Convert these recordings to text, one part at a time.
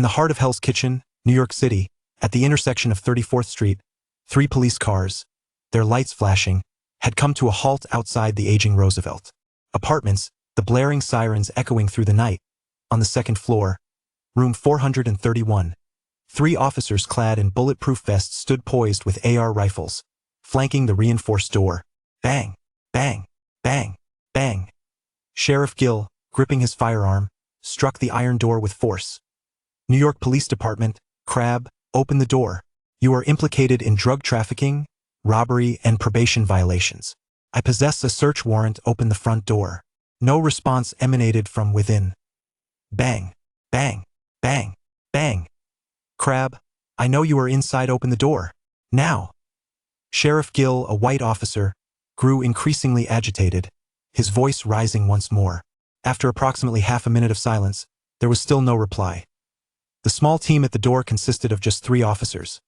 In the heart of Hell's Kitchen, New York City, at the intersection of 34th Street, 3 police cars, their lights flashing, had come to a halt outside the aging Roosevelt Apartments, the blaring sirens echoing through the night. On the second floor, room 431, 3 officers clad in bulletproof vests stood poised with AR rifles, flanking the reinforced door. Bang, bang, bang, bang. Sheriff Gill, gripping his firearm, struck the iron door with force. New York Police Department, Crab, open the door. You are implicated in drug trafficking, robbery, and probation violations. I possess a search warrant. Open the front door. No response emanated from within. Bang, bang, bang, bang. Crab, I know you are inside. Open the door. Now. Sheriff Gill, a white officer, grew increasingly agitated, his voice rising once more. After approximately half a minute of silence, there was still no reply. The small team at the door consisted of just 3 officers.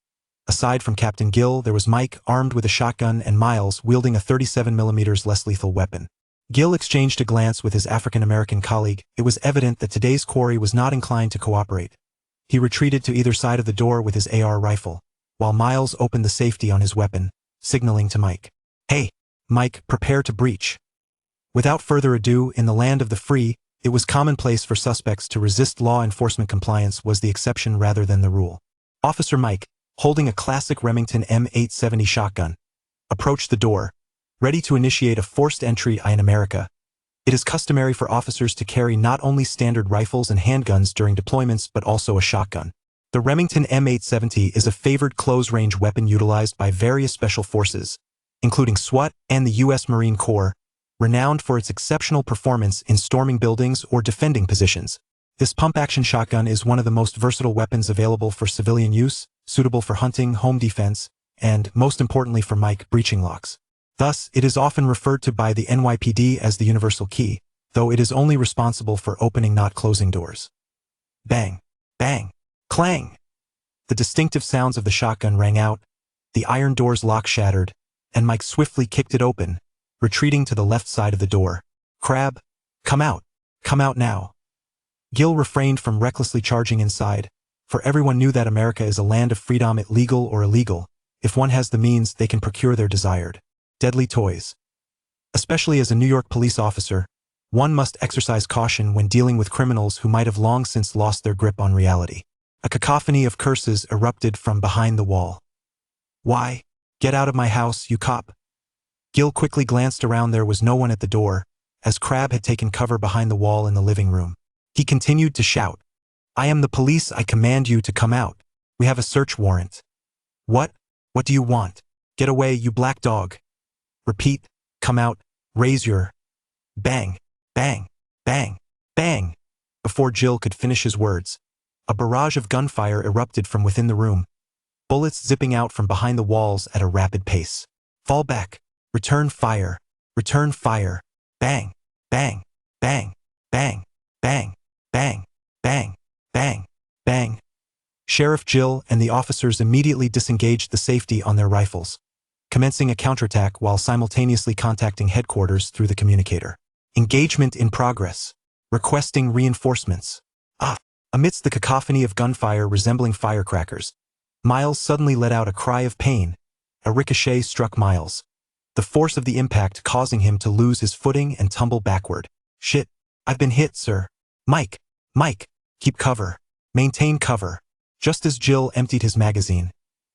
Aside from Captain Gill, there was Mike, armed with a shotgun, and Miles, wielding a 37mm less lethal weapon. Gill exchanged a glance with his African-American colleague. It was evident that today's quarry was not inclined to cooperate. He retreated to either side of the door with his AR rifle, while Miles opened the safety on his weapon, signaling to Mike. Hey, Mike, prepare to breach. Without further ado, in the land of the free, it was commonplace for suspects to resist law enforcement. Compliance was the exception rather than the rule. Officer Mike, holding a classic Remington M870 shotgun, approached the door, ready to initiate a forced entry. In America, it is customary for officers to carry not only standard rifles and handguns during deployments but also a shotgun. The Remington M870 is a favored close-range weapon utilized by various special forces, including SWAT and the U.S. Marine Corps, renowned for its exceptional performance in storming buildings or defending positions. This pump-action shotgun is one of the most versatile weapons available for civilian use, suitable for hunting, home defense, and, most importantly for Mike, breaching locks. Thus, it is often referred to by the NYPD as the universal key, though it is only responsible for opening, not closing doors. Bang, bang, clang! The distinctive sounds of the shotgun rang out, the iron door's lock shattered, and Mike swiftly kicked it open, retreating to the left side of the door. Crab, come out now. Gill refrained from recklessly charging inside, for everyone knew that America is a land of freedom, legal or illegal. If one has the means, they can procure their desired deadly toys. Especially as a New York police officer, one must exercise caution when dealing with criminals who might have long since lost their grip on reality. A cacophony of curses erupted from behind the wall. Why? Get out of my house, you cop! Gill quickly glanced around. There was no one at the door, as Crab had taken cover behind the wall in the living room. He continued to shout, I am the police. I command you to come out. We have a search warrant. What? What do you want? Get away, you black dog. Repeat, come out, raise your... Bang, bang, bang, bang. Before Gill could finish his words, a barrage of gunfire erupted from within the room, bullets zipping out from behind the walls at a rapid pace. Fall back. Return fire. Return fire. Bang, bang, bang, bang, bang, bang, bang, bang, bang. Sheriff Gill and the officers immediately disengaged the safety on their rifles, commencing a counterattack while simultaneously contacting headquarters through the communicator. Engagement in progress. Requesting reinforcements. Amidst the cacophony of gunfire resembling firecrackers, Miles suddenly let out a cry of pain. A ricochet struck Miles, the force of the impact causing him to lose his footing and tumble backward. Shit, I've been hit, sir. Mike, keep cover. Maintain cover. Just as Gill emptied his magazine,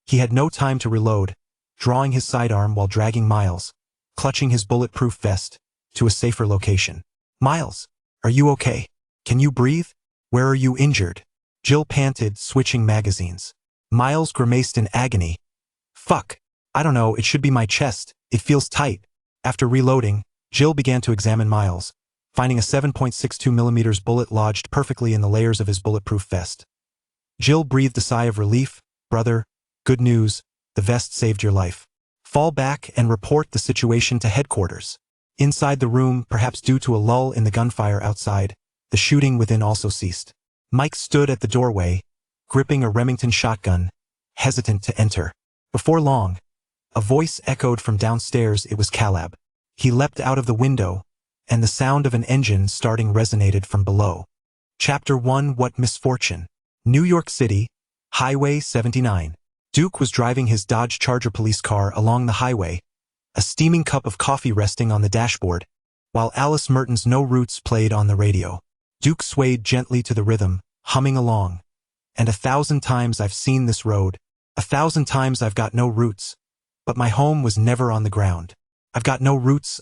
he had no time to reload, drawing his sidearm while dragging Miles, clutching his bulletproof vest, to a safer location. Miles, are you okay? Can you breathe? Where are you injured? Gill panted, switching magazines. Miles grimaced in agony. Fuck. I don't know, it should be my chest. It feels tight. After reloading, Gill began to examine Miles, finding a 7.62mm bullet lodged perfectly in the layers of his bulletproof vest. Gill breathed a sigh of relief. Brother, good news, the vest saved your life. Fall back and report the situation to headquarters. Inside the room, perhaps due to a lull in the gunfire outside, the shooting within also ceased. Mike stood at the doorway, gripping a Remington shotgun, hesitant to enter. Before long, a voice echoed from downstairs. It was Caleb. He leapt out of the window, and the sound of an engine starting resonated from below. Chapter 1. What misfortune? New York City, Highway 79. Duke was driving his Dodge Charger police car along the highway, a steaming cup of coffee resting on the dashboard, while Alice Merton's No Roots played on the radio. Duke swayed gently to the rhythm, humming along. And 1,000 times I've seen this road, 1,000 times I've got no roots, but my home was never on the ground. I've got no roots,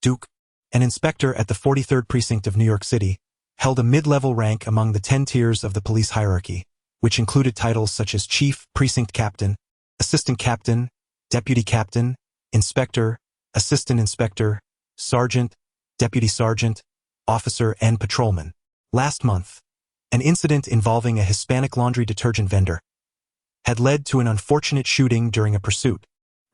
Duke, an inspector at the 43rd Precinct of New York City, held a mid-level rank among the 10 tiers of the police hierarchy, which included titles such as Chief, Precinct Captain, Assistant Captain, Deputy Captain, Inspector, Assistant Inspector, Sergeant, Deputy Sergeant, Officer, and Patrolman. Last month, an incident involving a Hispanic laundry detergent vendor had led to an unfortunate shooting during a pursuit,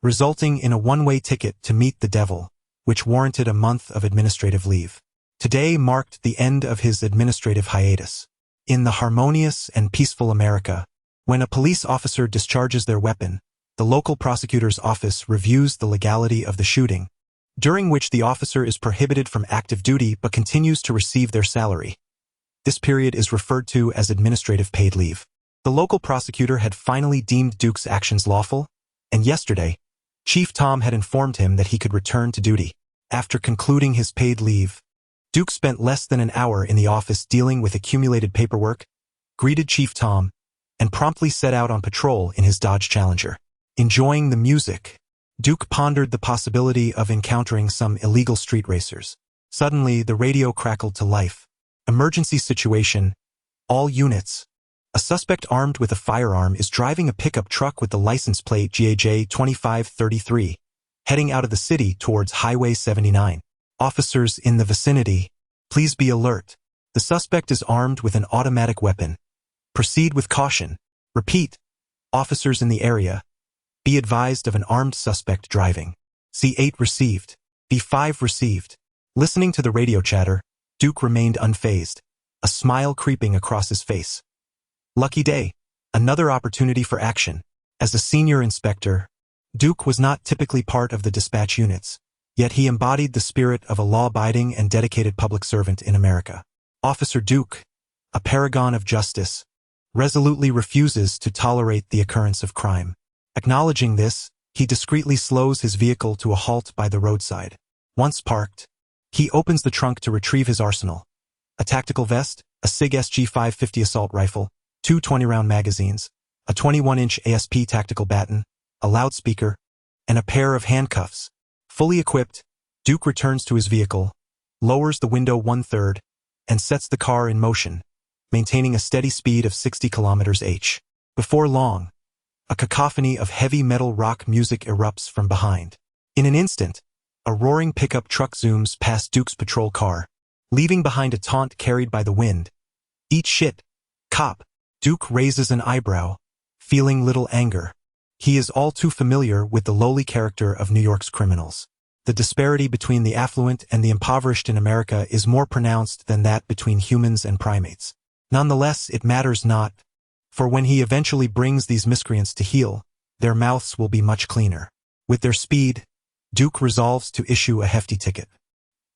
resulting in a one-way ticket to meet the devil, which warranted a month of administrative leave. Today marked the end of his administrative hiatus. In the harmonious and peaceful America, when a police officer discharges their weapon, the local prosecutor's office reviews the legality of the shooting, during which the officer is prohibited from active duty but continues to receive their salary. This period is referred to as administrative paid leave. The local prosecutor had finally deemed Duke's actions lawful, and yesterday, Chief Tom had informed him that he could return to duty. After concluding his paid leave, Duke spent less than an hour in the office dealing with accumulated paperwork, greeted Chief Tom, and promptly set out on patrol in his Dodge Challenger. Enjoying the music, Duke pondered the possibility of encountering some illegal street racers. Suddenly, the radio crackled to life. Emergency situation. All units. A suspect armed with a firearm is driving a pickup truck with the license plate GAJ 2533, heading out of the city towards Highway 79. Officers in the vicinity, please be alert. The suspect is armed with an automatic weapon. Proceed with caution. Repeat. Officers in the area, be advised of an armed suspect driving. C8 received. B5 received. Listening to the radio chatter, Duke remained unfazed, a smile creeping across his face. Lucky day. Another opportunity for action. As a senior inspector, Duke was not typically part of the dispatch units, yet he embodied the spirit of a law-abiding and dedicated public servant in America. Officer Duke, a paragon of justice, resolutely refuses to tolerate the occurrence of crime. Acknowledging this, he discreetly slows his vehicle to a halt by the roadside. Once parked, he opens the trunk to retrieve his arsenal: a tactical vest, a SIG SG-550 assault rifle, 2 20-round magazines, a 21-inch ASP tactical baton, a loudspeaker, and a pair of handcuffs. Fully equipped, Duke returns to his vehicle, lowers the window 1/3, and sets the car in motion, maintaining a steady speed of 60 km/h. Before long, a cacophony of heavy metal rock music erupts from behind. In an instant, a roaring pickup truck zooms past Duke's patrol car, leaving behind a taunt carried by the wind. Eat shit, cop. Duke raises an eyebrow, feeling little anger. He is all too familiar with the lowly character of New York's criminals. The disparity between the affluent and the impoverished in America is more pronounced than that between humans and primates. Nonetheless, it matters not, for when he eventually brings these miscreants to heel, their mouths will be much cleaner. With their speed, Duke resolves to issue a hefty ticket.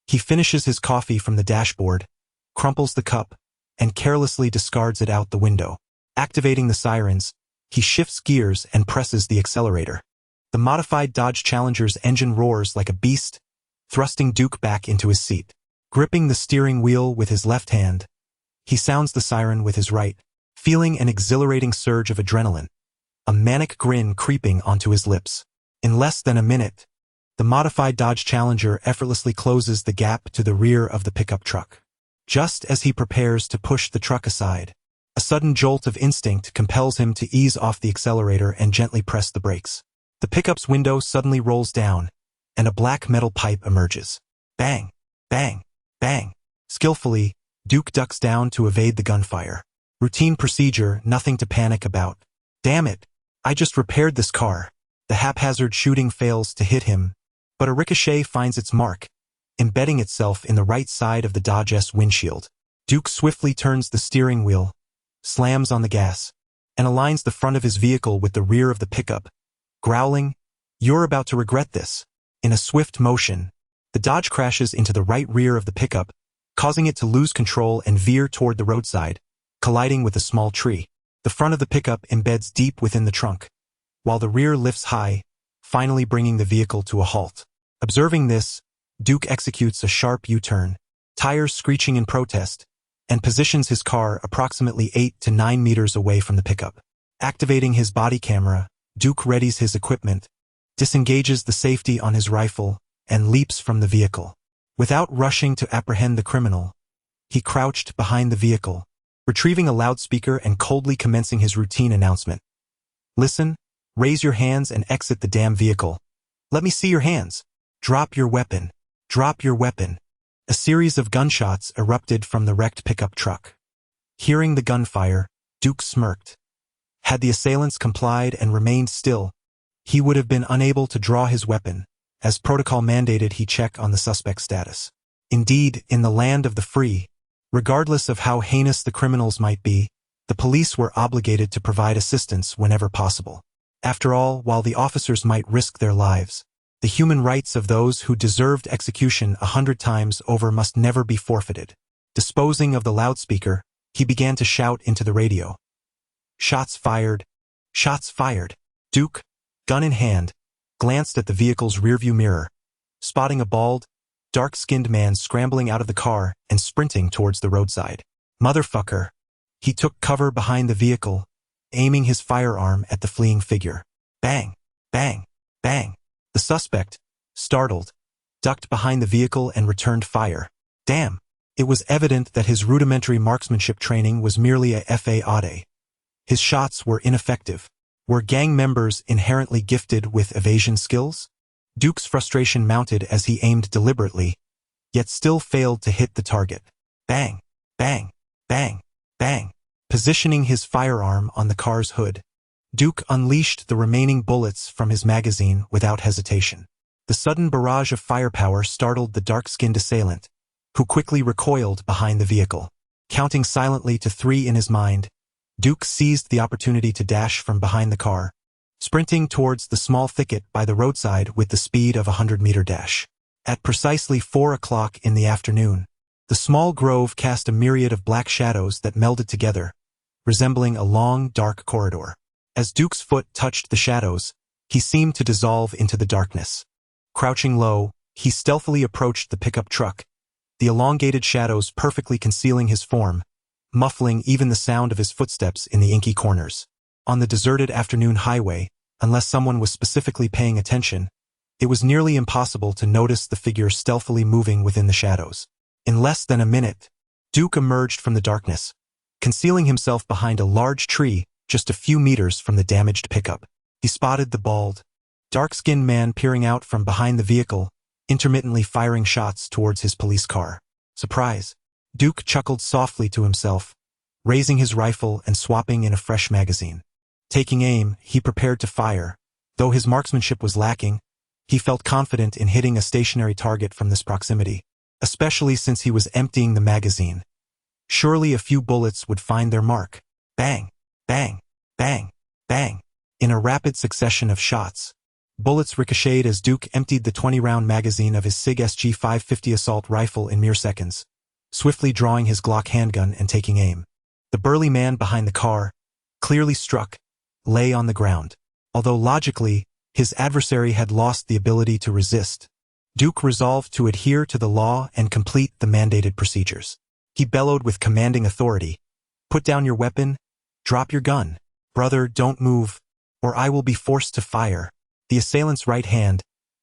He finishes his coffee from the dashboard, crumples the cup, and carelessly discards it out the window. Activating the sirens, he shifts gears and presses the accelerator. The modified Dodge Challenger's engine roars like a beast, thrusting Duke back into his seat. Gripping the steering wheel with his left hand, he sounds the siren with his right, feeling an exhilarating surge of adrenaline, a manic grin creeping onto his lips. In less than a minute, the modified Dodge Challenger effortlessly closes the gap to the rear of the pickup truck. Just as he prepares to push the truck aside, a sudden jolt of instinct compels him to ease off the accelerator and gently press the brakes. The pickup's window suddenly rolls down, and a black metal pipe emerges. Bang, bang, bang. Skillfully, Duke ducks down to evade the gunfire. Routine procedure, nothing to panic about. Damn it, I just repaired this car. The haphazard shooting fails to hit him, but a ricochet finds its mark, embedding itself in the right side of the Dodge's windshield. Duke swiftly turns the steering wheel, slams on the gas, and aligns the front of his vehicle with the rear of the pickup, growling, "You're about to regret this." In a swift motion, the Dodge crashes into the right rear of the pickup, causing it to lose control and veer toward the roadside, colliding with a small tree. The front of the pickup embeds deep within the trunk, while the rear lifts high, finally bringing the vehicle to a halt. Observing this, Duke executes a sharp U-turn, tires screeching in protest, and positions his car approximately 8 to 9 meters away from the pickup. Activating his body camera, Duke readies his equipment, disengages the safety on his rifle, and leaps from the vehicle. Without rushing to apprehend the criminal, he crouched behind the vehicle, retrieving a loudspeaker and coldly commencing his routine announcement. "Listen, raise your hands and exit the damn vehicle. Let me see your hands. Drop your weapon. Drop your weapon." A series of gunshots erupted from the wrecked pickup truck. Hearing the gunfire, Duke smirked. Had the assailants complied and remained still, he would have been unable to draw his weapon, as protocol mandated he check on the suspect's status. Indeed, in the land of the free, regardless of how heinous the criminals might be, the police were obligated to provide assistance whenever possible. After all, while the officers might risk their lives, the human rights of those who deserved execution 100 times over must never be forfeited. Disposing of the loudspeaker, he began to shout into the radio. "Shots fired! Shots fired!" Duke, gun in hand, glanced at the vehicle's rearview mirror, spotting a bald, dark-skinned man scrambling out of the car and sprinting towards the roadside. "Motherfucker!" He took cover behind the vehicle, aiming his firearm at the fleeing figure. Bang! Bang! Bang! The suspect, startled, ducked behind the vehicle and returned fire. Damn! It was evident that his rudimentary marksmanship training was merely a fade. His shots were ineffective. Were gang members inherently gifted with evasion skills? Duke's frustration mounted as he aimed deliberately, yet still failed to hit the target. Bang! Bang! Bang! Bang! Positioning his firearm on the car's hood, Duke unleashed the remaining bullets from his magazine without hesitation. The sudden barrage of firepower startled the dark-skinned assailant, who quickly recoiled behind the vehicle. Counting silently to 3 in his mind, Duke seized the opportunity to dash from behind the car, sprinting towards the small thicket by the roadside with the speed of a 100-meter dash. At precisely 4 o'clock in the afternoon, the small grove cast a myriad of black shadows that melded together, resembling a long, dark corridor. As Duke's foot touched the shadows, he seemed to dissolve into the darkness. Crouching low, he stealthily approached the pickup truck, the elongated shadows perfectly concealing his form, muffling even the sound of his footsteps in the inky corners. On the deserted afternoon highway, unless someone was specifically paying attention, it was nearly impossible to notice the figure stealthily moving within the shadows. In less than a minute, Duke emerged from the darkness, concealing himself behind a large tree just a few meters from the damaged pickup. He spotted the bald, dark-skinned man peering out from behind the vehicle, intermittently firing shots towards his police car. Surprise! Duke chuckled softly to himself, raising his rifle and swapping in a fresh magazine. Taking aim, he prepared to fire. Though his marksmanship was lacking, he felt confident in hitting a stationary target from this proximity, especially since he was emptying the magazine. Surely a few bullets would find their mark. Bang! Bang! Bang! Bang! In a rapid succession of shots, bullets ricocheted as Duke emptied the 20-round magazine of his SIG SG-550 assault rifle in mere seconds, swiftly drawing his Glock handgun and taking aim. The burly man behind the car, clearly struck, lay on the ground. Although logically, his adversary had lost the ability to resist, Duke resolved to adhere to the law and complete the mandated procedures. He bellowed with commanding authority, "Put down your weapon, drop your gun. Brother, don't move, or I will be forced to fire." The assailant's right hand,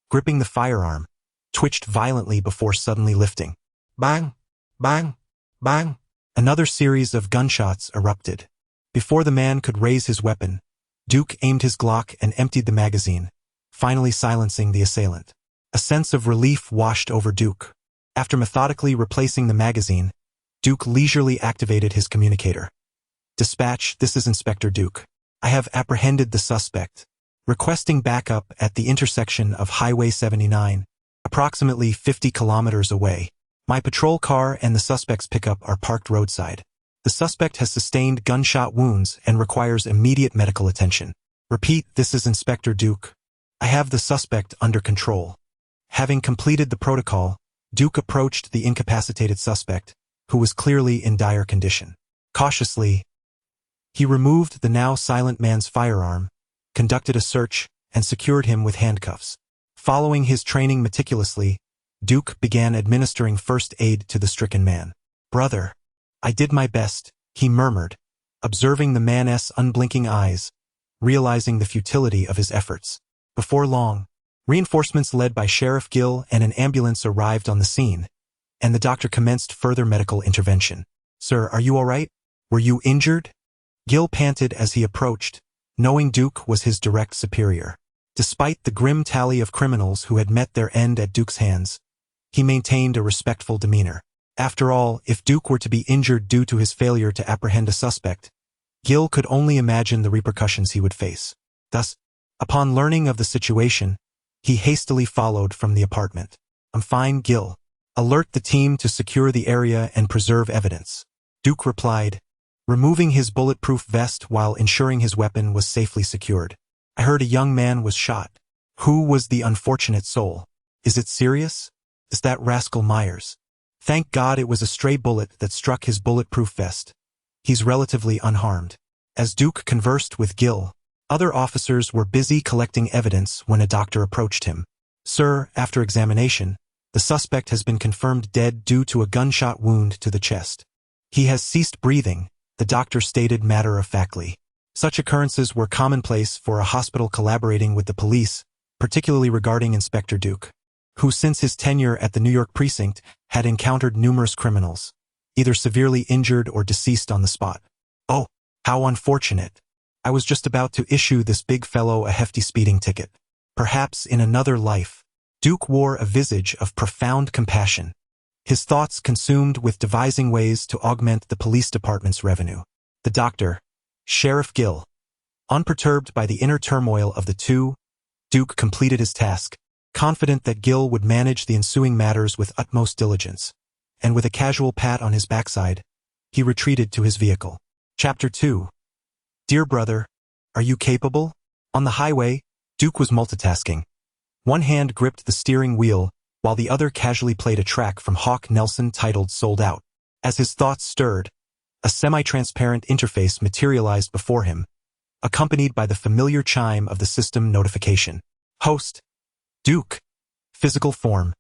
gripping the firearm, twitched violently before suddenly lifting. Bang! Bang! Bang! Another series of gunshots erupted. Before the man could raise his weapon, Duke aimed his Glock and emptied the magazine, finally silencing the assailant. A sense of relief washed over Duke. After methodically replacing the magazine, Duke leisurely activated his communicator. "Dispatch, this is Inspector Duke. I have apprehended the suspect. Requesting backup at the intersection of Highway 79, approximately 50 kilometers away. My patrol car and the suspect's pickup are parked roadside. The suspect has sustained gunshot wounds and requires immediate medical attention. Repeat, this is Inspector Duke. I have the suspect under control." Having completed the protocol, Duke approached the incapacitated suspect, who was clearly in dire condition. Cautiously, he removed the now silent man's firearm, conducted a search, and secured him with handcuffs. Following his training meticulously, Duke began administering first aid to the stricken man. "Brother, I did my best," he murmured, observing the man's unblinking eyes, realizing the futility of his efforts. Before long, reinforcements led by Sheriff Gill and an ambulance arrived on the scene, and the doctor commenced further medical intervention. "Sir, are you all right? Were you injured?" Gill panted as he approached, knowing Duke was his direct superior. Despite the grim tally of criminals who had met their end at Duke's hands, he maintained a respectful demeanor. After all, if Duke were to be injured due to his failure to apprehend a suspect, Gill could only imagine the repercussions he would face. Thus, upon learning of the situation, he hastily followed from the apartment. "I'm fine, Gill. Alert the team to secure the area and preserve evidence," Duke replied, removing his bulletproof vest while ensuring his weapon was safely secured. "I heard a young man was shot. Who was the unfortunate soul? Is it serious? Is that rascal Myers? Thank God it was a stray bullet that struck his bulletproof vest. He's relatively unharmed." As Duke conversed with Gill, other officers were busy collecting evidence when a doctor approached him. "Sir, after examination, the suspect has been confirmed dead due to a gunshot wound to the chest. He has ceased breathing," the doctor stated matter-of-factly. Such occurrences were commonplace for a hospital collaborating with the police, particularly regarding Inspector Duke, who since his tenure at the New York precinct had encountered numerous criminals, either severely injured or deceased on the spot. "Oh, how unfortunate. I was just about to issue this big fellow a hefty speeding ticket. Perhaps in another life." Duke wore a visage of profound compassion, his thoughts consumed with devising ways to augment the police department's revenue. The doctor, Sheriff Gill, unperturbed by the inner turmoil of the two, Duke completed his task, confident that Gill would manage the ensuing matters with utmost diligence, and with a casual pat on his backside, he retreated to his vehicle. Chapter 2. Dear brother, are you capable? On the highway, Duke was multitasking. One hand gripped the steering wheel, while the other casually played a track from Hawk Nelson titled Sold Out. As his thoughts stirred, a semi-transparent interface materialized before him, accompanied by the familiar chime of the system notification. Host, Duke. Physical form,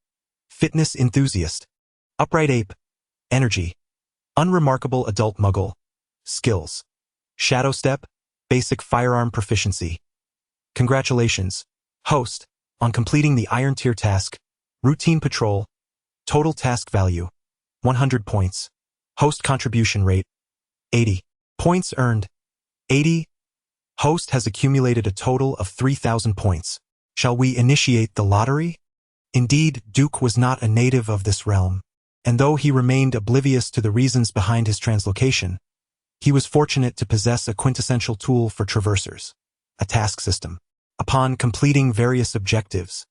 fitness enthusiast. Upright ape, energy. Unremarkable adult muggle, skills. Shadow step, basic firearm proficiency. Congratulations, host, on completing the Iron Tier task, routine patrol, total task value, 100 points. Host contribution rate, 80. Points earned, 80. Host has accumulated a total of 3,000 points. Shall we initiate the lottery? Indeed, Duke was not a native of this realm, and though he remained oblivious to the reasons behind his translocation, he was fortunate to possess a quintessential tool for traversers, a task system. Upon completing various objectives,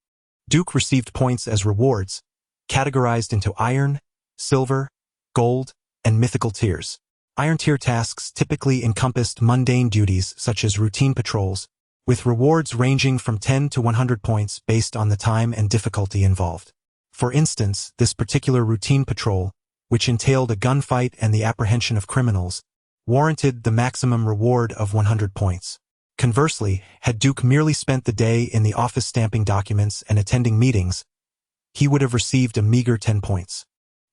Duke received points as rewards, categorized into iron, silver, gold, and mythical tiers. Iron tier tasks typically encompassed mundane duties such as routine patrols, with rewards ranging from 10 to 100 points based on the time and difficulty involved. For instance, this particular routine patrol, which entailed a gunfight and the apprehension of criminals, warranted the maximum reward of 100 points. Conversely, had Duke merely spent the day in the office stamping documents and attending meetings, he would have received a meager 10 points.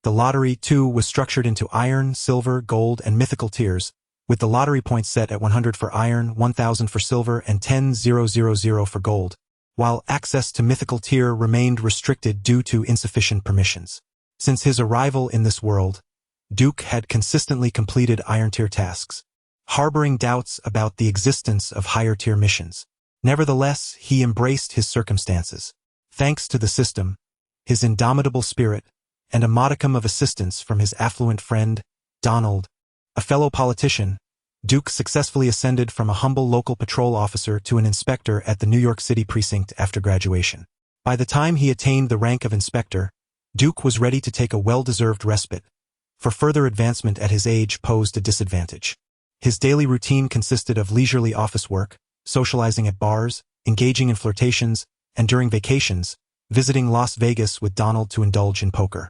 The lottery, too, was structured into iron, silver, gold, and mythical tiers, with the lottery points set at 100 for iron, 1,000 for silver, and 10,000 for gold, while access to mythical tier remained restricted due to insufficient permissions. Since his arrival in this world, Duke had consistently completed Iron Tier tasks, harboring doubts about the existence of higher tier missions. Nevertheless, he embraced his circumstances. Thanks to the system, his indomitable spirit, and a modicum of assistance from his affluent friend, Donald, a fellow politician, Duke successfully ascended from a humble local patrol officer to an inspector at the New York City precinct after graduation. By the time he attained the rank of inspector, Duke was ready to take a well-deserved respite, for further advancement at his age posed a disadvantage. His daily routine consisted of leisurely office work, socializing at bars, engaging in flirtations, and during vacations, visiting Las Vegas with Donald to indulge in poker.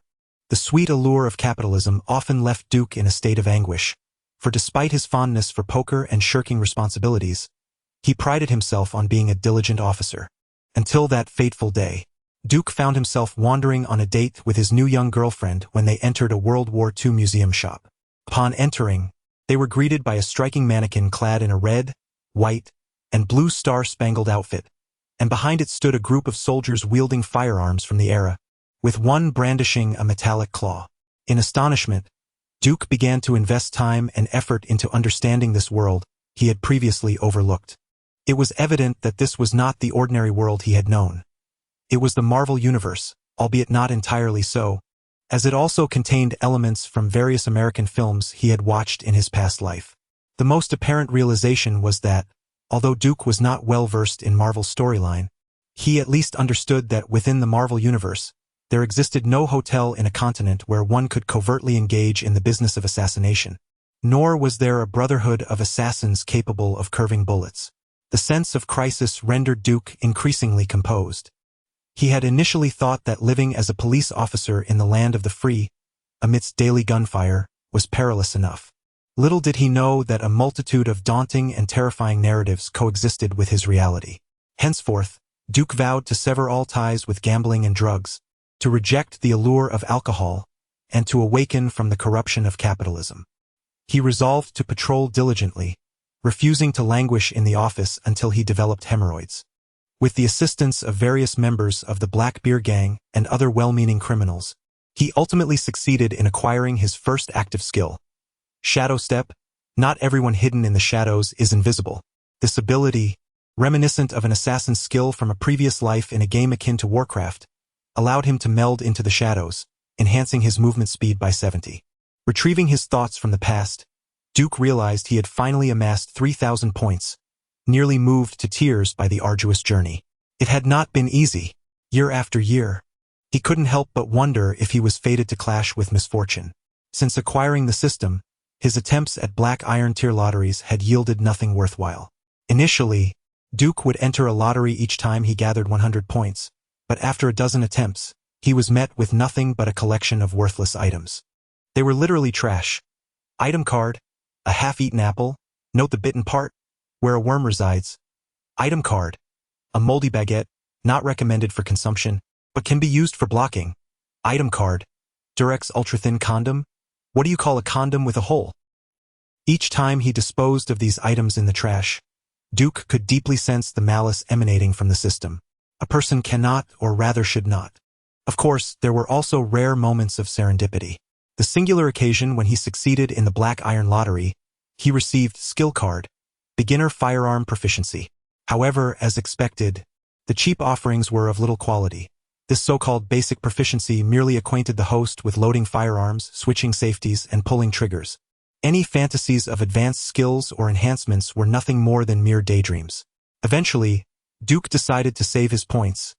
The sweet allure of capitalism often left Duke in a state of anguish, for despite his fondness for poker and shirking responsibilities, he prided himself on being a diligent officer. Until that fateful day, Duke found himself wandering on a date with his new young girlfriend when they entered a World War II museum shop. Upon entering, they were greeted by a striking mannequin clad in a red, white, and blue star-spangled outfit, and behind it stood a group of soldiers wielding firearms from the era, with one brandishing a metallic claw. In astonishment, Duke began to invest time and effort into understanding this world he had previously overlooked. It was evident that this was not the ordinary world he had known. It was the Marvel Universe, albeit not entirely so, as it also contained elements from various American films he had watched in his past life. The most apparent realization was that, although Duke was not well versed in Marvel's storyline, he at least understood that within the Marvel Universe, there existed no hotel in a continent where one could covertly engage in the business of assassination, nor was there a brotherhood of assassins capable of curving bullets. The sense of crisis rendered Duke increasingly composed. He had initially thought that living as a police officer in the land of the free, amidst daily gunfire, was perilous enough. Little did he know that a multitude of daunting and terrifying narratives coexisted with his reality. Henceforth, Duke vowed to sever all ties with gambling and drugs, to reject the allure of alcohol, and to awaken from the corruption of capitalism. He resolved to patrol diligently, refusing to languish in the office until he developed hemorrhoids. With the assistance of various members of the Black Beer Gang and other well-meaning criminals, he ultimately succeeded in acquiring his first active skill. Shadow Step. Not everyone hidden in the shadows is invisible. This ability, reminiscent of an assassin's skill from a previous life in a game akin to Warcraft, allowed him to meld into the shadows, enhancing his movement speed by 70. Retrieving his thoughts from the past, Duke realized he had finally amassed 3,000 points, nearly moved to tears by the arduous journey. It had not been easy. Year after year, he couldn't help but wonder if he was fated to clash with misfortune. Since acquiring the system, his attempts at black iron tier lotteries had yielded nothing worthwhile. Initially, Duke would enter a lottery each time he gathered 100 points, but after a dozen attempts, he was met with nothing but a collection of worthless items. They were literally trash. Item card, a half-eaten apple, note the bitten part, where a worm resides. Item card, a moldy baguette, not recommended for consumption, but can be used for blocking. Item card, Durex ultra-thin condom, what do you call a condom with a hole? Each time he disposed of these items in the trash, Duke could deeply sense the malice emanating from the system. A person cannot, or rather should not. Of course, there were also rare moments of serendipity. The singular occasion when he succeeded in the Black Iron Lottery, he received Skill Card, Beginner Firearm Proficiency. However, as expected, the cheap offerings were of little quality. This so-called basic proficiency merely acquainted the host with loading firearms, switching safeties, and pulling triggers. Any fantasies of advanced skills or enhancements were nothing more than mere daydreams. Eventually, Duke decided to save his points,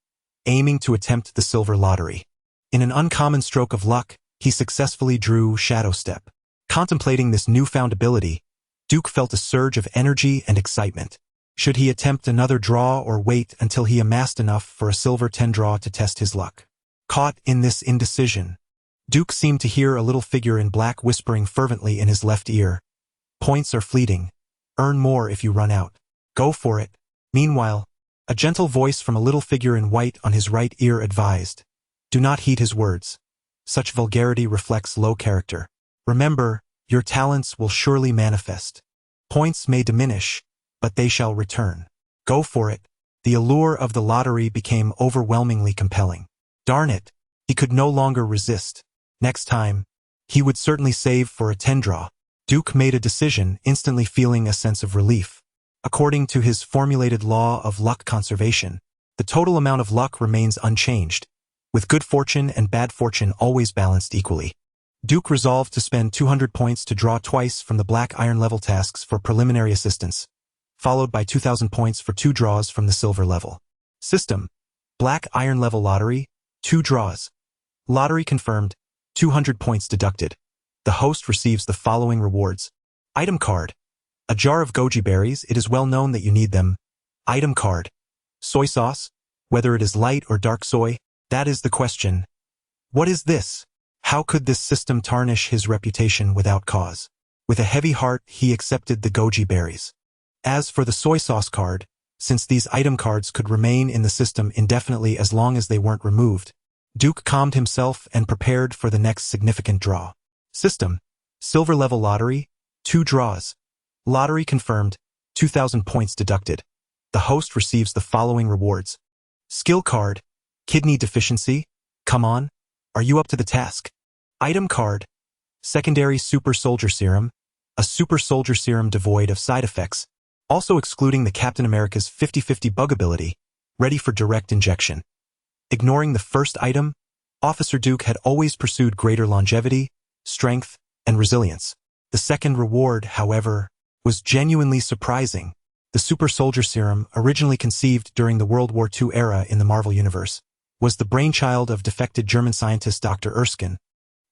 aiming to attempt the Silver Lottery. In an uncommon stroke of luck, he successfully drew Shadow Step. Contemplating this newfound ability, Duke felt a surge of energy and excitement. Should he attempt another draw or wait until he amassed enough for a silver 10 draw to test his luck? Caught in this indecision, Duke seemed to hear a little figure in black whispering fervently in his left ear. Points are fleeting. Earn more if you run out. Go for it. Meanwhile, a gentle voice from a little figure in white on his right ear advised, do not heed his words. Such vulgarity reflects low character. Remember, your talents will surely manifest. Points may diminish, but they shall return. Go for it. The allure of the lottery became overwhelmingly compelling. Darn it, he could no longer resist. Next time, he would certainly save for a 10 draw. Duke made a decision, instantly feeling a sense of relief. According to his formulated law of luck conservation, the total amount of luck remains unchanged, with good fortune and bad fortune always balanced equally. Duke resolved to spend 200 points to draw twice from the Black Iron level tasks for preliminary assistance, followed by 2,000 points for 2 draws from the Silver level. System: Black Iron level lottery, 2 draws. Lottery confirmed, 200 points deducted. The host receives the following rewards. Item card: a jar of goji berries, it is well known that you need them. Item card: soy sauce, whether it is light or dark soy, that is the question. What is this? How could this system tarnish his reputation without cause? With a heavy heart, he accepted the goji berries. As for the soy sauce card, since these item cards could remain in the system indefinitely as long as they weren't removed, Duke calmed himself and prepared for the next significant draw. System: Silver level lottery, 2 draws. Lottery confirmed, 2,000 points deducted. The host receives the following rewards. Skill card: Kidney deficiency. Come on, are you up to the task? Item card: Secondary Super Soldier Serum, a Super Soldier Serum devoid of side effects, also excluding the Captain America's 50-50 bug ability, ready for direct injection. Ignoring the first item, Officer Duke had always pursued greater longevity, strength, and resilience. The second reward, however, was genuinely surprising. The Super Soldier Serum, originally conceived during the World War II era in the Marvel Universe, was the brainchild of defected German scientist Dr. Erskine,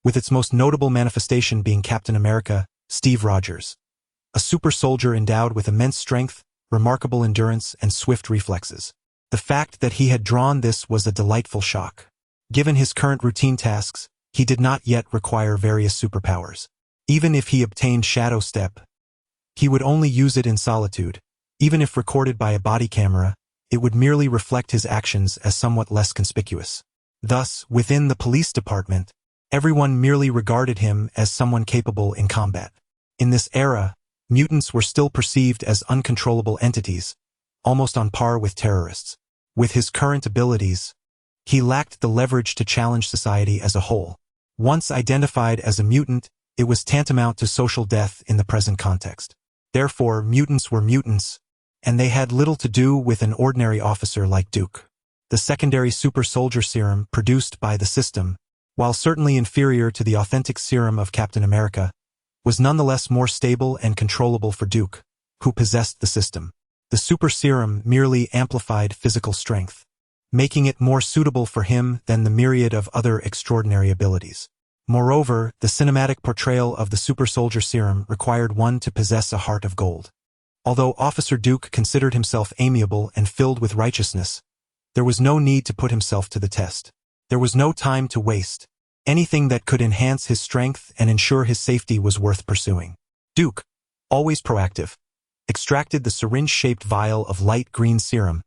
with its most notable manifestation being Captain America, Steve Rogers. A super soldier endowed with immense strength, remarkable endurance, and swift reflexes. The fact that he had drawn this was a delightful shock. Given his current routine tasks, he did not yet require various superpowers. Even if he obtained Shadow Step, he would only use it in solitude. Even if recorded by a body camera, it would merely reflect his actions as somewhat less conspicuous. Thus, within the police department, everyone merely regarded him as someone capable in combat. In this era, mutants were still perceived as uncontrollable entities, almost on par with terrorists. With his current abilities, he lacked the leverage to challenge society as a whole. Once identified as a mutant, it was tantamount to social death in the present context. Therefore, mutants were mutants, and they had little to do with an ordinary officer like Duke. The secondary Super Soldier Serum produced by the system, while certainly inferior to the authentic serum of Captain America, was nonetheless more stable and controllable for Duke, who possessed the system. The Super Serum merely amplified physical strength, making it more suitable for him than the myriad of other extraordinary abilities. Moreover, the cinematic portrayal of the Super Soldier Serum required one to possess a heart of gold. Although Officer Duke considered himself amiable and filled with righteousness, there was no need to put himself to the test. There was no time to waste. Anything that could enhance his strength and ensure his safety was worth pursuing. Duke, always proactive, extracted the syringe-shaped vial of light green serum,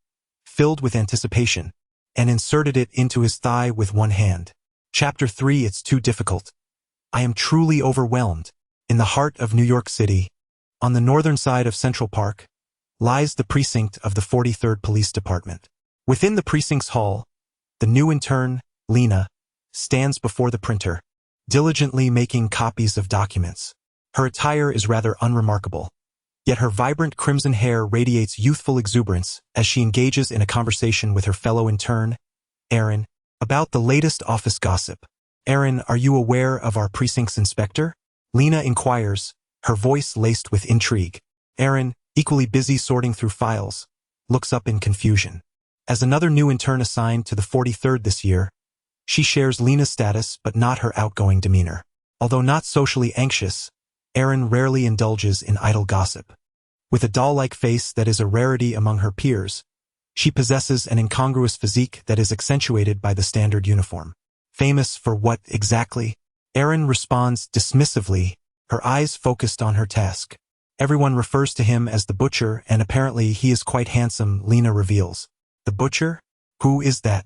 filled with anticipation, and inserted it into his thigh with one hand. Chapter 3: It's too difficult. I am truly overwhelmed. In the heart of New York City, on the northern side of Central Park, lies the precinct of the 43rd Police Department. Within the precinct's hall, the new intern, Lena, stands before the printer, diligently making copies of documents. Her attire is rather unremarkable, yet her vibrant crimson hair radiates youthful exuberance as she engages in a conversation with her fellow intern, Aaron, about the latest office gossip. Aaron, are you aware of our precinct's inspector? Lena inquires, her voice laced with intrigue. Aaron, equally busy sorting through files, looks up in confusion. As another new intern assigned to the 43rd this year, she shares Lena's status but not her outgoing demeanor. Although not socially anxious, Aaron rarely indulges in idle gossip. With a doll-like face that is a rarity among her peers, she possesses an incongruous physique that is accentuated by the standard uniform. Famous for what exactly? Aaron responds dismissively, her eyes focused on her task. Everyone refers to him as the Butcher, and apparently he is quite handsome, Lena reveals. The Butcher? Who is that?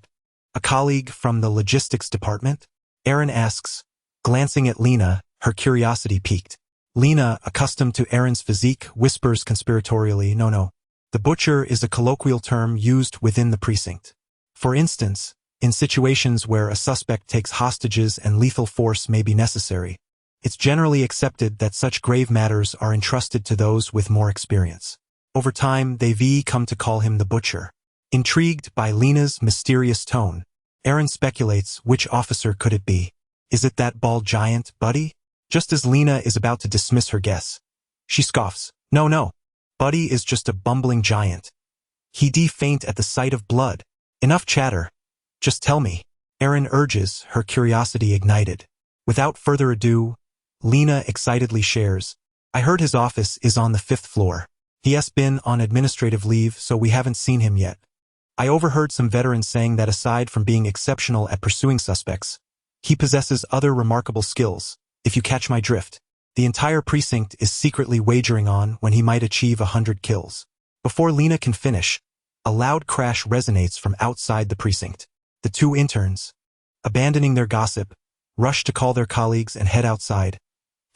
A colleague from the logistics department? Aaron asks, glancing at Lena, her curiosity piqued. Lena, accustomed to Aaron's physique, whispers conspiratorially, no. The Butcher is a colloquial term used within the precinct. For instance, in situations where a suspect takes hostages and lethal force may be necessary, it's generally accepted that such grave matters are entrusted to those with more experience. Over time, they've come to call him the Butcher. Intrigued by Lena's mysterious tone, Aaron speculates which officer could it be. Is it that bald giant, Buddy? Just as Lena is about to dismiss her guess, she scoffs. No. Buddy is just a bumbling giant. He'd faint at the sight of blood. Enough chatter. Just tell me. Aaron urges, her curiosity ignited. Without further ado, Lena excitedly shares. I heard his office is on the 5th floor. He has been on administrative leave, so we haven't seen him yet. I overheard some veterans saying that aside from being exceptional at pursuing suspects, he possesses other remarkable skills, if you catch my drift. the entire precinct is secretly wagering on when he might achieve 100 kills. Before Lena can finish, a loud crash resonates from outside the precinct. The two interns, abandoning their gossip, rush to call their colleagues and head outside,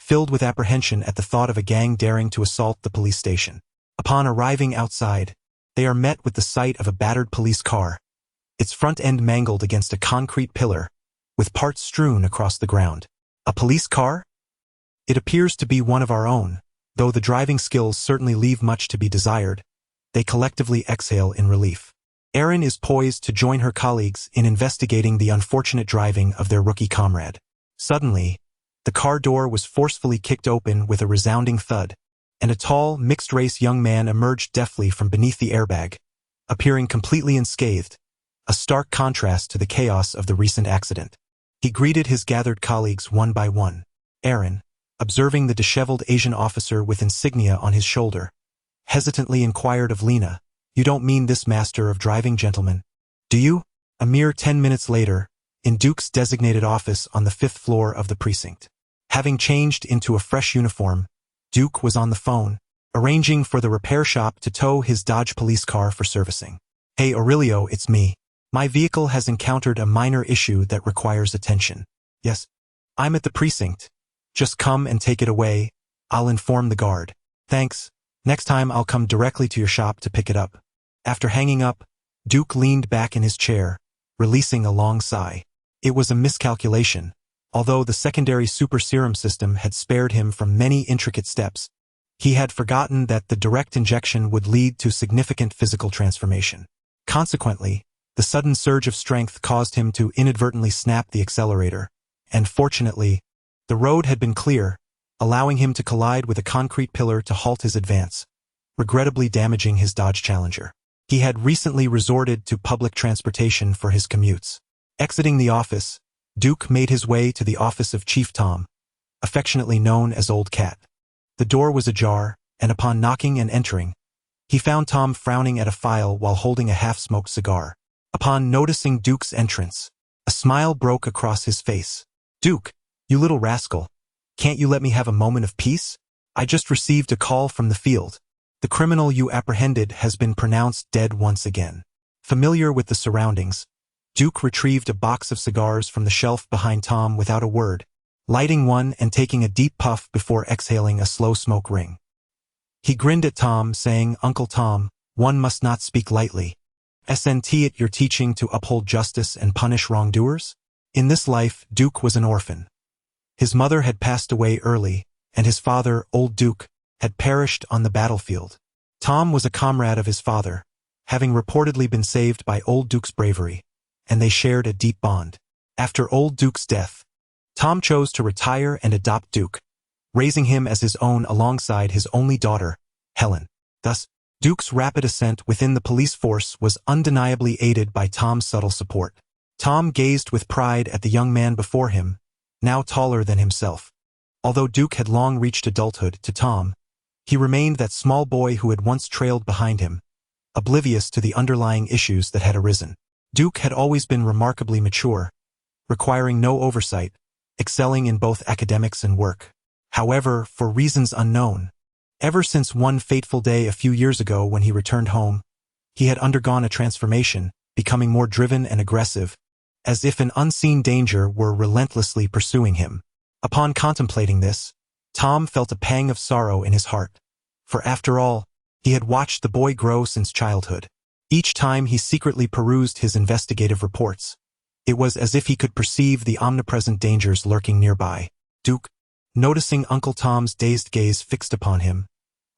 filled with apprehension at the thought of a gang daring to assault the police station. Upon arriving outside, they are met with the sight of a battered police car, its front end mangled against a concrete pillar, with parts strewn across the ground. A police car? It appears to be one of our own, though the driving skills certainly leave much to be desired. They collectively exhale in relief. Erin is poised to join her colleagues in investigating the unfortunate driving of their rookie comrade. Suddenly, the car door was forcefully kicked open with a resounding thud, and a tall, mixed-race young man emerged deftly from beneath the airbag, appearing completely unscathed, a stark contrast to the chaos of the recent accident. He greeted his gathered colleagues one by one. Erin, observing the disheveled Asian officer with insignia on his shoulder, hesitantly inquired of Lena, "You don't mean this master of driving, gentleman, do you?" A mere 10 minutes later, in Duke's designated office on the 5th floor of the precinct. Having changed into a fresh uniform, Duke was on the phone, arranging for the repair shop to tow his Dodge police car for servicing. "Hey Aurelio, it's me. My vehicle has encountered a minor issue that requires attention." "Yes, I'm at the precinct. Just come and take it away. I'll inform the guard." "Thanks. Next time I'll come directly to your shop to pick it up." After hanging up, Duke leaned back in his chair, releasing a long sigh. It was a miscalculation. Although the secondary super serum system had spared him from many intricate steps, he had forgotten that the direct injection would lead to significant physical transformation. Consequently, the sudden surge of strength caused him to inadvertently snap the accelerator, and fortunately, the road had been clear, allowing him to collide with a concrete pillar to halt his advance, regrettably damaging his Dodge Challenger. He had recently resorted to public transportation for his commutes. Exiting the office, Duke made his way to the office of Chief Tom, affectionately known as Old Cat. The door was ajar, and upon knocking and entering, he found Tom frowning at a file while holding a half-smoked cigar. Upon noticing Duke's entrance, a smile broke across his face. "Duke, you little rascal, can't you let me have a moment of peace? I just received a call from the field. The criminal you apprehended has been pronounced dead once again." Familiar with the surroundings, Duke retrieved a box of cigars from the shelf behind Tom without a word, lighting one and taking a deep puff before exhaling a slow smoke ring. He grinned at Tom, saying, "Uncle Tom, one must not speak lightly. Isn't it your teaching to uphold justice and punish wrongdoers?" In this life, Duke was an orphan. His mother had passed away early, and his father, Old Duke, had perished on the battlefield. Tom was a comrade of his father, having reportedly been saved by Old Duke's bravery, and they shared a deep bond. After Old Duke's death, Tom chose to retire and adopt Duke, raising him as his own alongside his only daughter, Helen. Thus, Duke's rapid ascent within the police force was undeniably aided by Tom's subtle support. Tom gazed with pride at the young man before him, now taller than himself. Although Duke had long reached adulthood, to Tom, he remained that small boy who had once trailed behind him, oblivious to the underlying issues that had arisen. Duke had always been remarkably mature, requiring no oversight, excelling in both academics and work. However, for reasons unknown, ever since one fateful day a few years ago when he returned home, he had undergone a transformation, becoming more driven and aggressive, as if an unseen danger were relentlessly pursuing him. Upon contemplating this, Tom felt a pang of sorrow in his heart, for after all, he had watched the boy grow since childhood. Each time he secretly perused his investigative reports, it was as if he could perceive the omnipresent dangers lurking nearby. Duke, noticing Uncle Tom's dazed gaze fixed upon him,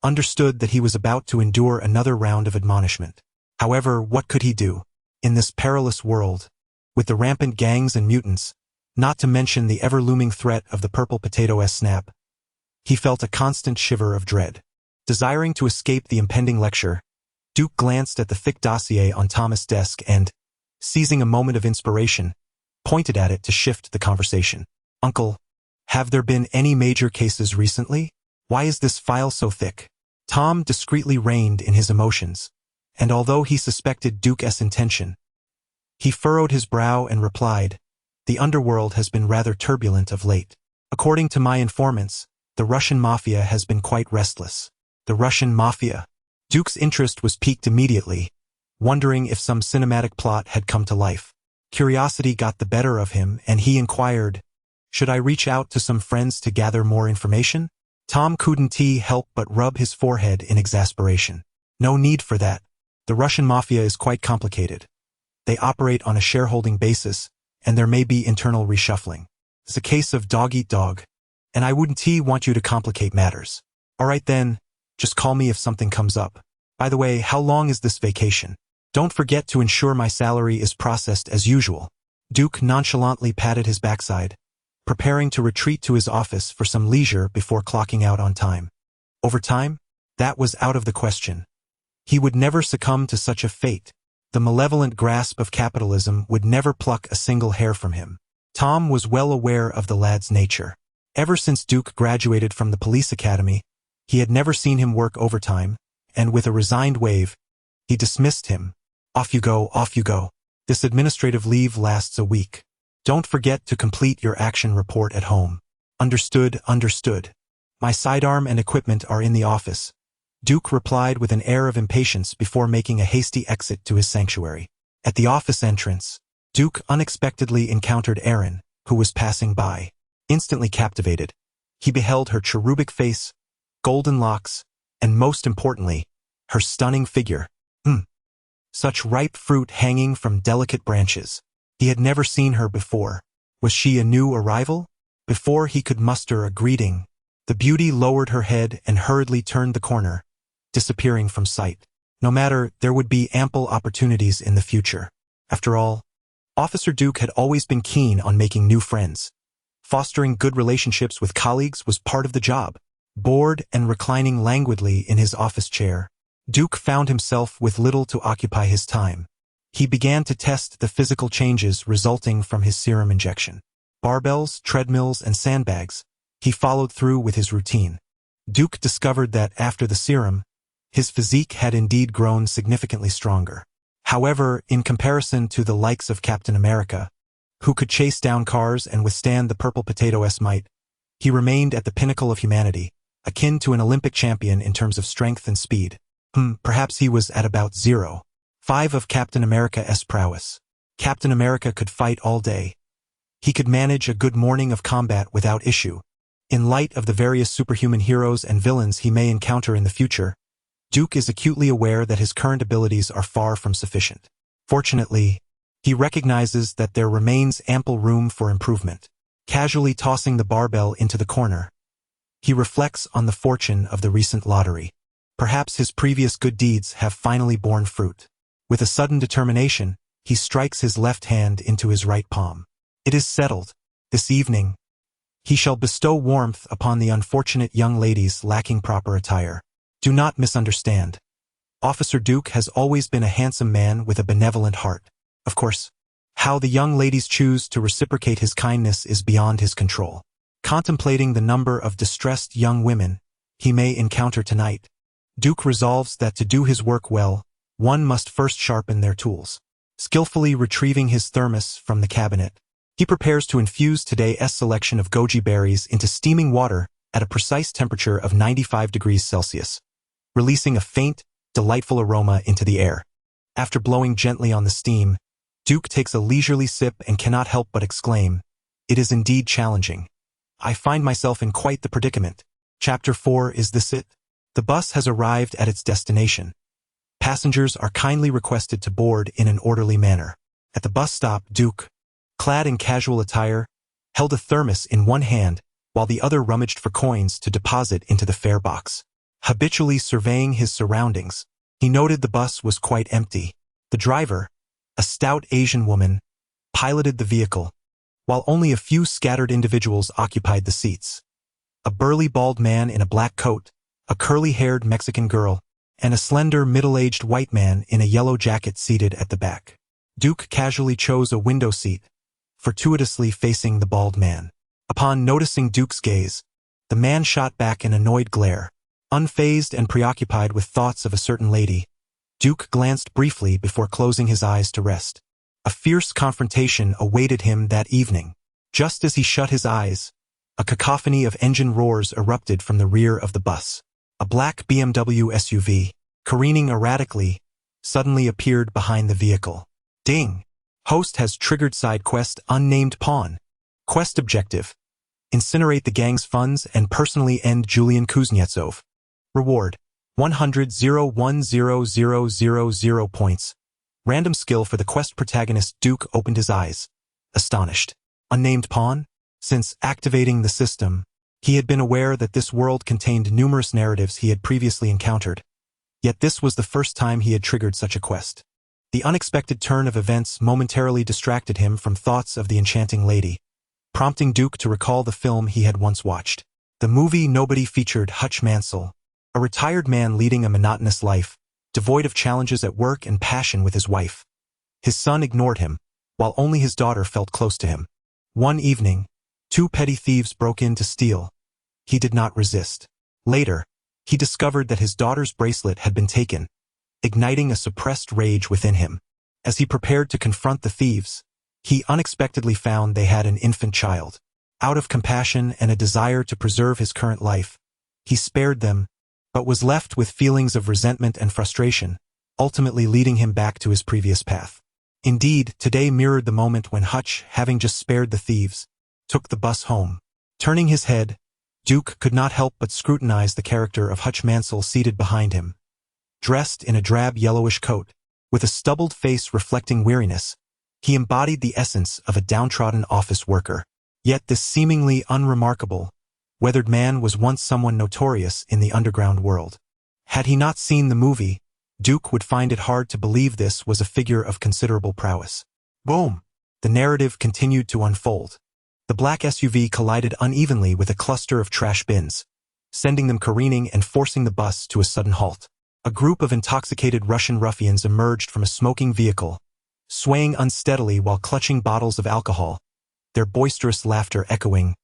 understood that he was about to endure another round of admonishment. However, what could he do? In this perilous world, with the rampant gangs and mutants, not to mention the ever-looming threat of the purple potato-s snap, he felt a constant shiver of dread. Desiring to escape the impending lecture, Duke glanced at the thick dossier on Thomas' desk and, seizing a moment of inspiration, pointed at it to shift the conversation. "Uncle, have there been any major cases recently? Why is this file so thick?" Tom discreetly reined in his emotions, and although he suspected Duke's intention, he furrowed his brow and replied, "The underworld has been rather turbulent of late. According to my informants, The Russian mafia has been quite restless. The Russian mafia. Duke's interest was piqued immediately, wondering if some cinematic plot had come to life. Curiosity got the better of him, and he inquired, "Should I reach out to some friends to gather more information?" Tom couldn't help but rub his forehead in exasperation. No need for that. The Russian mafia is quite complicated. They operate on a shareholding basis, and there may be internal reshuffling. It's a case of dog eat dog, and I wouldn't want you to complicate matters. All right then, just call me if something comes up. By the way, how long is this vacation? Don't forget to ensure my salary is processed as usual. Duke nonchalantly patted his backside, preparing to retreat to his office for some leisure before clocking out on time. Overtime? That was out of the question. He would never succumb to such a fate. The malevolent grasp of capitalism would never pluck a single hair from him. Tom was well aware of the lad's nature. Ever since Duke graduated from the police academy, he had never seen him work overtime, and with a resigned wave, he dismissed him. Off you go, off you go. This administrative leave lasts a week. Don't forget to complete your action report at home. Understood, understood. My sidearm and equipment are in the office. Duke replied with an air of impatience before making a hasty exit to his sanctuary. At the office entrance, Duke unexpectedly encountered Erin, who was passing by. Instantly captivated, he beheld her cherubic face, golden locks, and most importantly, her stunning figure. Such ripe fruit hanging from delicate branches. He had never seen her before. Was she a new arrival? Before he could muster a greeting, the beauty lowered her head and hurriedly turned the corner, disappearing from sight. No matter, there would be ample opportunities in the future. After all, Officer Duke had always been keen on making new friends. Fostering good relationships with colleagues was part of the job. Bored and reclining languidly in his office chair, Duke found himself with little to occupy his time. He began to test the physical changes resulting from his serum injection. Barbells, treadmills, and sandbags. He followed through with his routine. Duke discovered that after the serum, his physique had indeed grown significantly stronger. However, in comparison to the likes of Captain America, who could chase down cars and withstand the purple potato's might, he remained at the pinnacle of humanity, akin to an Olympic champion in terms of strength and speed. Perhaps he was at about 0.5 of Captain America's prowess. Captain America could fight all day. He could manage a good morning of combat without issue. In light of the various superhuman heroes and villains he may encounter in the future, Duke is acutely aware that his current abilities are far from sufficient. Fortunately, he recognizes that there remains ample room for improvement. Casually tossing the barbell into the corner, he reflects on the fortune of the recent lottery. Perhaps his previous good deeds have finally borne fruit. With a sudden determination, he strikes his left hand into his right palm. It is settled. This evening, he shall bestow warmth upon the unfortunate young ladies lacking proper attire. Do not misunderstand. Officer Duke has always been a handsome man with a benevolent heart. Of course, how the young ladies choose to reciprocate his kindness is beyond his control. Contemplating the number of distressed young women he may encounter tonight, Duke resolves that to do his work well, one must first sharpen their tools. Skillfully retrieving his thermos from the cabinet, he prepares to infuse today's selection of goji berries into steaming water at a precise temperature of 95 degrees Celsius, releasing a faint, delightful aroma into the air. After blowing gently on the steam, Duke takes a leisurely sip and cannot help but exclaim, "It is indeed challenging. I find myself in quite the predicament." Chapter 4. Is this it? The bus has arrived at its destination. Passengers are kindly requested to board in an orderly manner. At the bus stop, Duke, clad in casual attire, held a thermos in one hand while the other rummaged for coins to deposit into the fare box. Habitually surveying his surroundings, he noted the bus was quite empty. The driver, a stout Asian woman, piloted the vehicle, while only a few scattered individuals occupied the seats. A burly bald man in a black coat, a curly-haired Mexican girl, and a slender middle-aged white man in a yellow jacket seated at the back. Duke casually chose a window seat, fortuitously facing the bald man. Upon noticing Duke's gaze, the man shot back an annoyed glare. Unfazed and preoccupied with thoughts of a certain lady, Duke glanced briefly before closing his eyes to rest. A fierce confrontation awaited him that evening. Just as he shut his eyes, A cacophony of engine roars erupted from the rear of the bus. A black BMW SUV, careening erratically, suddenly appeared behind the vehicle. Ding! Host has triggered side quest unnamed pawn. Quest objective: incinerate the gang's funds and personally end Julian Kuznetsov. Reward: 100,010,000 points. Random skill for the quest protagonist. Duke opened his eyes, astonished. Unnamed pawn? Since activating the system, he had been aware that this world contained numerous narratives he had previously encountered. Yet this was the first time he had triggered such a quest. The unexpected turn of events momentarily distracted him from thoughts of the enchanting lady, prompting Duke to recall the film he had once watched. The movie Nobody featured Hutch Mansell, a retired man leading a monotonous life, devoid of challenges at work and passion with his wife. His son ignored him, while only his daughter felt close to him. One evening, two petty thieves broke in to steal. He did not resist. Later, he discovered that his daughter's bracelet had been taken, igniting a suppressed rage within him. As he prepared to confront the thieves, he unexpectedly found they had an infant child. Out of compassion and a desire to preserve his current life, he spared them, but was left with feelings of resentment and frustration, ultimately leading him back to his previous path. Indeed, today mirrored the moment when Hutch, having just spared the thieves, took the bus home. Turning his head, Duke could not help but scrutinize the character of Hutch Mansell seated behind him. Dressed in a drab yellowish coat, with a stubbled face reflecting weariness, he embodied the essence of a downtrodden office worker. Yet this seemingly unremarkable, weathered man was once someone notorious in the underground world. Had he not seen the movie, Duke would find it hard to believe this was a figure of considerable prowess. Boom! The narrative continued to unfold. The black SUV collided unevenly with a cluster of trash bins, sending them careening and forcing the bus to a sudden halt. A group of intoxicated Russian ruffians emerged from a smoking vehicle, swaying unsteadily while clutching bottles of alcohol, their boisterous laughter echoing.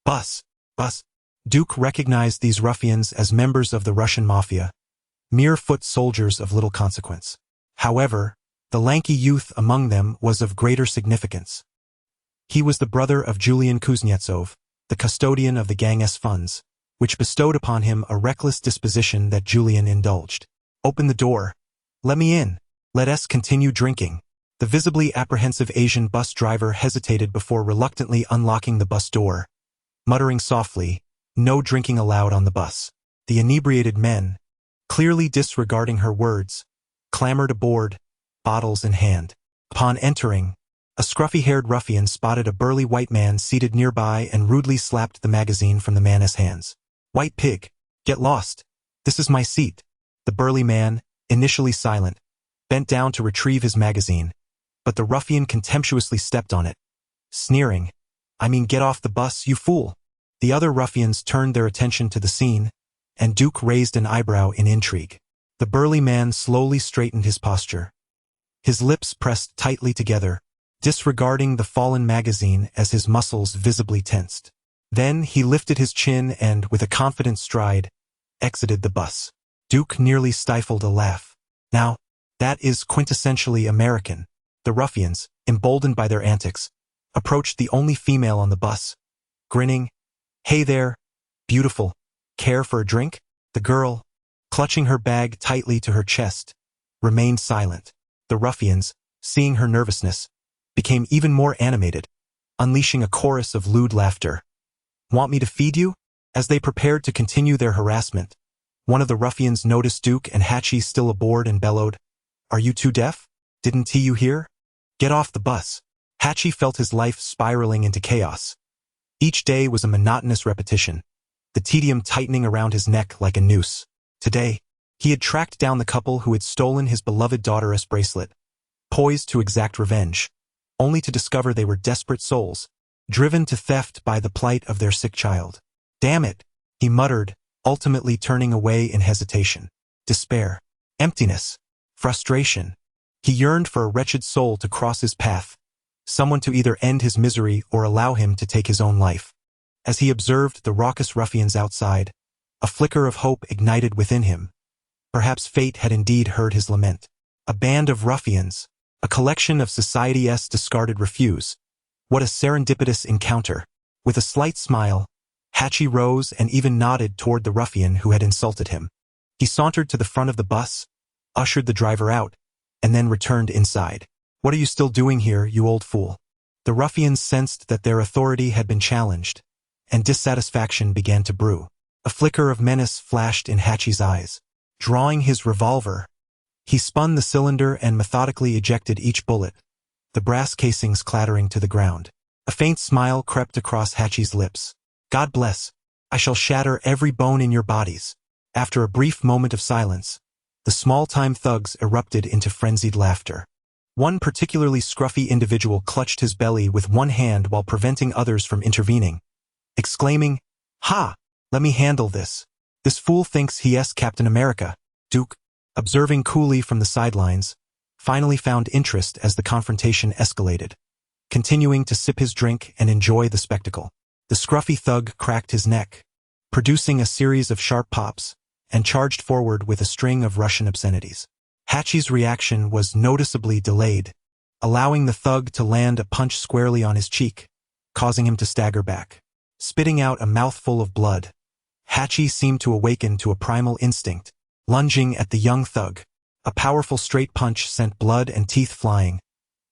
Bus! Bus! Duke recognized these ruffians as members of the Russian mafia, mere foot soldiers of little consequence. However, the lanky youth among them was of greater significance. He was the brother of Julian Kuznetsov, the custodian of the gang's funds, which bestowed upon him a reckless disposition that Julian indulged. Open the door. Let me in. Let us continue drinking. The visibly apprehensive Asian bus driver hesitated before reluctantly unlocking the bus door, muttering softly, "No drinking allowed on the bus." The inebriated men, clearly disregarding her words, clambered aboard, bottles in hand. Upon entering, a scruffy-haired ruffian spotted a burly white man seated nearby and rudely slapped the magazine from the man's hands. "White pig, get lost. This is my seat." The burly man, initially silent, bent down to retrieve his magazine, but the ruffian contemptuously stepped on it, sneering, "I mean, get off the bus, you fool." The other ruffians turned their attention to the scene, and Duke raised an eyebrow in intrigue. The burly man slowly straightened his posture, his lips pressed tightly together, disregarding the fallen magazine as his muscles visibly tensed. Then he lifted his chin and, with a confident stride, exited the bus. Duke nearly stifled a laugh. Now, that is quintessentially American. The ruffians, emboldened by their antics, approached the only female on the bus, grinning. "Hey there, beautiful. Care for a drink?" The girl, clutching her bag tightly to her chest, remained silent. The ruffians, seeing her nervousness, became even more animated, unleashing a chorus of lewd laughter. "Want me to feed you?" As they prepared to continue their harassment, one of the ruffians noticed Duke and Hatchie still aboard and bellowed, "Are you too deaf? Didn't you hear? Get off the bus." Hatchie felt his life spiraling into chaos. Each day was a monotonous repetition, the tedium tightening around his neck like a noose. Today, he had tracked down the couple who had stolen his beloved daughter's bracelet, poised to exact revenge, only to discover they were desperate souls, driven to theft by the plight of their sick child. "Damn it," he muttered, ultimately turning away in hesitation. Despair, emptiness, frustration. He yearned for a wretched soul to cross his path, someone to either end his misery or allow him to take his own life. As he observed the raucous ruffians outside, a flicker of hope ignited within him. Perhaps fate had indeed heard his lament. A band of ruffians, a collection of society's discarded refuse. What a serendipitous encounter. With a slight smile, Hachi rose and even nodded toward the ruffian who had insulted him. He sauntered to the front of the bus, ushered the driver out, and then returned inside. "What are you still doing here, you old fool?" The ruffians sensed that their authority had been challenged, and dissatisfaction began to brew. A flicker of menace flashed in Hachi's eyes. Drawing his revolver, he spun the cylinder and methodically ejected each bullet, the brass casings clattering to the ground. A faint smile crept across Hachi's lips. "God bless. I shall shatter every bone in your bodies." After a brief moment of silence, the small-time thugs erupted into frenzied laughter. One particularly scruffy individual clutched his belly with one hand while preventing others from intervening, exclaiming, "Ha! Let me handle this. This fool thinks he is Captain America." Duke, observing coolly from the sidelines, finally found interest as the confrontation escalated, continuing to sip his drink and enjoy the spectacle. The scruffy thug cracked his neck, producing a series of sharp pops, and charged forward with a string of Russian obscenities. Hachi's reaction was noticeably delayed, allowing the thug to land a punch squarely on his cheek, causing him to stagger back. Spitting out a mouthful of blood, Hachi seemed to awaken to a primal instinct, lunging at the young thug. A powerful straight punch sent blood and teeth flying,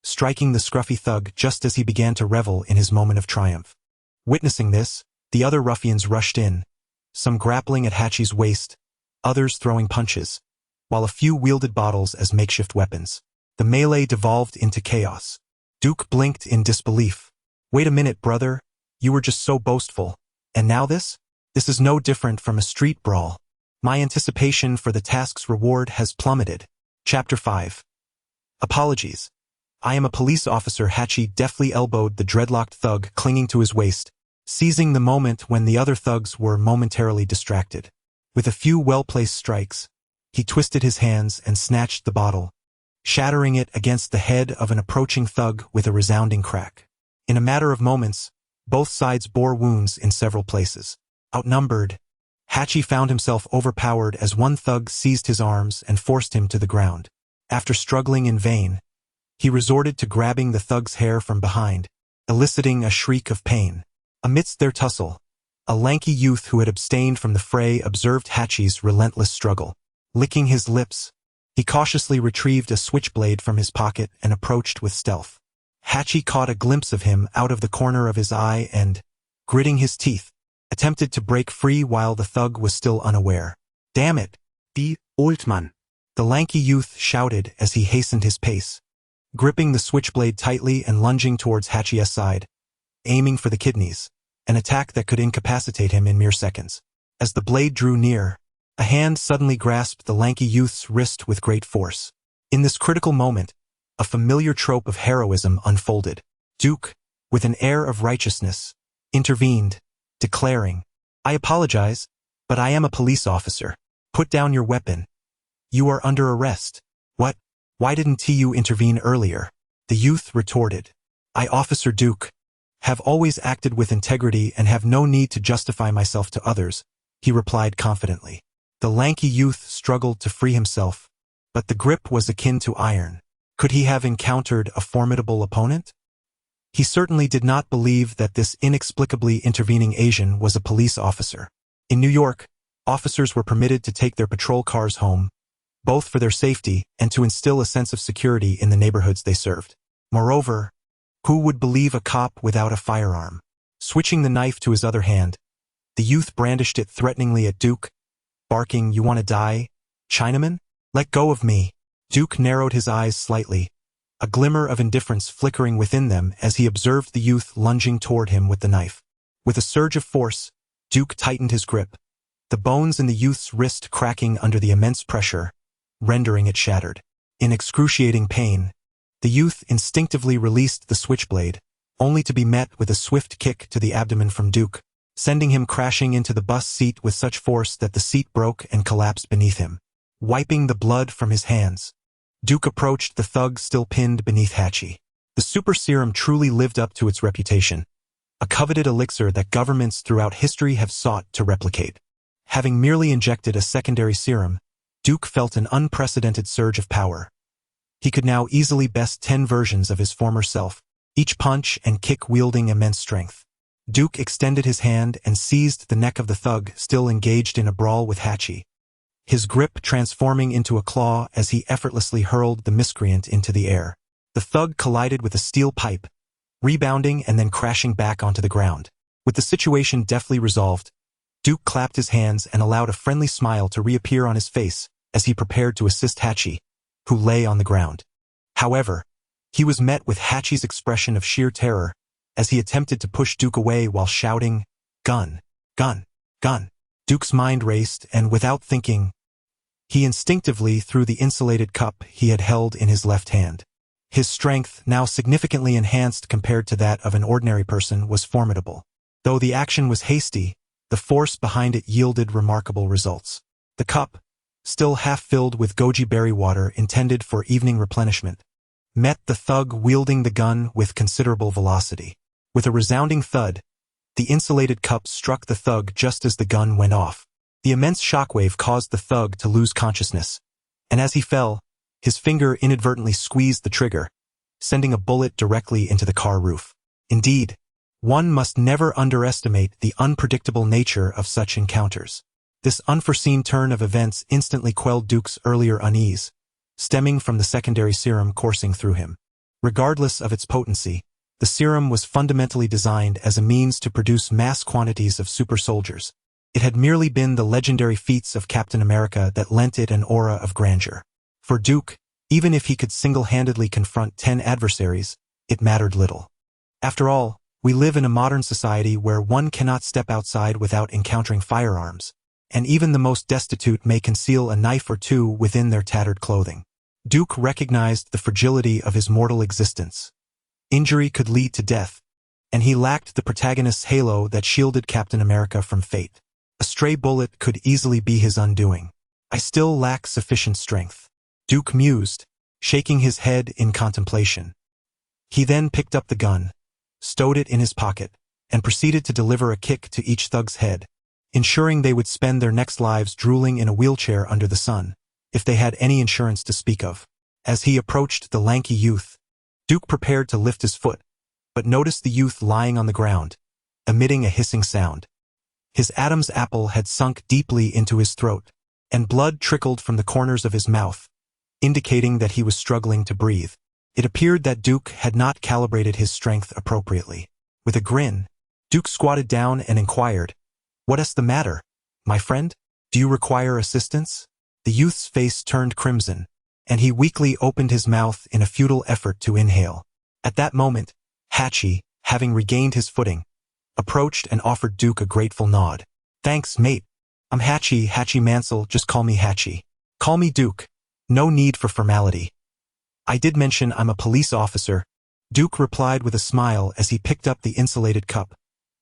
striking the scruffy thug just as he began to revel in his moment of triumph. Witnessing this, the other ruffians rushed in, some grappling at Hachi's waist, others throwing punches, while a few wielded bottles as makeshift weapons. The melee devolved into chaos. Duke blinked in disbelief. "Wait a minute, brother. You were just so boastful. And now this? This is no different from a street brawl. My anticipation for the task's reward has plummeted." Chapter 5. Apologies. "I am a police officer." Hachi deftly elbowed the dreadlocked thug clinging to his waist, seizing the moment when the other thugs were momentarily distracted. With a few well-placed strikes, he twisted his hands and snatched the bottle, shattering it against the head of an approaching thug with a resounding crack. In a matter of moments, both sides bore wounds in several places. Outnumbered, Hachi found himself overpowered as one thug seized his arms and forced him to the ground. After struggling in vain, he resorted to grabbing the thug's hair from behind, eliciting a shriek of pain. Amidst their tussle, a lanky youth who had abstained from the fray observed Hachi's relentless struggle. Licking his lips, he cautiously retrieved a switchblade from his pocket and approached with stealth. Hachi caught a glimpse of him out of the corner of his eye and, gritting his teeth, attempted to break free while the thug was still unaware. "Damn it, die, old man!" the lanky youth shouted as he hastened his pace, gripping the switchblade tightly and lunging towards Hachi's side, aiming for the kidneys, an attack that could incapacitate him in mere seconds. As the blade drew near, a hand suddenly grasped the lanky youth's wrist with great force. In this critical moment, a familiar trope of heroism unfolded. Duke, with an air of righteousness, intervened, declaring, "I apologize, but I am a police officer. Put down your weapon. You are under arrest." "What? Why didn't you intervene earlier?" the youth retorted. "I, Officer Duke, have always acted with integrity and have no need to justify myself to others," he replied confidently. The lanky youth struggled to free himself, but the grip was akin to iron. Could he have encountered a formidable opponent? He certainly did not believe that this inexplicably intervening Asian was a police officer. In New York, officers were permitted to take their patrol cars home, both for their safety and to instill a sense of security in the neighborhoods they served. Moreover, who would believe a cop without a firearm? Switching the knife to his other hand, the youth brandished it threateningly at Duke, barking, "You want to die, Chinaman? Let go of me." Duke narrowed his eyes slightly, a glimmer of indifference flickering within them as he observed the youth lunging toward him with the knife. With a surge of force, Duke tightened his grip, the bones in the youth's wrist cracking under the immense pressure, rendering it shattered. In excruciating pain, the youth instinctively released the switchblade, only to be met with a swift kick to the abdomen from Duke, sending him crashing into the bus seat with such force that the seat broke and collapsed beneath him. Wiping the blood from his hands, Duke approached the thug still pinned beneath Hachi. The super serum truly lived up to its reputation, a coveted elixir that governments throughout history have sought to replicate. Having merely injected a secondary serum, Duke felt an unprecedented surge of power. He could now easily best 10 versions of his former self, each punch and kick wielding immense strength. Duke extended his hand and seized the neck of the thug still engaged in a brawl with Hachi, his grip transforming into a claw as he effortlessly hurled the miscreant into the air. The thug collided with a steel pipe, rebounding and then crashing back onto the ground. With the situation deftly resolved, Duke clapped his hands and allowed a friendly smile to reappear on his face as he prepared to assist Hachi, who lay on the ground. However, he was met with Hachi's expression of sheer terror as he attempted to push Duke away while shouting, "Gun! Gun! Gun!" Duke's mind raced, and without thinking, he instinctively threw the insulated cup he had held in his left hand. His strength, now significantly enhanced compared to that of an ordinary person, was formidable. Though the action was hasty, the force behind it yielded remarkable results. The cup, still half filled with goji berry water intended for evening replenishment, met the thug wielding the gun with considerable velocity. With a resounding thud, the insulated cup struck the thug just as the gun went off. The immense shockwave caused the thug to lose consciousness, and as he fell, his finger inadvertently squeezed the trigger, sending a bullet directly into the car roof. Indeed, one must never underestimate the unpredictable nature of such encounters. This unforeseen turn of events instantly quelled Duke's earlier unease, stemming from the secondary serum coursing through him. Regardless of its potency, the serum was fundamentally designed as a means to produce mass quantities of super soldiers. It had merely been the legendary feats of Captain America that lent it an aura of grandeur. For Duke, even if he could single-handedly confront 10 adversaries, it mattered little. After all, we live in a modern society where one cannot step outside without encountering firearms, and even the most destitute may conceal a knife or two within their tattered clothing. Duke recognized the fragility of his mortal existence. Injury could lead to death, and he lacked the protagonist's halo that shielded Captain America from fate. A stray bullet could easily be his undoing. I still lack sufficient strength, Duke mused, shaking his head in contemplation. He then picked up the gun, stowed it in his pocket, and proceeded to deliver a kick to each thug's head, ensuring they would spend their next lives drooling in a wheelchair under the sun, if they had any insurance to speak of. As he approached the lanky youth, Duke prepared to lift his foot, but noticed the youth lying on the ground, emitting a hissing sound. His Adam's apple had sunk deeply into his throat, and blood trickled from the corners of his mouth, indicating that he was struggling to breathe. It appeared that Duke had not calibrated his strength appropriately. With a grin, Duke squatted down and inquired, "What's the matter, my friend? Do you require assistance?" The youth's face turned crimson, and he weakly opened his mouth in a futile effort to inhale. At that moment, Hachi, having regained his footing, approached and offered Duke a grateful nod. "Thanks, mate. I'm Hachi Mansell, just call me Hachi. Call me Duke. No need for formality. I did mention I'm a police officer," Duke replied with a smile as he picked up the insulated cup,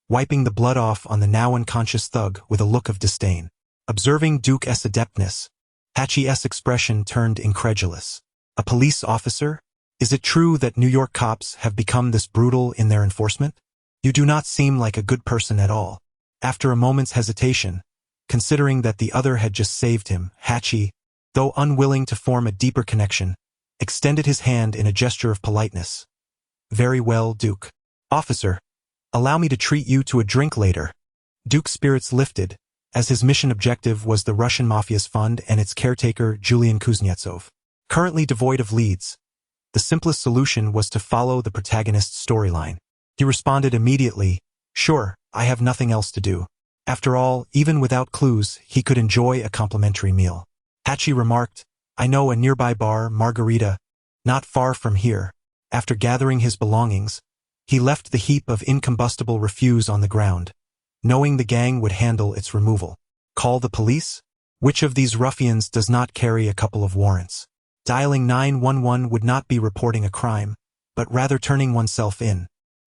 wiping the blood off on the now unconscious thug with a look of disdain. Observing Duke's adeptness, Hachi's expression turned incredulous. "A police officer? Is it true that New York cops have become this brutal in their enforcement? You do not seem like a good person at all." After a moment's hesitation, considering that the other had just saved him, Hachi, though unwilling to form a deeper connection, extended his hand in a gesture of politeness. "Very well, Duke. Officer, allow me to treat you to a drink later." Duke's spirits lifted, as his mission objective was the Russian Mafia's fund and its caretaker Julian Kuznetsov. Currently devoid of leads, the simplest solution was to follow the protagonist's storyline. He responded immediately, "Sure, I have nothing else to do." After all, even without clues, he could enjoy a complimentary meal. Hachi remarked, "I know a nearby bar, Margarita, not far from here." After gathering his belongings, he left the heap of incombustible refuse on the ground, knowing the gang would handle its removal. Call the police? Which of these ruffians does not carry a couple of warrants? Dialing 911 would not be reporting a crime, but rather turning oneself in.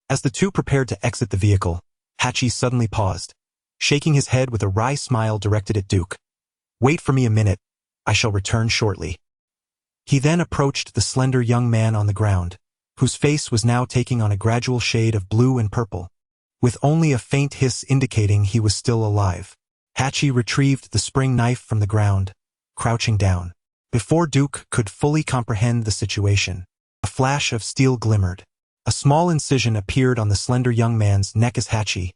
As the two prepared to exit the vehicle, Hachi suddenly paused, shaking his head with a wry smile directed at Duke. "Wait for me a minute. I shall return shortly." He then approached the slender young man on the ground, whose face was now taking on a gradual shade of blue and purple, with only a faint hiss indicating he was still alive. Hachi retrieved the spring knife from the ground, crouching down. Before Duke could fully comprehend the situation, a flash of steel glimmered. A small incision appeared on the slender young man's neck as Hachi,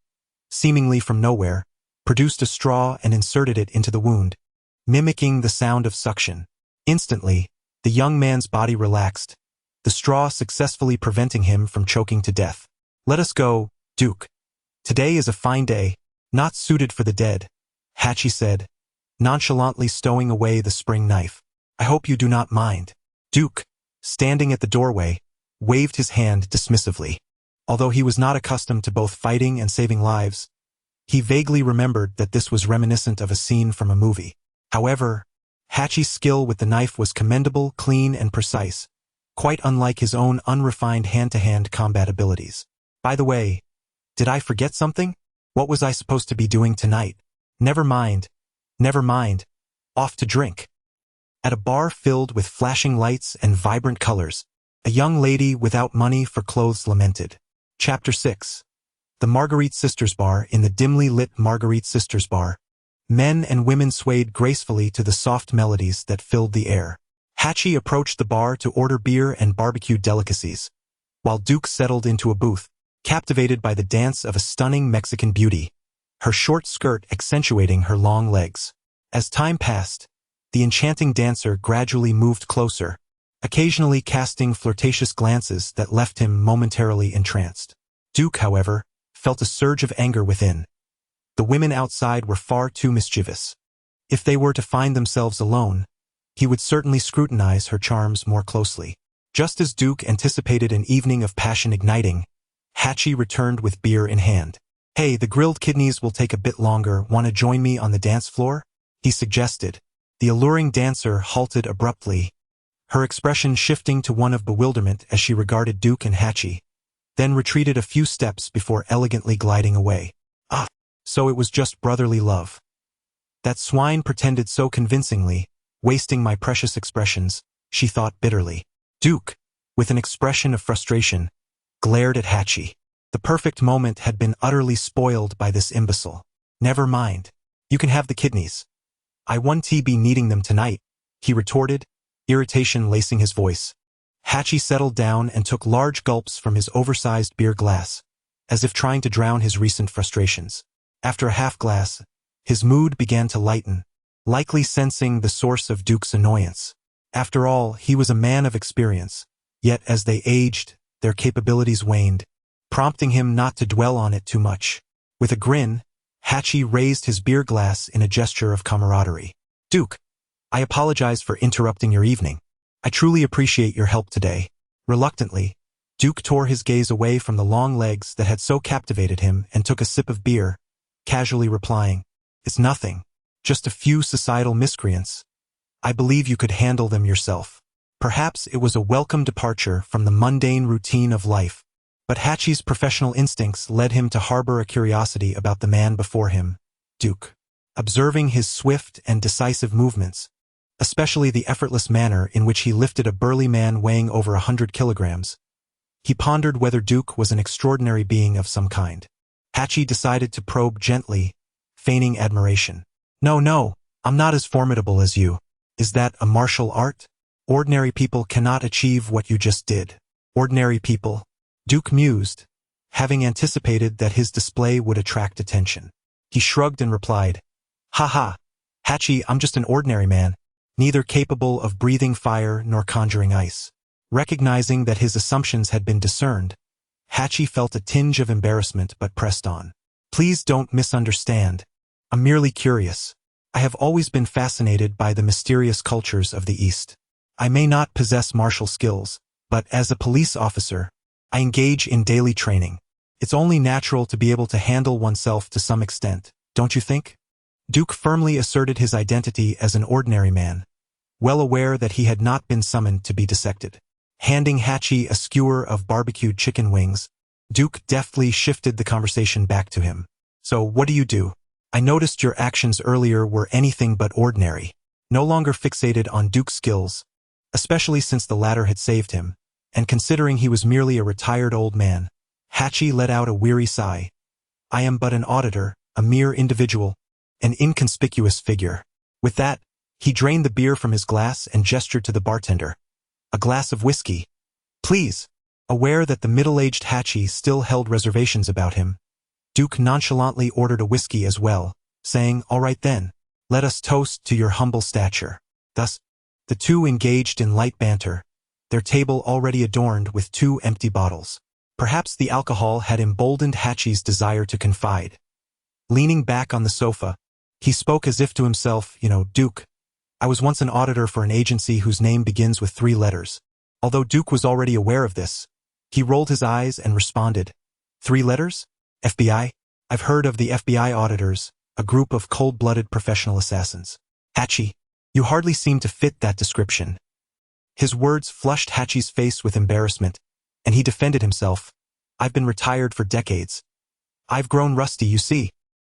seemingly from nowhere, produced a straw and inserted it into the wound, mimicking the sound of suction. Instantly, the young man's body relaxed, the straw successfully preventing him from choking to death. "Let us go, Duke. Today is a fine day, not suited for the dead," Hachi said, nonchalantly stowing away the spring knife. "I hope you do not mind." Duke, standing at the doorway, waved his hand dismissively. Although he was not accustomed to both fighting and saving lives, he vaguely remembered that this was reminiscent of a scene from a movie. However, Hachi's skill with the knife was commendable, clean, and precise, quite unlike his own unrefined hand-to-hand combat abilities. "By the way, did I forget something? What was I supposed to be doing tonight?" Never mind. Off to drink." At a bar filled with flashing lights and vibrant colors, a young lady without money for clothes lamented. Chapter 6. The Marguerite Sisters Bar. In the dimly lit Marguerite Sisters Bar, men and women swayed gracefully to the soft melodies that filled the air. Hachi approached the bar to order beer and barbecue delicacies, while Duke settled into a booth, captivated by the dance of a stunning Mexican beauty, her short skirt accentuating her long legs. As time passed, the enchanting dancer gradually moved closer, occasionally casting flirtatious glances that left him momentarily entranced. Duke, however, felt a surge of anger within. The women outside were far too mischievous. If they were to find themselves alone, he would certainly scrutinize her charms more closely. Just as Duke anticipated an evening of passion igniting, Hachi returned with beer in hand. "Hey, the grilled kidneys will take a bit longer. Want to join me on the dance floor?" he suggested. The alluring dancer halted abruptly, her expression shifting to one of bewilderment as she regarded Duke and Hachi, then retreated a few steps before elegantly gliding away. "Ah, so it was just brotherly love. That swine pretended so convincingly, wasting my precious expressions," she thought bitterly. Duke, with an expression of frustration, glared at Hachi. The perfect moment had been utterly spoiled by this imbecile. "Never mind. You can have the kidneys. I won't be needing them tonight," he retorted, irritation lacing his voice. Hachi settled down and took large gulps from his oversized beer glass, as if trying to drown his recent frustrations. After a half glass, his mood began to lighten, likely sensing the source of Duke's annoyance. After all, he was a man of experience, yet as they aged, their capabilities waned, prompting him not to dwell on it too much. With a grin, Hachi raised his beer glass in a gesture of camaraderie. "Duke, I apologize for interrupting your evening. I truly appreciate your help today." Reluctantly, Duke tore his gaze away from the long legs that had so captivated him and took a sip of beer, casually replying, "It's nothing. Just a few societal miscreants. I believe you could handle them yourself." Perhaps it was a welcome departure from the mundane routine of life, but Hachi's professional instincts led him to harbor a curiosity about the man before him, Duke. Observing his swift and decisive movements, especially the effortless manner in which he lifted a burly man weighing over 100 kilograms, he pondered whether Duke was an extraordinary being of some kind. Hachi decided to probe gently, feigning admiration. No, I'm not as formidable as you. Is that a martial art? Ordinary people cannot achieve what you just did." "Ordinary people?" Duke mused, having anticipated that his display would attract attention. He shrugged and replied, "Haha, Hachi, I'm just an ordinary man, neither capable of breathing fire nor conjuring ice." Recognizing that his assumptions had been discerned, Hachi felt a tinge of embarrassment but pressed on. "Please don't misunderstand. I'm merely curious. I have always been fascinated by the mysterious cultures of the East. I may not possess martial skills, but as a police officer, I engage in daily training. It's only natural to be able to handle oneself to some extent, don't you think?" Duke firmly asserted his identity as an ordinary man, well aware that he had not been summoned to be dissected. Handing Hachi a skewer of barbecued chicken wings, Duke deftly shifted the conversation back to him. "So what do you do? I noticed your actions earlier were anything but ordinary." No longer fixated on Duke's skills, especially since the latter had saved him, and considering he was merely a retired old man, Hachi let out a weary sigh. "I am but an auditor, a mere individual, an inconspicuous figure." With that, he drained the beer from his glass and gestured to the bartender. "A glass of whiskey, please." Aware that the middle-aged Hachi still held reservations about him, Duke nonchalantly ordered a whiskey as well, saying, "All right then, let us toast to your humble stature." Thus, the two engaged in light banter, their table already adorned with 2 empty bottles. Perhaps the alcohol had emboldened Hachi's desire to confide. Leaning back on the sofa, he spoke as if to himself, "Duke, I was once an auditor for an agency whose name begins with 3 letters. Although Duke was already aware of this, he rolled his eyes and responded, "3 letters? FBI? I've heard of the FBI auditors, a group of cold-blooded professional assassins. Hachi, you hardly seem to fit that description." His words flushed Hachi's face with embarrassment, and he defended himself. "I've been retired for decades. I've grown rusty, you see.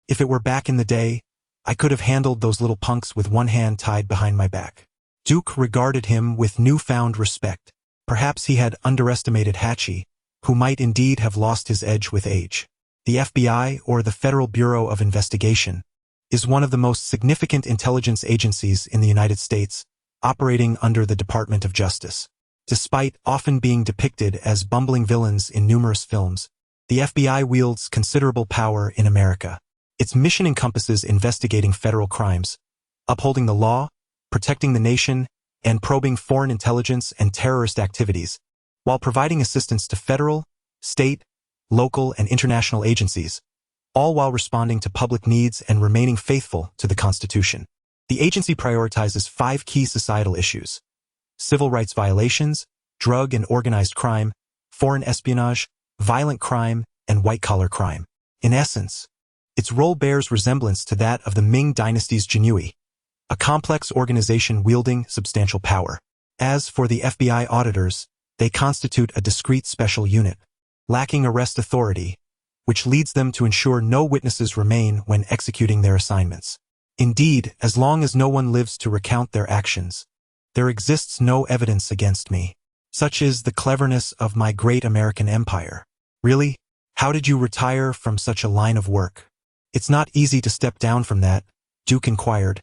If it were back in the day, I could have handled those little punks with one hand tied behind my back." Duke regarded him with newfound respect. Perhaps he had underestimated Hachi, who might indeed have lost his edge with age. The FBI, or the Federal Bureau of Investigation, is one of the most significant intelligence agencies in the United States, operating under the Department of Justice. Despite often being depicted as bumbling villains in numerous films, the FBI wields considerable power in America. Its mission encompasses investigating federal crimes, upholding the law, protecting the nation, and probing foreign intelligence and terrorist activities, while providing assistance to federal, state, local, and international agencies, all while responding to public needs and remaining faithful to the Constitution. The agency prioritizes 5 key societal issues: civil rights violations, drug and organized crime, foreign espionage, violent crime, and white-collar crime. In essence, its role bears resemblance to that of the Ming Dynasty's Jinhui, a complex organization wielding substantial power. As for the FBI auditors, they constitute a discrete special unit, lacking arrest authority, which leads them to ensure no witnesses remain when executing their assignments. Indeed, as long as no one lives to recount their actions, there exists no evidence against me. Such is the cleverness of my great American empire. Really? How did you retire from such a line of work? It's not easy to step down from that, Duke inquired.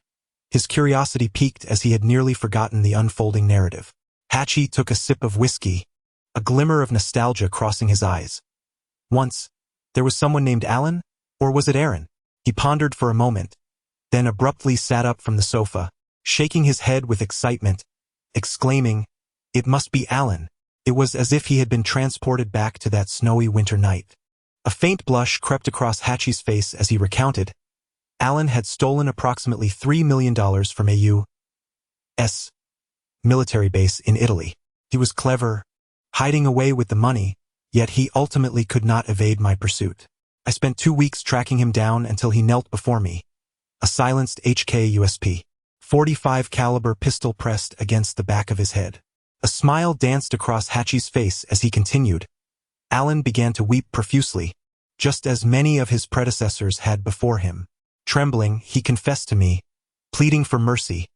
His curiosity piqued as he had nearly forgotten the unfolding narrative. Hachi took a sip of whiskey, a glimmer of nostalgia crossing his eyes. "Once, there was someone named Alan, or was it Aaron?" He pondered for a moment, then abruptly sat up from the sofa, shaking his head with excitement, exclaiming, "It must be Alan." It was as if he had been transported back to that snowy winter night. A faint blush crept across Hachi's face as he recounted. Alan had stolen approximately $3 million from a U.S. military base in Italy. He was clever, hiding away with the money, yet he ultimately could not evade my pursuit. I spent 2 weeks tracking him down until he knelt before me, a silenced HK-USP, .45 caliber pistol pressed against the back of his head. A smile danced across Hachi's face as he continued. Alan began to weep profusely, just as many of his predecessors had before him. Trembling, he confessed to me, pleading for mercy,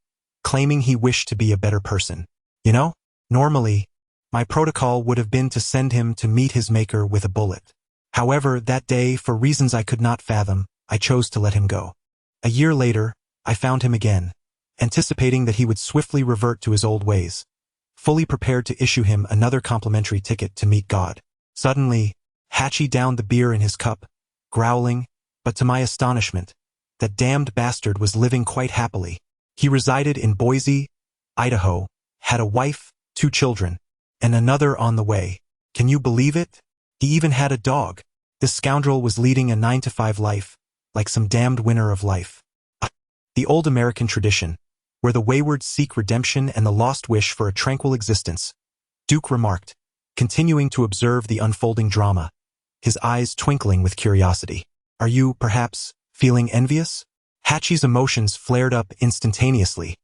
claiming he wished to be a better person. Normally, my protocol would have been to send him to meet his maker with a bullet. However, that day, for reasons I could not fathom, I chose to let him go. A year later, I found him again, anticipating that he would swiftly revert to his old ways, fully prepared to issue him another complimentary ticket to meet God. Suddenly, Hachi downed the beer in his cup, growling, but to my astonishment, that damned bastard was living quite happily. He resided in Boise, Idaho, had a wife, 2 children, and another on the way. Can you believe it? He even had a dog. This scoundrel was leading a 9-to-5 life, like some damned winner of life. The old American tradition, where the wayward seek redemption and the lost wish for a tranquil existence, Duke remarked, continuing to observe the unfolding drama, his eyes twinkling with curiosity. Are you, perhaps, feeling envious? Hachi's emotions flared up instantaneously.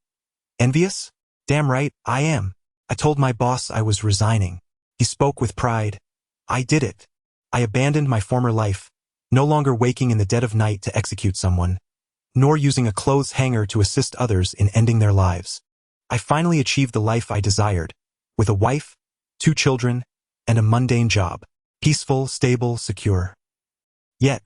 Envious? Damn right, I am. I told my boss I was resigning. He spoke with pride. I did it. I abandoned my former life, no longer waking in the dead of night to execute someone, nor using a clothes hanger to assist others in ending their lives. I finally achieved the life I desired, with a wife, 2 children, and a mundane job, peaceful, stable, secure. Yet,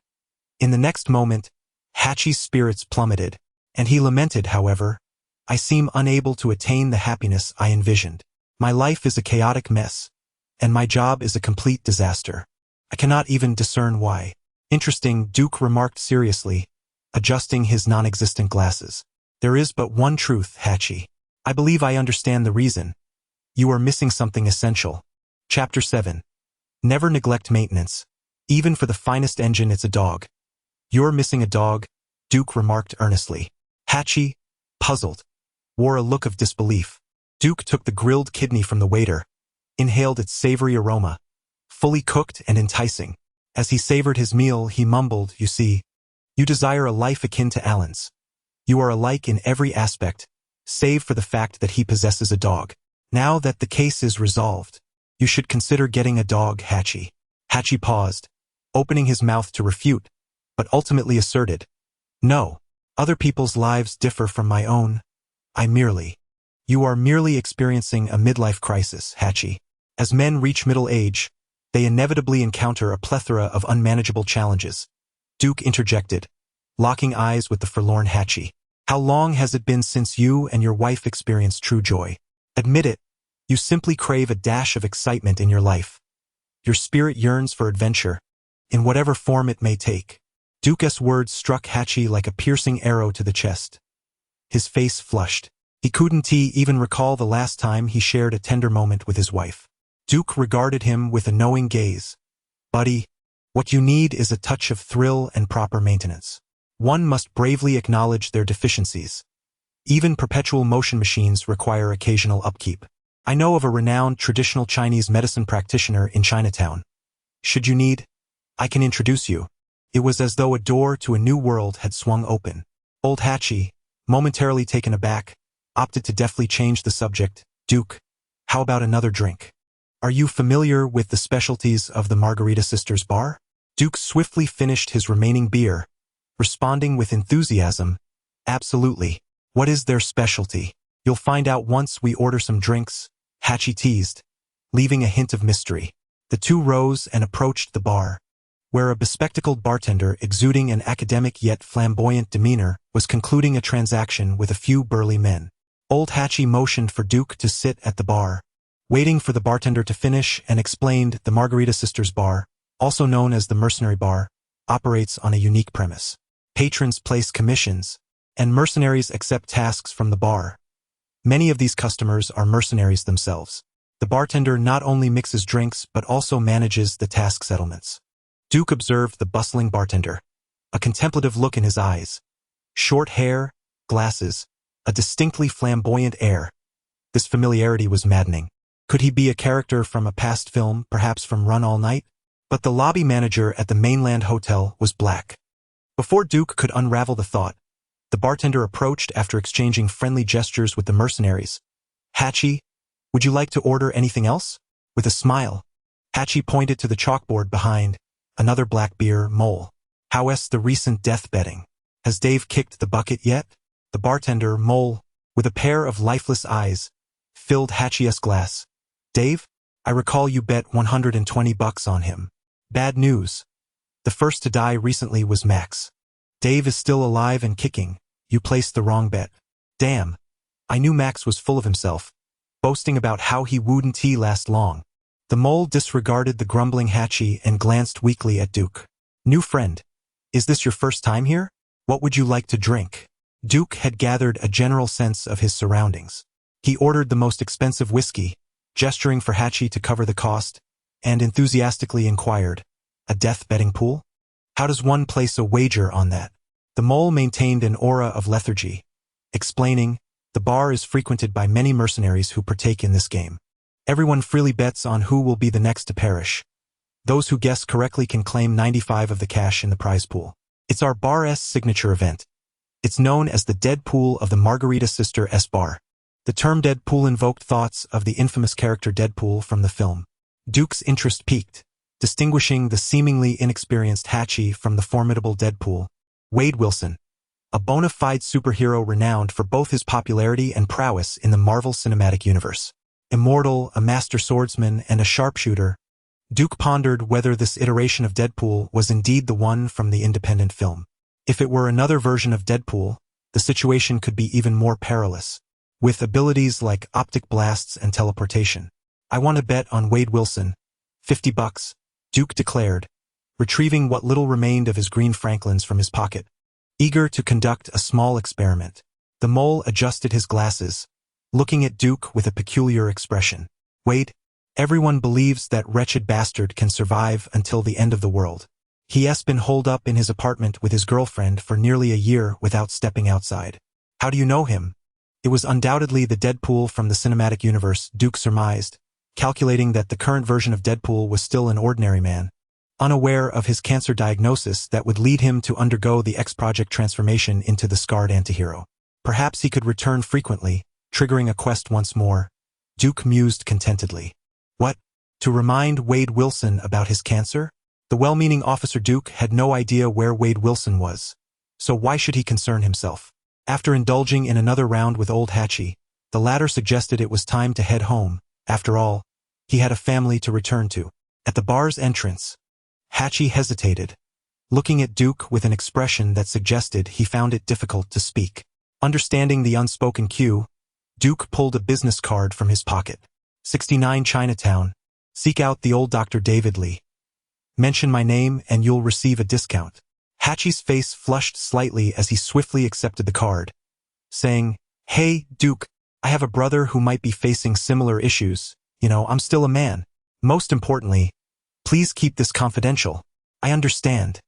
in the next moment, Hachi's spirits plummeted, and he lamented, however, I seem unable to attain the happiness I envisioned. My life is a chaotic mess, and my job is a complete disaster. I cannot even discern why. Interesting, Duke remarked seriously, adjusting his non-existent glasses. There is but one truth, Hachi. I believe I understand the reason. You are missing something essential. Chapter 7. Never neglect maintenance. Even for the finest engine, it's a dog. You're missing a dog, Duke remarked earnestly. Hachi, puzzled, wore a look of disbelief. Duke took the grilled kidney from the waiter, inhaled its savory aroma, fully cooked and enticing. As he savored his meal, he mumbled, "You see, you desire a life akin to Alan's. You are alike in every aspect, save for the fact that he possesses a dog. Now that the case is resolved, you should consider getting a dog, Hachi." Hachi paused, opening his mouth to refute, but ultimately asserted, "No, other people's lives differ from my own. You are merely experiencing a midlife crisis, Hachi. As men reach middle age, they inevitably encounter a plethora of unmanageable challenges." Duke interjected, locking eyes with the forlorn Hachi. "How long has it been since you and your wife experienced true joy? Admit it, you simply crave a dash of excitement in your life. Your spirit yearns for adventure, in whatever form it may take." Duke's words struck Hachi like a piercing arrow to the chest. His face flushed. He couldn't even recall the last time he shared a tender moment with his wife. Duke regarded him with a knowing gaze. "Buddy, what you need is a touch of thrill and proper maintenance. One must bravely acknowledge their deficiencies. Even perpetual motion machines require occasional upkeep. I know of a renowned traditional Chinese medicine practitioner in Chinatown. Should you need, I can introduce you." It was as though a door to a new world had swung open. Old Hachi, momentarily taken aback, opted to deftly change the subject. "Duke, how about another drink? Are you familiar with the specialties of the Margarita Sisters bar?" Duke swiftly finished his remaining beer, responding with enthusiasm, "Absolutely. What is their specialty?" "You'll find out once we order some drinks," Hachi teased, leaving a hint of mystery. The two rose and approached the bar, where a bespectacled bartender exuding an academic yet flamboyant demeanor was concluding a transaction with a few burly men. Old Hachi motioned for Duke to sit at the bar, waiting for the bartender to finish, and explained the Margarita Sisters bar, also known as the Mercenary Bar, operates on a unique premise. Patrons place commissions, and mercenaries accept tasks from the bar. Many of these customers are mercenaries themselves. The bartender not only mixes drinks but also manages the task settlements. Duke observed the bustling bartender, a contemplative look in his eyes. Short hair, glasses, a distinctly flamboyant air. This familiarity was maddening. Could he be a character from a past film, perhaps from Run All Night? But the lobby manager at the mainland hotel was black. Before Duke could unravel the thought, the bartender approached after exchanging friendly gestures with the mercenaries. "Hachi, would you like to order anything else?" With a smile, Hachi pointed to the chalkboard behind, another black beer, Mole. "How's the recent death betting? Has Dave kicked the bucket yet?" The bartender, Mole, with a pair of lifeless eyes, filled Hachi's glass. "Dave? I recall you bet $120 on him. Bad news. The first to die recently was Max. Dave is still alive and kicking. You placed the wrong bet." "Damn. I knew Max was full of himself, boasting about how he wouldn't last long." The Mole disregarded the grumbling Hachi and glanced weakly at Duke. "New friend, is this your first time here? What would you like to drink?" Duke had gathered a general sense of his surroundings. He ordered the most expensive whiskey, gesturing for Hachi to cover the cost, and enthusiastically inquired, "A death betting pool? How does one place a wager on that?" The Mole maintained an aura of lethargy, explaining, "The bar is frequented by many mercenaries who partake in this game. Everyone freely bets on who will be the next to perish. Those who guess correctly can claim 95 of the cash in the prize pool. It's our bar's signature event. It's known as the Deadpool of the Margarita Sister S bar." The term Deadpool invoked thoughts of the infamous character Deadpool from the film. Duke's interest peaked, distinguishing the seemingly inexperienced Hachi from the formidable Deadpool. Wade Wilson, a bona fide superhero renowned for both his popularity and prowess in the Marvel Cinematic Universe. Immortal, a master swordsman, and a sharpshooter, Duke pondered whether this iteration of Deadpool was indeed the one from the independent film. If it were another version of Deadpool, the situation could be even more perilous, with abilities like optic blasts and teleportation. I want to bet on Wade Wilson. $50, Duke declared, retrieving what little remained of his green Franklins from his pocket, eager to conduct a small experiment. The mole adjusted his glasses, looking at Duke with a peculiar expression. Wade, everyone believes that wretched bastard can survive until the end of the world. He has been holed up in his apartment with his girlfriend for nearly a year without stepping outside. How do you know him? It was undoubtedly the Deadpool from the cinematic universe, Duke surmised, calculating that the current version of Deadpool was still an ordinary man, unaware of his cancer diagnosis that would lead him to undergo the X-Project transformation into the scarred antihero. Perhaps he could return frequently, triggering a quest once more. Duke mused contentedly. What? To remind Wade Wilson about his cancer? The well-meaning Officer Duke had no idea where Wade Wilson was, so why should he concern himself? After indulging in another round with Old Hatchie, the latter suggested it was time to head home. After all, he had a family to return to. At the bar's entrance, Hatchie hesitated, looking at Duke with an expression that suggested he found it difficult to speak. Understanding the unspoken cue, Duke pulled a business card from his pocket. 69 Chinatown. Seek out the old Dr. David Lee. Mention my name and you'll receive a discount. Hatchie's face flushed slightly as he swiftly accepted the card, saying, Hey, Duke, I have a brother who might be facing similar issues. I'm still a man. Most importantly, please keep this confidential. I understand.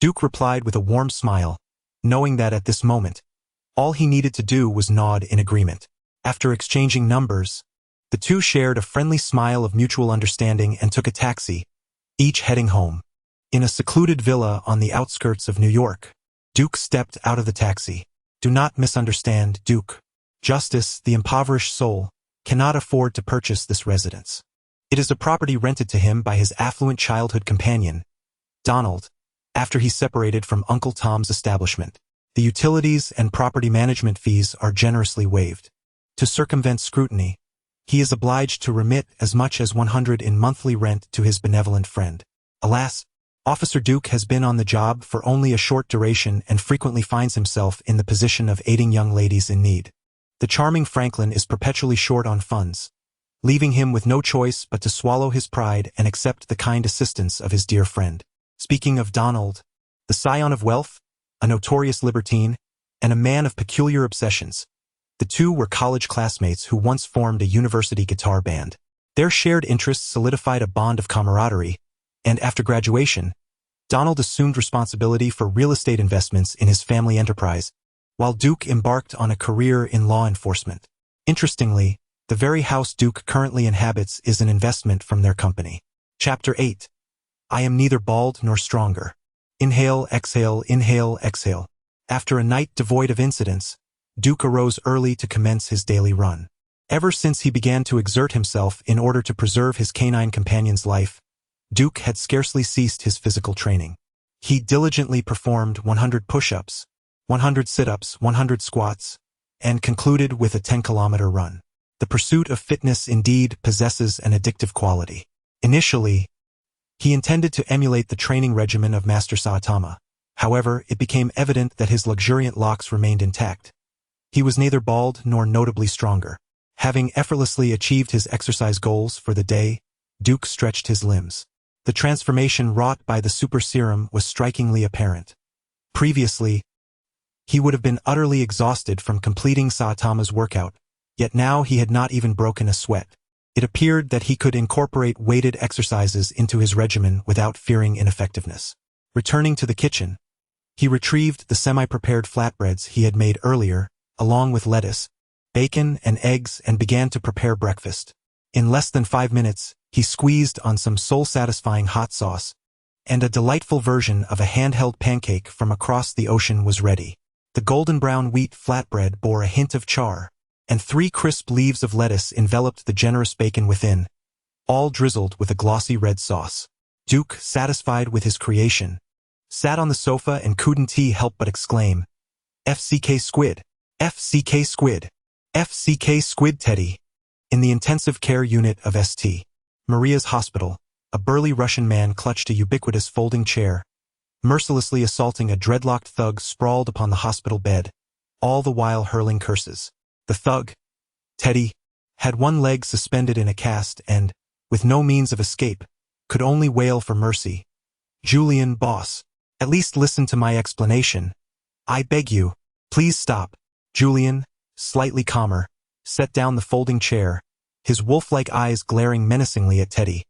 Duke replied with a warm smile, knowing that at this moment, all he needed to do was nod in agreement. After exchanging numbers, the two shared a friendly smile of mutual understanding and took a taxi, each heading home. In a secluded villa on the outskirts of New York, Duke stepped out of the taxi. Do not misunderstand, Duke. Justice, the impoverished soul, cannot afford to purchase this residence. It is a property rented to him by his affluent childhood companion, Donald, after he separated from Uncle Tom's establishment. The utilities and property management fees are generously waived. To circumvent scrutiny, he is obliged to remit as much as $100 in monthly rent to his benevolent friend. Alas, Officer Duke has been on the job for only a short duration and frequently finds himself in the position of aiding young ladies in need. The charming Franklin is perpetually short on funds, leaving him with no choice but to swallow his pride and accept the kind assistance of his dear friend. Speaking of Donald, the scion of wealth, a notorious libertine, and a man of peculiar obsessions, the two were college classmates who once formed a university guitar band. Their shared interests solidified a bond of camaraderie, and after graduation, Donald assumed responsibility for real estate investments in his family enterprise, while Duke embarked on a career in law enforcement. Interestingly, the very house Duke currently inhabits is an investment from their company. Chapter 8. I am neither bald nor stronger. Inhale, exhale, inhale, exhale. After a night devoid of incidents, Duke arose early to commence his daily run. Ever since he began to exert himself in order to preserve his canine companion's life, Duke had scarcely ceased his physical training. He diligently performed 100 push-ups, 100 sit-ups, 100 squats, and concluded with a 10-kilometer run. The pursuit of fitness indeed possesses an addictive quality. Initially, he intended to emulate the training regimen of Master Saitama. However, it became evident that his luxuriant locks remained intact. He was neither bald nor notably stronger. Having effortlessly achieved his exercise goals for the day, Duke stretched his limbs. The transformation wrought by the super serum was strikingly apparent. Previously, he would have been utterly exhausted from completing Saitama's workout, yet now he had not even broken a sweat. It appeared that he could incorporate weighted exercises into his regimen without fearing ineffectiveness. Returning to the kitchen, he retrieved the semi-prepared flatbreads he had made earlier, along with lettuce, bacon, and eggs, and began to prepare breakfast. In less than 5 minutes, he squeezed on some soul-satisfying hot sauce, and a delightful version of a handheld pancake from across the ocean was ready. The golden brown wheat flatbread bore a hint of char, and 3 crisp leaves of lettuce enveloped the generous bacon within, all drizzled with a glossy red sauce. Duke, satisfied with his creation, sat on the sofa and couldn't help but exclaim, FCK squid, FCK squid, FCK squid Teddy. In the intensive care unit of St. Maria's Hospital, a burly Russian man clutched a ubiquitous folding chair, mercilessly assaulting a dreadlocked thug sprawled upon the hospital bed, all the while hurling curses. The thug, Teddy, had one leg suspended in a cast and, with no means of escape, could only wail for mercy. Julian, boss, at least listen to my explanation. I beg you, please stop. Julian, slightly calmer, set down the folding chair, his wolf-like eyes glaring menacingly at Teddy.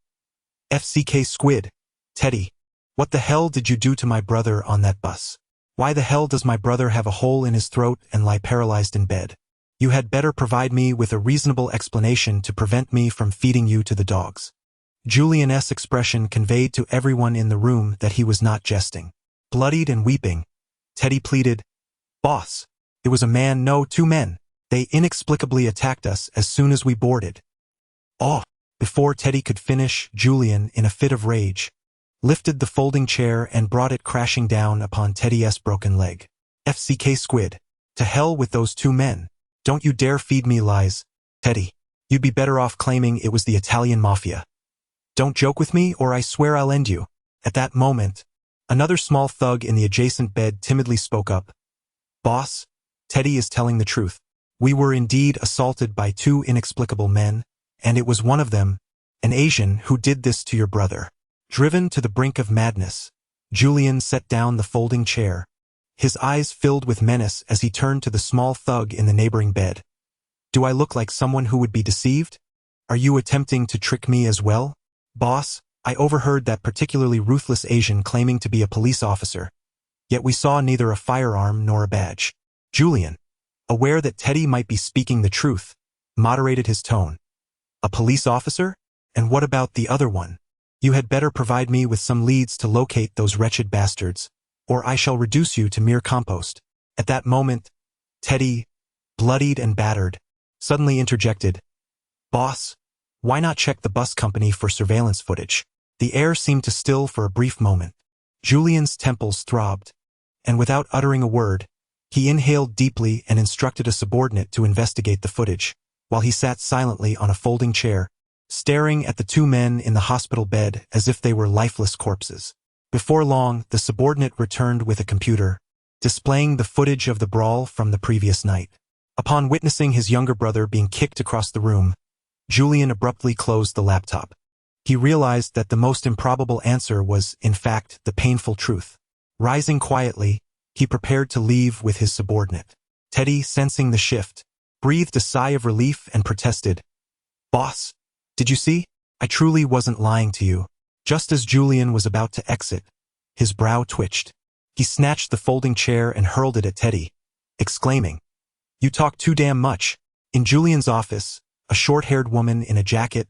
FCK Squid, Teddy, what the hell did you do to my brother on that bus? Why the hell does my brother have a hole in his throat and lie paralyzed in bed? You had better provide me with a reasonable explanation to prevent me from feeding you to the dogs. Julian's expression conveyed to everyone in the room that he was not jesting. Bloodied and weeping, Teddy pleaded, Boss, it was a man, no, two men. They inexplicably attacked us as soon as we boarded. Oh! Before Teddy could finish, Julian, in a fit of rage, lifted the folding chair and brought it crashing down upon Teddy's broken leg. FCK Squid, to hell with those two men. Don't you dare feed me lies, Teddy. You'd be better off claiming it was the Italian mafia. Don't joke with me or I swear I'll end you. At that moment, another small thug in the adjacent bed timidly spoke up. Boss, Teddy is telling the truth. We were indeed assaulted by two inexplicable men, and it was one of them, an Asian, who did this to your brother. Driven to the brink of madness, Julian set down the folding chair. His eyes filled with menace as he turned to the small thug in the neighboring bed. Do I look like someone who would be deceived? Are you attempting to trick me as well? Boss, I overheard that particularly ruthless Asian claiming to be a police officer. Yet we saw neither a firearm nor a badge. Julian, aware that Teddy might be speaking the truth, moderated his tone. A police officer? And what about the other one? You had better provide me with some leads to locate those wretched bastards, or I shall reduce you to mere compost. At that moment, Teddy, bloodied and battered, suddenly interjected. Boss, why not check the bus company for surveillance footage? The air seemed to still for a brief moment. Julian's temples throbbed, and without uttering a word, he inhaled deeply and instructed a subordinate to investigate the footage, while he sat silently on a folding chair, staring at the two men in the hospital bed as if they were lifeless corpses. Before long, the subordinate returned with a computer, displaying the footage of the brawl from the previous night. Upon witnessing his younger brother being kicked across the room, Julian abruptly closed the laptop. He realized that the most improbable answer was, in fact, the painful truth. Rising quietly, he prepared to leave with his subordinate. Teddy, sensing the shift, breathed a sigh of relief and protested. Boss, did you see? I truly wasn't lying to you. Just as Julian was about to exit, his brow twitched. He snatched the folding chair and hurled it at Teddy, exclaiming, You talk too damn much. In Julian's office, a short-haired woman in a jacket,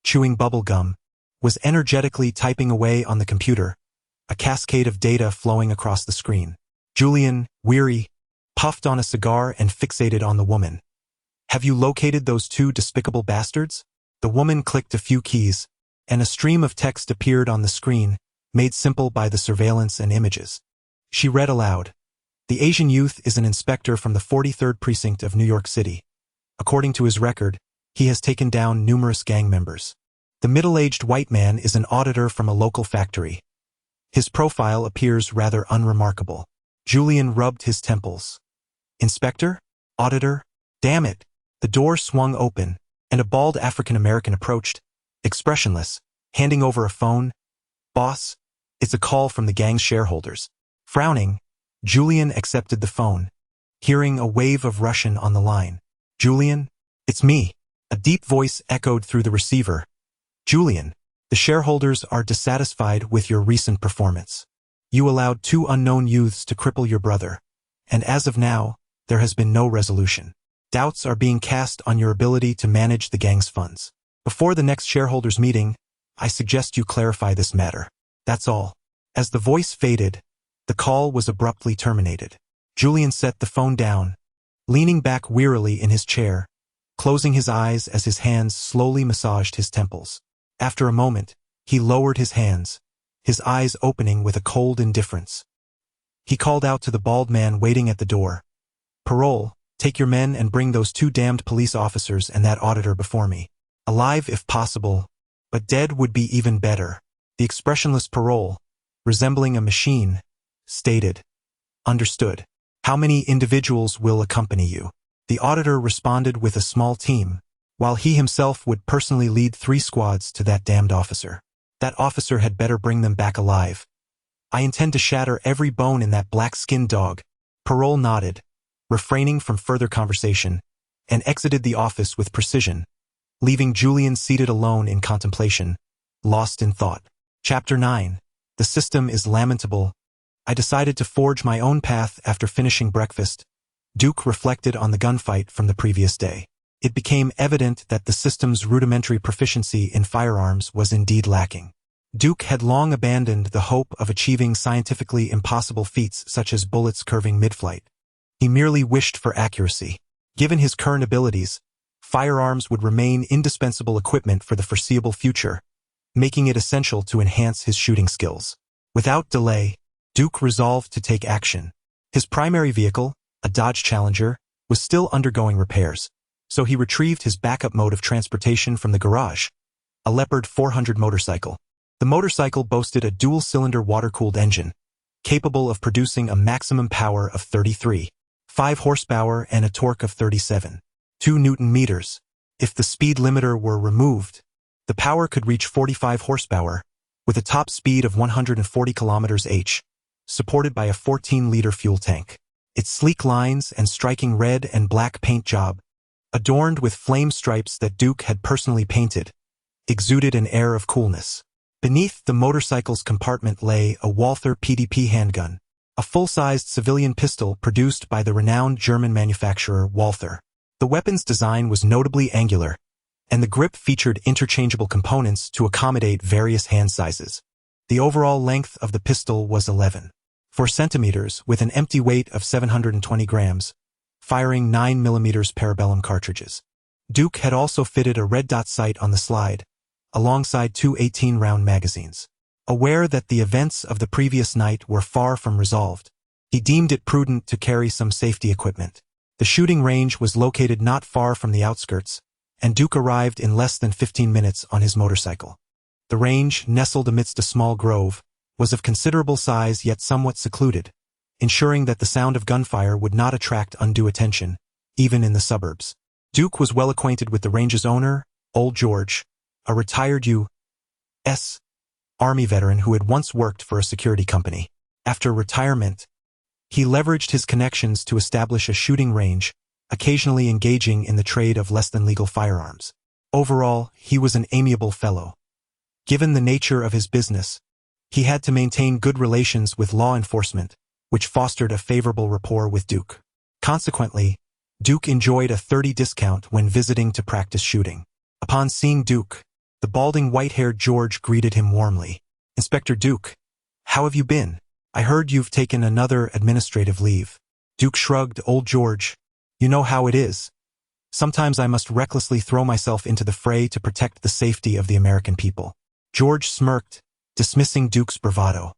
chewing bubble gum, was energetically typing away on the computer, a cascade of data flowing across the screen. Julian, weary, puffed on a cigar and fixated on the woman. Have you located those two despicable bastards? The woman clicked a few keys, and a stream of text appeared on the screen, made simple by the surveillance and images. She read aloud. The Asian youth is an inspector from the 43rd Precinct of New York City. According to his record, he has taken down numerous gang members. The middle-aged white man is an auditor from a local factory. His profile appears rather unremarkable. Julian rubbed his temples. Inspector? Auditor? Damn it! The door swung open, and a bald African-American approached, expressionless, handing over a phone. Boss, it's a call from the gang's shareholders. Frowning, Julian accepted the phone, hearing a wave of Russian on the line. Julian, it's me. A deep voice echoed through the receiver. Julian, the shareholders are dissatisfied with your recent performance. You allowed two unknown youths to cripple your brother, and as of now, there has been no resolution. Doubts are being cast on your ability to manage the gang's funds. Before the next shareholders' meeting, I suggest you clarify this matter. That's all. As the voice faded, the call was abruptly terminated. Julian set the phone down, leaning back wearily in his chair, closing his eyes as his hands slowly massaged his temples. After a moment, he lowered his hands, his eyes opening with a cold indifference. He called out to the bald man waiting at the door. Parole, take your men and bring those two damned police officers and that auditor before me. Alive if possible, but dead would be even better. The expressionless Parole, resembling a machine, stated. Understood. How many individuals will accompany you? The auditor responded with a small team, while he himself would personally lead 3 squads to that damned officer. That officer had better bring them back alive. I intend to shatter every bone in that black-skinned dog. Parole nodded, refraining from further conversation, and exited the office with precision, leaving Julian seated alone in contemplation, lost in thought. Chapter 9. The system is lamentable. I decided to forge my own path after finishing breakfast. Duke reflected on the gunfight from the previous day. It became evident that the system's rudimentary proficiency in firearms was indeed lacking. Duke had long abandoned the hope of achieving scientifically impossible feats such as bullets curving mid-flight. He merely wished for accuracy. Given his current abilities, firearms would remain indispensable equipment for the foreseeable future, making it essential to enhance his shooting skills. Without delay, Duke resolved to take action. His primary vehicle, a Dodge Challenger, was still undergoing repairs, so he retrieved his backup mode of transportation from the garage, a Leopard 400 motorcycle. The motorcycle boasted a dual-cylinder water-cooled engine, capable of producing a maximum power of 33.5 horsepower and a torque of 37.2 Newton-meters. If the speed limiter were removed, the power could reach 45 horsepower, with a top speed of 140 km/h, supported by a 14-liter fuel tank. Its sleek lines and striking red and black paint job, adorned with flame stripes that Duke had personally painted, exuded an air of coolness. Beneath the motorcycle's compartment lay a Walther PDP handgun, a full-sized civilian pistol produced by the renowned German manufacturer Walther. The weapon's design was notably angular, and the grip featured interchangeable components to accommodate various hand sizes. The overall length of the pistol was 11.4 centimeters with an empty weight of 720 grams, firing 9mm parabellum cartridges. Duke had also fitted a red dot sight on the slide, alongside 2 18-round magazines. Aware that the events of the previous night were far from resolved, he deemed it prudent to carry some safety equipment. The shooting range was located not far from the outskirts, and Duke arrived in less than 15 minutes on his motorcycle. The range, nestled amidst a small grove, was of considerable size yet somewhat secluded, ensuring that the sound of gunfire would not attract undue attention, even in the suburbs. Duke was well acquainted with the range's owner, Old George, a retired U.S. Army veteran who had once worked for a security company. After retirement, he leveraged his connections to establish a shooting range, occasionally engaging in the trade of less-than-legal firearms. Overall, he was an amiable fellow. Given the nature of his business, he had to maintain good relations with law enforcement, which fostered a favorable rapport with Duke. Consequently, Duke enjoyed a 30% discount when visiting to practice shooting. Upon seeing Duke, the balding white-haired George greeted him warmly. "Inspector Duke, how have you been? I heard you've taken another administrative leave." Duke shrugged. "Old George, you know how it is. Sometimes I must recklessly throw myself into the fray to protect the safety of the American people." George smirked, dismissing Duke's bravado.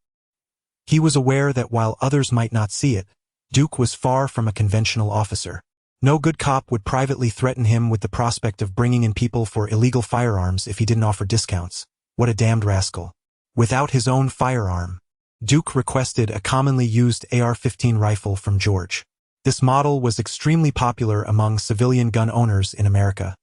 He was aware that while others might not see it, Duke was far from a conventional officer. No good cop would privately threaten him with the prospect of bringing in people for illegal firearms if he didn't offer discounts. What a damned rascal. Without his own firearm, Duke requested a commonly used AR-15 rifle from George. This model was extremely popular among civilian gun owners in America.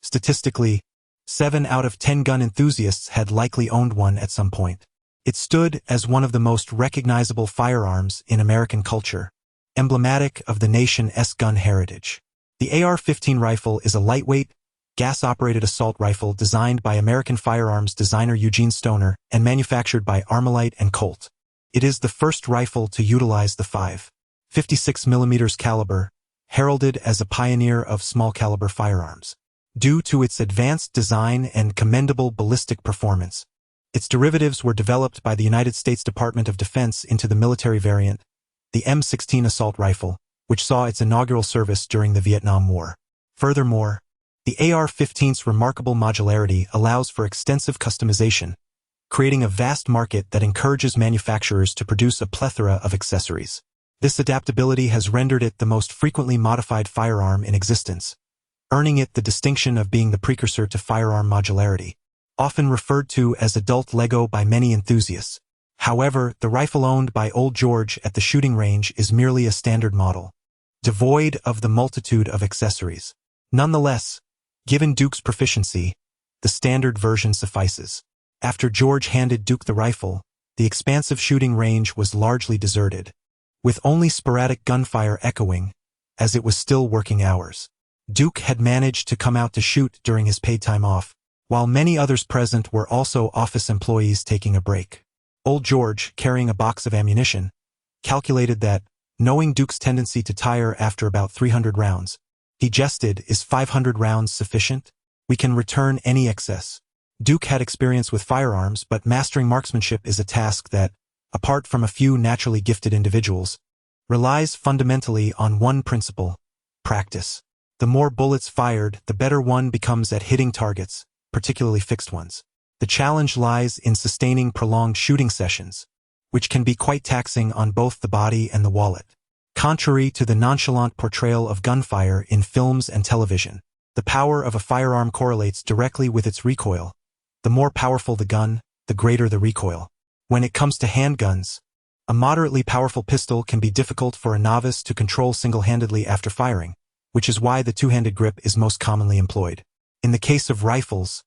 Statistically, 7 out of 10 gun enthusiasts had likely owned one at some point. It stood as one of the most recognizable firearms in American culture, emblematic of the nation's gun heritage. The AR-15 rifle is a lightweight, gas-operated assault rifle designed by American firearms designer Eugene Stoner and manufactured by Armalite and Colt. It is the first rifle to utilize the .56mm caliber, heralded as a pioneer of small-caliber firearms. Due to its advanced design and commendable ballistic performance, its derivatives were developed by the United States Department of Defense into the military variant, the M16 assault rifle, which saw its inaugural service during the Vietnam War. Furthermore, the AR-15's remarkable modularity allows for extensive customization, creating a vast market that encourages manufacturers to produce a plethora of accessories. This adaptability has rendered it the most frequently modified firearm in existence, earning it the distinction of being the precursor to firearm modularity, often referred to as adult Lego by many enthusiasts. However, the rifle owned by Old George at the shooting range is merely a standard model, devoid of the multitude of accessories. Nonetheless, Given Duke's proficiency, the standard version suffices. After George handed Duke the rifle, the expansive shooting range was largely deserted, with only sporadic gunfire echoing, as it was still working hours. Duke had managed to come out to shoot during his paid time off, while many others present were also office employees taking a break. Old George, carrying a box of ammunition, calculated that, knowing Duke's tendency to tire after about 300 rounds, he jested, "Is 500 rounds sufficient? We can return any excess." Duke had experience with firearms, but mastering marksmanship is a task that, apart from a few naturally gifted individuals, relies fundamentally on one principle: practice. The more bullets fired, the better one becomes at hitting targets, particularly fixed ones. The challenge lies in sustaining prolonged shooting sessions, which can be quite taxing on both the body and the wallet. Contrary to the nonchalant portrayal of gunfire in films and television, the power of a firearm correlates directly with its recoil. The more powerful the gun, the greater the recoil. When it comes to handguns, a moderately powerful pistol can be difficult for a novice to control single-handedly after firing, which is why the two-handed grip is most commonly employed. In the case of rifles,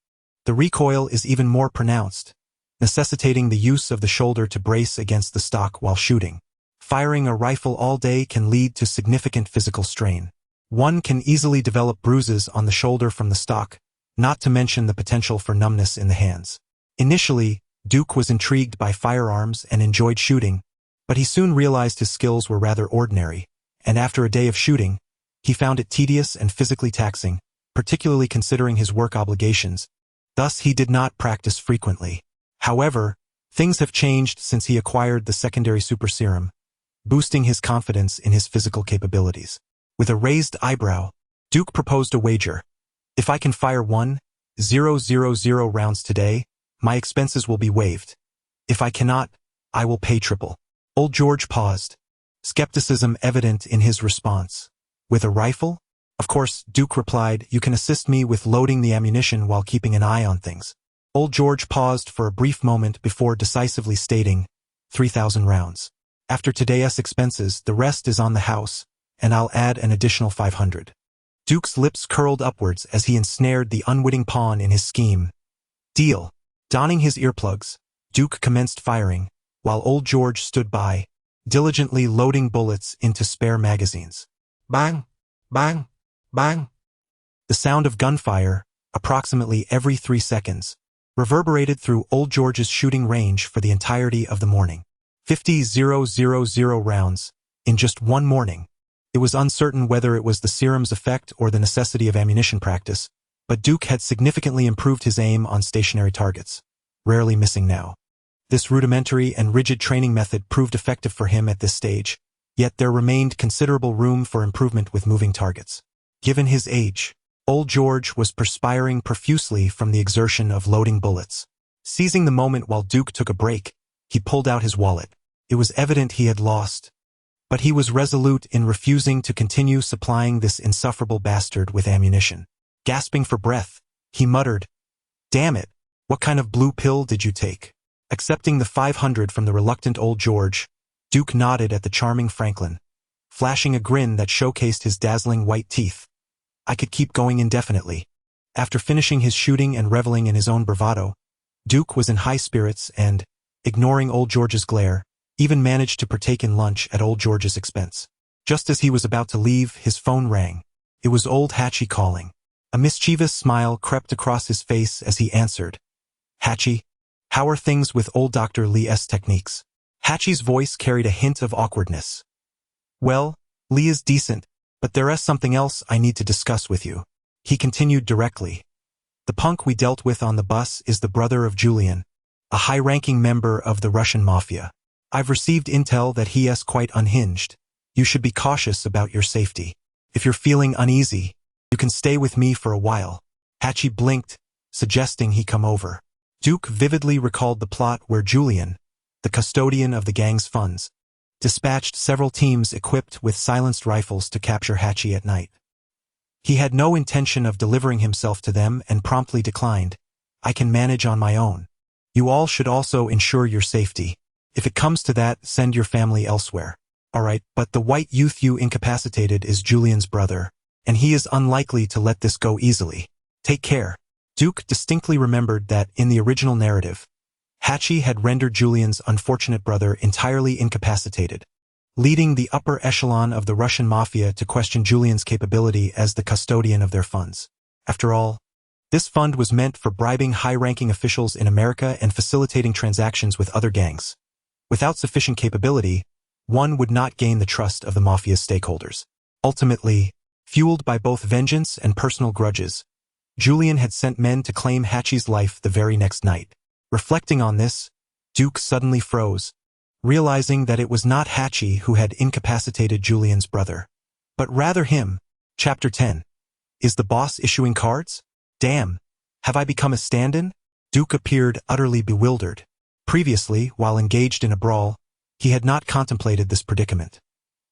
the recoil is even more pronounced, necessitating the use of the shoulder to brace against the stock while shooting. Firing a rifle all day can lead to significant physical strain. One can easily develop bruises on the shoulder from the stock, not to mention the potential for numbness in the hands. Initially, Duke was intrigued by firearms and enjoyed shooting, but he soon realized his skills were rather ordinary, and after a day of shooting, he found it tedious and physically taxing, particularly considering his work obligations. Thus, he did not practice frequently. However, things have changed since he acquired the secondary super serum, boosting his confidence in his physical capabilities. With a raised eyebrow, Duke proposed a wager. "If I can fire 1,000 rounds today, my expenses will be waived. If I cannot, I will pay triple." Old George paused, skepticism evident in his response. "With a rifle?" "Of course," Duke replied. "You can assist me with loading the ammunition while keeping an eye on things." Old George paused for a brief moment before decisively stating, 3,000 rounds. "After today's expenses, the rest is on the house, and I'll add an additional 500. Duke's lips curled upwards as he ensnared the unwitting pawn in his scheme. "Deal." Donning his earplugs, Duke commenced firing, while Old George stood by, diligently loading bullets into spare magazines. Bang! Bang! Bang! The sound of gunfire, approximately every 3 seconds, reverberated through Old George's shooting range for the entirety of the morning. 50,000 rounds, in just one morning. It was uncertain whether it was the serum's effect or the necessity of ammunition practice, but Duke had significantly improved his aim on stationary targets, rarely missing now. This rudimentary and rigid training method proved effective for him at this stage, yet there remained considerable room for improvement with moving targets. Given his age, Old George was perspiring profusely from the exertion of loading bullets. Seizing the moment while Duke took a break, he pulled out his wallet. It was evident he had lost, but he was resolute in refusing to continue supplying this insufferable bastard with ammunition. Gasping for breath, he muttered, "Damn it, what kind of blue pill did you take?" Accepting the 500 from the reluctant Old George, Duke nodded at the charming Franklin, flashing a grin that showcased his dazzling white teeth. I could keep going indefinitely. After finishing his shooting and reveling in his own bravado, Duke was in high spirits and, ignoring Old George's glare, even managed to partake in lunch at Old George's expense. Just as he was about to leave, his phone rang. It was old Hatchie calling. A mischievous smile crept across his face as he answered. "Hatchie, how are things with old Dr. Lee's techniques?" Hatchie's voice carried a hint of awkwardness. "Well, Lee is decent, but there is something else I need to discuss with you," he continued directly. "The punk we dealt with on the bus is the brother of Julian, a high-ranking member of the Russian mafia. I've received intel that he is quite unhinged. You should be cautious about your safety. If you're feeling uneasy, you can stay with me for a while." Hatchie blinked, suggesting he come over. Duke vividly recalled the plot where Julian, the custodian of the gang's funds, dispatched several teams equipped with silenced rifles to capture Hatchie at night. He had no intention of delivering himself to them and promptly declined. "I can manage on my own. You all should also ensure your safety. If it comes to that, send your family elsewhere." "All right, but the white youth you incapacitated is Julian's brother, and he is unlikely to let this go easily." Take care. Duke distinctly remembered that, in the original narrative, Hachi had rendered Julian's unfortunate brother entirely incapacitated, leading the upper echelon of the Russian mafia to question Julian's capability as the custodian of their funds. After all, this fund was meant for bribing high-ranking officials in America and facilitating transactions with other gangs. Without sufficient capability, one would not gain the trust of the mafia's stakeholders. Ultimately, fueled by both vengeance and personal grudges, Julian had sent men to claim Hachi's life the very next night. Reflecting on this, Duke suddenly froze, realizing that it was not Hachi who had incapacitated Julian's brother, but rather him. Chapter 10. Is the boss issuing cards? Damn, have I become a stand-in? Duke appeared utterly bewildered. Previously, while engaged in a brawl, he had not contemplated this predicament.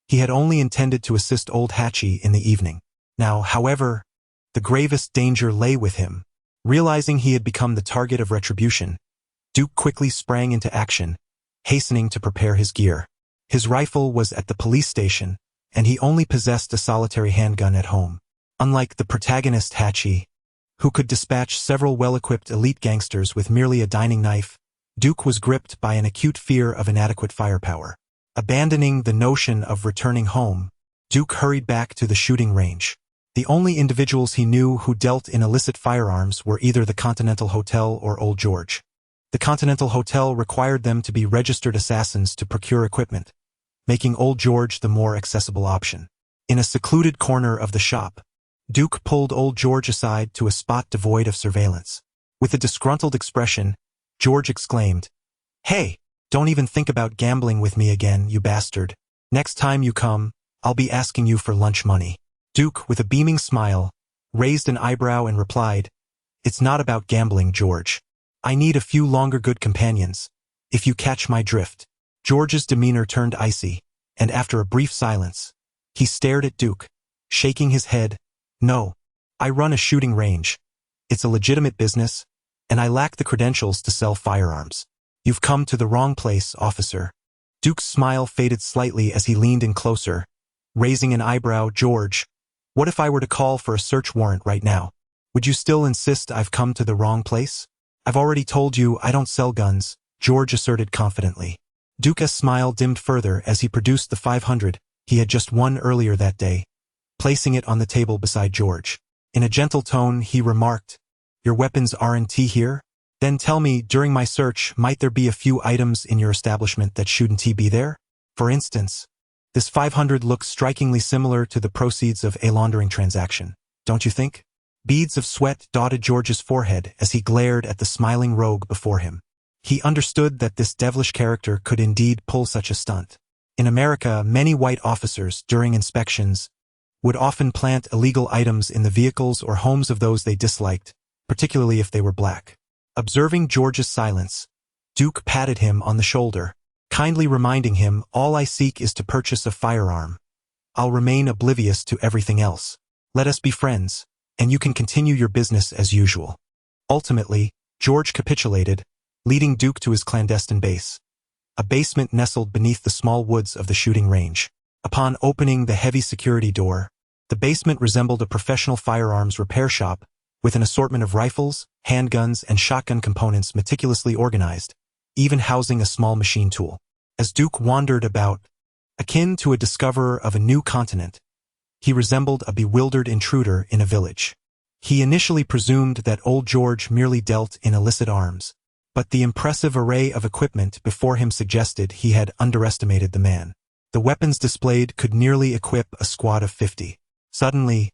He had only intended to assist old Hachi in the evening. Now, however, the gravest danger lay with him. Realizing he had become the target of retribution, Duke quickly sprang into action, hastening to prepare his gear. His rifle was at the police station, and he only possessed a solitary handgun at home. Unlike the protagonist Hachi, who could dispatch several well-equipped elite gangsters with merely a dining knife, Duke was gripped by an acute fear of inadequate firepower. Abandoning the notion of returning home, Duke hurried back to the shooting range. The only individuals he knew who dealt in illicit firearms were either the Continental Hotel or Old George. The Continental Hotel required them to be registered assassins to procure equipment, making Old George the more accessible option. In a secluded corner of the shop, Duke pulled Old George aside to a spot devoid of surveillance. With a disgruntled expression, George exclaimed, "Hey, don't even think about gambling with me again, you bastard. Next time you come, I'll be asking you for lunch money." Duke, with a beaming smile, raised an eyebrow and replied, "It's not about gambling, George. I need a few longer good companions, if you catch my drift." George's demeanor turned icy, and after a brief silence, he stared at Duke, shaking his head. "No, I run a shooting range. It's a legitimate business, and I lack the credentials to sell firearms. You've come to the wrong place, officer." Duke's smile faded slightly as he leaned in closer, raising an eyebrow. "George, what if I were to call for a search warrant right now? Would you still insist I've come to the wrong place?" "I've already told you I don't sell guns," George asserted confidently. Duke's smile dimmed further as he produced the 500 he had just won earlier that day, placing it on the table beside George. In a gentle tone, he remarked, "Your weapons aren't here? Then tell me, during my search, might there be a few items in your establishment that shouldn't be there? For instance, this 500 looks strikingly similar to the proceeds of a laundering transaction, don't you think?" Beads of sweat dotted George's forehead as he glared at the smiling rogue before him. He understood that this devilish character could indeed pull such a stunt. In America, many white officers, during inspections, would often plant illegal items in the vehicles or homes of those they disliked, particularly if they were black. Observing George's silence, Duke patted him on the shoulder, kindly reminding him, "All I seek is to purchase a firearm. I'll remain oblivious to everything else. Let us be friends, and you can continue your business as usual." Ultimately, George capitulated, leading Duke to his clandestine base, a basement nestled beneath the small woods of the shooting range. Upon opening the heavy security door, the basement resembled a professional firearms repair shop, with an assortment of rifles, handguns, and shotgun components meticulously organized, even housing a small machine tool. As Duke wandered about, akin to a discoverer of a new continent, he resembled a bewildered intruder in a village. He initially presumed that Old George merely dealt in illicit arms, but the impressive array of equipment before him suggested he had underestimated the man. The weapons displayed could nearly equip a squad of 50. Suddenly,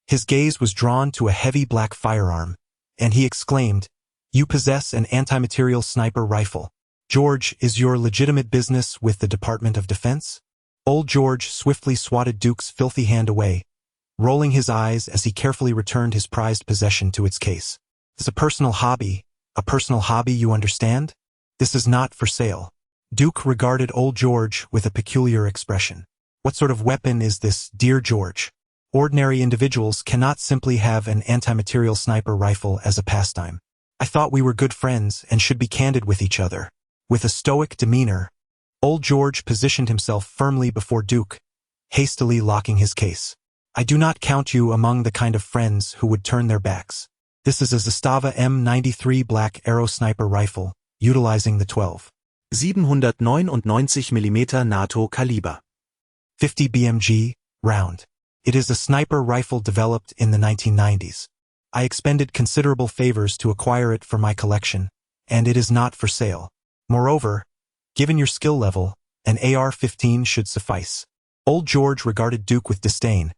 his gaze was drawn to a heavy black firearm, and he exclaimed, "You possess an anti-material sniper rifle. George, is your legitimate business with the Department of Defense?" Old George swiftly swatted Duke's filthy hand away, rolling his eyes as he carefully returned his prized possession to its case. "It's a personal hobby, you understand? This is not for sale." Duke regarded Old George with a peculiar expression. "What sort of weapon is this, dear George? Ordinary individuals cannot simply have an anti-material sniper rifle as a pastime. I thought we were good friends and should be candid with each other." With a stoic demeanor, Old George positioned himself firmly before Duke, hastily locking his case. "I do not count you among the kind of friends who would turn their backs. This is a Zastava M93 Black Arrow Sniper Rifle, utilizing the 12. 799 mm NATO Kaliber. 50 BMG round. It is a sniper rifle developed in the 1990s. I expended considerable favors to acquire it for my collection, and it is not for sale. Moreover, given your skill level, an AR-15 should suffice. Old George regarded Duke with disdain,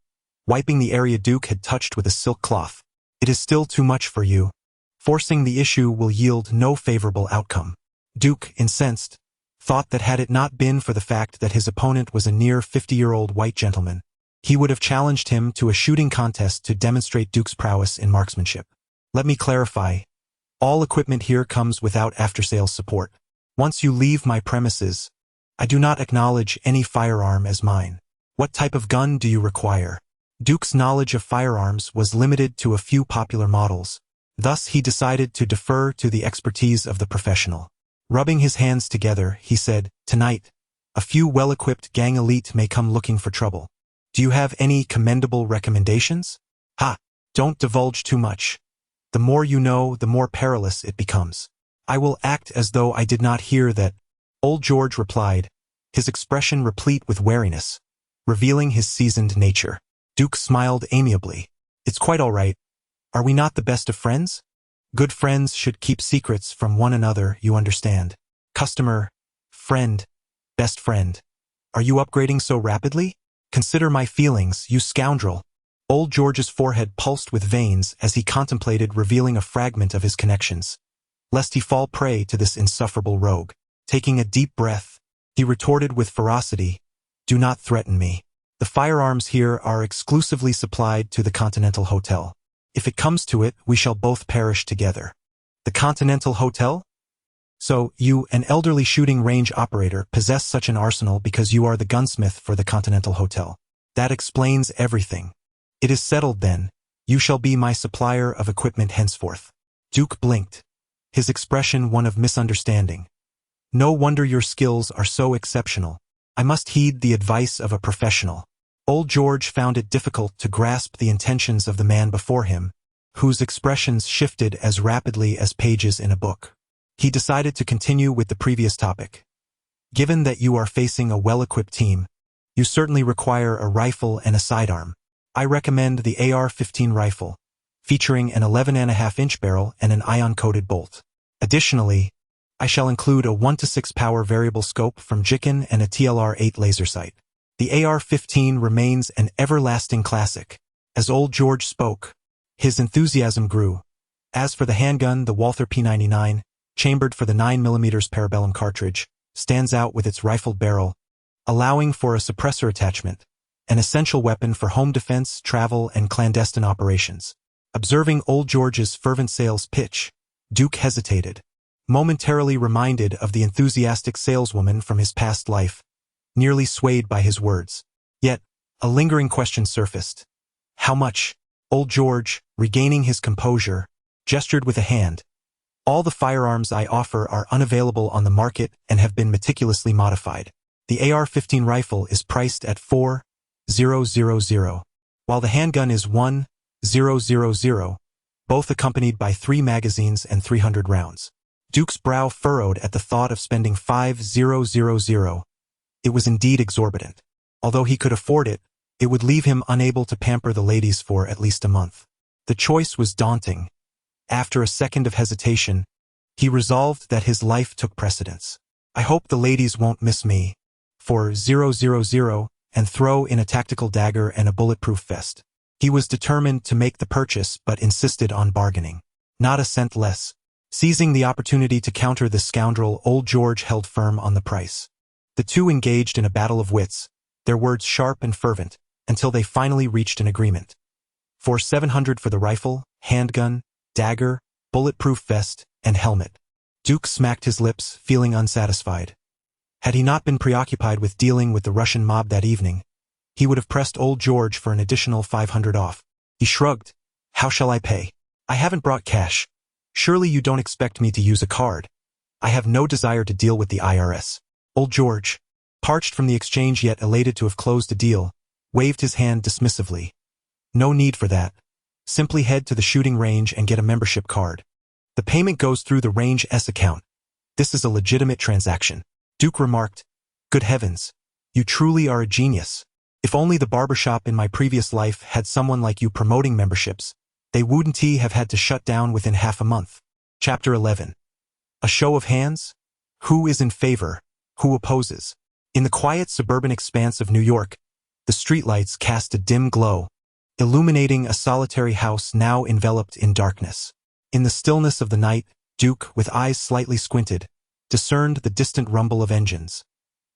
wiping the area Duke had touched with a silk cloth. It is still too much for you. Forcing the issue will yield no favorable outcome. Duke, incensed, thought that had it not been for the fact that his opponent was a near 50-year-old white gentleman, he would have challenged him to a shooting contest to demonstrate Duke's prowess in marksmanship. Let me clarify. All equipment here comes without after-sales support. Once you leave my premises, I do not acknowledge any firearm as mine. What type of gun do you require? Duke's knowledge of firearms was limited to a few popular models. Thus, he decided to defer to the expertise of the professional. Rubbing his hands together, he said, "Tonight, a few well-equipped gang elite may come looking for trouble. Do you have any commendable recommendations?" "Ha! Don't divulge too much. The more you know, the more perilous it becomes." "I will act as though I did not hear that," Old George replied, his expression replete with wariness, revealing his seasoned nature. Duke smiled amiably. "It's quite all right. Are we not the best of friends? Good friends should keep secrets from one another, you understand. Customer, friend, best friend. Are you upgrading so rapidly? Consider my feelings, you scoundrel." Old George's forehead pulsed with veins as he contemplated revealing a fragment of his connections, lest he fall prey to this insufferable rogue. Taking a deep breath, he retorted with ferocity, "Do not threaten me. The firearms here are exclusively supplied to the Continental Hotel. If it comes to it, we shall both perish together." "The Continental Hotel? So, you, an elderly shooting range operator, possess such an arsenal because you are the gunsmith for the Continental Hotel. That explains everything. It is settled then. You shall be my supplier of equipment henceforth." Duke blinked, his expression one of misunderstanding. "No wonder your skills are so exceptional. I must heed the advice of a professional." Old George found it difficult to grasp the intentions of the man before him, whose expressions shifted as rapidly as pages in a book. He decided to continue with the previous topic. "Given that you are facing a well-equipped team, you certainly require a rifle and a sidearm. I recommend the AR-15 rifle, featuring an 11.5-inch barrel and an ion-coated bolt. Additionally, I shall include a 1:6 power variable scope from Jikin and a TLR-8 laser sight. The AR-15 remains an everlasting classic." As Old George spoke, his enthusiasm grew. As for the handgun, the Walther P99, chambered for the 9mm parabellum cartridge, stands out with its rifled barrel, allowing for a suppressor attachment, an essential weapon for home defense, travel, and clandestine operations. Observing Old George's fervent sales pitch, Duke hesitated, momentarily reminded of the enthusiastic saleswoman from his past life, nearly swayed by his words. Yet, a lingering question surfaced. "How much?" Old George, regaining his composure, gestured with a hand. "All the firearms I offer are unavailable on the market and have been meticulously modified. The AR-15 rifle is priced at $4,000, while the handgun is $1,000, both accompanied by 3 magazines and 300 rounds. Duke's brow furrowed at the thought of spending $5,000. It was indeed exorbitant. Although he could afford it, it would leave him unable to pamper the ladies for at least a month. The choice was daunting. After a second of hesitation, he resolved that his life took precedence. "I hope the ladies won't miss me for $000 and throw in a tactical dagger and a bulletproof vest." He was determined to make the purchase but insisted on bargaining. Not a cent less. Seizing the opportunity to counter the scoundrel, Old George held firm on the price. The two engaged in a battle of wits, their words sharp and fervent, until they finally reached an agreement. $4,700 for the rifle, handgun, dagger, bulletproof vest, and helmet. Duke smacked his lips, feeling unsatisfied. Had he not been preoccupied with dealing with the Russian mob that evening, he would have pressed Old George for an additional $500 off. He shrugged. "How shall I pay? I haven't brought cash. Surely you don't expect me to use a card. I have no desire to deal with the IRS." Old George, parched from the exchange yet elated to have closed the deal, waved his hand dismissively. "No need for that. Simply head to the shooting range and get a membership card. The payment goes through the Range S account. This is a legitimate transaction. Duke remarked, "Good heavens, you truly are a genius. If only the barbershop in my previous life had someone like you promoting memberships, they wouldn't have had to shut down within half a month." Chapter 11. A show of hands? Who is in favor? Who opposes? In the quiet suburban expanse of New York, the streetlights cast a dim glow, illuminating a solitary house now enveloped in darkness. In the stillness of the night, Duke, with eyes slightly squinted, discerned the distant rumble of engines.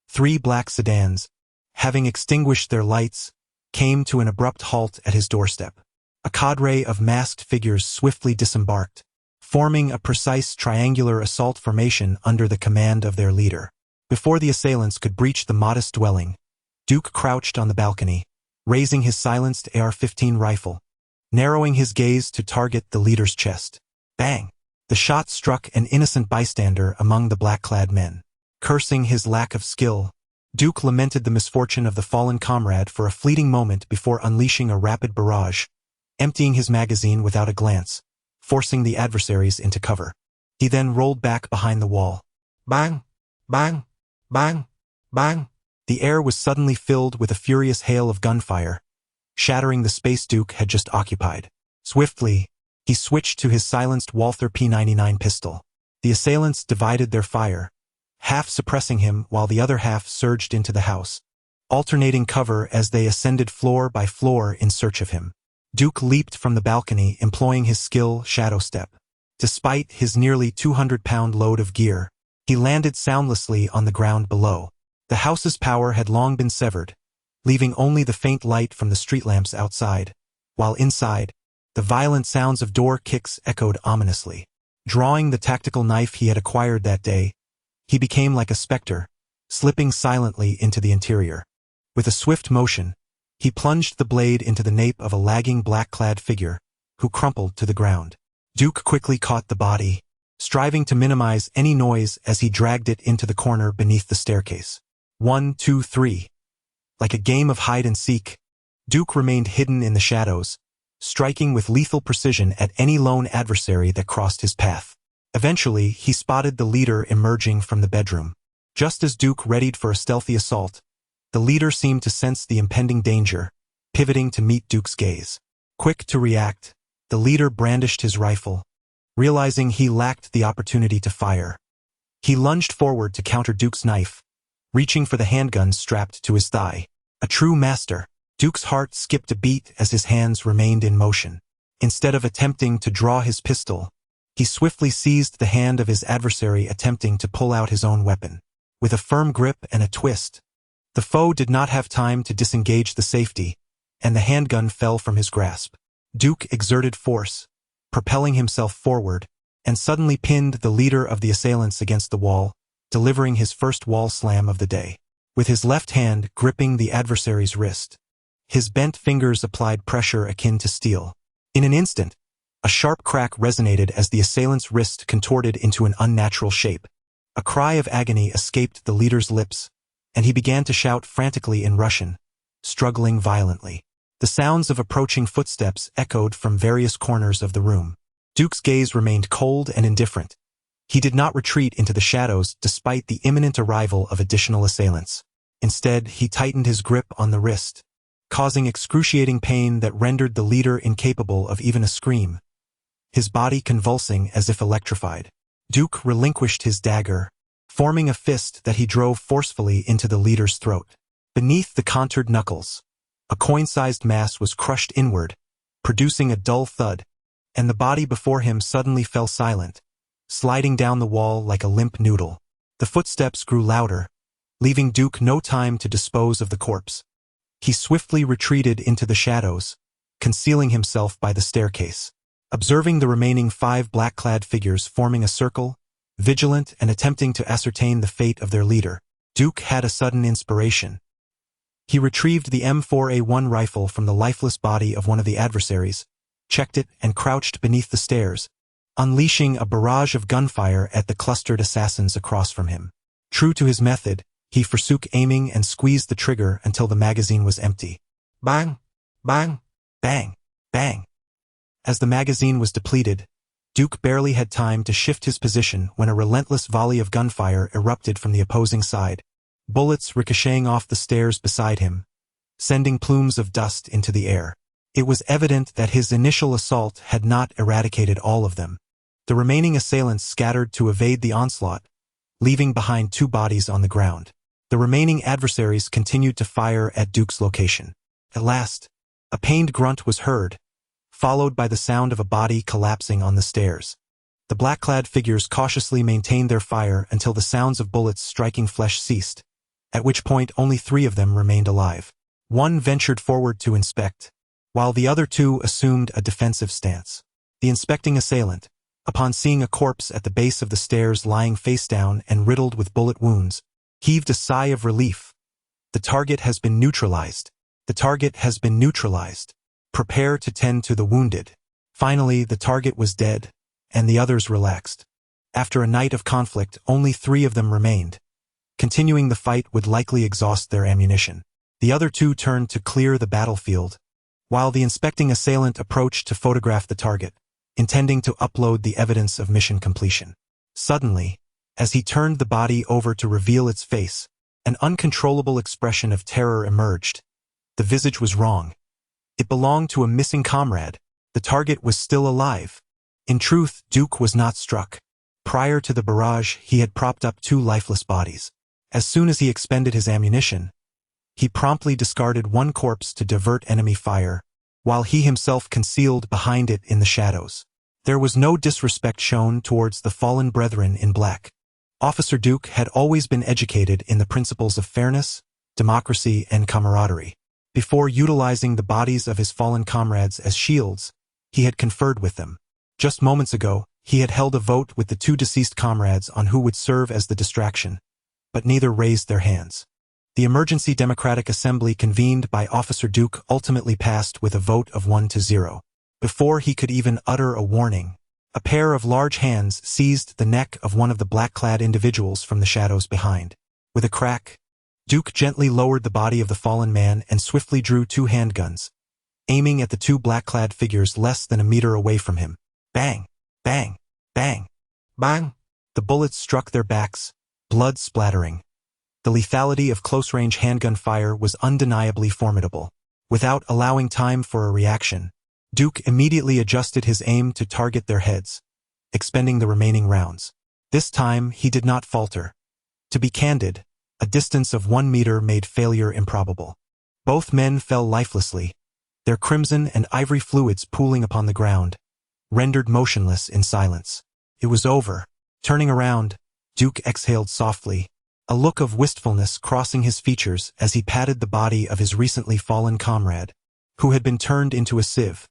3 black sedans, having extinguished their lights, came to an abrupt halt at his doorstep. A cadre of masked figures swiftly disembarked, forming a precise triangular assault formation under the command of their leader. Before the assailants could breach the modest dwelling, Duke crouched on the balcony, raising his silenced AR-15 rifle, narrowing his gaze to target the leader's chest. Bang! The shot struck an innocent bystander among the black-clad men. Cursing his lack of skill, Duke lamented the misfortune of the fallen comrade for a fleeting moment before unleashing a rapid barrage, emptying his magazine without a glance, forcing the adversaries into cover. He then rolled back behind the wall. Bang! Bang! Bang! Bang! The air was suddenly filled with a furious hail of gunfire, shattering the space Duke had just occupied. Swiftly, he switched to his silenced Walther P99 pistol. The assailants divided their fire, half suppressing him while the other half surged into the house, alternating cover as they ascended floor by floor in search of him. Duke leaped from the balcony, employing his skill shadow step. Despite his nearly 200-pound load of gear, he landed soundlessly on the ground below. The house's power had long been severed, leaving only the faint light from the street lamps outside, while inside, the violent sounds of door kicks echoed ominously. Drawing the tactical knife he had acquired that day, he became like a specter, slipping silently into the interior. With a swift motion, he plunged the blade into the nape of a lagging black-clad figure, who crumpled to the ground. Duke quickly caught the body, striving to minimize any noise as he dragged it into the corner beneath the staircase. 1, 2, 3. Like a game of hide-and-seek, Duke remained hidden in the shadows, striking with lethal precision at any lone adversary that crossed his path. Eventually, he spotted the leader emerging from the bedroom. Just as Duke readied for a stealthy assault, the leader seemed to sense the impending danger, pivoting to meet Duke's gaze. Quick to react, the leader brandished his rifle, realizing he lacked the opportunity to fire. He lunged forward to counter Duke's knife, reaching for the handgun strapped to his thigh. A true master, Duke's heart skipped a beat as his hands remained in motion. Instead of attempting to draw his pistol, he swiftly seized the hand of his adversary, attempting to pull out his own weapon. With a firm grip and a twist, the foe did not have time to disengage the safety, and the handgun fell from his grasp. Duke exerted force, propelling himself forward, and suddenly pinned the leader of the assailants against the wall, delivering his first wall slam of the day. With his left hand gripping the adversary's wrist, his bent fingers applied pressure akin to steel. In an instant, a sharp crack resonated as the assailant's wrist contorted into an unnatural shape. A cry of agony escaped the leader's lips, and he began to shout frantically in Russian, struggling violently. The sounds of approaching footsteps echoed from various corners of the room. Duke's gaze remained cold and indifferent. He did not retreat into the shadows despite the imminent arrival of additional assailants. Instead, he tightened his grip on the wrist, causing excruciating pain that rendered the leader incapable of even a scream, his body convulsing as if electrified. Duke relinquished his dagger, forming a fist that he drove forcefully into the leader's throat. Beneath the contoured knuckles, a coin-sized mass was crushed inward, producing a dull thud, and the body before him suddenly fell silent, sliding down the wall like a limp noodle. The footsteps grew louder, leaving Duke no time to dispose of the corpse. He swiftly retreated into the shadows, concealing himself by the staircase. Observing the remaining 5 black-clad figures forming a circle, vigilant and attempting to ascertain the fate of their leader, Duke had a sudden inspiration. He retrieved the M4A1 rifle from the lifeless body of one of the adversaries, checked it, and crouched beneath the stairs, unleashing a barrage of gunfire at the clustered assassins across from him. True to his method, he forsook aiming and squeezed the trigger until the magazine was empty. Bang! Bang! Bang! Bang! As the magazine was depleted, Duke barely had time to shift his position when a relentless volley of gunfire erupted from the opposing side, bullets ricocheting off the stairs beside him, sending plumes of dust into the air. It was evident that his initial assault had not eradicated all of them. The remaining assailants scattered to evade the onslaught, leaving behind 2 bodies on the ground. The remaining adversaries continued to fire at Duke's location. At last, a pained grunt was heard, followed by the sound of a body collapsing on the stairs. The black-clad figures cautiously maintained their fire until the sounds of bullets striking flesh ceased, at which point only 3 of them remained alive. One ventured forward to inspect, while the other 2 assumed a defensive stance. The inspecting assailant, upon seeing a corpse at the base of the stairs lying face down and riddled with bullet wounds, heaved a sigh of relief. The target has been neutralized. The target has been neutralized. Prepare to tend to the wounded. Finally, the target was dead, and the others relaxed. After a night of conflict, only 3 of them remained. Continuing the fight would likely exhaust their ammunition. The other 2 turned to clear the battlefield, while the inspecting assailant approached to photograph the target, intending to upload the evidence of mission completion. Suddenly, as he turned the body over to reveal its face, an uncontrollable expression of terror emerged. The visage was wrong. It belonged to a missing comrade. The target was still alive. In truth, Duke was not struck. Prior to the barrage, he had propped up 2 lifeless bodies. As soon as he expended his ammunition, he promptly discarded 1 corpse to divert enemy fire, while he himself concealed behind it in the shadows. There was no disrespect shown towards the fallen brethren in black. Officer Duke had always been educated in the principles of fairness, democracy, and camaraderie. Before utilizing the bodies of his fallen comrades as shields, he had conferred with them. Just moments ago, he had held a vote with the 2 deceased comrades on who would serve as the distraction, but neither raised their hands. The emergency Democratic Assembly convened by Officer Duke ultimately passed with a vote of 1-0. Before he could even utter a warning, a pair of large hands seized the neck of one of the black-clad individuals from the shadows behind. With a crack, Duke gently lowered the body of the fallen man and swiftly drew 2 handguns, aiming at the 2 black-clad figures less than a meter away from him. Bang! Bang! Bang! Bang! The bullets struck their backs, blood splattering. The lethality of close-range handgun fire was undeniably formidable. Without allowing time for a reaction, Duke immediately adjusted his aim to target their heads, expending the remaining rounds. This time, he did not falter. To be candid, a distance of 1 meter made failure improbable. Both men fell lifelessly, their crimson and ivory fluids pooling upon the ground, rendered motionless in silence. It was over. Turning around, Duke exhaled softly, a look of wistfulness crossing his features as he patted the body of his recently fallen comrade, who had been turned into a sieve.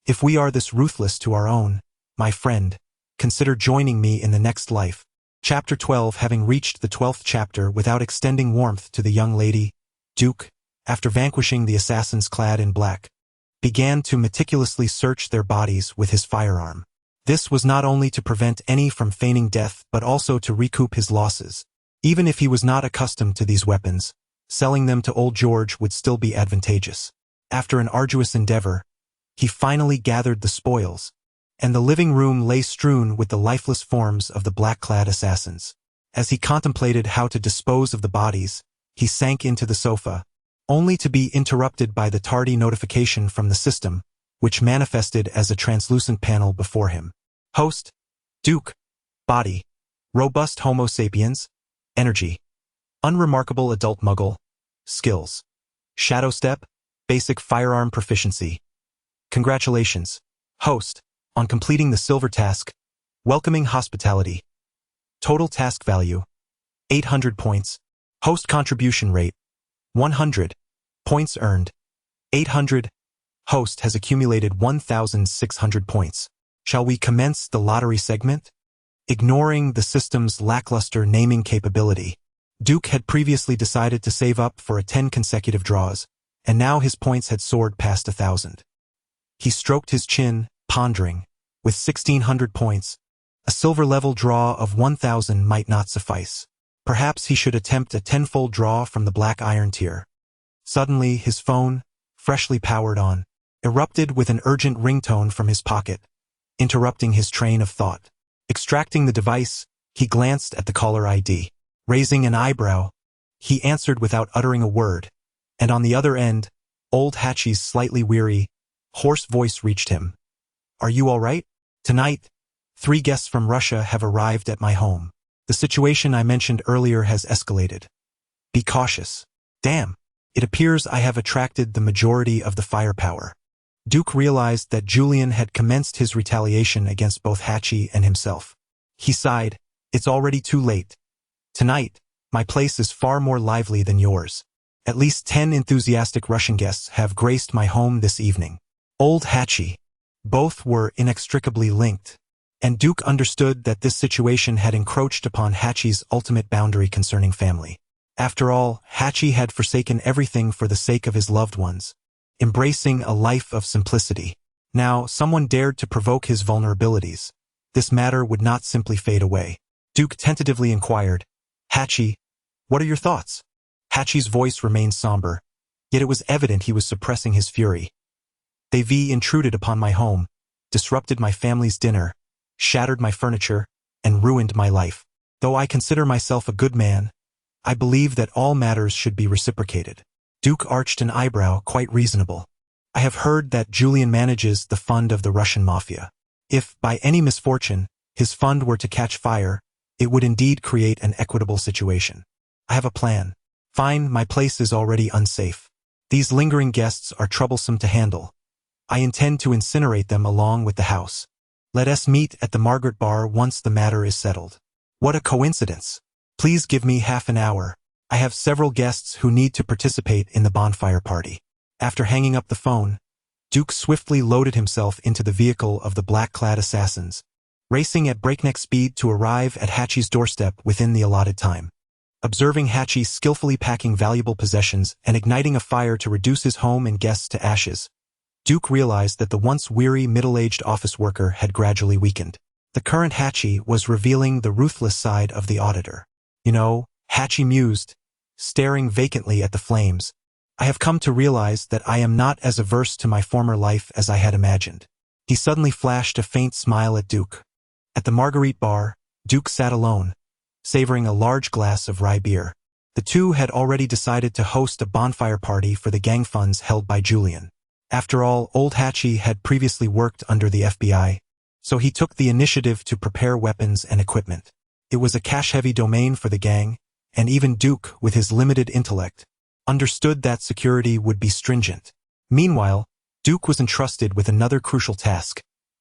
If we are this ruthless to our own, my friend, consider joining me in the next life. Chapter 12. Having reached the 12th chapter without extending warmth to the young lady, Duke, after vanquishing the assassins clad in black, began to meticulously search their bodies with his firearm. This was not only to prevent any from feigning death but also to recoup his losses. Even if he was not accustomed to these weapons, selling them to old George would still be advantageous. After an arduous endeavor, he finally gathered the spoils, and the living room lay strewn with the lifeless forms of the black-clad assassins. As he contemplated how to dispose of the bodies, he sank into the sofa, only to be interrupted by the tardy notification from the system, which manifested as a translucent panel before him. Host: Duke. Body: robust Homo sapiens. Energy: unremarkable adult muggle. Skills: shadow step, basic firearm proficiency. Congratulations, host, on completing the silver task, welcoming hospitality. Total task value: 800 points. Host contribution rate: 100. Points earned: 800. Host has accumulated 1,600 points. Shall we commence the lottery segment? Ignoring the system's lackluster naming capability, Duke had previously decided to save up for 10 consecutive draws, and now his points had soared past 1,000. He stroked his chin, pondering. With 1,600 points, a silver-level draw of 1,000 might not suffice. Perhaps he should attempt a 10-fold draw from the black iron tier. Suddenly, his phone, freshly powered on, erupted with an urgent ringtone from his pocket, interrupting his train of thought. Extracting the device, he glanced at the caller ID. Raising an eyebrow, he answered without uttering a word, and on the other end, old Hachi's slightly weary, hoarse voice reached him. "Are you all right? Tonight, 3 guests from Russia have arrived at my home. The situation I mentioned earlier has escalated. Be cautious. Damn. It appears I have attracted the majority of the firepower." Duke realized that Julian had commenced his retaliation against both Hachi and himself. He sighed. "It's already too late. Tonight, my place is far more lively than yours. At least 10 enthusiastic Russian guests have graced my home this evening." Old Hachi. Both were inextricably linked, and Duke understood that this situation had encroached upon Hachi's ultimate boundary concerning family. After all, Hachi had forsaken everything for the sake of his loved ones, embracing a life of simplicity. Now, someone dared to provoke his vulnerabilities. This matter would not simply fade away. Duke tentatively inquired, "Hachi, what are your thoughts?" Hachi's voice remained somber, yet it was evident he was suppressing his fury. "They've intruded upon my home, disrupted my family's dinner, shattered my furniture, and ruined my life. Though I consider myself a good man, I believe that all matters should be reciprocated." Duke arched an eyebrow, quite reasonable. "I have heard that Julian manages the fund of the Russian mafia. If, by any misfortune, his fund were to catch fire, it would indeed create an equitable situation. I have a plan. Fine, my place is already unsafe. These lingering guests are troublesome to handle. I intend to incinerate them along with the house. Let us meet at the Margaret Bar once the matter is settled." "What a coincidence. Please give me half an hour. I have several guests who need to participate in the bonfire party." After hanging up the phone, Duke swiftly loaded himself into the vehicle of the black-clad assassins, racing at breakneck speed to arrive at Hachi's doorstep within the allotted time. Observing Hachi skillfully packing valuable possessions and igniting a fire to reduce his home and guests to ashes, Duke realized that the once weary middle-aged office worker had gradually weakened. The current Hachi was revealing the ruthless side of the auditor. "You know," Hachi mused, staring vacantly at the flames, "I have come to realize that I am not as averse to my former life as I had imagined." He suddenly flashed a faint smile at Duke. At the Marguerite Bar, Duke sat alone, savoring a large glass of rye beer. The two had already decided to host a bonfire party for the gang funds held by Julian. After all, old Hachi had previously worked under the FBI, so he took the initiative to prepare weapons and equipment. It was a cash-heavy domain for the gang, and even Duke, with his limited intellect, understood that security would be stringent. Meanwhile, Duke was entrusted with another crucial task,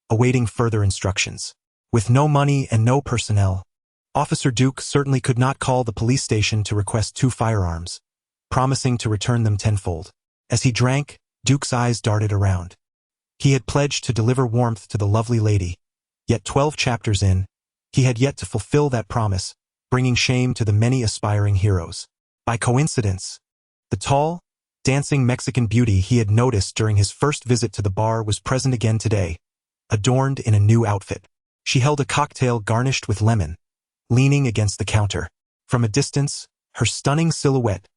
awaiting further instructions. With no money and no personnel, Officer Duke certainly could not call the police station to request 2 firearms, promising to return them tenfold. As he drank, Duke's eyes darted around. He had pledged to deliver warmth to the lovely lady, yet 12 chapters in, he had yet to fulfill that promise, bringing shame to the many aspiring heroes. By coincidence, the tall, dancing Mexican beauty he had noticed during his first visit to the bar was present again today, adorned in a new outfit. She held a cocktail garnished with lemon, leaning against the counter. From a distance, her stunning silhouette,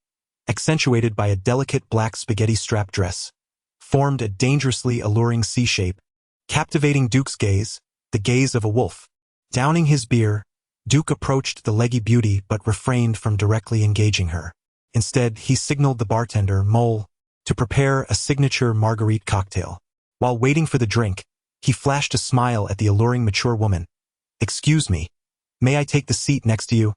accentuated by a delicate black spaghetti strap dress, formed a dangerously alluring C-shape, captivating Duke's gaze, the gaze of a wolf. Downing his beer, Duke approached the leggy beauty but refrained from directly engaging her. Instead, he signaled the bartender, Mole, to prepare a signature Marguerite cocktail. While waiting for the drink, he flashed a smile at the alluring mature woman. "Excuse me, may I take the seat next to you?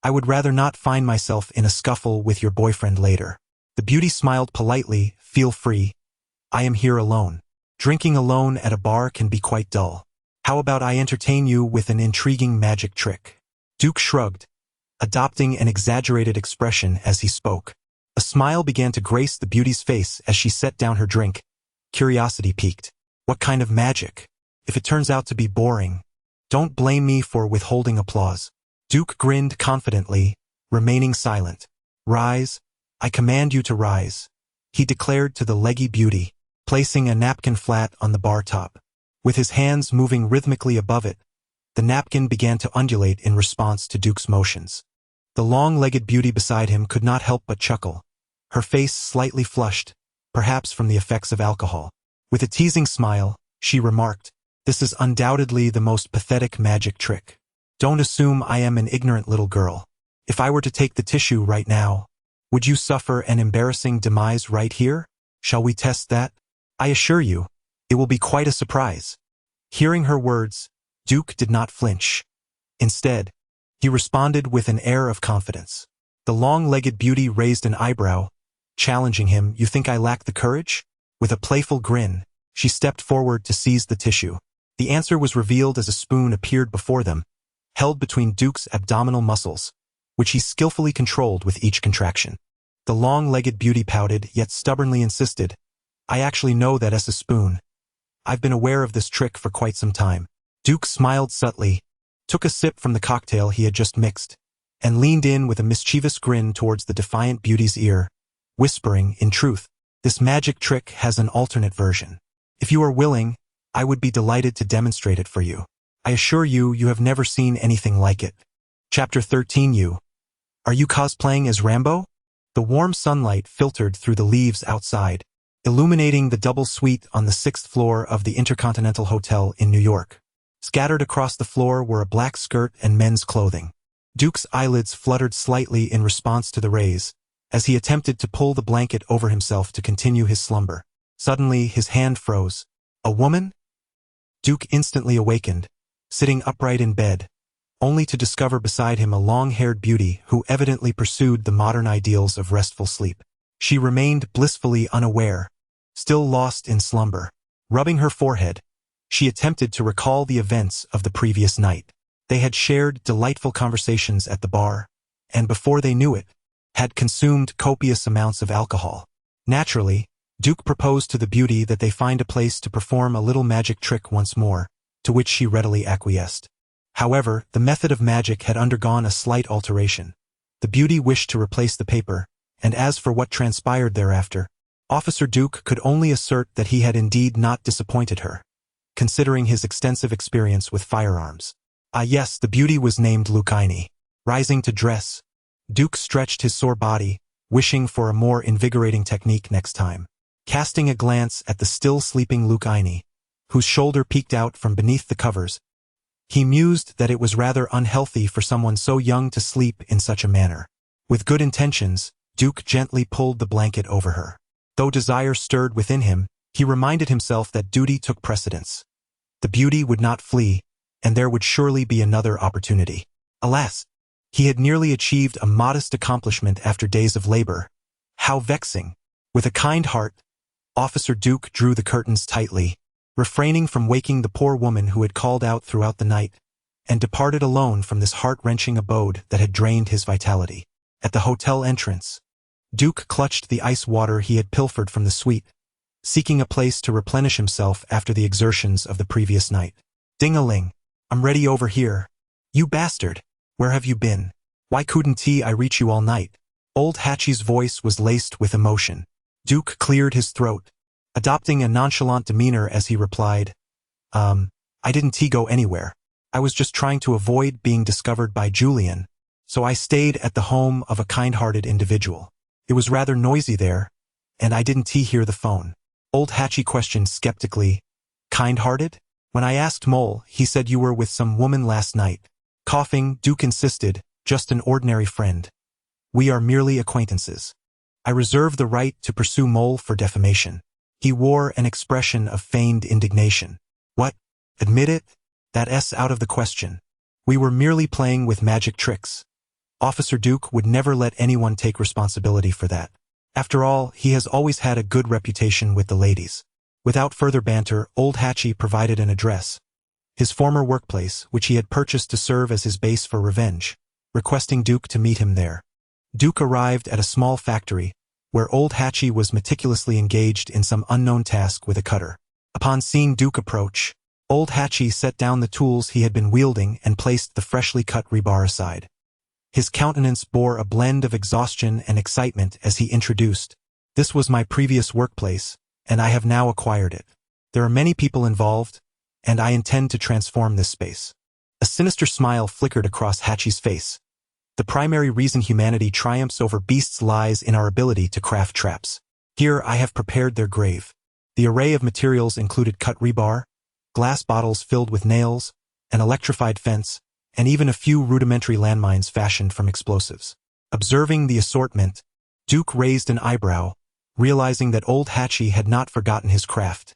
I would rather not find myself in a scuffle with your boyfriend later." The beauty smiled politely. "Feel free. I am here alone. Drinking alone at a bar can be quite dull. How about I entertain you with an intriguing magic trick?" Duke shrugged, adopting an exaggerated expression as he spoke. A smile began to grace the beauty's face as she set down her drink. Curiosity piqued. "What kind of magic? If it turns out to be boring, don't blame me for withholding applause." Duke grinned confidently, remaining silent. "Rise, I command you to rise," he declared to the leggy beauty, placing a napkin flat on the bar top. With his hands moving rhythmically above it, the napkin began to undulate in response to Duke's motions. The long-legged beauty beside him could not help but chuckle, her face slightly flushed, perhaps from the effects of alcohol. With a teasing smile, she remarked, "This is undoubtedly the most pathetic magic trick. Don't assume I am an ignorant little girl. If I were to take the tissue right now, would you suffer an embarrassing demise right here? Shall we test that? I assure you, it will be quite a surprise." Hearing her words, Duke did not flinch. Instead, he responded with an air of confidence. The long-legged beauty raised an eyebrow, challenging him. "You think I lack the courage?" With a playful grin, she stepped forward to seize the tissue. The answer was revealed as a spoon appeared before them, held between Duke's abdominal muscles, which he skillfully controlled with each contraction. The long-legged beauty pouted, yet stubbornly insisted, "I actually know that as a spoon. I've been aware of this trick for quite some time." Duke smiled subtly, took a sip from the cocktail he had just mixed, and leaned in with a mischievous grin towards the defiant beauty's ear, whispering, "In truth, this magic trick has an alternate version. If you are willing, I would be delighted to demonstrate it for you. I assure you, you have never seen anything like it." Chapter 13. Are you cosplaying as Rambo? The warm sunlight filtered through the leaves outside, illuminating the double suite on the 6th floor of the Intercontinental Hotel in New York. Scattered across the floor were a black skirt and men's clothing. Duke's eyelids fluttered slightly in response to the rays, as he attempted to pull the blanket over himself to continue his slumber. Suddenly, his hand froze. "A woman?" Duke instantly awakened, sitting upright in bed, only to discover beside him a long-haired beauty who evidently pursued the modern ideals of restful sleep. She remained blissfully unaware, still lost in slumber. Rubbing her forehead, she attempted to recall the events of the previous night. They had shared delightful conversations at the bar, and before they knew it, had consumed copious amounts of alcohol. Naturally, Duke proposed to the beauty that they find a place to perform a little magic trick once more, to which she readily acquiesced. However, the method of magic had undergone a slight alteration. The beauty wished to replace the paper, and as for what transpired thereafter, Officer Duke could only assert that he had indeed not disappointed her, considering his extensive experience with firearms. Ah yes, the beauty was named Lucini. Rising to dress, Duke stretched his sore body, wishing for a more invigorating technique next time. Casting a glance at the still sleeping Lucini, whose shoulder peeked out from beneath the covers, he mused that it was rather unhealthy for someone so young to sleep in such a manner. With good intentions, Duke gently pulled the blanket over her. Though desire stirred within him, he reminded himself that duty took precedence. The beauty would not flee, and there would surely be another opportunity. Alas, he had nearly achieved a modest accomplishment after days of labor. How vexing! With a kind heart, Officer Duke drew the curtains tightly, refraining from waking the poor woman who had called out throughout the night, and departed alone from this heart-wrenching abode that had drained his vitality. At the hotel entrance, Duke clutched the ice water he had pilfered from the suite, seeking a place to replenish himself after the exertions of the previous night. "Ding-a-ling, I'm ready over here." "You bastard, where have you been? Why couldn't I reach you all night?" Old Hatchie's voice was laced with emotion. Duke cleared his throat, adopting a nonchalant demeanor as he replied, I didn't go anywhere. I was just trying to avoid being discovered by Julian, so I stayed at the home of a kind-hearted individual. It was rather noisy there, and I didn't hear the phone." Old Hatchie questioned skeptically, "Kind-hearted? When I asked Mole, he said you were with some woman last night." Coughing, Duke insisted, "Just an ordinary friend. We are merely acquaintances. I reserve the right to pursue Mole for defamation." He wore an expression of feigned indignation. "What? Admit it? That's out of the question. We were merely playing with magic tricks. Officer Duke would never let anyone take responsibility for that. After all, he has always had a good reputation with the ladies." Without further banter, Old Hatchie provided an address, his former workplace, which he had purchased to serve as his base for revenge, requesting Duke to meet him there. Duke arrived at a small factory, where Old Hatchie was meticulously engaged in some unknown task with a cutter. Upon seeing Duke approach, Old Hatchie set down the tools he had been wielding and placed the freshly cut rebar aside. His countenance bore a blend of exhaustion and excitement as he introduced, "This was my previous workplace, and I have now acquired it. There are many people involved, and I intend to transform this space." A sinister smile flickered across Hatchie's face. "The primary reason humanity triumphs over beasts lies in our ability to craft traps. Here I have prepared their grave. The array of materials included cut rebar, glass bottles filled with nails, an electrified fence, and even a few rudimentary landmines fashioned from explosives. Observing the assortment, Duke raised an eyebrow, realizing that Old Hatchie had not forgotten his craft.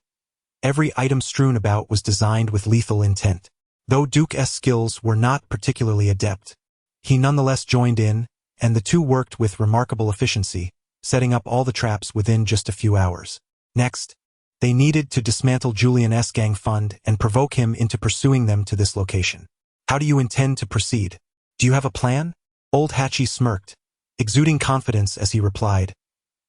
Every item strewn about was designed with lethal intent. Though Duke's skills were not particularly adept, he nonetheless joined in, and the two worked with remarkable efficiency, setting up all the traps within just a few hours. Next, they needed to dismantle Julian's gang fund and provoke him into pursuing them to this location. How do you intend to proceed? Do you have a plan? Old Hatchie smirked, exuding confidence as he replied,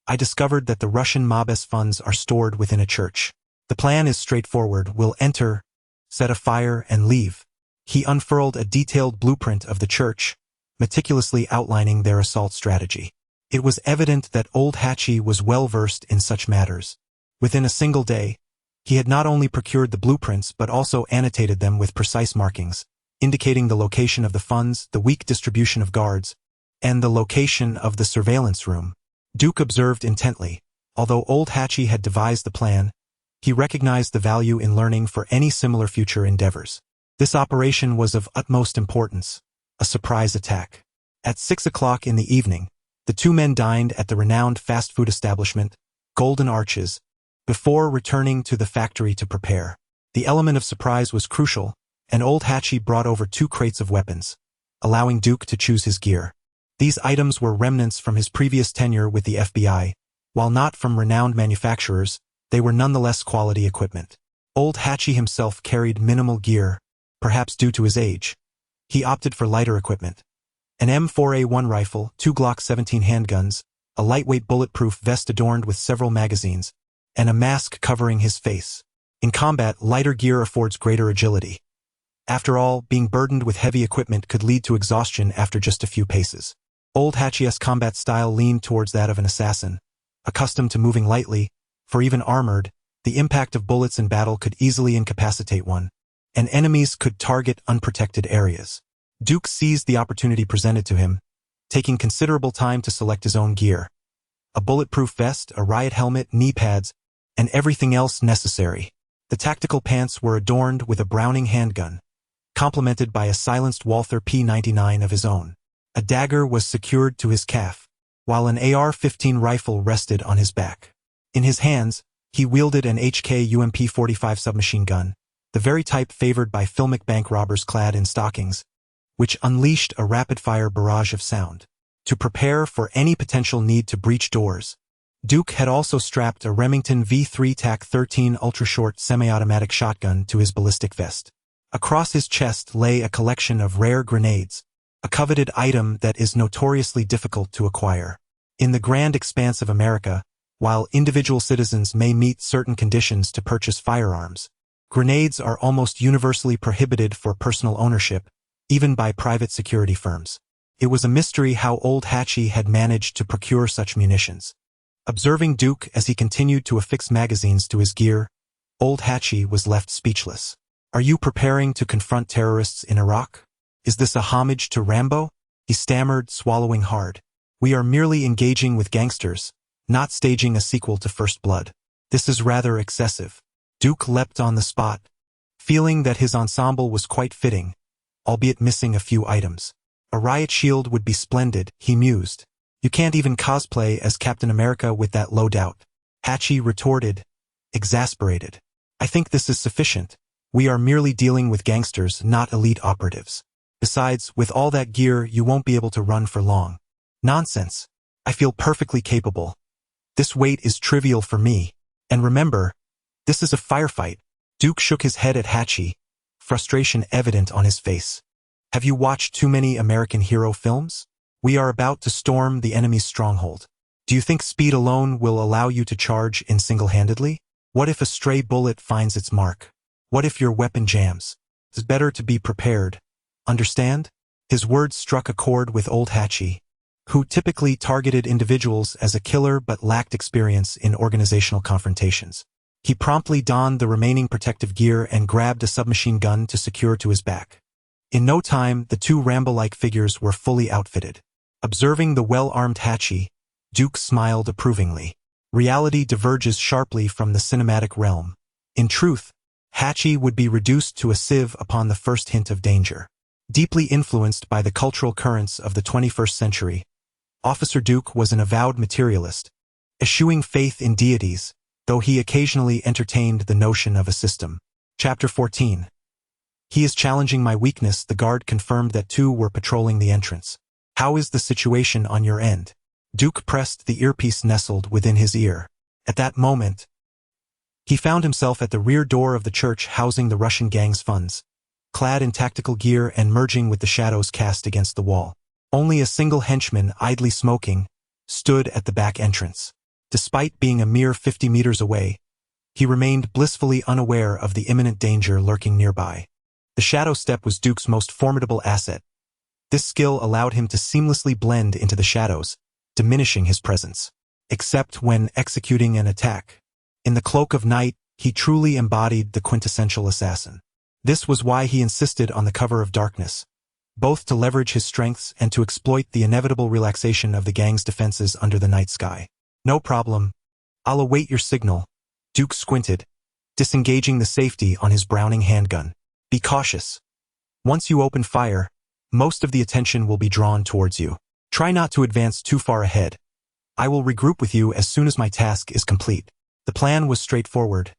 I discovered that the Russian mob's funds are stored within a church. The plan is straightforward. We'll enter, set a fire, and leave. He unfurled a detailed blueprint of the church, meticulously outlining their assault strategy. It was evident that Old Hatchie was well versed in such matters. Within a single day, he had not only procured the blueprints but also annotated them with precise markings, indicating the location of the funds, the weak distribution of guards, and the location of the surveillance room. Duke observed intently. Although Old Hatchie had devised the plan, he recognized the value in learning for any similar future endeavors. This operation was of utmost importance, a surprise attack. At 6 o'clock in the evening, the two men dined at the renowned fast food establishment, Golden Arches, before returning to the factory to prepare. The element of surprise was crucial, and Old Hatchie brought over 2 crates of weapons, allowing Duke to choose his gear. These items were remnants from his previous tenure with the FBI. While not from renowned manufacturers, they were nonetheless quality equipment. Old Hatchie himself carried minimal gear, perhaps due to his age. He opted for lighter equipment. An M4A1 rifle, 2 Glock 17 handguns, a lightweight bulletproof vest adorned with several magazines, and a mask covering his face. In combat, lighter gear affords greater agility. After all, being burdened with heavy equipment could lead to exhaustion after just a few paces. Old Hatchie's combat style leaned towards that of an assassin, accustomed to moving lightly, for even armored, the impact of bullets in battle could easily incapacitate one, and enemies could target unprotected areas. Duke seized the opportunity presented to him, taking considerable time to select his own gear. A bulletproof vest, a riot helmet, knee pads, and everything else necessary. The tactical pants were adorned with a Browning handgun, complemented by a silenced Walther P99 of his own. A dagger was secured to his calf, while an AR-15 rifle rested on his back. In his hands, he wielded an HK UMP-45 submachine gun, the very type favored by filmic bank robbers clad in stockings, which unleashed a rapid-fire barrage of sound. To prepare for any potential need to breach doors, Duke had also strapped a Remington V3 TAC-13 ultra-short semi-automatic shotgun to his ballistic vest. Across his chest lay a collection of rare grenades, a coveted item that is notoriously difficult to acquire. In the grand expanse of America, while individual citizens may meet certain conditions to purchase firearms, grenades are almost universally prohibited for personal ownership, even by private security firms. It was a mystery how Old Hatchie had managed to procure such munitions. Observing Duke as he continued to affix magazines to his gear, Old Hatchie was left speechless. Are you preparing to confront terrorists in Iraq? Is this a homage to Rambo? He stammered, swallowing hard. We are merely engaging with gangsters, not staging a sequel to First Blood. This is rather excessive. Duke leapt on the spot, feeling that his ensemble was quite fitting, albeit missing a few items. A riot shield would be splendid, he mused. You can't even cosplay as Captain America with that loadout. Hatchie retorted, exasperated. I think this is sufficient. We are merely dealing with gangsters, not elite operatives. Besides, with all that gear, you won't be able to run for long. Nonsense. I feel perfectly capable. This weight is trivial for me. And remember, this is a firefight. Duke shook his head at Hatchie, frustration evident on his face. Have you watched too many American hero films? We are about to storm the enemy's stronghold. Do you think speed alone will allow you to charge in single-handedly? What if a stray bullet finds its mark? What if your weapon jams? It's better to be prepared. Understand? His words struck a chord with Old Hatchie, who typically targeted individuals as a killer but lacked experience in organizational confrontations. He promptly donned the remaining protective gear and grabbed a submachine gun to secure to his back. In no time, the two Rambo-like figures were fully outfitted. Observing the well-armed Hatchie, Duke smiled approvingly. reality diverges sharply from the cinematic realm. In truth, Hachi would be reduced to a sieve upon the first hint of danger. Deeply influenced by the cultural currents of the 21st century, Officer Duke was an avowed materialist, eschewing faith in deities, though he occasionally entertained the notion of a system. Chapter 14. He is challenging my weakness. The guard confirmed that two were patrolling the entrance. How is the situation on your end? Duke pressed the earpiece nestled within his ear. At that moment, he found himself at the rear door of the church housing the Russian gang's funds, clad in tactical gear and merging with the shadows cast against the wall. Only a single henchman, idly smoking, stood at the back entrance. Despite being a mere 50 meters away, he remained blissfully unaware of the imminent danger lurking nearby. The shadow step was Duke's most formidable asset. This skill allowed him to seamlessly blend into the shadows, diminishing his presence. Except when executing an attack. In the cloak of night, he truly embodied the quintessential assassin. This was why he insisted on the cover of darkness, both to leverage his strengths and to exploit the inevitable relaxation of the gang's defenses under the night sky. No problem. I'll await your signal. Duke squinted, disengaging the safety on his Browning handgun. Be cautious. Once you open fire, most of the attention will be drawn towards you. Try not to advance too far ahead. I will regroup with you as soon as my task is complete. The plan was straightforward.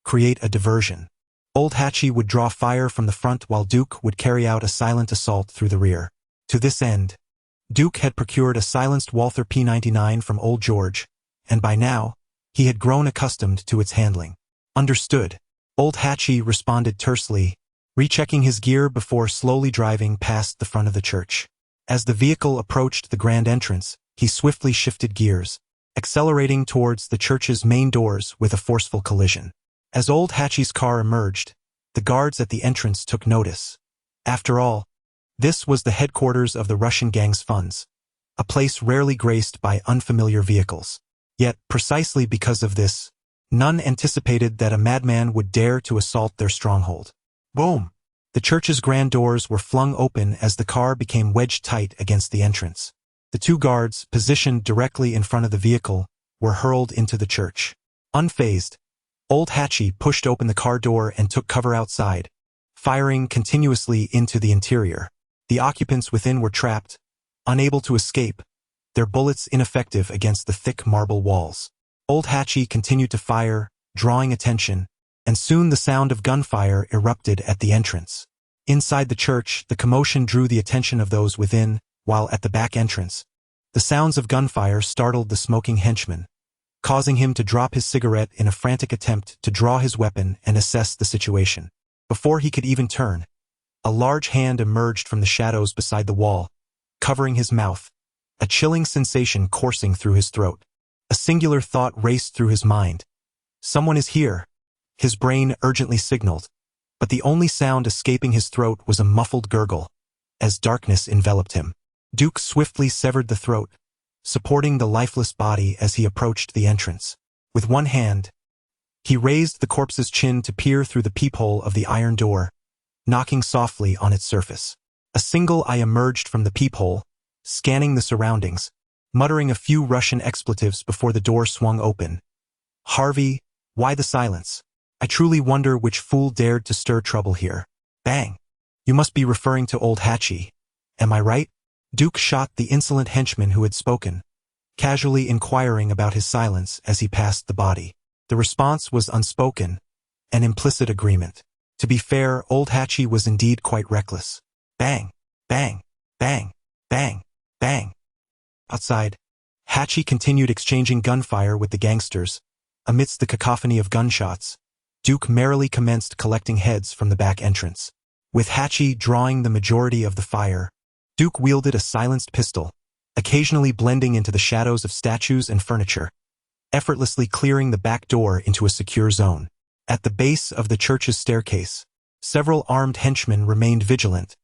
Create a diversion. Old Hachi would draw fire from the front while Duke would carry out a silent assault through the rear. To this end, Duke had procured a silenced Walther P99 from Old George, and by now, he had grown accustomed to its handling. Understood. Old Hachi responded tersely, rechecking his gear before slowly driving past the front of the church. As the vehicle approached the grand entrance, he swiftly shifted gears, accelerating towards the church's main doors with a forceful collision. As Old Hachi's car emerged, the guards at the entrance took notice. After all, this was the headquarters of the Russian gang's funds, a place rarely graced by unfamiliar vehicles. Yet, precisely because of this, none anticipated that a madman would dare to assault their stronghold. Boom! The church's grand doors were flung open as the car became wedged tight against the entrance. The two guards, positioned directly in front of the vehicle, were hurled into the church. Unfazed, Old Hachi pushed open the car door and took cover outside, firing continuously into the interior. The occupants within were trapped, unable to escape, their bullets ineffective against the thick marble walls. Old Hachi continued to fire, drawing attention, and soon the sound of gunfire erupted at the entrance. Inside the church, the commotion drew the attention of those within, while at the back entrance, the sounds of gunfire startled the smoking henchman, causing him to drop his cigarette in a frantic attempt to draw his weapon and assess the situation. Before he could even turn, a large hand emerged from the shadows beside the wall, covering his mouth, a chilling sensation coursing through his throat. A singular thought raced through his mind. Someone is here, his brain urgently signaled, but the only sound escaping his throat was a muffled gurgle, as darkness enveloped him. Duke swiftly severed the throat, supporting the lifeless body as he approached the entrance. With one hand, he raised the corpse's chin to peer through the peephole of the iron door, knocking softly on its surface. A single eye emerged from the peephole, scanning the surroundings, muttering a few Russian expletives before the door swung open. Harvey, why the silence? I truly wonder which fool dared to stir trouble here. Bang! You must be referring to Old Hachi. Am I right? Duke shot the insolent henchman who had spoken, casually inquiring about his silence as he passed the body. The response was unspoken, an implicit agreement. To be fair, Old Hachi was indeed quite reckless. Bang! Bang! Bang! Bang! Bang! Outside, Hachi continued exchanging gunfire with the gangsters. Amidst the cacophony of gunshots, Duke merrily commenced collecting heads from the back entrance. With Hachi drawing the majority of the fire, Duke wielded a silenced pistol, occasionally blending into the shadows of statues and furniture, effortlessly clearing the back door into a secure zone. At the base of the church's staircase, several armed henchmen remained vigilant,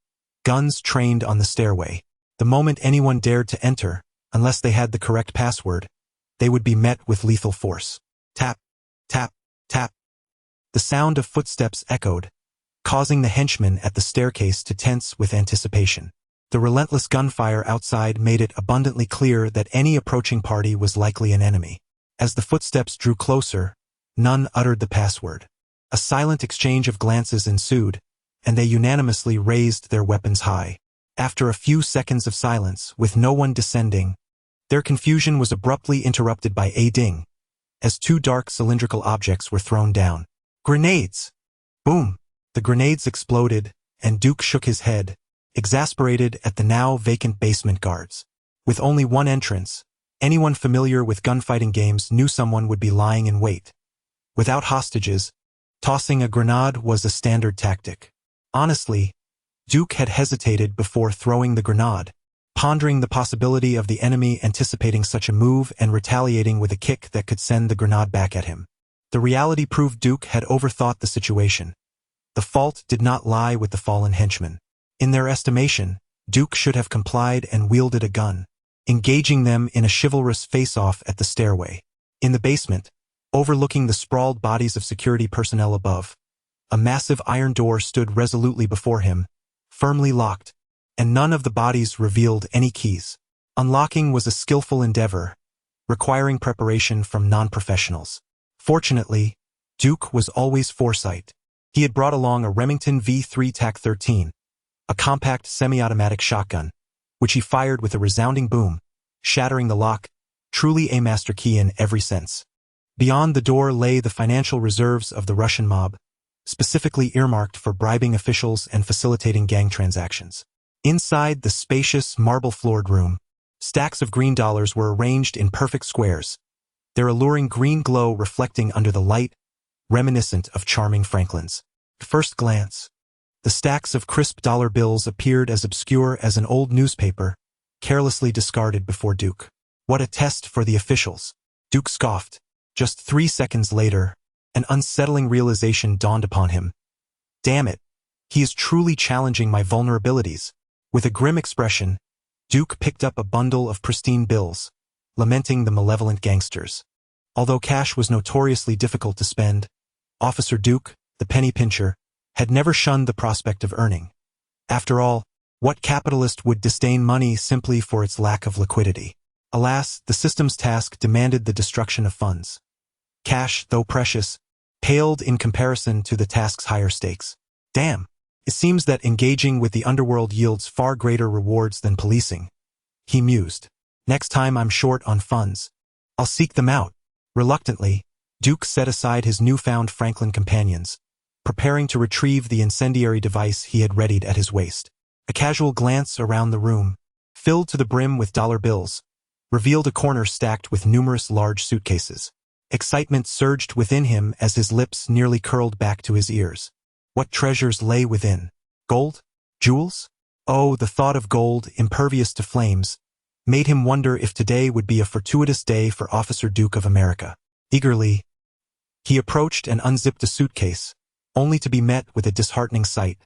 guns trained on the stairway. The moment anyone dared to enter, unless they had the correct password, they would be met with lethal force. Tap, tap, tap. The sound of footsteps echoed, causing the henchmen at the staircase to tense with anticipation. The relentless gunfire outside made it abundantly clear that any approaching party was likely an enemy. As the footsteps drew closer, none uttered the password. A silent exchange of glances ensued, and they unanimously raised their weapons high. After a few seconds of silence, with no one descending, their confusion was abruptly interrupted by a ding, as two dark cylindrical objects were thrown down. Grenades! Boom! The grenades exploded, and Duke shook his head, exasperated at the now vacant basement guards. With only one entrance, anyone familiar with gunfighting games knew someone would be lying in wait. Without hostages, tossing a grenade was a standard tactic. Honestly, Duke had hesitated before throwing the grenade, pondering the possibility of the enemy anticipating such a move and retaliating with a kick that could send the grenade back at him. The reality proved Duke had overthought the situation. The fault did not lie with the fallen henchmen. In their estimation, Duke should have complied and wielded a gun, engaging them in a chivalrous face-off at the stairway. In the basement, overlooking the sprawled bodies of security personnel above, a massive iron door stood resolutely before him, firmly locked, and none of the bodies revealed any keys. Unlocking was a skillful endeavor, requiring preparation from non-professionals. Fortunately, Duke was always foresight. He had brought along a Remington V3 TAC-13, a compact semi-automatic shotgun, which he fired with a resounding boom, shattering the lock, truly a master key in every sense. Beyond the door lay the financial reserves of the Russian mob, specifically earmarked for bribing officials and facilitating gang transactions. Inside the spacious, marble-floored room, stacks of green dollars were arranged in perfect squares, their alluring green glow reflecting under the light, reminiscent of charming Franklin's. At first glance, the stacks of crisp dollar bills appeared as obscure as an old newspaper, carelessly discarded before Duke. What a test for the officials, Duke scoffed. Just 3 seconds later, an unsettling realization dawned upon him. Damn it, he is truly challenging my vulnerabilities. With a grim expression, Duke picked up a bundle of pristine bills, lamenting the malevolent gangsters. Although cash was notoriously difficult to spend, Officer Duke, the penny pincher, had never shunned the prospect of earning. After all, what capitalist would disdain money simply for its lack of liquidity? Alas, the system's task demanded the destruction of funds. Cash, though precious, paled in comparison to the task's higher stakes. Damn, it seems that engaging with the underworld yields far greater rewards than policing, he mused. Next time I'm short on funds, I'll seek them out. Reluctantly, Duke set aside his newfound Franklin companions, preparing to retrieve the incendiary device he had readied at his waist. A casual glance around the room, filled to the brim with dollar bills, revealed a corner stacked with numerous large suitcases. Excitement surged within him as his lips nearly curled back to his ears. What treasures lay within? Gold? Jewels? Oh, the thought of gold, impervious to flames, made him wonder if today would be a fortuitous day for Officer Duke of America. Eagerly, he approached and unzipped a suitcase, only to be met with a disheartening sight.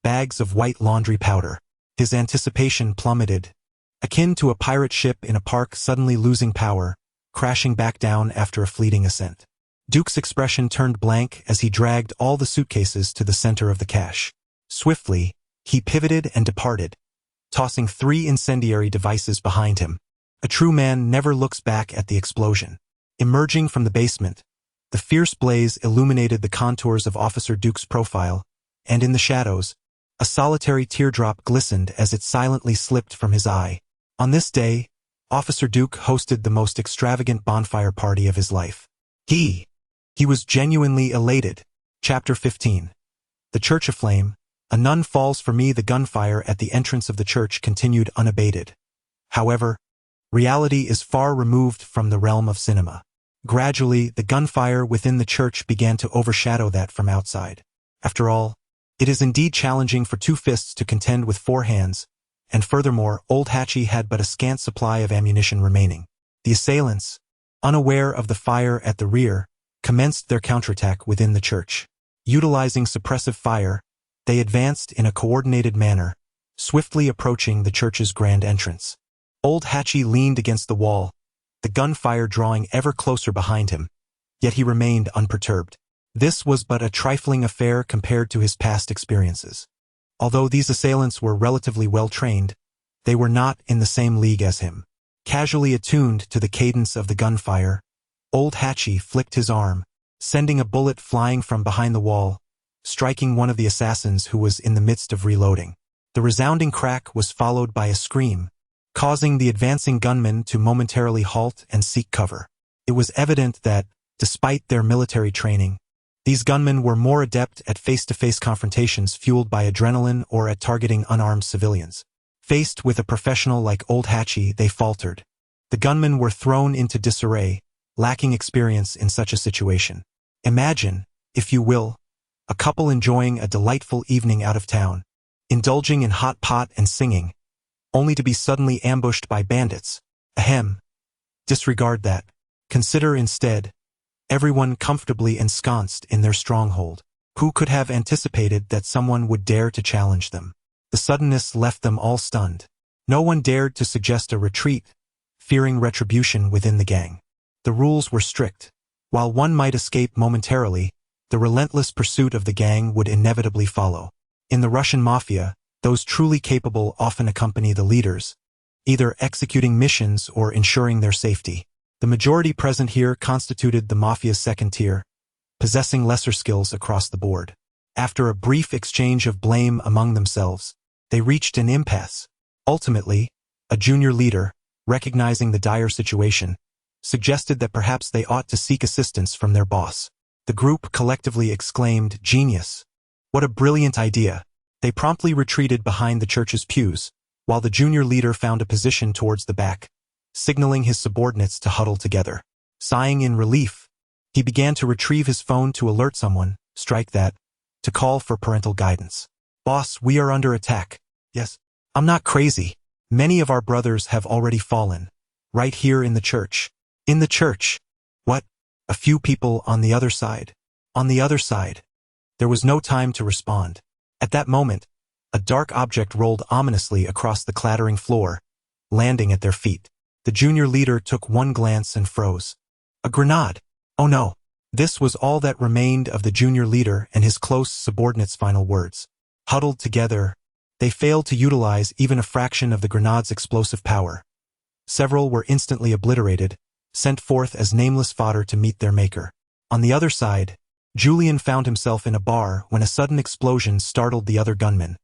Bags of white laundry powder. His anticipation plummeted, akin to a pirate ship in a park suddenly losing power, crashing back down after a fleeting ascent. Duke's expression turned blank as he dragged all the suitcases to the center of the cache. Swiftly, he pivoted and departed, tossing 3 incendiary devices behind him. A true man never looks back at the explosion. Emerging from the basement, the fierce blaze illuminated the contours of Officer Duke's profile, and in the shadows, a solitary teardrop glistened as it silently slipped from his eye. On this day, Officer Duke hosted the most extravagant bonfire party of his life. He was genuinely elated. Chapter 15. The church aflame. A nun falls for me. The gunfire at the entrance of the church continued unabated. However, reality is far removed from the realm of cinema. Gradually, the gunfire within the church began to overshadow that from outside. After all, it is indeed challenging for 2 fists to contend with 4 hands, and furthermore, Old Hatchie had but a scant supply of ammunition remaining. The assailants, unaware of the fire at the rear, commenced their counterattack within the church. Utilizing suppressive fire, they advanced in a coordinated manner, swiftly approaching the church's grand entrance. Old Hatchie leaned against the wall, the gunfire drawing ever closer behind him, yet he remained unperturbed. This was but a trifling affair compared to his past experiences. Although these assailants were relatively well-trained, they were not in the same league as him. Casually attuned to the cadence of the gunfire, Old Hatchie flicked his arm, sending a bullet flying from behind the wall, striking one of the assassins who was in the midst of reloading. The resounding crack was followed by a scream, causing the advancing gunmen to momentarily halt and seek cover. It was evident that, despite their military training, these gunmen were more adept at face-to-face confrontations fueled by adrenaline or at targeting unarmed civilians. Faced with a professional like Old Hatchie, they faltered. The gunmen were thrown into disarray, lacking experience in such a situation. Imagine, if you will, a couple enjoying a delightful evening out of town, indulging in hot pot and singing, only to be suddenly ambushed by bandits. Ahem. Disregard that. Consider instead, everyone comfortably ensconced in their stronghold. Who could have anticipated that someone would dare to challenge them? The suddenness left them all stunned. No one dared to suggest a retreat, fearing retribution within the gang. The rules were strict. While one might escape momentarily, the relentless pursuit of the gang would inevitably follow. In the Russian mafia, those truly capable often accompany the leaders, either executing missions or ensuring their safety. The majority present here constituted the mafia's second tier, possessing lesser skills across the board. After a brief exchange of blame among themselves, they reached an impasse. Ultimately, a junior leader, recognizing the dire situation, suggested that perhaps they ought to seek assistance from their boss. The group collectively exclaimed, "Genius! What a brilliant idea!" They promptly retreated behind the church's pews, while the junior leader found a position towards the back, signaling his subordinates to huddle together. Sighing in relief, he began to retrieve his phone to alert someone, strike that, to call for parental guidance. "Boss, we are under attack." "Yes. I'm not crazy. Many of our brothers have already fallen. Right here in the church." "In the church? What? A few people on the other side." "On the other side." There was no time to respond. At that moment, a dark object rolled ominously across the clattering floor, landing at their feet. The junior leader took one glance and froze. A grenade! Oh no! This was all that remained of the junior leader and his close subordinates' final words. Huddled together, they failed to utilize even a fraction of the grenade's explosive power. Several were instantly obliterated, sent forth as nameless fodder to meet their maker. On the other side, Julian found himself in a bar when a sudden explosion startled the other gunmen,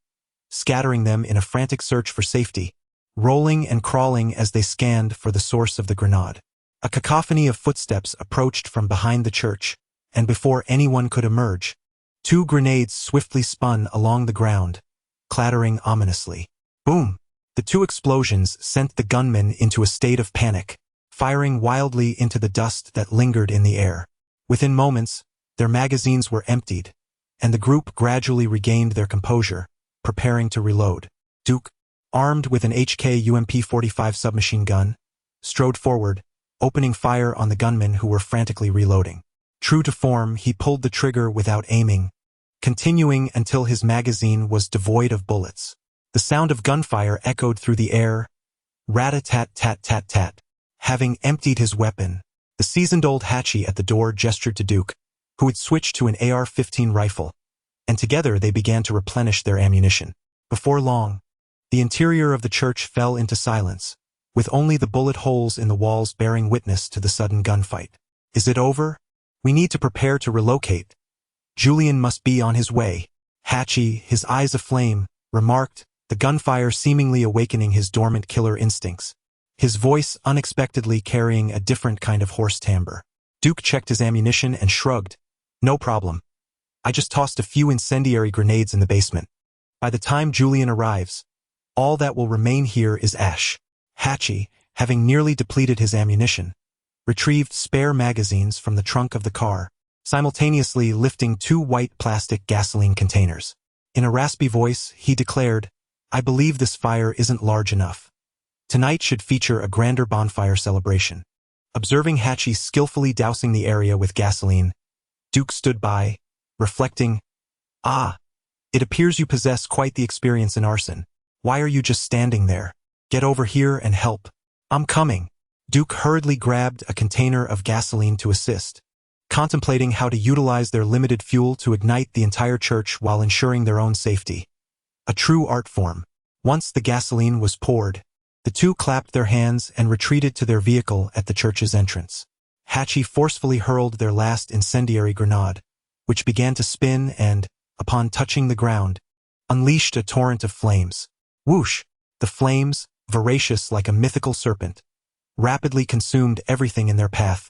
scattering them in a frantic search for safety, rolling and crawling as they scanned for the source of the grenade. A cacophony of footsteps approached from behind the church, and before anyone could emerge, 2 grenades swiftly spun along the ground, clattering ominously. Boom! The 2 explosions sent the gunmen into a state of panic, firing wildly into the dust that lingered in the air. Within moments, their magazines were emptied, and the group gradually regained their composure, preparing to reload. Duke, armed with an HK UMP-45 submachine gun, strode forward, opening fire on the gunmen who were frantically reloading. True to form, he pulled the trigger without aiming, continuing until his magazine was devoid of bullets. The sound of gunfire echoed through the air, rat-a-tat-tat-tat-tat. Having emptied his weapon, the seasoned Old Hatchie at the door gestured to Duke, who had switched to an AR-15 rifle, and together they began to replenish their ammunition. Before long, the interior of the church fell into silence, with only the bullet holes in the walls bearing witness to the sudden gunfight. "Is it over? We need to prepare to relocate. Julian must be on his way." Hatchie, his eyes aflame, remarked, the gunfire seemingly awakening his dormant killer instincts, his voice unexpectedly carrying a different kind of hoarse timbre. Duke checked his ammunition and shrugged. "No problem. I just tossed a few incendiary grenades in the basement. By the time Julian arrives, all that will remain here is ash." Hatchie, having nearly depleted his ammunition, retrieved spare magazines from the trunk of the car, simultaneously lifting 2 white plastic gasoline containers. In a raspy voice, he declared, "I believe this fire isn't large enough. Tonight should feature a grander bonfire celebration." Observing Hatchie skillfully dousing the area with gasoline, Duke stood by, reflecting, "Ah, it appears you possess quite the experience in arson. Why are you just standing there? Get over here and help." "I'm coming." Duke hurriedly grabbed a container of gasoline to assist, contemplating how to utilize their limited fuel to ignite the entire church while ensuring their own safety. A true art form. Once the gasoline was poured, the 2 clapped their hands and retreated to their vehicle at the church's entrance. Hachi forcefully hurled their last incendiary grenade, which began to spin and, upon touching the ground, unleashed a torrent of flames. Whoosh! The flames, voracious like a mythical serpent, rapidly consumed everything in their path,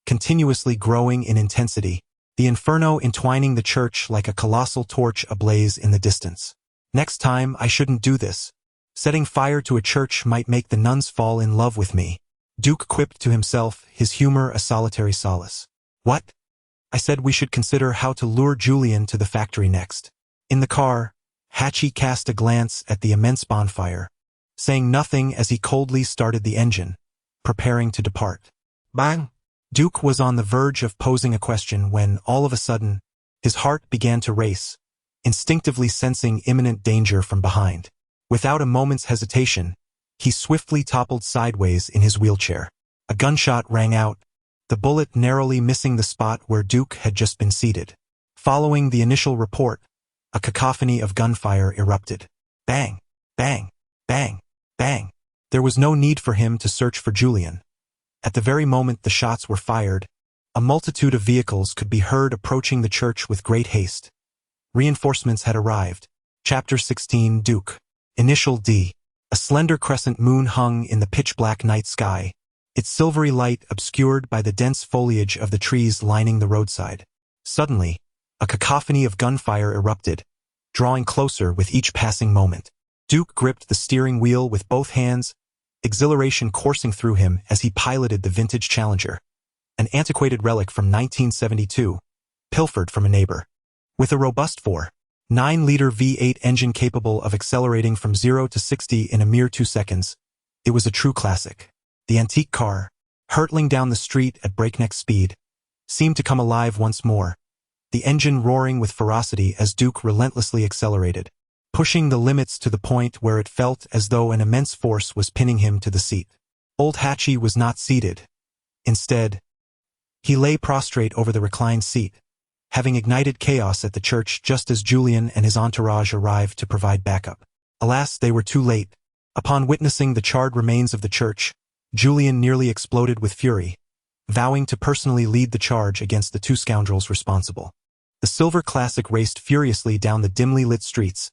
continuously growing in intensity, the inferno entwining the church like a colossal torch ablaze in the distance. Next time I shouldn't do this. Setting fire to a church might make the nuns fall in love with me. Duke quipped to himself, his humor a solitary solace. What? I said we should consider how to lure Julian to the factory next. In the car, Hachi cast a glance at the immense bonfire, saying nothing as he coldly started the engine, preparing to depart. Bang! Duke was on the verge of posing a question when, all of a sudden, his heart began to race, instinctively sensing imminent danger from behind. Without a moment's hesitation, he swiftly toppled sideways in his wheelchair. A gunshot rang out, the bullet narrowly missing the spot where Duke had just been seated. Following the initial report, a cacophony of gunfire erupted. Bang! Bang! Bang! Bang! There was no need for him to search for Julian. At the very moment the shots were fired, a multitude of vehicles could be heard approaching the church with great haste. Reinforcements had arrived. Chapter 16 Duke. Initial D. A slender crescent moon hung in the pitch-black night sky, its silvery light obscured by the dense foliage of the trees lining the roadside. Suddenly, a cacophony of gunfire erupted, drawing closer with each passing moment. Duke gripped the steering wheel with both hands, exhilaration coursing through him as he piloted the vintage Challenger, an antiquated relic from 1972, pilfered from a neighbor. With a robust 4.9-liter V8 engine capable of accelerating from 0 to 60 in a mere 2 seconds, it was a true classic. The antique car, hurtling down the street at breakneck speed, seemed to come alive once more, the engine roaring with ferocity as Duke relentlessly accelerated, pushing the limits to the point where it felt as though an immense force was pinning him to the seat. Old Hachi was not seated. Instead, he lay prostrate over the reclined seat, having ignited chaos at the church just as Julian and his entourage arrived to provide backup. Alas, they were too late. Upon witnessing the charred remains of the church, Julian nearly exploded with fury, vowing to personally lead the charge against the two scoundrels responsible. The silver classic raced furiously down the dimly lit streets,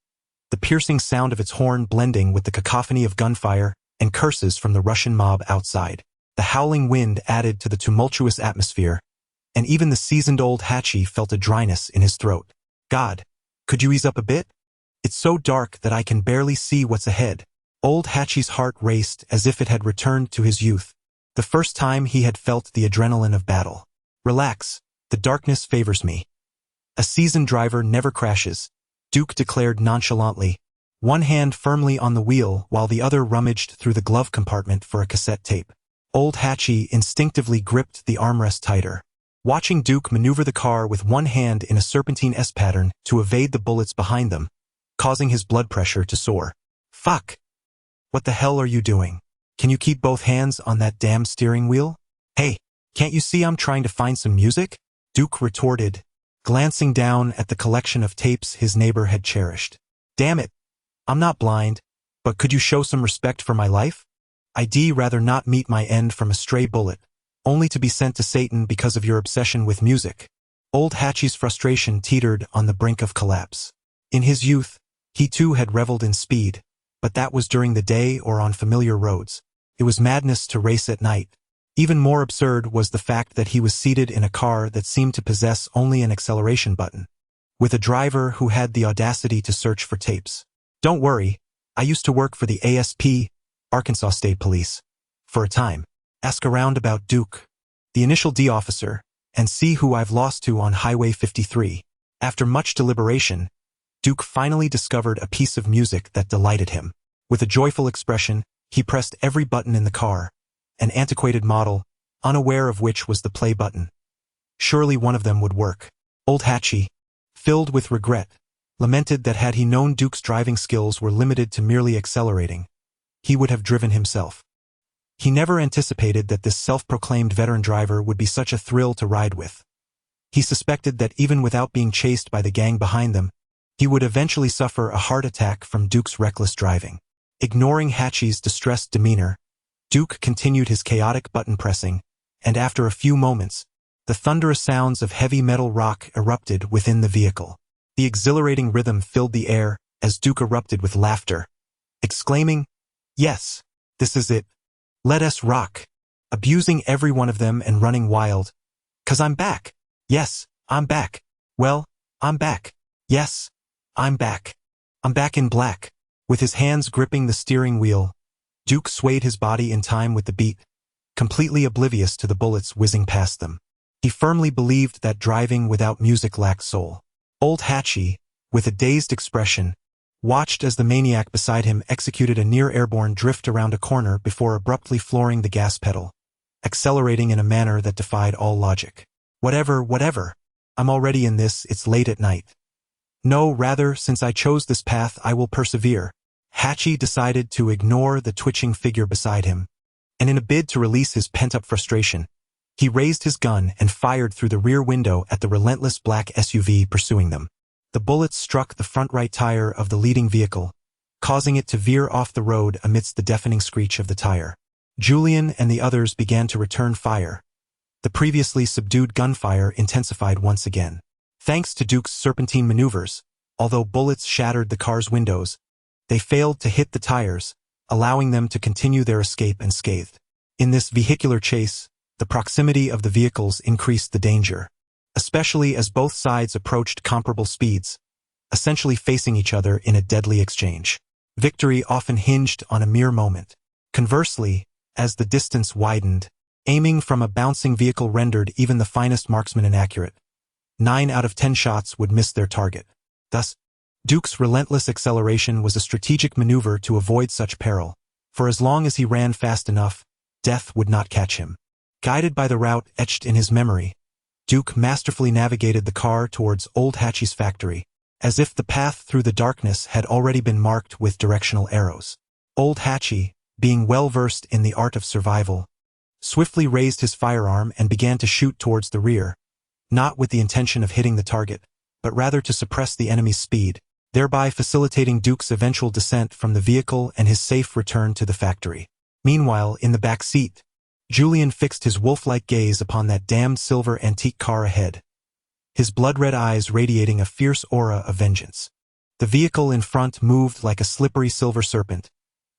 the piercing sound of its horn blending with the cacophony of gunfire and curses from the Russian mob outside. The howling wind added to the tumultuous atmosphere, and even the seasoned old Hachi felt a dryness in his throat. God, could you ease up a bit? It's so dark that I can barely see what's ahead. Old Hachi's heart raced as if it had returned to his youth, the first time he had felt the adrenaline of battle. Relax, the darkness favors me. A seasoned driver never crashes, Duke declared nonchalantly, one hand firmly on the wheel while the other rummaged through the glove compartment for a cassette tape. Old Hachi instinctively gripped the armrest tighter, watching Duke maneuver the car with one hand in a serpentine S pattern to evade the bullets behind them, causing his blood pressure to soar. Fuck! What the hell are you doing? Can you keep both hands on that damn steering wheel? Hey, can't you see I'm trying to find some music? Duke retorted, glancing down at the collection of tapes his neighbor had cherished. Damn it, I'm not blind, but could you show some respect for my life? I'd rather not meet my end from a stray bullet, only to be sent to Satan because of your obsession with music. Old Hachi's frustration teetered on the brink of collapse. In his youth, he too had reveled in speed, but that was during the day or on familiar roads. It was madness to race at night. Even more absurd was the fact that he was seated in a car that seemed to possess only an acceleration button, with a driver who had the audacity to search for tapes. Don't worry, I used to work for the ASP, Arkansas State Police, for a time. Ask around about Duke, the initial D officer, and see who I've lost to on Highway 53. After much deliberation, Duke finally discovered a piece of music that delighted him. With a joyful expression, he pressed every button in the car, an antiquated model, unaware of which was the play button. Surely one of them would work. Old Hachi, filled with regret, lamented that had he known Duke's driving skills were limited to merely accelerating, he would have driven himself. He never anticipated that this self-proclaimed veteran driver would be such a thrill to ride with. He suspected that even without being chased by the gang behind them, he would eventually suffer a heart attack from Duke's reckless driving. Ignoring Hachi's distressed demeanor, Duke continued his chaotic button pressing, and after a few moments, the thunderous sounds of heavy metal rock erupted within the vehicle. The exhilarating rhythm filled the air as Duke erupted with laughter, exclaiming, "Yes, this is it. Let us rock," abusing every one of them and running wild. "'Cause I'm back. Yes, I'm back. Well, I'm back. Yes, I'm back. I'm back in black." With his hands gripping the steering wheel, Duke swayed his body in time with the beat, completely oblivious to the bullets whizzing past them. He firmly believed that driving without music lacked soul. Old Hatchie, with a dazed expression, watched as the maniac beside him executed a near-airborne drift around a corner before abruptly flooring the gas pedal, accelerating in a manner that defied all logic. Whatever. I'm already in this, it's late at night. No, rather, since I chose this path, I will persevere. Hatchie decided to ignore the twitching figure beside him, and in a bid to release his pent-up frustration, he raised his gun and fired through the rear window at the relentless black SUV pursuing them. The bullets struck the front right tire of the leading vehicle, causing it to veer off the road amidst the deafening screech of the tire. Julian and the others began to return fire. The previously subdued gunfire intensified once again. Thanks to Duke's serpentine maneuvers, although bullets shattered the car's windows, they failed to hit the tires, allowing them to continue their escape unscathed. In this vehicular chase, the proximity of the vehicles increased the danger, especially as both sides approached comparable speeds, essentially facing each other in a deadly exchange. Victory often hinged on a mere moment. Conversely, as the distance widened, aiming from a bouncing vehicle rendered even the finest marksman inaccurate. 9 out of 10 shots would miss their target. Thus, Duke's relentless acceleration was a strategic maneuver to avoid such peril, for as long as he ran fast enough, death would not catch him. Guided by the route etched in his memory, Duke masterfully navigated the car towards Old Hatchie's factory, as if the path through the darkness had already been marked with directional arrows. Old Hatchie, being well-versed in the art of survival, swiftly raised his firearm and began to shoot towards the rear, not with the intention of hitting the target, but rather to suppress the enemy's speed, thereby facilitating Duke's eventual descent from the vehicle and his safe return to the factory. Meanwhile, in the back seat, Julian fixed his wolf-like gaze upon that damned silver antique car ahead, his blood-red eyes radiating a fierce aura of vengeance. The vehicle in front moved like a slippery silver serpent,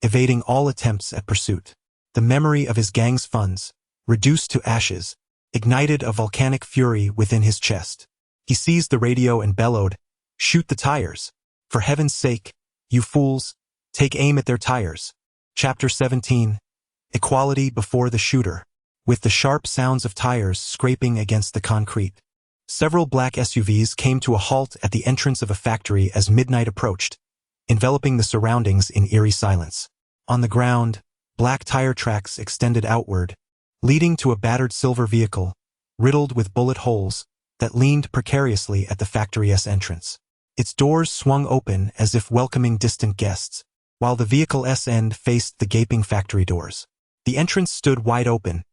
evading all attempts at pursuit. The memory of his gang's funds, reduced to ashes, ignited a volcanic fury within his chest. He seized the radio and bellowed, "Shoot the tires! For heaven's sake, you fools, take aim at their tires." Chapter 17. Equality before the shooter. With the sharp sounds of tires scraping against the concrete, several black SUVs came to a halt at the entrance of a factory as midnight approached, enveloping the surroundings in eerie silence. On the ground, black tire tracks extended outward, leading to a battered silver vehicle, riddled with bullet holes, that leaned precariously at the factory's entrance. Its doors swung open as if welcoming distant guests, while the vehicle's end faced the gaping factory doors. The entrance stood wide open,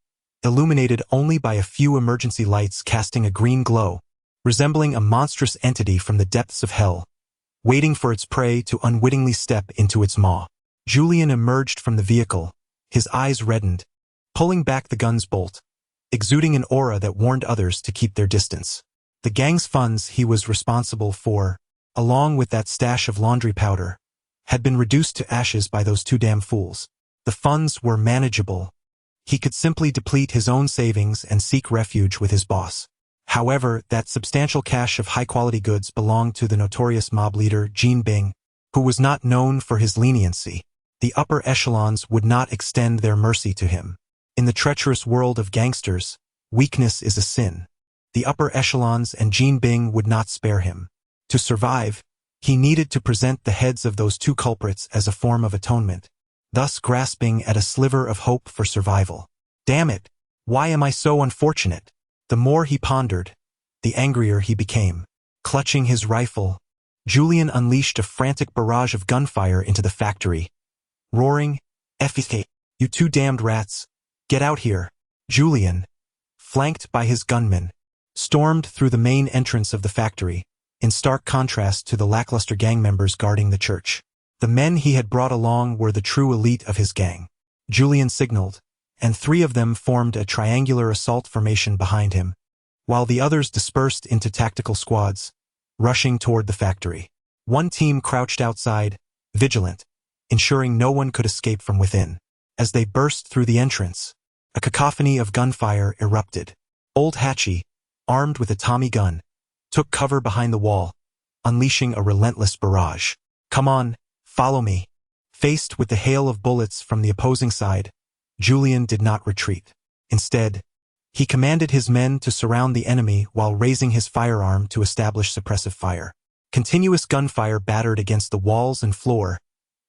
illuminated only by a few emergency lights casting a green glow, resembling a monstrous entity from the depths of hell, waiting for its prey to unwittingly step into its maw. Julian emerged from the vehicle, his eyes reddened, pulling back the gun's bolt, exuding an aura that warned others to keep their distance. The gang's funds he was responsible for, along with that stash of laundry powder, had been reduced to ashes by those two damn fools. The funds were manageable. He could simply deplete his own savings and seek refuge with his boss. However, that substantial cache of high-quality goods belonged to the notorious mob leader Jean Bing, who was not known for his leniency. The upper echelons would not extend their mercy to him. In the treacherous world of gangsters, weakness is a sin. The upper echelons and Jean Bing would not spare him. To survive, he needed to present the heads of those two culprits as a form of atonement, thus grasping at a sliver of hope for survival. Damn it, why am I so unfortunate? The more he pondered, the angrier he became. Clutching his rifle, Julian unleashed a frantic barrage of gunfire into the factory, roaring, "FK, you two damned rats, get out here." Julian, flanked by his gunmen, stormed through the main entrance of the factory, in stark contrast to the lackluster gang members guarding the church. The men he had brought along were the true elite of his gang. Julian signaled, and 3 of them formed a triangular assault formation behind him, while the others dispersed into tactical squads, rushing toward the factory. One team crouched outside, vigilant, ensuring no one could escape from within. As they burst through the entrance, a cacophony of gunfire erupted. Old Hatchie, armed with a Tommy gun, took cover behind the wall, unleashing a relentless barrage. "Come on, follow me." Faced with the hail of bullets from the opposing side, Julian did not retreat. Instead, he commanded his men to surround the enemy while raising his firearm to establish suppressive fire. Continuous gunfire battered against the walls and floor,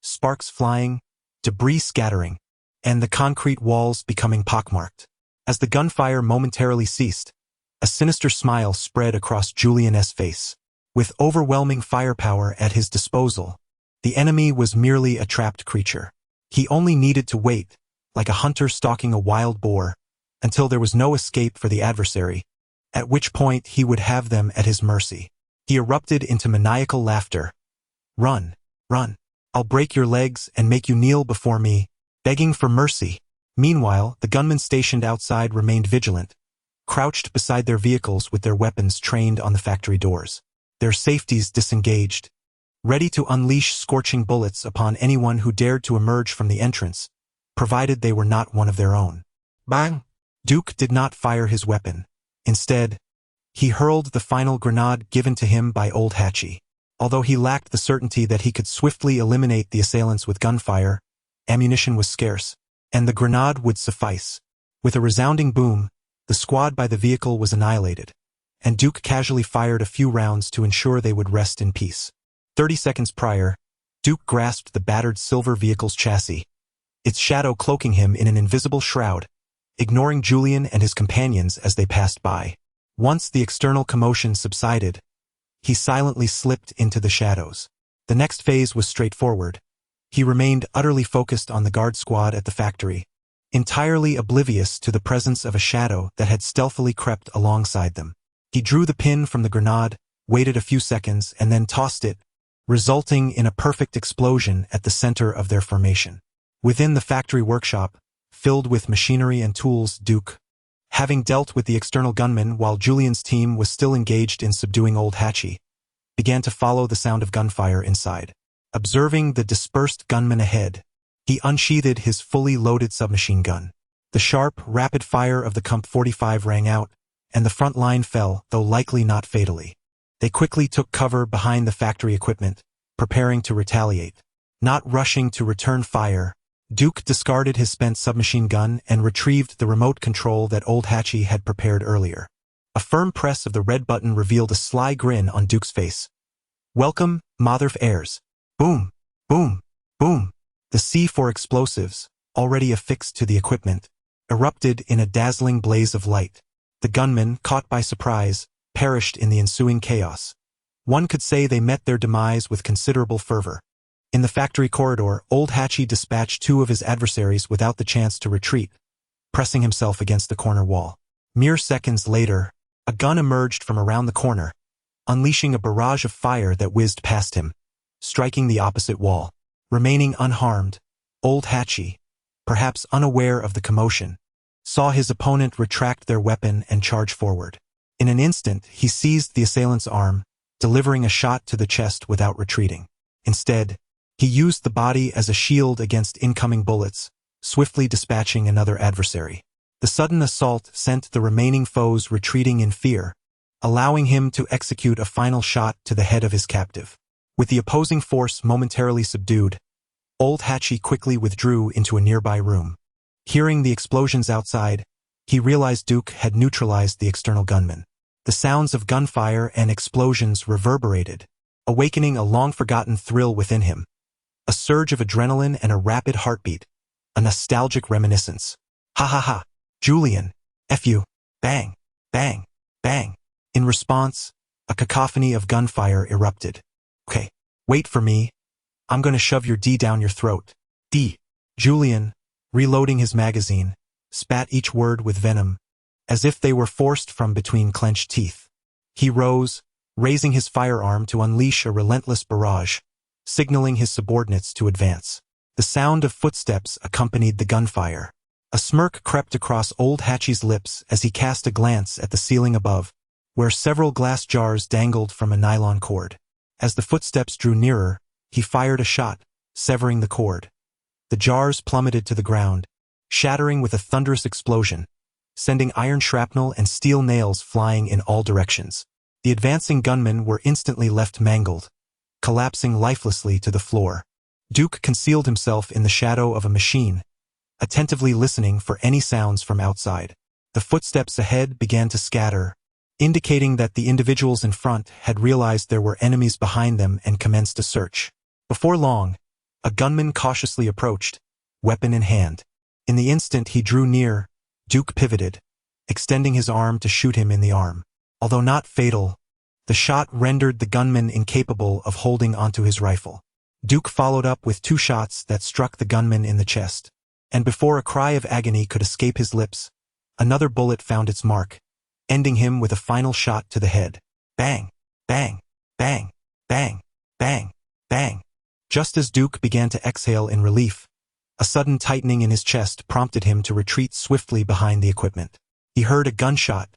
sparks flying, debris scattering, and the concrete walls becoming pockmarked. As the gunfire momentarily ceased, a sinister smile spread across Julian's face. With overwhelming firepower at his disposal, the enemy was merely a trapped creature. He only needed to wait, like a hunter stalking a wild boar, until there was no escape for the adversary, at which point he would have them at his mercy. He erupted into maniacal laughter. "Run, run. I'll break your legs and make you kneel before me, begging for mercy." Meanwhile, the gunmen stationed outside remained vigilant, crouched beside their vehicles with their weapons trained on the factory doors, their safeties disengaged, ready to unleash scorching bullets upon anyone who dared to emerge from the entrance, provided they were not one of their own. Bang! Duke did not fire his weapon. Instead, he hurled the final grenade given to him by Old Hatchie. Although he lacked the certainty that he could swiftly eliminate the assailants with gunfire, ammunition was scarce, and the grenade would suffice. With a resounding boom, the squad by the vehicle was annihilated, and Duke casually fired a few rounds to ensure they would rest in peace. 30 seconds prior, Duke grasped the battered silver vehicle's chassis, its shadow cloaking him in an invisible shroud, ignoring Julian and his companions as they passed by. Once the external commotion subsided, he silently slipped into the shadows. The next phase was straightforward. He remained utterly focused on the guard squad at the factory, entirely oblivious to the presence of a shadow that had stealthily crept alongside them. He drew the pin from the grenade, waited a few seconds, and then tossed it, resulting in a perfect explosion at the center of their formation. Within the factory workshop, filled with machinery and tools, Duke, having dealt with the external gunmen while Julian's team was still engaged in subduing Old Hatchie, began to follow the sound of gunfire inside. Observing the dispersed gunmen ahead, he unsheathed his fully loaded submachine gun. The sharp, rapid fire of the Comp 45 rang out, and the front line fell, though likely not fatally. They quickly took cover behind the factory equipment, preparing to retaliate. Not rushing to return fire, Duke discarded his spent submachine gun and retrieved the remote control that Old Hatchie had prepared earlier. A firm press of the red button revealed a sly grin on Duke's face. "Welcome, Motherf heirs." Boom, boom, boom. The C4 explosives, already affixed to the equipment, erupted in a dazzling blaze of light. The gunmen, caught by surprise, perished in the ensuing chaos. One could say they met their demise with considerable fervor. In the factory corridor, Old Hatchie dispatched 2 of his adversaries without the chance to retreat, pressing himself against the corner wall. Mere seconds later, a gun emerged from around the corner, unleashing a barrage of fire that whizzed past him, striking the opposite wall. Remaining unharmed, Old Hatchie, perhaps unaware of the commotion, saw his opponent retract their weapon and charge forward. In an instant, he seized the assailant's arm, delivering a shot to the chest without retreating. Instead, he used the body as a shield against incoming bullets, swiftly dispatching another adversary. The sudden assault sent the remaining foes retreating in fear, allowing him to execute a final shot to the head of his captive. With the opposing force momentarily subdued, Old Hatchie quickly withdrew into a nearby room. Hearing the explosions outside, he realized Duke had neutralized the external gunmen. The sounds of gunfire and explosions reverberated, awakening a long-forgotten thrill within him. A surge of adrenaline and a rapid heartbeat, a nostalgic reminiscence. "Ha ha ha, Julian, F you, bang, bang, bang." In response, a cacophony of gunfire erupted. "Okay, wait for me. I'm gonna shove your D down your throat. D." Julian, reloading his magazine, spat each word with venom, as if they were forced from between clenched teeth. He rose, raising his firearm to unleash a relentless barrage, signaling his subordinates to advance. The sound of footsteps accompanied the gunfire. A smirk crept across Old Hatchie's lips as he cast a glance at the ceiling above, where several glass jars dangled from a nylon cord. As the footsteps drew nearer, he fired a shot, severing the cord. The jars plummeted to the ground, shattering with a thunderous explosion, sending iron shrapnel and steel nails flying in all directions. The advancing gunmen were instantly left mangled, collapsing lifelessly to the floor. Duke concealed himself in the shadow of a machine, attentively listening for any sounds from outside. The footsteps ahead began to scatter, indicating that the individuals in front had realized there were enemies behind them and commenced a search. Before long, a gunman cautiously approached, weapon in hand. In the instant he drew near, Duke pivoted, extending his arm to shoot him in the arm. Although not fatal, the shot rendered the gunman incapable of holding onto his rifle. Duke followed up with 2 shots that struck the gunman in the chest. And before a cry of agony could escape his lips, another bullet found its mark, ending him with a final shot to the head. Bang! Bang! Bang! Bang! Bang! Bang! Just as Duke began to exhale in relief, a sudden tightening in his chest prompted him to retreat swiftly behind the equipment. He heard a gunshot,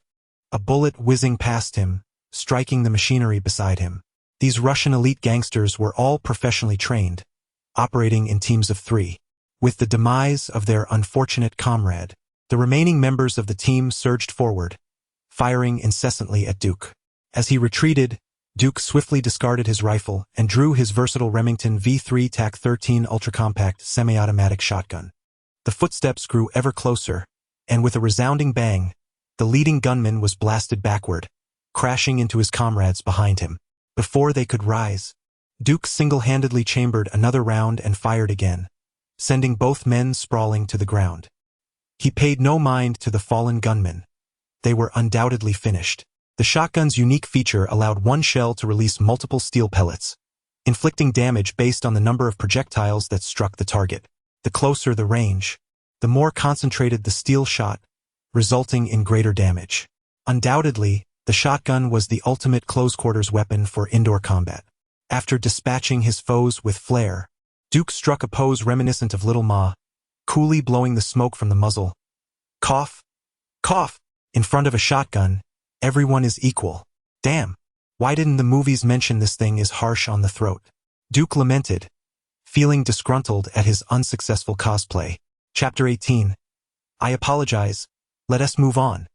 a bullet whizzing past him, striking the machinery beside him. These Russian elite gangsters were all professionally trained, operating in teams of 3. With the demise of their unfortunate comrade, the remaining members of the team surged forward, firing incessantly at Duke. As he retreated, Duke swiftly discarded his rifle and drew his versatile Remington V3 TAC-13 ultra-compact semi-automatic shotgun. The footsteps grew ever closer, and with a resounding bang, the leading gunman was blasted backward, crashing into his comrades behind him. Before they could rise, Duke single-handedly chambered another round and fired again, sending both men sprawling to the ground. He paid no mind to the fallen gunmen. They were undoubtedly finished. The shotgun's unique feature allowed one shell to release multiple steel pellets, inflicting damage based on the number of projectiles that struck the target. The closer the range, the more concentrated the steel shot, resulting in greater damage. Undoubtedly, the shotgun was the ultimate close-quarters weapon for indoor combat. After dispatching his foes with flair, Duke struck a pose reminiscent of Little Ma, coolly blowing the smoke from the muzzle. Cough, cough. In front of a shotgun, everyone is equal. Damn, why didn't the movies mention this thing is harsh on the throat? Duke lamented, feeling disgruntled at his unsuccessful cosplay. Chapter 18. I apologize. Let us move on.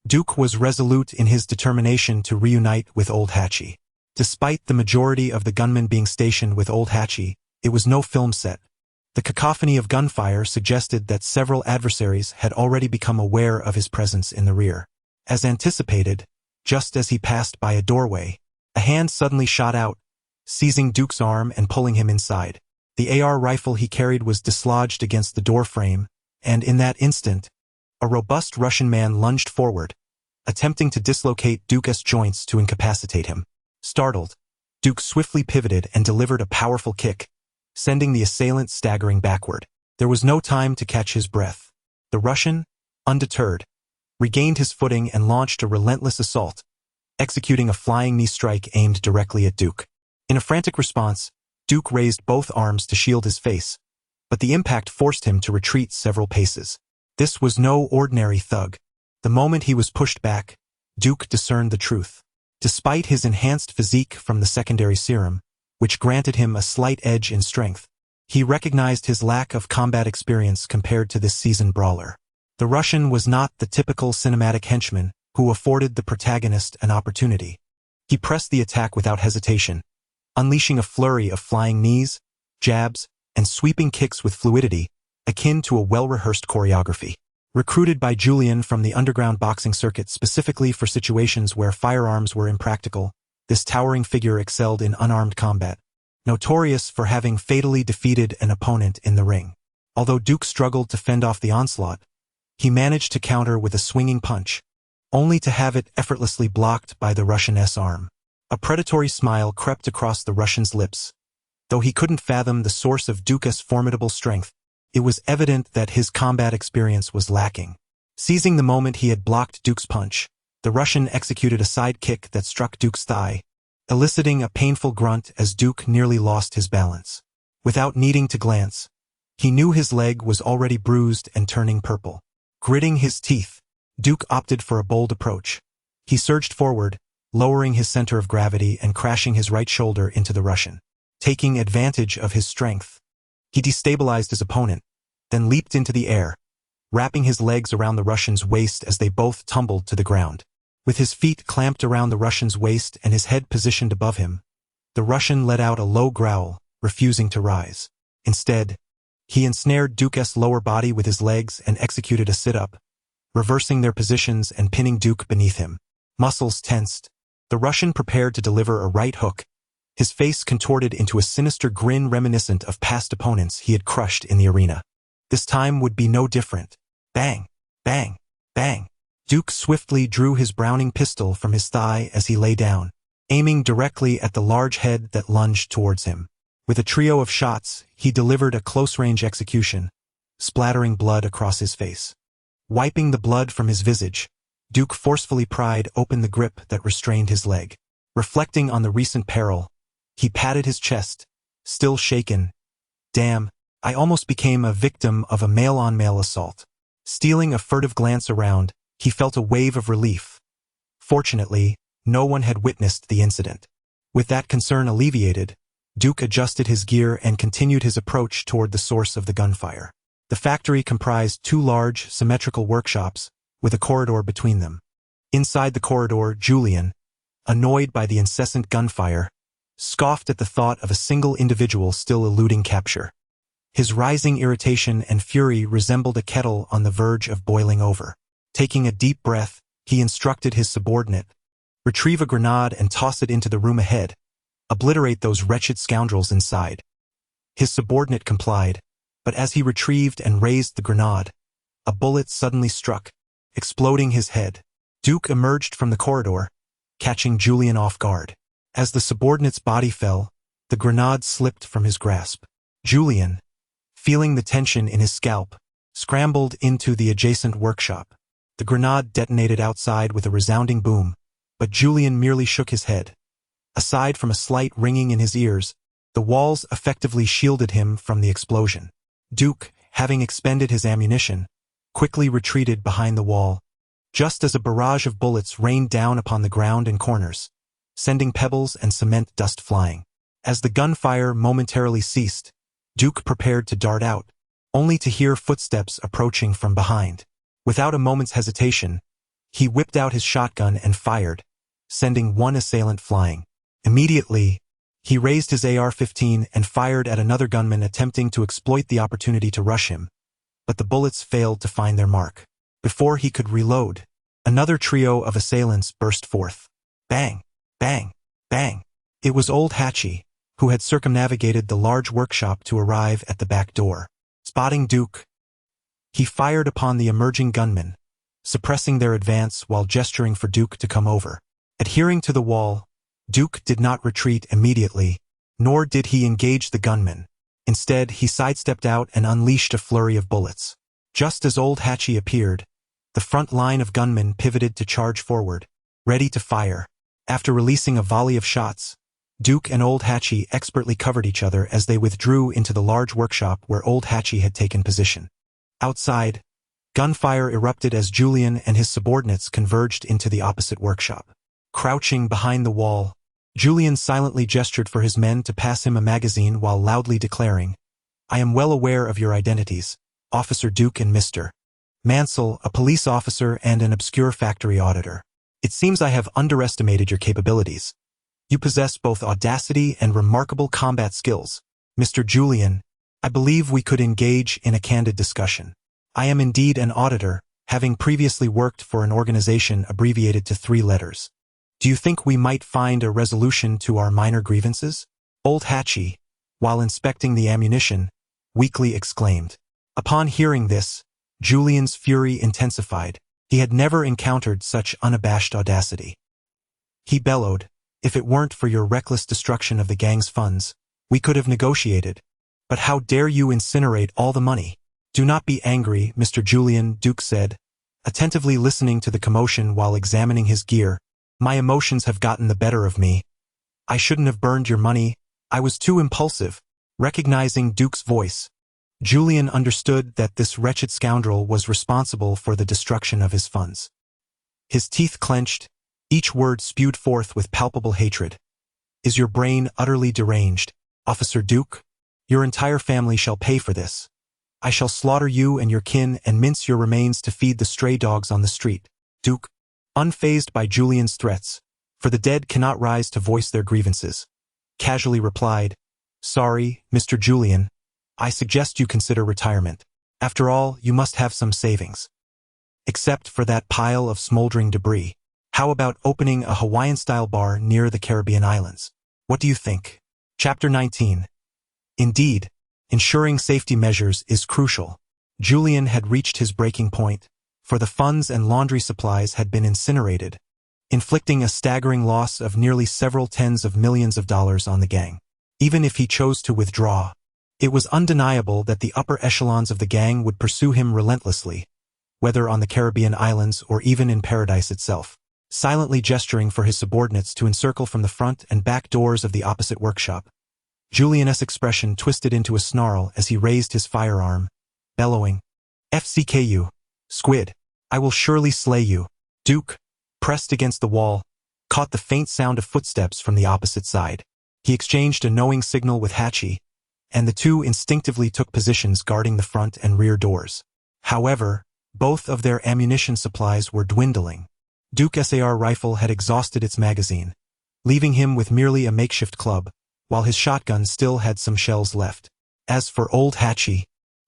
Duke was resolute in his determination to reunite with Old Hatchie. Despite the majority of the gunmen being stationed with Old Hatchie, it was no film set. The cacophony of gunfire suggested that several adversaries had already become aware of his presence in the rear. As anticipated, just as he passed by a doorway, a hand suddenly shot out, seizing Duke's arm and pulling him inside. The AR rifle he carried was dislodged against the door frame, and in that instant, a robust Russian man lunged forward, attempting to dislocate Duke's joints to incapacitate him. Startled, Duke swiftly pivoted and delivered a powerful kick, sending the assailant staggering backward. There was no time to catch his breath. The Russian, undeterred, regained his footing and launched a relentless assault, executing a flying knee strike aimed directly at Duke. In a frantic response, Duke raised both arms to shield his face, but the impact forced him to retreat several paces. This was no ordinary thug. The moment he was pushed back, Duke discerned the truth. Despite his enhanced physique from the secondary serum, which granted him a slight edge in strength, he recognized his lack of combat experience compared to this seasoned brawler. The Russian was not the typical cinematic henchman who afforded the protagonist an opportunity. He pressed the attack without hesitation, unleashing a flurry of flying knees, jabs, and sweeping kicks with fluidity, akin to a well-rehearsed choreography. Recruited by Julian from the underground boxing circuit specifically for situations where firearms were impractical, this towering figure excelled in unarmed combat, notorious for having fatally defeated an opponent in the ring. Although Duke struggled to fend off the onslaught, he managed to counter with a swinging punch, only to have it effortlessly blocked by the Russian's arm. A predatory smile crept across the Russian's lips. Though he couldn't fathom the source of Duke's formidable strength, it was evident that his combat experience was lacking. Seizing the moment he had blocked Duke's punch, the Russian executed a side kick that struck Duke's thigh, eliciting a painful grunt as Duke nearly lost his balance. Without needing to glance, He knew his leg was already bruised and turning purple. Gritting his teeth, Duke opted for a bold approach. He surged forward, lowering his center of gravity and crashing his right shoulder into the Russian. Taking advantage of his strength, he destabilized his opponent, then leaped into the air, wrapping his legs around the Russian's waist as they both tumbled to the ground. With his feet clamped around the Russian's waist and his head positioned above him, the Russian let out a low growl, refusing to rise. Instead, he ensnared Duke's lower body with his legs and executed a sit-up, reversing their positions and pinning Duke beneath him. Muscles tensed, the Russian prepared to deliver a right hook, his face contorted into a sinister grin reminiscent of past opponents he had crushed in the arena. This time would be no different. Bang, bang, bang. Duke swiftly drew his Browning pistol from his thigh as he lay down, aiming directly at the large head that lunged towards him. With a trio of shots, he delivered a close-range execution, splattering blood across his face. Wiping the blood from his visage, Duke forcefully pried open the grip that restrained his leg. Reflecting on the recent peril, he patted his chest, still shaken. Damn, I almost became a victim of a male-on-male assault. Stealing a furtive glance around, he felt a wave of relief. Fortunately, no one had witnessed the incident. With that concern alleviated, Duke adjusted his gear and continued his approach toward the source of the gunfire. The factory comprised two large, symmetrical workshops, with a corridor between them. Inside the corridor, Julian, annoyed by the incessant gunfire, scoffed at the thought of a single individual still eluding capture. His rising irritation and fury resembled a kettle on the verge of boiling over. Taking a deep breath, he instructed his subordinate, "Retrieve a grenade and toss it into the room ahead. Obliterate those wretched scoundrels inside." His subordinate complied, but as he retrieved and raised the grenade, a bullet suddenly struck, exploding his head. Duke emerged from the corridor, catching Julian off guard. As the subordinate's body fell, the grenade slipped from his grasp. Julian, feeling the tension in his scalp, scrambled into the adjacent workshop. The grenade detonated outside with a resounding boom, but Julian merely shook his head. Aside from a slight ringing in his ears, the walls effectively shielded him from the explosion. Duke, having expended his ammunition, quickly retreated behind the wall, just as a barrage of bullets rained down upon the ground and corners, sending pebbles and cement dust flying. As the gunfire momentarily ceased, Duke prepared to dart out, only to hear footsteps approaching from behind. Without a moment's hesitation, he whipped out his shotgun and fired, sending one assailant flying. Immediately, he raised his AR-15 and fired at another gunman attempting to exploit the opportunity to rush him, but the bullets failed to find their mark. Before he could reload, another trio of assailants burst forth. Bang, bang, bang. It was Old Hatchie, who had circumnavigated the large workshop to arrive at the back door. Spotting Duke, he fired upon the emerging gunmen, suppressing their advance while gesturing for Duke to come over. Adhering to the wall, Duke did not retreat immediately, nor did he engage the gunmen. Instead, he sidestepped out and unleashed a flurry of bullets. Just as Old Hatchie appeared, the front line of gunmen pivoted to charge forward, ready to fire. After releasing a volley of shots, Duke and Old Hatchie expertly covered each other as they withdrew into the large workshop where Old Hatchie had taken position. Outside, gunfire erupted as Julian and his subordinates converged into the opposite workshop. Crouching behind the wall, Julian silently gestured for his men to pass him a magazine while loudly declaring, "I am well aware of your identities, Officer Duke and Mr. Mansell, a police officer and an obscure factory auditor. It seems I have underestimated your capabilities. You possess both audacity and remarkable combat skills. Mr. Julian, I believe we could engage in a candid discussion. I am indeed an auditor, having previously worked for an organization abbreviated to 3 letters. Do you think we might find a resolution to our minor grievances?" Old Hatchie, while inspecting the ammunition, weakly exclaimed. Upon hearing this, Julian's fury intensified. He had never encountered such unabashed audacity. He bellowed, "If it weren't for your reckless destruction of the gang's funds, we could have negotiated. But how dare you incinerate all the money?" "Do not be angry, Mr. Julian," Duke said, attentively listening to the commotion while examining his gear. "My emotions have gotten the better of me. I shouldn't have burned your money. I was too impulsive." Recognizing Duke's voice, Julian understood that this wretched scoundrel was responsible for the destruction of his funds. His teeth clenched, each word spewed forth with palpable hatred. Is your brain utterly deranged, Officer Duke? Your entire family shall pay for this. I shall slaughter you and your kin and mince your remains to feed the stray dogs on the street. Duke, unfazed by Julian's threats, for the dead cannot rise to voice their grievances, casually replied, Sorry, Mr. Julian, I suggest you consider retirement. After all, you must have some savings. Except for that pile of smoldering debris. How about opening a Hawaiian-style bar near the Caribbean islands? What do you think? Chapter 19. Indeed, ensuring safety measures is crucial. Julian had reached his breaking point, for the funds and laundry supplies had been incinerated, inflicting a staggering loss of nearly several tens of millions of dollars on the gang. Even if he chose to withdraw, it was undeniable that the upper echelons of the gang would pursue him relentlessly, whether on the Caribbean islands or even in paradise itself. Silently gesturing for his subordinates to encircle from the front and back doors of the opposite workshop, Julian's expression twisted into a snarl as he raised his firearm, bellowing, FCKU, Squid, I will surely slay you. Duke, pressed against the wall, caught the faint sound of footsteps from the opposite side. He exchanged a knowing signal with Hatchie, and the two instinctively took positions guarding the front and rear doors. However, both of their ammunition supplies were dwindling. Duke's SAR rifle had exhausted its magazine, leaving him with merely a makeshift club, while his shotgun still had some shells left. As for old Hatchie,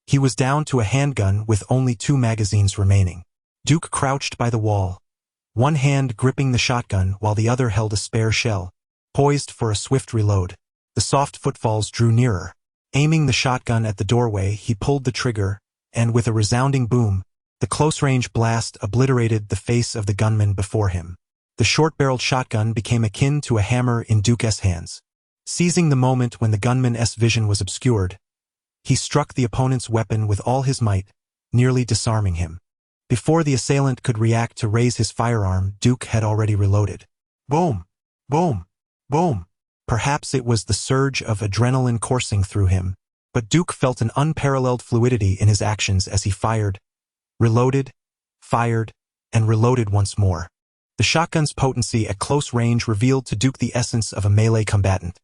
he was down to a handgun with only 2 magazines remaining. Duke crouched by the wall, one hand gripping the shotgun while the other held a spare shell, poised for a swift reload. The soft footfalls drew nearer. Aiming the shotgun at the doorway, he pulled the trigger, and with a resounding boom, the close-range blast obliterated the face of the gunman before him. The short-barreled shotgun became akin to a hammer in Duke's hands. Seizing the moment when the gunman's vision was obscured, he struck the opponent's weapon with all his might, nearly disarming him. Before the assailant could react to raise his firearm, Duke had already reloaded. Boom! Boom! Boom! Perhaps it was the surge of adrenaline coursing through him, but Duke felt an unparalleled fluidity in his actions as he fired, reloaded, fired, and reloaded once more. The shotgun's potency at close range revealed to Duke the essence of a melee combatant.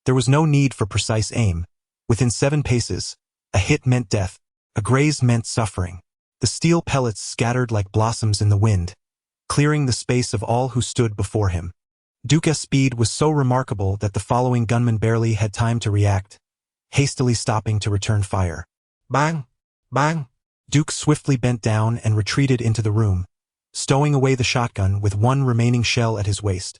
There was no need for precise aim. Within 7 paces, a hit meant death, a graze meant suffering. The steel pellets scattered like blossoms in the wind, clearing the space of all who stood before him. Duke's speed was so remarkable that the following gunman barely had time to react, hastily stopping to return fire. Bang! Bang! Duke swiftly bent down and retreated into the room, stowing away the shotgun with one remaining shell at his waist,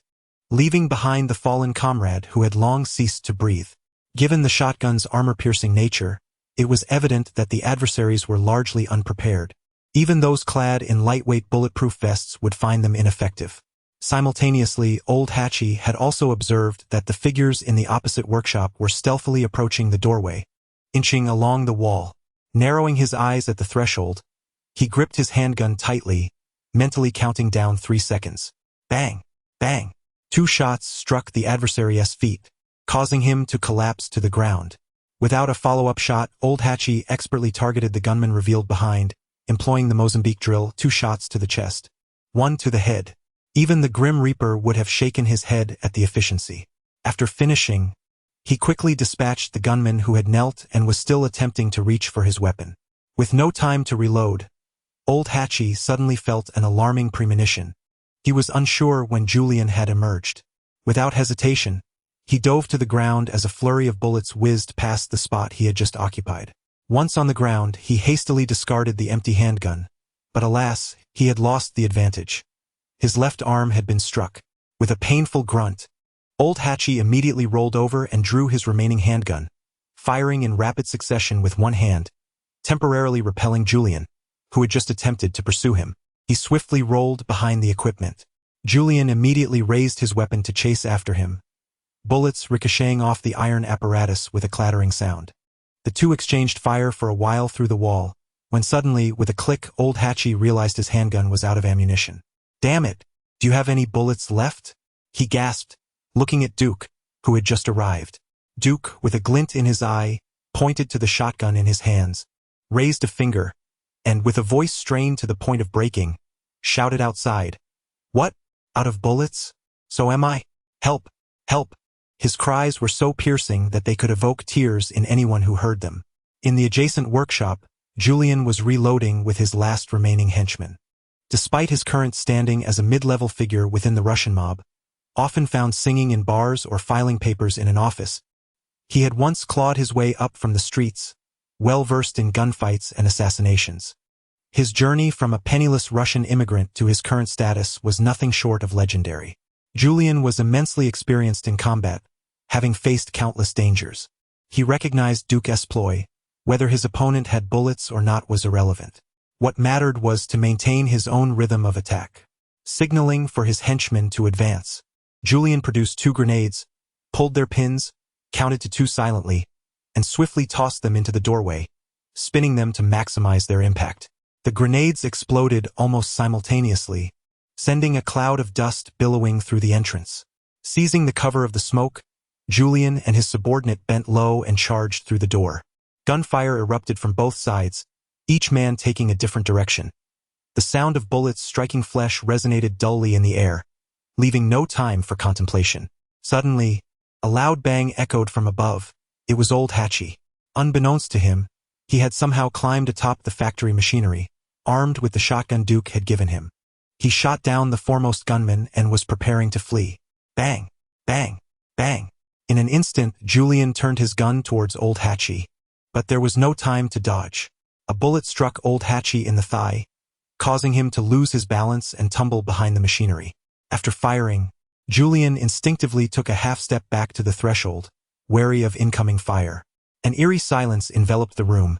leaving behind the fallen comrade who had long ceased to breathe. Given the shotgun's armor-piercing nature, it was evident that the adversaries were largely unprepared. Even those clad in lightweight bulletproof vests would find them ineffective. Simultaneously, old Hatchie had also observed that the figures in the opposite workshop were stealthily approaching the doorway, inching along the wall. Narrowing his eyes at the threshold, he gripped his handgun tightly, mentally counting down 3 seconds. Bang! Bang! 2 shots struck the adversary's feet, causing him to collapse to the ground. Without a follow-up shot, old Hatchie expertly targeted the gunman revealed behind, employing the Mozambique drill, 2 shots to the chest, 1 to the head. Even the Grim Reaper would have shaken his head at the efficiency. After finishing, he quickly dispatched the gunman who had knelt and was still attempting to reach for his weapon. With no time to reload, old Hatchie suddenly felt an alarming premonition. He was unsure when Julian had emerged. Without hesitation, he dove to the ground as a flurry of bullets whizzed past the spot he had just occupied. Once on the ground, he hastily discarded the empty handgun, but alas, he had lost the advantage. His left arm had been struck. With a painful grunt, old Hatchie immediately rolled over and drew his remaining handgun, firing in rapid succession with one hand, temporarily repelling Julian, who had just attempted to pursue him. He swiftly rolled behind the equipment. Julian immediately raised his weapon to chase after him, bullets ricocheting off the iron apparatus with a clattering sound. The two exchanged fire for a while through the wall, when suddenly, with a click, old Hatchie realized his handgun was out of ammunition. Damn it! Do you have any bullets left? He gasped, looking at Duke, who had just arrived. Duke, with a glint in his eye, pointed to the shotgun in his hands, raised a finger, and with a voice strained to the point of breaking, shouted outside, "What? Out of bullets? So am I? Help! Help!" His cries were so piercing that they could evoke tears in anyone who heard them. In the adjacent workshop, Julian was reloading with his last remaining henchman. Despite his current standing as a mid-level figure within the Russian mob, often found singing in bars or filing papers in an office, he had once clawed his way up from the streets, well-versed in gunfights and assassinations. His journey from a penniless Russian immigrant to his current status was nothing short of legendary. Julian was immensely experienced in combat, having faced countless dangers. He recognized Duke's ploy. Whether his opponent had bullets or not was irrelevant. What mattered was to maintain his own rhythm of attack. Signaling for his henchmen to advance, Julian produced 2 grenades, pulled their pins, counted to 2 silently, and swiftly tossed them into the doorway, spinning them to maximize their impact. The grenades exploded almost simultaneously, sending a cloud of dust billowing through the entrance. Seizing the cover of the smoke, Julian and his subordinate bent low and charged through the door. Gunfire erupted from both sides, each man taking a different direction. The sound of bullets striking flesh resonated dully in the air, leaving no time for contemplation. Suddenly, a loud bang echoed from above. It was old Hatchie. Unbeknownst to him, he had somehow climbed atop the factory machinery, armed with the shotgun Duke had given him. He shot down the foremost gunman and was preparing to flee. Bang! Bang! Bang! In an instant, Julian turned his gun towards old Hatchie. But there was no time to dodge. A bullet struck old Hatchie in the thigh, causing him to lose his balance and tumble behind the machinery. After firing, Julian instinctively took a half-step back to the threshold, wary of incoming fire. An eerie silence enveloped the room.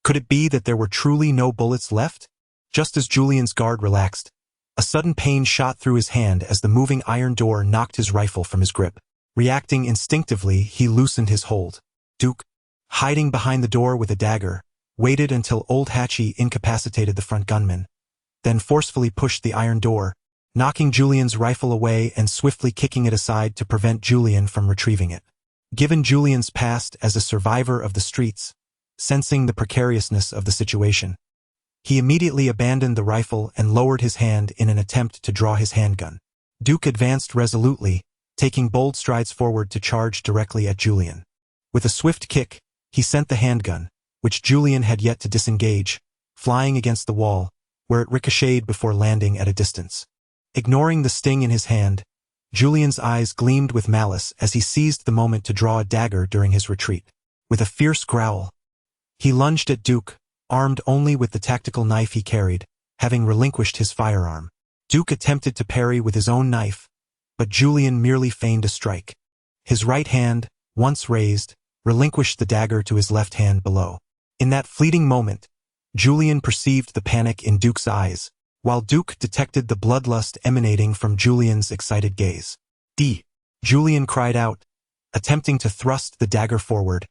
Could it be that there were truly no bullets left? Just as Julian's guard relaxed, a sudden pain shot through his hand as the moving iron door knocked his rifle from his grip. Reacting instinctively, he loosened his hold. Duke, hiding behind the door with a dagger, waited until old Hatchie incapacitated the front gunman, then forcefully pushed the iron door, knocking Julian's rifle away and swiftly kicking it aside to prevent Julian from retrieving it. Given Julian's past as a survivor of the streets, sensing the precariousness of the situation, he immediately abandoned the rifle and lowered his hand in an attempt to draw his handgun. Duke advanced resolutely, taking bold strides forward to charge directly at Julian. With a swift kick, he sent the handgun, which Julian had yet to disengage, flying against the wall, where it ricocheted before landing at a distance. Ignoring the sting in his hand, Julian's eyes gleamed with malice as he seized the moment to draw a dagger during his retreat. With a fierce growl, he lunged at Duke, armed only with the tactical knife he carried, having relinquished his firearm. Duke attempted to parry with his own knife, but Julian merely feigned a strike. His right hand, once raised, relinquished the dagger to his left hand below. In that fleeting moment, Julian perceived the panic in Duke's eyes, while Duke detected the bloodlust emanating from Julian's excited gaze. Julian cried out, attempting to thrust the dagger forward,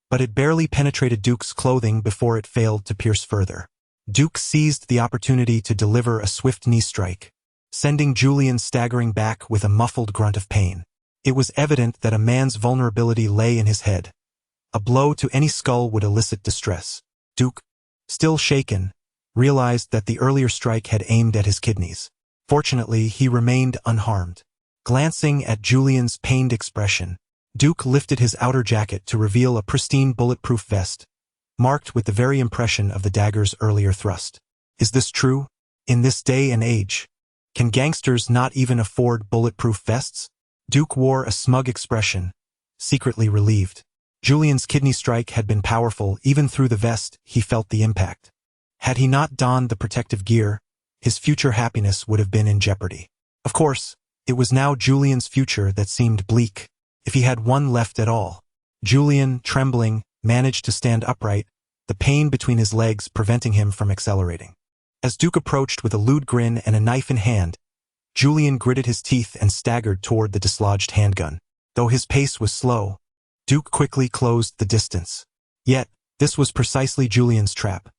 but it barely penetrated Duke's clothing before it failed to pierce further. Duke seized the opportunity to deliver a swift knee strike, sending Julian staggering back with a muffled grunt of pain. It was evident that a man's vulnerability lay in his head. A blow to any skull would elicit distress. Duke, still shaken, realized that the earlier strike had aimed at his kidneys. Fortunately, he remained unharmed. Glancing at Julian's pained expression, Duke lifted his outer jacket to reveal a pristine bulletproof vest, marked with the very impression of the dagger's earlier thrust. Is this true? In this day and age, can gangsters not even afford bulletproof vests? Duke wore a smug expression, secretly relieved. Julian's kidney strike had been powerful. Even through the vest, he felt the impact. Had he not donned the protective gear, his future happiness would have been in jeopardy. Of course, it was now Julian's future that seemed bleak, if he had one left at all. Julian, trembling, managed to stand upright, the pain between his legs preventing him from accelerating. As Duke approached with a lewd grin and a knife in hand, Julian gritted his teeth and staggered toward the dislodged handgun. Though his pace was slow, Duke quickly closed the distance. Yet, this was precisely Julian's trap.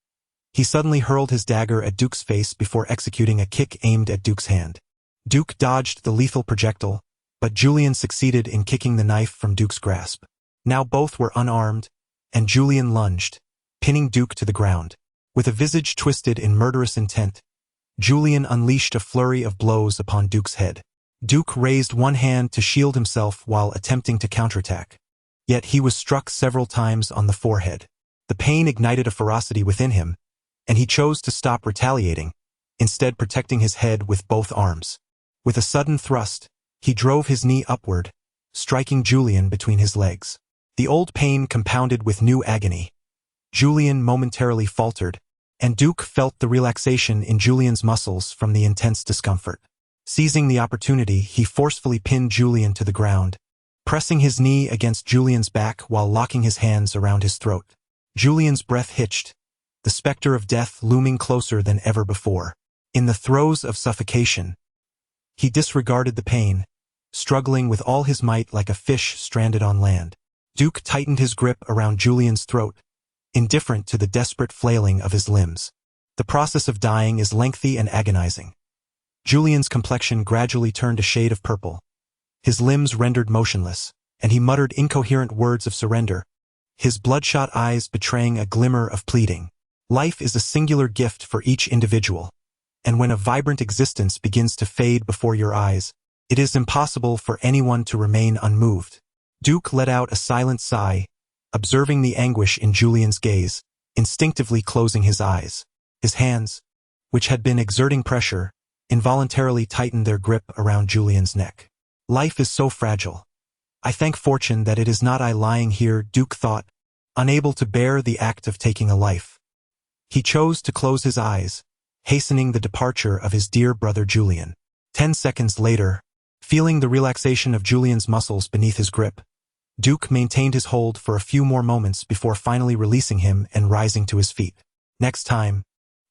He suddenly hurled his dagger at Duke's face before executing a kick aimed at Duke's hand. Duke dodged the lethal projectile, but Julian succeeded in kicking the knife from Duke's grasp. Now both were unarmed, and Julian lunged, pinning Duke to the ground. With a visage twisted in murderous intent, Julian unleashed a flurry of blows upon Duke's head. Duke raised one hand to shield himself while attempting to counterattack. Yet he was struck several times on the forehead. The pain ignited a ferocity within him, and he chose to stop retaliating, instead protecting his head with both arms. With a sudden thrust, he drove his knee upward, striking Julian between his legs. The old pain compounded with new agony. Julian momentarily faltered, and Duke felt the relaxation in Julian's muscles from the intense discomfort. Seizing the opportunity, he forcefully pinned Julian to the ground, pressing his knee against Julian's back while locking his hands around his throat. Julian's breath hitched, the specter of death looming closer than ever before. In the throes of suffocation, he disregarded the pain, struggling with all his might like a fish stranded on land. Duke tightened his grip around Julian's throat, indifferent to the desperate flailing of his limbs. The process of dying is lengthy and agonizing. Julian's complexion gradually turned a shade of purple. His limbs rendered motionless, and he muttered incoherent words of surrender, his bloodshot eyes betraying a glimmer of pleading. Life is a singular gift for each individual, and when a vibrant existence begins to fade before your eyes, it is impossible for anyone to remain unmoved. Duke let out a silent sigh, observing the anguish in Julian's gaze, instinctively closing his eyes. His hands, which had been exerting pressure, involuntarily tightened their grip around Julian's neck. Life is so fragile. I thank fortune that it is not I lying here, Duke thought, unable to bear the act of taking a life. He chose to close his eyes, hastening the departure of his dear brother Julian. 10 seconds later, feeling the relaxation of Julian's muscles beneath his grip, Duke maintained his hold for a few more moments before finally releasing him and rising to his feet. Next time,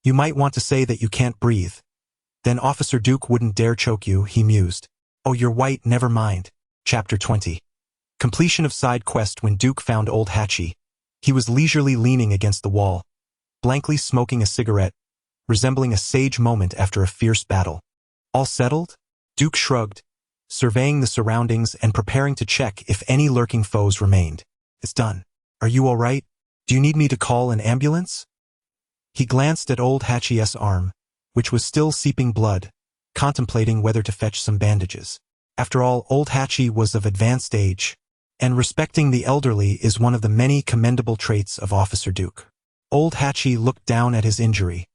you might want to say that you can't breathe. Then Officer Duke wouldn't dare choke you, he mused. Oh, you're white, never mind. Chapter 20. Completion of side quest. When Duke found Old Hatchie, he was leisurely leaning against the wall, blankly smoking a cigarette, resembling a sage moment after a fierce battle. All settled? Duke shrugged, surveying the surroundings and preparing to check if any lurking foes remained. It's done. Are you all right? Do you need me to call an ambulance? He glanced at Old Hatchie's arm, which was still seeping blood, contemplating whether to fetch some bandages. After all, Old Hatchie was of advanced age, and respecting the elderly is one of the many commendable traits of Officer Duke. Old Hatchie looked down at his injury,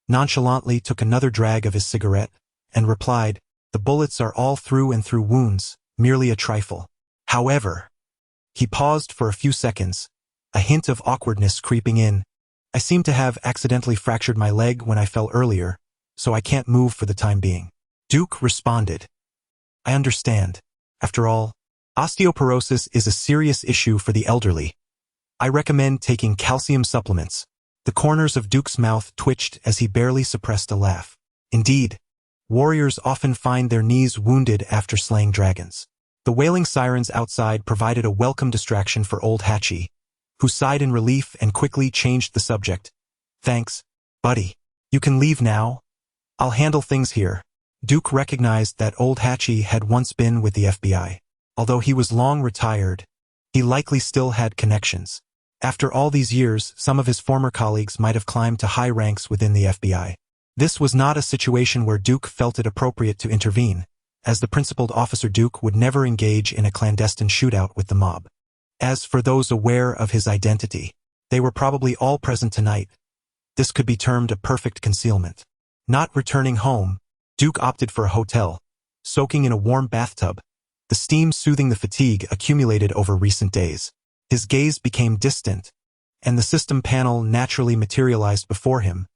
nonchalantly took another drag of his cigarette, and replied, "The bullets are all through and through wounds, merely a trifle. However," he paused for a few seconds, a hint of awkwardness creeping in, "I seem to have accidentally fractured my leg when I fell earlier, so I can't move for the time being." Duke responded, "I understand. After all, osteoporosis is a serious issue for the elderly. I recommend taking calcium supplements." The corners of Duke's mouth twitched as he barely suppressed a laugh. Indeed, warriors often find their knees wounded after slaying dragons. The wailing sirens outside provided a welcome distraction for Old Hatchie, who sighed in relief and quickly changed the subject. "Thanks, buddy. You can leave now. I'll handle things here." Duke recognized that Old Hatchie had once been with the FBI. Although he was long retired, he likely still had connections. After all these years, some of his former colleagues might have climbed to high ranks within the FBI. This was not a situation where Duke felt it appropriate to intervene, as the principled Officer Duke would never engage in a clandestine shootout with the mob. As for those aware of his identity, they were probably all present tonight. This could be termed a perfect concealment. Not returning home, Duke opted for a hotel, soaking in a warm bathtub, the steam soothing the fatigue accumulated over recent days. His gaze became distant, and the system panel naturally materialized before him,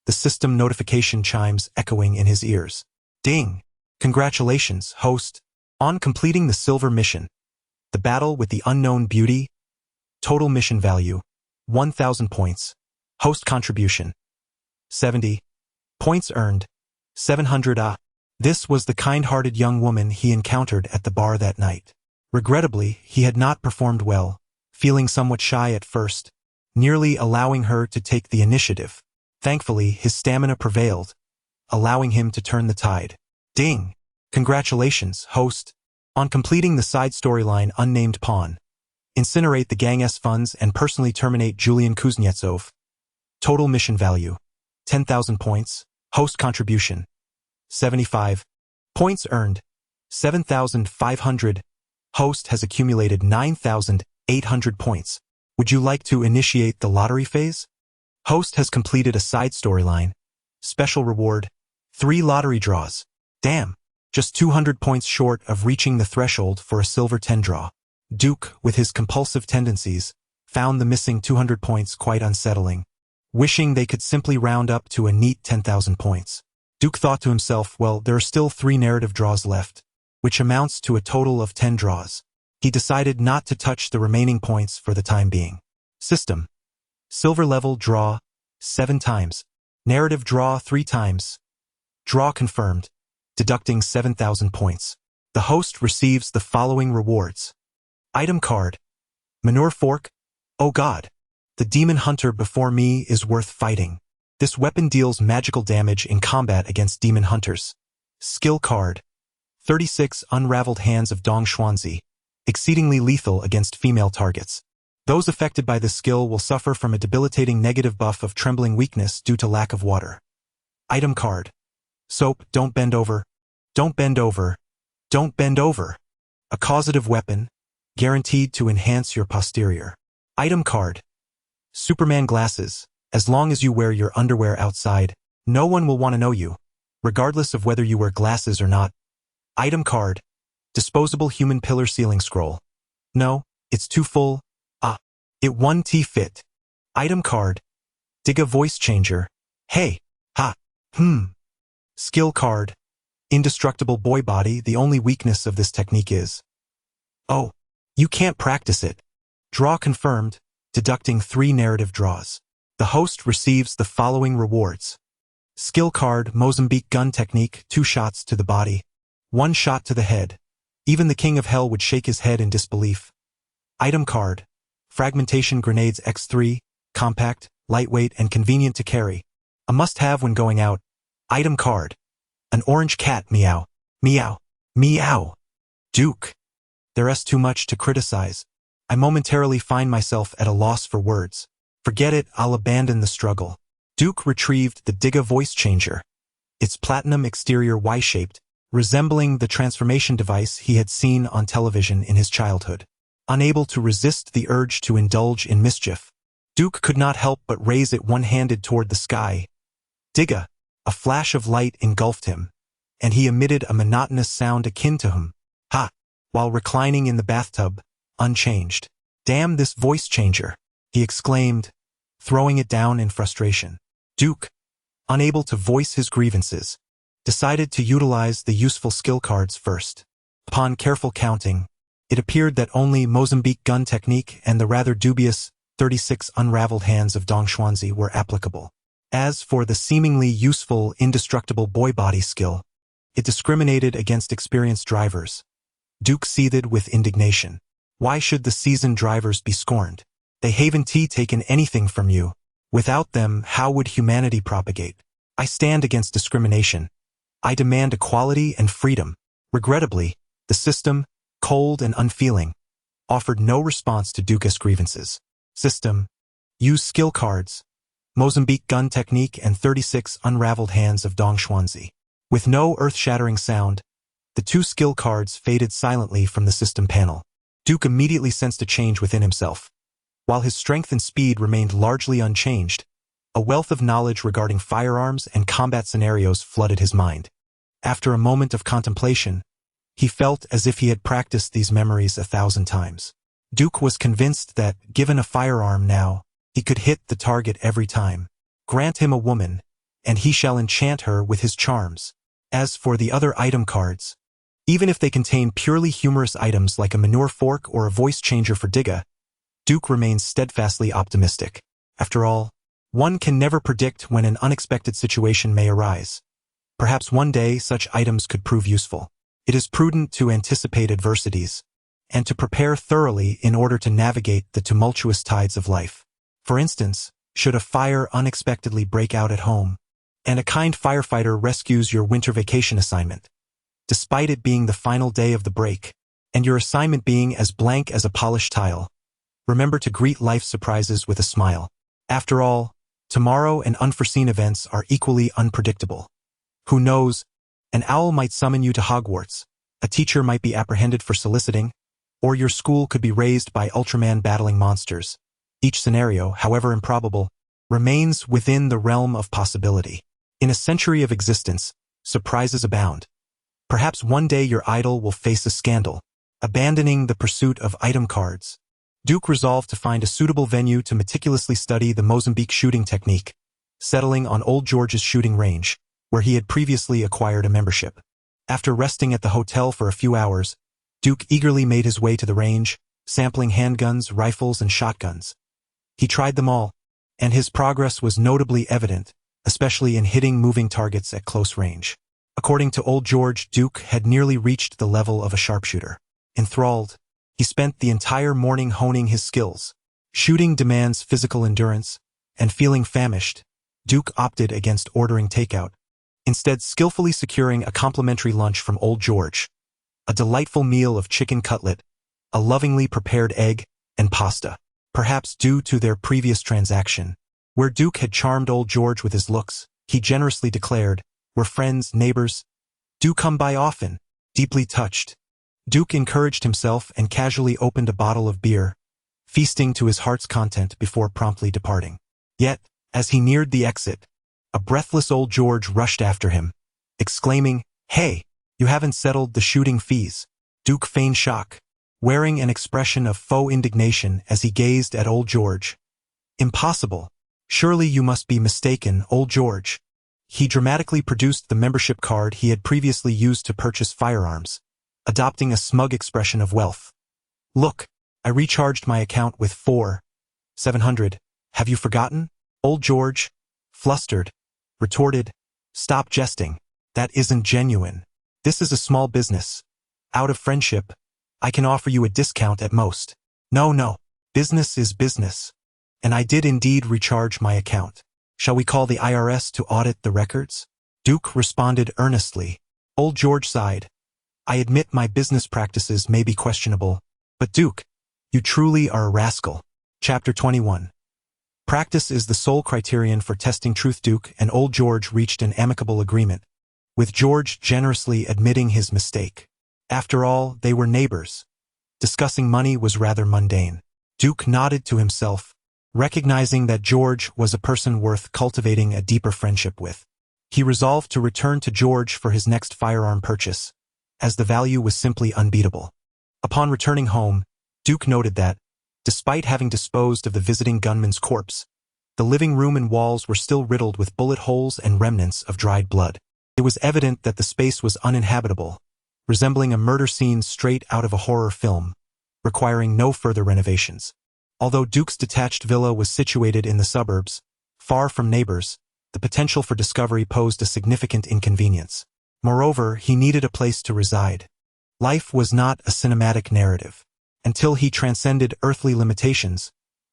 the system notification chimes echoing in his ears. Ding! Congratulations, host, on completing the silver mission. The battle with the unknown beauty. Total mission value, 1,000 points. Host contribution, 70. Points earned, 700. This was the kind-hearted young woman he encountered at the bar that night. Regrettably, he had not performed well, feeling somewhat shy at first, nearly allowing her to take the initiative. Thankfully, his stamina prevailed, allowing him to turn the tide. Ding! Congratulations, host, on completing the side storyline Unnamed Pawn. Incinerate the gang's funds and personally terminate Julian Kuznetsov. Total mission value, 10,000 points. Host contribution, 75. Points earned, 7,500. Host has accumulated 9,800 points. Would you like to initiate the lottery phase? Host has completed a side storyline. Special reward, 3 lottery draws. Damn, just 200 points short of reaching the threshold for a silver 10 draw. Duke, with his compulsive tendencies, found the missing 200 points quite unsettling, wishing they could simply round up to a neat 10,000 points. Duke thought to himself, well, there are still 3 narrative draws left, which amounts to a total of 10 draws. He decided not to touch the remaining points for the time being. System. Silver level draw, 7 times. Narrative draw 3 times. Draw confirmed, deducting 7,000 points. The host receives the following rewards. Item card. Manure fork. Oh god. The demon hunter before me is worth fighting. This weapon deals magical damage in combat against demon hunters. Skill card. 36 unraveled hands of Dong Xuanzi. Exceedingly lethal against female targets. Those affected by this skill will suffer from a debilitating negative buff of trembling weakness due to lack of water. Item card. Soap, don't bend over. Don't bend over. Don't bend over. A causative weapon, guaranteed to enhance your posterior. Item card. Superman glasses. As long as you wear your underwear outside, no one will want to know you, regardless of whether you wear glasses or not. Item card. Disposable human pillar ceiling scroll. No, it's too full. It 1T fit. Item card. Digga voice changer. Hey. Ha. Skill card. Indestructible boy body. The only weakness of this technique is, oh, you can't practice it. Draw confirmed, deducting 3 narrative draws. The host receives the following rewards. Skill card. Mozambique gun technique. 2 shots to the body. 1 shot to the head. Even the king of hell would shake his head in disbelief. Item card. Fragmentation grenades X3, compact, lightweight, and convenient to carry. A must-have when going out. Item card. An orange cat. Meow. Meow. Meow. Duke. There's too much to criticize. I momentarily find myself at a loss for words. Forget it, I'll abandon the struggle. Duke retrieved the Digga voice changer. Its platinum exterior Y-shaped, resembling the transformation device he had seen on television in his childhood. Unable to resist the urge to indulge in mischief, Duke could not help but raise it one-handed toward the sky. Digga! A flash of light engulfed him, and he emitted a monotonous sound akin to hum. Ha! While reclining in the bathtub, unchanged. Damn this voice changer, he exclaimed, throwing it down in frustration. Duke, unable to voice his grievances, decided to utilize the useful skill cards first. Upon careful counting, it appeared that only Mozambique gun technique and the rather dubious 36 unraveled hands of Dong Xuanzi were applicable. As for the seemingly useful indestructible boy body skill, it discriminated against experienced drivers. Duke seethed with indignation. Why should the seasoned drivers be scorned? They haven't taken anything from you. Without them, how would humanity propagate? I stand against discrimination. I demand equality and freedom. Regrettably, the system, cold and unfeeling, offered no response to Duke's grievances. System. Use skill cards. Mozambique gun technique and 36 unraveled hands of Dong Xuanzi. With no earth-shattering sound, the 2 skill cards faded silently from the system panel. Duke immediately sensed a change within himself. While his strength and speed remained largely unchanged, a wealth of knowledge regarding firearms and combat scenarios flooded his mind. After a moment of contemplation, he felt as if he had practiced these memories 1,000 times. Duke was convinced that, given a firearm now, he could hit the target every time. Grant him a woman, and he shall enchant her with his charms. As for the other item cards, even if they contain purely humorous items like a manure fork or a voice changer for Digga, Duke remains steadfastly optimistic. After all, one can never predict when an unexpected situation may arise. Perhaps one day such items could prove useful. It is prudent to anticipate adversities, and to prepare thoroughly in order to navigate the tumultuous tides of life. For instance, should a fire unexpectedly break out at home, and a kind firefighter rescues your winter vacation assignment, despite it being the final day of the break, and your assignment being as blank as a polished tile, Remember to greet life's surprises with a smile. After all, tomorrow and unforeseen events are equally unpredictable. Who knows? An owl might summon you to Hogwarts, a teacher might be apprehended for soliciting, or your school could be razed by Ultraman battling monsters. Each scenario, however improbable, remains within the realm of possibility. In a century of existence, surprises abound. Perhaps one day your idol will face a scandal, abandoning the pursuit of item cards. Duke resolved to find a suitable venue to meticulously study the Mozambique shooting technique, settling on Old George's shooting range, where he had previously acquired a membership. After resting at the hotel for a few hours, Duke eagerly made his way to the range, sampling handguns, rifles, and shotguns. He tried them all, and his progress was notably evident, especially in hitting moving targets at close range. According to Old George, Duke had nearly reached the level of a sharpshooter. Enthralled, he spent the entire morning honing his skills. Shooting demands physical endurance, and feeling famished, Duke opted against ordering takeout, instead skillfully securing a complimentary lunch from Old George. A delightful meal of chicken cutlet, a lovingly prepared egg, and pasta. Perhaps due to their previous transaction, where Duke had charmed Old George with his looks, he generously declared, "We're friends, neighbors. Do come by often." Deeply touched, Duke encouraged himself and casually opened a bottle of beer, feasting to his heart's content before promptly departing. Yet, as he neared the exit, a breathless Old George rushed after him, exclaiming, "Hey, you haven't settled the shooting fees." Duke feigned shock, wearing an expression of faux indignation as he gazed at Old George. "Impossible. Surely you must be mistaken, Old George." He dramatically produced the membership card he had previously used to purchase firearms, adopting a smug expression of wealth. "Look, I recharged my account with 4,700. Have you forgotten?" Old George, flustered, retorted, "Stop jesting. That isn't genuine. This is a small business. Out of friendship, I can offer you a discount at most." No, business is business. And I did indeed recharge my account. Shall we call the IRS to audit the records? Duke responded earnestly. Old George sighed. "I admit my business practices may be questionable, but Duke, you truly are a rascal." Chapter 21. Practice is the sole criterion for testing truth. Duke and Old George reached an amicable agreement, with George generously admitting his mistake. After all, they were neighbors. Discussing money was rather mundane. Duke nodded to himself, recognizing that George was a person worth cultivating a deeper friendship with. He resolved to return to George for his next firearm purchase, as the value was simply unbeatable. Upon returning home, Duke noted that, despite having disposed of the visiting gunman's corpse, the living room and walls were still riddled with bullet holes and remnants of dried blood. It was evident that the space was uninhabitable, resembling a murder scene straight out of a horror film, requiring no further renovations. Although Duke's detached villa was situated in the suburbs, far from neighbors, the potential for discovery posed a significant inconvenience. Moreover, he needed a place to reside. Life was not a cinematic narrative. Until he transcended earthly limitations,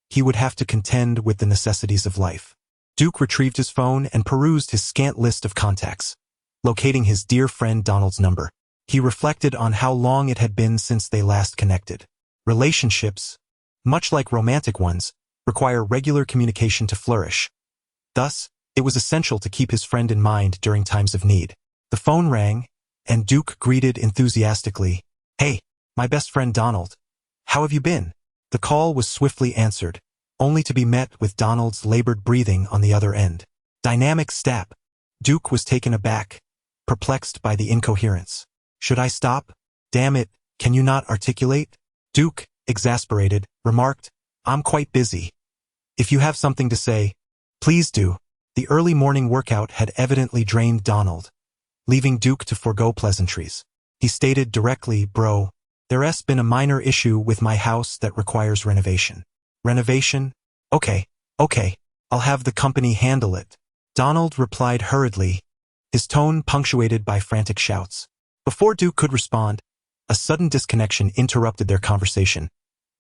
he would have to contend with the necessities of life. Duke retrieved his phone and perused his scant list of contacts, locating his dear friend Donald's number. He reflected on how long it had been since they last connected. Relationships, much like romantic ones, require regular communication to flourish. Thus, it was essential to keep his friend in mind during times of need. The phone rang, and Duke greeted enthusiastically, "Hey, my best friend Donald. How have you been?" The call was swiftly answered, only to be met with Donald's labored breathing on the other end. Dynamic step. Duke was taken aback, perplexed by the incoherence. "Should I stop? Damn it, can you not articulate?" Duke, exasperated, remarked, "I'm quite busy. If you have something to say, please do." The early morning workout had evidently drained Donald, leaving Duke to forego pleasantries. He stated directly, "Bro, there's been a minor issue with my house that requires renovation." "Renovation? Okay, I'll have the company handle it." Donald replied hurriedly, his tone punctuated by frantic shouts. Before Duke could respond, a sudden disconnection interrupted their conversation,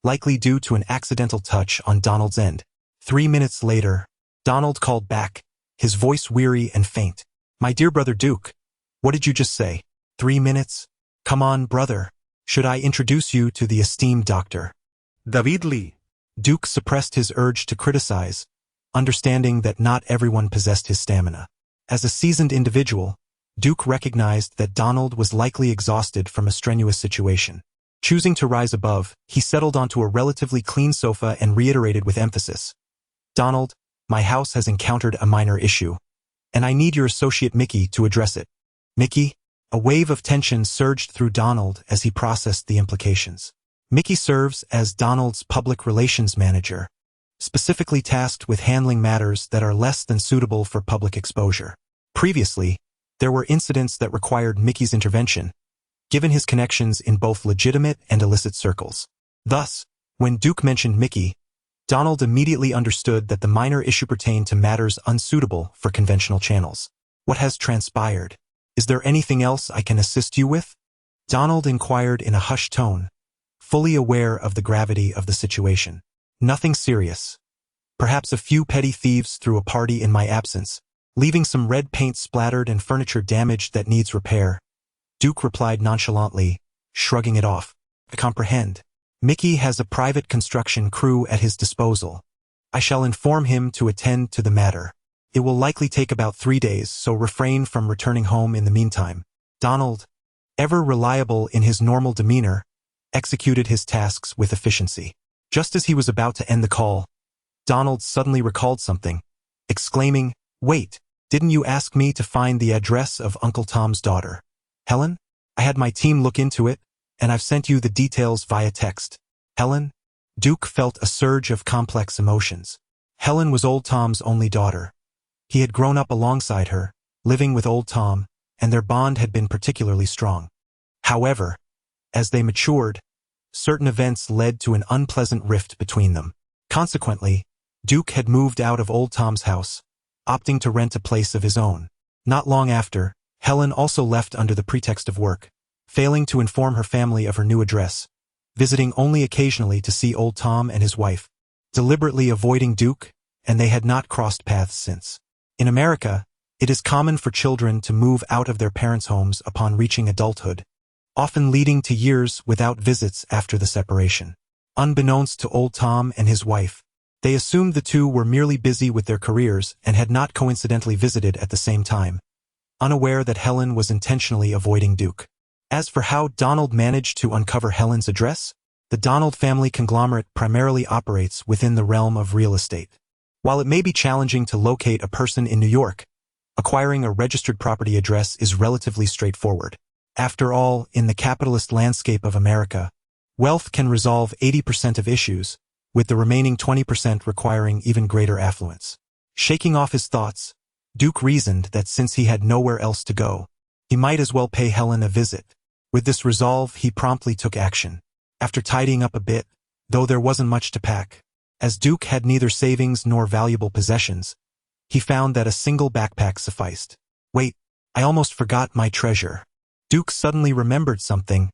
likely due to an accidental touch on Donald's end. 3 minutes later, Donald called back, his voice weary and faint. "My dear brother Duke, what did you just say? 3 minutes? Come on, brother. Should I introduce you to the esteemed Dr. David Lee. Duke suppressed his urge to criticize, understanding that not everyone possessed his stamina. As a seasoned individual, Duke recognized that Donald was likely exhausted from a strenuous situation. Choosing to rise above, he settled onto a relatively clean sofa and reiterated with emphasis, "Donald, my house has encountered a minor issue, and I need your associate Mickey to address it." Mickey? A wave of tension surged through Donald as he processed the implications. Mickey serves as Donald's public relations manager, specifically tasked with handling matters that are less than suitable for public exposure. Previously, there were incidents that required Mickey's intervention, given his connections in both legitimate and illicit circles. Thus, when Duke mentioned Mickey, Donald immediately understood that the minor issue pertained to matters unsuitable for conventional channels. "What has transpired? Is there anything else I can assist you with?" Donald inquired in a hushed tone, fully aware of the gravity of the situation. "Nothing serious. Perhaps a few petty thieves threw a party in my absence, leaving some red paint splattered and furniture damaged that needs repair," Duke replied nonchalantly, shrugging it off. "I comprehend. Mickey has a private construction crew at his disposal. I shall inform him to attend to the matter. It will likely take about 3 days, so refrain from returning home in the meantime." Donald, ever reliable in his normal demeanor, executed his tasks with efficiency. Just as he was about to end the call, Donald suddenly recalled something, exclaiming, "Wait, didn't you ask me to find the address of Uncle Tom's daughter, Helen? I had my team look into it, and I've sent you the details via text." Helen? Duke felt a surge of complex emotions. Helen was Old Tom's only daughter. He had grown up alongside her, living with Old Tom, and their bond had been particularly strong. However, as they matured, certain events led to an unpleasant rift between them. Consequently, Duke had moved out of Old Tom's house, opting to rent a place of his own. Not long after, Helen also left under the pretext of work, failing to inform her family of her new address, visiting only occasionally to see Old Tom and his wife, deliberately avoiding Duke, and they had not crossed paths since. In America, it is common for children to move out of their parents' homes upon reaching adulthood, often leading to years without visits after the separation. Unbeknownst to Old Tom and his wife, they assumed the two were merely busy with their careers and had not coincidentally visited at the same time, unaware that Helen was intentionally avoiding Duke. As for how Donald managed to uncover Helen's address, the Donald family conglomerate primarily operates within the realm of real estate. While it may be challenging to locate a person in New York, acquiring a registered property address is relatively straightforward. After all, in the capitalist landscape of America, wealth can resolve 80% of issues, with the remaining 20% requiring even greater affluence. Shaking off his thoughts, Duke reasoned that since he had nowhere else to go, he might as well pay Helen a visit. With this resolve, he promptly took action. After tidying up a bit, though there wasn't much to pack, as Duke had neither savings nor valuable possessions, he found that a single backpack sufficed. "Wait, I almost forgot my treasure." Duke suddenly remembered something,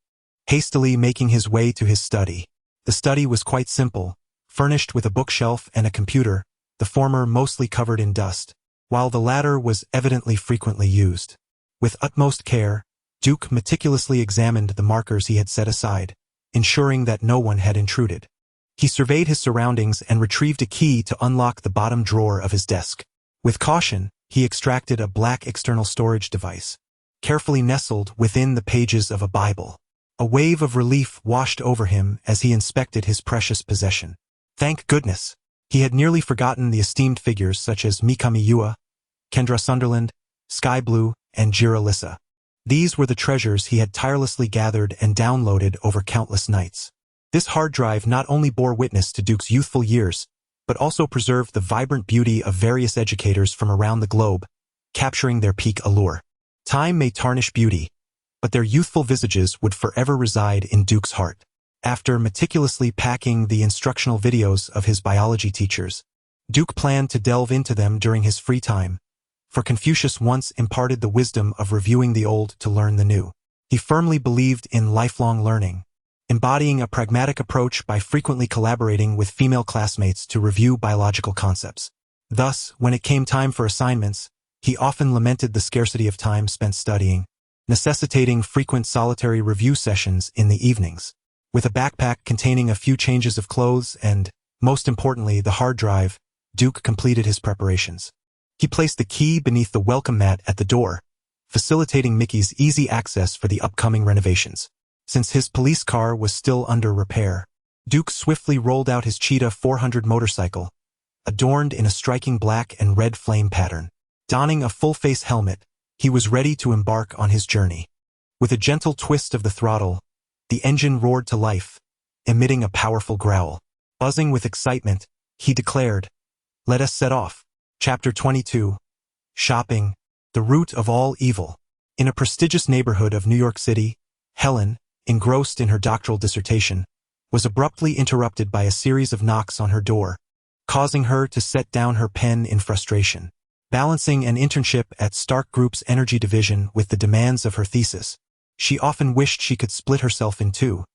hastily making his way to his study. The study was quite simple, furnished with a bookshelf and a computer, the former mostly covered in dust, while the latter was evidently frequently used. With utmost care, Duke meticulously examined the markers he had set aside, ensuring that no one had intruded. He surveyed his surroundings and retrieved a key to unlock the bottom drawer of his desk. With caution, he extracted a black external storage device, carefully nestled within the pages of a Bible. A wave of relief washed over him as he inspected his precious possession. Thank goodness! He had nearly forgotten the esteemed figures such as Mikami Yua, Kendra Sunderland, Sky Blue, and Jira Lissa. These were the treasures he had tirelessly gathered and downloaded over countless nights. This hard drive not only bore witness to Duke's youthful years, but also preserved the vibrant beauty of various educators from around the globe, capturing their peak allure. Time may tarnish beauty, but their youthful visages would forever reside in Duke's heart. After meticulously packing the instructional videos of his biology teachers, Duke planned to delve into them during his free time, for Confucius once imparted the wisdom of reviewing the old to learn the new. He firmly believed in lifelong learning, embodying a pragmatic approach by frequently collaborating with female classmates to review biological concepts. Thus, when it came time for assignments, he often lamented the scarcity of time spent studying, necessitating frequent solitary review sessions in the evenings. With a backpack containing a few changes of clothes and Most importantly, the hard drive. Duke completed his preparations. He placed the key beneath the welcome mat at the door, facilitating Mickey's easy access for the upcoming renovations. Since his police car was still under repair, Duke swiftly rolled out his Cheetah 400 motorcycle, adorned in a striking black and red flame pattern. Donning a full-face helmet, he was ready to embark on his journey. With a gentle twist of the throttle, the engine roared to life, emitting a powerful growl. Buzzing with excitement, he declared, "Let us set off." Chapter 22. Shopping, the root of all evil. In a prestigious neighborhood of New York City, Helen, engrossed in her doctoral dissertation, was abruptly interrupted by a series of knocks on her door, causing her to set down her pen in frustration. Balancing an internship at Stark Group's energy division with the demands of her thesis, she often wished she could split herself in two.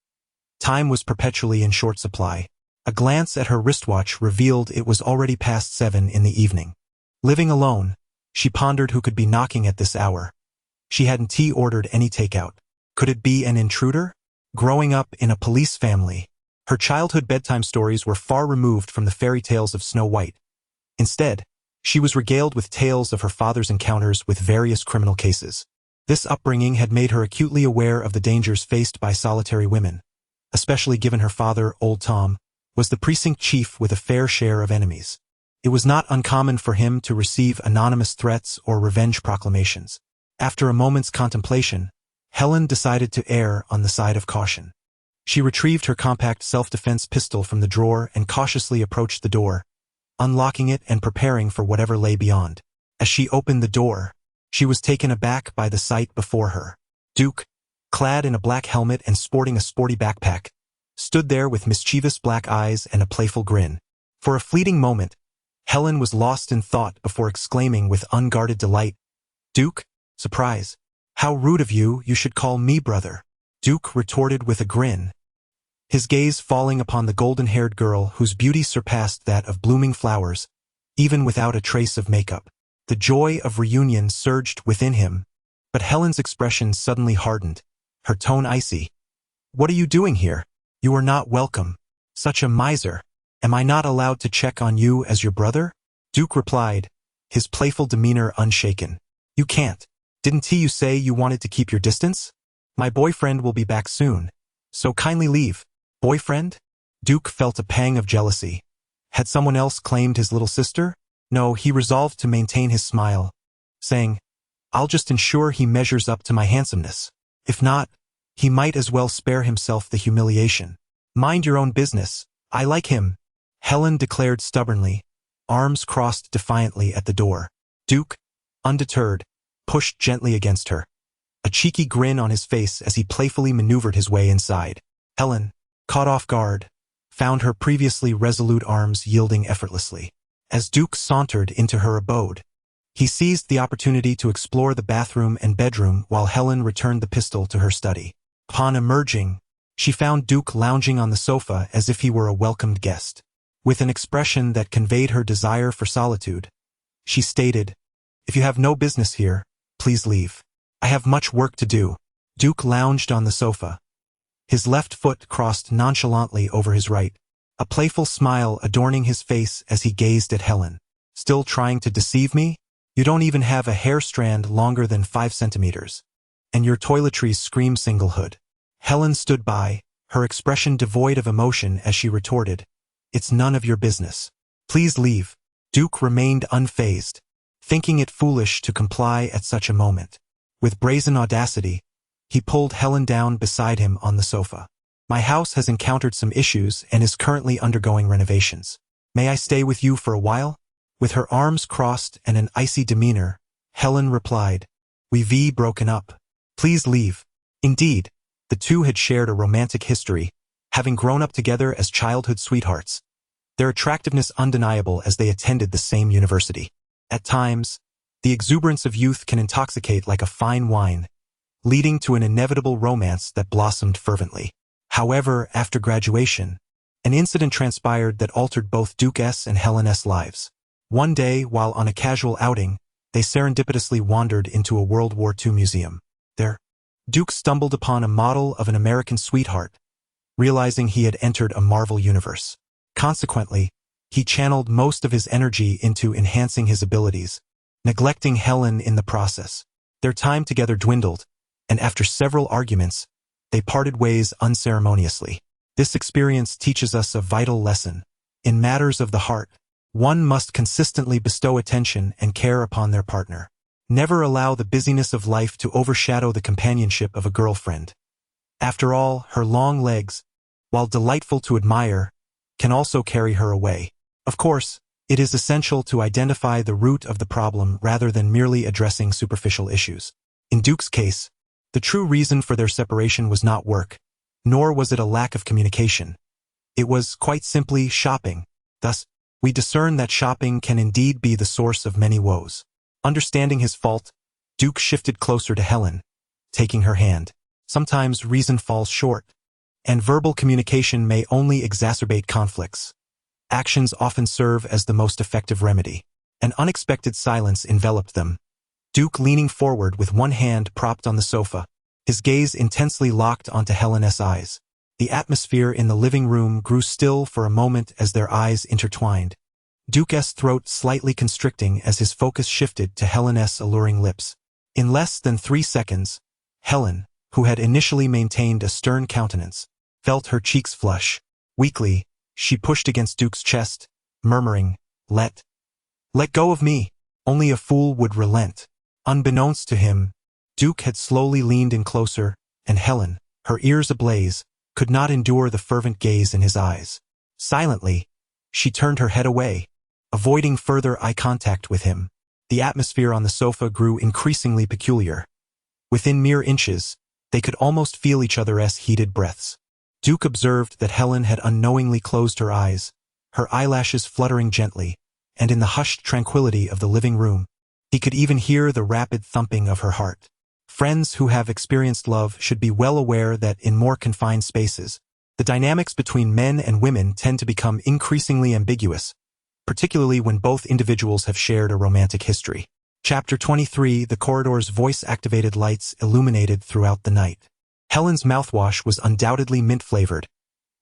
Time was perpetually in short supply. A glance at her wristwatch revealed it was already past 7 in the evening. Living alone, she pondered who could be knocking at this hour. She hadn't ordered any takeout. Could it be an intruder? Growing up in a police family, her childhood bedtime stories were far removed from the fairy tales of Snow White. Instead, she was regaled with tales of her father's encounters with various criminal cases. This upbringing had made her acutely aware of the dangers faced by solitary women, especially given her father, Old Tom, was the precinct chief with a fair share of enemies. It was not uncommon for him to receive anonymous threats or revenge proclamations. After a moment's contemplation, Helen decided to err on the side of caution. She retrieved her compact self-defense pistol from the drawer and cautiously approached the door, unlocking it and preparing for whatever lay beyond. As she opened the door, she was taken aback by the sight before her. Duke, clad in a black helmet and sporting a sporty backpack, stood there with mischievous black eyes and a playful grin. For a fleeting moment, Helen was lost in thought before exclaiming with unguarded delight, "Duke? Surprise. How rude of you, you should call me brother." Duke retorted with a grin, his gaze falling upon the golden-haired girl whose beauty surpassed that of blooming flowers, even without a trace of makeup. The joy of reunion surged within him, but Helen's expression suddenly hardened, her tone icy. "What are you doing here? You are not welcome. Such a miser. Am I not allowed to check on you as your brother?" Duke replied, his playful demeanor unshaken. "You can't. Didn't you say you wanted to keep your distance? My boyfriend will be back soon, so kindly leave." Boyfriend? Duke felt a pang of jealousy. Had someone else claimed his little sister? No, he resolved to maintain his smile, saying, "I'll just ensure he measures up to my handsomeness. If not, he might as well spare himself the humiliation." "Mind your own business. I like him," Helen declared stubbornly, arms crossed defiantly at the door. Duke, undeterred, pushed gently against her, a cheeky grin on his face as he playfully maneuvered his way inside. Helen, caught off guard, found her previously resolute arms yielding effortlessly. As Duke sauntered into her abode, he seized the opportunity to explore the bathroom and bedroom while Helen returned the pistol to her study. Upon emerging, she found Duke lounging on the sofa as if he were a welcomed guest. With an expression that conveyed her desire for solitude, she stated, "If you have no business here, please leave. I have much work to do." Duke lounged on the sofa, his left foot crossed nonchalantly over his right, a playful smile adorning his face as he gazed at Helen. "Still trying to deceive me? You don't even have a hair strand longer than 5 centimeters. And your toiletries scream singlehood." Helen stood by, her expression devoid of emotion as she retorted, "It's none of your business. Please leave." Duke remained unfazed, thinking it foolish to comply at such a moment. With brazen audacity, he pulled Helen down beside him on the sofa. "My house has encountered some issues and is currently undergoing renovations. May I stay with you for a while?" With her arms crossed and an icy demeanor, Helen replied, "We've broken up. Please leave." Indeed, the two had shared a romantic history, having grown up together as childhood sweethearts, their attractiveness undeniable as they attended the same university. At times, the exuberance of youth can intoxicate like a fine wine, leading to an inevitable romance that blossomed fervently. However, after graduation, an incident transpired that altered both Duke's and Helen's lives. One day, while on a casual outing, they serendipitously wandered into a World War II museum. There, Duke stumbled upon a model of an American sweetheart, realizing he had entered a Marvel universe. Consequently, he channeled most of his energy into enhancing his abilities, neglecting Helen in the process. Their time together dwindled, and after several arguments, they parted ways unceremoniously. This experience teaches us a vital lesson. In matters of the heart, one must consistently bestow attention and care upon their partner. Never allow the busyness of life to overshadow the companionship of a girlfriend. After all, her long legs, while delightful to admire, can also carry her away. Of course, it is essential to identify the root of the problem rather than merely addressing superficial issues. In Duke's case, the true reason for their separation was not work, nor was it a lack of communication. It was, quite simply, shopping. Thus, we discern that shopping can indeed be the source of many woes. Understanding his fault, Duke shifted closer to Helen, taking her hand. Sometimes reason falls short, and verbal communication may only exacerbate conflicts. Actions often serve as the most effective remedy. An unexpected silence enveloped them. Duke leaning forward with one hand propped on the sofa, his gaze intensely locked onto Helen's eyes. The atmosphere in the living room grew still for a moment as their eyes intertwined. Duke's throat slightly constricting as his focus shifted to Helen's alluring lips. In less than 3 seconds, Helen, who had initially maintained a stern countenance, felt her cheeks flush. Weakly, she pushed against Duke's chest, murmuring, Let go of me. Only a fool would relent. Unbeknownst to him, Duke had slowly leaned in closer, and Helen, her ears ablaze, could not endure the fervent gaze in his eyes. Silently, she turned her head away, avoiding further eye contact with him. The atmosphere on the sofa grew increasingly peculiar. Within mere inches, they could almost feel each other's heated breaths. Duke observed that Helen had unknowingly closed her eyes, her eyelashes fluttering gently, and in the hushed tranquility of the living room, he could even hear the rapid thumping of her heart. Friends who have experienced love should be well aware that in more confined spaces, the dynamics between men and women tend to become increasingly ambiguous, particularly when both individuals have shared a romantic history. Chapter 23. The corridor's voice-activated lights illuminated throughout the night. Helen's mouthwash was undoubtedly mint-flavored,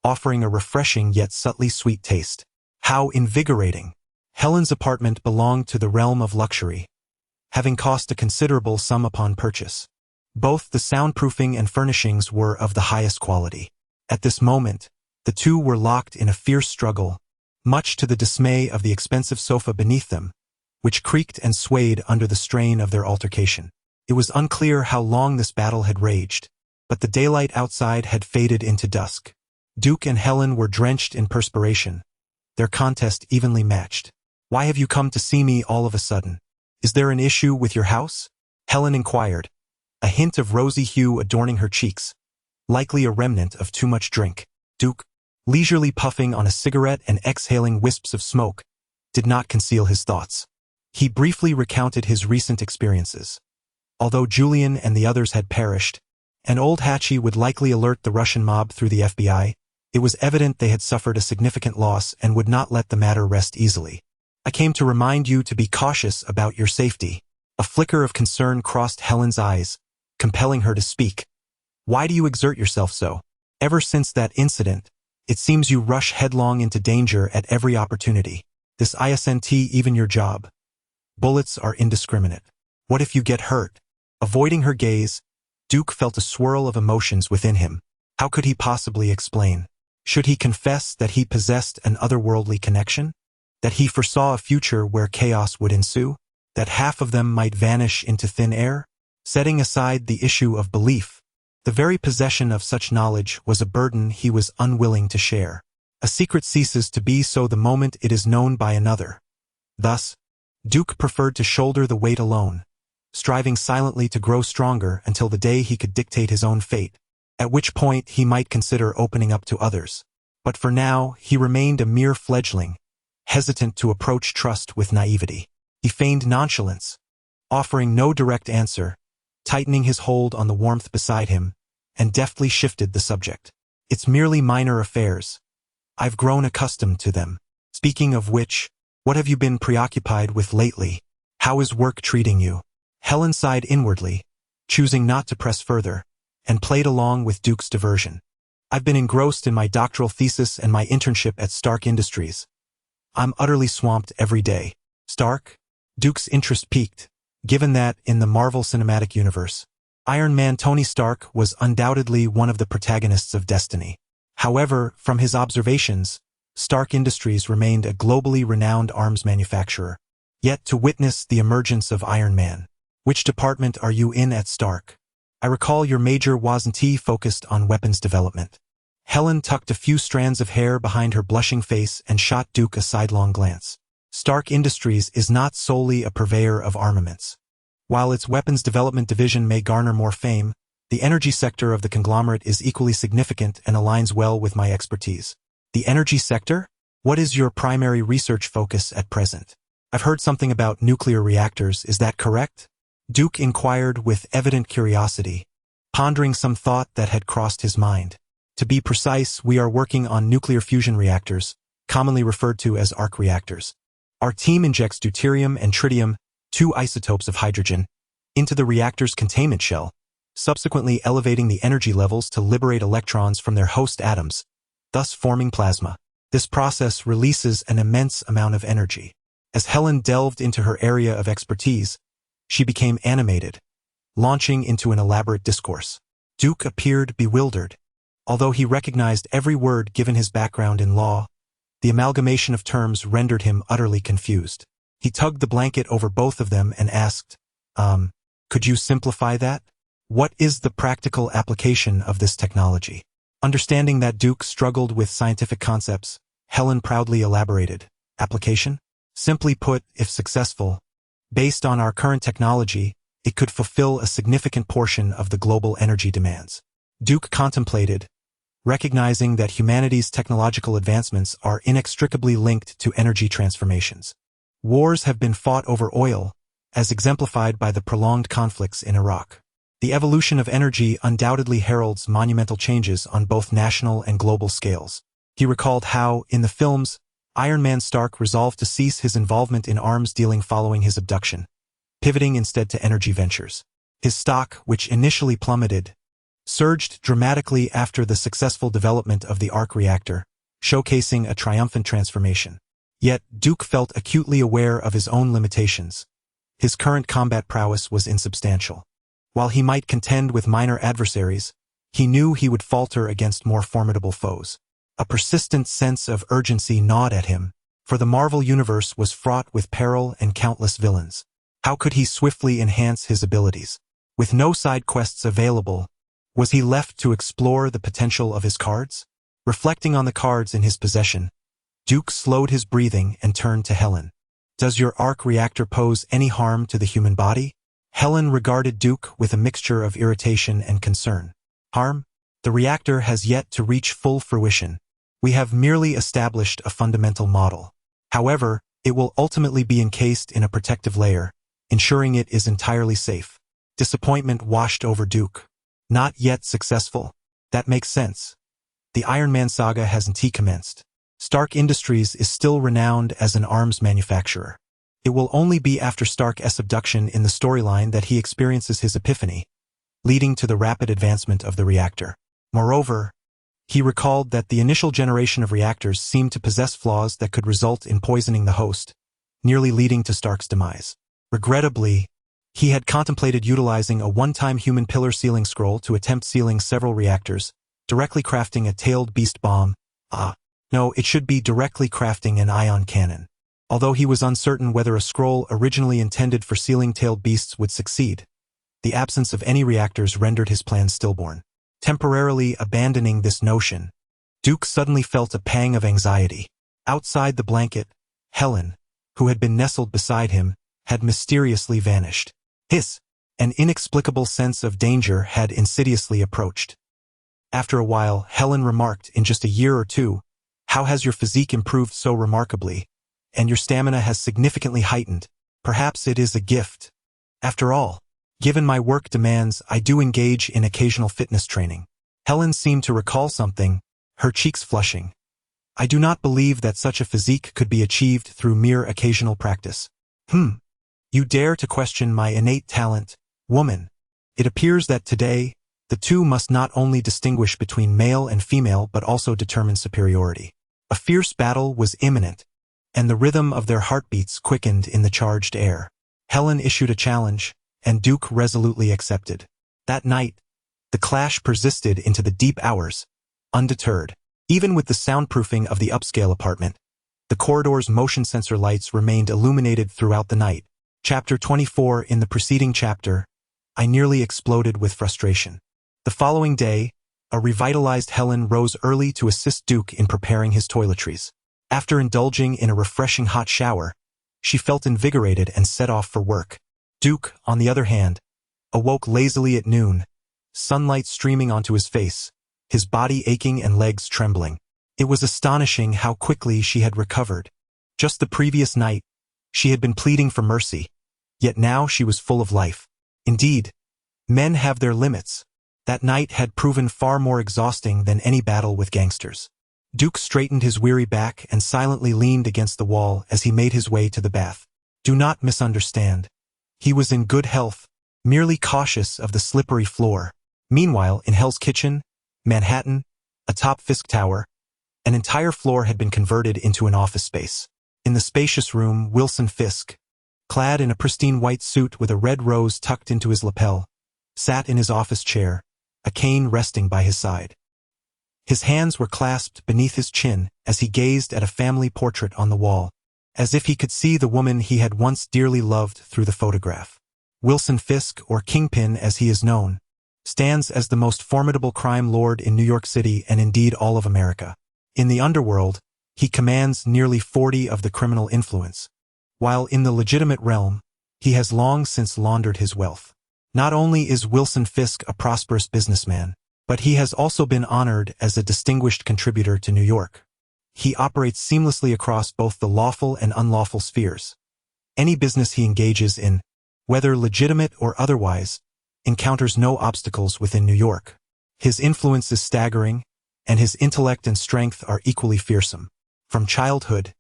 offering a refreshing yet subtly sweet taste. How invigorating! Helen's apartment belonged to the realm of luxury, having cost a considerable sum upon purchase. Both the soundproofing and furnishings were of the highest quality. At this moment, the two were locked in a fierce struggle, much to the dismay of the expensive sofa beneath them, which creaked and swayed under the strain of their altercation. It was unclear how long this battle had raged, but the daylight outside had faded into dusk. Duke and Helen were drenched in perspiration, their contest evenly matched. Why have you come to see me all of a sudden? Is there an issue with your house? Helen inquired, a hint of rosy hue adorning her cheeks, likely a remnant of too much drink. Duke, leisurely puffing on a cigarette and exhaling wisps of smoke, did not conceal his thoughts. He briefly recounted his recent experiences. Although Julian and the others had perished, and Old Hatchie would likely alert the Russian mob through the FBI, it was evident they had suffered a significant loss and would not let the matter rest easily. I came to remind you to be cautious about your safety. A flicker of concern crossed Helen's eyes, compelling her to speak. Why do you exert yourself so? Ever since that incident, it seems you rush headlong into danger at every opportunity. This isn't even your job. Bullets are indiscriminate. What if you get hurt? Avoiding her gaze, Duke felt a swirl of emotions within him. How could he possibly explain? Should he confess that he possessed an otherworldly connection? That he foresaw a future where chaos would ensue? That half of them might vanish into thin air? Setting aside the issue of belief, the very possession of such knowledge was a burden he was unwilling to share. A secret ceases to be so the moment it is known by another. Thus, Duke preferred to shoulder the weight alone, striving silently to grow stronger until the day he could dictate his own fate, at which point he might consider opening up to others. But for now, he remained a mere fledgling, hesitant to approach trust with naivety. He feigned nonchalance, offering no direct answer, tightening his hold on the warmth beside him, and deftly shifted the subject. It's merely minor affairs. I've grown accustomed to them. Speaking of which, what have you been preoccupied with lately? How is work treating you? Helen sighed inwardly, choosing not to press further, and played along with Duke's diversion. I've been engrossed in my doctoral thesis and my internship at Stark Industries. I'm utterly swamped every day. Stark? Duke's interest piqued, given that, in the Marvel Cinematic Universe, Iron Man Tony Stark was undoubtedly one of the protagonists of Destiny. However, from his observations, Stark Industries remained a globally renowned arms manufacturer. Yet to witness the emergence of Iron Man. Which department are you in at Stark? I recall your major wasn't focused on weapons development. Helen tucked a few strands of hair behind her blushing face and shot Duke a sidelong glance. Stark Industries is not solely a purveyor of armaments. While its weapons development division may garner more fame, the energy sector of the conglomerate is equally significant and aligns well with my expertise. The energy sector? What is your primary research focus at present? I've heard something about nuclear reactors, is that correct? Duke inquired with evident curiosity, pondering some thought that had crossed his mind. To be precise, we are working on nuclear fusion reactors, commonly referred to as arc reactors. Our team injects deuterium and tritium, two isotopes of hydrogen, into the reactor's containment shell, subsequently elevating the energy levels to liberate electrons from their host atoms, thus forming plasma. This process releases an immense amount of energy. As Helen delved into her area of expertise, she became animated, launching into an elaborate discourse. Duke appeared bewildered. Although he recognized every word given his background in law, the amalgamation of terms rendered him utterly confused. He tugged the blanket over both of them and asked, could you simplify that? What is the practical application of this technology? Understanding that Duke struggled with scientific concepts, Helen proudly elaborated. Application? Simply put, if successful, based on our current technology, it could fulfill a significant portion of the global energy demands. Duke contemplated, recognizing that humanity's technological advancements are inextricably linked to energy transformations. Wars have been fought over oil, as exemplified by the prolonged conflicts in Iraq. The evolution of energy undoubtedly heralds monumental changes on both national and global scales. He recalled how, in the films, Iron Man Stark resolved to cease his involvement in arms dealing following his abduction, pivoting instead to energy ventures. His stock, which initially plummeted, surged dramatically after the successful development of the arc reactor, showcasing a triumphant transformation. Yet, Duke felt acutely aware of his own limitations. His current combat prowess was insubstantial. While he might contend with minor adversaries, he knew he would falter against more formidable foes. A persistent sense of urgency gnawed at him, for the Marvel Universe was fraught with peril and countless villains. How could he swiftly enhance his abilities? With no side quests available, was he left to explore the potential of his cards? Reflecting on the cards in his possession, Duke slowed his breathing and turned to Helen. Does your arc reactor pose any harm to the human body? Helen regarded Duke with a mixture of irritation and concern. Harm? The reactor has yet to reach full fruition. We have merely established a fundamental model. However, it will ultimately be encased in a protective layer, ensuring it is entirely safe. Disappointment washed over Duke. Not yet successful. That makes sense. The Iron Man saga hasn't commenced. Stark Industries is still renowned as an arms manufacturer. It will only be after Stark's abduction in the storyline that he experiences his epiphany, leading to the rapid advancement of the reactor. Moreover, he recalled that the initial generation of reactors seemed to possess flaws that could result in poisoning the host, nearly leading to Stark's demise. Regrettably, he had contemplated utilizing a one-time human pillar sealing scroll to attempt sealing several reactors, directly crafting a tailed beast bomb. No, it should be directly crafting an ion cannon. Although he was uncertain whether a scroll originally intended for sealing tailed beasts would succeed, the absence of any reactors rendered his plans stillborn. Temporarily abandoning this notion, Duke suddenly felt a pang of anxiety. Outside the blanket, Helen, who had been nestled beside him, had mysteriously vanished. Hiss! An inexplicable sense of danger had insidiously approached. After a while, Helen remarked, in just a year or two, how has your physique improved so remarkably, and your stamina has significantly heightened? Perhaps it is a gift. After all, given my work demands, I do engage in occasional fitness training. Helen seemed to recall something, her cheeks flushing. I do not believe that such a physique could be achieved through mere occasional practice. You dare to question my innate talent, woman. It appears that today, The two must not only distinguish between male and female but also determine superiority. A fierce battle was imminent, and the rhythm of their heartbeats quickened in the charged air. Helen issued a challenge, and Duke resolutely accepted. That night, the clash persisted into the deep hours, undeterred. Even with the soundproofing of the upscale apartment, the corridor's motion sensor lights remained illuminated throughout the night. Chapter 24. In the preceding chapter, I nearly exploded with frustration. The following day, a revitalized Helen rose early to assist Duke in preparing his toiletries. After indulging in a refreshing hot shower, she felt invigorated and set off for work. Duke, on the other hand, awoke lazily at noon, sunlight streaming onto his face, his body aching and legs trembling. It was astonishing how quickly she had recovered. Just the previous night, she had been pleading for mercy, yet now she was full of life. Indeed, men have their limits. That night had proven far more exhausting than any battle with gangsters. Duke straightened his weary back and silently leaned against the wall as he made his way to the bath. Do not misunderstand. He was in good health, merely cautious of the slippery floor. Meanwhile, in Hell's Kitchen, Manhattan, atop Fisk Tower, an entire floor had been converted into an office space. In the spacious room, Wilson Fisk, clad in a pristine white suit with a red rose tucked into his lapel, sat in his office chair, a cane resting by his side. His hands were clasped beneath his chin as he gazed at a family portrait on the wall, as if he could see the woman he had once dearly loved through the photograph. Wilson Fisk, or Kingpin as he is known, stands as the most formidable crime lord in New York City and indeed all of America. In the underworld, he commands nearly 40 of the criminal influence, while in the legitimate realm, he has long since laundered his wealth. Not only is Wilson Fisk a prosperous businessman, but he has also been honored as a distinguished contributor to New York. He operates seamlessly across both the lawful and unlawful spheres. Any business he engages in, whether legitimate or otherwise, encounters no obstacles within New York. His influence is staggering, and his intellect and strength are equally fearsome. From childhood,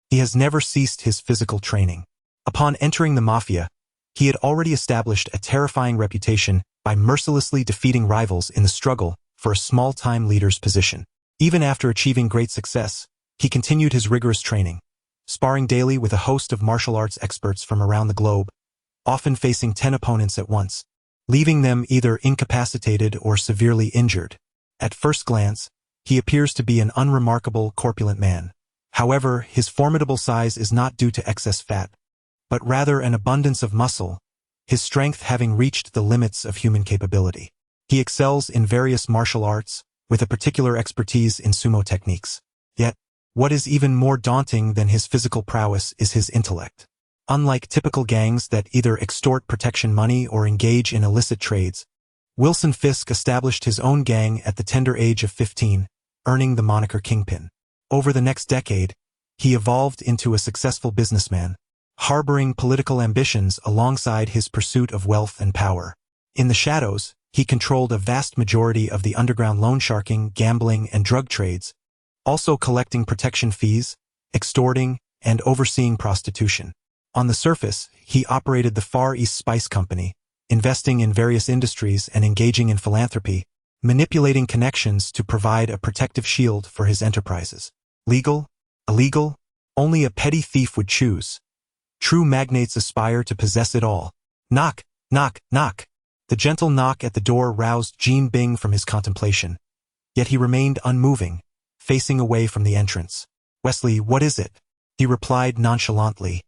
he has never ceased his physical training. Upon entering the mafia, he had already established a terrifying reputation by mercilessly defeating rivals in the struggle for a small-time leader's position. Even after achieving great success, he continued his rigorous training, sparring daily with a host of martial arts experts from around the globe, often facing 10 opponents at once, leaving them either incapacitated or severely injured. At first glance, he appears to be an unremarkable, corpulent man. However, his formidable size is not due to excess fat, but rather an abundance of muscle, his strength having reached the limits of human capability. He excels in various martial arts, with a particular expertise in sumo techniques. Yet, what is even more daunting than his physical prowess is his intellect. Unlike typical gangs that either extort protection money or engage in illicit trades, Wilson Fisk established his own gang at the tender age of 15, earning the moniker Kingpin. Over the next decade, he evolved into a successful businessman, harboring political ambitions alongside his pursuit of wealth and power. In the shadows, he controlled a vast majority of the underground loan sharking, gambling, and drug trades, also collecting protection fees, extorting, and overseeing prostitution. On the surface, he operated the Far East Spice Company, investing in various industries and engaging in philanthropy, manipulating connections to provide a protective shield for his enterprises. Legal? Illegal? Only a petty thief would choose. True magnates aspire to possess it all. Knock, knock, knock. The gentle knock at the door roused Jean Bing from his contemplation, yet he remained unmoving, facing away from the entrance. Wesley, what is it? He replied nonchalantly.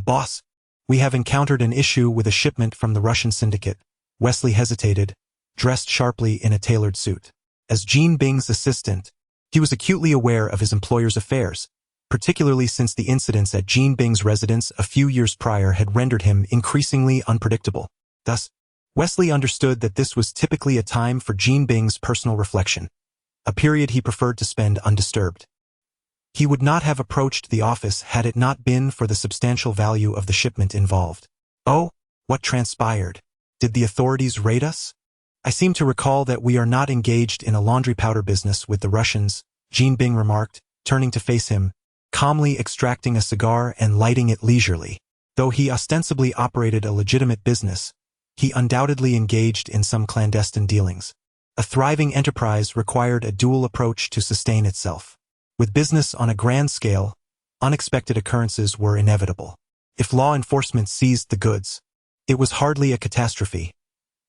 Boss, we have encountered an issue with a shipment from the Russian syndicate. Wesley hesitated, dressed sharply in a tailored suit. As Jean Bing's assistant, he was acutely aware of his employer's affairs, particularly since the incidents at Jean Bing's residence a few years prior had rendered him increasingly unpredictable. Thus, Wesley understood that this was typically a time for Jean Bing's personal reflection, a period he preferred to spend undisturbed. He would not have approached the office had it not been for the substantial value of the shipment involved. Oh, what transpired? Did the authorities raid us? I seem to recall that we are not engaged in a laundry powder business with the Russians, Jean Bing remarked, turning to face him, calmly extracting a cigar and lighting it leisurely. Though he ostensibly operated a legitimate business, he undoubtedly engaged in some clandestine dealings. A thriving enterprise required a dual approach to sustain itself. With business on a grand scale, unexpected occurrences were inevitable. If law enforcement seized the goods, it was hardly a catastrophe.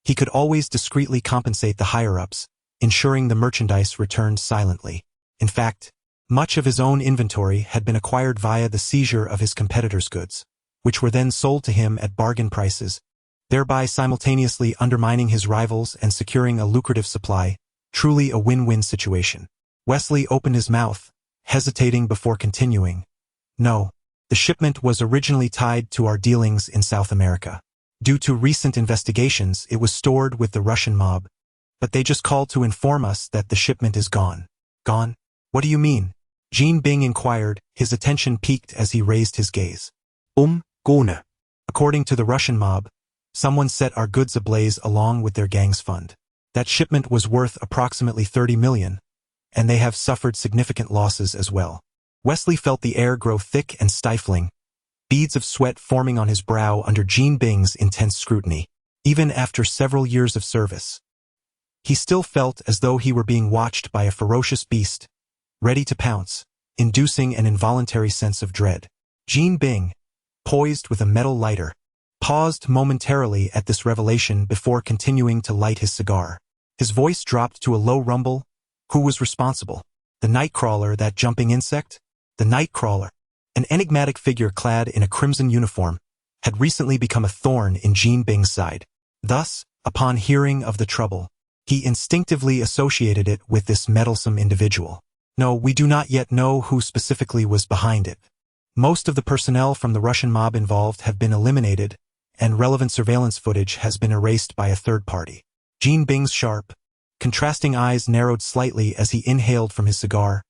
He could always discreetly compensate the higher-ups, ensuring the merchandise returned silently. In fact, much of his own inventory had been acquired via the seizure of his competitors' goods, which were then sold to him at bargain prices, thereby simultaneously undermining his rivals and securing a lucrative supply, truly a win-win situation. Wesley opened his mouth, hesitating before continuing. No, the shipment was originally tied to our dealings in South America. Due to recent investigations, it was stored with the Russian mob, but they just called to inform us that the shipment is gone. Gone? What do you mean? Jean Bing inquired, his attention piqued as he raised his gaze. Gone. According to the Russian mob, someone set our goods ablaze along with their gang's fund. That shipment was worth approximately 30 million, and they have suffered significant losses as well. Wesley felt the air grow thick and stifling, beads of sweat forming on his brow under Jean Bing's intense scrutiny. Even after several years of service, he still felt as though he were being watched by a ferocious beast, ready to pounce, inducing an involuntary sense of dread. Jean Bing, poised with a metal lighter, paused momentarily at this revelation before continuing to light his cigar. His voice dropped to a low rumble. Who was responsible? The Nightcrawler, that jumping insect? The Nightcrawler, an enigmatic figure clad in a crimson uniform, had recently become a thorn in Jean Bing's side. Thus, upon hearing of the trouble, he instinctively associated it with this meddlesome individual. No, we do not yet know who specifically was behind it. Most of the personnel from the Russian mob involved have been eliminated, and relevant surveillance footage has been erased by a third party. Jean Bing's sharp, contrasting eyes narrowed slightly as he inhaled from his cigar.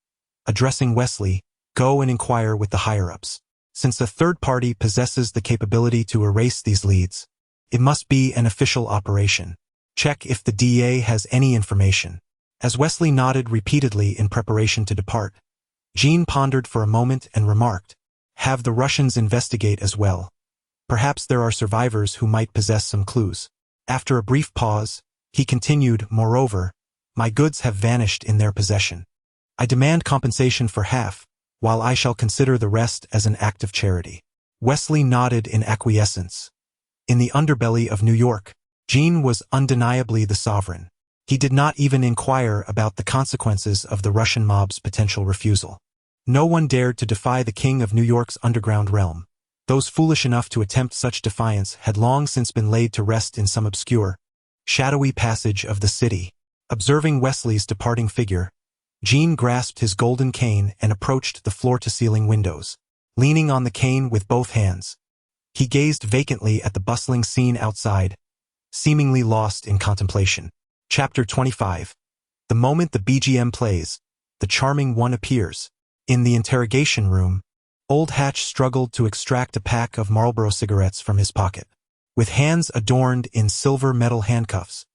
Addressing Wesley, go and inquire with the higher-ups. Since a third party possesses the capability to erase these leads, it must be an official operation. Check if the DA has any information. As Wesley nodded repeatedly in preparation to depart, Jean pondered for a moment and remarked, have the Russians investigate as well. Perhaps there are survivors who might possess some clues. After a brief pause, he continued, moreover, my goods have vanished in their possession. I demand compensation for half, while I shall consider the rest as an act of charity. Wesley nodded in acquiescence. In the underbelly of New York, Jean was undeniably the sovereign. He did not even inquire about the consequences of the Russian mob's potential refusal. No one dared to defy the king of New York's underground realm. Those foolish enough to attempt such defiance had long since been laid to rest in some obscure, shadowy passage of the city. Observing Wesley's departing figure, Jean grasped his golden cane and approached the floor-to-ceiling windows. Leaning on the cane with both hands, he gazed vacantly at the bustling scene outside, seemingly lost in contemplation. Chapter 25. The moment the BGM plays, the charming one appears. In the interrogation room, Old Hatch struggled to extract a pack of Marlboro cigarettes from his pocket. With hands adorned in silver metal handcuffs,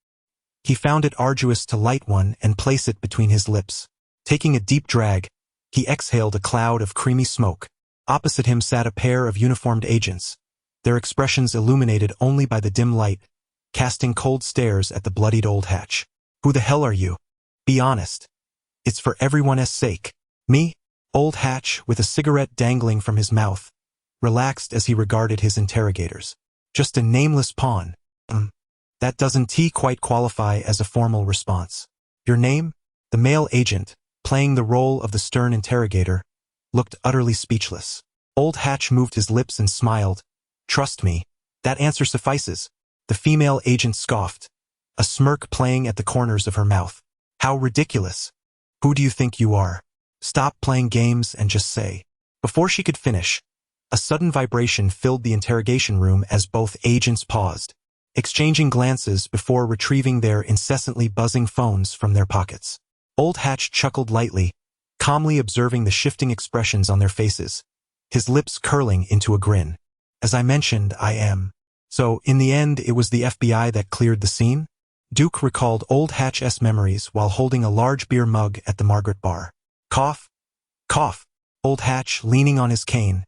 he found it arduous to light one and place it between his lips. Taking a deep drag, he exhaled a cloud of creamy smoke. Opposite him sat a pair of uniformed agents, their expressions illuminated only by the dim light, casting cold stares at the bloodied Old Hatch. Who the hell are you? Be honest. It's for everyone's sake. Me? Old Hatch, with a cigarette dangling from his mouth, relaxed as he regarded his interrogators. Just a nameless pawn. That doesn't quite qualify as a formal response. Your name? The male agent, playing the role of the stern interrogator, looked utterly speechless. Old Hatch moved his lips and smiled. Trust me, that answer suffices. The female agent scoffed, a smirk playing at the corners of her mouth. How ridiculous. Who do you think you are? Stop playing games and just say. Before she could finish, a sudden vibration filled the interrogation room as both agents paused, exchanging glances before retrieving their incessantly buzzing phones from their pockets. Old Hatch chuckled lightly, calmly observing the shifting expressions on their faces, his lips curling into a grin. As I mentioned, I am. So, in the end, it was the FBI that cleared the scene? Duke recalled Old Hatch's memories while holding a large beer mug at the Margaret bar. Cough. Cough. Old Hatch, leaning on his cane,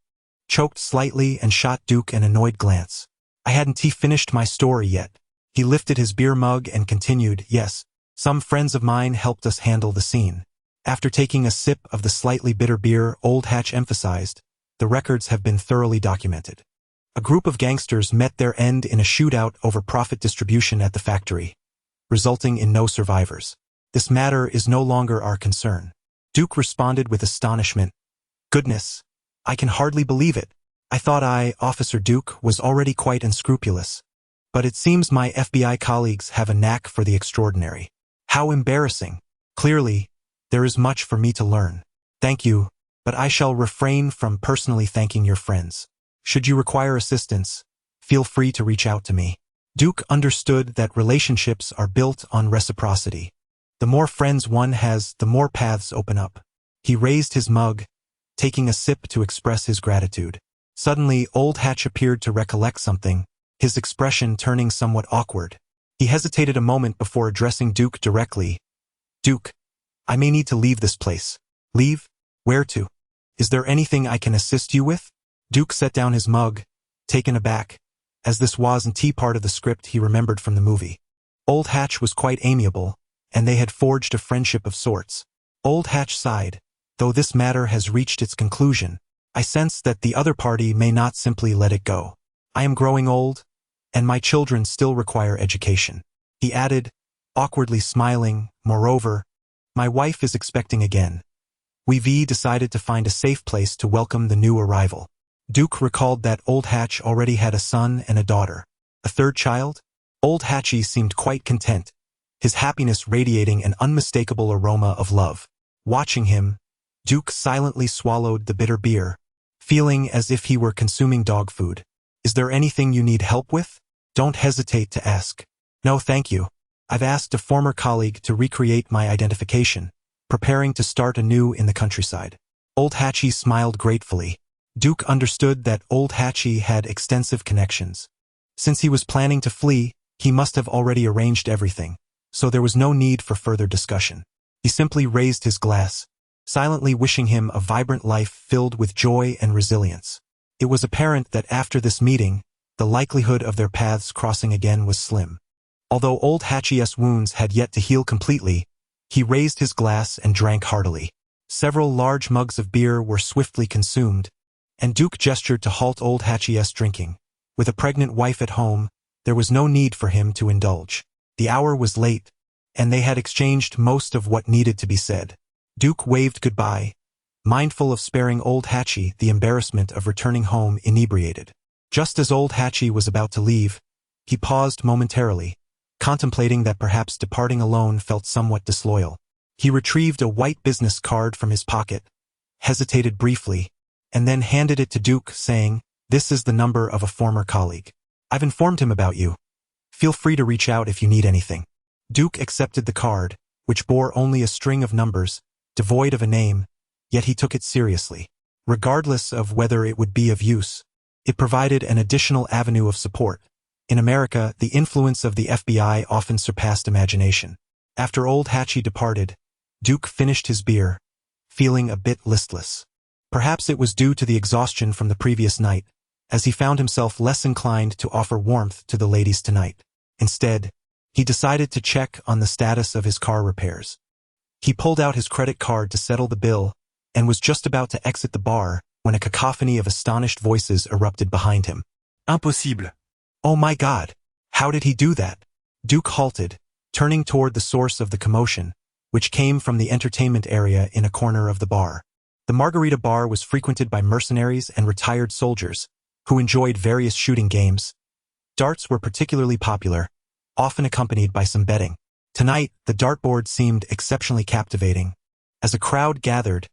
choked slightly and shot Duke an annoyed glance. I hadn't finished my story yet. He lifted his beer mug and continued, yes, Some friends of mine helped us handle the scene. After taking a sip of the slightly bitter beer, Old Hatch emphasized, the records have been thoroughly documented. A group of gangsters met their end in a shootout over profit distribution at the factory, resulting in no survivors. This matter is no longer our concern. Duke responded with astonishment. Goodness, I can hardly believe it. I thought Officer Duke, was already quite unscrupulous. But it seems my FBI colleagues have a knack for the extraordinary. How embarrassing. Clearly, there is much for me to learn. Thank you, but I shall refrain from personally thanking your friends. Should you require assistance, feel free to reach out to me. Duke understood that relationships are built on reciprocity. The more friends one has, the more paths open up. He raised his mug, taking a sip to express his gratitude. Suddenly, Old Hatch appeared to recollect something, his expression turning somewhat awkward. He hesitated a moment before addressing Duke directly. Duke, I may need to leave this place. Leave? Where to? Is there anything I can assist you with? Duke set down his mug, taken aback, as this wasn't part of the script he remembered from the movie. Old Hatch was quite amiable, and they had forged a friendship of sorts. Old Hatch sighed. Though this matter has reached its conclusion, I sense that the other party may not simply let it go. I am growing old, and my children still require education. He added, awkwardly smiling, moreover, my wife is expecting again. We've decided to find a safe place to welcome the new arrival. Duke recalled that Old Hatch already had a son and a daughter. A third child? Old Hatchy seemed quite content, his happiness radiating an unmistakable aroma of love. Watching him, Duke silently swallowed the bitter beer, feeling as if he were consuming dog food. Is there anything you need help with? Don't hesitate to ask. No, thank you. I've asked a former colleague to recreate my identification, preparing to start anew in the countryside. Old Hatchy smiled gratefully. Duke understood that Old Hatchy had extensive connections. Since he was planning to flee, he must have already arranged everything, so there was no need for further discussion. He simply raised his glass, silently wishing him a vibrant life filled with joy and resilience. It was apparent that after this meeting, the likelihood of their paths crossing again was slim. Although Old Hatchy's wounds had yet to heal completely, he raised his glass and drank heartily. Several large mugs of beer were swiftly consumed, and Duke gestured to halt Old Hatchy's drinking. With a pregnant wife at home, there was no need for him to indulge. The hour was late, and they had exchanged most of what needed to be said. Duke waved goodbye, mindful of sparing Old Hatchy the embarrassment of returning home inebriated. Just as Old Hatchy was about to leave, he paused momentarily, contemplating that perhaps departing alone felt somewhat disloyal. He retrieved a white business card from his pocket, hesitated briefly, and then handed it to Duke, saying, "This is the number of a former colleague. I've informed him about you. Feel free to reach out if you need anything." Duke accepted the card, which bore only a string of numbers, devoid of a name, yet he took it seriously. Regardless of whether it would be of use, it provided an additional avenue of support. In America, the influence of the FBI often surpassed imagination. After Old Hatchy departed, Duke finished his beer, feeling a bit listless. Perhaps it was due to the exhaustion from the previous night, as he found himself less inclined to offer warmth to the ladies tonight. Instead, he decided to check on the status of his car repairs. He pulled out his credit card to settle the bill, and was just about to exit the bar when a cacophony of astonished voices erupted behind him. Impossible. Oh my God! How did he do that? Duke halted, turning toward the source of the commotion, which came from the entertainment area in a corner of the bar. The Margarita Bar was frequented by mercenaries and retired soldiers, who enjoyed various shooting games. Darts were particularly popular, often accompanied by some betting. Tonight, the dartboard seemed exceptionally captivating, as a crowd gathered,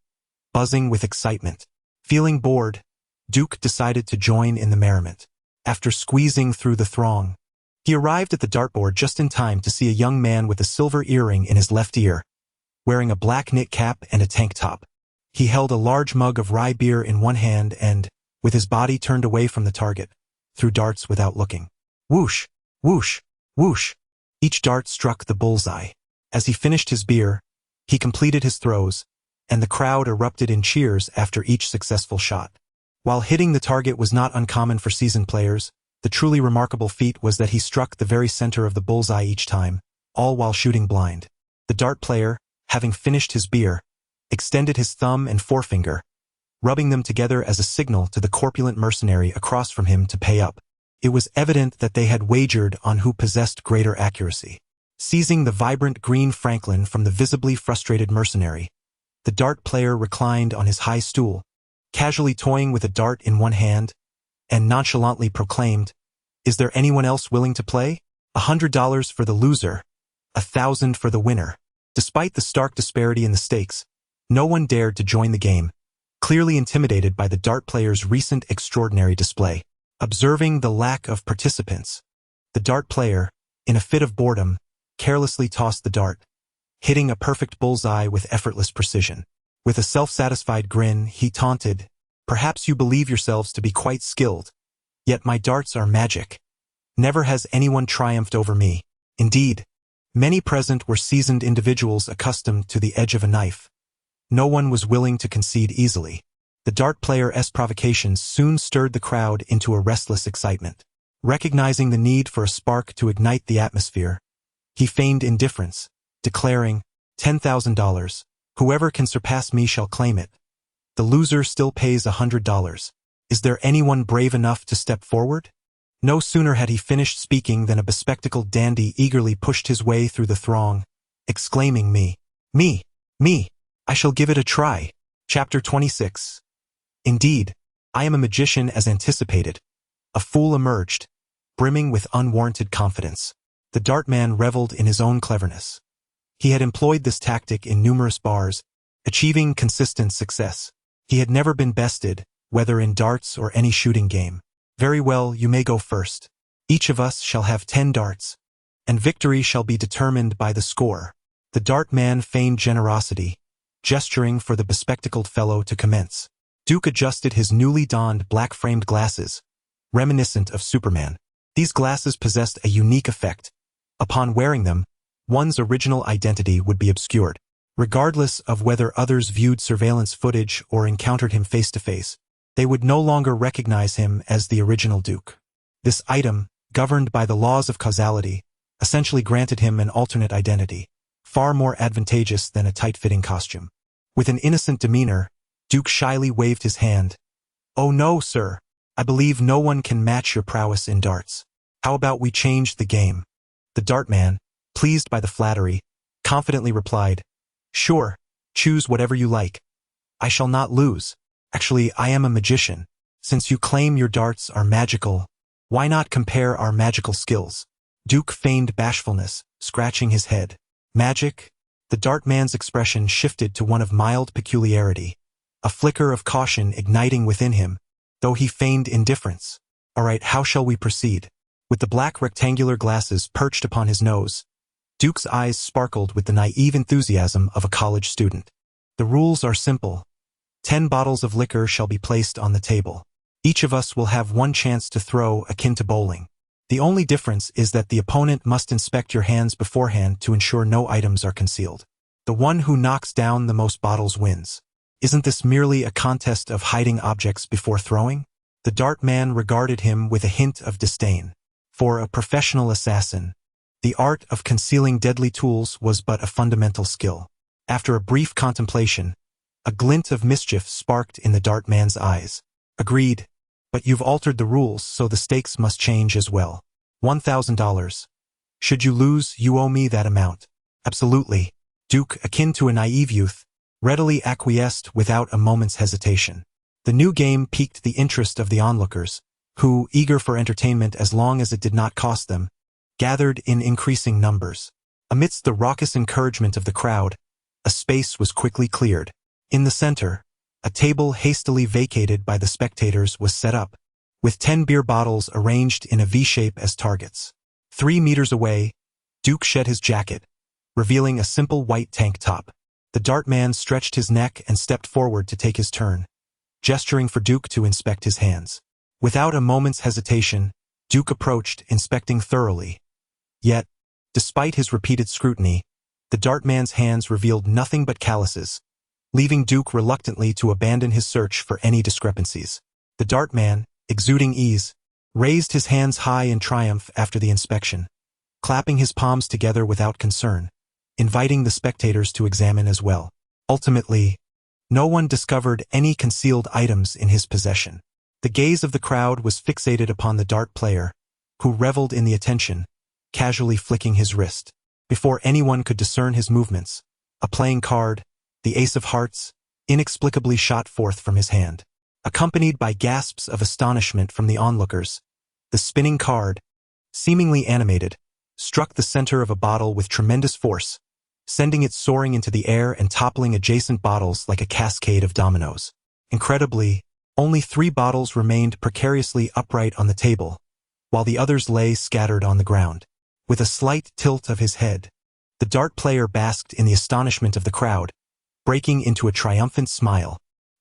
buzzing with excitement. Feeling bored, Duke decided to join in the merriment. After squeezing through the throng, he arrived at the dartboard just in time to see a young man with a silver earring in his left ear, wearing a black knit cap and a tank top. He held a large mug of rye beer in one hand and, with his body turned away from the target, threw darts without looking. Whoosh, whoosh, whoosh. Each dart struck the bullseye. As he finished his beer, he completed his throws, and the crowd erupted in cheers after each successful shot. While hitting the target was not uncommon for seasoned players, the truly remarkable feat was that he struck the very center of the bullseye each time, all while shooting blind. The dart player, having finished his beer, extended his thumb and forefinger, rubbing them together as a signal to the corpulent mercenary across from him to pay up. It was evident that they had wagered on who possessed greater accuracy. Seizing the vibrant green Franklin from the visibly frustrated mercenary, the dart player reclined on his high stool, casually toying with a dart in one hand, and nonchalantly proclaimed, "Is there anyone else willing to play? $100 for the loser, 1,000 for the winner." Despite the stark disparity in the stakes, no one dared to join the game, clearly intimidated by the dart player's recent extraordinary display. Observing the lack of participants, the dart player, in a fit of boredom, carelessly tossed the dart, hitting a perfect bullseye with effortless precision. With a self-satisfied grin, he taunted, "Perhaps you believe yourselves to be quite skilled, yet my darts are magic. Never has anyone triumphed over me." Indeed, many present were seasoned individuals accustomed to the edge of a knife. No one was willing to concede easily. The dart player's provocations soon stirred the crowd into a restless excitement. Recognizing the need for a spark to ignite the atmosphere, he feigned indifference, declaring, $10,000, whoever can surpass me shall claim it. The loser still pays $100. Is there anyone brave enough to step forward? No sooner had he finished speaking than a bespectacled dandy eagerly pushed his way through the throng, exclaiming, Me, I shall give it a try." Chapter 26. Indeed, I am a magician as anticipated. A fool emerged, brimming with unwarranted confidence. The dart man reveled in his own cleverness. He had employed this tactic in numerous bars, achieving consistent success. He had never been bested, whether in darts or any shooting game. "Very well, you may go first. Each of us shall have 10 darts, and victory shall be determined by the score." The dart man feigned generosity, gesturing for the bespectacled fellow to commence. Duke adjusted his newly donned black-framed glasses, reminiscent of Superman. These glasses possessed a unique effect. Upon wearing them, one's original identity would be obscured. Regardless of whether others viewed surveillance footage or encountered him face-to-face, they would no longer recognize him as the original Duke. This item, governed by the laws of causality, essentially granted him an alternate identity, far more advantageous than a tight-fitting costume. With an innocent demeanor, Duke shyly waved his hand. "Oh no, sir. I believe no one can match your prowess in darts. How about we change the game?" The dart man, pleased by the flattery, confidently replied, "Sure, choose whatever you like. I shall not lose. Actually, I am a magician. Since you claim your darts are magical, why not compare our magical skills?" Duke feigned bashfulness, scratching his head. "Magic?" The dart man's expression shifted to one of mild peculiarity, a flicker of caution igniting within him, though he feigned indifference. "All right, how shall we proceed?" With the black rectangular glasses perched upon his nose, Duke's eyes sparkled with the naive enthusiasm of a college student. "The rules are simple. 10 bottles of liquor shall be placed on the table. Each of us will have one chance to throw, akin to bowling. The only difference is that the opponent must inspect your hands beforehand to ensure no items are concealed. The one who knocks down the most bottles wins. Isn't this merely a contest of hiding objects before throwing?" The dart man regarded him with a hint of disdain. For a professional assassin, the art of concealing deadly tools was but a fundamental skill. After a brief contemplation, a glint of mischief sparked in the dart man's eyes. "Agreed. But you've altered the rules, so the stakes must change as well. $1,000. Should you lose, you owe me that amount." "Absolutely." Duke, akin to a naive youth, readily acquiesced without a moment's hesitation. The new game piqued the interest of the onlookers, who, eager for entertainment as long as it did not cost them, gathered in increasing numbers. Amidst the raucous encouragement of the crowd, a space was quickly cleared. In the center, a table hastily vacated by the spectators was set up, with 10 beer bottles arranged in a V-shape as targets. 3 meters away, Duke shed his jacket, revealing a simple white tank top. The dart man stretched his neck and stepped forward to take his turn, gesturing for Duke to inspect his hands. Without a moment's hesitation, Duke approached, inspecting thoroughly. Yet, despite his repeated scrutiny, the dart man's hands revealed nothing but calluses, leaving Duke reluctantly to abandon his search for any discrepancies. The dart man, exuding ease, raised his hands high in triumph after the inspection, clapping his palms together without concern. inviting the spectators to examine as well. Ultimately, no one discovered any concealed items in his possession. The gaze of the crowd was fixated upon the dart player, who reveled in the attention, casually flicking his wrist. Before anyone could discern his movements, a playing card, the ace of hearts, inexplicably shot forth from his hand. Accompanied by gasps of astonishment from the onlookers, the spinning card, seemingly animated, struck the center of a bottle with tremendous force, sending it soaring into the air and toppling adjacent bottles like a cascade of dominoes. Incredibly, only 3 bottles remained precariously upright on the table, while the others lay scattered on the ground. With a slight tilt of his head, the dart player basked in the astonishment of the crowd, breaking into a triumphant smile.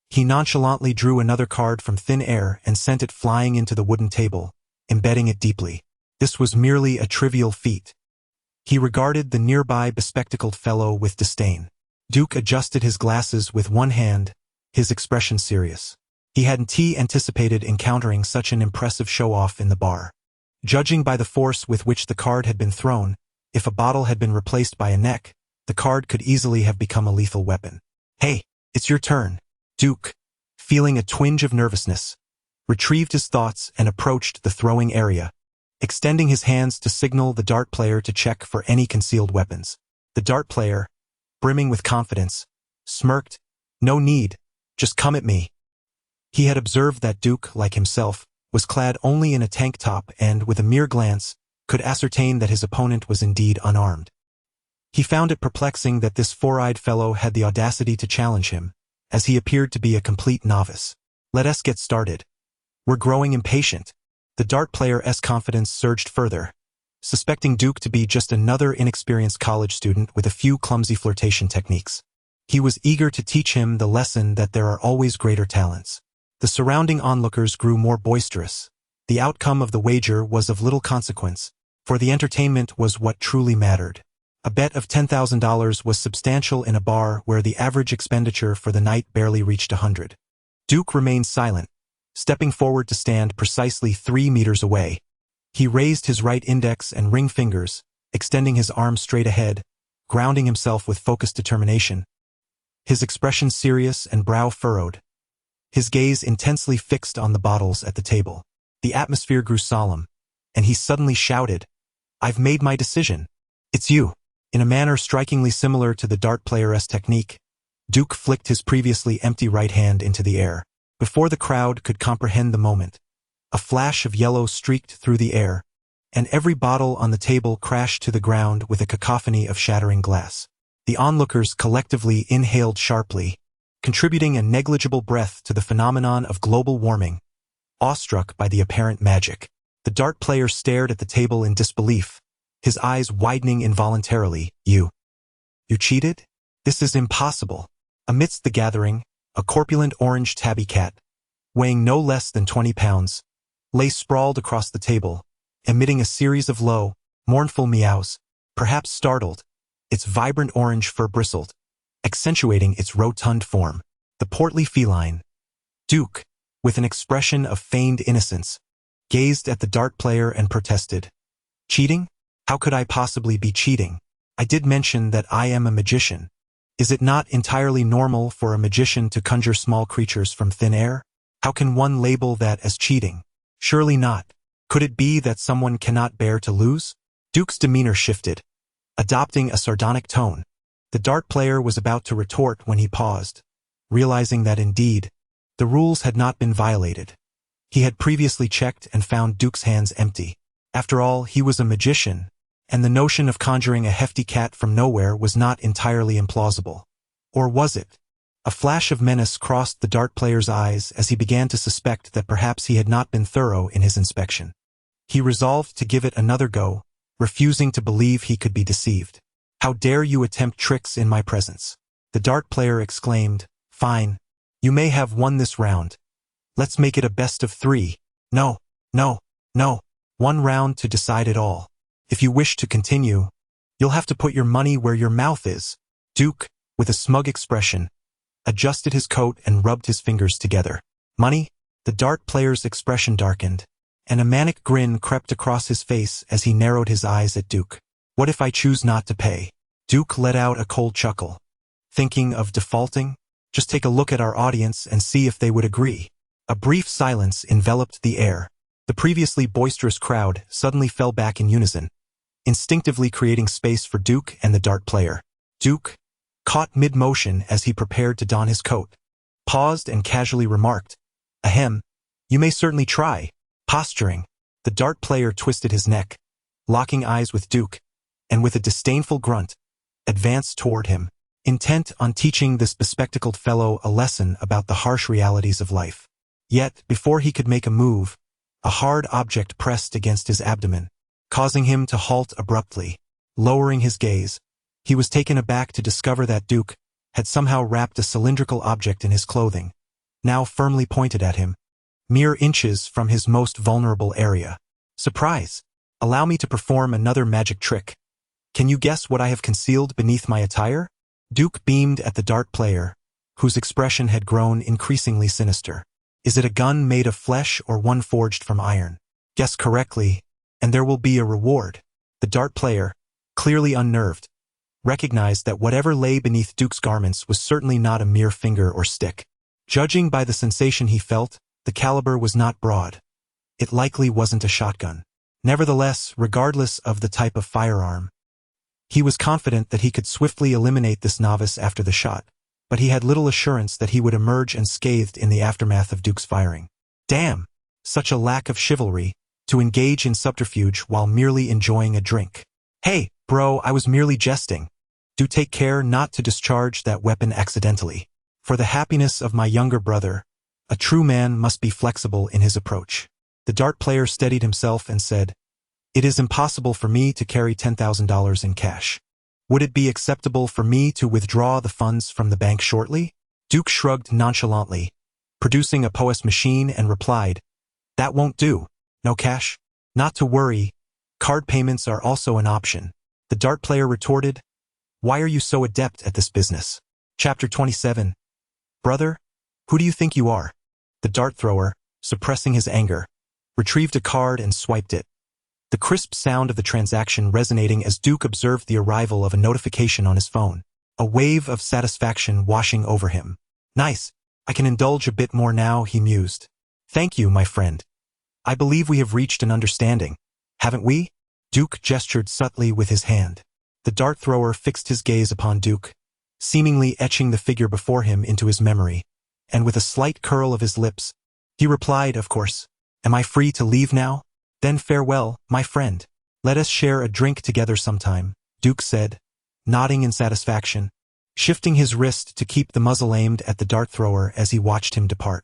He nonchalantly drew another card from thin air and sent it flying into the wooden table, embedding it deeply. This was merely a trivial feat. He regarded the nearby bespectacled fellow with disdain. Duke adjusted his glasses with one hand, his expression serious. He hadn't anticipated encountering such an impressive show-off in the bar. Judging by the force with which the card had been thrown, if a bottle had been replaced by a neck, the card could easily have become a lethal weapon. "Hey, it's your turn." Duke, feeling a twinge of nervousness, retrieved his thoughts and approached the throwing area, extending his hands to signal the dart player to check for any concealed weapons. The dart player, brimming with confidence, smirked. "No need, just come at me." He had observed that Duke, like himself, was clad only in a tank top and, with a mere glance, could ascertain that his opponent was indeed unarmed. He found it perplexing that this four-eyed fellow had the audacity to challenge him, as he appeared to be a complete novice. "Let us get started. We're growing impatient." The dart player's confidence surged further, suspecting Duke to be just another inexperienced college student with a few clumsy flirtation techniques. He was eager to teach him the lesson that there are always greater talents. The surrounding onlookers grew more boisterous. The outcome of the wager was of little consequence, for the entertainment was what truly mattered. A bet of $10,000 was substantial in a bar where the average expenditure for the night barely reached 100. Duke remained silent, stepping forward to stand precisely 3 meters away. He raised his right index and ring fingers, extending his arm straight ahead, grounding himself with focused determination. His expression serious and brow furrowed, his gaze intensely fixed on the bottles at the table. The atmosphere grew solemn, and he suddenly shouted, "I've made my decision. It's you." In a manner strikingly similar to the dart player's technique, Duke flicked his previously empty right hand into the air. Before the crowd could comprehend the moment, a flash of yellow streaked through the air, and every bottle on the table crashed to the ground with a cacophony of shattering glass. The onlookers collectively inhaled sharply, contributing a negligible breath to the phenomenon of global warming, awestruck by the apparent magic. The dart player stared at the table in disbelief, his eyes widening involuntarily. You cheated? This is impossible." Amidst the gathering, a corpulent orange tabby cat, weighing no less than 20 pounds, lay sprawled across the table, emitting a series of low, mournful meows. Perhaps startled, its vibrant orange fur bristled, accentuating its rotund form. The portly feline, Duke, with an expression of feigned innocence, gazed at the dart player and protested. "Cheating? How could I possibly be cheating? I did mention that I am a magician. Is it not entirely normal for a magician to conjure small creatures from thin air? How can one label that as cheating? Surely not. Could it be that someone cannot bear to lose?" Duke's demeanor shifted, adopting a sardonic tone. The dart player was about to retort when he paused, realizing that indeed, the rules had not been violated. He had previously checked and found Duke's hands empty. After all, he was a magician, and the notion of conjuring a hefty cat from nowhere was not entirely implausible. Or was it? A flash of menace crossed the dart player's eyes as he began to suspect that perhaps he had not been thorough in his inspection. He resolved to give it another go, refusing to believe he could be deceived. "How dare you attempt tricks in my presence?" The dart player exclaimed. "Fine. You may have won this round. Let's make it a best of 3. No, no, no. 1 round to decide it all. If you wish to continue, you'll have to put your money where your mouth is." Duke, with a smug expression, adjusted his coat and rubbed his fingers together. "Money?" The dart player's expression darkened, and a manic grin crept across his face as he narrowed his eyes at Duke. "What if I choose not to pay?" Duke let out a cold chuckle. Thinking of defaulting? Just take a look at our audience and see if they would agree. A brief silence enveloped the air. The previously boisterous crowd suddenly fell back in unison, instinctively creating space for Duke and the dart player. Duke, caught mid-motion as he prepared to don his coat, paused and casually remarked, "Ahem, you may certainly try." Posturing, the dart player twisted his neck, locking eyes with Duke, and with a disdainful grunt, advanced toward him, intent on teaching this bespectacled fellow a lesson about the harsh realities of life. Yet, before he could make a move, a hard object pressed against his abdomen, causing him to halt abruptly. Lowering his gaze, he was taken aback to discover that Duke had somehow wrapped a cylindrical object in his clothing, now firmly pointed at him, mere inches from his most vulnerable area. Surprise! Allow me to perform another magic trick. Can you guess what I have concealed beneath my attire? Duke beamed at the dart player, whose expression had grown increasingly sinister. Is it a gun made of flesh or one forged from iron? Guess correctly, and there will be a reward. The dart player, clearly unnerved, recognized that whatever lay beneath Duke's garments was certainly not a mere finger or stick. Judging by the sensation he felt, the caliber was not broad. It likely wasn't a shotgun. Nevertheless, regardless of the type of firearm, he was confident that he could swiftly eliminate this novice after the shot, but he had little assurance that he would emerge unscathed in the aftermath of Duke's firing. Damn! Such a lack of chivalry, to engage in subterfuge while merely enjoying a drink. Hey, bro, I was merely jesting. Do take care not to discharge that weapon accidentally. For the happiness of my younger brother, a true man must be flexible in his approach. The dart player steadied himself and said, "It is impossible for me to carry $10,000 in cash. Would it be acceptable for me to withdraw the funds from the bank shortly?" Duke shrugged nonchalantly, producing a POS machine, and replied, "That won't do. No cash? Not to worry. Card payments are also an option." The dart player retorted, "Why are you so adept at this business?" Chapter 27. Brother, who do you think you are? The dart thrower, suppressing his anger, retrieved a card and swiped it, the crisp sound of the transaction resonating as Duke observed the arrival of a notification on his phone, a wave of satisfaction washing over him. "Nice. I can indulge a bit more now," he mused. "Thank you, my friend. I believe we have reached an understanding, haven't we?" Duke gestured subtly with his hand. The dart thrower fixed his gaze upon Duke, seemingly etching the figure before him into his memory, and with a slight curl of his lips, he replied, "Of course. Am I free to leave now? Then farewell, my friend. Let us share a drink together sometime," Duke said, nodding in satisfaction, shifting his wrist to keep the muzzle aimed at the dart thrower as he watched him depart.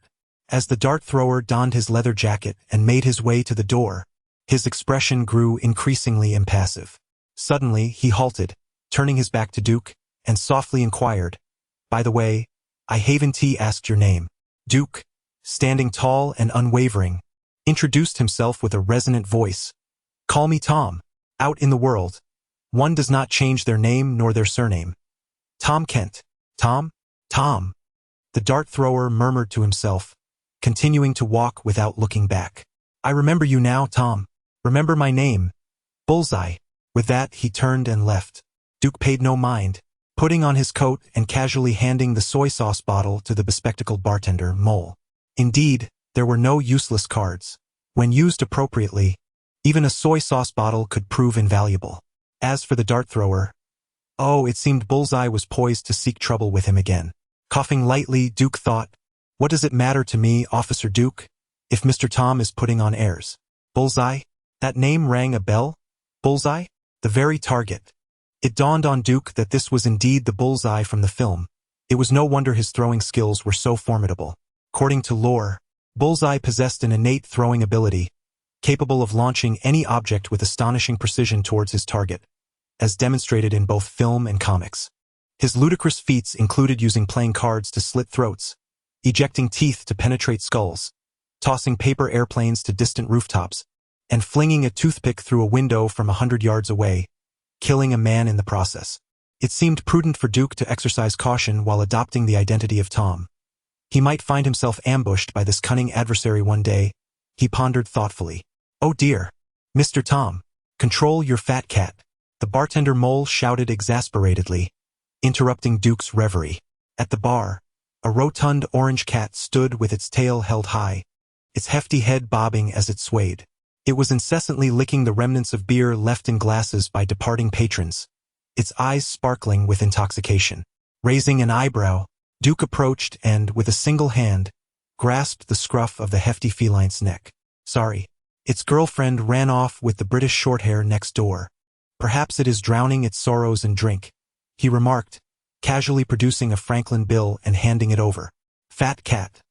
As the dart thrower donned his leather jacket and made his way to the door, his expression grew increasingly impassive. Suddenly, he halted, turning his back to Duke, and softly inquired, "By the way, I haven't asked your name." Duke, standing tall and unwavering, introduced himself with a resonant voice. "Call me Tom. Out in the world, one does not change their name nor their surname. Tom Kent." "Tom? Tom?" The dart thrower murmured to himself, continuing to walk without looking back. "I remember you now, Tom. Remember my name. Bullseye." With that, he turned and left. Duke paid no mind, putting on his coat and casually handing the soy sauce bottle to the bespectacled bartender, Mole. Indeed, there were no useless cards. When used appropriately, even a soy sauce bottle could prove invaluable. As for the dart thrower, it seemed Bullseye was poised to seek trouble with him again. Coughing lightly, Duke thought, "What does it matter to me, Officer Duke, if Mr. Tom is putting on airs? Bullseye? That name rang a bell? Bullseye? The very target." It dawned on Duke that this was indeed the Bullseye from the film. It was no wonder his throwing skills were so formidable. According to lore, Bullseye possessed an innate throwing ability, capable of launching any object with astonishing precision towards his target, as demonstrated in both film and comics. His ludicrous feats included using playing cards to slit throats, ejecting teeth to penetrate skulls, tossing paper airplanes to distant rooftops, and flinging a toothpick through a window from 100 yards away, killing a man in the process. It seemed prudent for Duke to exercise caution while adopting the identity of Tom. He might find himself ambushed by this cunning adversary one day, he pondered thoughtfully. "Oh dear. Mr. Tom, control your fat cat." The bartender mole shouted exasperatedly, interrupting Duke's reverie. At the bar, a rotund orange cat stood with its tail held high, its hefty head bobbing as it swayed. It was incessantly licking the remnants of beer left in glasses by departing patrons, its eyes sparkling with intoxication. Raising an eyebrow, Duke approached and, with a single hand, grasped the scruff of the hefty feline's neck. Sorry. Its girlfriend ran off with the British Shorthair next door. Perhaps it is drowning its sorrows in drink, he remarked, casually producing a Franklin bill and handing it over. Fat cat.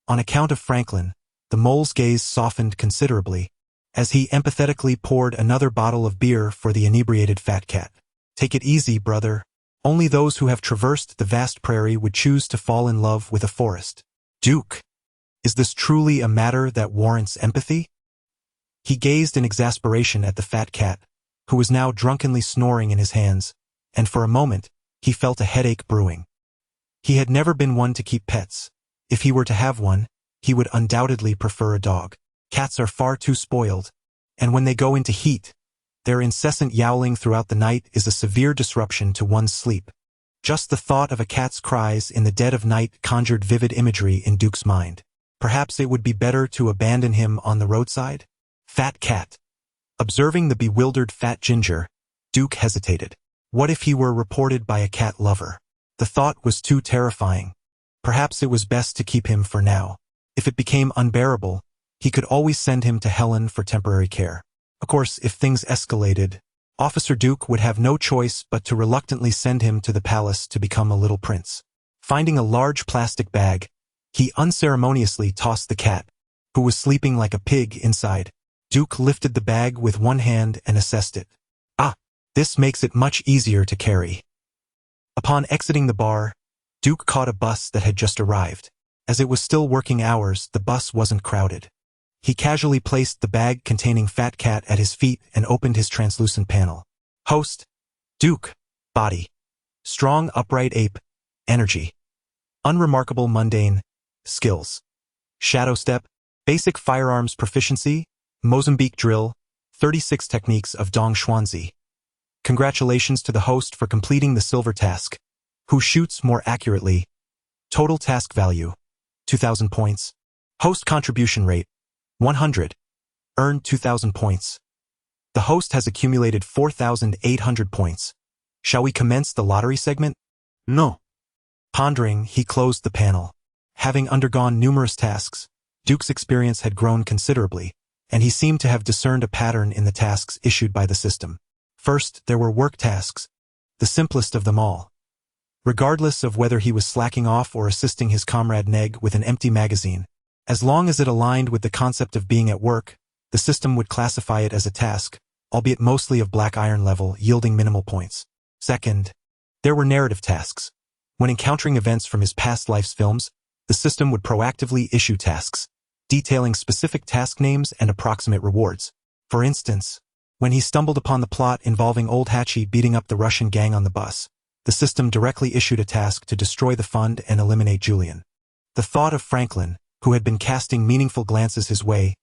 On account of Franklin, the mole's gaze softened considerably, as he empathetically poured another bottle of beer for the inebriated fat cat. Take it easy, brother. Only those who have traversed the vast prairie would choose to fall in love with a forest. Duke, is this truly a matter that warrants empathy? He gazed in exasperation at the fat cat, who was now drunkenly snoring in his hands, and for a moment, he felt a headache brewing. He had never been one to keep pets. If he were to have one, he would undoubtedly prefer a dog. Cats are far too spoiled, and when they go into heat, their incessant yowling throughout the night is a severe disruption to one's sleep. Just the thought of a cat's cries in the dead of night conjured vivid imagery in Duke's mind. Perhaps it would be better to abandon him on the roadside? Fat cat. Observing the bewildered fat ginger, Duke hesitated. What if he were reported by a cat lover? The thought was too terrifying. Perhaps it was best to keep him for now. If it became unbearable, he could always send him to Helen for temporary care. Of course, if things escalated, Officer Duke would have no choice but to reluctantly send him to the palace to become a little prince. Finding a large plastic bag, he unceremoniously tossed the cat, who was sleeping like a pig, inside. Duke lifted the bag with one hand and assessed it. Ah, this makes it much easier to carry. Upon exiting the bar, Duke caught a bus that had just arrived. As it was still working hours, the bus wasn't crowded. He casually placed the bag containing Fat Cat at his feet and opened his translucent panel. Host, Duke, body, strong upright ape, energy, unremarkable mundane, skills, shadow step, basic firearms proficiency, Mozambique drill, 36 techniques of Dong Xuanzi. Congratulations to the host for completing the silver task. Who shoots more accurately? Total task value, 2,000 points. Host contribution rate, 100. Earned 2,000 points. The host has accumulated 4,800 points. Shall we commence the lottery segment? No. Pondering, he closed the panel. Having undergone numerous tasks, Duke's experience had grown considerably, and he seemed to have discerned a pattern in the tasks issued by the system. First, there were work tasks, the simplest of them all. Regardless of whether he was slacking off or assisting his comrade Neg with an empty magazine, as long as it aligned with the concept of being at work, the system would classify it as a task, albeit mostly of black iron level, yielding minimal points. Second, there were narrative tasks. When encountering events from his past life's films, the system would proactively issue tasks, detailing specific task names and approximate rewards. For instance, when he stumbled upon the plot involving Old Hatchie beating up the Russian gang on the bus, the system directly issued a task to destroy the fund and eliminate Julian. The thought of Franklin, who had been casting meaningful glances his way,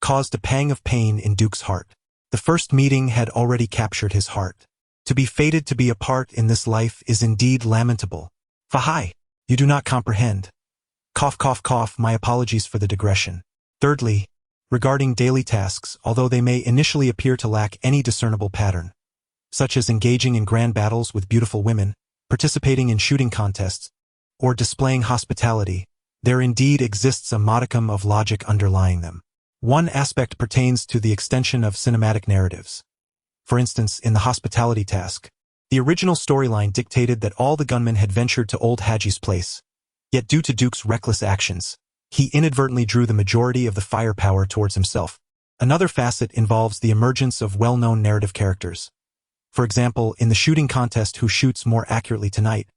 caused a pang of pain in Duke's heart. The first meeting had already captured his heart. To be fated to be a part in this life is indeed lamentable. Fahai, you do not comprehend. Cough, cough, cough, my apologies for the digression. Thirdly, regarding daily tasks, although they may initially appear to lack any discernible pattern, such as engaging in grand battles with beautiful women, participating in shooting contests, or displaying hospitality, there indeed exists a modicum of logic underlying them. One aspect pertains to the extension of cinematic narratives. For instance, in the hospitality task, the original storyline dictated that all the gunmen had ventured to Old Hadji's place. Yet due to Duke's reckless actions, he inadvertently drew the majority of the firepower towards himself. Another facet involves the emergence of well-known narrative characters. For example, in the shooting contest Who Shoots More Accurately Tonight,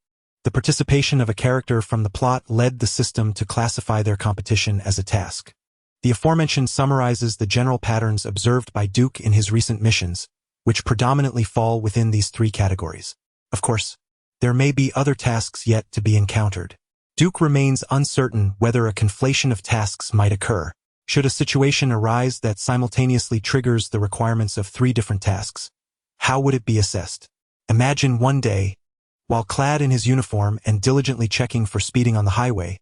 the participation of a character from the plot led the system to classify their competition as a task. The aforementioned summarizes the general patterns observed by Duke in his recent missions, which predominantly fall within these three categories. Of course, there may be other tasks yet to be encountered. Duke remains uncertain whether a conflation of tasks might occur, should a situation arise that simultaneously triggers the requirements of three different tasks. How would it be assessed? Imagine one day, while clad in his uniform and diligently checking for speeding on the highway,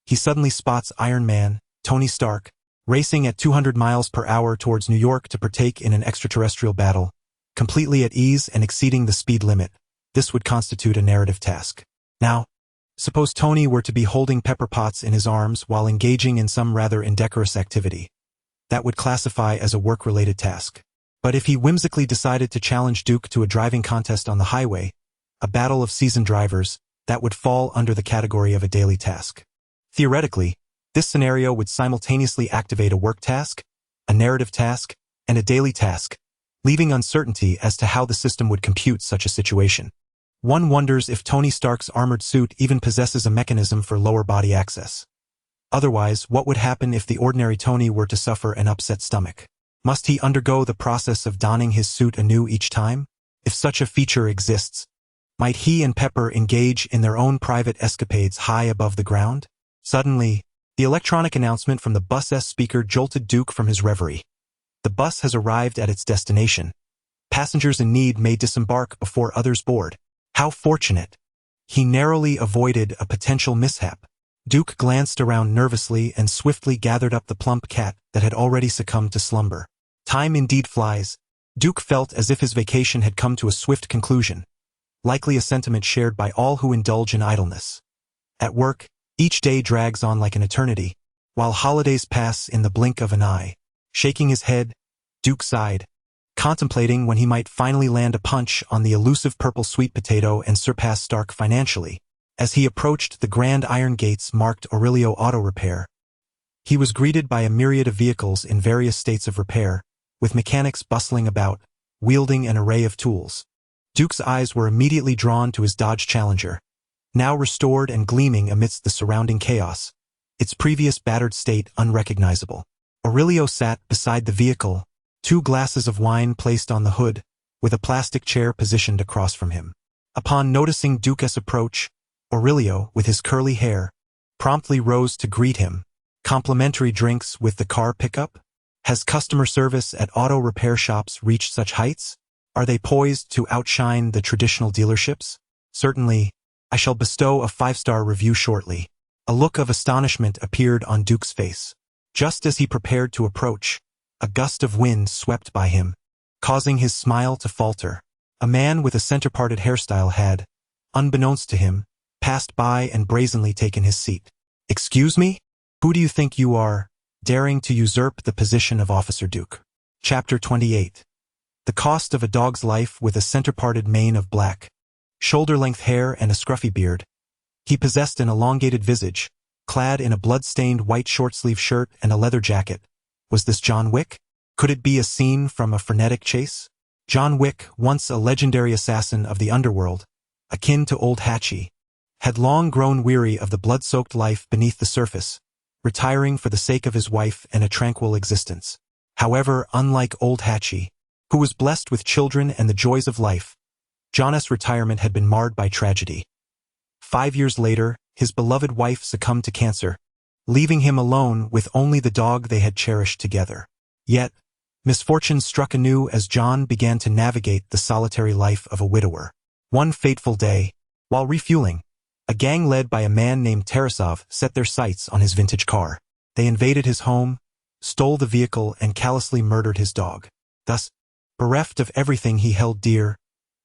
he suddenly spots Iron Man, Tony Stark, racing at 200 miles per hour towards New York to partake in an extraterrestrial battle, completely at ease and exceeding the speed limit. This would constitute a narrative task. Now, suppose Tony were to be holding pepper pots in his arms while engaging in some rather indecorous activity. That would classify as a work-related task. But if he whimsically decided to challenge Duke to a driving contest on the highway, a battle of seasoned drivers, that would fall under the category of a daily task. Theoretically, this scenario would simultaneously activate a work task, a narrative task, and a daily task, leaving uncertainty as to how the system would compute such a situation. One wonders if Tony Stark's armored suit even possesses a mechanism for lower body access. Otherwise, what would happen if the ordinary Tony were to suffer an upset stomach? Must he undergo the process of donning his suit anew each time? If such a feature exists, might he and Pepper engage in their own private escapades high above the ground? Suddenly, the electronic announcement from the bus's speaker jolted Duke from his reverie. The bus has arrived at its destination. Passengers in need may disembark before others board. How fortunate! He narrowly avoided a potential mishap. Duke glanced around nervously and swiftly gathered up the plump cat that had already succumbed to slumber. Time indeed flies. Duke felt as if his vacation had come to a swift conclusion, likely a sentiment shared by all who indulge in idleness. At work, each day drags on like an eternity, while holidays pass in the blink of an eye. Shaking his head, Duke sighed, contemplating when he might finally land a punch on the elusive purple sweet potato and surpass Stark financially. As he approached the grand iron gates marked Aurelio Auto Repair, he was greeted by a myriad of vehicles in various states of repair, with mechanics bustling about, wielding an array of tools. Duke's eyes were immediately drawn to his Dodge Challenger, now restored and gleaming amidst the surrounding chaos, its previous battered state unrecognizable. Aurelio sat beside the vehicle, 2 glasses of wine placed on the hood, with a plastic chair positioned across from him. Upon noticing Duke's approach, Aurelio, with his curly hair, promptly rose to greet him. Complimentary drinks with the car pickup? Has customer service at auto repair shops reached such heights? Are they poised to outshine the traditional dealerships? Certainly, I shall bestow a 5-star review shortly. A look of astonishment appeared on Duke's face. Just as he prepared to approach, a gust of wind swept by him, causing his smile to falter. A man with a center-parted hairstyle had, unbeknownst to him, passed by and brazenly taken his seat. "Excuse me? Who do you think you are, daring to usurp the position of Officer Duke?" Chapter 28. The cost of a dog's life with a center-parted mane of black, shoulder-length hair and a scruffy beard. He possessed an elongated visage, clad in a blood-stained white short-sleeve shirt and a leather jacket. Was this John Wick? Could it be a scene from a frenetic chase? John Wick, once a legendary assassin of the underworld, akin to Old Hatchie, had long grown weary of the blood-soaked life beneath the surface, retiring for the sake of his wife and a tranquil existence. However, unlike Old Hatchie, who was blessed with children and the joys of life, John's retirement had been marred by tragedy. 5 years later, his beloved wife succumbed to cancer, leaving him alone with only the dog they had cherished together. Yet, misfortune struck anew as John began to navigate the solitary life of a widower. One fateful day, while refueling, a gang led by a man named Tarasov set their sights on his vintage car. They invaded his home, stole the vehicle, and callously murdered his dog. Thus, bereft of everything he held dear,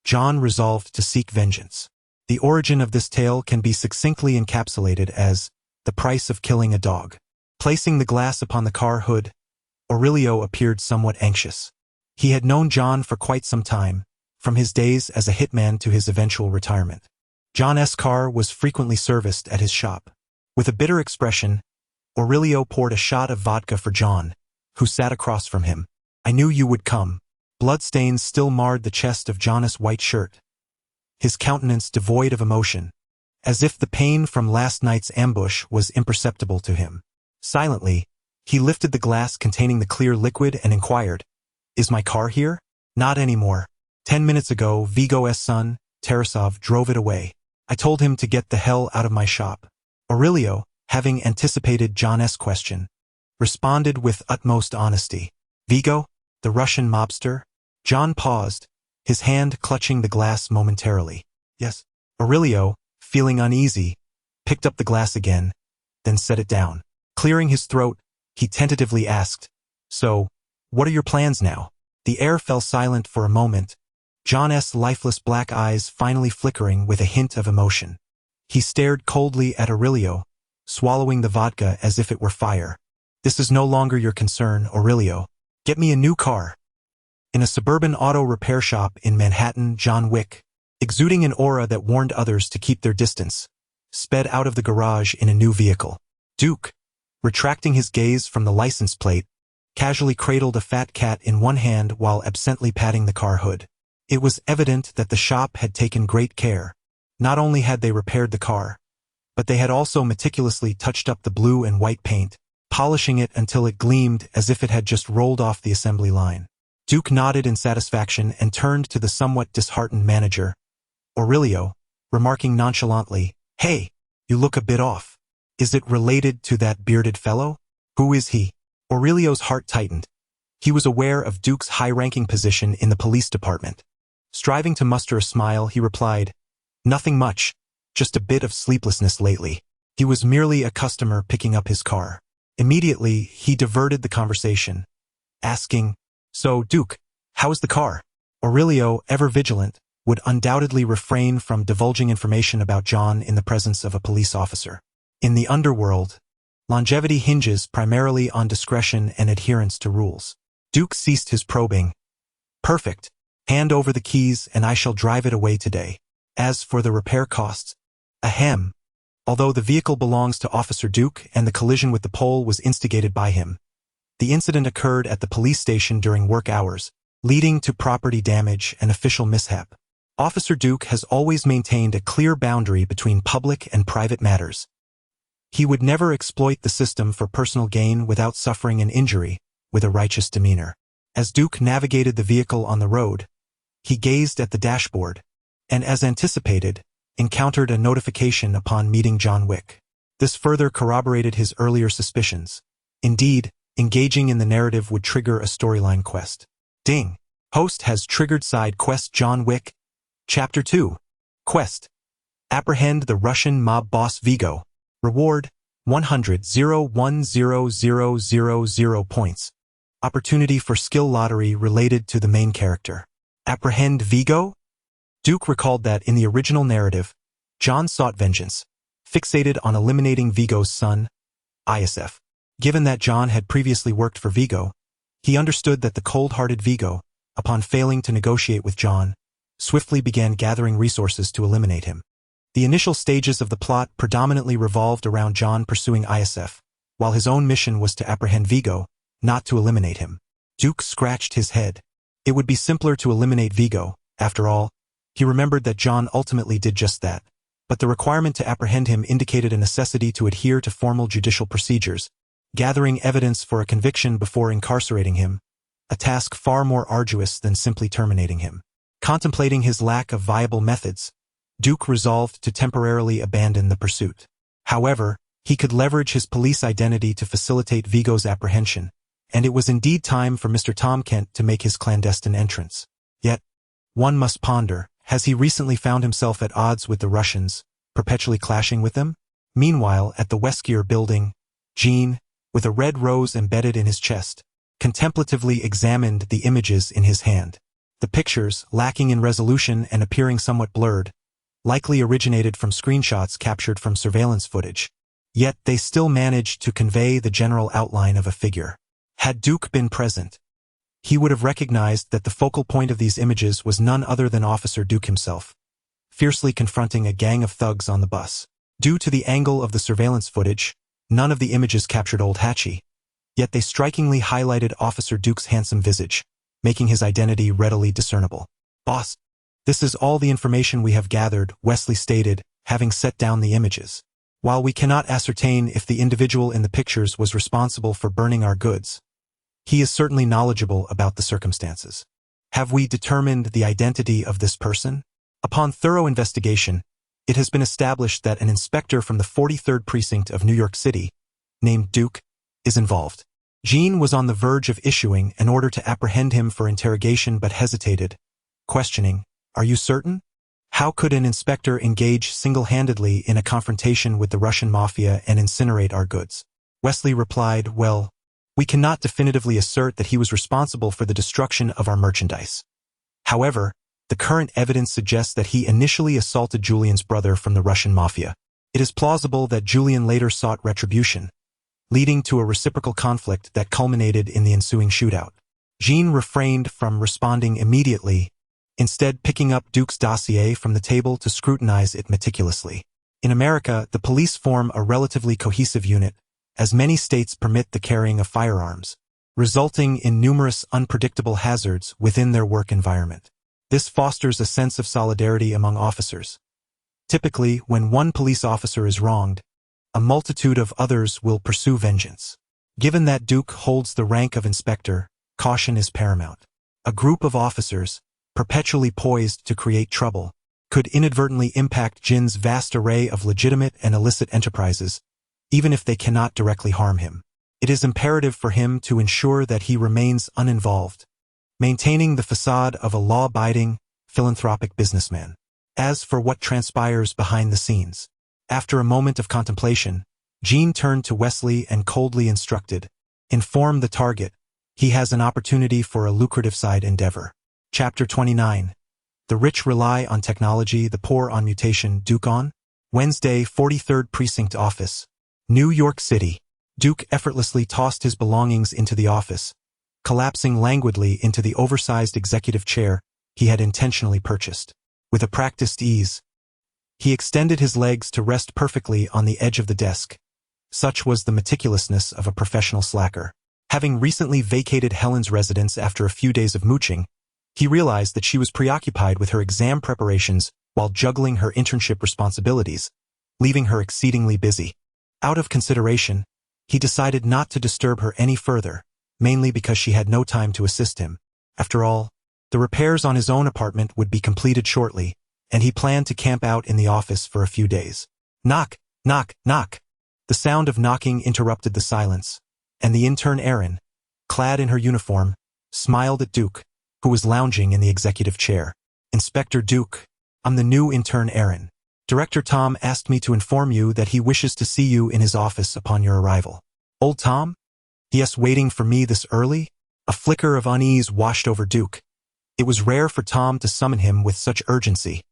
John resolved to seek vengeance. The origin of this tale can be succinctly encapsulated as the price of killing a dog. Placing the glass upon the car hood, Aurelio appeared somewhat anxious. He had known John for quite some time, from his days as a hitman to his eventual retirement. John's car was frequently serviced at his shop. With a bitter expression, Aurelio poured a shot of vodka for John, who sat across from him. "I knew you would come." Bloodstains still marred the chest of John's white shirt, his countenance devoid of emotion, as if the pain from last night's ambush was imperceptible to him. Silently, he lifted the glass containing the clear liquid and inquired, "Is my car here?" "Not anymore. 10 minutes ago, Vigo's son, Tarasov, drove it away. I told him to get the hell out of my shop." Aurelio, having anticipated John's question, responded with utmost honesty. "Vigo? The Russian mobster?" John paused, his hand clutching the glass momentarily. Yes. Aurelio, feeling uneasy, picked up the glass again, then set it down. Clearing his throat, he tentatively asked, "So, what are your plans now?" The air fell silent for a moment, John's lifeless black eyes finally flickering with a hint of emotion. He stared coldly at Aurelio, swallowing the vodka as if it were fire. "This is no longer your concern, Aurelio. Get me a new car." In a suburban auto repair shop in Manhattan, John Wick, exuding an aura that warned others to keep their distance, sped out of the garage in a new vehicle. Duke, retracting his gaze from the license plate, casually cradled a fat cat in one hand while absently patting the car hood. It was evident that the shop had taken great care. Not only had they repaired the car, but they had also meticulously touched up the blue and white paint, polishing it until it gleamed as if it had just rolled off the assembly line. Duke nodded in satisfaction and turned to the somewhat disheartened manager, Aurelio, remarking nonchalantly, "Hey, you look a bit off. Is it related to that bearded fellow? Who is he?" Aurelio's heart tightened. He was aware of Duke's high-ranking position in the police department. Striving to muster a smile, he replied, "Nothing much, just a bit of sleeplessness lately. He was merely a customer picking up his car." Immediately, he diverted the conversation, asking, "So, Duke, how is the car?" Aurelio, ever vigilant, would undoubtedly refrain from divulging information about John in the presence of a police officer. In the underworld, longevity hinges primarily on discretion and adherence to rules. Duke ceased his probing. "Perfect. Hand over the keys and I shall drive it away today. As for the repair costs, ahem. Although the vehicle belongs to Officer Duke and the collision with the pole was instigated by him, the incident occurred at the police station during work hours, leading to property damage and official mishap. Officer Duke has always maintained a clear boundary between public and private matters. He would never exploit the system for personal gain without suffering an injury, with a righteous demeanor. As Duke navigated the vehicle on the road, he gazed at the dashboard, and as anticipated, encountered a notification upon meeting John Wick. This further corroborated his earlier suspicions. Indeed, engaging in the narrative would trigger a storyline quest. Ding! Host has triggered side quest John Wick. Chapter 2. Quest. Apprehend the Russian mob boss Vigo. Reward, 100,010,000 points. Opportunity for skill lottery related to the main character. Apprehend Vigo? Duke recalled that in the original narrative, John sought vengeance, fixated on eliminating Vigo's son, ISF. Given that John had previously worked for Vigo, he understood that the cold-hearted Vigo, upon failing to negotiate with John, swiftly began gathering resources to eliminate him. The initial stages of the plot predominantly revolved around John pursuing ISF, while his own mission was to apprehend Vigo, not to eliminate him. Duke scratched his head. It would be simpler to eliminate Vigo, after all. He remembered that John ultimately did just that, but the requirement to apprehend him indicated a necessity to adhere to formal judicial procedures, gathering evidence for a conviction before incarcerating him, a task far more arduous than simply terminating him. Contemplating his lack of viable methods, Duke resolved to temporarily abandon the pursuit. However, he could leverage his police identity to facilitate Vigo's apprehension, and it was indeed time for Mr. Tom Kent to make his clandestine entrance. Yet, one must ponder, has he recently found himself at odds with the Russians, perpetually clashing with them? Meanwhile, at the Weskier building, Jean, with a red rose embedded in his chest, contemplatively examined the images in his hand. The pictures, lacking in resolution and appearing somewhat blurred, likely originated from screenshots captured from surveillance footage. Yet they still managed to convey the general outline of a figure. Had Duke been present, he would have recognized that the focal point of these images was none other than Officer Duke himself, fiercely confronting a gang of thugs on the bus. Due to the angle of the surveillance footage, none of the images captured Old Hatchie, yet they strikingly highlighted Officer Duke's handsome visage, making his identity readily discernible. "Boss, this is all the information we have gathered," Wesley stated, having set down the images. "While we cannot ascertain if the individual in the pictures was responsible for burning our goods, he is certainly knowledgeable about the circumstances. Have we determined the identity of this person?" Upon thorough investigation, it has been established that an inspector from the 43rd Precinct of New York City, named Duke, is involved. Jean was on the verge of issuing an order to apprehend him for interrogation but hesitated, questioning, "Are you certain? How could an inspector engage single-handedly in a confrontation with the Russian mafia and incinerate our goods?" Wesley replied, "Well, we cannot definitively assert that he was responsible for the destruction of our merchandise. However, the current evidence suggests that he initially assaulted Julian's brother from the Russian mafia. It is plausible that Julian later sought retribution, leading to a reciprocal conflict that culminated in the ensuing shootout." Jean refrained from responding immediately, instead picking up Duke's dossier from the table to scrutinize it meticulously. In America, the police form a relatively cohesive unit, as many states permit the carrying of firearms, resulting in numerous unpredictable hazards within their work environment. This fosters a sense of solidarity among officers. Typically, when one police officer is wronged, a multitude of others will pursue vengeance. Given that Duke holds the rank of inspector, caution is paramount. A group of officers, perpetually poised to create trouble, could inadvertently impact Jin's vast array of legitimate and illicit enterprises, even if they cannot directly harm him. It is imperative for him to ensure that he remains uninvolved, maintaining the facade of a law-abiding, philanthropic businessman. As for what transpires behind the scenes, after a moment of contemplation, Jean turned to Wesley and coldly instructed, "Inform the target. He has an opportunity for a lucrative side endeavor." Chapter 29. The rich rely on technology, the poor on mutation. Duke on? Wednesday, 43rd Precinct Office, New York City. Duke effortlessly tossed his belongings into the office, collapsing languidly into the oversized executive chair he had intentionally purchased. With a practiced ease, he extended his legs to rest perfectly on the edge of the desk. Such was the meticulousness of a professional slacker. Having recently vacated Helen's residence after a few days of mooching, he realized that she was preoccupied with her exam preparations while juggling her internship responsibilities, leaving her exceedingly busy. Out of consideration, he decided not to disturb her any further, mainly because she had no time to assist him. After all, the repairs on his own apartment would be completed shortly, and he planned to camp out in the office for a few days. Knock, knock, knock. The sound of knocking interrupted the silence, and the intern Erin, clad in her uniform, smiled at Duke, who was lounging in the executive chair. "Inspector Duke, I'm the new intern Erin. Director Tom asked me to inform you that he wishes to see you in his office upon your arrival." "Old Tom? Yes, waiting for me this early?" A flicker of unease washed over Duke. It was rare for Tom to summon him with such urgency.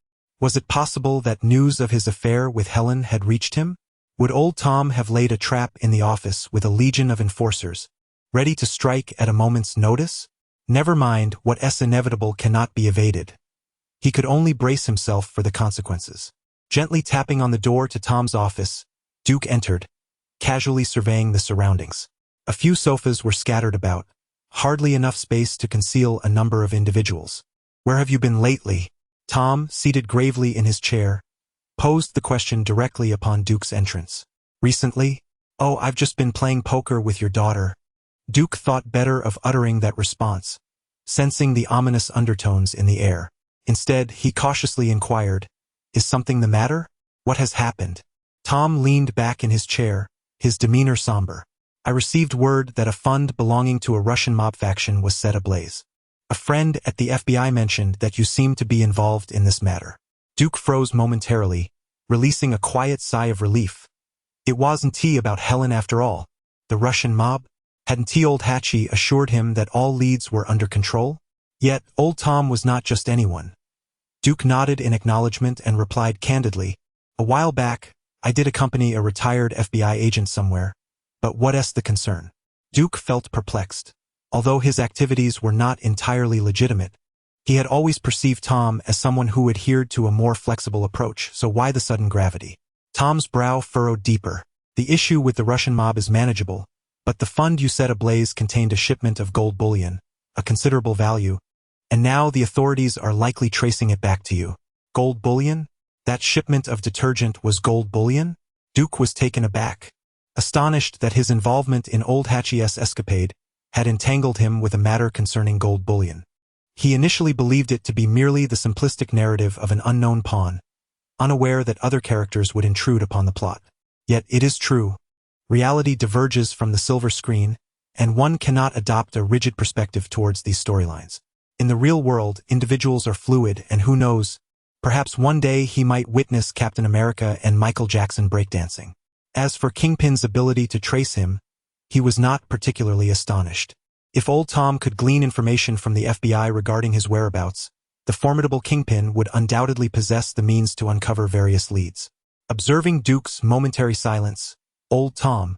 Was it possible that news of his affair with Helen had reached him? Would old Tom have laid a trap in the office with a legion of enforcers, ready to strike at a moment's notice? Never mind, what's inevitable cannot be evaded. He could only brace himself for the consequences. Gently tapping on the door to Tom's office, Duke entered, casually surveying the surroundings. A few sofas were scattered about, hardly enough space to conceal a number of individuals. "Where have you been lately?" Tom, seated gravely in his chair, posed the question directly upon Duke's entrance. "Recently? Oh, I've just been playing poker with your daughter." Duke thought better of uttering that response, sensing the ominous undertones in the air. Instead, he cautiously inquired, "Is something the matter? What has happened?" Tom leaned back in his chair, his demeanor somber. "I received word that a fund belonging to a Russian mob faction was set ablaze. A friend at the FBI mentioned that you seemed to be involved in this matter." Duke froze momentarily, releasing a quiet sigh of relief. It wasn't he about Helen after all. The Russian mob? Hadn't old Hatchie assured him that all leads were under control? Yet, old Tom was not just anyone. Duke nodded in acknowledgement and replied candidly, "A while back, I did accompany a retired FBI agent somewhere. But what's the concern?" Duke felt perplexed. Although his activities were not entirely legitimate, he had always perceived Tom as someone who adhered to a more flexible approach, so why the sudden gravity? Tom's brow furrowed deeper. "The issue with the Russian mob is manageable, but the fund you set ablaze contained a shipment of gold bullion, a considerable value, and now the authorities are likely tracing it back to you." "Gold bullion? That shipment of detergent was gold bullion?" Duke was taken aback, astonished that his involvement in old Hatchie's escapade had entangled him with a matter concerning gold bullion. He initially believed it to be merely the simplistic narrative of an unknown pawn, unaware that other characters would intrude upon the plot. Yet it is true, reality diverges from the silver screen, and one cannot adopt a rigid perspective towards these storylines. In the real world, individuals are fluid, and who knows, perhaps one day he might witness Captain America and Michael Jackson breakdancing. As for Kingpin's ability to trace him, he was not particularly astonished. If Old Tom could glean information from the FBI regarding his whereabouts, the formidable Kingpin would undoubtedly possess the means to uncover various leads. Observing Duke's momentary silence, Old Tom,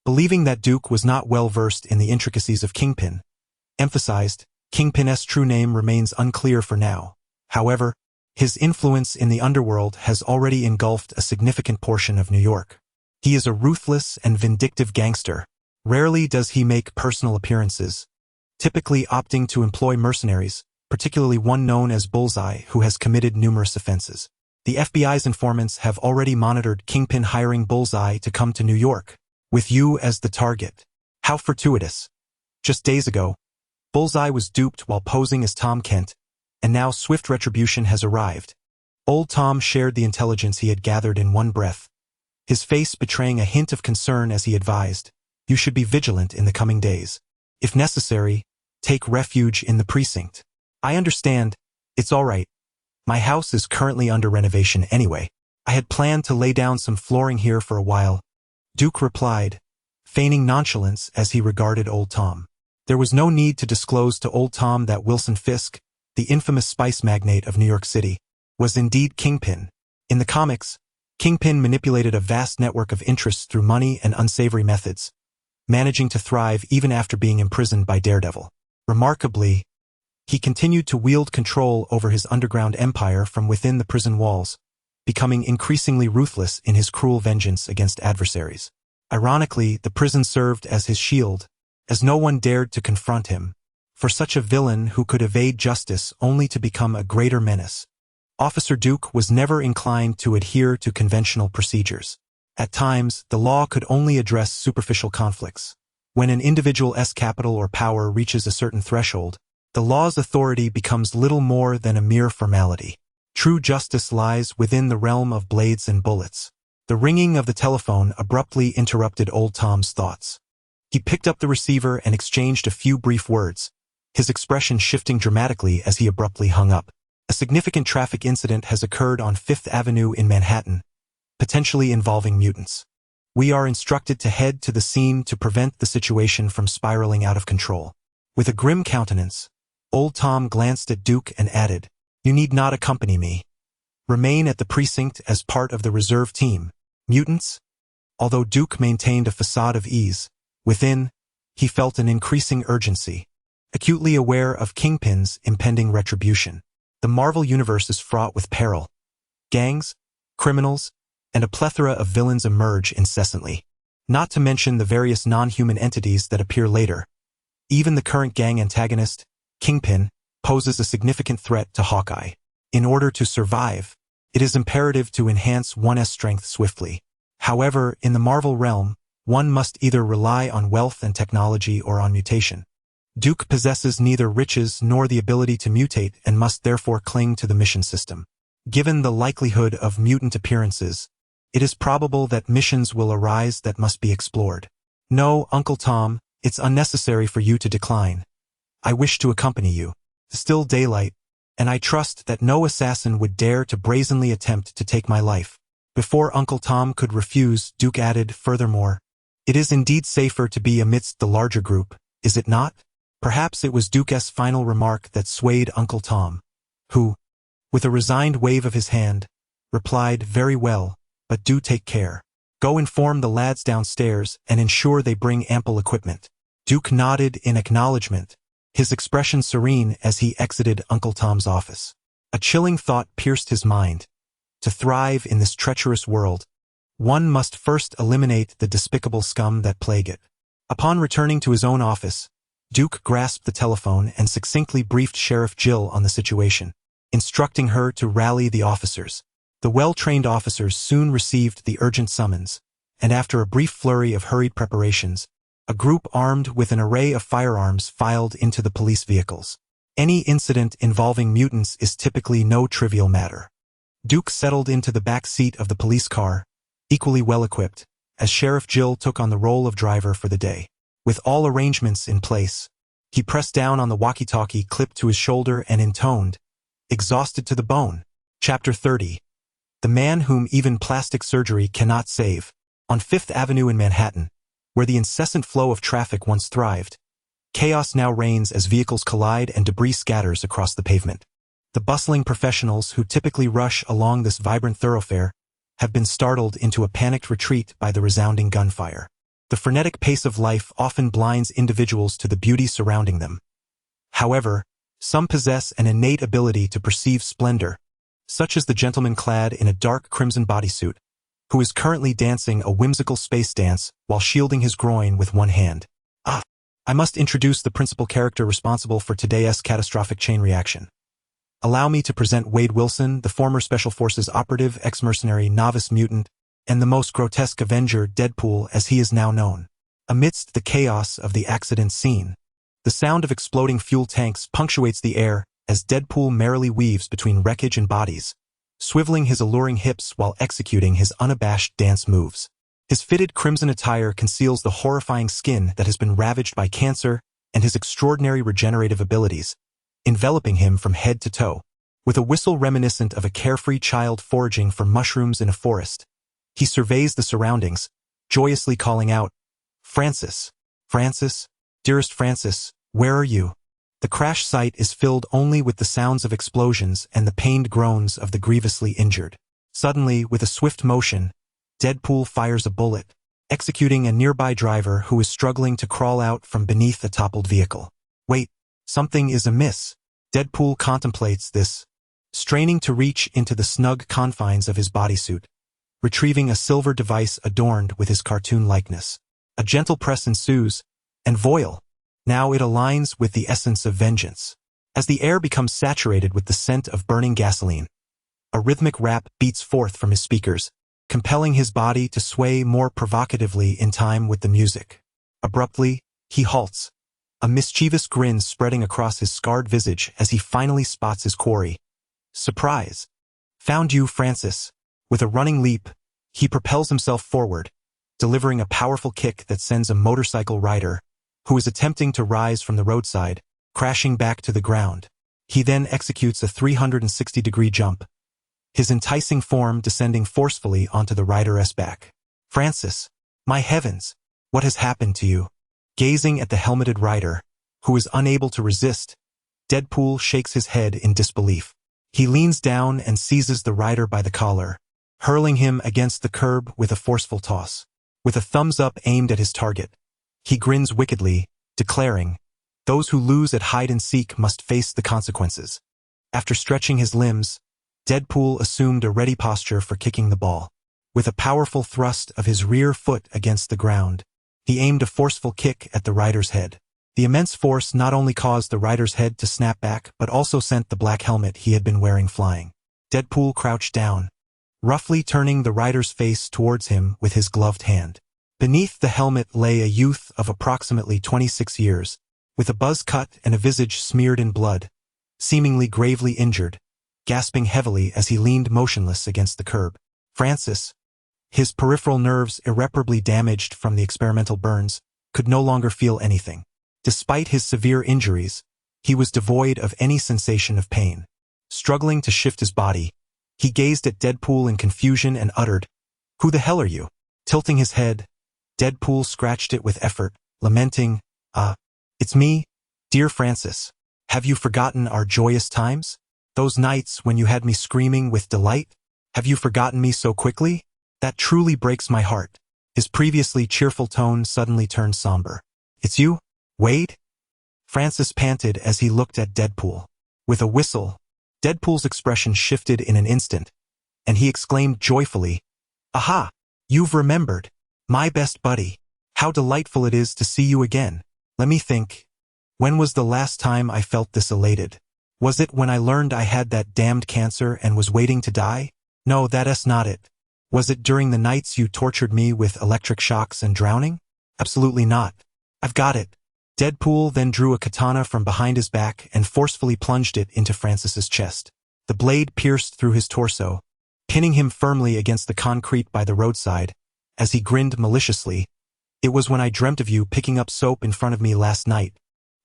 believing that Duke was not well versed in the intricacies of Kingpin, emphasized, Kingpin's true name remains unclear for now. However, his influence in the underworld has already engulfed a significant portion of New York. He is a ruthless and vindictive gangster. Rarely does he make personal appearances, typically opting to employ mercenaries, particularly one known as Bullseye, who has committed numerous offenses. The FBI's informants have already monitored Kingpin hiring Bullseye to come to New York, with you as the target. How fortuitous. Just days ago, Bullseye was duped while posing as Tom Kent, and now swift retribution has arrived. Old Tom shared the intelligence he had gathered in one breath, his face betraying a hint of concern as he advised, "You should be vigilant in the coming days. If necessary, take refuge in the precinct." "I understand. It's all right. My house is currently under renovation anyway. I had planned to lay down some flooring here for a while," Duke replied, feigning nonchalance as he regarded Old Tom. There was no need to disclose to Old Tom that Wilson Fisk, the infamous spice magnate of New York City, was indeed Kingpin. In the comics, Kingpin manipulated a vast network of interests through money and unsavory methods, managing to thrive even after being imprisoned by Daredevil. Remarkably, he continued to wield control over his underground empire from within the prison walls, becoming increasingly ruthless in his cruel vengeance against adversaries. Ironically, the prison served as his shield, as no one dared to confront him. For such a villain who could evade justice only to become a greater menace, Officer Duke was never inclined to adhere to conventional procedures. At times, the law could only address superficial conflicts. When an individual's capital or power reaches a certain threshold, the law's authority becomes little more than a mere formality. True justice lies within the realm of blades and bullets. The ringing of the telephone abruptly interrupted Old Tom's thoughts. He picked up the receiver and exchanged a few brief words, his expression shifting dramatically as he abruptly hung up. A significant traffic incident has occurred on Fifth Avenue in Manhattan, potentially involving mutants. We are instructed to head to the scene to prevent the situation from spiraling out of control. With a grim countenance, Old Tom glanced at Duke and added, "You need not accompany me. Remain at the precinct as part of the reserve team." Mutants? Although Duke maintained a facade of ease, within, he felt an increasing urgency, acutely aware of Kingpin's impending retribution. The Marvel Universe is fraught with peril. Gangs, criminals, and a plethora of villains emerge incessantly. Not to mention the various non-human entities that appear later. Even the current gang antagonist, Kingpin, poses a significant threat to Hawkeye. In order to survive, it is imperative to enhance one's strength swiftly. However, in the Marvel realm, one must either rely on wealth and technology or on mutation. Duke possesses neither riches nor the ability to mutate and must therefore cling to the mission system. Given the likelihood of mutant appearances, it is probable that missions will arise that must be explored. "No, Uncle Tom, it's unnecessary for you to decline. I wish to accompany you. It's still daylight, and I trust that no assassin would dare to brazenly attempt to take my life." Before Uncle Tom could refuse, Duke added, "Furthermore, it is indeed safer to be amidst the larger group, is it not?" Perhaps it was Duke's final remark that swayed Uncle Tom, who, with a resigned wave of his hand, replied, "Very well, but do take care. Go inform the lads downstairs and ensure they bring ample equipment." Duke nodded in acknowledgement, his expression serene as he exited Uncle Tom's office. A chilling thought pierced his mind. To thrive in this treacherous world, one must first eliminate the despicable scum that plague it. Upon returning to his own office, Duke grasped the telephone and succinctly briefed Sheriff Jill on the situation, instructing her to rally the officers. The well-trained officers soon received the urgent summons, and after a brief flurry of hurried preparations, a group armed with an array of firearms filed into the police vehicles. Any incident involving mutants is typically no trivial matter. Duke settled into the back seat of the police car, equally well-equipped, as Sheriff Jill took on the role of driver for the day. With all arrangements in place, He pressed down on the walkie-talkie clipped to his shoulder and intoned, "Exhausted to the bone." Chapter 30. The man whom even plastic surgery cannot save. On Fifth Avenue in Manhattan, where the incessant flow of traffic once thrived, chaos now reigns as vehicles collide and debris scatters across the pavement. The bustling professionals who typically rush along this vibrant thoroughfare have been startled into a panicked retreat by the resounding gunfire. The frenetic pace of life often blinds individuals to the beauty surrounding them. However, some possess an innate ability to perceive splendor, such as the gentleman clad in a dark crimson bodysuit, who is currently dancing a whimsical space dance while shielding his groin with one hand. I must introduce the principal character responsible for today's catastrophic chain reaction. Allow me to present Wade Wilson, the former Special Forces operative, ex-mercenary, novice mutant, and the most grotesque Avenger, Deadpool, as he is now known. Amidst the chaos of the accident scene, the sound of exploding fuel tanks punctuates the air as Deadpool merrily weaves between wreckage and bodies, swiveling his alluring hips while executing his unabashed dance moves. His fitted crimson attire conceals the horrifying skin that has been ravaged by cancer and his extraordinary regenerative abilities, enveloping him from head to toe. With a whistle reminiscent of a carefree child foraging for mushrooms in a forest, he surveys the surroundings, joyously calling out, "Francis! Francis! Dearest Francis, where are you?" The crash site is filled only with the sounds of explosions and the pained groans of the grievously injured. Suddenly, with a swift motion, Deadpool fires a bullet, executing a nearby driver who is struggling to crawl out from beneath a toppled vehicle. Wait, something is amiss. Deadpool contemplates this, straining to reach into the snug confines of his bodysuit, retrieving a silver device adorned with his cartoon likeness. A gentle press ensues, and voila! Now it aligns with the essence of vengeance. As the air becomes saturated with the scent of burning gasoline, a rhythmic rap beats forth from his speakers, compelling his body to sway more provocatively in time with the music. Abruptly, he halts, a mischievous grin spreading across his scarred visage as he finally spots his quarry. Surprise! Found you, Francis. With a running leap, he propels himself forward, delivering a powerful kick that sends a motorcycle rider, who is attempting to rise from the roadside, crashing back to the ground. He then executes a 360-degree jump, his enticing form descending forcefully onto the rider's back. "Francis, my heavens, what has happened to you?" Gazing at the helmeted rider, who is unable to resist, Deadpool shakes his head in disbelief. He leans down and seizes the rider by the collar, hurling him against the curb with a forceful toss. With a thumbs up aimed at his target, he grins wickedly, declaring, "Those who lose at hide-and-seek must face the consequences." After stretching his limbs, Deadpool assumed a ready posture for kicking the ball. With a powerful thrust of his rear foot against the ground, he aimed a forceful kick at the rider's head. The immense force not only caused the rider's head to snap back but also sent the black helmet he had been wearing flying. Deadpool crouched down, roughly turning the rider's face towards him with his gloved hand. Beneath the helmet lay a youth of approximately 26 years, with a buzz cut and a visage smeared in blood, seemingly gravely injured, gasping heavily as he leaned motionless against the curb. Francis, his peripheral nerves irreparably damaged from the experimental burns, could no longer feel anything. Despite his severe injuries, he was devoid of any sensation of pain. Struggling to shift his body, he gazed at Deadpool in confusion and uttered, "Who the hell are you?" Tilting his head, Deadpool scratched it with effort, lamenting, It's me, dear Francis. Have you forgotten our joyous times? Those nights when you had me screaming with delight? Have you forgotten me so quickly? That truly breaks my heart." His previously cheerful tone suddenly turned somber. "It's you, Wade?" Francis panted as he looked at Deadpool. With a whistle, Deadpool's expression shifted in an instant, and he exclaimed joyfully, "Aha! You've remembered. My best buddy. How delightful it is to see you again. Let me think. When was the last time I felt this elated? Was it when I learned I had that damned cancer and was waiting to die? No, that's not it. Was it during the nights you tortured me with electric shocks and drowning? Absolutely not. I've got it." Deadpool then drew a katana from behind his back and forcefully plunged it into Francis's chest. The blade pierced through his torso, pinning him firmly against the concrete by the roadside, as he grinned maliciously. "It was when I dreamt of you picking up soap in front of me last night.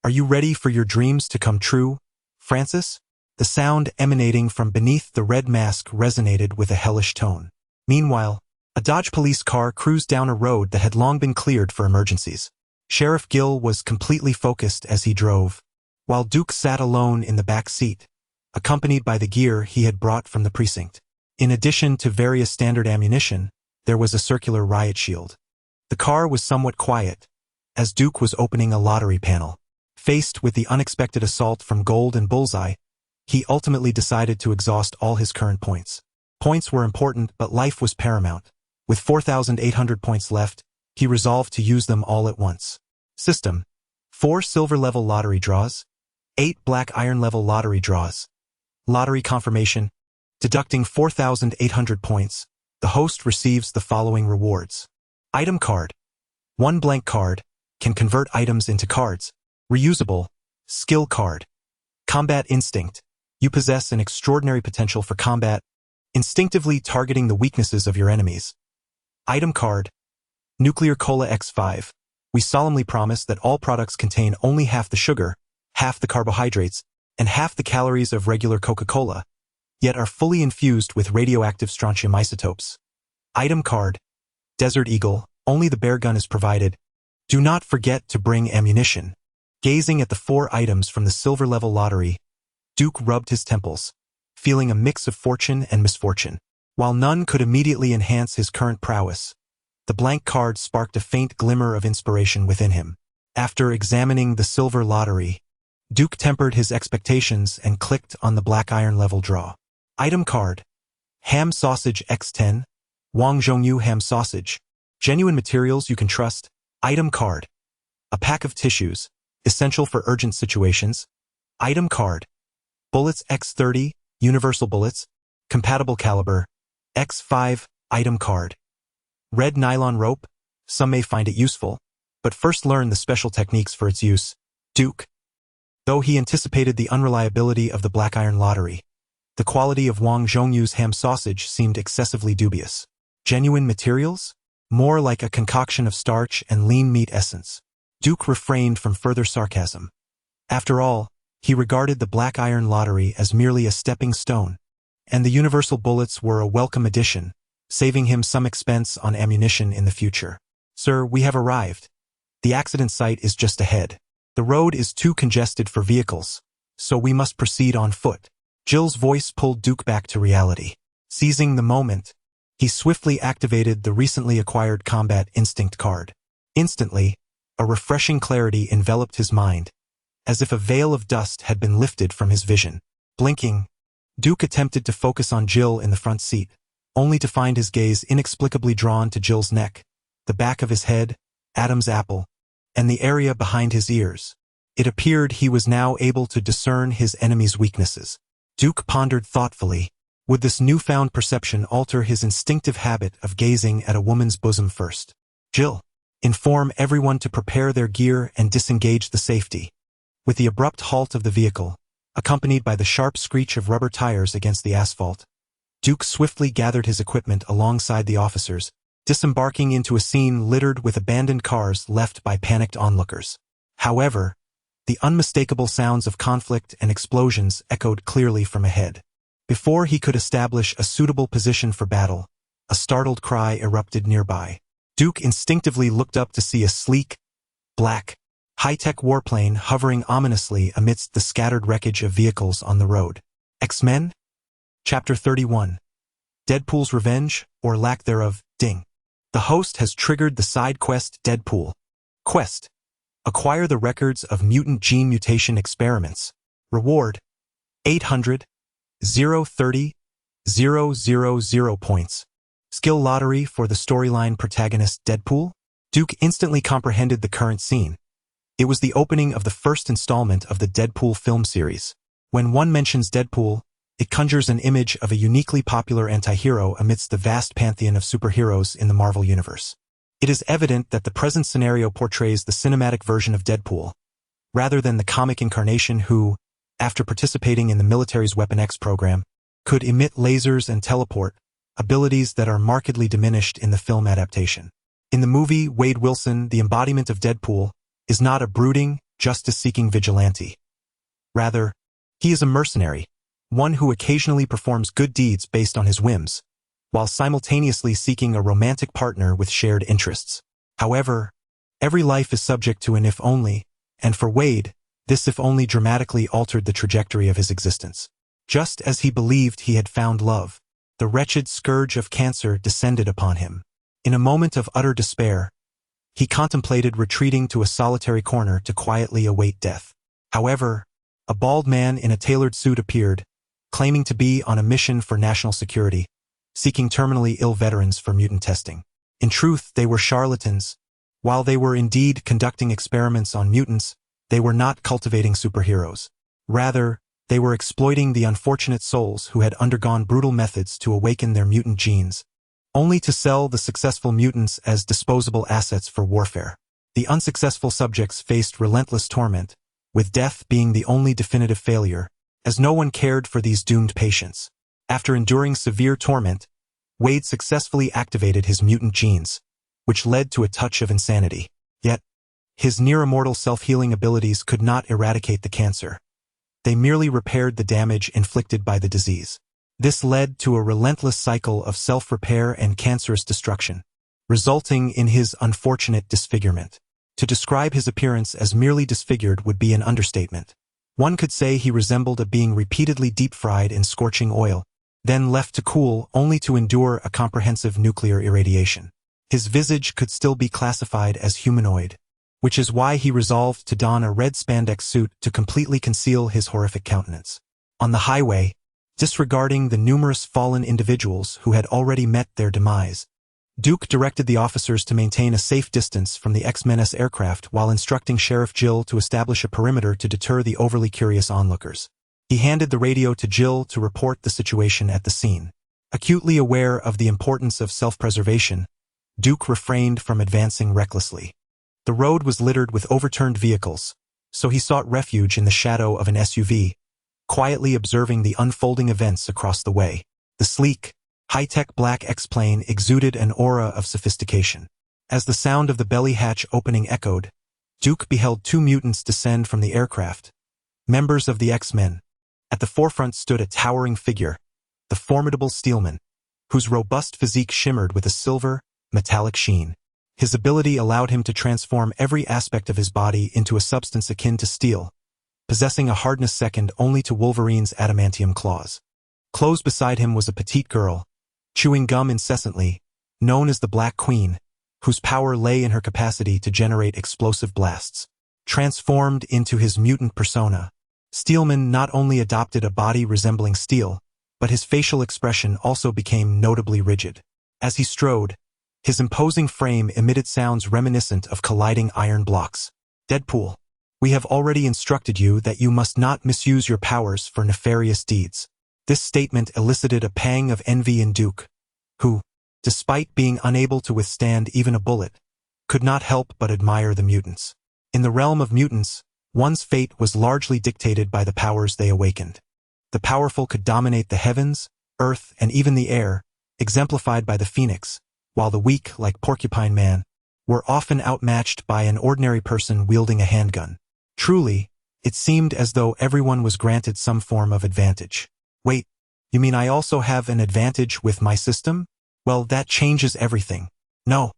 Are you ready for your dreams to come true, Francis? The sound emanating from beneath the red mask resonated with a hellish tone. Meanwhile, a Dodge police car cruised down a road that had long been cleared for emergencies. Sheriff Gill was completely focused as he drove, while Duke sat alone in the back seat, accompanied by the gear he had brought from the precinct. In addition to various standard ammunition, there was a circular riot shield. The car was somewhat quiet, as Duke was opening a lottery panel. Faced with the unexpected assault from Gold and Bullseye, he ultimately decided to exhaust all his current points. Points were important, but life was paramount. With 4,800 points left, he resolved to use them all at once. System: 4 silver-level lottery draws, 8 black iron-level lottery draws. Lottery confirmation: deducting 4,800 points, the host receives the following rewards. Item card: 1 blank card, can convert items into cards. Reusable. Skill card: Combat Instinct. You possess an extraordinary potential for combat, instinctively targeting the weaknesses of your enemies. Item card: Nuclear Cola X5. We solemnly promise that all products contain only half the sugar, half the carbohydrates, and half the calories of regular Coca-Cola, yet are fully infused with radioactive strontium isotopes. Item card: Desert Eagle. Only the bear gun is provided. Do not forget to bring ammunition. Gazing at the 4 items from the silver-level lottery, Duke rubbed his temples, feeling a mix of fortune and misfortune. While none could immediately enhance his current prowess, the blank card sparked a faint glimmer of inspiration within him. After examining the silver lottery, Duke tempered his expectations and clicked on the black iron-level draw. Item card: Ham Sausage X10, Wang Zhongyu Ham Sausage. Genuine materials you can trust. Item card: A pack of tissues, essential for urgent situations. Item card: Bullets X30, Universal Bullets, compatible caliber, X5. Item card: Red nylon rope. Some may find it useful, but first learn the special techniques for its use. Duke. Though he anticipated the unreliability of the black iron lottery, the quality of Wang Zhongyu's ham sausage seemed excessively dubious. Genuine materials? More like a concoction of starch and lean meat essence. Duke refrained from further sarcasm. After all, he regarded the black iron lottery as merely a stepping stone, and the universal bullets were a welcome addition, saving him some expense on ammunition in the future. Sir, we have arrived. The accident site is just ahead. The road is too congested for vehicles, so we must proceed on foot. Jill's voice pulled Duke back to reality. Seizing the moment, he swiftly activated the recently acquired Combat Instinct card. Instantly, a refreshing clarity enveloped his mind, as if a veil of dust had been lifted from his vision. Blinking, Duke attempted to focus on Jill in the front seat, only to find his gaze inexplicably drawn to Jill's neck, the back of his head, Adam's apple, and the area behind his ears. It appeared he was now able to discern his enemy's weaknesses. Duke pondered thoughtfully. Would this newfound perception alter his instinctive habit of gazing at a woman's bosom first? Jill, inform everyone to prepare their gear and disengage the safety. With the abrupt halt of the vehicle, accompanied by the sharp screech of rubber tires against the asphalt, Duke swiftly gathered his equipment alongside the officers, disembarking into a scene littered with abandoned cars left by panicked onlookers. However, the unmistakable sounds of conflict and explosions echoed clearly from ahead. Before he could establish a suitable position for battle, a startled cry erupted nearby. Duke instinctively looked up to see a sleek, black, high-tech warplane hovering ominously amidst the scattered wreckage of vehicles on the road. X-Men? Chapter 31. Deadpool's Revenge, or lack thereof, ding. The host has triggered the side quest Deadpool. Quest: acquire the records of mutant gene mutation experiments. Reward: 800, 030, 000 points. Skill lottery for the storyline protagonist Deadpool? Duke instantly comprehended the current scene. It was the opening of the first installment of the Deadpool film series. When one mentions Deadpool, it conjures an image of a uniquely popular anti-hero amidst the vast pantheon of superheroes in the Marvel Universe. It is evident that the present scenario portrays the cinematic version of Deadpool, rather than the comic incarnation who, after participating in the military's Weapon X program, could emit lasers and teleport, abilities that are markedly diminished in the film adaptation. In the movie, Wade Wilson, the embodiment of Deadpool, is not a brooding, justice-seeking vigilante. Rather, he is a mercenary, one who occasionally performs good deeds based on his whims, while simultaneously seeking a romantic partner with shared interests. However, every life is subject to an if-only, and for Wade, this if-only dramatically altered the trajectory of his existence. Just as he believed he had found love, the wretched scourge of cancer descended upon him. In a moment of utter despair, he contemplated retreating to a solitary corner to quietly await death. However, a bald man in a tailored suit appeared, claiming to be on a mission for national security, seeking terminally ill veterans for mutant testing. In truth, they were charlatans. While they were indeed conducting experiments on mutants, they were not cultivating superheroes. Rather, they were exploiting the unfortunate souls who had undergone brutal methods to awaken their mutant genes, only to sell the successful mutants as disposable assets for warfare. The unsuccessful subjects faced relentless torment, with death being the only definitive failure, as no one cared for these doomed patients. After enduring severe torment, Wade successfully activated his mutant genes, which led to a touch of insanity. Yet, his near-immortal self-healing abilities could not eradicate the cancer. They merely repaired the damage inflicted by the disease. This led to a relentless cycle of self-repair and cancerous destruction, resulting in his unfortunate disfigurement. To describe his appearance as merely disfigured would be an understatement. One could say he resembled a being repeatedly deep-fried in scorching oil, then left to cool only to endure a comprehensive nuclear irradiation. His visage could still be classified as humanoid, which is why he resolved to don a red spandex suit to completely conceal his horrific countenance. On the highway, disregarding the numerous fallen individuals who had already met their demise, Duke directed the officers to maintain a safe distance from the X-Men's aircraft while instructing Sheriff Jill to establish a perimeter to deter the overly curious onlookers. He handed the radio to Jill to report the situation at the scene. Acutely aware of the importance of self-preservation, Duke refrained from advancing recklessly. The road was littered with overturned vehicles, so he sought refuge in the shadow of an SUV, quietly observing the unfolding events across the way. The sleek, high-tech black X-plane exuded an aura of sophistication. As the sound of the belly hatch opening echoed, Duke beheld two mutants descend from the aircraft, members of the X-Men. At the forefront stood a towering figure, the formidable Steelman, whose robust physique shimmered with a silver, metallic sheen. His ability allowed him to transform every aspect of his body into a substance akin to steel, possessing a hardness second only to Wolverine's adamantium claws. Close beside him was a petite girl, chewing gum incessantly, known as the Black Queen, whose power lay in her capacity to generate explosive blasts. Transformed into his mutant persona, Steelman not only adopted a body resembling steel, but his facial expression also became notably rigid. As he strode, his imposing frame emitted sounds reminiscent of colliding iron blocks. Deadpool, we have already instructed you that you must not misuse your powers for nefarious deeds. This statement elicited a pang of envy in Duke, who, despite being unable to withstand even a bullet, could not help but admire the mutants. In the realm of mutants, one's fate was largely dictated by the powers they awakened. The powerful could dominate the heavens, earth, and even the air, exemplified by the Phoenix, while the weak, like Porcupine Man, were often outmatched by an ordinary person wielding a handgun. Truly, it seemed as though everyone was granted some form of advantage. Wait, you mean I also have an advantage with my system? Well, that changes everything. No,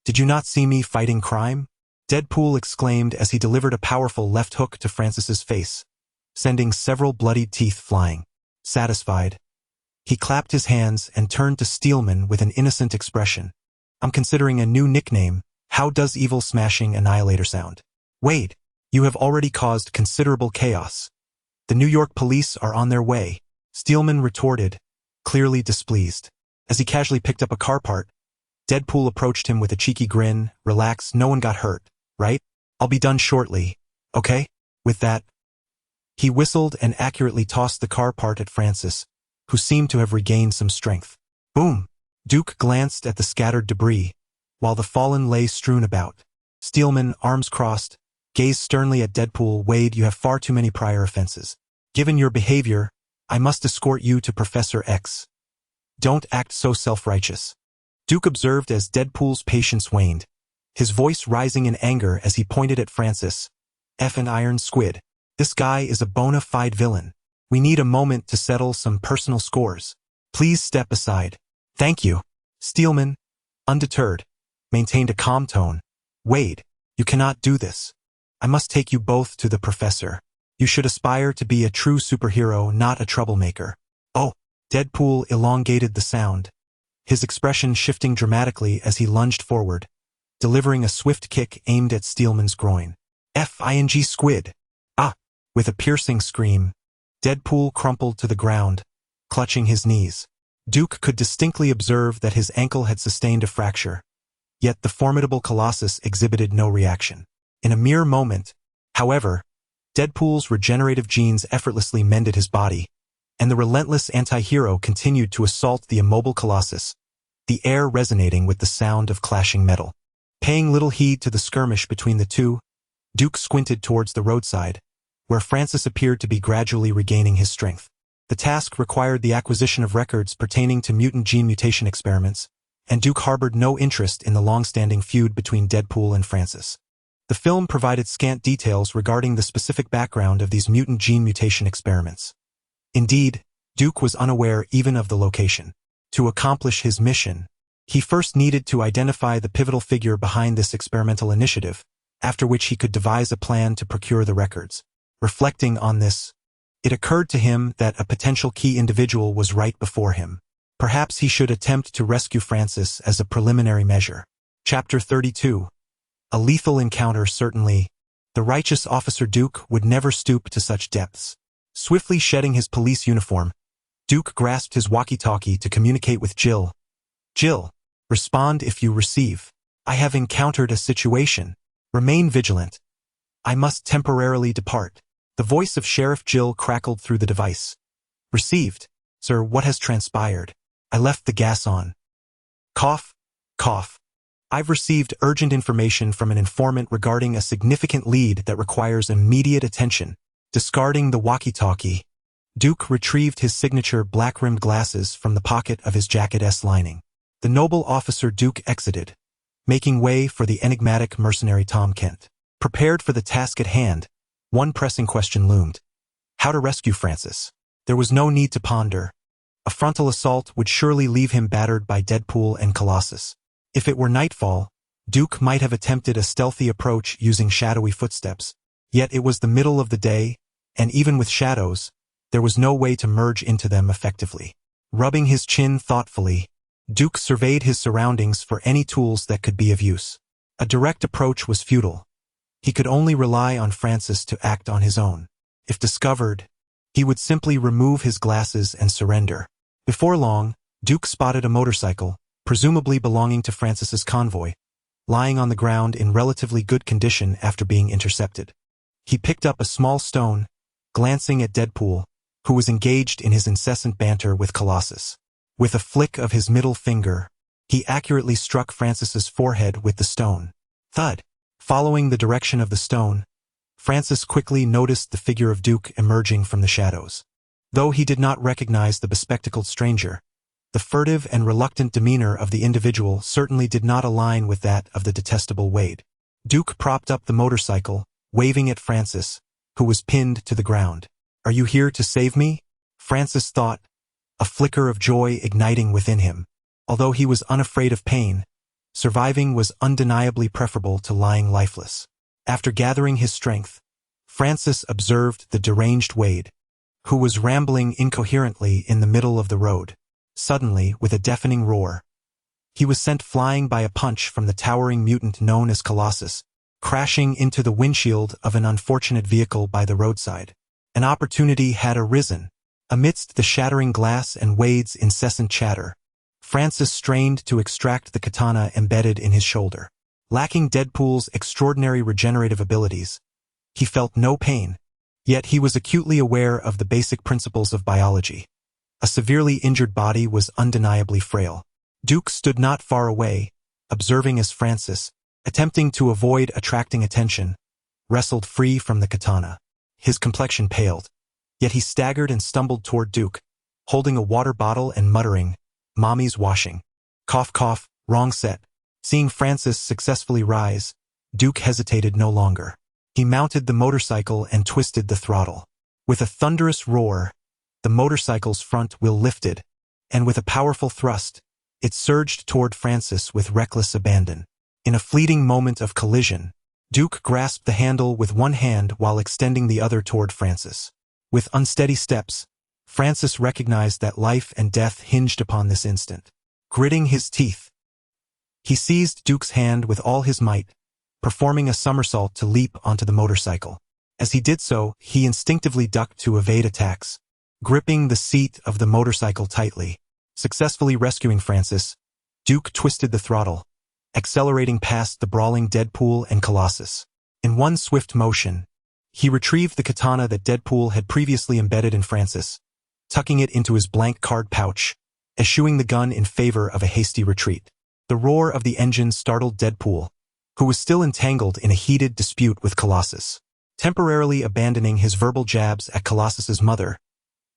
did you not see me fighting crime? Deadpool exclaimed as he delivered a powerful left hook to Francis's face, sending several bloodied teeth flying. Satisfied, he clapped his hands and turned to Steelman with an innocent expression. I'm considering a new nickname. How does Evil Smashing Annihilator sound? Wade, you have already caused considerable chaos. The New York police are on their way, Steelman retorted, clearly displeased. As he casually picked up a car part, Deadpool approached him with a cheeky grin. Relax, no one got hurt, right? I'll be done shortly, okay? With that, he whistled and accurately tossed the car part at Francis, who seemed to have regained some strength. Boom! Duke glanced at the scattered debris, while the fallen lay strewn about. Steelman, arms crossed, gazed sternly at Deadpool. Wade, you have far too many prior offenses. Given your behavior, I must escort you to Professor X. Don't act so self-righteous. Duke observed as Deadpool's patience waned, his voice rising in anger as he pointed at Francis, F an iron squid. This guy is a bona fide villain. We need a moment to settle some personal scores. Please step aside. Thank you. Steelman, undeterred, maintained a calm tone. Wade, you cannot do this. I must take you both to the professor. You should aspire to be a true superhero, not a troublemaker. Oh, Deadpool elongated the sound, his expression shifting dramatically as he lunged forward, delivering a swift kick aimed at Steelman's groin. F-ing squid. Ah! With a piercing scream, Deadpool crumpled to the ground, clutching his knees. Duke could distinctly observe that his ankle had sustained a fracture, yet the formidable Colossus exhibited no reaction. In a mere moment, however, Deadpool's regenerative genes effortlessly mended his body, and the relentless anti-hero continued to assault the immobile Colossus, the air resonating with the sound of clashing metal. Paying little heed to the skirmish between the two, Duke squinted towards the roadside, where Francis appeared to be gradually regaining his strength. The task required the acquisition of records pertaining to mutant gene mutation experiments, and Duke harbored no interest in the long-standing feud between Deadpool and Francis. The film provided scant details regarding the specific background of these mutant gene mutation experiments. Indeed, Duke was unaware even of the location. To accomplish his mission, he first needed to identify the pivotal figure behind this experimental initiative, after which he could devise a plan to procure the records. Reflecting on this, it occurred to him that a potential key individual was right before him. Perhaps he should attempt to rescue Francis as a preliminary measure. Chapter 32. A lethal encounter. Certainly, the righteous Officer Duke would never stoop to such depths. Swiftly shedding his police uniform, Duke grasped his walkie-talkie to communicate with Jill. Jill, respond if you receive. I have encountered a situation. Remain vigilant. I must temporarily depart. The voice of Sheriff Jill crackled through the device. Received. Sir, what has transpired? I left the gas on. Cough, cough. I've received urgent information from an informant regarding a significant lead that requires immediate attention. Discarding the walkie-talkie, Duke retrieved his signature black-rimmed glasses from the pocket of his jacket's lining. The noble Officer Duke exited, making way for the enigmatic mercenary Tom Kent. Prepared for the task at hand, one pressing question loomed. How to rescue Francis? There was no need to ponder. A frontal assault would surely leave him battered by Deadpool and Colossus. If it were nightfall, Duke might have attempted a stealthy approach using shadowy footsteps. Yet it was the middle of the day, and even with shadows, there was no way to merge into them effectively. Rubbing his chin thoughtfully, Duke surveyed his surroundings for any tools that could be of use. A direct approach was futile. He could only rely on Francis to act on his own. If discovered, he would simply remove his glasses and surrender. Before long, Duke spotted a motorcycle, presumably belonging to Francis's convoy, lying on the ground in relatively good condition after being intercepted. He picked up a small stone, glancing at Deadpool, who was engaged in his incessant banter with Colossus. With a flick of his middle finger, he accurately struck Francis's forehead with the stone. Thud! Following the direction of the stone, Francis quickly noticed the figure of Duke emerging from the shadows. Though he did not recognize the bespectacled stranger, the furtive and reluctant demeanor of the individual certainly did not align with that of the detestable Wade. Duke propped up the motorcycle, waving at Francis, who was pinned to the ground. Are you here to save me? Francis thought, a flicker of joy igniting within him. Although he was unafraid of pain, surviving was undeniably preferable to lying lifeless. After gathering his strength, Francis observed the deranged Wade, who was rambling incoherently in the middle of the road. Suddenly, with a deafening roar, he was sent flying by a punch from the towering mutant known as Colossus, crashing into the windshield of an unfortunate vehicle by the roadside. An opportunity had arisen. Amidst the shattering glass and Wade's incessant chatter, Francis strained to extract the katana embedded in his shoulder. Lacking Deadpool's extraordinary regenerative abilities, he felt no pain, yet he was acutely aware of the basic principles of biology. A severely injured body was undeniably frail. Duke stood not far away, observing as Francis, attempting to avoid attracting attention, wrestled free from the katana. His complexion paled, yet he staggered and stumbled toward Duke, holding a water bottle and muttering, "Mommy's washing." Cough cough, wrong set. Seeing Francis successfully rise, Duke hesitated no longer. He mounted the motorcycle and twisted the throttle. With a thunderous roar, the motorcycle's front wheel lifted, and with a powerful thrust, it surged toward Francis with reckless abandon. In a fleeting moment of collision, Duke grasped the handle with one hand while extending the other toward Francis. With unsteady steps, Francis recognized that life and death hinged upon this instant. Gritting his teeth, he seized Duke's hand with all his might, performing a somersault to leap onto the motorcycle. As he did so, he instinctively ducked to evade attacks, gripping the seat of the motorcycle tightly. Successfully rescuing Francis, Duke twisted the throttle, accelerating past the brawling Deadpool and Colossus. In one swift motion, he retrieved the katana that Deadpool had previously embedded in Francis, tucking it into his blank card pouch, eschewing the gun in favor of a hasty retreat. The roar of the engine startled Deadpool, who was still entangled in a heated dispute with Colossus. Temporarily abandoning his verbal jabs at Colossus's mother,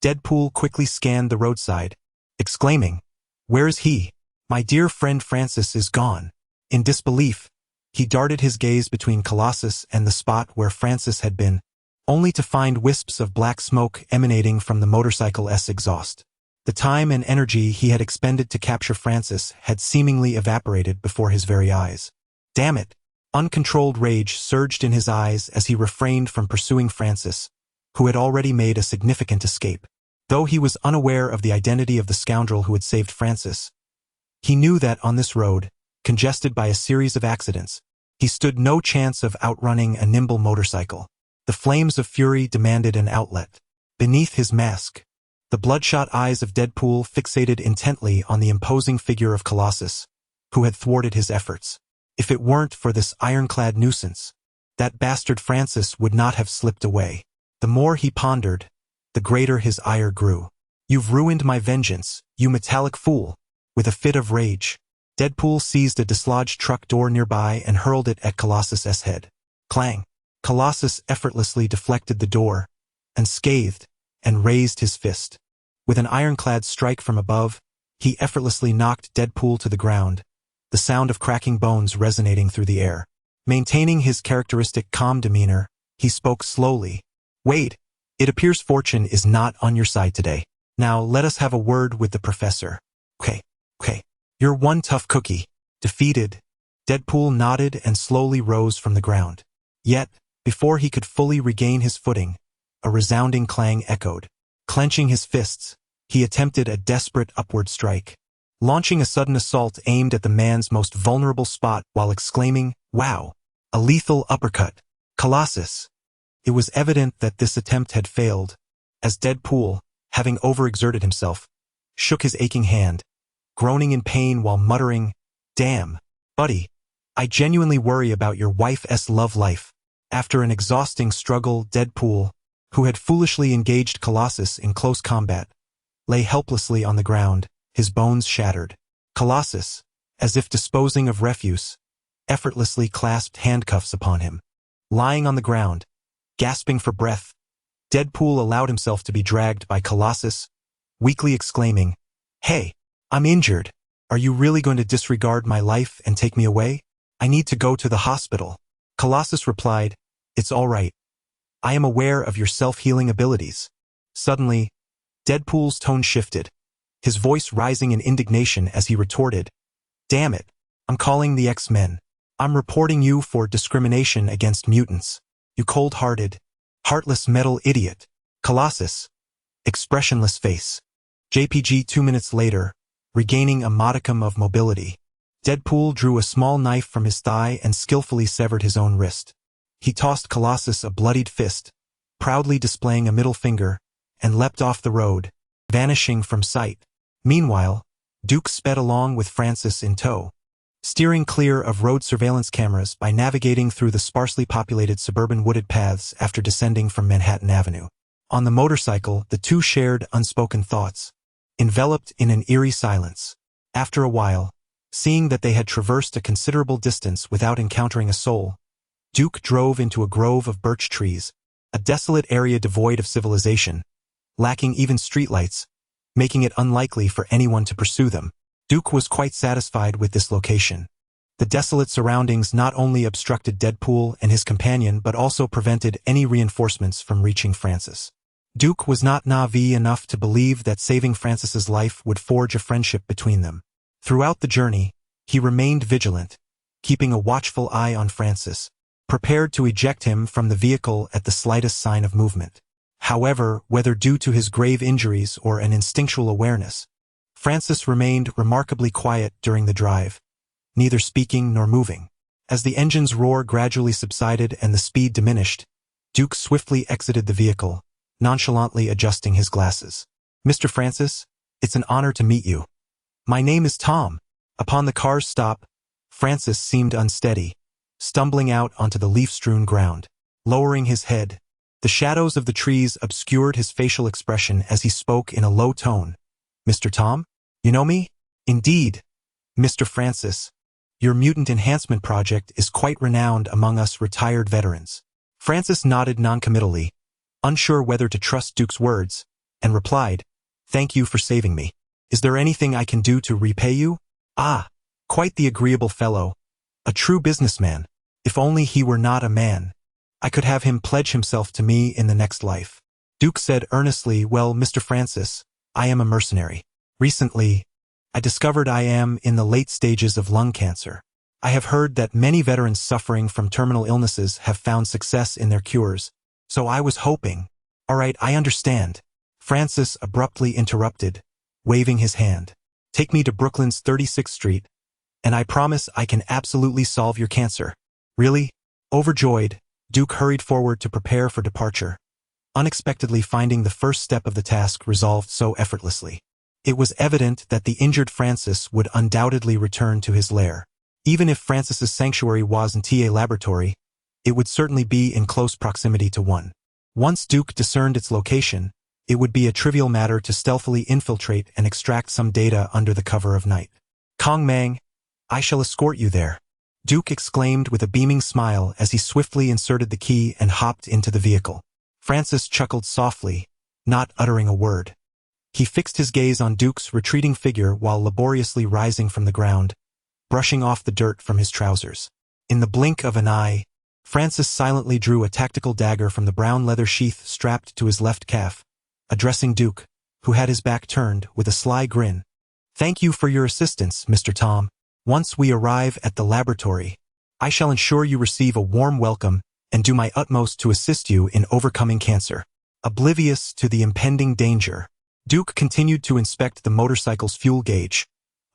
Deadpool quickly scanned the roadside, exclaiming, "Where is he? My dear friend Francis is gone." In disbelief, he darted his gaze between Colossus and the spot where Francis had been, only to find wisps of black smoke emanating from the motorcycle's exhaust. The time and energy he had expended to capture Francis had seemingly evaporated before his very eyes. Damn it! Uncontrolled rage surged in his eyes as he refrained from pursuing Francis, who had already made a significant escape. Though he was unaware of the identity of the scoundrel who had saved Francis, he knew that on this road, congested by a series of accidents, he stood no chance of outrunning a nimble motorcycle. The flames of fury demanded an outlet. Beneath his mask, the bloodshot eyes of Deadpool fixated intently on the imposing figure of Colossus, who had thwarted his efforts. If it weren't for this ironclad nuisance, that bastard Francis would not have slipped away. The more he pondered, the greater his ire grew. "You've ruined my vengeance, you metallic fool." With a fit of rage, Deadpool seized a dislodged truck door nearby and hurled it at Colossus's head. Clang! Colossus effortlessly deflected the door, unscathed, and raised his fist. With an ironclad strike from above, he effortlessly knocked Deadpool to the ground, the sound of cracking bones resonating through the air. Maintaining his characteristic calm demeanor, he spoke slowly. "Wade, it appears fortune is not on your side today. Now let us have a word with the professor." Okay. You're one tough cookie." Defeated, Deadpool nodded and slowly rose from the ground. Yet, before he could fully regain his footing, a resounding clang echoed. Clenching his fists, he attempted a desperate upward strike, launching a sudden assault aimed at the man's most vulnerable spot while exclaiming, "Wow! A lethal uppercut! Colossus!" It was evident that this attempt had failed, as Deadpool, having overexerted himself, shook his aching hand, groaning in pain while muttering, "Damn, buddy, I genuinely worry about your wife's love life." After an exhausting struggle, Deadpool, who had foolishly engaged Colossus in close combat, lay helplessly on the ground, his bones shattered. Colossus, as if disposing of refuse, effortlessly clasped handcuffs upon him. Lying on the ground, gasping for breath, Deadpool allowed himself to be dragged by Colossus, weakly exclaiming, "Hey, I'm injured. Are you really going to disregard my life and take me away? I need to go to the hospital." Colossus replied, "It's all right. I am aware of your self-healing abilities." Suddenly, Deadpool's tone shifted, his voice rising in indignation as he retorted, "Damn it, I'm calling the X-Men. I'm reporting you for discrimination against mutants. You cold-hearted, heartless metal idiot." Colossus, expressionless face. JPG 2 minutes later, regaining a modicum of mobility, Deadpool drew a small knife from his thigh and skillfully severed his own wrist. He tossed Colossus a bloodied fist, proudly displaying a middle finger, and leapt off the road, vanishing from sight. Meanwhile, Duke sped along with Francis in tow, steering clear of road surveillance cameras by navigating through the sparsely populated suburban wooded paths after descending from Manhattan Avenue. On the motorcycle, the two shared unspoken thoughts, enveloped in an eerie silence. After a while, seeing that they had traversed a considerable distance without encountering a soul, Duke drove into a grove of birch trees, a desolate area devoid of civilization, lacking even streetlights, making it unlikely for anyone to pursue them. Duke was quite satisfied with this location. The desolate surroundings not only obstructed Deadpool and his companion but also prevented any reinforcements from reaching Francis. Duke was not naive enough to believe that saving Francis's life would forge a friendship between them. Throughout the journey, he remained vigilant, keeping a watchful eye on Francis, prepared to eject him from the vehicle at the slightest sign of movement. However, whether due to his grave injuries or an instinctual awareness, Francis remained remarkably quiet during the drive, neither speaking nor moving. As the engine's roar gradually subsided and the speed diminished, Duke swiftly exited the vehicle, nonchalantly adjusting his glasses. "Mr. Francis, it's an honor to meet you. My name is Tom." Upon the car's stop, Francis seemed unsteady, stumbling out onto the leaf-strewn ground. Lowering his head, the shadows of the trees obscured his facial expression as he spoke in a low tone. "Mr. Tom? You know me?" "Indeed, Mr. Francis. Your mutant enhancement project is quite renowned among us retired veterans." Francis nodded noncommittally, unsure whether to trust Duke's words, and replied, "Thank you for saving me. Is there anything I can do to repay you?" "Ah, quite the agreeable fellow. A true businessman. If only he were not a man. I could have him pledge himself to me in the next life." Duke said earnestly, "Well, Mr. Francis, I am a mercenary. Recently, I discovered I am in the late stages of lung cancer. I have heard that many veterans suffering from terminal illnesses have found success in their cures, so I was hoping—" "All right, I understand," Francis abruptly interrupted, waving his hand. "Take me to Brooklyn's 36th Street, and I promise I can absolutely solve your cancer." "Really?" Overjoyed, Duke hurried forward to prepare for departure, unexpectedly finding the first step of the task resolved so effortlessly. It was evident that the injured Francis would undoubtedly return to his lair. Even if Francis's sanctuary wasn't a laboratory, it would certainly be in close proximity to one. Once Duke discerned its location, it would be a trivial matter to stealthily infiltrate and extract some data under the cover of night. "Kong Mang, I shall escort you there," Duke exclaimed with a beaming smile as he swiftly inserted the key and hopped into the vehicle. Francis chuckled softly, not uttering a word. He fixed his gaze on Duke's retreating figure while laboriously rising from the ground, brushing off the dirt from his trousers. In the blink of an eye, Francis silently drew a tactical dagger from the brown leather sheath strapped to his left calf, addressing Duke, who had his back turned, with a sly grin. "Thank you for your assistance, Mr. Tom. Once we arrive at the laboratory, I shall ensure you receive a warm welcome and do my utmost to assist you in overcoming cancer." Oblivious to the impending danger, Duke continued to inspect the motorcycle's fuel gauge,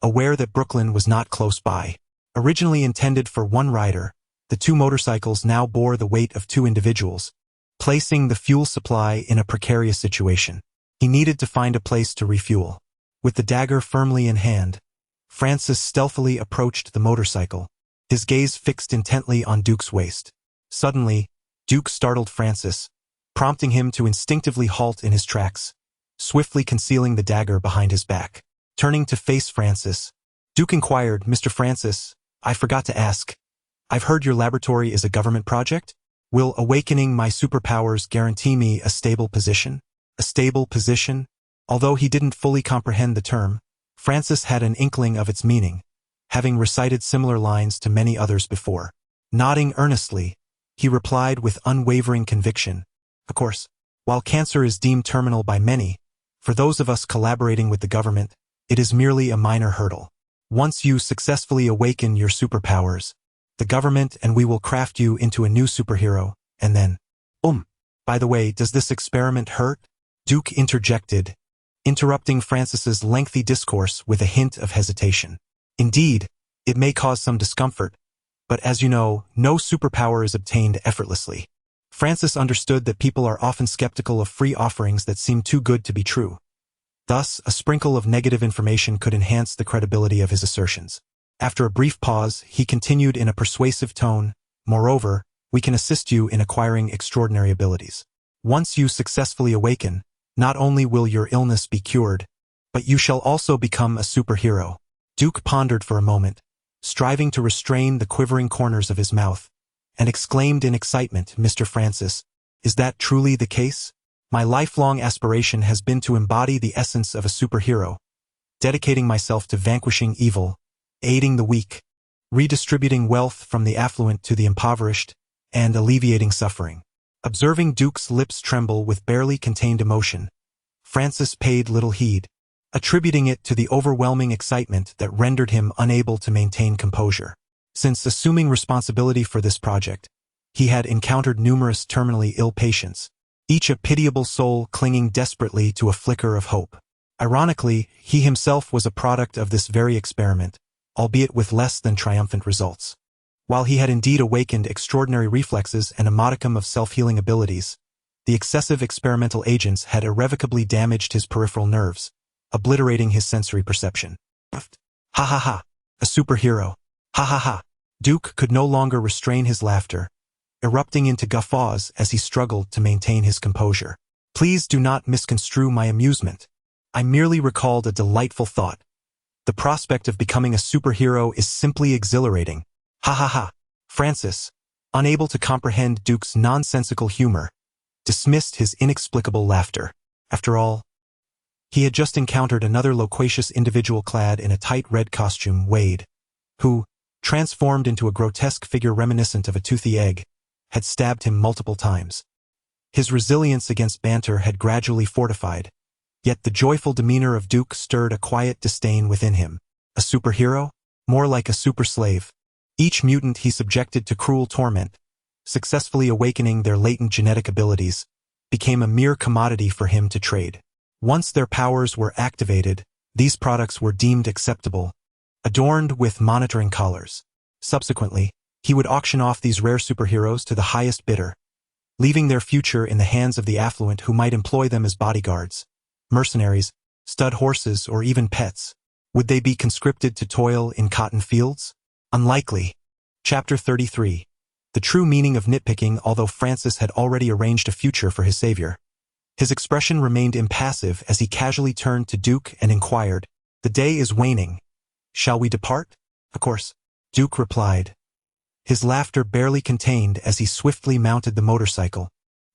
aware that Brooklyn was not close by. Originally intended for one rider, the two motorcycles now bore the weight of two individuals, placing the fuel supply in a precarious situation. He needed to find a place to refuel. With the dagger firmly in hand, Francis stealthily approached the motorcycle, his gaze fixed intently on Duke's waist. Suddenly, Duke startled Francis, prompting him to instinctively halt in his tracks, swiftly concealing the dagger behind his back. Turning to face Francis, Duke inquired, "Mr. Francis, I forgot to ask. I've heard your laboratory is a government project? Will awakening my superpowers guarantee me a stable position?" A stable position? Although he didn't fully comprehend the term, Francis had an inkling of its meaning, having recited similar lines to many others before. Nodding earnestly, he replied with unwavering conviction, "Of course, while cancer is deemed terminal by many, for those of us collaborating with the government, it is merely a minor hurdle. Once you successfully awaken your superpowers, the government and we will craft you into a new superhero, and then— By the way, does this experiment hurt?" Duke interjected, interrupting Francis's lengthy discourse with a hint of hesitation. "Indeed, it may cause some discomfort, but as you know, no superpower is obtained effortlessly." Francis understood that people are often skeptical of free offerings that seem too good to be true. Thus, a sprinkle of negative information could enhance the credibility of his assertions. After a brief pause, he continued in a persuasive tone, "Moreover, we can assist you in acquiring extraordinary abilities. Once you successfully awaken, not only will your illness be cured, but you shall also become a superhero." Duke pondered for a moment, striving to restrain the quivering corners of his mouth, and exclaimed in excitement, "Mr. Francis, is that truly the case? My lifelong aspiration has been to embody the essence of a superhero, dedicating myself to vanquishing evil, aiding the weak, redistributing wealth from the affluent to the impoverished, and alleviating suffering. Observing Duke's lips tremble with barely contained emotion, Francis paid little heed, attributing it to the overwhelming excitement that rendered him unable to maintain composure. Since assuming responsibility for this project, he had encountered numerous terminally ill patients, each a pitiable soul clinging desperately to a flicker of hope. Ironically, he himself was a product of this very experiment, albeit with less than triumphant results. While he had indeed awakened extraordinary reflexes and a modicum of self-healing abilities, the excessive experimental agents had irrevocably damaged his peripheral nerves, obliterating his sensory perception. Ha ha ha! A superhero! Ha ha ha! Duke could no longer restrain his laughter, erupting into guffaws as he struggled to maintain his composure. Please do not misconstrue my amusement. I merely recalled a delightful thought. The prospect of becoming a superhero is simply exhilarating. Ha ha ha! Francis, unable to comprehend Duke's nonsensical humor, dismissed his inexplicable laughter. After all, he had just encountered another loquacious individual clad in a tight red costume, Wade, who, transformed into a grotesque figure reminiscent of a toothy egg, had stabbed him multiple times. His resilience against banter had gradually fortified, yet the joyful demeanor of Duke stirred a quiet disdain within him. A superhero? More like a super slave. Each mutant he subjected to cruel torment, successfully awakening their latent genetic abilities, became a mere commodity for him to trade. Once their powers were activated, these products were deemed acceptable, adorned with monitoring collars. Subsequently, he would auction off these rare superheroes to the highest bidder, leaving their future in the hands of the affluent who might employ them as bodyguards, mercenaries, stud horses, or even pets. Would they be conscripted to toil in cotton fields? Unlikely. Chapter 33. The true meaning of nitpicking. Although Francis had already arranged a future for his savior, his expression remained impassive as he casually turned to Duke and inquired, "The day is waning. Shall we depart?" "Of course," Duke replied, his laughter barely contained as he swiftly mounted the motorcycle,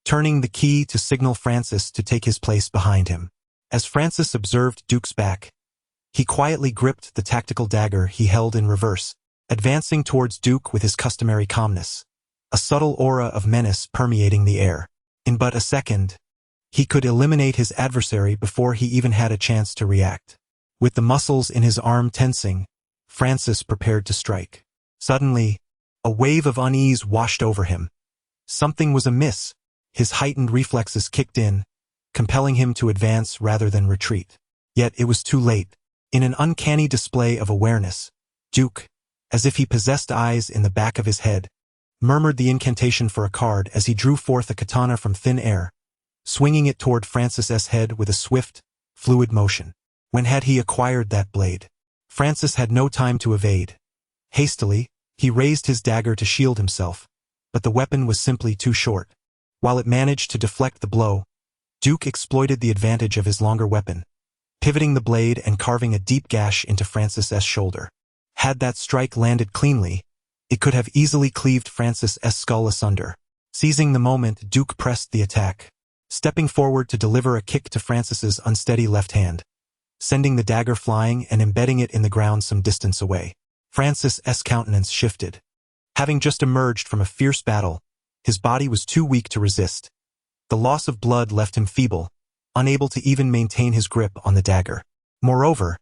turning the key to signal Francis to take his place behind him. As Francis observed Duke's back, he quietly gripped the tactical dagger he held in reverse, advancing towards Duke with his customary calmness, a subtle aura of menace permeating the air. In but a second, he could eliminate his adversary before he even had a chance to react. With the muscles in his arm tensing, Francis prepared to strike. Suddenly, a wave of unease washed over him. Something was amiss. His heightened reflexes kicked in, compelling him to advance rather than retreat. Yet it was too late. In an uncanny display of awareness, Duke, as if he possessed eyes in the back of his head, murmured the incantation for a card as he drew forth a katana from thin air, swinging it toward Francis's head with a swift, fluid motion. When had he acquired that blade? Francis had no time to evade. Hastily, he raised his dagger to shield himself, but the weapon was simply too short. While it managed to deflect the blow, Duke exploited the advantage of his longer weapon, pivoting the blade and carving a deep gash into Francis's shoulder. Had that strike landed cleanly, it could have easily cleaved Francis's skull asunder. Seizing the moment, Duke pressed the attack, stepping forward to deliver a kick to Francis's unsteady left hand, sending the dagger flying and embedding it in the ground some distance away. Francis's countenance shifted. Having just emerged from a fierce battle, his body was too weak to resist. The loss of blood left him feeble, unable to even maintain his grip on the dagger. Moreover,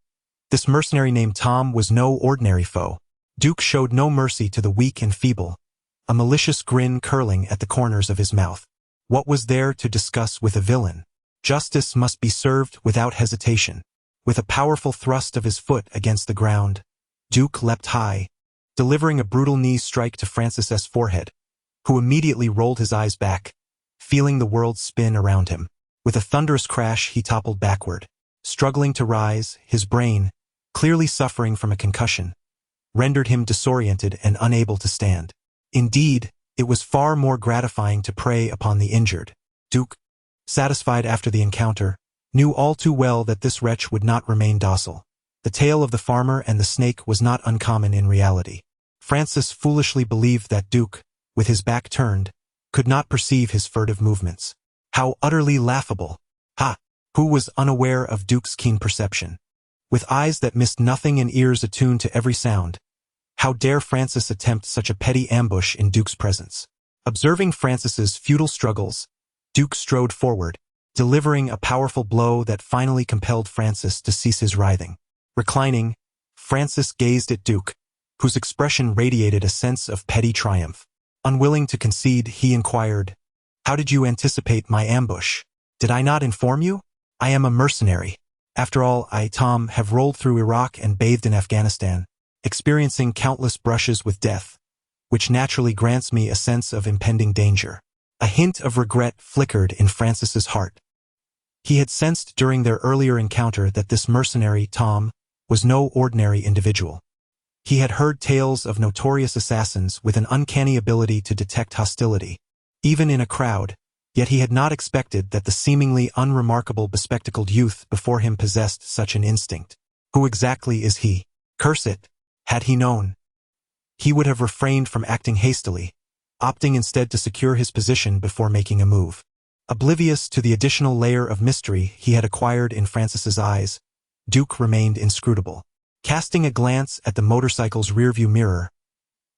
this mercenary named Tom was no ordinary foe. Duke showed no mercy to the weak and feeble, a malicious grin curling at the corners of his mouth. What was there to discuss with a villain? Justice must be served without hesitation. With a powerful thrust of his foot against the ground, Duke leapt high, delivering a brutal knee strike to Francis's forehead, who immediately rolled his eyes back, feeling the world spin around him. With a thunderous crash, he toppled backward. Struggling to rise, his brain, clearly suffering from a concussion, rendered him disoriented and unable to stand. Indeed, it was far more gratifying to prey upon the injured. Duke, satisfied after the encounter, knew all too well that this wretch would not remain docile. The tale of the farmer and the snake was not uncommon in reality. Francis foolishly believed that Duke, with his back turned, could not perceive his furtive movements. How utterly laughable! Ha! Who was unaware of Duke's keen perception? With eyes that missed nothing and ears attuned to every sound, How dare Francis attempt such a petty ambush in Duke's presence? Observing Francis's futile struggles, Duke strode forward, delivering a powerful blow that finally compelled Francis to cease his writhing. Reclining, Francis gazed at Duke, whose expression radiated a sense of petty triumph. Unwilling to concede, he inquired, "How did you anticipate my ambush? Did I not inform you? I am a mercenary. After all, I, Tom, have rolled through Iraq and bathed in Afghanistan, experiencing countless brushes with death, which naturally grants me a sense of impending danger." A hint of regret flickered in Francis's heart. He had sensed during their earlier encounter that this mercenary, Tom, was no ordinary individual. He had heard tales of notorious assassins with an uncanny ability to detect hostility, even in a crowd, yet he had not expected that the seemingly unremarkable bespectacled youth before him possessed such an instinct. Who exactly is he? Curse it! Had he known, he would have refrained from acting hastily, opting instead to secure his position before making a move. Oblivious to the additional layer of mystery he had acquired in Francis's eyes, Duke remained inscrutable. Casting a glance at the motorcycle's rearview mirror,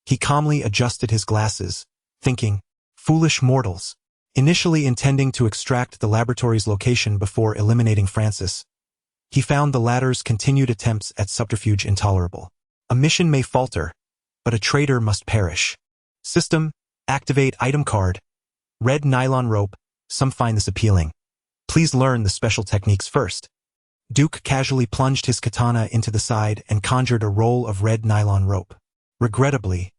he calmly adjusted his glasses, thinking, "Foolish mortals." Initially intending to extract the laboratory's location before eliminating Francis, he found the latter's continued attempts at subterfuge intolerable. A mission may falter, but a traitor must perish. System, activate item card. Red nylon rope. Some find this appealing. Please learn the special techniques first. Duke casually plunged his katana into the side and conjured a roll of red nylon rope. Regrettably,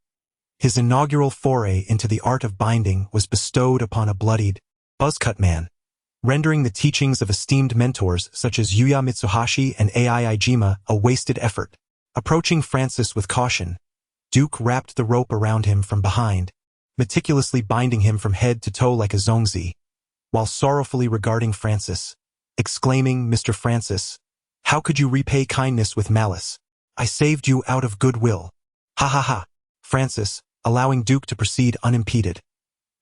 his inaugural foray into the art of binding was bestowed upon a bloodied, buzzcut man, rendering the teachings of esteemed mentors such as Yuya Mitsuhashi and Ai Ijima a wasted effort. Approaching Francis with caution, Duke wrapped the rope around him from behind, meticulously binding him from head to toe like a zongzi, while sorrowfully regarding Francis, exclaiming, "Mr. Francis, how could you repay kindness with malice? I saved you out of goodwill. Ha ha ha." Francis, allowing Duke to proceed unimpeded,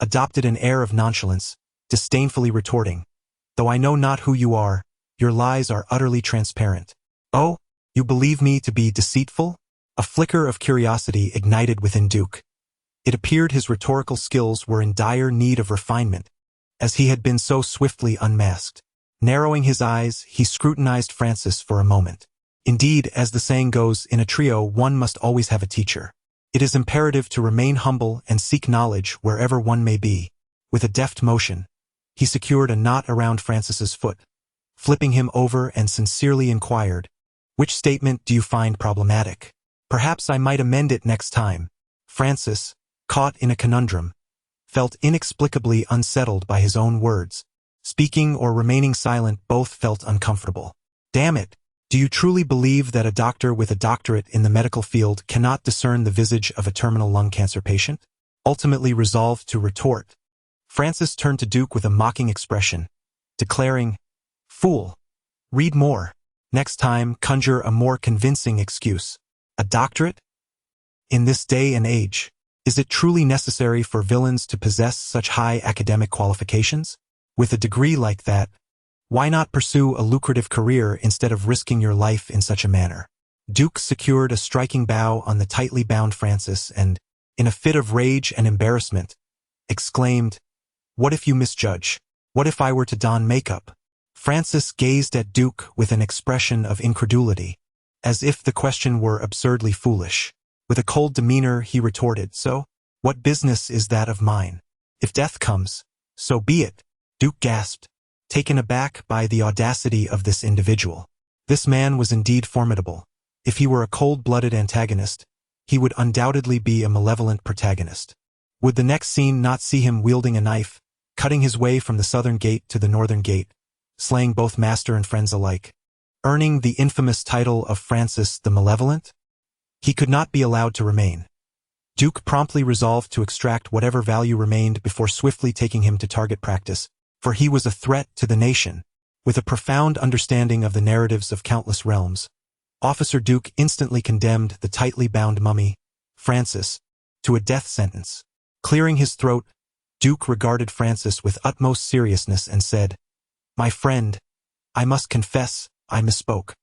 adopted an air of nonchalance, disdainfully retorting, "Though I know not who you are, your lies are utterly transparent." "Oh, you believe me to be deceitful?" A flicker of curiosity ignited within Duke. It appeared his rhetorical skills were in dire need of refinement, as he had been so swiftly unmasked. Narrowing his eyes, he scrutinized Francis for a moment. Indeed, as the saying goes, in a trio one must always have a teacher. It is imperative to remain humble and seek knowledge wherever one may be. With a deft motion, he secured a knot around Francis's foot, flipping him over and sincerely inquired, "Which statement do you find problematic? Perhaps I might amend it next time." Francis, caught in a conundrum, felt inexplicably unsettled by his own words. Speaking or remaining silent both felt uncomfortable. "Damn it, do you truly believe that a doctor with a doctorate in the medical field cannot discern the visage of a terminal lung cancer patient?" Ultimately resolved to retort, Francis turned to Duke with a mocking expression, declaring, "Fool, read more. Next time, conjure a more convincing excuse. A doctorate? In this day and age, is it truly necessary for villains to possess such high academic qualifications? With a degree like that, why not pursue a lucrative career instead of risking your life in such a manner?" Duke secured a striking bow on the tightly bound Francis and, in a fit of rage and embarrassment, exclaimed, "What if you misjudge? What if I were to don makeup?" Francis gazed at Duke with an expression of incredulity, as if the question were absurdly foolish. With a cold demeanor he retorted, "So, what business is that of mine? If death comes, so be it." Duke gasped, taken aback by the audacity of this individual. This man was indeed formidable. If he were a cold-blooded antagonist, he would undoubtedly be a malevolent protagonist. Would the next scene not see him wielding a knife, cutting his way from the southern gate to the northern gate, slaying both master and friends alike, earning the infamous title of Francis the Malevolent? He could not be allowed to remain. Duke promptly resolved to extract whatever value remained before swiftly taking him to target practice, for he was a threat to the nation. With a profound understanding of the narratives of countless realms, Officer Duke instantly condemned the tightly bound mummy, Francis, to a death sentence. Clearing his throat, Duke regarded Francis with utmost seriousness and said, "My friend, I must confess, I misspoke.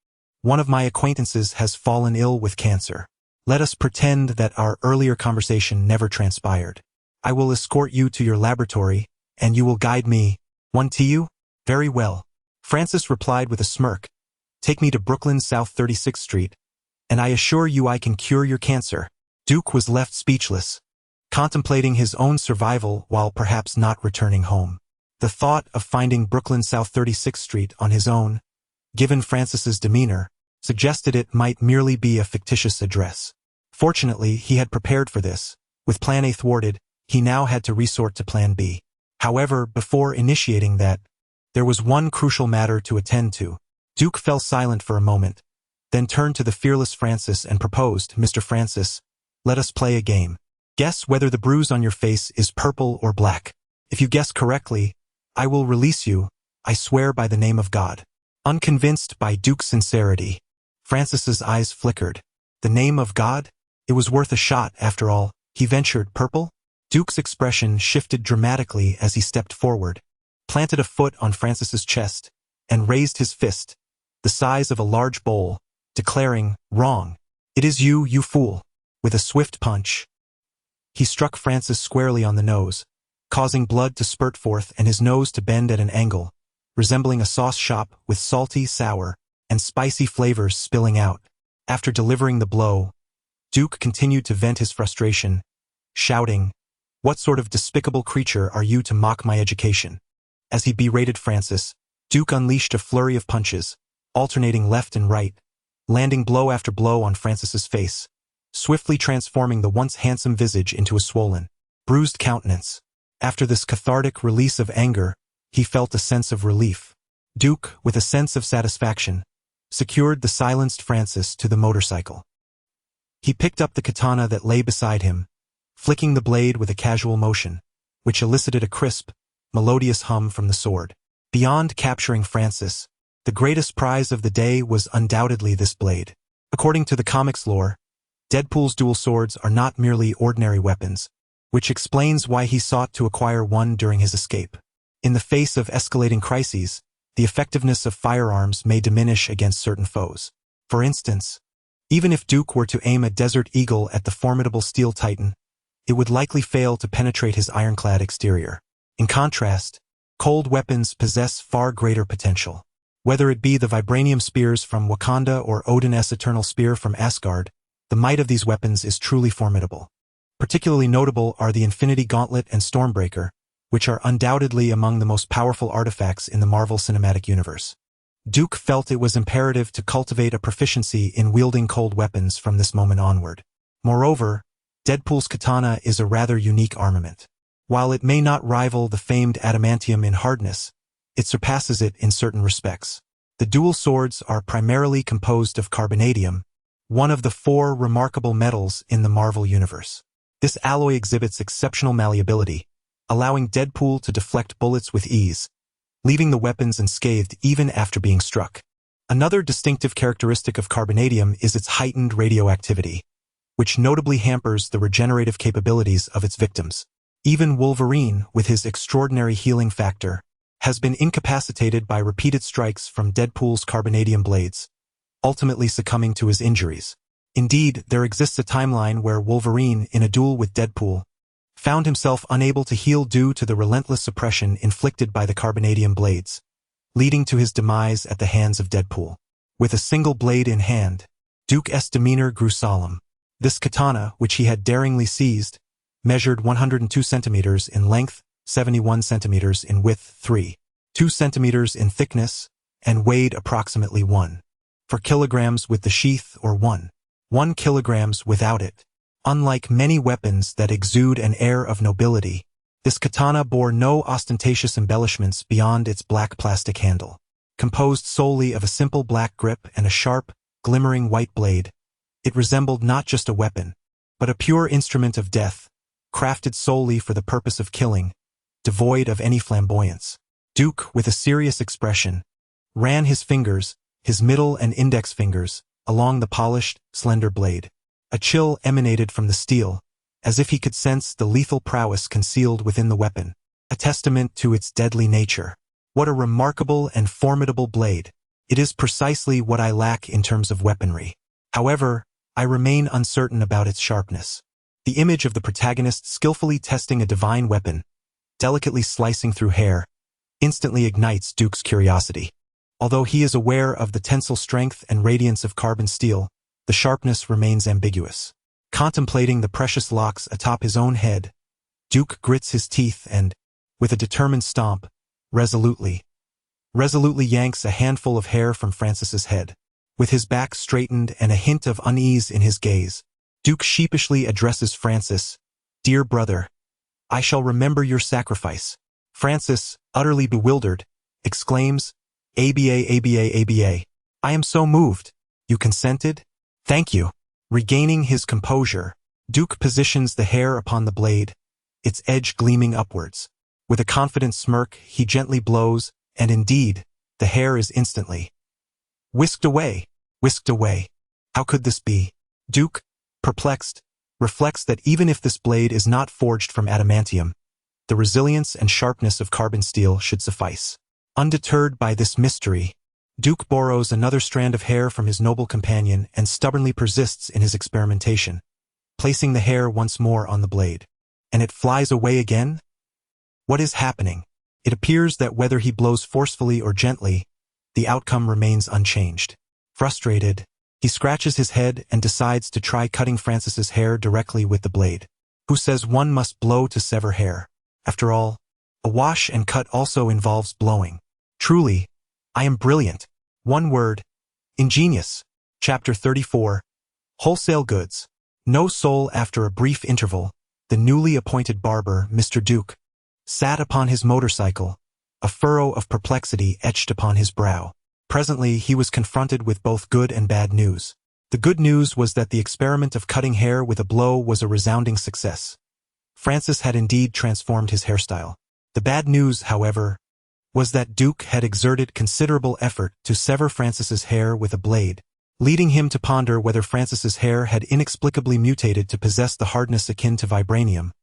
One of my acquaintances has fallen ill with cancer. Let us pretend that our earlier conversation never transpired. I will escort you to your laboratory, and you will guide me. One to you? Very well. Francis replied with a smirk. Take me to Brooklyn South 36th Street, and I assure you I can cure your cancer. Duke was left speechless, contemplating his own survival while perhaps not returning home. The thought of finding Brooklyn South 36th Street on his own, given Francis's demeanor, suggested it might merely be a fictitious address. Fortunately, he had prepared for this. With Plan A thwarted, he now had to resort to Plan B. However, before initiating that, there was one crucial matter to attend to. Duke fell silent for a moment, then turned to the fearless Francis and proposed, Mr. Francis, let us play a game. Guess whether the bruise on your face is purple or black. If you guess correctly, I will release you, I swear by the name of God. Unconvinced by Duke's sincerity, Francis's eyes flickered. The name of God? It was worth a shot, after all. He ventured, purple? Duke's expression shifted dramatically as he stepped forward, planted a foot on Francis's chest, and raised his fist, the size of a large bowl, declaring, wrong. It is you, you fool. With a swift punch, he struck Francis squarely on the nose, causing blood to spurt forth and his nose to bend at an angle, resembling a sauce shop with salty, sour, and spicy flavors spilling out. After delivering the blow, Duke continued to vent his frustration, shouting, What sort of despicable creature are you to mock my education? As he berated Francis, Duke unleashed a flurry of punches, alternating left and right, landing blow after blow on Francis's face, swiftly transforming the once handsome visage into a swollen, bruised countenance. After this cathartic release of anger, he felt a sense of relief. Duke, with a sense of satisfaction, secured the silenced Francis to the motorcycle. He picked up the katana that lay beside him, flicking the blade with a casual motion, which elicited a crisp, melodious hum from the sword. Beyond capturing Francis, the greatest prize of the day was undoubtedly this blade. According to the comics lore, Deadpool's dual swords are not merely ordinary weapons, which explains why he sought to acquire one during his escape. In the face of escalating crises, the effectiveness of firearms may diminish against certain foes. For instance, even if Duke were to aim a Desert Eagle at the formidable Steel Titan, it would likely fail to penetrate his ironclad exterior. In contrast, cold weapons possess far greater potential. Whether it be the vibranium spears from Wakanda or Odin's eternal spear from Asgard, the might of these weapons is truly formidable. Particularly notable are the Infinity Gauntlet and Stormbreaker, which are undoubtedly among the most powerful artifacts in the Marvel Cinematic Universe. Duke felt it was imperative to cultivate a proficiency in wielding cold weapons from this moment onward. Moreover, Deadpool's katana is a rather unique armament. While it may not rival the famed adamantium in hardness, it surpasses it in certain respects. The dual swords are primarily composed of carbonadium, one of the 4 remarkable metals in the Marvel Universe. This alloy exhibits exceptional malleability, allowing Deadpool to deflect bullets with ease, leaving the weapons unscathed even after being struck. Another distinctive characteristic of carbonadium is its heightened radioactivity, which notably hampers the regenerative capabilities of its victims. Even Wolverine, with his extraordinary healing factor, has been incapacitated by repeated strikes from Deadpool's carbonadium blades, ultimately succumbing to his injuries. Indeed, there exists a timeline where Wolverine, in a duel with Deadpool, found himself unable to heal due to the relentless suppression inflicted by the carbonadium blades, leading to his demise at the hands of Deadpool. With a single blade in hand, Duke's demeanor grew solemn. This katana, which he had daringly seized, measured 102 centimeters in length, 71 centimeters in width, 2 centimeters in thickness, and weighed approximately 1 kilograms with the sheath or 1 kilograms without it. Unlike many weapons that exude an air of nobility, this katana bore no ostentatious embellishments beyond its black plastic handle. Composed solely of a simple black grip and a sharp, glimmering white blade, it resembled not just a weapon, but a pure instrument of death, crafted solely for the purpose of killing, devoid of any flamboyance. Duke, with a serious expression, ran his fingers, his middle and index fingers, along the polished, slender blade. A chill emanated from the steel, as if he could sense the lethal prowess concealed within the weapon, a testament to its deadly nature. What a remarkable and formidable blade! It is precisely what I lack in terms of weaponry. However, I remain uncertain about its sharpness. The image of the protagonist skillfully testing a divine weapon, delicately slicing through hair, instantly ignites Duke's curiosity. Although he is aware of the tensile strength and radiance of carbon steel, the sharpness remains ambiguous. Contemplating the precious locks atop his own head, Duke grits his teeth and, with a determined stomp, resolutely yanks a handful of hair from Francis's head. With his back straightened and a hint of unease in his gaze, Duke sheepishly addresses Francis, "Dear brother, I shall remember your sacrifice." Francis, utterly bewildered, exclaims, "ABA. I am so moved. You consented? Thank you." Regaining his composure, Duke positions the hair upon the blade, its edge gleaming upwards. With a confident smirk, he gently blows, and indeed, the hair is instantly whisked away. How could this be? Duke, perplexed, reflects that even if this blade is not forged from adamantium, the resilience and sharpness of carbon steel should suffice. Undeterred by this mystery, Duke borrows another strand of hair from his noble companion and stubbornly persists in his experimentation, placing the hair once more on the blade. And it flies away again? What is happening? It appears that whether he blows forcefully or gently, the outcome remains unchanged. Frustrated, he scratches his head and decides to try cutting Francis's hair directly with the blade. Who says one must blow to sever hair? After all, a wash and cut also involves blowing. Truly, I am brilliant. One word, ingenious. Chapter 34. Wholesale Goods. No soul. After a brief interval, the newly appointed barber, Mr. Duke, sat upon his motorcycle, a furrow of perplexity etched upon his brow. Presently, he was confronted with both good and bad news. The good news was that the experiment of cutting hair with a blow was a resounding success. Francis had indeed transformed his hairstyle. The bad news, however, was that Duke had exerted considerable effort to sever Francis's hair with a blade, leading him to ponder whether Francis's hair had inexplicably mutated to possess the hardness akin to vibranium,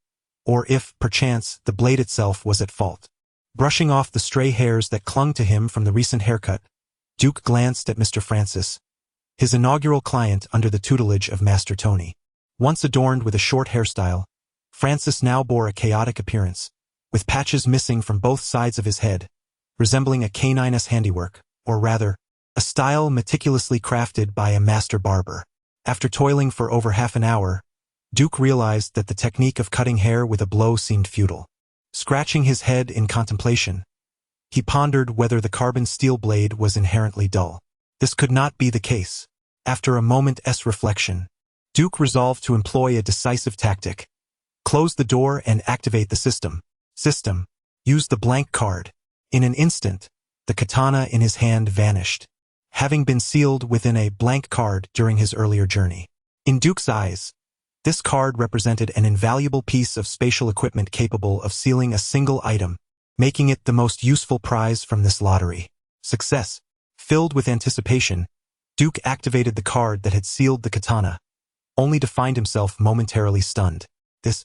or if, perchance, the blade itself was at fault. Brushing off the stray hairs that clung to him from the recent haircut, Duke glanced at Mr. Francis, his inaugural client under the tutelage of Master Tony. Once adorned with a short hairstyle, Francis now bore a chaotic appearance, with patches missing from both sides of his head, resembling a canine's handiwork, or rather, a style meticulously crafted by a master barber. After toiling for over half an hour, Duke realized that the technique of cutting hair with a blow seemed futile. Scratching his head in contemplation, he pondered whether the carbon steel blade was inherently dull. This could not be the case. After a moment's reflection, Duke resolved to employ a decisive tactic. Close the door and activate the system. Use the blank card. In an instant, the katana in his hand vanished, having been sealed within a blank card during his earlier journey. In Duke's eyes, this card represented an invaluable piece of spatial equipment capable of sealing a single item, making it the most useful prize from this lottery. Success. Filled with anticipation, Duke activated the card that had sealed the katana, only to find himself momentarily stunned. This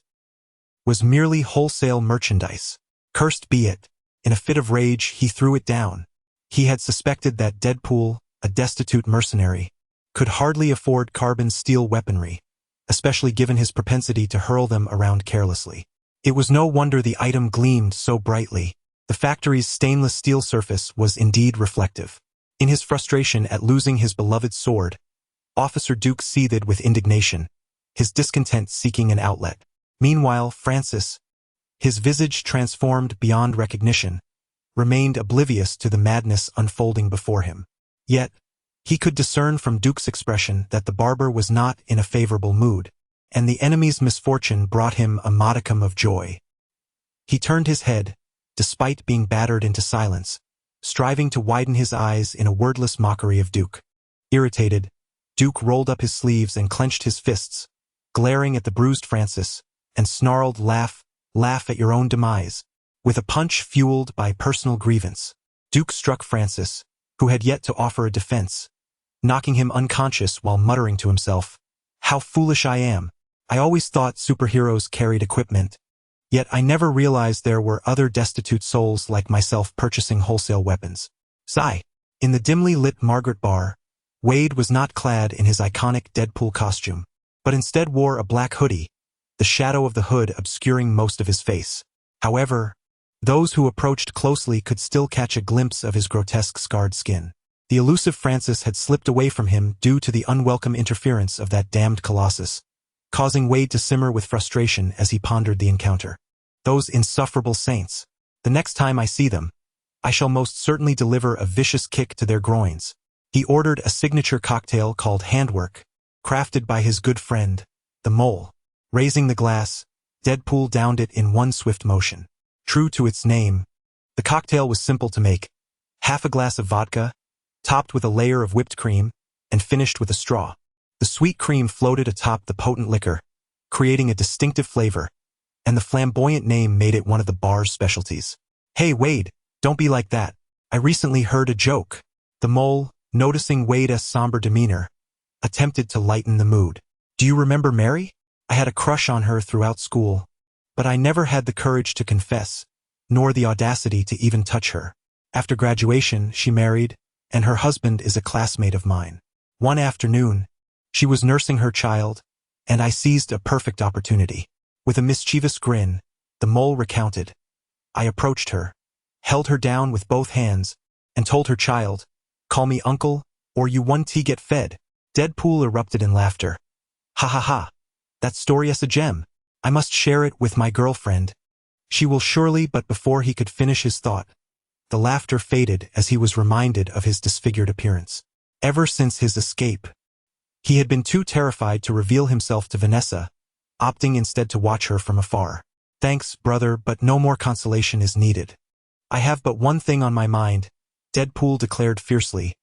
was merely wholesale merchandise. Cursed be it. In a fit of rage, he threw it down. He had suspected that Deadpool, a destitute mercenary, could hardly afford carbon steel weaponry, especially given his propensity to hurl them around carelessly. It was no wonder the item gleamed so brightly. The factory's stainless steel surface was indeed reflective. In his frustration at losing his beloved sword, Officer Duke seethed with indignation, his discontent seeking an outlet. Meanwhile, Francis, his visage transformed beyond recognition, remained oblivious to the madness unfolding before him. Yet, he could discern from Duke's expression that the barber was not in a favorable mood, and the enemy's misfortune brought him a modicum of joy. He turned his head, despite being battered into silence, striving to widen his eyes in a wordless mockery of Duke. Irritated, Duke rolled up his sleeves and clenched his fists, glaring at the bruised Francis, and snarled, "Laugh at your own demise." With a punch fueled by personal grievance, Duke struck Francis, who had yet to offer a defense, knocking him unconscious while muttering to himself, "How foolish I am. I always thought superheroes carried equipment. Yet I never realized there were other destitute souls like myself purchasing wholesale weapons." Sigh. In the dimly lit Margaret bar, Wade was not clad in his iconic Deadpool costume, but instead wore a black hoodie, the shadow of the hood obscuring most of his face. However, those who approached closely could still catch a glimpse of his grotesque scarred skin. The elusive Francis had slipped away from him due to the unwelcome interference of that damned colossus, causing Wade to simmer with frustration as he pondered the encounter. Those insufferable saints. The next time I see them, I shall most certainly deliver a vicious kick to their groins. He ordered a signature cocktail called Handwork, crafted by his good friend, the Mole. Raising the glass, Deadpool downed it in one swift motion. True to its name, the cocktail was simple to make. Half a glass of vodka, topped with a layer of whipped cream, and finished with a straw. The sweet cream floated atop the potent liquor, creating a distinctive flavor, and the flamboyant name made it one of the bar's specialties. Hey Wade, don't be like that. I recently heard a joke. The Mole, noticing Wade's somber demeanor, attempted to lighten the mood. Do you remember Mary? I had a crush on her throughout school, but I never had the courage to confess, nor the audacity to even touch her. After graduation, she married, and her husband is a classmate of mine. One afternoon, she was nursing her child, and I seized a perfect opportunity. With a mischievous grin, the Mole recounted. I approached her, held her down with both hands, and told her child, call me uncle, or you one tea get fed. Deadpool erupted in laughter. Ha ha ha. That story is a gem. I must share it with my girlfriend. She will surely, but before he could finish his thought, the laughter faded as he was reminded of his disfigured appearance. Ever since his escape, he had been too terrified to reveal himself to Vanessa, opting instead to watch her from afar. Thanks, brother, but no more consolation is needed. I have but one thing on my mind, Deadpool declared fiercely.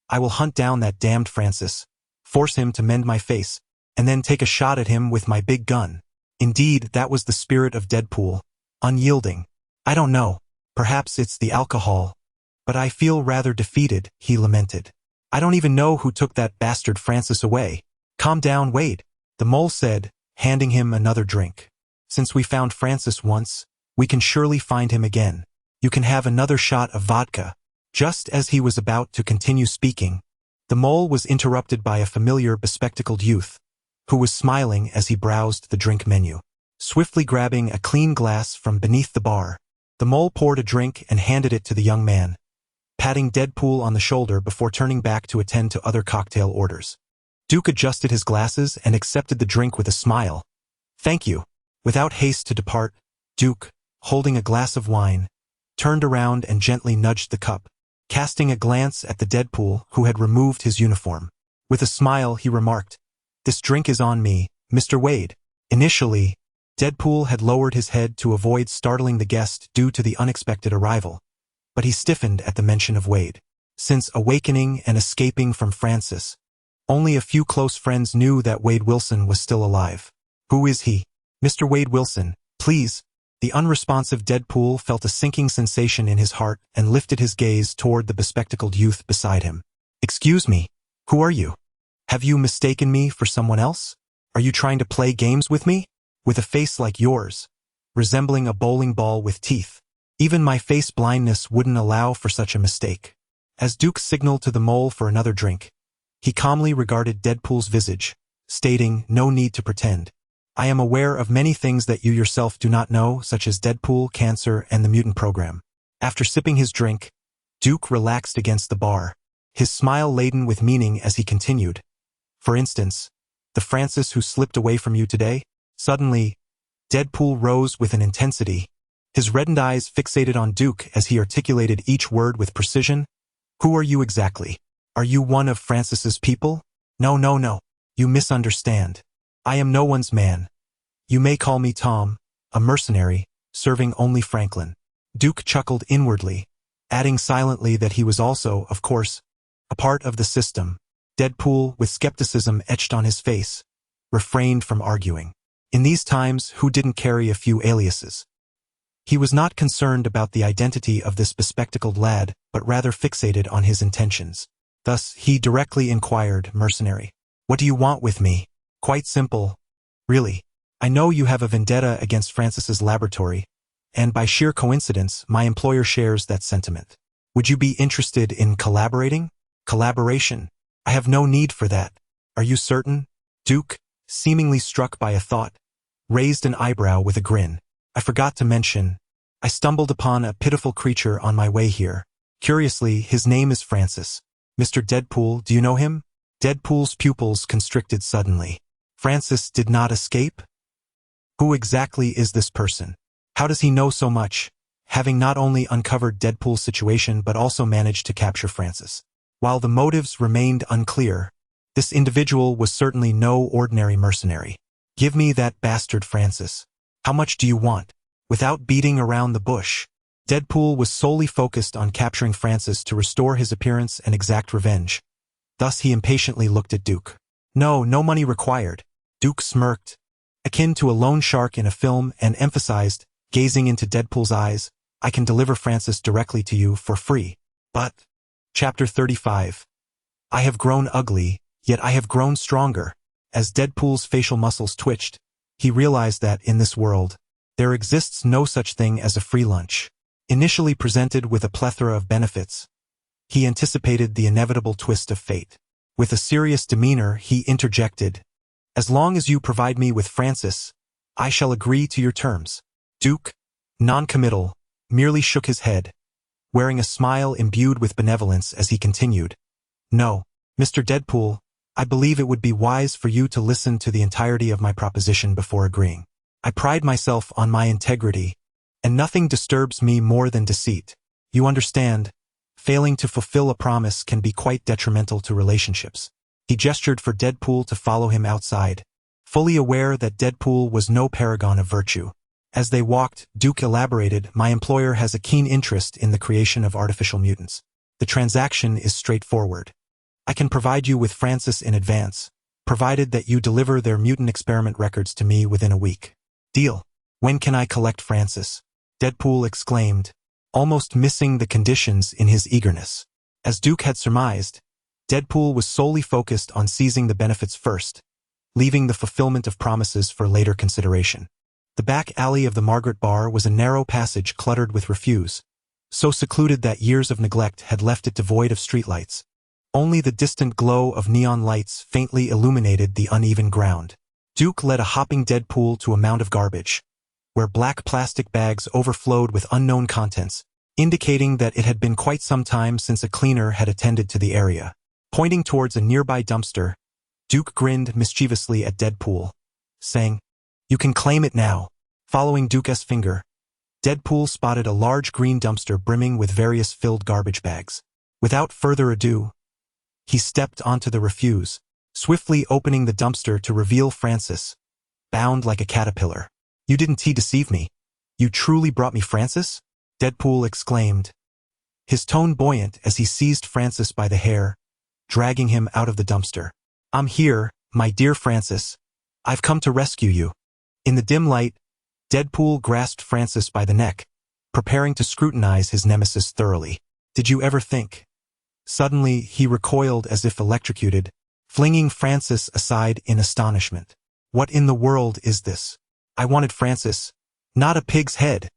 I will hunt down that damned Francis, force him to mend my face, and then take a shot at him with my big gun. Indeed, that was the spirit of Deadpool, unyielding. I don't know, perhaps it's the alcohol, but I feel rather defeated, he lamented. I don't even know who took that bastard Francis away. Calm down, Wade, the Mole said, handing him another drink. Since we found Francis once, we can surely find him again. You can have another shot of vodka. Just as he was about to continue speaking, the Mole was interrupted by a familiar bespectacled youth, who was smiling as he browsed the drink menu. Swiftly grabbing a clean glass from beneath the bar, the Mole poured a drink and handed it to the young man, patting Deadpool on the shoulder before turning back to attend to other cocktail orders. Duke adjusted his glasses and accepted the drink with a smile. Thank you. Without haste to depart, Duke, holding a glass of wine, turned around and gently nudged the cup, casting a glance at the Deadpool who had removed his uniform. With a smile, he remarked, This drink is on me, Mr. Wade. Initially, Deadpool had lowered his head to avoid startling the guest due to the unexpected arrival, but he stiffened at the mention of Wade. Since awakening and escaping from Francis, only a few close friends knew that Wade Wilson was still alive. Who is he? Mr. Wade Wilson, please. The unresponsive Deadpool felt a sinking sensation in his heart and lifted his gaze toward the bespectacled youth beside him. Excuse me, who are you? Have you mistaken me for someone else? Are you trying to play games with me? With a face like yours, resembling a bowling ball with teeth, even my face blindness wouldn't allow for such a mistake. As Duke signaled to the Mole for another drink, he calmly regarded Deadpool's visage, stating, No need to pretend. I am aware of many things that you yourself do not know, such as Deadpool, cancer, and the mutant program. After sipping his drink, Duke relaxed against the bar, his smile laden with meaning as he continued. For instance, the Francis who slipped away from you today? Suddenly, Deadpool rose with an intensity, his reddened eyes fixated on Duke as he articulated each word with precision. Who are you exactly? Are you one of Francis's people? No, no, no. You misunderstand. I am no one's man. You may call me Tom, a mercenary, serving only Franklin. Duke chuckled inwardly, adding silently that he was also, of course, a part of the system. Deadpool, with skepticism etched on his face, refrained from arguing. In these times, who didn't carry a few aliases? He was not concerned about the identity of this bespectacled lad, but rather fixated on his intentions. Thus, he directly inquired, Mercenary, what do you want with me? Quite simple. Really. I know you have a vendetta against Francis's laboratory, and by sheer coincidence, my employer shares that sentiment. Would you be interested in collaborating? Collaboration. I have no need for that. Are you certain? Duke, seemingly struck by a thought, raised an eyebrow with a grin. I forgot to mention, I stumbled upon a pitiful creature on my way here. Curiously, his name is Francis. Mr. Deadpool, do you know him? Deadpool's pupils constricted suddenly. Francis did not escape? Who exactly is this person? How does he know so much, having not only uncovered Deadpool's situation but also managed to capture Francis? While the motives remained unclear, this individual was certainly no ordinary mercenary. Give me that bastard Francis. How much do you want? Without beating around the bush, Deadpool was solely focused on capturing Francis to restore his appearance and exact revenge. Thus he impatiently looked at Duke. No money required. Duke smirked, akin to a loan shark in a film, and emphasized, gazing into Deadpool's eyes, I can deliver Francis directly to you for free. But, Chapter 35. I have grown ugly, yet I have grown stronger. As Deadpool's facial muscles twitched, he realized that, in this world, there exists no such thing as a free lunch. Initially presented with a plethora of benefits, he anticipated the inevitable twist of fate. With a serious demeanor, he interjected, as long as you provide me with Francis, I shall agree to your terms. Duke, non-committal, merely shook his head, wearing a smile imbued with benevolence as he continued. No, Mr. Deadpool, I believe it would be wise for you to listen to the entirety of my proposition before agreeing. I pride myself on my integrity, and nothing disturbs me more than deceit. You understand, failing to fulfill a promise can be quite detrimental to relationships. He gestured for Deadpool to follow him outside, fully aware that Deadpool was no paragon of virtue. As they walked, Duke elaborated, my employer has a keen interest in the creation of artificial mutants. The transaction is straightforward. I can provide you with Francis in advance, provided that you deliver their mutant experiment records to me within a week. Deal. When can I collect Francis? Deadpool exclaimed, almost missing the conditions in his eagerness. As Duke had surmised, Deadpool was solely focused on seizing the benefits first, leaving the fulfillment of promises for later consideration. The back alley of the Margaret Bar was a narrow passage cluttered with refuse, so secluded that years of neglect had left it devoid of streetlights. Only the distant glow of neon lights faintly illuminated the uneven ground. Duke led a hopping Deadpool to a mound of garbage, where black plastic bags overflowed with unknown contents, indicating that it had been quite some time since a cleaner had attended to the area. Pointing towards a nearby dumpster, Duke grinned mischievously at Deadpool, saying, You can claim it now. Following Duke's finger, Deadpool spotted a large green dumpster brimming with various filled garbage bags. Without further ado, he stepped onto the refuse, swiftly opening the dumpster to reveal Francis, bound like a caterpillar. You didn't deceive me. You truly brought me Francis? Deadpool exclaimed, his tone buoyant as he seized Francis by the hair, dragging him out of the dumpster. I'm here, my dear Francis. I've come to rescue you. In the dim light, Deadpool grasped Francis by the neck, preparing to scrutinize his nemesis thoroughly. Did you ever think? Suddenly, he recoiled as if electrocuted, flinging Francis aside in astonishment. What in the world is this? I wanted Francis, not a pig's head.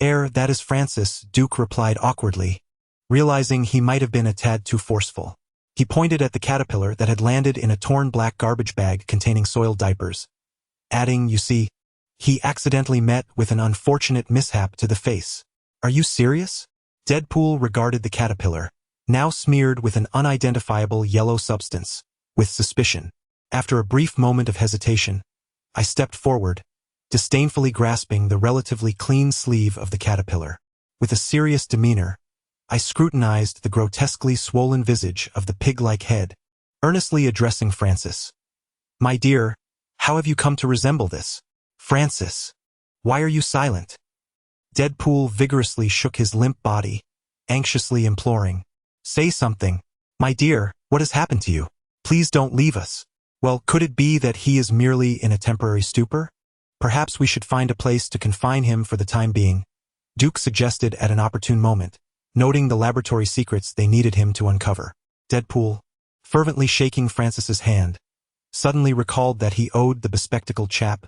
That is Francis, Duke replied awkwardly, realizing he might have been a tad too forceful. He pointed at the caterpillar that had landed in a torn black garbage bag containing soiled diapers, adding, you see, he accidentally met with an unfortunate mishap to the face. Are you serious? Deadpool regarded the caterpillar, now smeared with an unidentifiable yellow substance, with suspicion. After a brief moment of hesitation, I stepped forward, disdainfully grasping the relatively clean sleeve of the caterpillar. With a serious demeanor, I scrutinized the grotesquely swollen visage of the pig-like head, earnestly addressing Francis. My dear, how have you come to resemble this? Francis, why are you silent? Deadpool vigorously shook his limp body, anxiously imploring. Say something. My dear, what has happened to you? Please don't leave us. Well, could it be that he is merely in a temporary stupor? Perhaps we should find a place to confine him for the time being, Duke suggested at an opportune moment, noting the laboratory secrets they needed him to uncover. Deadpool, fervently shaking Francis's hand, suddenly recalled that he owed the bespectacled chap,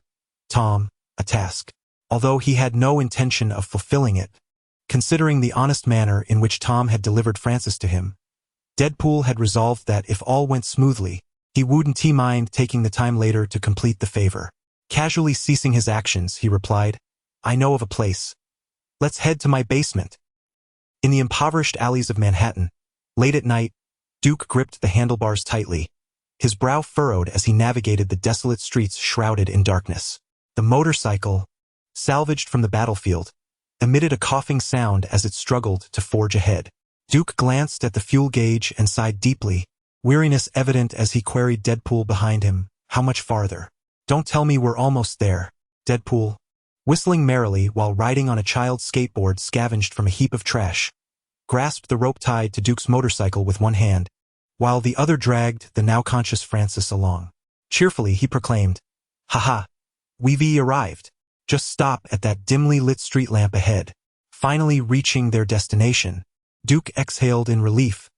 Tom, a task, although he had no intention of fulfilling it. Considering the honest manner in which Tom had delivered Francis to him, Deadpool had resolved that if all went smoothly, he wouldn't mind taking the time later to complete the favor. Casually ceasing his actions, he replied, "I know of a place. Let's head to my basement." In the impoverished alleys of Manhattan, late at night, Duke gripped the handlebars tightly, his brow furrowed as he navigated the desolate streets shrouded in darkness. The motorcycle, salvaged from the battlefield, emitted a coughing sound as it struggled to forge ahead. Duke glanced at the fuel gauge and sighed deeply, weariness evident as he queried Deadpool behind him, "How much farther?" "Don't tell me we're almost there." Deadpool, whistling merrily while riding on a child's skateboard scavenged from a heap of trash, grasped the rope tied to Duke's motorcycle with one hand, while the other dragged the now-conscious Francis along. Cheerfully, he proclaimed, "Haha, we've arrived. Just stop at that dimly lit street lamp ahead." Finally reaching their destination, Duke exhaled in relief,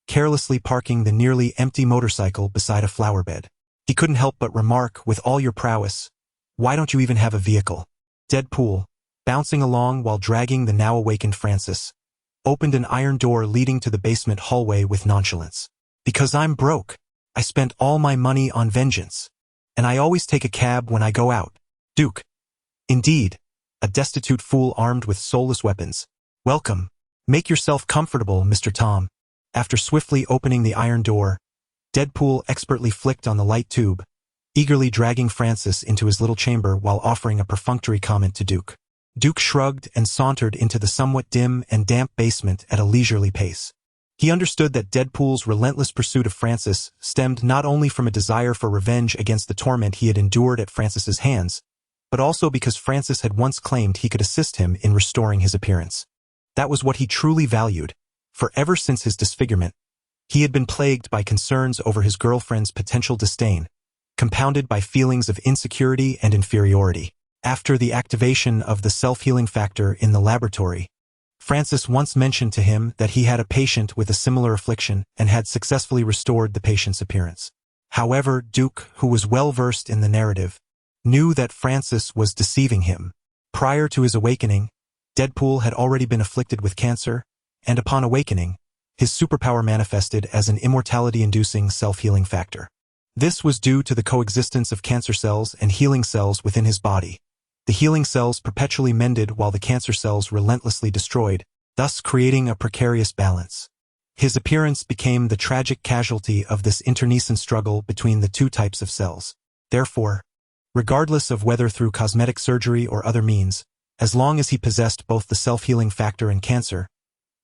carelessly parking the nearly empty motorcycle beside a flower bed. He couldn't help but remark, "With all your prowess, why don't you even have a vehicle?" Deadpool, bouncing along while dragging the now-awakened Francis, opened an iron door leading to the basement hallway with nonchalance. "Because I'm broke. I spent all my money on vengeance. And I always take a cab when I go out." Duke, indeed, a destitute fool armed with soulless weapons. "Welcome. Make yourself comfortable, Mr. Tom." After swiftly opening the iron door, Deadpool expertly flicked on the light tube, eagerly dragging Francis into his little chamber while offering a perfunctory comment to Duke. Duke shrugged and sauntered into the somewhat dim and damp basement at a leisurely pace. He understood that Deadpool's relentless pursuit of Francis stemmed not only from a desire for revenge against the torment he had endured at Francis's hands, but also because Francis had once claimed he could assist him in restoring his appearance. That was what he truly valued, for ever since his disfigurement, he had been plagued by concerns over his girlfriend's potential disdain, compounded by feelings of insecurity and inferiority. After the activation of the self-healing factor in the laboratory, Francis once mentioned to him that he had a patient with a similar affliction and had successfully restored the patient's appearance. However, Duke, who was well-versed in the narrative, knew that Francis was deceiving him. Prior to his awakening, Deadpool had already been afflicted with cancer, and upon awakening, his superpower manifested as an immortality-inducing self-healing factor. This was due to the coexistence of cancer cells and healing cells within his body. The healing cells perpetually mended while the cancer cells relentlessly destroyed, thus creating a precarious balance. His appearance became the tragic casualty of this internecine struggle between the two types of cells. Therefore, regardless of whether through cosmetic surgery or other means, as long as he possessed both the self-healing factor and cancer,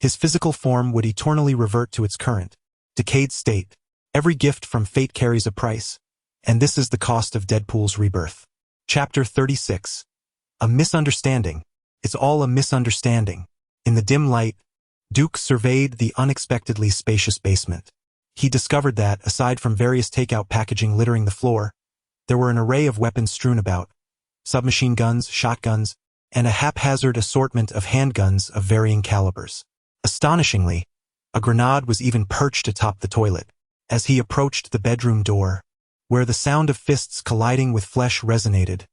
his physical form would eternally revert to its current, decayed state. Every gift from fate carries a price, and this is the cost of Deadpool's rebirth. Chapter 36. A misunderstanding. It's all a misunderstanding. In the dim light, Duke surveyed the unexpectedly spacious basement. He discovered that, aside from various takeout packaging littering the floor, there were an array of weapons strewn about: submachine guns, shotguns, and a haphazard assortment of handguns of varying calibers. Astonishingly, a grenade was even perched atop the toilet. As he approached the bedroom door, where the sound of fists colliding with flesh resonated,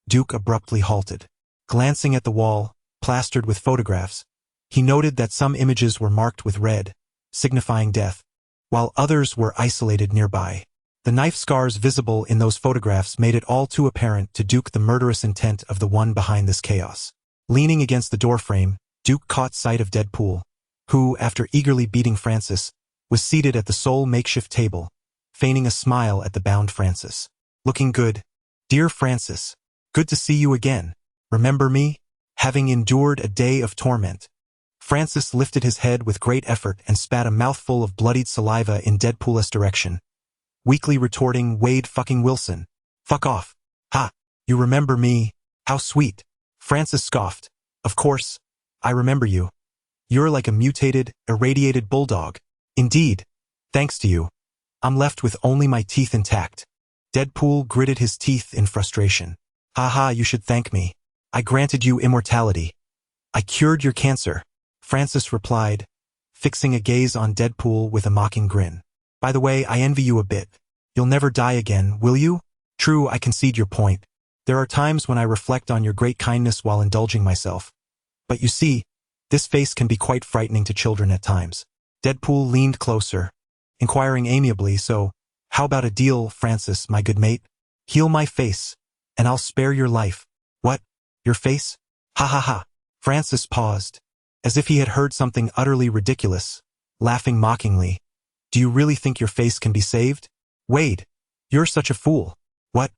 Duke abruptly halted. Glancing at the wall, plastered with photographs, he noted that some images were marked with red, signifying death, while others were isolated nearby. The knife scars visible in those photographs made it all too apparent to Duke the murderous intent of the one behind this chaos. Leaning against the doorframe, Duke caught sight of Deadpool, who, after eagerly beating Francis, was seated at the sole makeshift table, feigning a smile at the bound Francis. "Looking good. Dear Francis, good to see you again. Remember me? Having endured a day of torment." Francis lifted his head with great effort and spat a mouthful of bloodied saliva in Deadpool's direction, weakly retorting, "Wade fucking Wilson. Fuck off. Ha, you remember me? How sweet." Francis scoffed. "Of course, I remember you. You're like a mutated, irradiated bulldog. Indeed, thanks to you, I'm left with only my teeth intact." Deadpool gritted his teeth in frustration. "Haha, you should thank me. I granted you immortality. I cured your cancer," Francis replied, fixing a gaze on Deadpool with a mocking grin. "By the way, I envy you a bit. You'll never die again, will you?" "True, I concede your point. There are times when I reflect on your great kindness while indulging myself. But you see, this face can be quite frightening to children at times." Deadpool leaned closer, inquiring amiably, "So, how about a deal, Francis, my good mate? Heal my face, and I'll spare your life." "What? Your face? Ha ha ha." Francis paused, as if he had heard something utterly ridiculous, laughing mockingly. "Do you really think your face can be saved? Wade, you're such a fool." "What?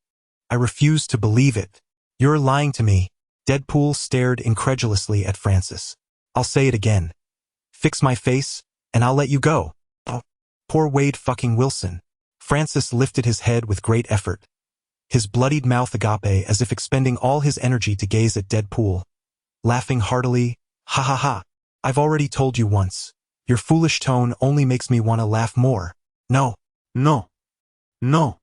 I refuse to believe it. You're lying to me." Deadpool stared incredulously at Francis. "I'll say it again. Fix my face, and I'll let you go." "Oh, poor Wade fucking Wilson." Francis lifted his head with great effort, his bloodied mouth agape as if expending all his energy to gaze at Deadpool, laughing heartily. "Ha ha ha. I've already told you once. Your foolish tone only makes me want to laugh more." "No, no, no."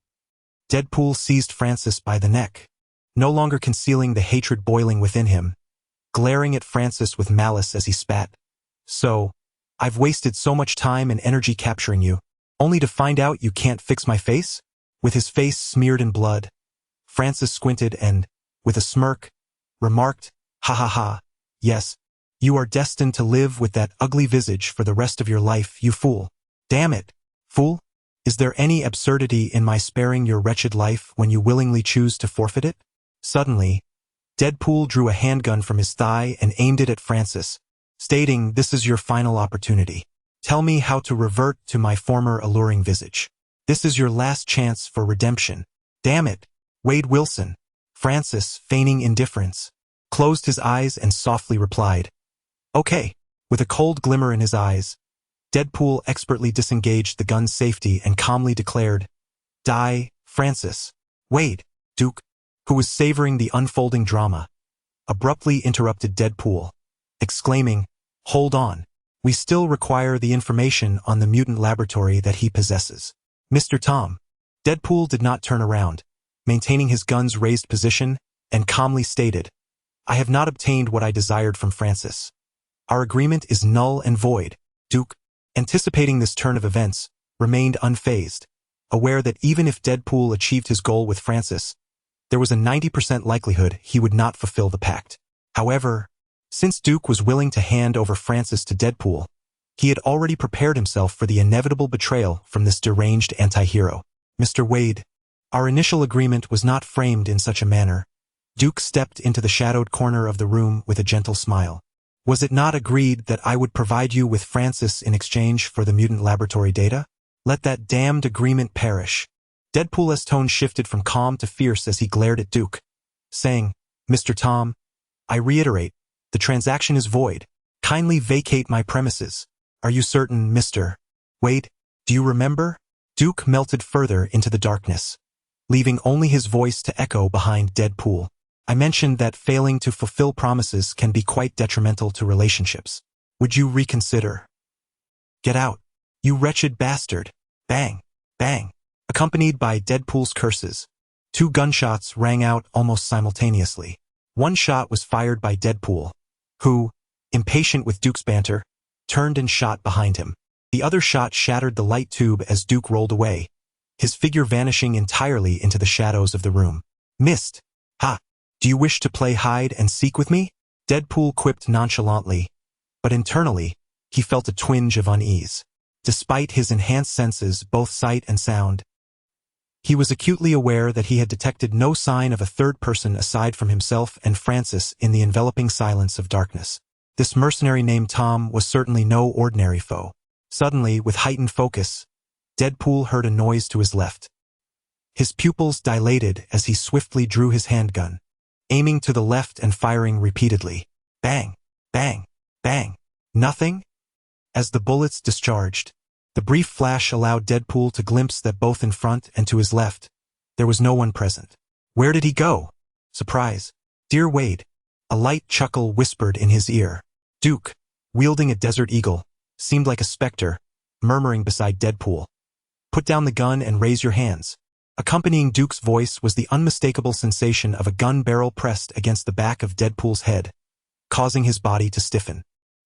Deadpool seized Francis by the neck, no longer concealing the hatred boiling within him, glaring at Francis with malice as he spat. "So, I've wasted so much time and energy capturing you, only to find out you can't fix my face?" With his face smeared in blood, Francis squinted and, with a smirk, remarked, "Ha ha ha. Yes, you are destined to live with that ugly visage for the rest of your life, you fool." "Damn it, fool. Is there any absurdity in my sparing your wretched life when you willingly choose to forfeit it?" Suddenly, Deadpool drew a handgun from his thigh and aimed it at Francis, stating, "This is your final opportunity. Tell me how to revert to my former alluring visage. This is your last chance for redemption." "Damn it, Wade Wilson." Francis, feigning indifference, closed his eyes and softly replied, "Okay." With a cold glimmer in his eyes, Deadpool expertly disengaged the gun's safety and calmly declared, "Die, Francis." Wade, Duke, who was savoring the unfolding drama, abruptly interrupted Deadpool, exclaiming, "Hold on. We still require the information on the mutant laboratory that he possesses. Mr. Tom." Deadpool did not turn around, maintaining his gun's raised position, and calmly stated, "I have not obtained what I desired from Francis. Our agreement is null and void." Duke, anticipating this turn of events, remained unfazed, aware that even if Deadpool achieved his goal with Francis, there was a 90% likelihood he would not fulfill the pact. However, since Duke was willing to hand over Francis to Deadpool, he had already prepared himself for the inevitable betrayal from this deranged anti-hero. "Mr. Wade, our initial agreement was not framed in such a manner." Duke stepped into the shadowed corner of the room with a gentle smile. "Was it not agreed that I would provide you with Francis in exchange for the mutant laboratory data? Let that damned agreement perish." Deadpool's tone shifted from calm to fierce as he glared at Duke, saying, "Mr. Tom, I reiterate, the transaction is void. Kindly vacate my premises." "Are you certain, Mr. Wade? Do you remember?" Duke melted further into the darkness, leaving only his voice to echo behind Deadpool. "I mentioned that failing to fulfill promises can be quite detrimental to relationships. Would you reconsider?" "Get out, you wretched bastard." Bang, bang. Accompanied by Deadpool's curses, 2 gunshots rang out almost simultaneously. One shot was fired by Deadpool, who, impatient with Duke's banter, turned and shot behind him. The other shot shattered the light tube as Duke rolled away, his figure vanishing entirely into the shadows of the room. "Missed. Ha! Do you wish to play hide and seek with me?" Deadpool quipped nonchalantly, but internally, he felt a twinge of unease. Despite his enhanced senses, both sight and sound, he was acutely aware that he had detected no sign of a third person aside from himself and Francis in the enveloping silence of darkness. This mercenary named Tom was certainly no ordinary foe. Suddenly, with heightened focus, Deadpool heard a noise to his left. His pupils dilated as he swiftly drew his handgun, aiming to the left and firing repeatedly. Bang, bang, bang. Nothing? As the bullets discharged, the brief flash allowed Deadpool to glimpse that both in front and to his left, there was no one present. Where did he go? Surprise. Dear Wade. A light chuckle whispered in his ear. Duke, wielding a desert eagle, seemed like a specter, murmuring beside Deadpool. Put down the gun and raise your hands. Accompanying Duke's voice was the unmistakable sensation of a gun barrel pressed against the back of Deadpool's head, causing his body to stiffen.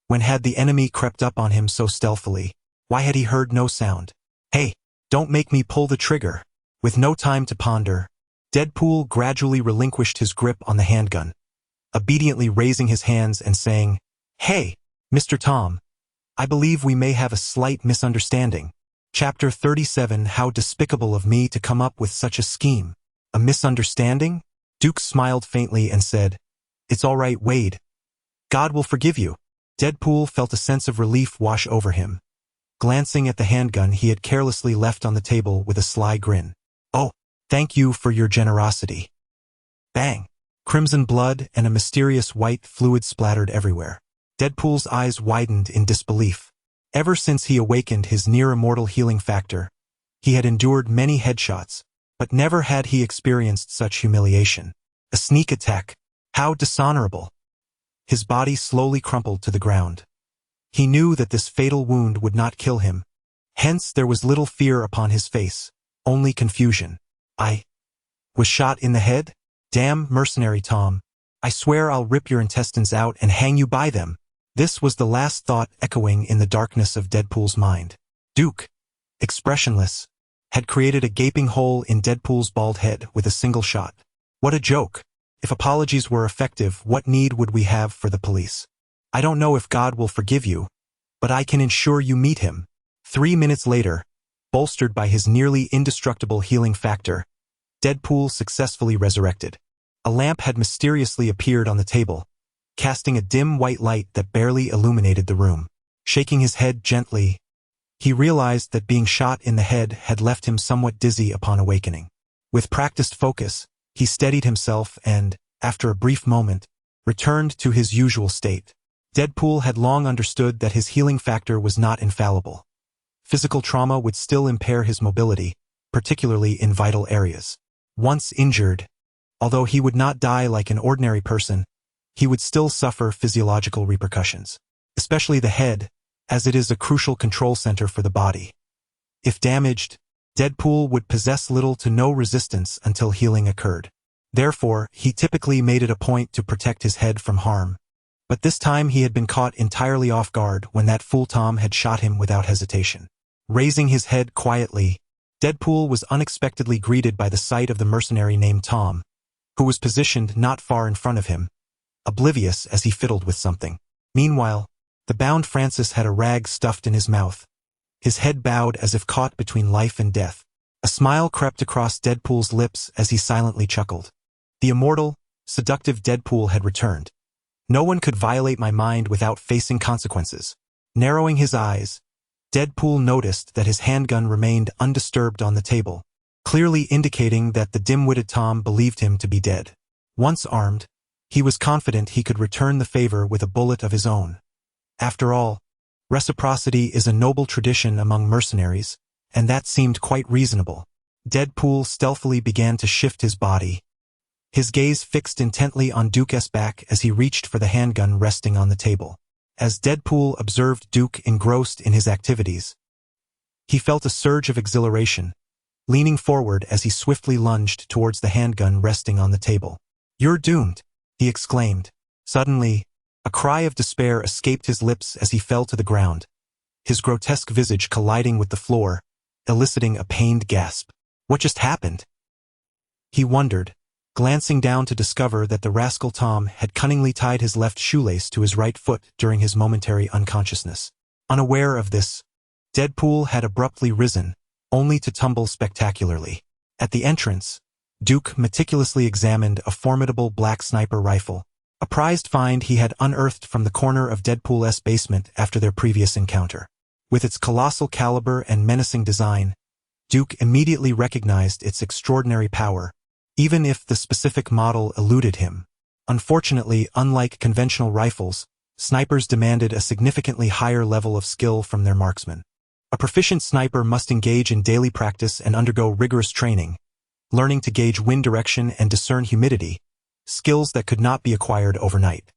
When had the enemy crept up on him so stealthily? Why had he heard no sound? Hey, don't make me pull the trigger. With no time to ponder, Deadpool gradually relinquished his grip on the handgun, obediently raising his hands and saying, Hey, Mr. Tom, I believe we may have a slight misunderstanding. Chapter 37. How despicable of me to come up with such a scheme. A misunderstanding? Duke smiled faintly and said, "It's all right, Wade. God will forgive you." Deadpool felt a sense of relief wash over him, glancing at the handgun he had carelessly left on the table with a sly grin. "Oh, thank you for your generosity." Bang! Crimson blood and a mysterious white fluid splattered everywhere. Deadpool's eyes widened in disbelief. Ever since he awakened his near-immortal healing factor, he had endured many headshots, but never had he experienced such humiliation. A sneak attack. How dishonorable. His body slowly crumpled to the ground. He knew that this fatal wound would not kill him. Hence there was little fear upon his face, only confusion. I was shot in the head? Damn mercenary Tom. I swear I'll rip your intestines out and hang you by them. This was the last thought echoing in the darkness of Deadpool's mind. Duke, expressionless, had created a gaping hole in Deadpool's bald head with a single shot. What a joke. If apologies were effective, what need would we have for the police? I don't know if God will forgive you, but I can ensure you meet him. 3 minutes later, bolstered by his nearly indestructible healing factor, Deadpool successfully resurrected. A lamp had mysteriously appeared on the table, casting a dim white light that barely illuminated the room. Shaking his head gently, he realized that being shot in the head had left him somewhat dizzy upon awakening. With practiced focus, he steadied himself and, after a brief moment, returned to his usual state. Deadpool had long understood that his healing factor was not infallible. Physical trauma would still impair his mobility, particularly in vital areas. Once injured, although he would not die like an ordinary person, he would still suffer physiological repercussions, especially the head, as it is a crucial control center for the body. If damaged, Deadpool would possess little to no resistance until healing occurred. Therefore, he typically made it a point to protect his head from harm. But this time he had been caught entirely off guard when that fool Tom had shot him without hesitation. Raising his head quietly, Deadpool was unexpectedly greeted by the sight of the mercenary named Tom, who was positioned not far in front of him, oblivious as he fiddled with something. Meanwhile, the bound Francis had a rag stuffed in his mouth, his head bowed as if caught between life and death. A smile crept across Deadpool's lips as he silently chuckled. The immortal, seductive Deadpool had returned. No one could violate my mind without facing consequences. Narrowing his eyes, Deadpool noticed that his handgun remained undisturbed on the table, clearly indicating that the dim-witted Tom believed him to be dead. Once armed, he was confident he could return the favor with a bullet of his own. After all, reciprocity is a noble tradition among mercenaries, and that seemed quite reasonable. Deadpool stealthily began to shift his body, his gaze fixed intently on Duke's back as he reached for the handgun resting on the table. As Deadpool observed Duke engrossed in his activities, he felt a surge of exhilaration, leaning forward as he swiftly lunged towards the handgun resting on the table. "You're doomed," he exclaimed. Suddenly, a cry of despair escaped his lips as he fell to the ground, his grotesque visage colliding with the floor, eliciting a pained gasp. What just happened? He wondered, glancing down to discover that the rascal Tom had cunningly tied his left shoelace to his right foot during his momentary unconsciousness. Unaware of this, Deadpool had abruptly risen, only to tumble spectacularly. At the entrance, Duke meticulously examined a formidable black sniper rifle, a prized find he had unearthed from the corner of Deadpool's basement after their previous encounter. With its colossal caliber and menacing design, Duke immediately recognized its extraordinary power, even if the specific model eluded him. Unfortunately, unlike conventional rifles, snipers demanded a significantly higher level of skill from their marksmen. A proficient sniper must engage in daily practice and undergo rigorous training, learning to gauge wind direction and discern humidity, skills that could not be acquired overnight.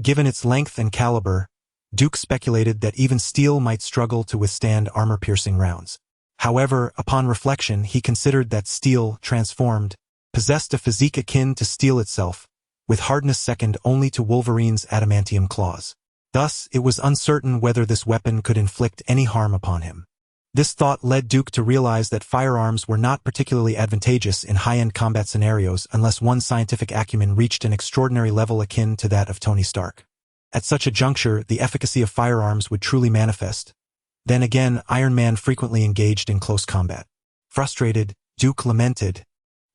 Given its length and caliber, Duke speculated that even steel might struggle to withstand armor-piercing rounds. However, upon reflection, he considered that steel, transformed, possessed a physique akin to steel itself, with hardness second only to Wolverine's adamantium claws. Thus, it was uncertain whether this weapon could inflict any harm upon him. This thought led Duke to realize that firearms were not particularly advantageous in high-end combat scenarios unless one's scientific acumen reached an extraordinary level akin to that of Tony Stark. At such a juncture, the efficacy of firearms would truly manifest, Then again, Iron Man frequently engaged in close combat. Frustrated, Duke lamented,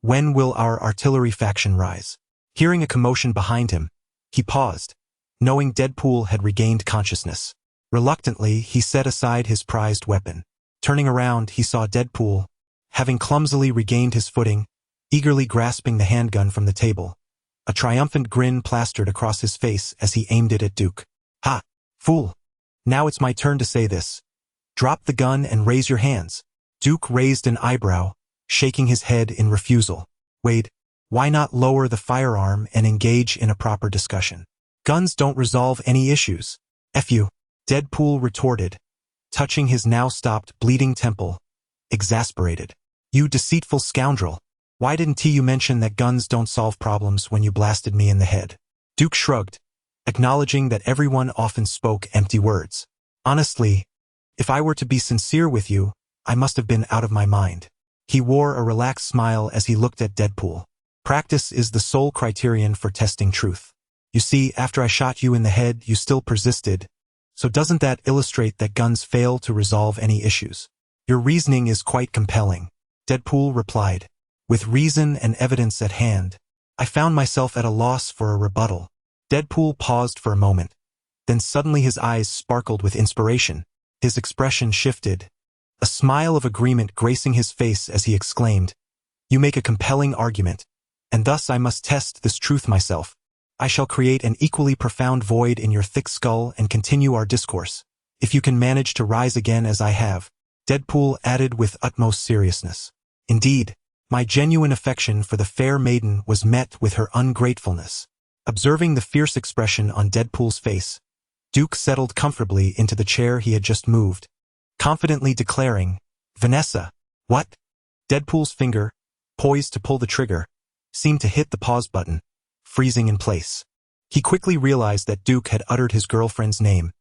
"When will our artillery faction rise?" Hearing a commotion behind him, he paused, knowing Deadpool had regained consciousness. Reluctantly, he set aside his prized weapon. Turning around, he saw Deadpool, having clumsily regained his footing, eagerly grasping the handgun from the table. A triumphant grin plastered across his face as he aimed it at Duke. "Ha! Fool! Now it's my turn to say this. Drop the gun and raise your hands." Duke raised an eyebrow, shaking his head in refusal. "Wade, why not lower the firearm and engage in a proper discussion? Guns don't resolve any issues." "F you," Deadpool retorted, touching his now stopped bleeding temple, exasperated. "You deceitful scoundrel. Why didn't you mention that guns don't solve problems when you blasted me in the head?" Duke shrugged, acknowledging that everyone often spoke empty words. "Honestly, if I were to be sincere with you, I must have been out of my mind." He wore a relaxed smile as he looked at Deadpool. "Practice is the sole criterion for testing truth. You see, after I shot you in the head, you still persisted. So doesn't that illustrate that guns fail to resolve any issues?" "Your reasoning is quite compelling," Deadpool replied. "With reason and evidence at hand, I found myself at a loss for a rebuttal." Deadpool paused for a moment. Then suddenly his eyes sparkled with inspiration. His expression shifted, a smile of agreement gracing his face as he exclaimed, "You make a compelling argument, and thus I must test this truth myself. I shall create an equally profound void in your thick skull and continue our discourse, if you can manage to rise again as I have." Deadpool added with utmost seriousness, "Indeed, my genuine affection for the fair maiden was met with her ungratefulness." Observing the fierce expression on Deadpool's face, Duke settled comfortably into the chair he had just moved, confidently declaring, "Vanessa." "What?" Deadpool's finger, poised to pull the trigger, seemed to hit the pause button, freezing in place. He quickly realized that Duke had uttered his girlfriend's name,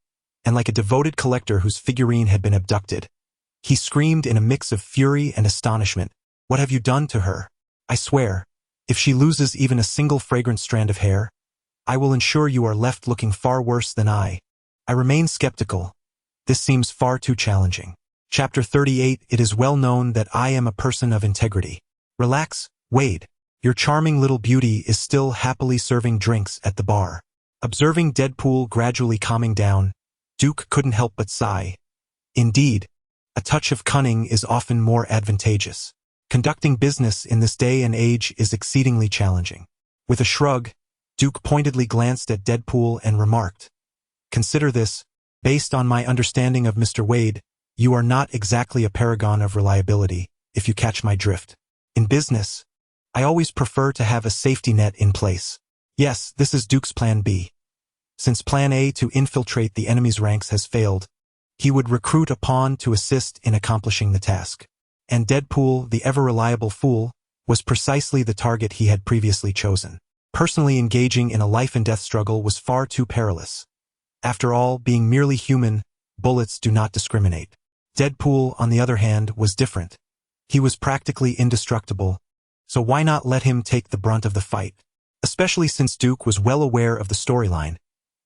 and like a devoted collector whose figurine had been abducted, he screamed in a mix of fury and astonishment, "What have you done to her? I swear, if she loses even a single fragrant strand of hair, I will ensure you are left looking far worse than I." I remain skeptical. This seems far too challenging. Chapter 38. It is well known that I am a person of integrity. Relax, Wade. Your charming little beauty is still happily serving drinks at the bar. Observing Deadpool gradually calming down, Duke couldn't help but sigh. Indeed, a touch of cunning is often more advantageous. Conducting business in this day and age is exceedingly challenging. With a shrug, Duke pointedly glanced at Deadpool and remarked, "Consider this, based on my understanding of Mr. Wade, you are not exactly a paragon of reliability, if you catch my drift. In business, I always prefer to have a safety net in place. Yes, this is Duke's plan B. Since plan A to infiltrate the enemy's ranks has failed, he would recruit a pawn to assist in accomplishing the task. And Deadpool, the ever-reliable fool, was precisely the target he had previously chosen. Personally engaging in a life-and-death struggle was far too perilous. After all, being merely human, bullets do not discriminate. Deadpool, on the other hand, was different. He was practically indestructible, so why not let him take the brunt of the fight? Especially since Duke was well aware of the storyline,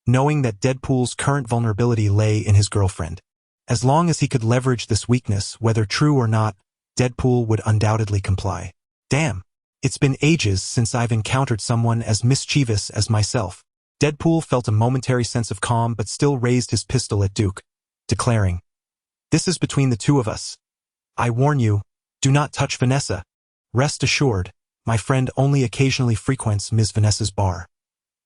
knowing that Deadpool's current vulnerability lay in his girlfriend. As long as he could leverage this weakness, whether true or not, Deadpool would undoubtedly comply. Damn, it's been ages since I've encountered someone as mischievous as myself. Deadpool felt a momentary sense of calm but still raised his pistol at Duke, declaring, "This is between the two of us. I warn you, do not touch Vanessa. Rest assured, my friend only occasionally frequents Ms. Vanessa's bar.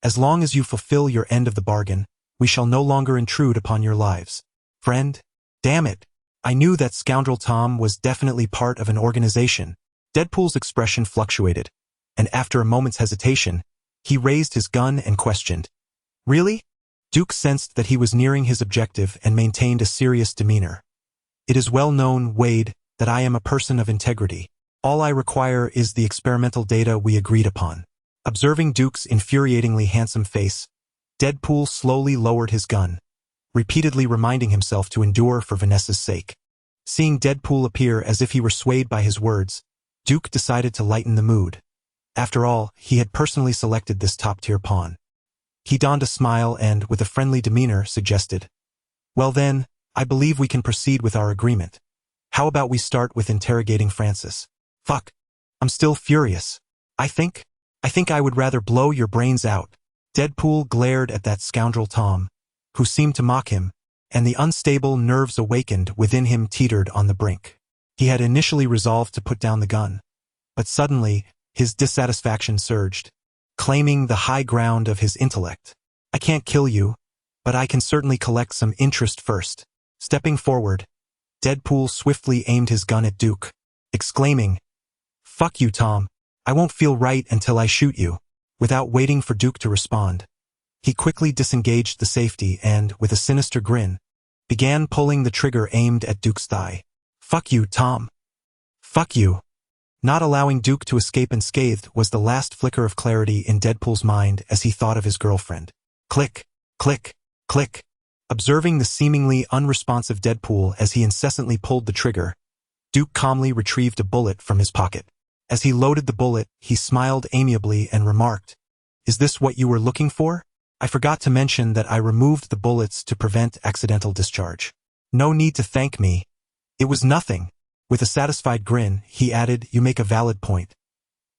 As long as you fulfill your end of the bargain, we shall no longer intrude upon your lives." "Friend? Damn it. I knew that scoundrel Tom was definitely part of an organization." Deadpool's expression fluctuated, and after a moment's hesitation, he raised his gun and questioned, "Really?" Duke sensed that he was nearing his objective and maintained a serious demeanor. "It is well known, Wade, that I am a person of integrity. All I require is the experimental data we agreed upon." Observing Duke's infuriatingly handsome face, Deadpool slowly lowered his gun, repeatedly reminding himself to endure for Vanessa's sake. Seeing Deadpool appear as if he were swayed by his words, Duke decided to lighten the mood. After all, he had personally selected this top-tier pawn. He donned a smile and, with a friendly demeanor, suggested, "Well then, I believe we can proceed with our agreement. How about we start with interrogating Francis? Fuck. I'm still furious. I think I would rather blow your brains out. Deadpool glared at that scoundrel Tom, who seemed to mock him, and the unstable nerves awakened within him teetered on the brink. He had initially resolved to put down the gun, but suddenly, his dissatisfaction surged, claiming the high ground of his intellect. I can't kill you, but I can certainly collect some interest first. Stepping forward, Deadpool swiftly aimed his gun at Duke, exclaiming, "Fuck you, Tom. I won't feel right until I shoot you." Without waiting for Duke to respond, he quickly disengaged the safety and, with a sinister grin, began pulling the trigger aimed at Duke's thigh. "Fuck you, Tom. Fuck you." Not allowing Duke to escape unscathed was the last flicker of clarity in Deadpool's mind as he thought of his girlfriend. Click, click, click. Observing the seemingly unresponsive Deadpool as he incessantly pulled the trigger, Duke calmly retrieved a bullet from his pocket. As he loaded the bullet, he smiled amiably and remarked, "Is this what you were looking for? I forgot to mention that I removed the bullets to prevent accidental discharge." "No need to thank me. It was nothing." With a satisfied grin, he added, "You make a valid point.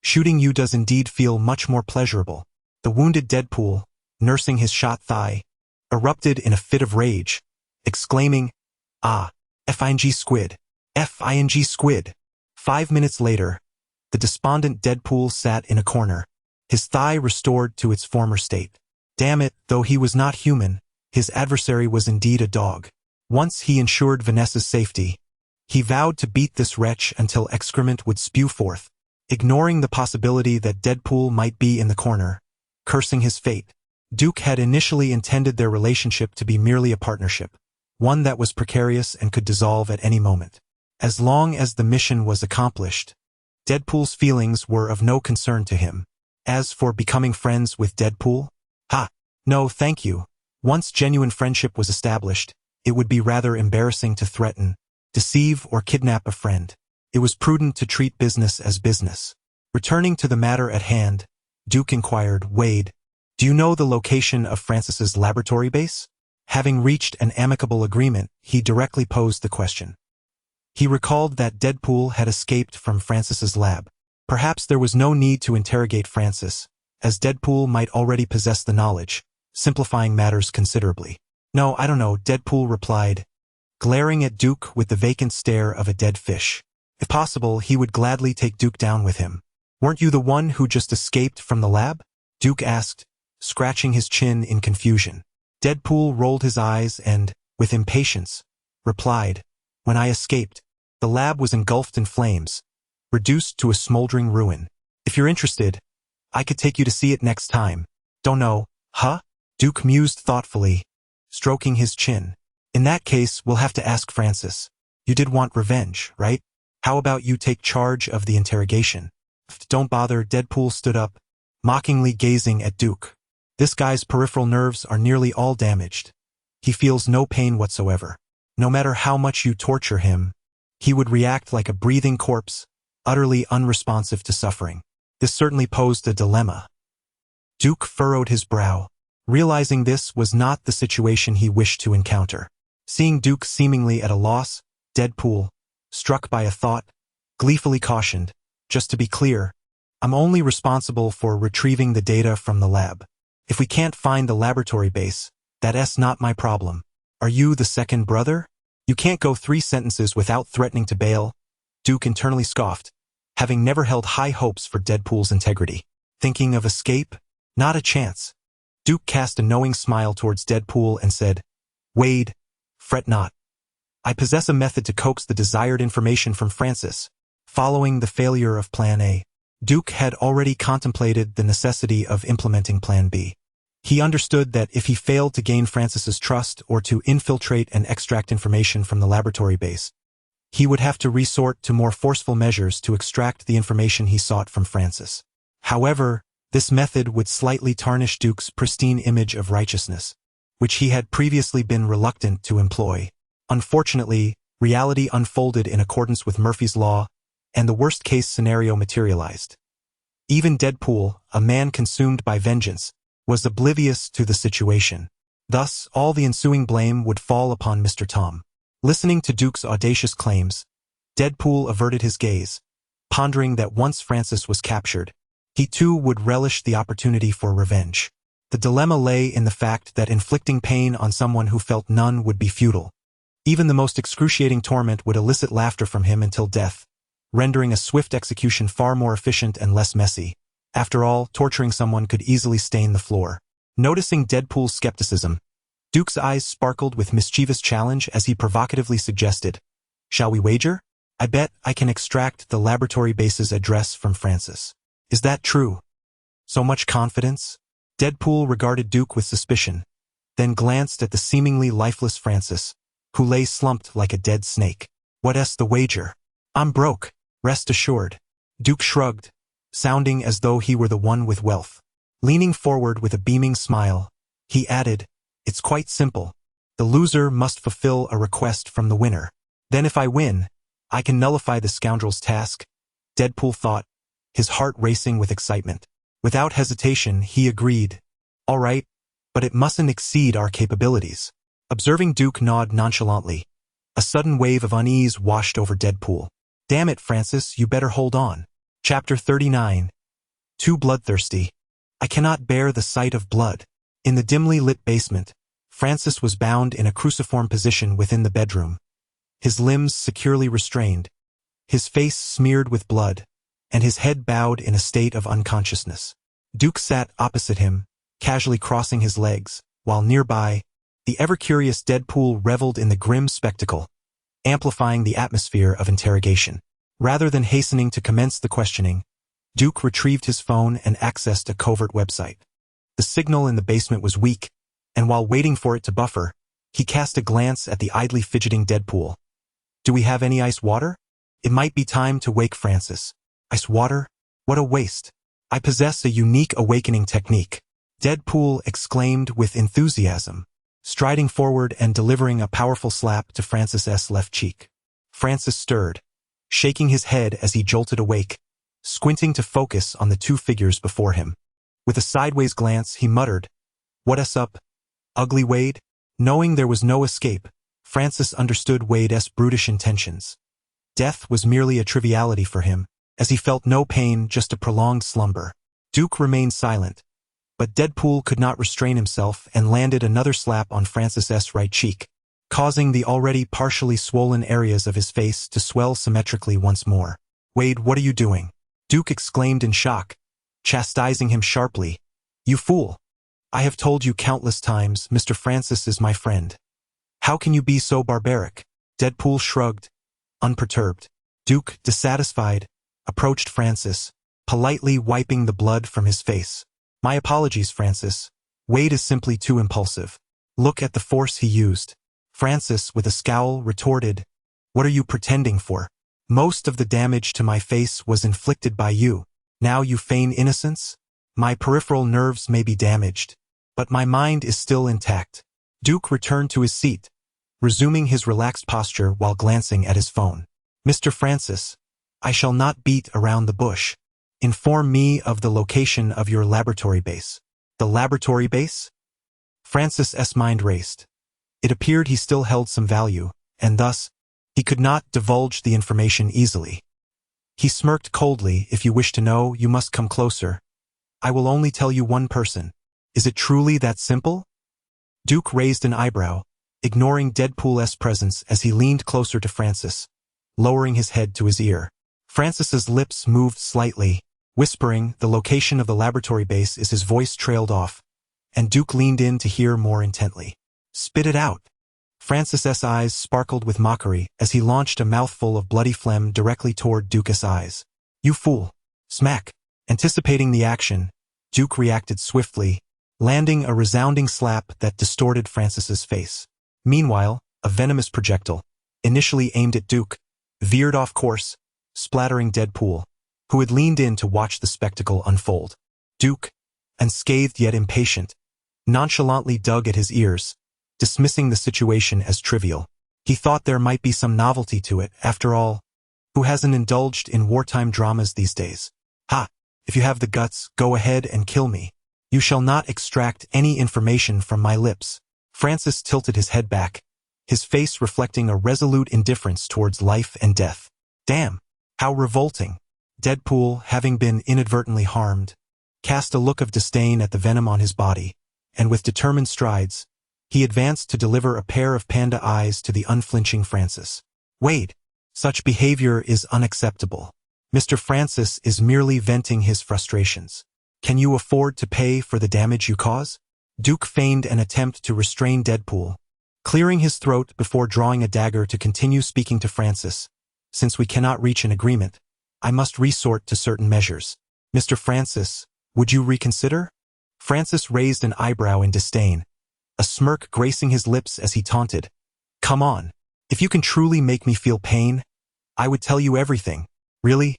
Shooting you does indeed feel much more pleasurable." The wounded Deadpool, nursing his shot thigh, erupted in a fit of rage, exclaiming, "Ah, F-I-N-G squid. F-I-N-G squid." 5 minutes later, the despondent Deadpool sat in a corner, his thigh restored to its former state. Damn it, though he was not human, his adversary was indeed a dog. Once he ensured Vanessa's safety, he vowed to beat this wretch until excrement would spew forth, ignoring the possibility that Deadpool might be in the corner, cursing his fate. Duke had initially intended their relationship to be merely a partnership, one that was precarious and could dissolve at any moment. As long as the mission was accomplished, Deadpool's feelings were of no concern to him. As for becoming friends with Deadpool? No, thank you. Once genuine friendship was established, it would be rather embarrassing to threaten, deceive, or kidnap a friend. It was prudent to treat business as business. Returning to the matter at hand, Duke inquired, "Wade, do you know the location of Francis's laboratory base?" Having reached an amicable agreement, he directly posed the question. He recalled that Deadpool had escaped from Francis's lab. Perhaps there was no need to interrogate Francis, as Deadpool might already possess the knowledge, simplifying matters considerably. "No, I don't know," Deadpool replied, glaring at Duke with the vacant stare of a dead fish. If possible, he would gladly take Duke down with him. "Weren't you the one who just escaped from the lab?" Duke asked, scratching his chin in confusion. Deadpool rolled his eyes and, with impatience, replied, "When I escaped, the lab was engulfed in flames, reduced to a smoldering ruin. If you're interested, I could take you to see it next time." "Don't know, huh?" Duke mused thoughtfully, stroking his chin. "In that case, we'll have to ask Francis. You did want revenge, right? How about you take charge of the interrogation?" "Don't bother," Deadpool stood up, mockingly gazing at Duke. "This guy's peripheral nerves are nearly all damaged. He feels no pain whatsoever. No matter how much you torture him, he would react like a breathing corpse, utterly unresponsive to suffering." This certainly posed a dilemma. Duke furrowed his brow, realizing this was not the situation he wished to encounter. Seeing Duke seemingly at a loss, Deadpool, struck by a thought, gleefully cautioned, "Just to be clear, I'm only responsible for retrieving the data from the lab. If we can't find the laboratory base, that's not my problem. Are you the second brother? You can't go 3 sentences without threatening to bail." Duke internally scoffed, having never held high hopes for Deadpool's integrity. Thinking of escape? Not a chance. Duke cast a knowing smile towards Deadpool and said, "Wade, fret not. I possess a method to coax the desired information from Francis." Following the failure of Plan A, Duke had already contemplated the necessity of implementing Plan B. He understood that if he failed to gain Francis's trust or to infiltrate and extract information from the laboratory base, he would have to resort to more forceful measures to extract the information he sought from Francis. However, this method would slightly tarnish Duke's pristine image of righteousness, which he had previously been reluctant to employ. Unfortunately, reality unfolded in accordance with Murphy's Law, and the worst-case scenario materialized. Even Deadpool, a man consumed by vengeance, was oblivious to the situation. Thus, all the ensuing blame would fall upon Mr. Tom. Listening to Duke's audacious claims, Deadpool averted his gaze, pondering that once Francis was captured, he too would relish the opportunity for revenge. The dilemma lay in the fact that inflicting pain on someone who felt none would be futile. Even the most excruciating torment would elicit laughter from him until death, rendering a swift execution far more efficient and less messy. After all, torturing someone could easily stain the floor. Noticing Deadpool's skepticism, Duke's eyes sparkled with mischievous challenge as he provocatively suggested, "Shall we wager? I bet I can extract the laboratory base's address from Francis." "Is that true? So much confidence?" Deadpool regarded Duke with suspicion, then glanced at the seemingly lifeless Francis, who lay slumped like a dead snake. "What's the wager?" "I'm broke, rest assured." Duke shrugged, sounding as though he were the one with wealth. Leaning forward with a beaming smile, he added, "It's quite simple. The loser must fulfill a request from the winner. Then if I win, I can nullify the scoundrel's task." Deadpool thought, his heart racing with excitement. Without hesitation, he agreed. "All right, but it mustn't exceed our capabilities." Observing Duke nod nonchalantly, a sudden wave of unease washed over Deadpool. "Damn it, Francis, you better hold on." Chapter 39. Too bloodthirsty. I cannot bear the sight of blood. In the dimly lit basement, Francis was bound in a cruciform position within the bedroom, his limbs securely restrained, his face smeared with blood, and his head bowed in a state of unconsciousness. Duke sat opposite him, casually crossing his legs, while nearby, the ever-curious Deadpool reveled in the grim spectacle, amplifying the atmosphere of interrogation. Rather than hastening to commence the questioning, Duke retrieved his phone and accessed a covert website. The signal in the basement was weak, and while waiting for it to buffer, he cast a glance at the idly fidgeting Deadpool. "Do we have any ice water? It might be time to wake Francis." "Ice water? What a waste. I possess a unique awakening technique," Deadpool exclaimed with enthusiasm, striding forward and delivering a powerful slap to Francis's left cheek. Francis stirred, shaking his head as he jolted awake, squinting to focus on the two figures before him. With a sideways glance, he muttered, "What's up, ugly Wade?" Knowing there was no escape, Francis understood Wade's brutish intentions. Death was merely a triviality for him, as he felt no pain, just a prolonged slumber. Duke remained silent, but Deadpool could not restrain himself and landed another slap on Francis's right cheek, causing the already partially swollen areas of his face to swell symmetrically once more. "Wade, what are you doing?" Duke exclaimed in shock, chastising him sharply. "You fool! I have told you countless times, Mr. Francis is my friend. How can you be so barbaric?" Deadpool shrugged, unperturbed. Duke, dissatisfied, approached Francis, politely wiping the blood from his face. "My apologies, Francis. Wade is simply too impulsive. Look at the force he used." Francis, with a scowl, retorted, "What are you pretending for? Most of the damage to my face was inflicted by you. Now you feign innocence? My peripheral nerves may be damaged, but my mind is still intact." Duke returned to his seat, resuming his relaxed posture while glancing at his phone. "Mr. Francis, I shall not beat around the bush. Inform me of the location of your laboratory base." "The laboratory base?" Francis's mind raced. It appeared he still held some value, and thus, he could not divulge the information easily. He smirked coldly. "If you wish to know, you must come closer. I will only tell you one person. Is it truly that simple?" Duke raised an eyebrow, ignoring Deadpool's presence as he leaned closer to Francis, lowering his head to his ear. Francis's lips moved slightly, whispering the location of the laboratory base as his voice trailed off, and Duke leaned in to hear more intently. "Spit it out." Francis's eyes sparkled with mockery as he launched a mouthful of bloody phlegm directly toward Duke's eyes. "You fool." Smack. Anticipating the action, Duke reacted swiftly, landing a resounding slap that distorted Francis's face. Meanwhile, a venomous projectile, initially aimed at Duke, veered off course, splattering Deadpool, who had leaned in to watch the spectacle unfold. Duke, unscathed yet impatient, nonchalantly dug at his ears, dismissing the situation as trivial. He thought there might be some novelty to it, after all. Who hasn't indulged in wartime dramas these days? "Ha! If you have the guts, go ahead and kill me. You shall not extract any information from my lips." Francis tilted his head back, his face reflecting a resolute indifference towards life and death. Damn, how revolting. Deadpool, having been inadvertently harmed, cast a look of disdain at the venom on his body, and with determined strides, he advanced to deliver a pair of panda eyes to the unflinching Francis. Wait, such behavior is unacceptable. Mr. Francis is merely venting his frustrations. Can you afford to pay for the damage you cause? Duke feigned an attempt to restrain Deadpool, clearing his throat before drawing a dagger to continue speaking to Francis. Since we cannot reach an agreement, I must resort to certain measures. Mr. Francis, would you reconsider? Francis raised an eyebrow in disdain, a smirk gracing his lips as he taunted. Come on, if you can truly make me feel pain, I would tell you everything. Really?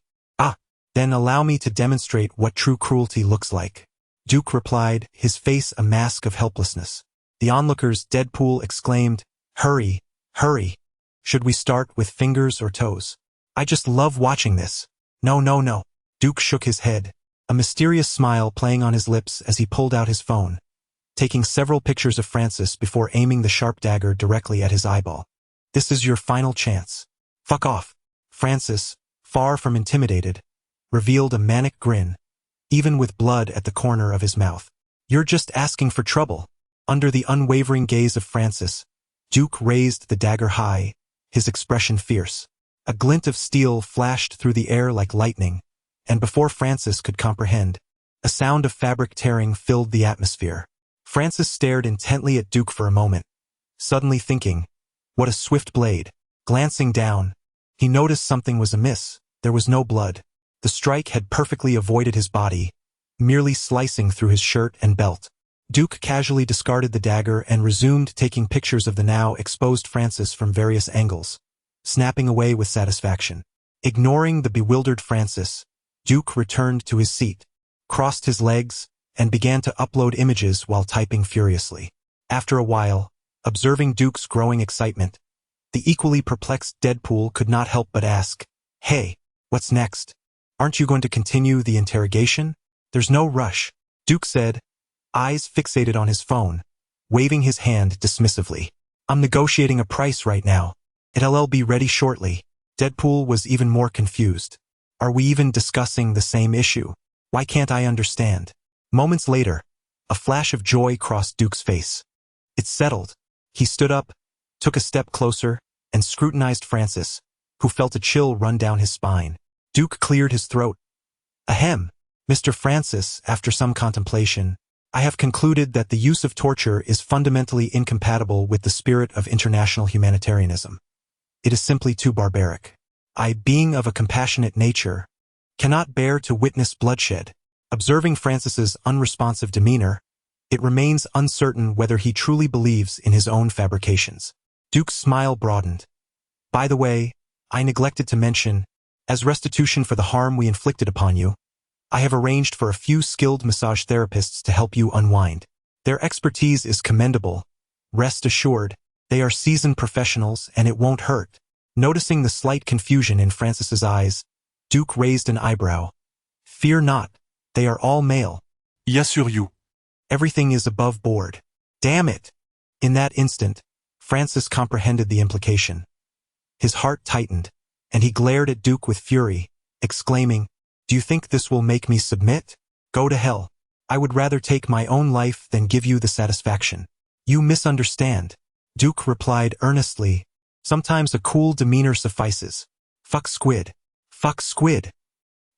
Then allow me to demonstrate what true cruelty looks like. Duke replied, his face a mask of helplessness. The onlookers, Deadpool exclaimed, Hurry, hurry. Should we start with fingers or toes? I just love watching this. No. Duke shook his head, a mysterious smile playing on his lips as he pulled out his phone, taking several pictures of Francis before aiming the sharp dagger directly at his eyeball. This is your final chance. Fuck off. Francis, far from intimidated, revealed a manic grin, even with blood at the corner of his mouth. You're just asking for trouble. Under the unwavering gaze of Francis, Duke raised the dagger high, his expression fierce. A glint of steel flashed through the air like lightning, and before Francis could comprehend, a sound of fabric tearing filled the atmosphere. Francis stared intently at Duke for a moment, suddenly thinking, what a swift blade. Glancing down, he noticed something was amiss. There was no blood. The strike had perfectly avoided his body, merely slicing through his shirt and belt. Duke casually discarded the dagger and resumed taking pictures of the now exposed Francis from various angles, snapping away with satisfaction. Ignoring the bewildered Francis, Duke returned to his seat, crossed his legs, and began to upload images while typing furiously. After a while, observing Duke's growing excitement, the equally perplexed Deadpool could not help but ask, Hey, what's next? Aren't you going to continue the interrogation? There's no rush, Duke said, eyes fixated on his phone, waving his hand dismissively. I'm negotiating a price right now. It'll be ready shortly. Deadpool was even more confused. Are we even discussing the same issue? Why can't I understand? Moments later, a flash of joy crossed Duke's face. It's settled. He stood up, took a step closer, and scrutinized Francis, who felt a chill run down his spine. Duke cleared his throat. Ahem, Mr. Francis, after some contemplation, I have concluded that the use of torture is fundamentally incompatible with the spirit of international humanitarianism. It is simply too barbaric. I, being of a compassionate nature, cannot bear to witness bloodshed. Observing Francis's unresponsive demeanor, it remains uncertain whether he truly believes in his own fabrications. Duke's smile broadened. By the way, I neglected to mention, as restitution for the harm we inflicted upon you, I have arranged for a few skilled massage therapists to help you unwind. Their expertise is commendable. Rest assured, they are seasoned professionals and it won't hurt. Noticing the slight confusion in Francis's eyes, Duke raised an eyebrow. Fear not, they are all male. Assure you. Everything is above board. Damn it! In that instant, Francis comprehended the implication. His heart tightened, and he glared at Duke with fury, exclaiming, Do you think this will make me submit? Go to hell. I would rather take my own life than give you the satisfaction. You misunderstand. Duke replied earnestly, Sometimes a cool demeanor suffices. Fuck squid. Fuck squid.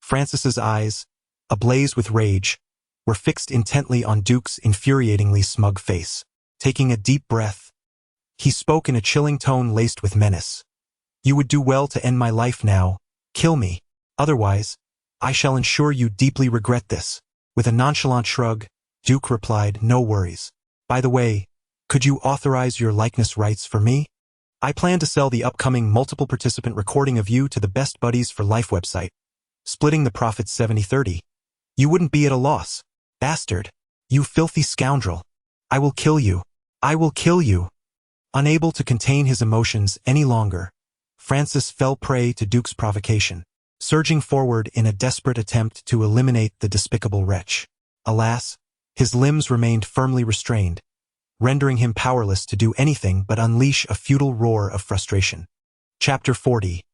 Francis's eyes, ablaze with rage, were fixed intently on Duke's infuriatingly smug face. Taking a deep breath, he spoke in a chilling tone laced with menace. You would do well to end my life now. Kill me. Otherwise, I shall ensure you deeply regret this. With a nonchalant shrug, Duke replied, No worries. By the way, could you authorize your likeness rights for me? I plan to sell the upcoming multiple participant recording of you to the Best Buddies for Life website, splitting the profits 70-30. You wouldn't be at a loss. Bastard. You filthy scoundrel. I will kill you. I will kill you. Unable to contain his emotions any longer, Francis fell prey to Duke's provocation, surging forward in a desperate attempt to eliminate the despicable wretch. Alas, his limbs remained firmly restrained, rendering him powerless to do anything but unleash a futile roar of frustration. Chapter 40.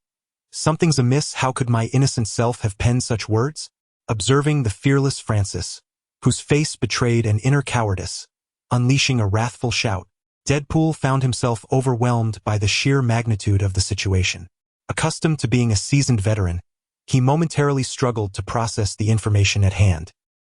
Something's amiss. How could my innocent self have penned such words? Observing the fearless Francis, whose face betrayed an inner cowardice, unleashing a wrathful shout, Deadpool found himself overwhelmed by the sheer magnitude of the situation. Accustomed to being a seasoned veteran, he momentarily struggled to process the information at hand.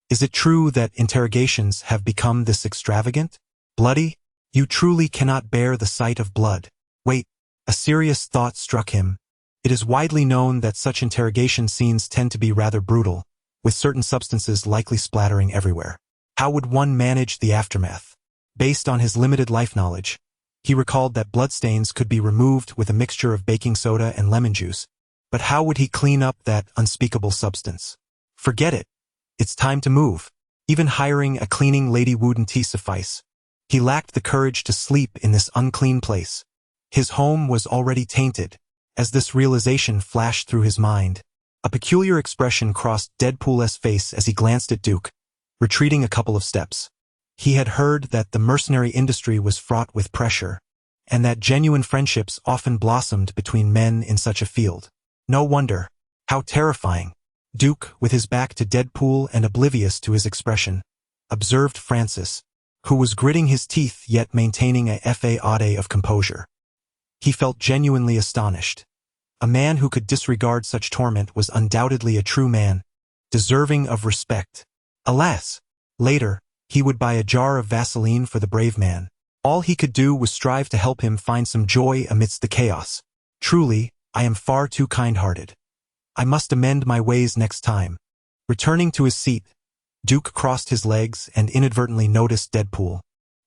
Is it true that interrogations have become this extravagant? Bloody? You truly cannot bear the sight of blood. Wait, a serious thought struck him. It is widely known that such interrogation scenes tend to be rather brutal, with certain substances likely splattering everywhere. How would one manage the aftermath? Based on his limited life knowledge, he recalled that bloodstains could be removed with a mixture of baking soda and lemon juice, but how would he clean up that unspeakable substance? Forget it. It's time to move. Even hiring a cleaning lady wouldn't suffice. He lacked the courage to sleep in this unclean place. His home was already tainted. As this realization flashed through his mind, a peculiar expression crossed Deadpool's face as he glanced at Duke, retreating a couple of steps. He had heard that the mercenary industry was fraught with pressure, and that genuine friendships often blossomed between men in such a field. No wonder. How terrifying. Duke, with his back to Deadpool and oblivious to his expression, observed Francis, who was gritting his teeth yet maintaining a facade of composure. He felt genuinely astonished. A man who could disregard such torment was undoubtedly a true man, deserving of respect. Alas! Later, he would buy a jar of Vaseline for the brave man. All he could do was strive to help him find some joy amidst the chaos. Truly, I am far too kind-hearted. I must amend my ways next time. Returning to his seat, Duke crossed his legs and inadvertently noticed Deadpool,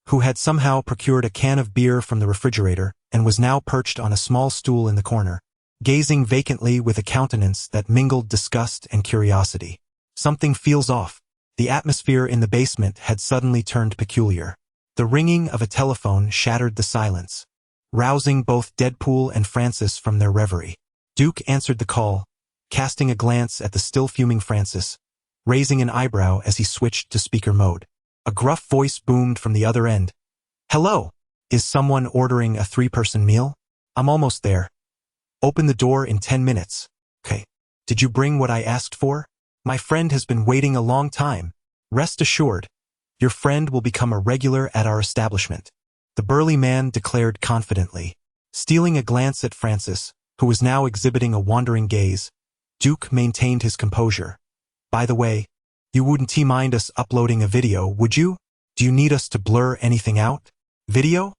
who had somehow procured a can of beer from the refrigerator and was now perched on a small stool in the corner, gazing vacantly with a countenance that mingled disgust and curiosity. Something feels off. The atmosphere in the basement had suddenly turned peculiar. The ringing of a telephone shattered the silence, rousing both Deadpool and Francis from their reverie. Duke answered the call, casting a glance at the still fuming Francis, raising an eyebrow as he switched to speaker mode. A gruff voice boomed from the other end. "Hello? Is someone ordering a 3-person meal? I'm almost there. Open the door in 10 minutes. Okay. Did you bring what I asked for? My friend has been waiting a long time. Rest assured, your friend will become a regular at our establishment," the burly man declared confidently. Stealing a glance at Francis, who was now exhibiting a wandering gaze, Duke maintained his composure. "By the way, you wouldn't mind us uploading a video, would you? Do you need us to blur anything out? Video?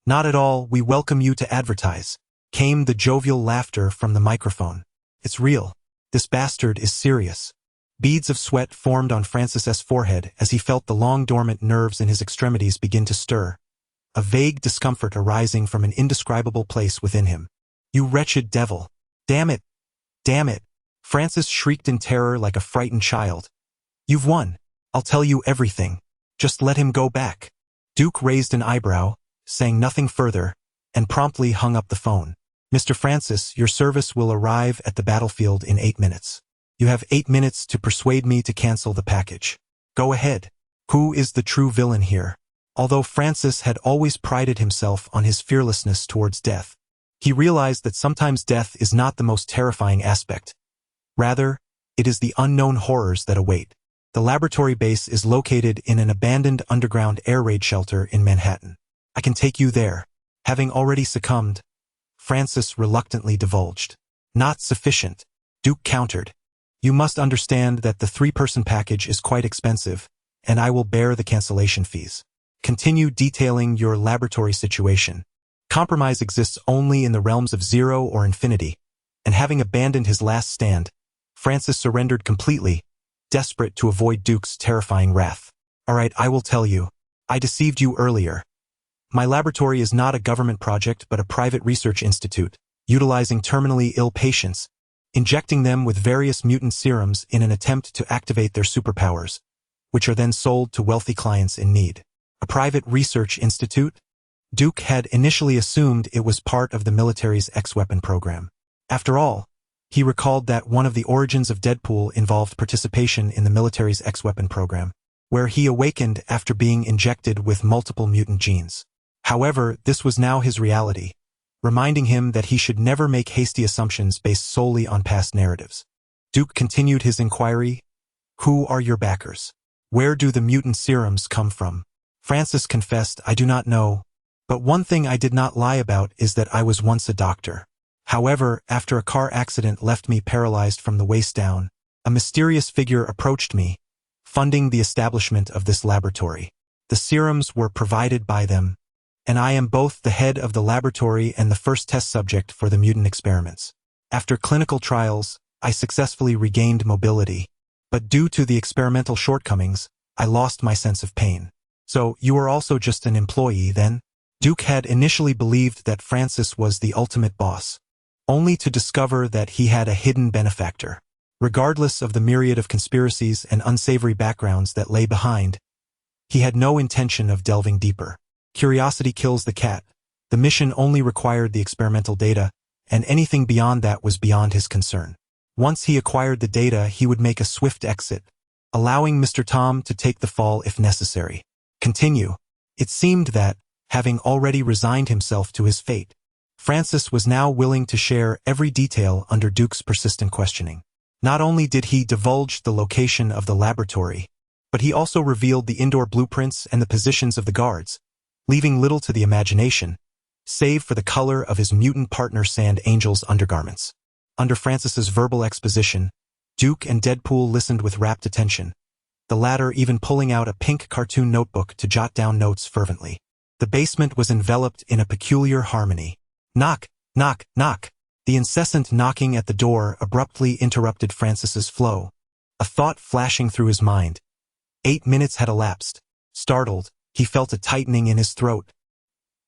Not at all. We welcome you to advertise," came the jovial laughter from the microphone. "It's real. This bastard is serious." Beads of sweat formed on Francis's forehead as he felt the long dormant nerves in his extremities begin to stir, a vague discomfort arising from an indescribable place within him. "You wretched devil! Damn it! Damn it!" Francis shrieked in terror like a frightened child. "You've won. I'll tell you everything. Just let him go back." Duke raised an eyebrow, saying nothing further, and promptly hung up the phone. "Mr. Francis, your service will arrive at the battlefield in 8 minutes. You have 8 minutes to persuade me to cancel the package. Go ahead." Who is the true villain here? Although Francis had always prided himself on his fearlessness towards death, he realized that sometimes death is not the most terrifying aspect. Rather, it is the unknown horrors that await. The laboratory base is located in an abandoned underground air raid shelter in Manhattan. "I can take you there." Having already succumbed, Francis reluctantly divulged. "Not sufficient," Duke countered. "You must understand that the 3-person package is quite expensive, and I will bear the cancellation fees. Continue detailing your laboratory situation. Compromise exists only in the realms of 0 or infinity," and having abandoned his last stand, Francis surrendered completely, desperate to avoid Duke's terrifying wrath. "All right, I will tell you. I deceived you earlier. My laboratory is not a government project but a private research institute, utilizing terminally ill patients, injecting them with various mutant serums in an attempt to activate their superpowers, which are then sold to wealthy clients in need." A private research institute? Duke had initially assumed it was part of the military's X-weapon program. After all, he recalled that one of the origins of Deadpool involved participation in the military's X-weapon program. where he awakened after being injected with multiple mutant genes. However, this was now his reality, reminding him that he should never make hasty assumptions based solely on past narratives. Duke continued his inquiry. Who are your backers? Where do the mutant serums come from? Francis confessed, I do not know, but one thing I did not lie about is that I was once a doctor. However, after a car accident left me paralyzed from the waist down, a mysterious figure approached me, funding the establishment of this laboratory. The serums were provided by them, and I am both the head of the laboratory and the first test subject for the mutant experiments. After clinical trials, I successfully regained mobility, but due to the experimental shortcomings, I lost my sense of pain. So, you are also just an employee, then? Duke had initially believed that Francis was the ultimate boss, only to discover that he had a hidden benefactor. Regardless of the myriad of conspiracies and unsavory backgrounds that lay behind, he had no intention of delving deeper. Curiosity kills the cat. The mission only required the experimental data, and anything beyond that was beyond his concern. Once he acquired the data, he would make a swift exit, allowing Mr. Tom to take the fall if necessary. Continue. It seemed that, having already resigned himself to his fate, Francis was now willing to share every detail under Duke's persistent questioning. Not only did he divulge the location of the laboratory, but he also revealed the indoor blueprints and the positions of the guards, leaving little to the imagination, save for the color of his mutant partner Sand Angel's undergarments. Under Francis's verbal exposition, Duke and Deadpool listened with rapt attention, the latter even pulling out a pink cartoon notebook to jot down notes fervently. The basement was enveloped in a peculiar harmony. Knock, knock, knock. The incessant knocking at the door abruptly interrupted Francis's flow, a thought flashing through his mind. 8 minutes had elapsed. Startled, he felt a tightening in his throat.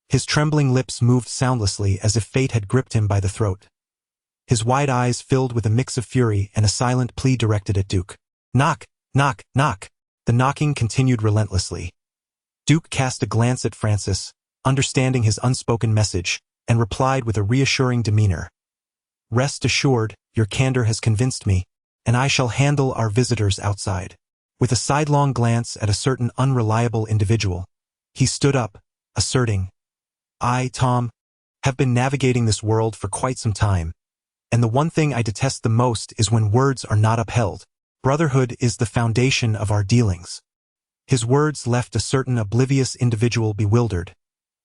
His trembling lips moved soundlessly as if fate had gripped him by the throat. His wide eyes filled with a mix of fury and a silent plea directed at Duke. Knock, knock, knock. The knocking continued relentlessly. Duke cast a glance at Francis, understanding his unspoken message, and replied with a reassuring demeanor. Rest assured, your candor has convinced me, and I shall handle our visitors outside. With a sidelong glance at a certain unreliable individual, he stood up, asserting, I, Tom, have been navigating this world for quite some time, and the one thing I detest the most is when words are not upheld. Brotherhood is the foundation of our dealings. His words left a certain oblivious individual bewildered,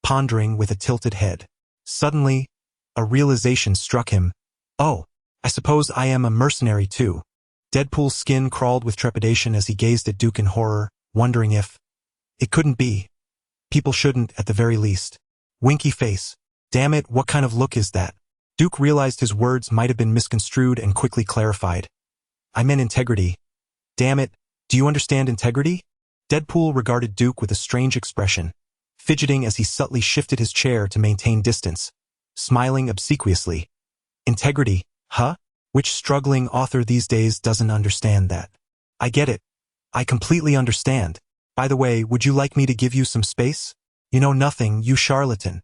pondering with a tilted head. Suddenly, a realization struck him. Oh, I suppose I am a mercenary too. Deadpool's skin crawled with trepidation as he gazed at Duke in horror, wondering if it couldn't be. People shouldn't, at the very least. Winky face. Damn it, what kind of look is that? Duke realized his words might have been misconstrued and quickly clarified. I meant integrity. Damn it, do you understand integrity? Deadpool regarded Duke with a strange expression, fidgeting as he subtly shifted his chair to maintain distance, smiling obsequiously. Integrity, huh? Which struggling author these days doesn't understand that? I get it. I completely understand. By the way, would you like me to give you some space? You know nothing, you charlatan.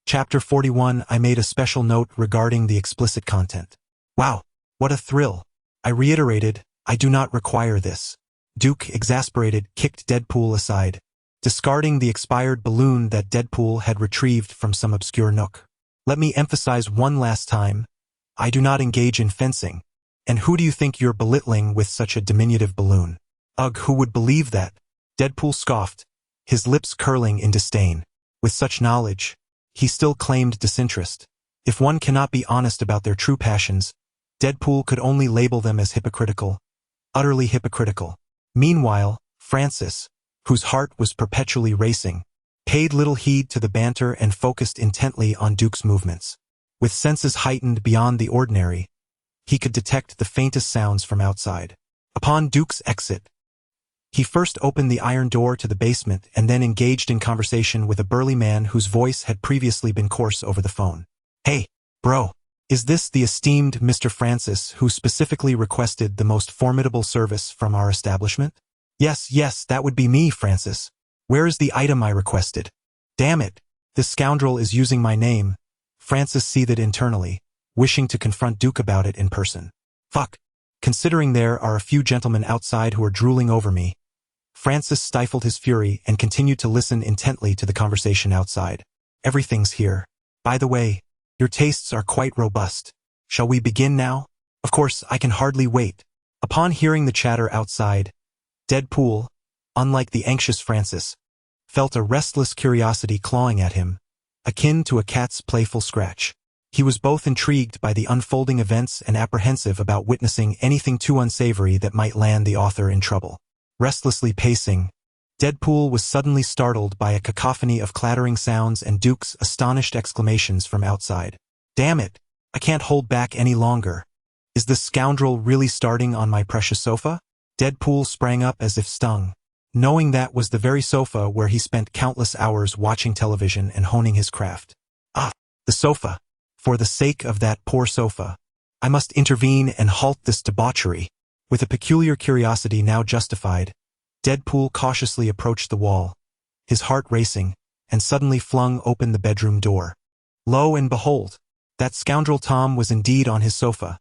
Chapter 41. I made a special note regarding the explicit content. Wow, what a thrill. I reiterated, I do not require this. Duke, exasperated, kicked Deadpool aside, discarding the expired balloon that Deadpool had retrieved from some obscure nook. Let me emphasize one last time, I do not engage in fencing. And who do you think you're belittling with such a diminutive balloon? Ugh, who would believe that? Deadpool scoffed, his lips curling in disdain. With such knowledge, he still claimed disinterest. If one cannot be honest about their true passions, Deadpool could only label them as hypocritical. Utterly hypocritical. Meanwhile, Francis, whose heart was perpetually racing, paid little heed to the banter and focused intently on Duke's movements. With senses heightened beyond the ordinary, he could detect the faintest sounds from outside. Upon Duke's exit, he first opened the iron door to the basement and then engaged in conversation with a burly man whose voice had previously been coarse over the phone. Hey, bro, is this the esteemed Mr. Francis who specifically requested the most formidable service from our establishment? Yes, that would be me, Francis. Where is the item I requested? Damn it, this scoundrel is using my name. Francis seethed internally, wishing to confront Duke about it in person. Fuck. Considering there are a few gentlemen outside who are drooling over me, Francis stifled his fury and continued to listen intently to the conversation outside. Everything's here. By the way, your tastes are quite robust. Shall we begin now? Of course, I can hardly wait. Upon hearing the chatter outside, Deadpool, unlike the anxious Francis, felt a restless curiosity clawing at him, akin to a cat's playful scratch. He was both intrigued by the unfolding events and apprehensive about witnessing anything too unsavory that might land the author in trouble. Restlessly pacing, Deadpool was suddenly startled by a cacophony of clattering sounds and Duke's astonished exclamations from outside. Damn it! I can't hold back any longer. Is this scoundrel really starting on my precious sofa? Deadpool sprang up as if stung, knowing that was the very sofa where he spent countless hours watching television and honing his craft. Ah, the sofa. For the sake of that poor sofa, I must intervene and halt this debauchery. With a peculiar curiosity now justified, Deadpool cautiously approached the wall, his heart racing, and suddenly flung open the bedroom door. Lo and behold, that scoundrel Tom was indeed on his sofa,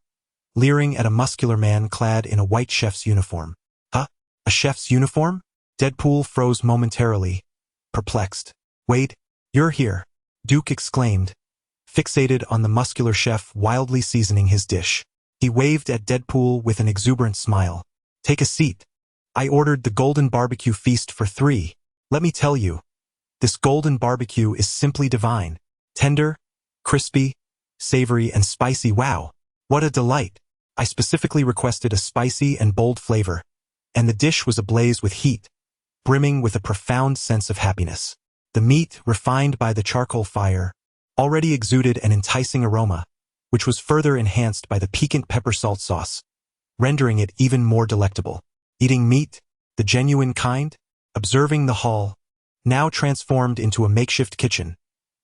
leering at a muscular man clad in a white chef's uniform. Huh? A chef's uniform? Deadpool froze momentarily, perplexed. Wait, you're here, Duke exclaimed, fixated on the muscular chef wildly seasoning his dish. He waved at Deadpool with an exuberant smile. Take a seat. I ordered the golden barbecue feast for 3. Let me tell you, this golden barbecue is simply divine. Tender, crispy, savory, and spicy. Wow, what a delight. I specifically requested a spicy and bold flavor, and the dish was ablaze with heat, brimming with a profound sense of happiness. The meat, refined by the charcoal fire, already exuded an enticing aroma, which was further enhanced by the piquant pepper salt sauce, rendering it even more delectable. Eating meat, the genuine kind, observing the hall, now transformed into a makeshift kitchen.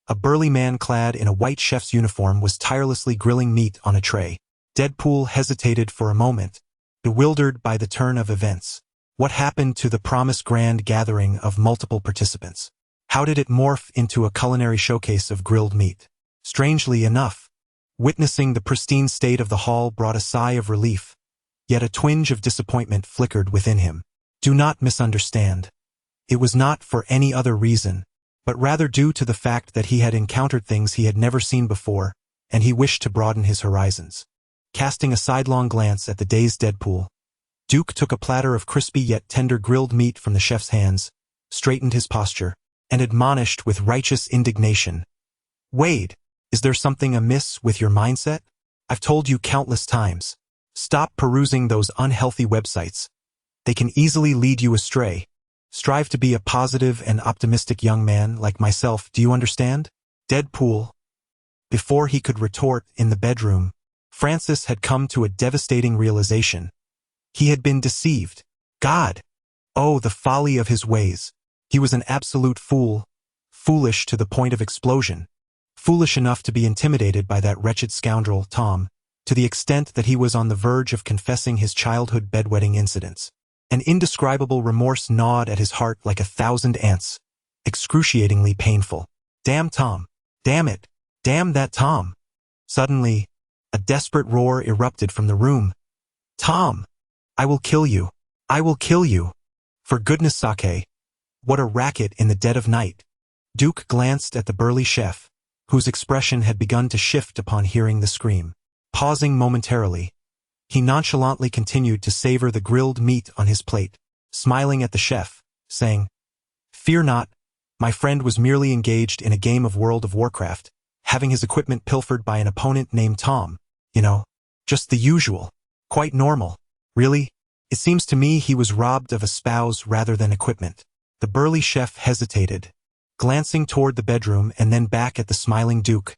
A burly man clad in a white chef's uniform was tirelessly grilling meat on a tray. Deadpool hesitated for a moment, bewildered by the turn of events. What happened to the promised grand gathering of multiple participants? How did it morph into a culinary showcase of grilled meat? Strangely enough, witnessing the pristine state of the hall brought a sigh of relief, yet a twinge of disappointment flickered within him. Do not misunderstand. It was not for any other reason, but rather due to the fact that he had encountered things he had never seen before, and he wished to broaden his horizons. Casting a sidelong glance at the dazed Deadpool, Duke took a platter of crispy yet tender grilled meat from the chef's hands, straightened his posture, and admonished with righteous indignation. Wade, is there something amiss with your mindset? I've told you countless times. Stop perusing those unhealthy websites. They can easily lead you astray. Strive to be a positive and optimistic young man like myself, do you understand? Deadpool. Before he could retort in the bedroom, Francis had come to a devastating realization. He had been deceived. God! Oh, the folly of his ways. He was an absolute fool, foolish to the point of explosion. Foolish enough to be intimidated by that wretched scoundrel, Tom, to the extent that he was on the verge of confessing his childhood bedwetting incidents. An indescribable remorse gnawed at his heart like 1,000 ants, excruciatingly painful. Damn Tom! Damn it! Damn that Tom! Suddenly, a desperate roar erupted from the room. Tom! I will kill you! I will kill you! For goodness sake! What a racket in the dead of night! Duke glanced at the burly chef, whose expression had begun to shift upon hearing the scream. Pausing momentarily, he nonchalantly continued to savor the grilled meat on his plate, smiling at the chef, saying, Fear not, my friend was merely engaged in a game of World of Warcraft, having his equipment pilfered by an opponent named Tom. You know, just the usual. Quite normal. Really? It seems to me he was robbed of a spouse rather than equipment. The burly chef hesitated, glancing toward the bedroom and then back at the smiling Duke,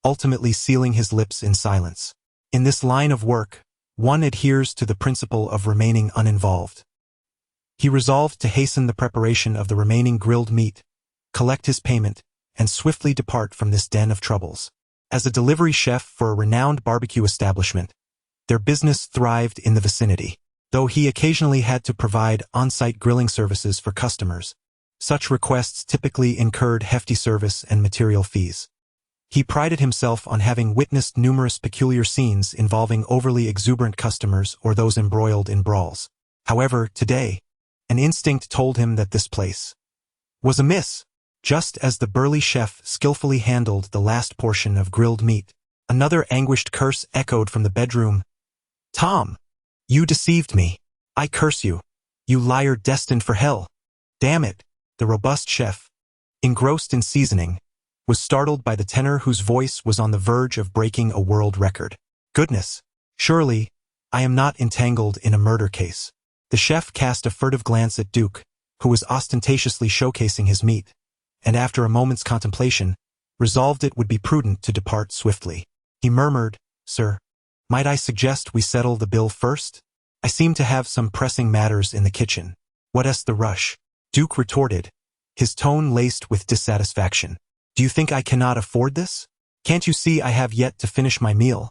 ultimately sealing his lips in silence. In this line of work, one adheres to the principle of remaining uninvolved. He resolved to hasten the preparation of the remaining grilled meat, collect his payment, and swiftly depart from this den of troubles. As a delivery chef for a renowned barbecue establishment, their business thrived in the vicinity. Though he occasionally had to provide on-site grilling services for customers, such requests typically incurred hefty service and material fees. He prided himself on having witnessed numerous peculiar scenes involving overly exuberant customers or those embroiled in brawls. However, today, An instinct told him that this place was amiss. Just as the burly chef skillfully handled the last portion of grilled meat, another anguished curse echoed from the bedroom. Tom! You deceived me. I curse you. You liar destined for hell. Damn it! The robust chef, engrossed in seasoning, was startled by the tenor whose voice was on the verge of breaking a world record. Goodness! Surely, I am not entangled in a murder case. The chef cast a furtive glance at Duke, who was ostentatiously showcasing his meat, and after a moment's contemplation, resolved it would be prudent to depart swiftly. He murmured, Sir, might I suggest we settle the bill first? I seem to have some pressing matters in the kitchen. What's the rush? Duke retorted, his tone laced with dissatisfaction. Do you think I cannot afford this? Can't you see I have yet to finish my meal?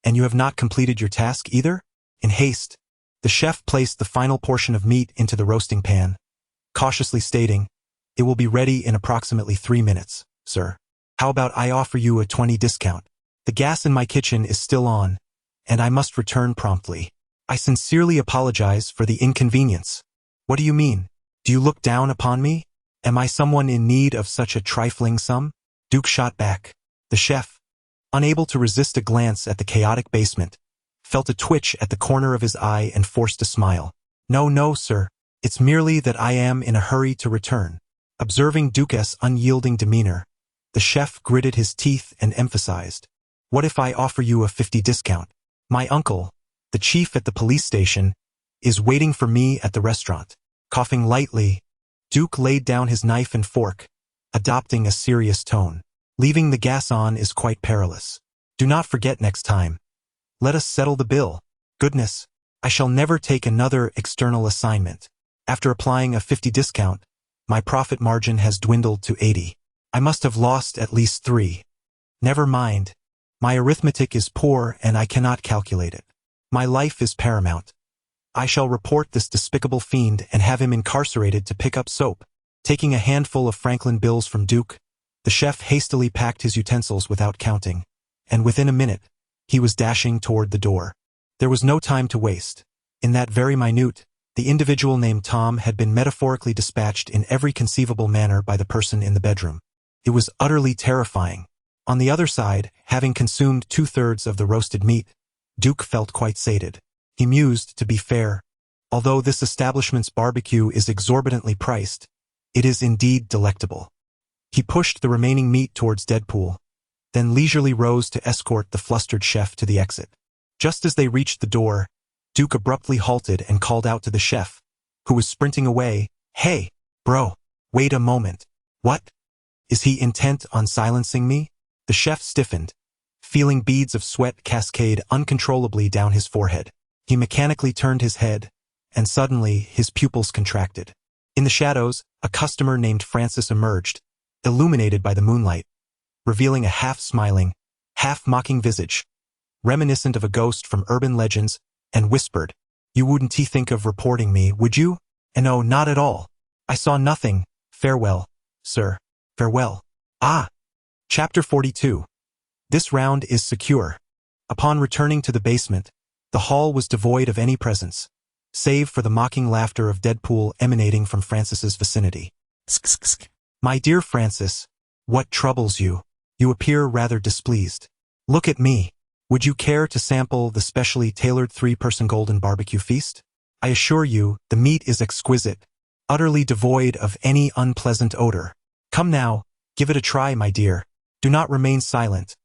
And you have not completed your task either? In haste, the chef placed the final portion of meat into the roasting pan, cautiously stating, It will be ready in approximately 3 minutes, sir. How about I offer you a 20 discount? The gas in my kitchen is still on, and I must return promptly. I sincerely apologize for the inconvenience. What do you mean? Do you look down upon me? Am I someone in need of such a trifling sum? Duke shot back. The chef, unable to resist a glance at the chaotic basement, felt a twitch at the corner of his eye and forced a smile. No, sir. It's merely that I am in a hurry to return. Observing Duke's unyielding demeanor, the chef gritted his teeth and emphasized, What if I offer you a 50 discount? My uncle, the chief at the police station, is waiting for me at the restaurant. Coughing lightly, Duke laid down his knife and fork, adopting a serious tone. Leaving the gas on is quite perilous. Do not forget next time. Let us settle the bill. Goodness, I shall never take another external assignment. After applying a 50 discount, my profit margin has dwindled to 80. I must have lost at least 3. Never mind. My arithmetic is poor and I cannot calculate it. My life is paramount. I shall report this despicable fiend and have him incarcerated to pick up soap. Taking a handful of Franklin bills from Duke, the chef hastily packed his utensils without counting, and within a minute, he was dashing toward the door. There was no time to waste. In that very minute, the individual named Tom had been metaphorically dispatched in every conceivable manner by the person in the bedroom. It was utterly terrifying. On the other side, having consumed 2/3 of the roasted meat, Duke felt quite sated. He mused, to be fair, although this establishment's barbecue is exorbitantly priced, it is indeed delectable. He pushed the remaining meat towards Deadpool, then leisurely rose to escort the flustered chef to the exit. Just as they reached the door, Duke abruptly halted and called out to the chef, who was sprinting away, Hey, bro, wait a moment. What? Is he intent on silencing me? The chef stiffened, feeling beads of sweat cascade uncontrollably down his forehead. He mechanically turned his head, and suddenly his pupils contracted. In the shadows, a customer named Francis emerged, illuminated by the moonlight, revealing a half-smiling, half-mocking visage, reminiscent of a ghost from urban legends, and whispered, You wouldn't think of reporting me, would you? And no, not at all. I saw nothing. Farewell, sir. Farewell. Ah! Chapter 42. This round is secure. Upon returning to the basement, the hall was devoid of any presence, save for the mocking laughter of Deadpool emanating from Francis's vicinity. My dear Francis, what troubles you? You appear rather displeased. Look at me. Would you care to sample the specially tailored 3-person golden barbecue feast? I assure you, the meat is exquisite, utterly devoid of any unpleasant odor. Come now, give it a try, my dear. Do not remain silent.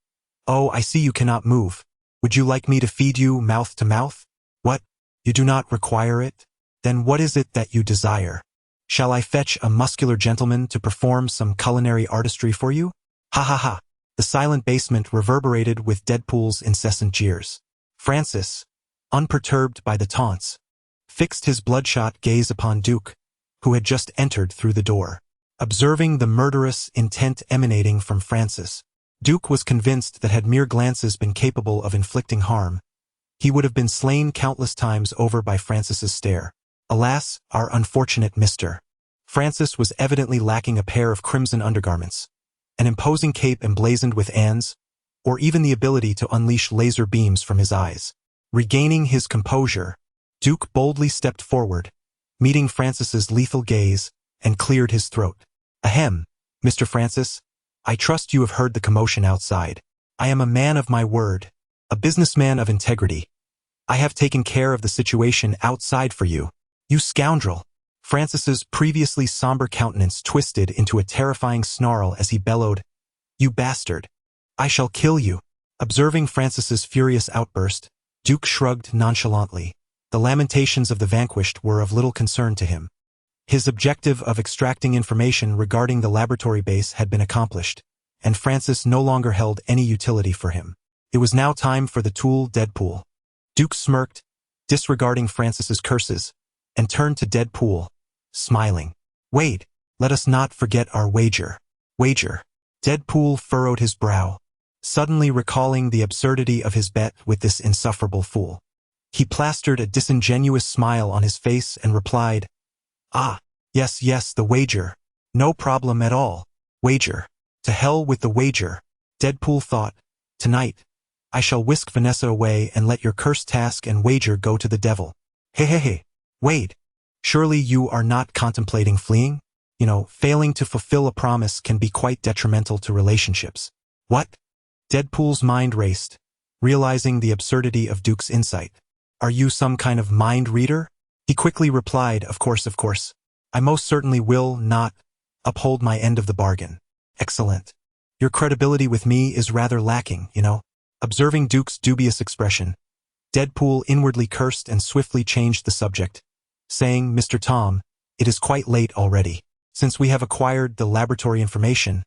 Oh, I see you cannot move. Would you like me to feed you mouth to mouth? What? You do not require it? Then what is it that you desire? Shall I fetch a muscular gentleman to perform some culinary artistry for you? Ha ha ha. The silent basement reverberated with Deadpool's incessant jeers. Francis, unperturbed by the taunts, fixed his bloodshot gaze upon Duke, who had just entered through the door. Observing the murderous intent emanating from Francis, Duke was convinced that had mere glances been capable of inflicting harm, he would have been slain countless times over by Francis's stare. Alas, our unfortunate Mr. Francis was evidently lacking a pair of crimson undergarments, an imposing cape emblazoned with ands, or even the ability to unleash laser beams from his eyes. Regaining his composure, Duke boldly stepped forward, meeting Francis's lethal gaze, and cleared his throat. Ahem, Mr. Francis, I trust you have heard the commotion outside. I am a man of my word, a businessman of integrity. I have taken care of the situation outside for you. You scoundrel! Francis's previously somber countenance twisted into a terrifying snarl as he bellowed, You bastard! I shall kill you! Observing Francis's furious outburst, Duke shrugged nonchalantly. The lamentations of the vanquished were of little concern to him. His objective of extracting information regarding the laboratory base had been accomplished, and Francis no longer held any utility for him. It was now time for the tool Deadpool. Duke smirked, disregarding Francis's curses, and turned to Deadpool, smiling. Wait, let us not forget our wager. Wager. Deadpool furrowed his brow, suddenly recalling the absurdity of his bet with this insufferable fool. He plastered a disingenuous smile on his face and replied, Ah, yes, the wager. No problem at all. Wager. To hell with the wager. Deadpool thought, Tonight, I shall whisk Vanessa away and let your cursed task and wager go to the devil. Hey, wait. Surely you are not contemplating fleeing? Failing to fulfill a promise can be quite detrimental to relationships. What? Deadpool's mind raced, realizing the absurdity of Duke's insight. Are you some kind of mind reader? He quickly replied, Of course. I most certainly will not uphold my end of the bargain. Excellent. Your credibility with me is rather lacking, Observing Duke's dubious expression, Deadpool inwardly cursed and swiftly changed the subject, saying, Mr. Tom, it is quite late already. Since we have acquired the laboratory information,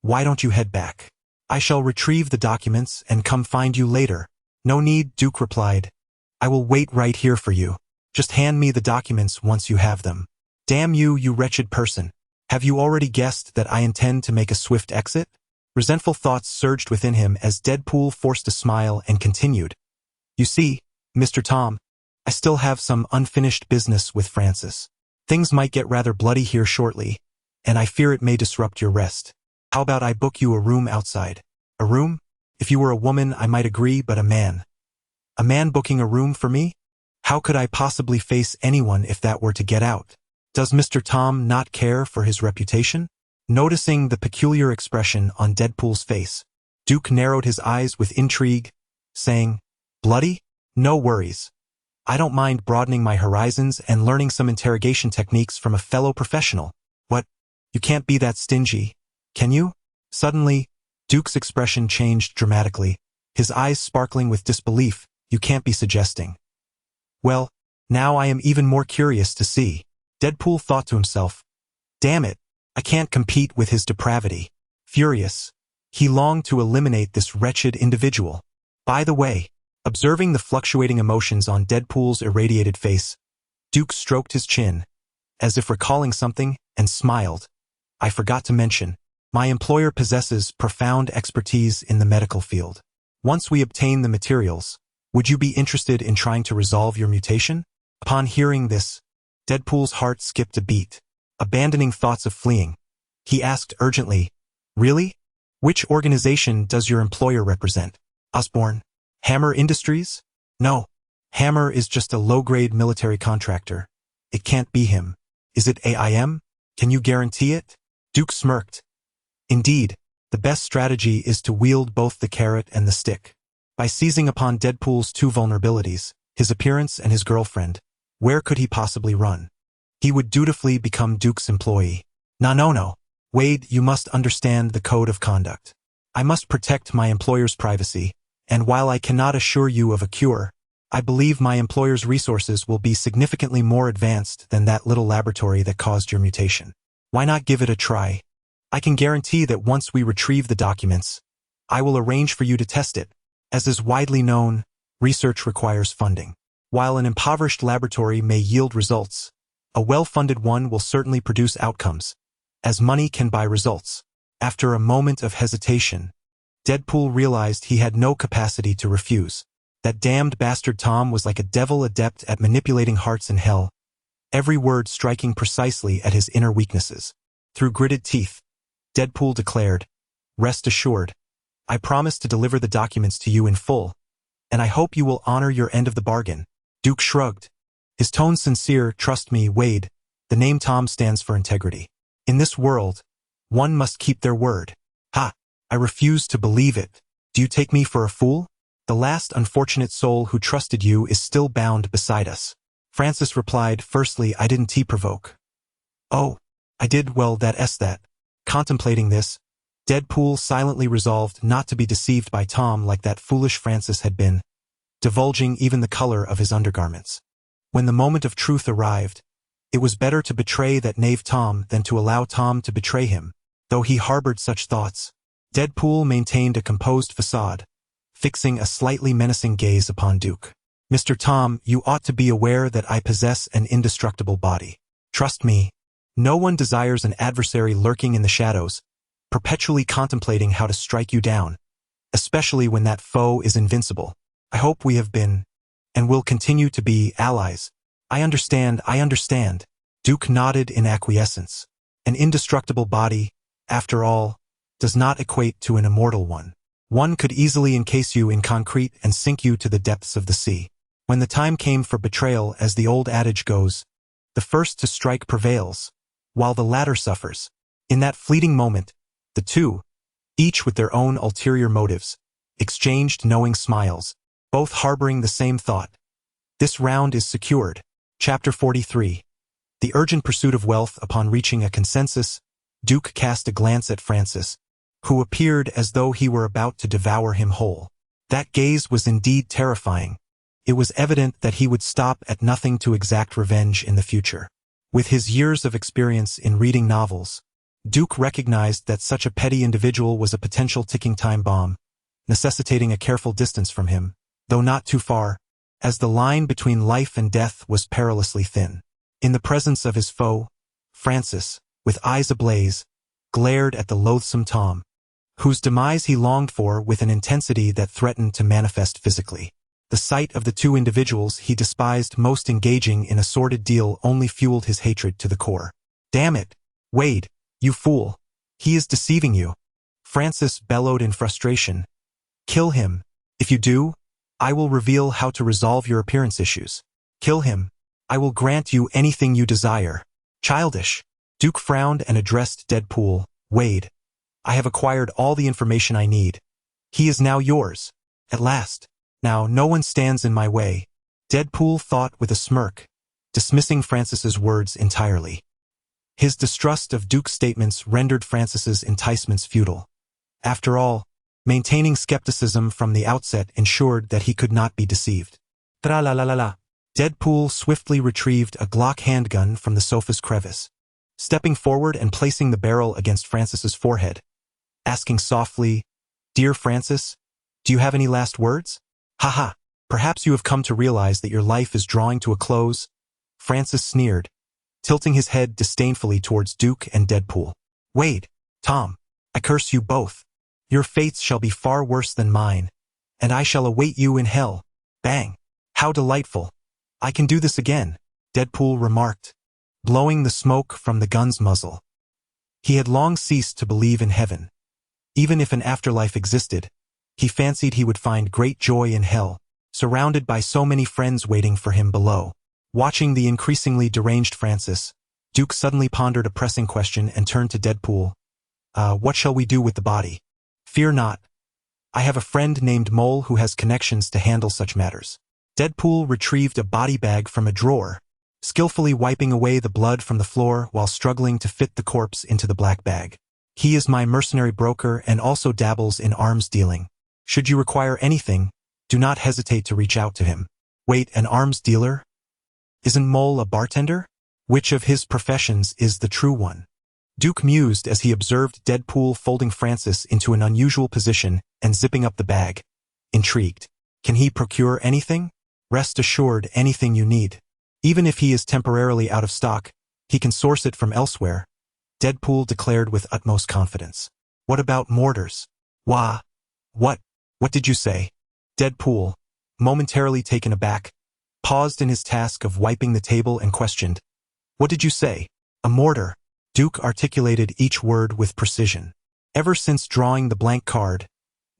why don't you head back? I shall retrieve the documents and come find you later. No need, Duke replied. I will wait right here for you. Just hand me the documents once you have them. Damn you, you wretched person. Have you already guessed that I intend to make a swift exit? Resentful thoughts surged within him as Deadpool forced a smile and continued. You see, Mr. Tom, I still have some unfinished business with Francis. Things might get rather bloody here shortly, and I fear it may disrupt your rest. How about I book you a room outside? A room? If you were a woman, I might agree, but a man. A man booking a room for me? How could I possibly face anyone if that were to get out? Does Mr. Tom not care for his reputation? Noticing the peculiar expression on Deadpool's face, Duke narrowed his eyes with intrigue, saying, Bloody? No worries. I don't mind broadening my horizons and learning some interrogation techniques from a fellow professional. What? You can't be that stingy, can you? Suddenly, Duke's expression changed dramatically, his eyes sparkling with disbelief. You can't be suggesting. Well, now I am even more curious to see. Deadpool thought to himself, Damn it, I can't compete with his depravity. Furious, he longed to eliminate this wretched individual. By the way, observing the fluctuating emotions on Deadpool's irradiated face, Duke stroked his chin, as if recalling something, and smiled. I forgot to mention, my employer possesses profound expertise in the medical field. Once we obtain the materials, would you be interested in trying to resolve your mutation? Upon hearing this, Deadpool's heart skipped a beat. Abandoning thoughts of fleeing, he asked urgently, Really? Which organization does your employer represent? Osborne? Hammer Industries? No. Hammer is just a low-grade military contractor. It can't be him. Is it AIM? Can you guarantee it? Duke smirked. Indeed, the best strategy is to wield both the carrot and the stick. By seizing upon Deadpool's two vulnerabilities, his appearance and his girlfriend, where could he possibly run? He would dutifully become Duke's employee. No. Wade, you must understand the code of conduct. I must protect my employer's privacy, and while I cannot assure you of a cure, I believe my employer's resources will be significantly more advanced than that little laboratory that caused your mutation. Why not give it a try? I can guarantee that once we retrieve the documents, I will arrange for you to test it. As is widely known, research requires funding. While an impoverished laboratory may yield results, a well-funded one will certainly produce outcomes, as money can buy results. After a moment of hesitation, Deadpool realized he had no capacity to refuse. That damned bastard Tom was like a devil adept at manipulating hearts in hell, every word striking precisely at his inner weaknesses. Through gritted teeth, Deadpool declared, Rest assured, I promise to deliver the documents to you in full, and I hope you will honor your end of the bargain. Duke shrugged, His tone sincere. Trust me, Wade. The name Tom stands for integrity. In this world, one must keep their word. Ha! I refuse to believe it. Do you take me for a fool? The last unfortunate soul who trusted you is still bound beside us. Francis replied, firstly, I didn't provoke. Oh, I did, well, that. Contemplating this, Deadpool silently resolved not to be deceived by Tom like that foolish Francis had been, divulging even the color of his undergarments. When the moment of truth arrived, it was better to betray that knave Tom than to allow Tom to betray him. Though he harbored such thoughts, Deadpool maintained a composed facade, fixing a slightly menacing gaze upon Duke. Mr. Tom, you ought to be aware that I possess an indestructible body. Trust me, no one desires an adversary lurking in the shadows, perpetually contemplating how to strike you down, especially when that foe is invincible. I hope we have been, and will continue to be, allies. I understand. Duke nodded in acquiescence. An indestructible body, after all, does not equate to an immortal one. One could easily encase you in concrete and sink you to the depths of the sea. When the time came for betrayal, as the old adage goes, the first to strike prevails, while the latter suffers. In that fleeting moment, the two, each with their own ulterior motives, exchanged knowing smiles, both harboring the same thought. This round is secured. Chapter 43. The urgent pursuit of wealth. Upon reaching a consensus, Duke cast a glance at Francis, who appeared as though he were about to devour him whole. That gaze was indeed terrifying. It was evident that he would stop at nothing to exact revenge in the future. With his years of experience in reading novels, Duke recognized that such a petty individual was a potential ticking time bomb, necessitating a careful distance from him, though not too far, as the line between life and death was perilously thin. In the presence of his foe, Francis, with eyes ablaze, glared at the loathsome Tom, whose demise he longed for with an intensity that threatened to manifest physically. The sight of the two individuals he despised most engaging in a sordid deal only fueled his hatred to the core. Damn it, Wade, you fool! He is deceiving you! Francis bellowed in frustration. Kill him. If you do, I will reveal how to resolve your appearance issues. Kill him. I will grant you anything you desire. Childish. Duke frowned and addressed Deadpool. Wade, I have acquired all the information I need. He is now yours. At last. Now no one stands in my way. Deadpool thought with a smirk, dismissing Francis's words entirely. His distrust of Duke's statements rendered Francis's enticements futile. After all, maintaining skepticism from the outset ensured that he could not be deceived. Tra-la-la-la-la. Deadpool swiftly retrieved a Glock handgun from the sofa's crevice, stepping forward and placing the barrel against Francis's forehead, asking softly, Dear Francis, do you have any last words? Haha, perhaps you have come to realize that your life is drawing to a close? Francis sneered, tilting his head disdainfully towards Duke and Deadpool. Wade, Tom, I curse you both. Your fates shall be far worse than mine, and I shall await you in hell. Bang! How delightful! I can do this again, Deadpool remarked, blowing the smoke from the gun's muzzle. He had long ceased to believe in heaven. Even if an afterlife existed, he fancied he would find great joy in hell, surrounded by so many friends waiting for him below. Watching the increasingly deranged Francis, Duke suddenly pondered a pressing question and turned to Deadpool. What shall we do with the body? Fear not. I have a friend named Mole who has connections to handle such matters. Deadpool retrieved a body bag from a drawer, skillfully wiping away the blood from the floor while struggling to fit the corpse into the black bag. He is my mercenary broker and also dabbles in arms dealing. Should you require anything, do not hesitate to reach out to him. Wait, an arms dealer? Isn't Mole a bartender? Which of his professions is the true one? Duke mused as he observed Deadpool folding Francis into an unusual position and zipping up the bag. Intrigued. Can he procure anything? Rest assured, anything you need. Even if he is temporarily out of stock, he can source it from elsewhere, Deadpool declared with utmost confidence. What about mortars? Wah. What did you say? Deadpool, momentarily taken aback, paused in his task of wiping the table and questioned. What did you say? A mortar. Duke articulated each word with precision. Ever since drawing the blank card,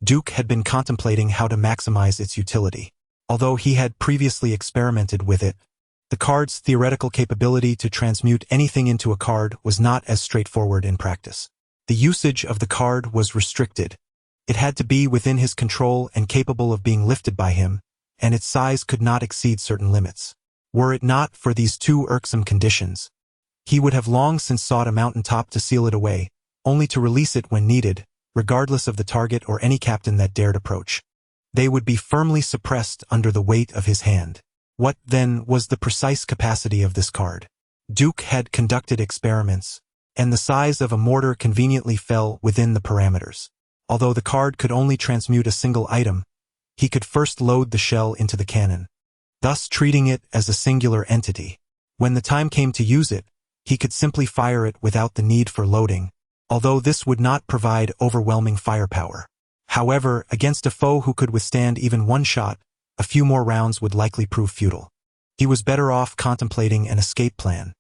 Duke had been contemplating how to maximize its utility. Although he had previously experimented with it, The card's theoretical capability to transmute anything into a card was not as straightforward in practice. The usage of the card was restricted. It had to be within his control and capable of being lifted by him, and its size could not exceed certain limits. Were it not for these two irksome conditions, he would have long since sought a mountaintop to seal it away, only to release it when needed, regardless of the target or any captain that dared approach. They would be firmly suppressed under the weight of his hand. What, then, was the precise capacity of this card? Duke had conducted experiments, and the size of a mortar conveniently fell within the parameters. Although the card could only transmute a single item, he could first load the shell into the cannon, thus treating it as a singular entity. When the time came to use it, he could simply fire it without the need for loading, although this would not provide overwhelming firepower. However, against a foe who could withstand even one shot, a few more rounds would likely prove futile. He was better off contemplating an escape plan.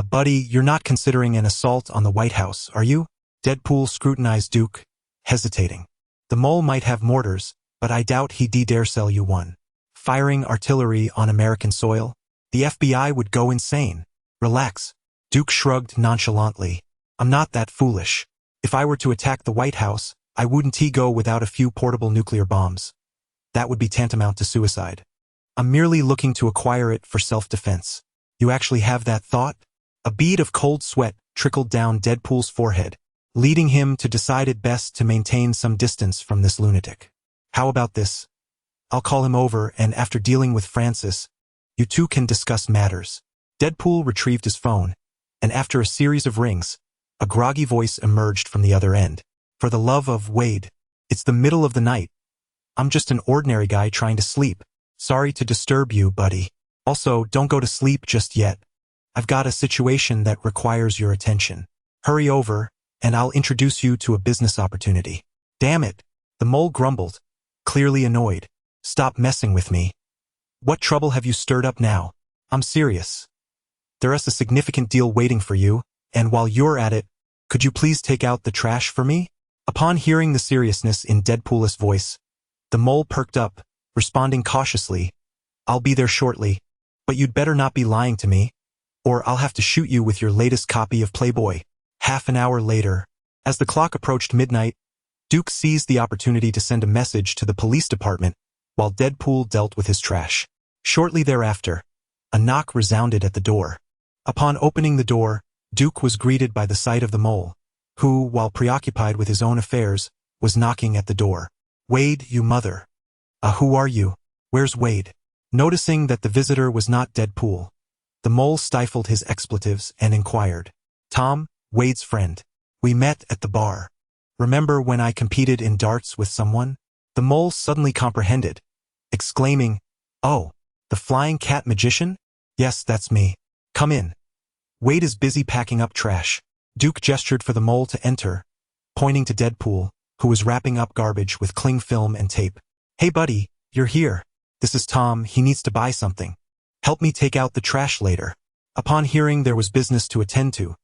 Buddy, you're not considering an assault on the White House, are you? Deadpool scrutinized Duke, hesitating. The mole might have mortars, but I doubt he'd dare sell you one. Firing artillery on American soil? The FBI would go insane. Relax. Duke shrugged nonchalantly. I'm not that foolish. If I were to attack the White House, I wouldn't go without a few portable nuclear bombs. That would be tantamount to suicide. I'm merely looking to acquire it for self-defense. You actually have that thought? A bead of cold sweat trickled down Deadpool's forehead, leading him to decide it best to maintain some distance from this lunatic. How about this? I'll call him over, and after dealing with Francis, you two can discuss matters. Deadpool retrieved his phone, and after a series of rings, a groggy voice emerged from the other end. For the love of Wade, it's the middle of the night. I'm just an ordinary guy trying to sleep. Sorry to disturb you, buddy. Also, don't go to sleep just yet. I've got a situation that requires your attention. Hurry over, and I'll introduce you to a business opportunity. Damn it, the mole grumbled, clearly annoyed. Stop messing with me. What trouble have you stirred up now? I'm serious. There's a significant deal waiting for you, and while you're at it, could you please take out the trash for me? Upon hearing the seriousness in Deadpool's voice, the mole perked up, responding cautiously, I'll be there shortly, but you'd better not be lying to me, or I'll have to shoot you with your latest copy of Playboy. Half an hour later, as the clock approached midnight, Duke seized the opportunity to send a message to the police department while Deadpool dealt with his trash. Shortly thereafter, a knock resounded at the door. Upon opening the door, Duke was greeted by the sight of the mole, who, while preoccupied with his own affairs, was knocking at the door. Wade, you mother. Who are you? Where's Wade? Noticing that the visitor was not Deadpool, the mole stifled his expletives and inquired. Tom, Wade's friend. We met at the bar. Remember when I competed in darts with someone? The mole suddenly comprehended, exclaiming, Oh, the flying cat magician? Yes, that's me. Come in. Wade is busy packing up trash. Duke gestured for the mole to enter, pointing to Deadpool, who was wrapping up garbage with cling film and tape. Hey buddy, you're here. This is Tom, he needs to buy something. Help me take out the trash later. Upon hearing there was business to attend to,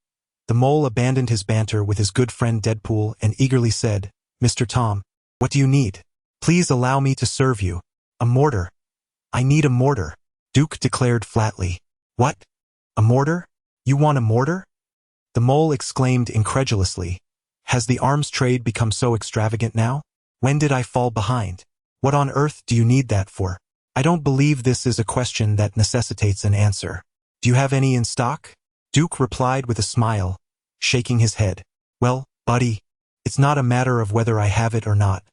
the mole abandoned his banter with his good friend Deadpool and eagerly said, Mr. Tom, what do you need? Please allow me to serve you. A mortar. I need a mortar, Duke declared flatly. What? A mortar? You want a mortar? The mole exclaimed incredulously. Has the arms trade become so extravagant now? When did I fall behind? What on earth do you need that for? I don't believe this is a question that necessitates an answer. Do you have any in stock? Duke replied with a smile, shaking his head. Well, buddy, it's not a matter of whether I have it or not.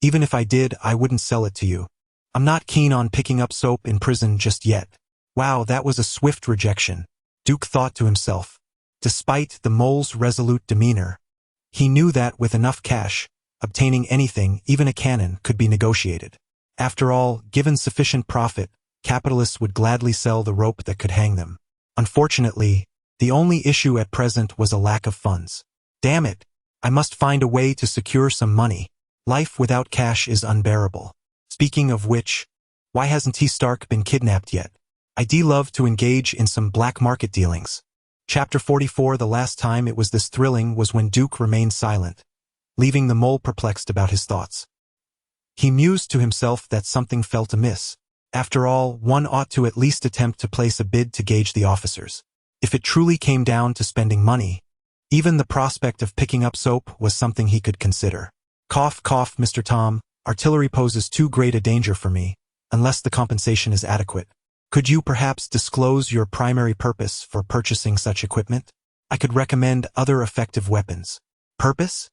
Even if I did, I wouldn't sell it to you. I'm not keen on picking up soap in prison just yet. Wow, that was a swift rejection, Duke thought to himself. Despite the mole's resolute demeanor, he knew that with enough cash, obtaining anything, even a cannon, could be negotiated. After all, given sufficient profit, capitalists would gladly sell the rope that could hang them. Unfortunately, the only issue at present was a lack of funds. Damn it, I must find a way to secure some money. Life without cash is unbearable. Speaking of which, why hasn't T. Stark been kidnapped yet? I'd love to engage in some black market dealings. Chapter 44. The last time it was this thrilling was when Duke remained silent, leaving the mole perplexed about his thoughts. He mused to himself that something felt amiss. After all, one ought to at least attempt to place a bid to gauge the officers. If it truly came down to spending money, even the prospect of picking up soap was something he could consider. Cough, cough, Mr. Tom, artillery poses too great a danger for me, unless the compensation is adequate. Could you perhaps disclose your primary purpose for purchasing such equipment? I could recommend other effective weapons. Purpose?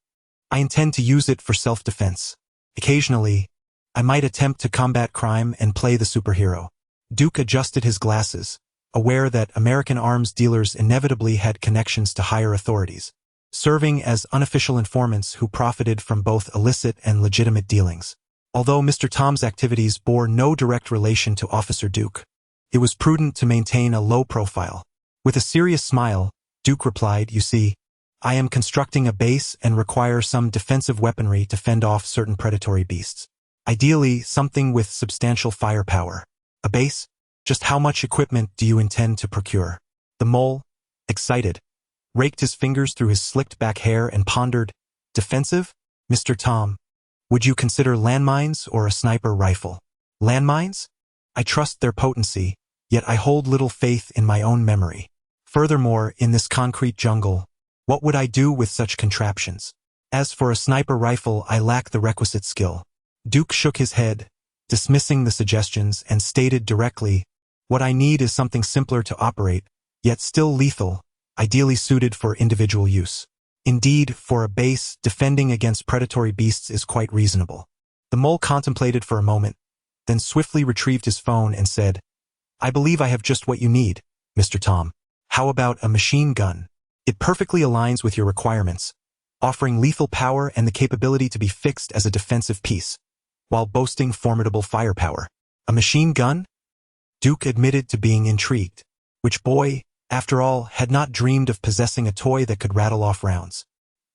I intend to use it for self-defense. Occasionally, I might attempt to combat crime and play the superhero. Duke adjusted his glasses, aware that American arms dealers inevitably had connections to higher authorities, serving as unofficial informants who profited from both illicit and legitimate dealings. Although Mr. Tom's activities bore no direct relation to Officer Duke, it was prudent to maintain a low profile. With a serious smile, Duke replied, "You see, I am constructing a base and require some defensive weaponry to fend off certain predatory beasts. Ideally, something with substantial firepower. A base? Just how much equipment do you intend to procure?" The mole, excited, raked his fingers through his slicked back hair and pondered, "Defensive? Mr. Tom, would you consider landmines or a sniper rifle?" "Landmines? I trust their potency, yet I hold little faith in my own memory. Furthermore, in this concrete jungle, what would I do with such contraptions? As for a sniper rifle, I lack the requisite skill." Duke shook his head, dismissing the suggestions, and stated directly, "What I need is something simpler to operate, yet still lethal, ideally suited for individual use. Indeed, for a base, defending against predatory beasts is quite reasonable." The mole contemplated for a moment, then swiftly retrieved his phone and said, "I believe I have just what you need, Mr. Tom. How about a machine gun? It perfectly aligns with your requirements, offering lethal power and the capability to be fixed as a defensive piece, while boasting formidable firepower." "A machine gun?" Duke admitted to being intrigued. Which boy, after all, had not dreamed of possessing a toy that could rattle off rounds?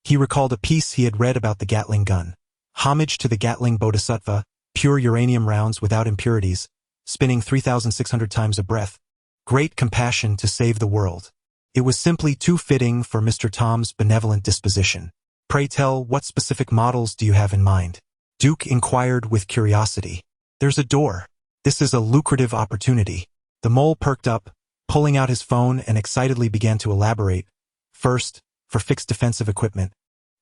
He recalled a piece he had read about the Gatling gun. Homage to the Gatling Bodhisattva, pure uranium rounds without impurities, spinning 3,600 times a breath. Great compassion to save the world. It was simply too fitting for Mr. Tom's benevolent disposition. "Pray tell, what specific models do you have in mind?" Duke inquired with curiosity. "There's a door. This is a lucrative opportunity." The mole perked up, pulling out his phone, and excitedly began to elaborate. "First, for fixed defensive equipment,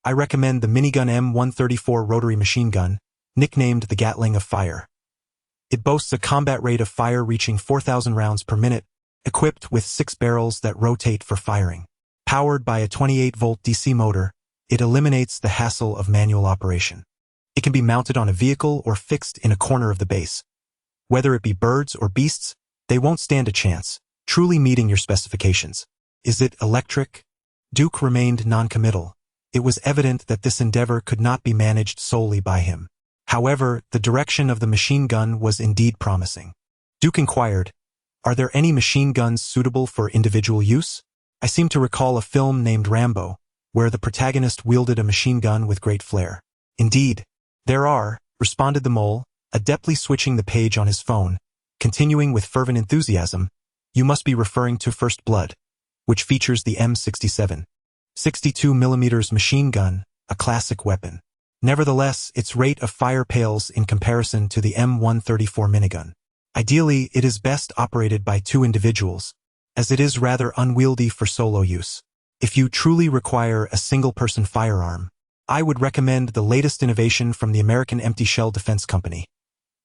I recommend the minigun M134 rotary machine gun, nicknamed the Gatling of Fire. It boasts a combat rate of fire reaching 4,000 rounds per minute, equipped with 6 barrels that rotate for firing. Powered by a 28-volt DC motor, it eliminates the hassle of manual operation. It can be mounted on a vehicle or fixed in a corner of the base. Whether it be birds or beasts, they won't stand a chance, truly meeting your specifications. Is it electric?" Duke remained noncommittal. It was evident that this endeavor could not be managed solely by him. However, the direction of the machine gun was indeed promising. Duke inquired, "Are there any machine guns suitable for individual use? I seem to recall a film named Rambo, where the protagonist wielded a machine gun with great flair." "Indeed, there are," responded the mole, adeptly switching the page on his phone, continuing with fervent enthusiasm. "You must be referring to First Blood, which features the M67, 62mm machine gun, a classic weapon. Nevertheless, its rate of fire pales in comparison to the M134 minigun. Ideally, it is best operated by 2 individuals, as it is rather unwieldy for solo use. If you truly require a single-person firearm, I would recommend the latest innovation from the American Empty Shell Defense Company,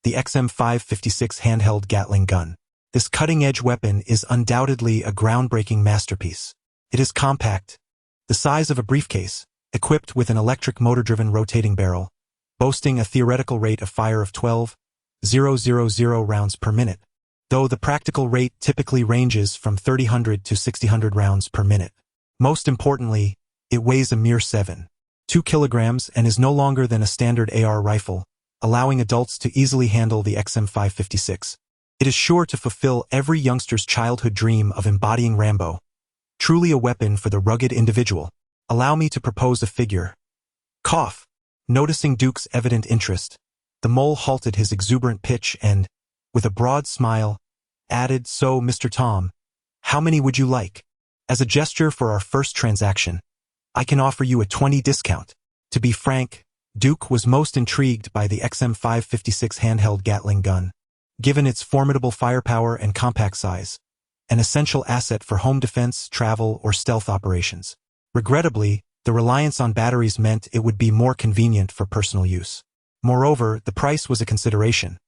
the XM556 handheld Gatling gun. This cutting-edge weapon is undoubtedly a groundbreaking masterpiece. It is compact, the size of a briefcase, equipped with an electric motor-driven rotating barrel, boasting a theoretical rate of fire of 12,000 rounds per minute, though the practical rate typically ranges from 3,000 to 6,000 rounds per minute. Most importantly, it weighs a mere 7.2 kilograms and is no longer than a standard AR rifle, allowing adults to easily handle the XM556. It is sure to fulfill every youngster's childhood dream of embodying Rambo. Truly a weapon for the rugged individual. Allow me to propose a figure. Cough. Noticing Duke's evident interest, the mole halted his exuberant pitch and, with a broad smile, added, "So, Mr. Tom, how many would you like? As a gesture for our first transaction, I can offer you a 20% discount." To be frank, Duke was most intrigued by the XM556 handheld Gatling gun. given its formidable firepower and compact size, an essential asset for home defense, travel, or stealth operations. Regrettably, the reliance on batteries meant it would be more convenient for personal use. Moreover, the price was a consideration.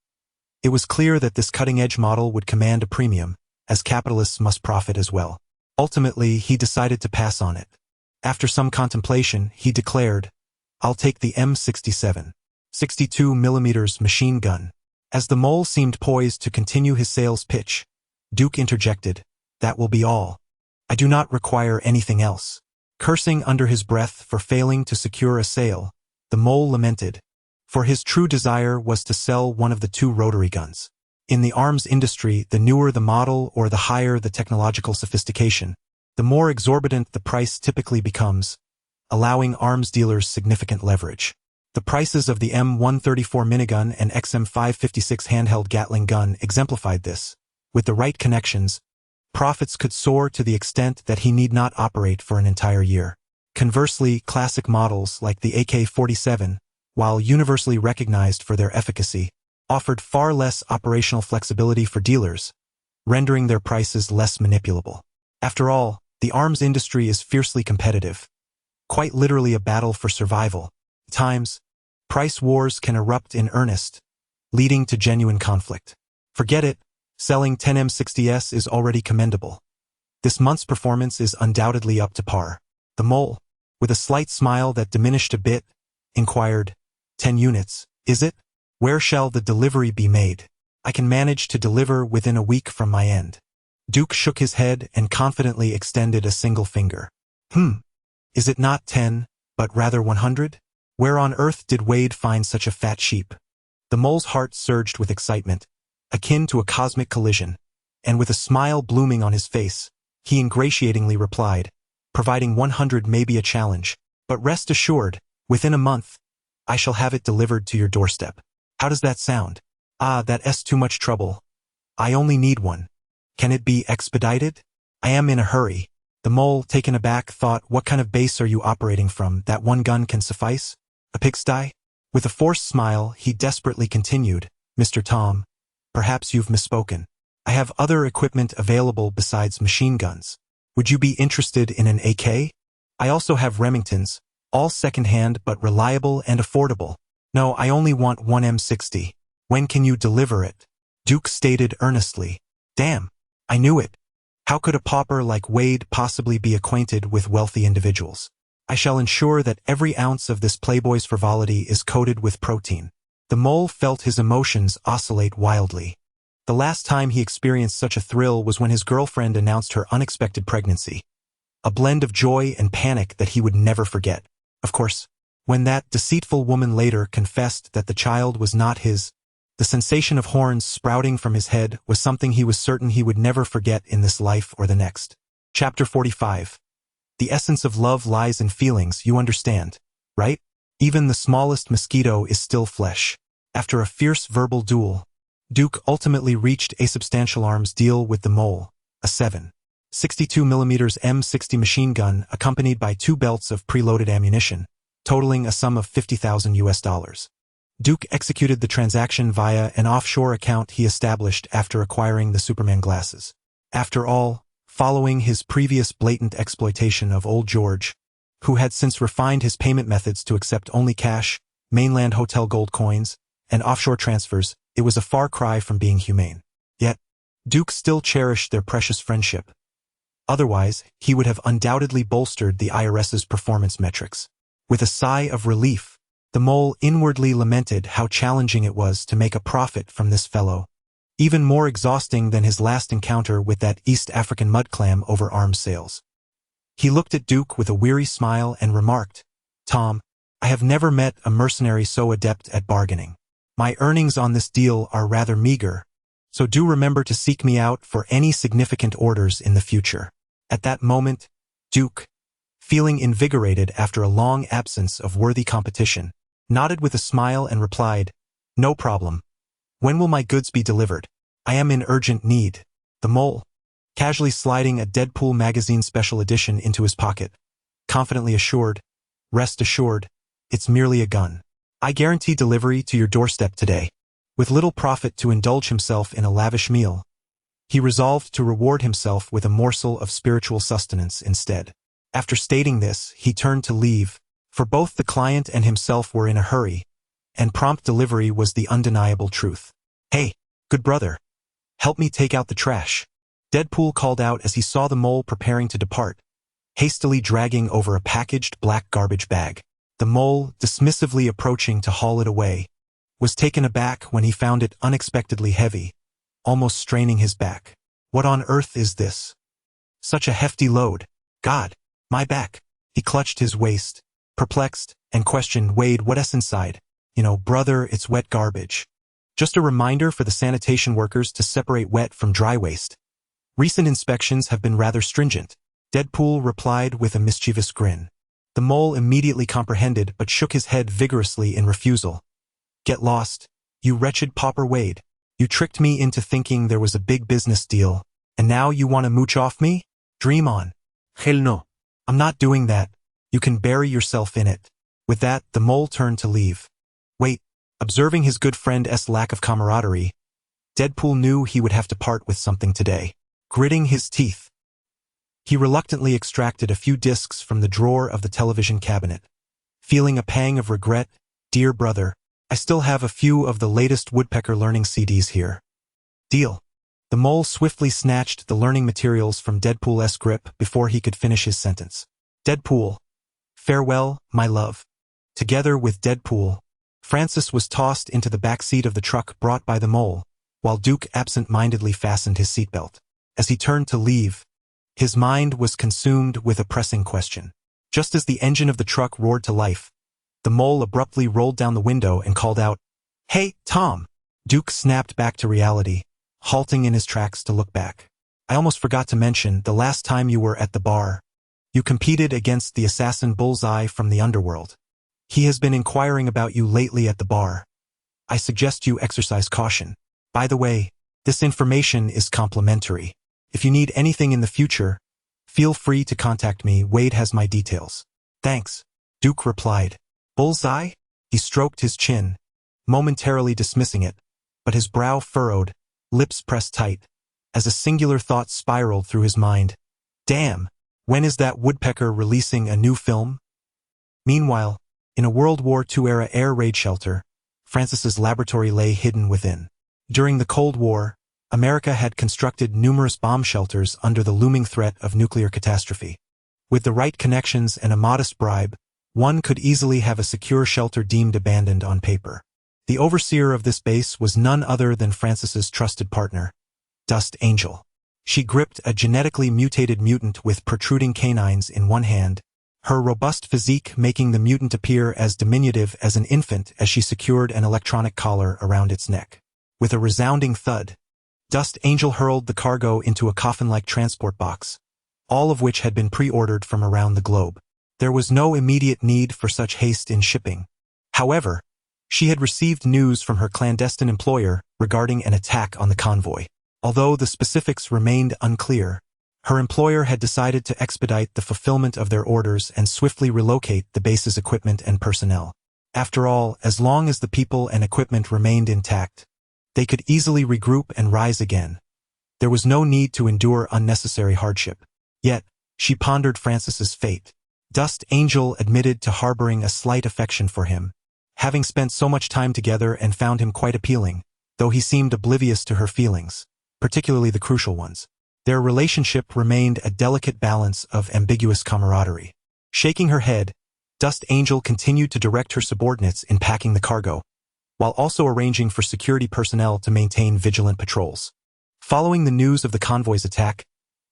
It was clear that this cutting-edge model would command a premium, as capitalists must profit as well. Ultimately, he decided to pass on it. After some contemplation, he declared, "I'll take the M67, 62mm machine gun." As the mole seemed poised to continue his sales pitch, Duke interjected, "That will be all. I do not require anything else." Cursing under his breath for failing to secure a sale, the mole lamented, for his true desire was to sell one of the two rotary guns. In the arms industry, the newer the model or the higher the technological sophistication, the more exorbitant the price typically becomes, allowing arms dealers significant leverage. The prices of the M134 minigun and XM556 handheld Gatling gun exemplified this. With the right connections, profits could soar to the extent that he need not operate for an entire year. Conversely, classic models like the AK-47, while universally recognized for their efficacy, offered far less operational flexibility for dealers, rendering their prices less manipulable. After all, the arms industry is fiercely competitive, quite literally a battle for survival. At times, price wars can erupt in earnest, leading to genuine conflict. Forget it, selling 10 M60s is already commendable. This month's performance is undoubtedly up to par. The mole, with a slight smile that diminished a bit, inquired, 10 units, is it? Where shall the delivery be made? I can manage to deliver within a week from my end. Duke shook his head and confidently extended a single finger. Is it not 10, but rather 100? Where on earth did Wade find such a fat sheep? The mole's heart surged with excitement, akin to a cosmic collision, and with a smile blooming on his face, he ingratiatingly replied, providing 100 may be a challenge, but rest assured, within a month, I shall have it delivered to your doorstep. How does that sound? Ah, that's too much trouble. I only need one. Can it be expedited? I am in a hurry. The mole, taken aback, thought, what kind of base are you operating from? That one gun can suffice? A pigsty? With a forced smile, he desperately continued, Mr. Tom, perhaps you've misspoken. I have other equipment available besides machine guns. Would you be interested in an AK? I also have Remingtons, all second-hand but reliable and affordable. No, I only want one M60. When can you deliver it? Duke stated earnestly. Damn, I knew it. How could a pauper like Wade possibly be acquainted with wealthy individuals? I shall ensure that every ounce of this playboy's frivolity is coated with protein. The mole felt his emotions oscillate wildly. The last time he experienced such a thrill was when his girlfriend announced her unexpected pregnancy. A blend of joy and panic that he would never forget. Of course, when that deceitful woman later confessed that the child was not his, the sensation of horns sprouting from his head was something he was certain he would never forget in this life or the next. Chapter 45. The essence of love lies in feelings, you understand, right? Even the smallest mosquito is still flesh. After a fierce verbal duel, Duke ultimately reached a substantial arms deal with the mole, a 7.62mm M60 machine gun accompanied by 2 belts of preloaded ammunition, totaling a sum of $50,000. Duke executed the transaction via an offshore account he established after acquiring the Superman glasses. After all, following his previous blatant exploitation of old George, who had since refined his payment methods to accept only cash, mainland hotel gold coins, and offshore transfers, it was a far cry from being humane. Yet, Duke still cherished their precious friendship. Otherwise, he would have undoubtedly bolstered the IRS's performance metrics. With a sigh of relief, the mole inwardly lamented how challenging it was to make a profit from this fellow, even more exhausting than his last encounter with that East African mudclam over arms sales. He looked at Duke with a weary smile and remarked, Tom, I have never met a mercenary so adept at bargaining. My earnings on this deal are rather meager, so do remember to seek me out for any significant orders in the future. At that moment, Duke, feeling invigorated after a long absence of worthy competition, nodded with a smile and replied, No problem. When will my goods be delivered? I am in urgent need. The mole, casually sliding a Deadpool magazine special edition into his pocket, confidently assured, Rest assured, it's merely a gun. I guarantee delivery to your doorstep today. With little profit to indulge himself in a lavish meal, he resolved to reward himself with a morsel of spiritual sustenance instead. After stating this, he turned to leave, for both the client and himself were in a hurry, and prompt delivery was the undeniable truth. "Hey, good brother, help me take out the trash," Deadpool called out as he saw the mole preparing to depart, hastily dragging over a packaged black garbage bag. The mole, dismissively approaching to haul it away, was taken aback when he found it unexpectedly heavy, almost straining his back. "What on earth is this? Such a hefty load. God, my back." He clutched his waist, perplexed, and questioned, "Wade, what's inside?" Brother, it's wet garbage. Just a reminder for the sanitation workers to separate wet from dry waste. Recent inspections have been rather stringent," Deadpool replied with a mischievous grin. The mole immediately comprehended but shook his head vigorously in refusal. "Get lost, you wretched pauper Wade. You tricked me into thinking there was a big business deal, and now you want to mooch off me? Dream on." Hell no. "I'm not doing that. You can bury yourself in it." With that, the mole turned to leave. Wait, observing his good friend's lack of camaraderie, Deadpool knew he would have to part with something today. Gritting his teeth, he reluctantly extracted a few discs from the drawer of the television cabinet. Feeling a pang of regret, "Dear brother, I still have a few of the latest woodpecker learning CDs here." "Deal." The mole swiftly snatched the learning materials from Deadpool's grip before he could finish his sentence. "Deadpool, farewell, my love." Together with Deadpool, Francis was tossed into the back seat of the truck brought by the mole, while Duke absent-mindedly fastened his seatbelt. As he turned to leave, his mind was consumed with a pressing question. Just as the engine of the truck roared to life, the mole abruptly rolled down the window and called out, "Hey, Tom!" Duke snapped back to reality, halting in his tracks to look back. "I almost forgot to mention, the last time you were at the bar, you competed against the assassin Bullseye from the underworld. He has been inquiring about you lately at the bar. I suggest you exercise caution. By the way, this information is complimentary. If you need anything in the future, feel free to contact me. Wade has my details." "Thanks," Duke replied. "Bullseye?" He stroked his chin, momentarily dismissing it, but his brow furrowed, lips pressed tight, as a singular thought spiraled through his mind. "Damn, when is that woodpecker releasing a new film?" Meanwhile, in a World War II-era air raid shelter, Francis's laboratory lay hidden within. During the Cold War, America had constructed numerous bomb shelters under the looming threat of nuclear catastrophe. With the right connections and a modest bribe, one could easily have a secure shelter deemed abandoned on paper. The overseer of this base was none other than Francis's trusted partner, Dust Angel. She gripped a genetically mutated mutant with protruding canines in one hand, her robust physique making the mutant appear as diminutive as an infant as she secured an electronic collar around its neck. With a resounding thud, Dust Angel hurled the cargo into a coffin-like transport box, all of which had been pre-ordered from around the globe. There was no immediate need for such haste in shipping. However, she had received news from her clandestine employer regarding an attack on the convoy. Although the specifics remained unclear, her employer had decided to expedite the fulfillment of their orders and swiftly relocate the base's equipment and personnel. After all, as long as the people and equipment remained intact, they could easily regroup and rise again. There was no need to endure unnecessary hardship. Yet, she pondered Francis's fate. Dust Angel admitted to harboring a slight affection for him, having spent so much time together and found him quite appealing, though he seemed oblivious to her feelings, particularly the crucial ones. Their relationship remained a delicate balance of ambiguous camaraderie. Shaking her head, Dust Angel continued to direct her subordinates in packing the cargo, while also arranging for security personnel to maintain vigilant patrols. Following the news of the convoy's attack,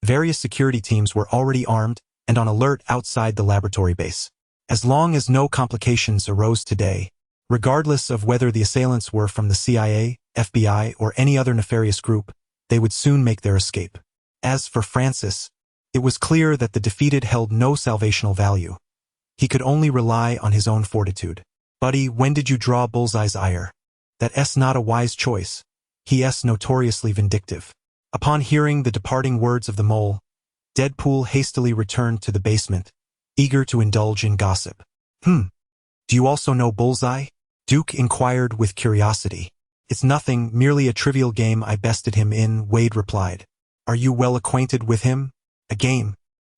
various security teams were already armed and on alert outside the laboratory base. As long as no complications arose today, regardless of whether the assailants were from the CIA, FBI, or any other nefarious group, they would soon make their escape. As for Francis, it was clear that the defeated held no salvational value. He could only rely on his own fortitude. "Buddy, when did you draw Bullseye's ire? That's not a wise choice. He's notoriously vindictive." Upon hearing the departing words of the mole, Deadpool hastily returned to the basement, eager to indulge in gossip. Do you also know Bullseye?" Duke inquired with curiosity. It's nothing, merely a trivial game I bested him in, Wade replied. Are you well acquainted with him? A game?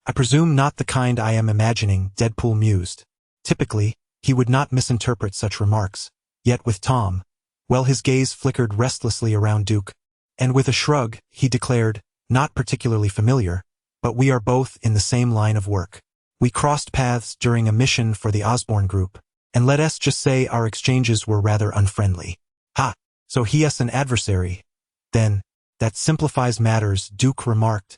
I presume not the kind I am imagining, Deadpool mused. Typically, he would not misinterpret such remarks. Yet with Tom, well, his gaze flickered restlessly around Duke, and with a shrug, he declared, not particularly familiar, but we are both in the same line of work. We crossed paths during a mission for the Osborne Group, and let us just say our exchanges were rather unfriendly. Ha! So he is an adversary. Then, that simplifies matters, Duke remarked.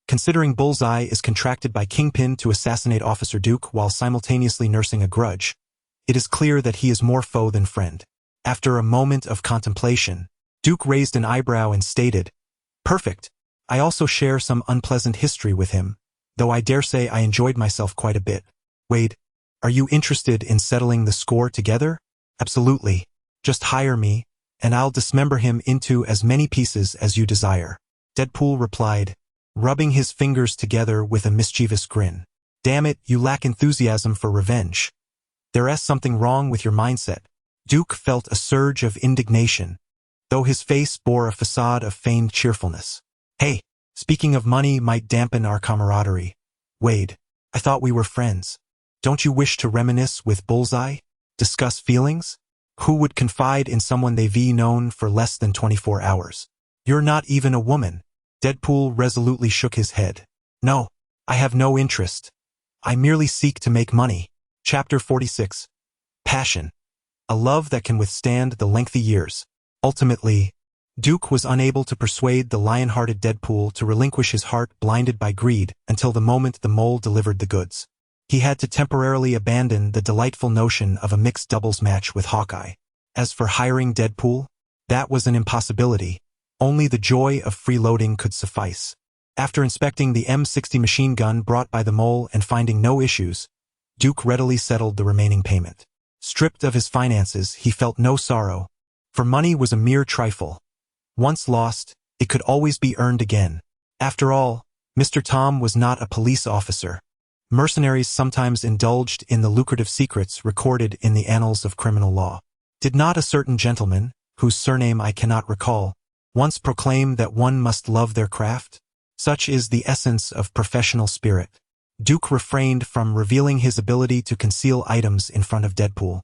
Considering Bullseye is contracted by Kingpin to assassinate Officer Duke while simultaneously nursing a grudge, it is clear that he is more foe than friend. After a moment of contemplation, Duke raised an eyebrow and stated, Perfect. I also share some unpleasant history with him, though I dare say I enjoyed myself quite a bit. Wade, are you interested in settling the score together? Absolutely. Just hire me, and I'll dismember him into as many pieces as you desire. Deadpool replied, rubbing his fingers together with a mischievous grin. Damn it, you lack enthusiasm for revenge. There is something wrong with your mindset. Duke felt a surge of indignation, though his face bore a facade of feigned cheerfulness. Hey, speaking of money might dampen our camaraderie. Wade, I thought we were friends. Don't you wish to reminisce with Bullseye? Discuss feelings? Who would confide in someone they've known for less than 24 hours? You're not even a woman. Deadpool resolutely shook his head. No, I have no interest. I merely seek to make money. Chapter 46. Passion. A love that can withstand the lengthy years. Ultimately, Duke was unable to persuade the lion-hearted Deadpool to relinquish his heart blinded by greed until the moment the mole delivered the goods. He had to temporarily abandon the delightful notion of a mixed doubles match with Hawkeye. As for hiring Deadpool, that was an impossibility. Only the joy of freeloading could suffice. After inspecting the M60 machine gun brought by the mole and finding no issues, Duke readily settled the remaining payment. Stripped of his finances, he felt no sorrow, for money was a mere trifle. Once lost, it could always be earned again. After all, Mr. Tom was not a police officer. Mercenaries sometimes indulged in the lucrative secrets recorded in the annals of criminal law. Did not a certain gentleman, whose surname I cannot recall, once proclaim that one must love their craft? Such is the essence of professional spirit. Duke refrained from revealing his ability to conceal items in front of Deadpool,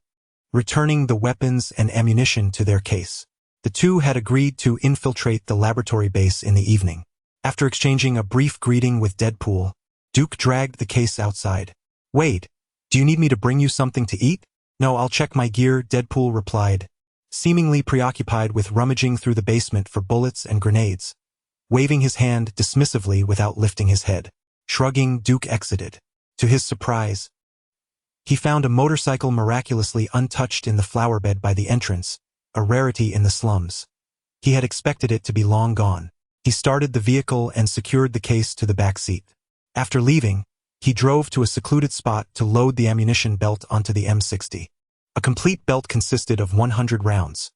returning the weapons and ammunition to their case. The two had agreed to infiltrate the laboratory base in the evening. After exchanging a brief greeting with Deadpool, Duke dragged the case outside. Wade, do you need me to bring you something to eat? No, I'll check my gear, Deadpool replied, seemingly preoccupied with rummaging through the basement for bullets and grenades, waving his hand dismissively without lifting his head. Shrugging, Duke exited. To his surprise, he found a motorcycle miraculously untouched in the flower bed by the entrance, a rarity in the slums. He had expected it to be long gone. He started the vehicle and secured the case to the back seat. After leaving, he drove to a secluded spot to load the ammunition belt onto the M60. A complete belt consisted of 100 rounds.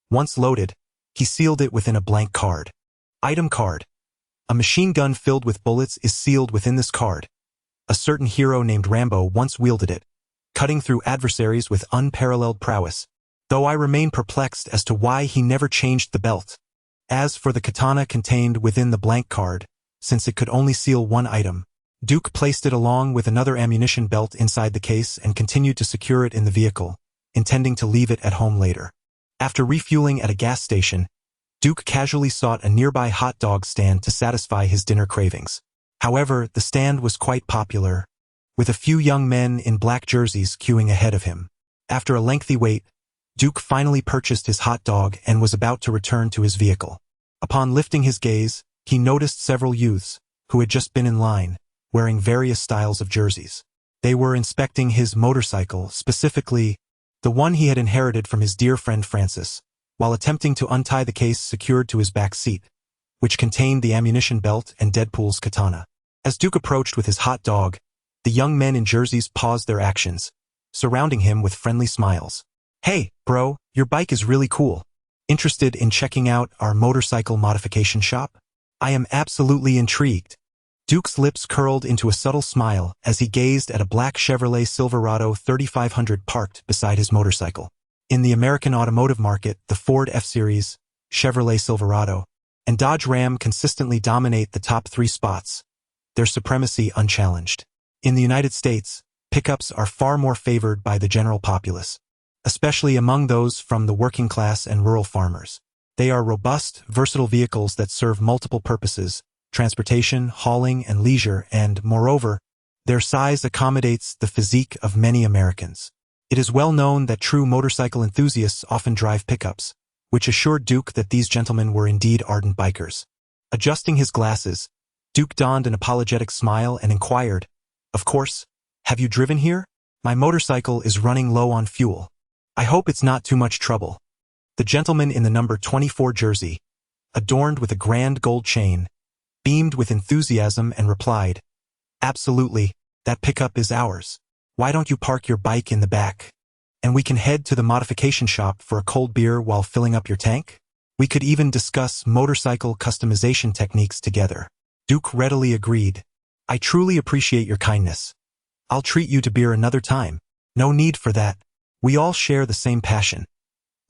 Once loaded, he sealed it within a blank card. Item card. A machine gun filled with bullets is sealed within this card. A certain hero named Rambo once wielded it, cutting through adversaries with unparalleled prowess, though I remain perplexed as to why he never changed the belt. As for the katana contained within the blank card, since it could only seal one item, Duke placed it along with another ammunition belt inside the case and continued to secure it in the vehicle, intending to leave it at home later. After refueling at a gas station, Duke casually sought a nearby hot dog stand to satisfy his dinner cravings. However, the stand was quite popular, with a few young men in black jerseys queuing ahead of him. After a lengthy wait, Duke finally purchased his hot dog and was about to return to his vehicle. Upon lifting his gaze, he noticed several youths, who had just been in line, wearing various styles of jerseys. They were inspecting his motorcycle, specifically the one he had inherited from his dear friend Francis, while attempting to untie the case secured to his back seat, which contained the ammunition belt and Deadpool's katana. As Duke approached with his hot dog, the young men in jerseys paused their actions, surrounding him with friendly smiles. Hey, bro, your bike is really cool. Interested in checking out our motorcycle modification shop? I am absolutely intrigued. Duke's lips curled into a subtle smile as he gazed at a black Chevrolet Silverado 3500 parked beside his motorcycle. In the American automotive market, the Ford F-Series, Chevrolet Silverado, and Dodge Ram consistently dominate the top 3 spots, their supremacy unchallenged. In the United States, pickups are far more favored by the general populace, especially among those from the working class and rural farmers. They are robust, versatile vehicles that serve multiple purposes: transportation, hauling, and leisure, and, moreover, their size accommodates the physique of many Americans. It is well known that true motorcycle enthusiasts often drive pickups, which assured Duke that these gentlemen were indeed ardent bikers. Adjusting his glasses, Duke donned an apologetic smile and inquired, "Of course, have you driven here? My motorcycle is running low on fuel. I hope it's not too much trouble." The gentleman in the number 24 jersey, adorned with a grand gold chain, beamed with enthusiasm and replied, "Absolutely, that pickup is ours. Why don't you park your bike in the back? And we can head to the modification shop for a cold beer while filling up your tank? We could even discuss motorcycle customization techniques together." Duke readily agreed. "I truly appreciate your kindness. I'll treat you to beer another time." "No need for that. We all share the same passion.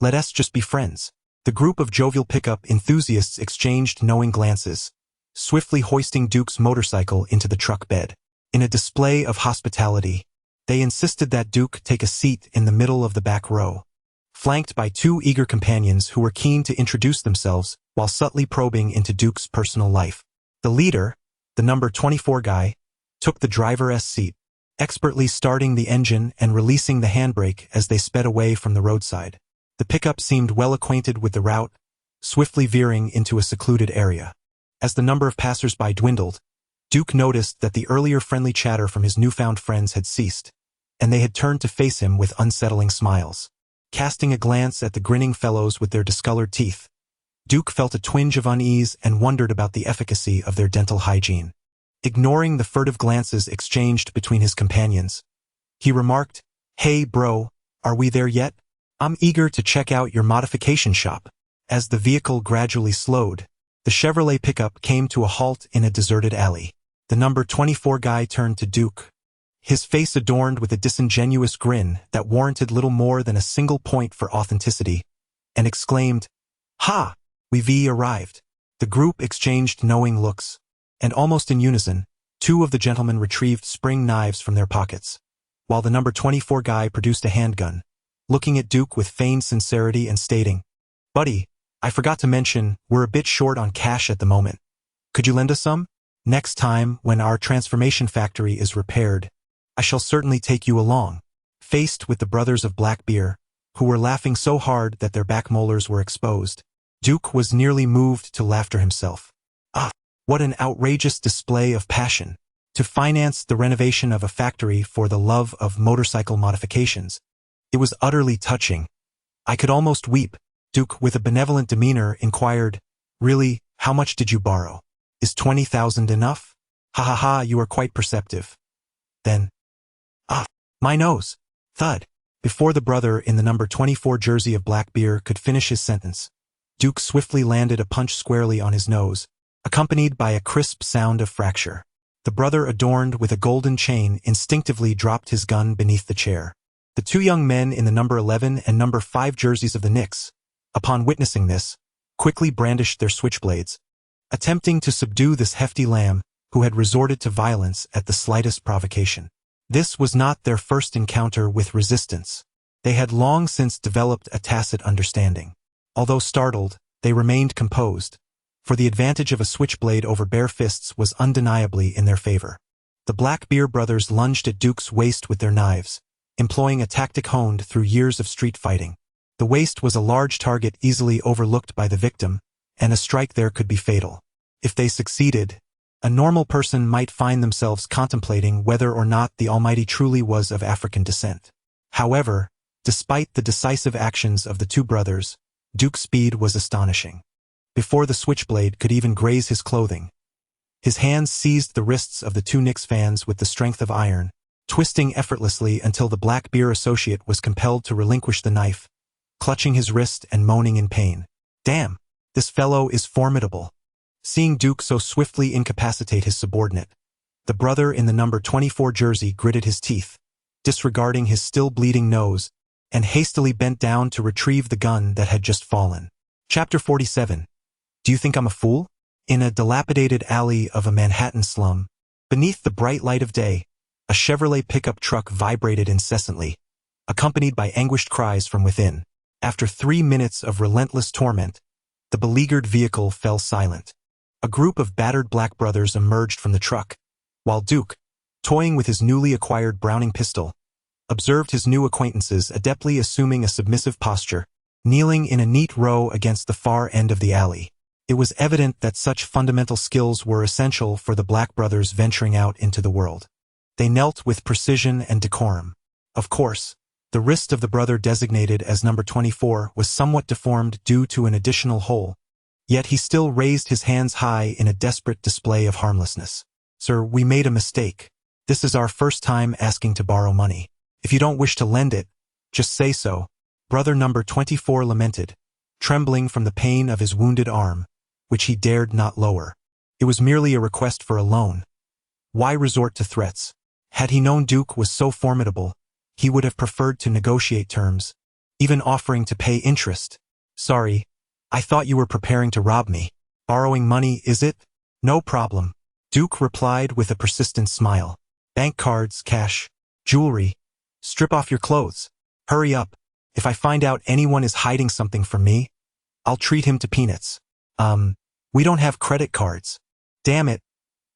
Let us just be friends." The group of jovial pickup enthusiasts exchanged knowing glances, swiftly hoisting Duke's motorcycle into the truck bed. In a display of hospitality, they insisted that Duke take a seat in the middle of the back row, flanked by 2 eager companions who were keen to introduce themselves while subtly probing into Duke's personal life. The leader, the number 24 guy, took the driver's seat, expertly starting the engine and releasing the handbrake as they sped away from the roadside. The pickup seemed well acquainted with the route, swiftly veering into a secluded area. As the number of passers-by dwindled, Duke noticed that the earlier friendly chatter from his newfound friends had ceased, and they had turned to face him with unsettling smiles. Casting a glance at the grinning fellows with their discolored teeth, Duke felt a twinge of unease and wondered about the efficacy of their dental hygiene. Ignoring the furtive glances exchanged between his companions, he remarked, "Hey bro, are we there yet? I'm eager to check out your modification shop." As the vehicle gradually slowed, the Chevrolet pickup came to a halt in a deserted alley. The number 24 guy turned to Duke, his face adorned with a disingenuous grin that warranted little more than a single point for authenticity, and exclaimed, "Ha! We've arrived." The group exchanged knowing looks, and almost in unison, 2 of the gentlemen retrieved spring knives from their pockets, while the number 24 guy produced a handgun, looking at Duke with feigned sincerity and stating, "Buddy, I forgot to mention, we're a bit short on cash at the moment. Could you lend us some? Next time, when our transformation factory is repaired, I shall certainly take you along." Faced with the brothers of black beer, who were laughing so hard that their back molars were exposed, Duke was nearly moved to laughter himself. Ah, what an outrageous display of passion! To finance the renovation of a factory for the love of motorcycle modifications. It was utterly touching. I could almost weep. Duke, with a benevolent demeanor, inquired, "Really, how much did you borrow? Is 20,000 enough?" "Ha ha ha, you are quite perceptive." Then, "Ah, my nose!" Thud. Before the brother in the number 24 jersey of black beer could finish his sentence, Duke swiftly landed a punch squarely on his nose, accompanied by a crisp sound of fracture. The brother adorned with a golden chain instinctively dropped his gun beneath the chair. The 2 young men in the number 11 and number 5 jerseys of the Knicks, upon witnessing this, quickly brandished their switchblades, attempting to subdue this hefty lamb who had resorted to violence at the slightest provocation. This was not their first encounter with resistance. They had long since developed a tacit understanding. Although startled, they remained composed, for the advantage of a switchblade over bare fists was undeniably in their favor. The Black Beer brothers lunged at Duke's waist with their knives, employing a tactic honed through years of street fighting. The waist was a large target easily overlooked by the victim, and a strike there could be fatal. If they succeeded, a normal person might find themselves contemplating whether or not the Almighty truly was of African descent. However, despite the decisive actions of the 2 brothers, Duke's speed was astonishing. Before the switchblade could even graze his clothing, his hands seized the wrists of the 2 Knicks fans with the strength of iron, twisting effortlessly until the Black Beer associate was compelled to relinquish the knife, clutching his wrist and moaning in pain. "Damn, this fellow is formidable." Seeing Duke so swiftly incapacitate his subordinate, the brother in the number 24 jersey gritted his teeth, disregarding his still bleeding nose, and hastily bent down to retrieve the gun that had just fallen. Chapter 47. Do you think I'm a fool? In a dilapidated alley of a Manhattan slum, beneath the bright light of day, a Chevrolet pickup truck vibrated incessantly, accompanied by anguished cries from within. After 3 minutes of relentless torment, the beleaguered vehicle fell silent. A group of battered black brothers emerged from the truck, while Duke, toying with his newly acquired Browning pistol, observed his new acquaintances adeptly assuming a submissive posture, kneeling in a neat row against the far end of the alley. It was evident that such fundamental skills were essential for the black brothers venturing out into the world. They knelt with precision and decorum. Of course, the wrist of the brother designated as number 24 was somewhat deformed due to an additional hole, yet he still raised his hands high in a desperate display of harmlessness. Sir, we made a mistake. This is our first time asking to borrow money. If you don't wish to lend it, just say so, brother number 24 lamented, trembling from the pain of his wounded arm, which he dared not lower. It was merely a request for a loan. Why resort to threats? Had he known Duke was so formidable, he would have preferred to negotiate terms, even offering to pay interest. Sorry, I thought you were preparing to rob me. Borrowing money, is it? No problem. Duke replied with a persistent smile. Bank cards, cash, jewelry. Strip off your clothes. Hurry up. If I find out anyone is hiding something from me, I'll treat him to peanuts. We don't have credit cards. Damn it.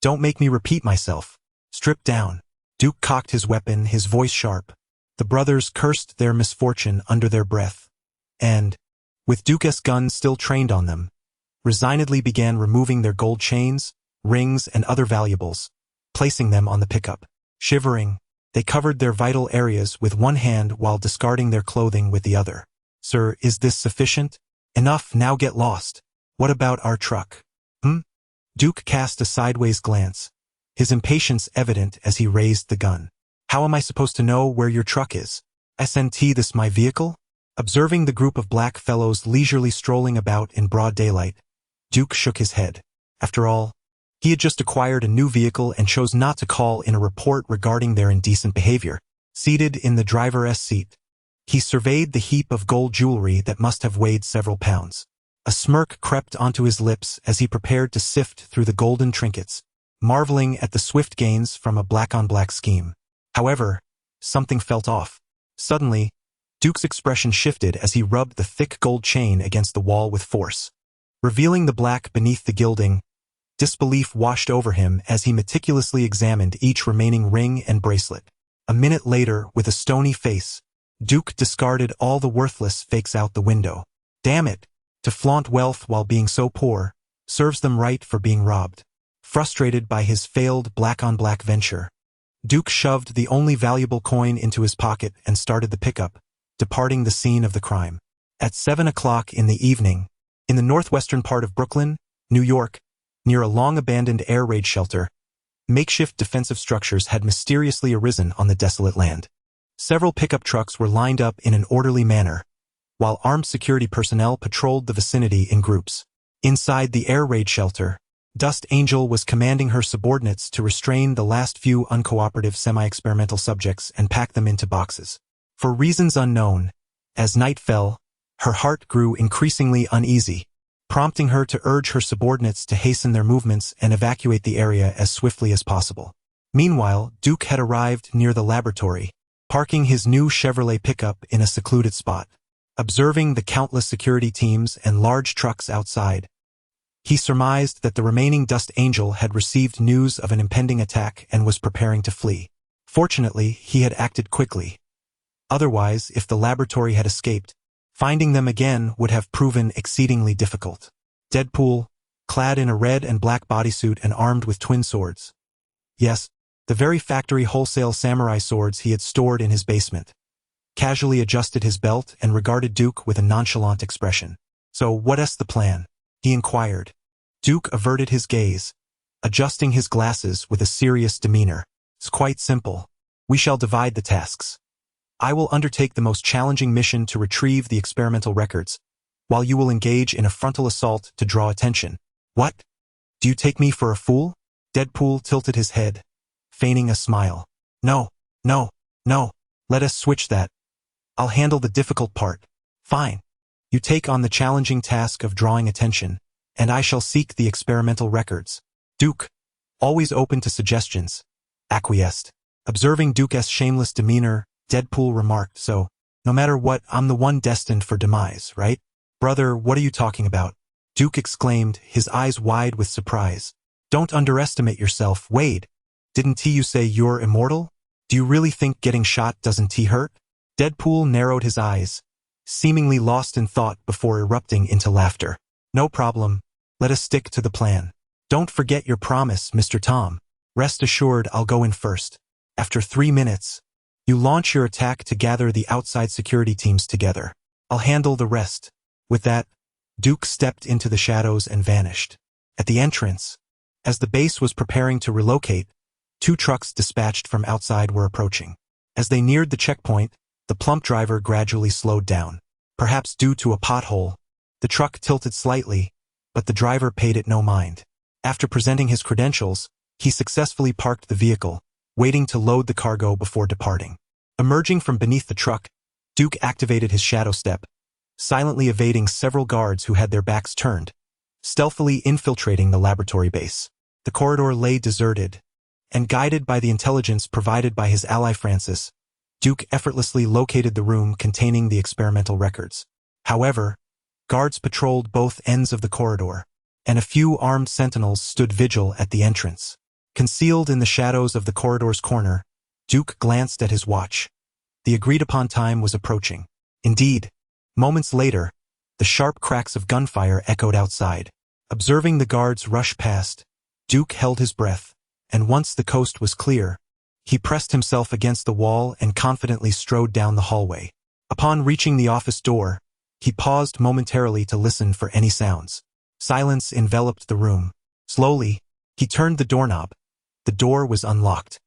Don't make me repeat myself. Strip down. Duke cocked his weapon, his voice sharp. The brothers cursed their misfortune under their breath, and, with Duke's gun still trained on them, resignedly began removing their gold chains, rings, and other valuables, placing them on the pickup. Shivering, they covered their vital areas with one hand while discarding their clothing with the other. Sir, is this sufficient? Enough, now get lost. What about our truck? Duke cast a sideways glance, his impatience evident as he raised the gun. How am I supposed to know where your truck is? SNT, this my vehicle? Observing the group of black fellows leisurely strolling about in broad daylight, Duke shook his head. After all, he had just acquired a new vehicle and chose not to call in a report regarding their indecent behavior. Seated in the driver's seat, he surveyed the heap of gold jewelry that must have weighed several pounds. A smirk crept onto his lips as he prepared to sift through the golden trinkets, marveling at the swift gains from a black-on-black scheme. However, something felt off. Suddenly, Duke's expression shifted as he rubbed the thick gold chain against the wall with force. Revealing the black beneath the gilding, disbelief washed over him as he meticulously examined each remaining ring and bracelet. A minute later, with a stony face, Duke discarded all the worthless fakes out the window. Damn it! To flaunt wealth while being so poor serves them right for being robbed. Frustrated by his failed black-on-black venture, Duke shoved the only valuable coin into his pocket and started the pickup, departing the scene of the crime. At 7 o'clock in the evening, in the northwestern part of Brooklyn, New York, near a long-abandoned air raid shelter, makeshift defensive structures had mysteriously arisen on the desolate land. Several pickup trucks were lined up in an orderly manner, while armed security personnel patrolled the vicinity in groups. Inside the air raid shelter, Dust Angel was commanding her subordinates to restrain the last few uncooperative semi-experimental subjects and pack them into boxes. For reasons unknown, as night fell, her heart grew increasingly uneasy, prompting her to urge her subordinates to hasten their movements and evacuate the area as swiftly as possible. Meanwhile, Duke had arrived near the laboratory, parking his new Chevrolet pickup in a secluded spot. Observing the countless security teams and large trucks outside, he surmised that the remaining Dust Angel had received news of an impending attack and was preparing to flee. Fortunately, he had acted quickly. Otherwise, if the laboratory had escaped, finding them again would have proven exceedingly difficult. Deadpool, clad in a red and black bodysuit and armed with twin swords. Yes, the very factory wholesale samurai swords he had stored in his basement. Casually adjusted his belt and regarded Duke with a nonchalant expression. So what's the plan? He inquired. Duke averted his gaze, adjusting his glasses with a serious demeanor. It's quite simple. We shall divide the tasks. I will undertake the most challenging mission to retrieve the experimental records, while you will engage in a frontal assault to draw attention. What? Do you take me for a fool? Deadpool tilted his head, feigning a smile. No, let us switch that. I'll handle the difficult part. Fine. You take on the challenging task of drawing attention, and I shall seek the experimental records. Duke, always open to suggestions, acquiesced. Observing Duke's shameless demeanor, Deadpool remarked, so, no matter what, I'm the one destined for demise, right? Brother, what are you talking about? Duke exclaimed, his eyes wide with surprise. Don't underestimate yourself, Wade. Didn't you say you're immortal? Do you really think getting shot doesn't hurt? Deadpool narrowed his eyes, seemingly lost in thought before erupting into laughter. No problem. Let us stick to the plan. Don't forget your promise, Mr. Tom. Rest assured I'll go in first. After 3 minutes, you launch your attack to gather the outside security teams together. I'll handle the rest. With that, Duke stepped into the shadows and vanished. At the entrance, as the base was preparing to relocate, 2 trucks dispatched from outside were approaching. As they neared the checkpoint, the plump driver gradually slowed down. Perhaps due to a pothole, the truck tilted slightly, but the driver paid it no mind. After presenting his credentials, he successfully parked the vehicle, waiting to load the cargo before departing. Emerging from beneath the truck, Duke activated his shadow step, silently evading several guards who had their backs turned, stealthily infiltrating the laboratory base. The corridor lay deserted, and guided by the intelligence provided by his ally Francis, Duke effortlessly located the room containing the experimental records. However, guards patrolled both ends of the corridor, and a few armed sentinels stood vigil at the entrance. Concealed in the shadows of the corridor's corner, Duke glanced at his watch. The agreed-upon time was approaching. Indeed, moments later, the sharp cracks of gunfire echoed outside. Observing the guards rush past, Duke held his breath, and once the coast was clear, he pressed himself against the wall and confidently strode down the hallway. Upon reaching the office door, he paused momentarily to listen for any sounds. Silence enveloped the room. Slowly, he turned the doorknob. The door was unlocked.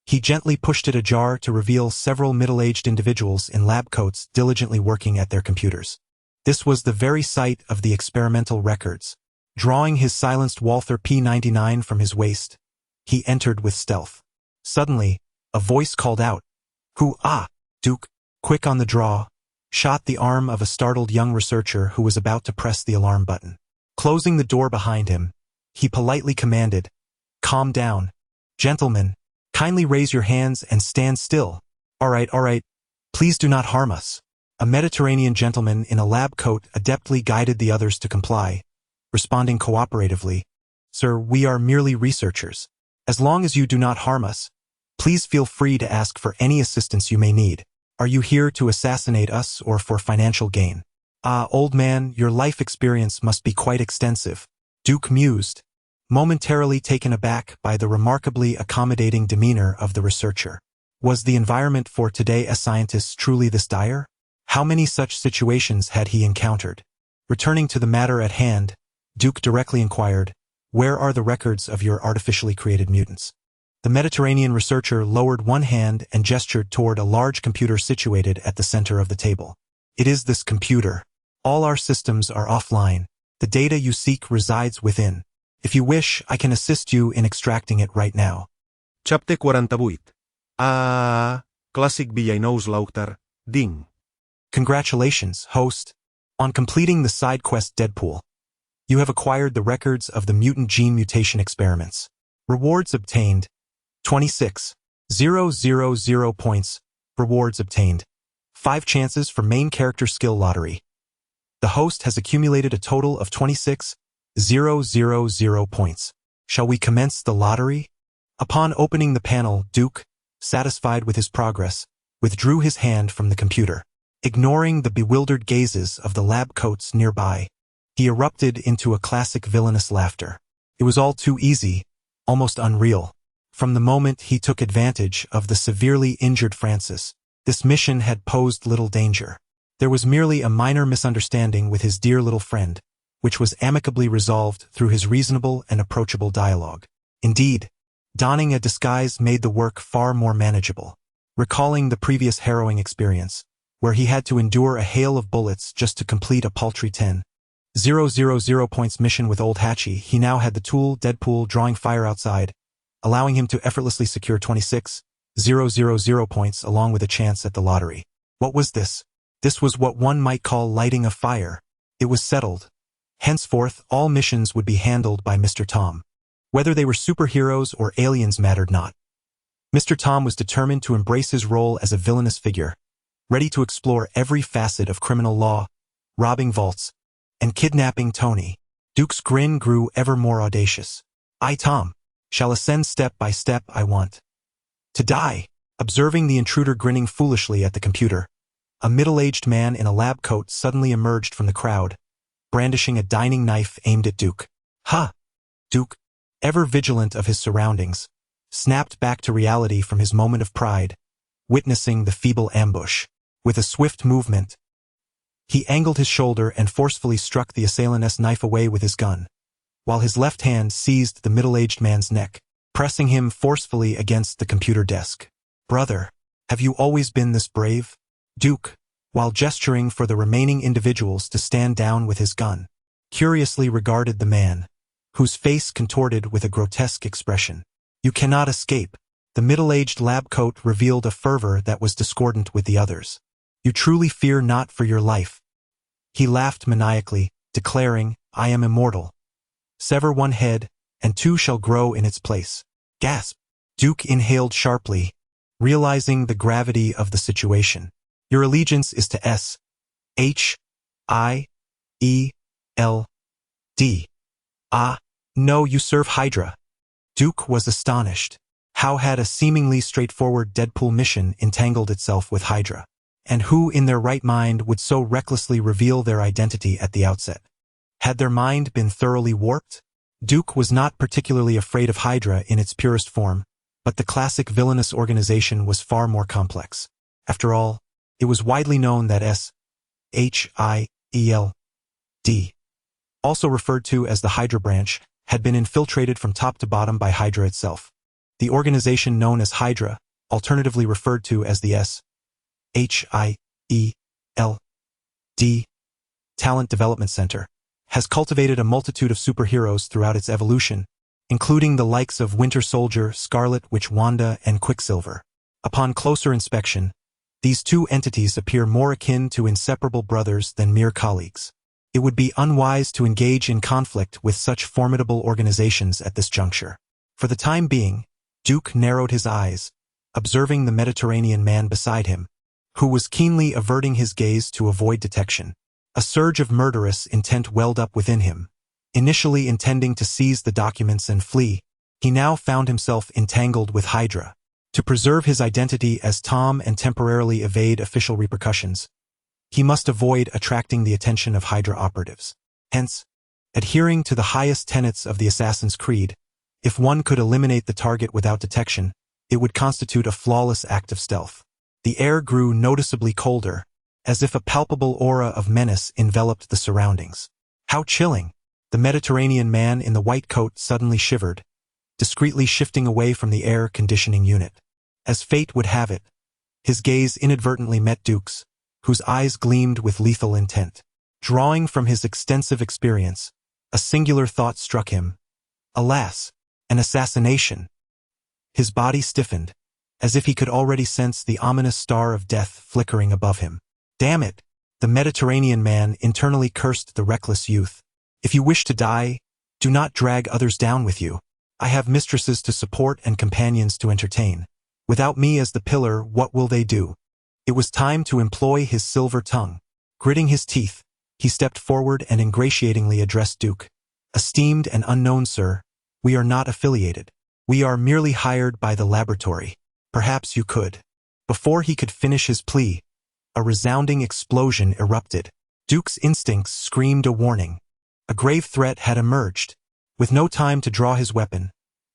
He gently pushed it ajar to reveal several middle-aged individuals in lab coats diligently working at their computers. This was the very site of the experimental records. Drawing his silenced Walther P99 from his waist, he entered with stealth. Suddenly, a voice called out, "Who ah?" Duke, quick on the draw, shot the arm of a startled young researcher who was about to press the alarm button. Closing the door behind him, he politely commanded, "Calm down. Gentlemen, kindly raise your hands and stand still. All right. Please do not harm us." A Mediterranean gentleman in a lab coat adeptly guided the others to comply, responding cooperatively, "Sir, we are merely researchers. As long as you do not harm us, please feel free to ask for any assistance you may need. Are you here to assassinate us or for financial gain?" "Ah, old man, your life experience must be quite extensive," Duke mused, momentarily taken aback by the remarkably accommodating demeanor of the researcher. Was the environment for today's scientists truly this dire? How many such situations had he encountered? Returning to the matter at hand, Duke directly inquired, "Where are the records of your artificially created mutants?" The Mediterranean researcher lowered one hand and gestured toward a large computer situated at the center of the table. "It is this computer. All our systems are offline. The data you seek resides within. If you wish, I can assist you in extracting it right now." Chapter 48. Classic Villainous Laughter, Ding. Congratulations, host. On completing the side quest Deadpool, you have acquired the records of the mutant gene mutation experiments. Rewards obtained, 26,000 points. Rewards obtained, 5 chances for main character skill lottery. The host has accumulated a total of 26,000 points. Shall we commence the lottery? Upon opening the panel, Duke, satisfied with his progress, withdrew his hand from the computer. Ignoring the bewildered gazes of the lab coats nearby, he erupted into a classic villainous laughter. It was all too easy, almost unreal. From the moment he took advantage of the severely injured Francis, this mission had posed little danger. There was merely a minor misunderstanding with his dear little friend, which was amicably resolved through his reasonable and approachable dialogue. Indeed, donning a disguise made the work far more manageable. Recalling the previous harrowing experience, where he had to endure a hail of bullets just to complete a paltry 10,000 points mission with Old Hatchie, he now had the tool Deadpool drawing fire outside, allowing him to effortlessly secure 26,000 points along with a chance at the lottery. What was this? This was what one might call lighting a fire. It was settled. Henceforth, all missions would be handled by Mr. Tom. Whether they were superheroes or aliens mattered not. Mr. Tom was determined to embrace his role as a villainous figure, ready to explore every facet of criminal law, robbing vaults, and kidnapping Tony. Duke's grin grew ever more audacious. I, Tom, shall ascend step by step. I want to die. Observing the intruder grinning foolishly at the computer, a middle-aged man in a lab coat suddenly emerged from the crowd, brandishing a dining knife aimed at Duke. Ha! Duke, ever vigilant of his surroundings, snapped back to reality from his moment of pride, witnessing the feeble ambush. With a swift movement, he angled his shoulder and forcefully struck the assailant's knife away with his gun, while his left hand seized the middle-aged man's neck, pressing him forcefully against the computer desk. Brother, have you always been this brave? Duke, while gesturing for the remaining individuals to stand down with his gun, curiously regarded the man, whose face contorted with a grotesque expression. You cannot escape. The middle-aged lab coat revealed a fervor that was discordant with the others. You truly fear not for your life. He laughed maniacally, declaring, I am immortal. Sever one head, and two shall grow in its place. Gasp! Duke inhaled sharply, realizing the gravity of the situation. Your allegiance is to S-H-I-E-L-D. Ah, no, you serve Hydra. Duke was astonished. How had a seemingly straightforward Deadpool mission entangled itself with Hydra? And who in their right mind would so recklessly reveal their identity at the outset? Had their mind been thoroughly warped? Duke was not particularly afraid of Hydra in its purest form, but the classic villainous organization was far more complex. After all, it was widely known that S-H-I-E-L-D, also referred to as the Hydra branch, had been infiltrated from top to bottom by Hydra itself. The organization known as Hydra, alternatively referred to as the S-H-I-E-L-D Talent Development Center, has cultivated a multitude of superheroes throughout its evolution, including the likes of Winter Soldier, Scarlet Witch, Wanda, and Quicksilver. Upon closer inspection, these two entities appear more akin to inseparable brothers than mere colleagues. It would be unwise to engage in conflict with such formidable organizations at this juncture. For the time being, Duke narrowed his eyes, observing the Mediterranean man beside him, who was keenly averting his gaze to avoid detection. A surge of murderous intent welled up within him. Initially intending to seize the documents and flee, he now found himself entangled with Hydra. To preserve his identity as Tom and temporarily evade official repercussions, he must avoid attracting the attention of Hydra operatives. Hence, adhering to the highest tenets of the Assassin's Creed, if one could eliminate the target without detection, it would constitute a flawless act of stealth. The air grew noticeably colder, as if a palpable aura of menace enveloped the surroundings. How chilling! The Mediterranean man in the white coat suddenly shivered, discreetly shifting away from the air conditioning unit. As fate would have it, his gaze inadvertently met Duke's, whose eyes gleamed with lethal intent. Drawing from his extensive experience, a singular thought struck him. Alas, an assassination! His body stiffened, as if he could already sense the ominous star of death flickering above him. Damn it! The Mediterranean man internally cursed the reckless youth. If you wish to die, do not drag others down with you. I have mistresses to support and companions to entertain. Without me as the pillar, what will they do? It was time to employ his silver tongue. Gritting his teeth, he stepped forward and ingratiatingly addressed Duke. Esteemed and unknown sir, we are not affiliated. We are merely hired by the laboratory. Perhaps you could. Before he could finish his plea, a resounding explosion erupted. Duke's instincts screamed a warning. A grave threat had emerged. With no time to draw his weapon,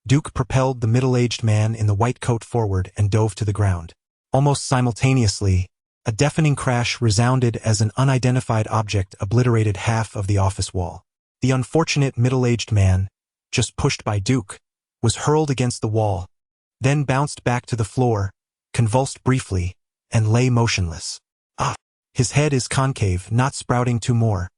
Duke propelled the middle-aged man in the white coat forward and dove to the ground. Almost simultaneously, a deafening crash resounded as an unidentified object obliterated half of the office wall. The unfortunate middle-aged man, just pushed by Duke, was hurled against the wall, then bounced back to the floor, convulsed briefly, and lay motionless. Ah! His head is concave, not sprouting two more.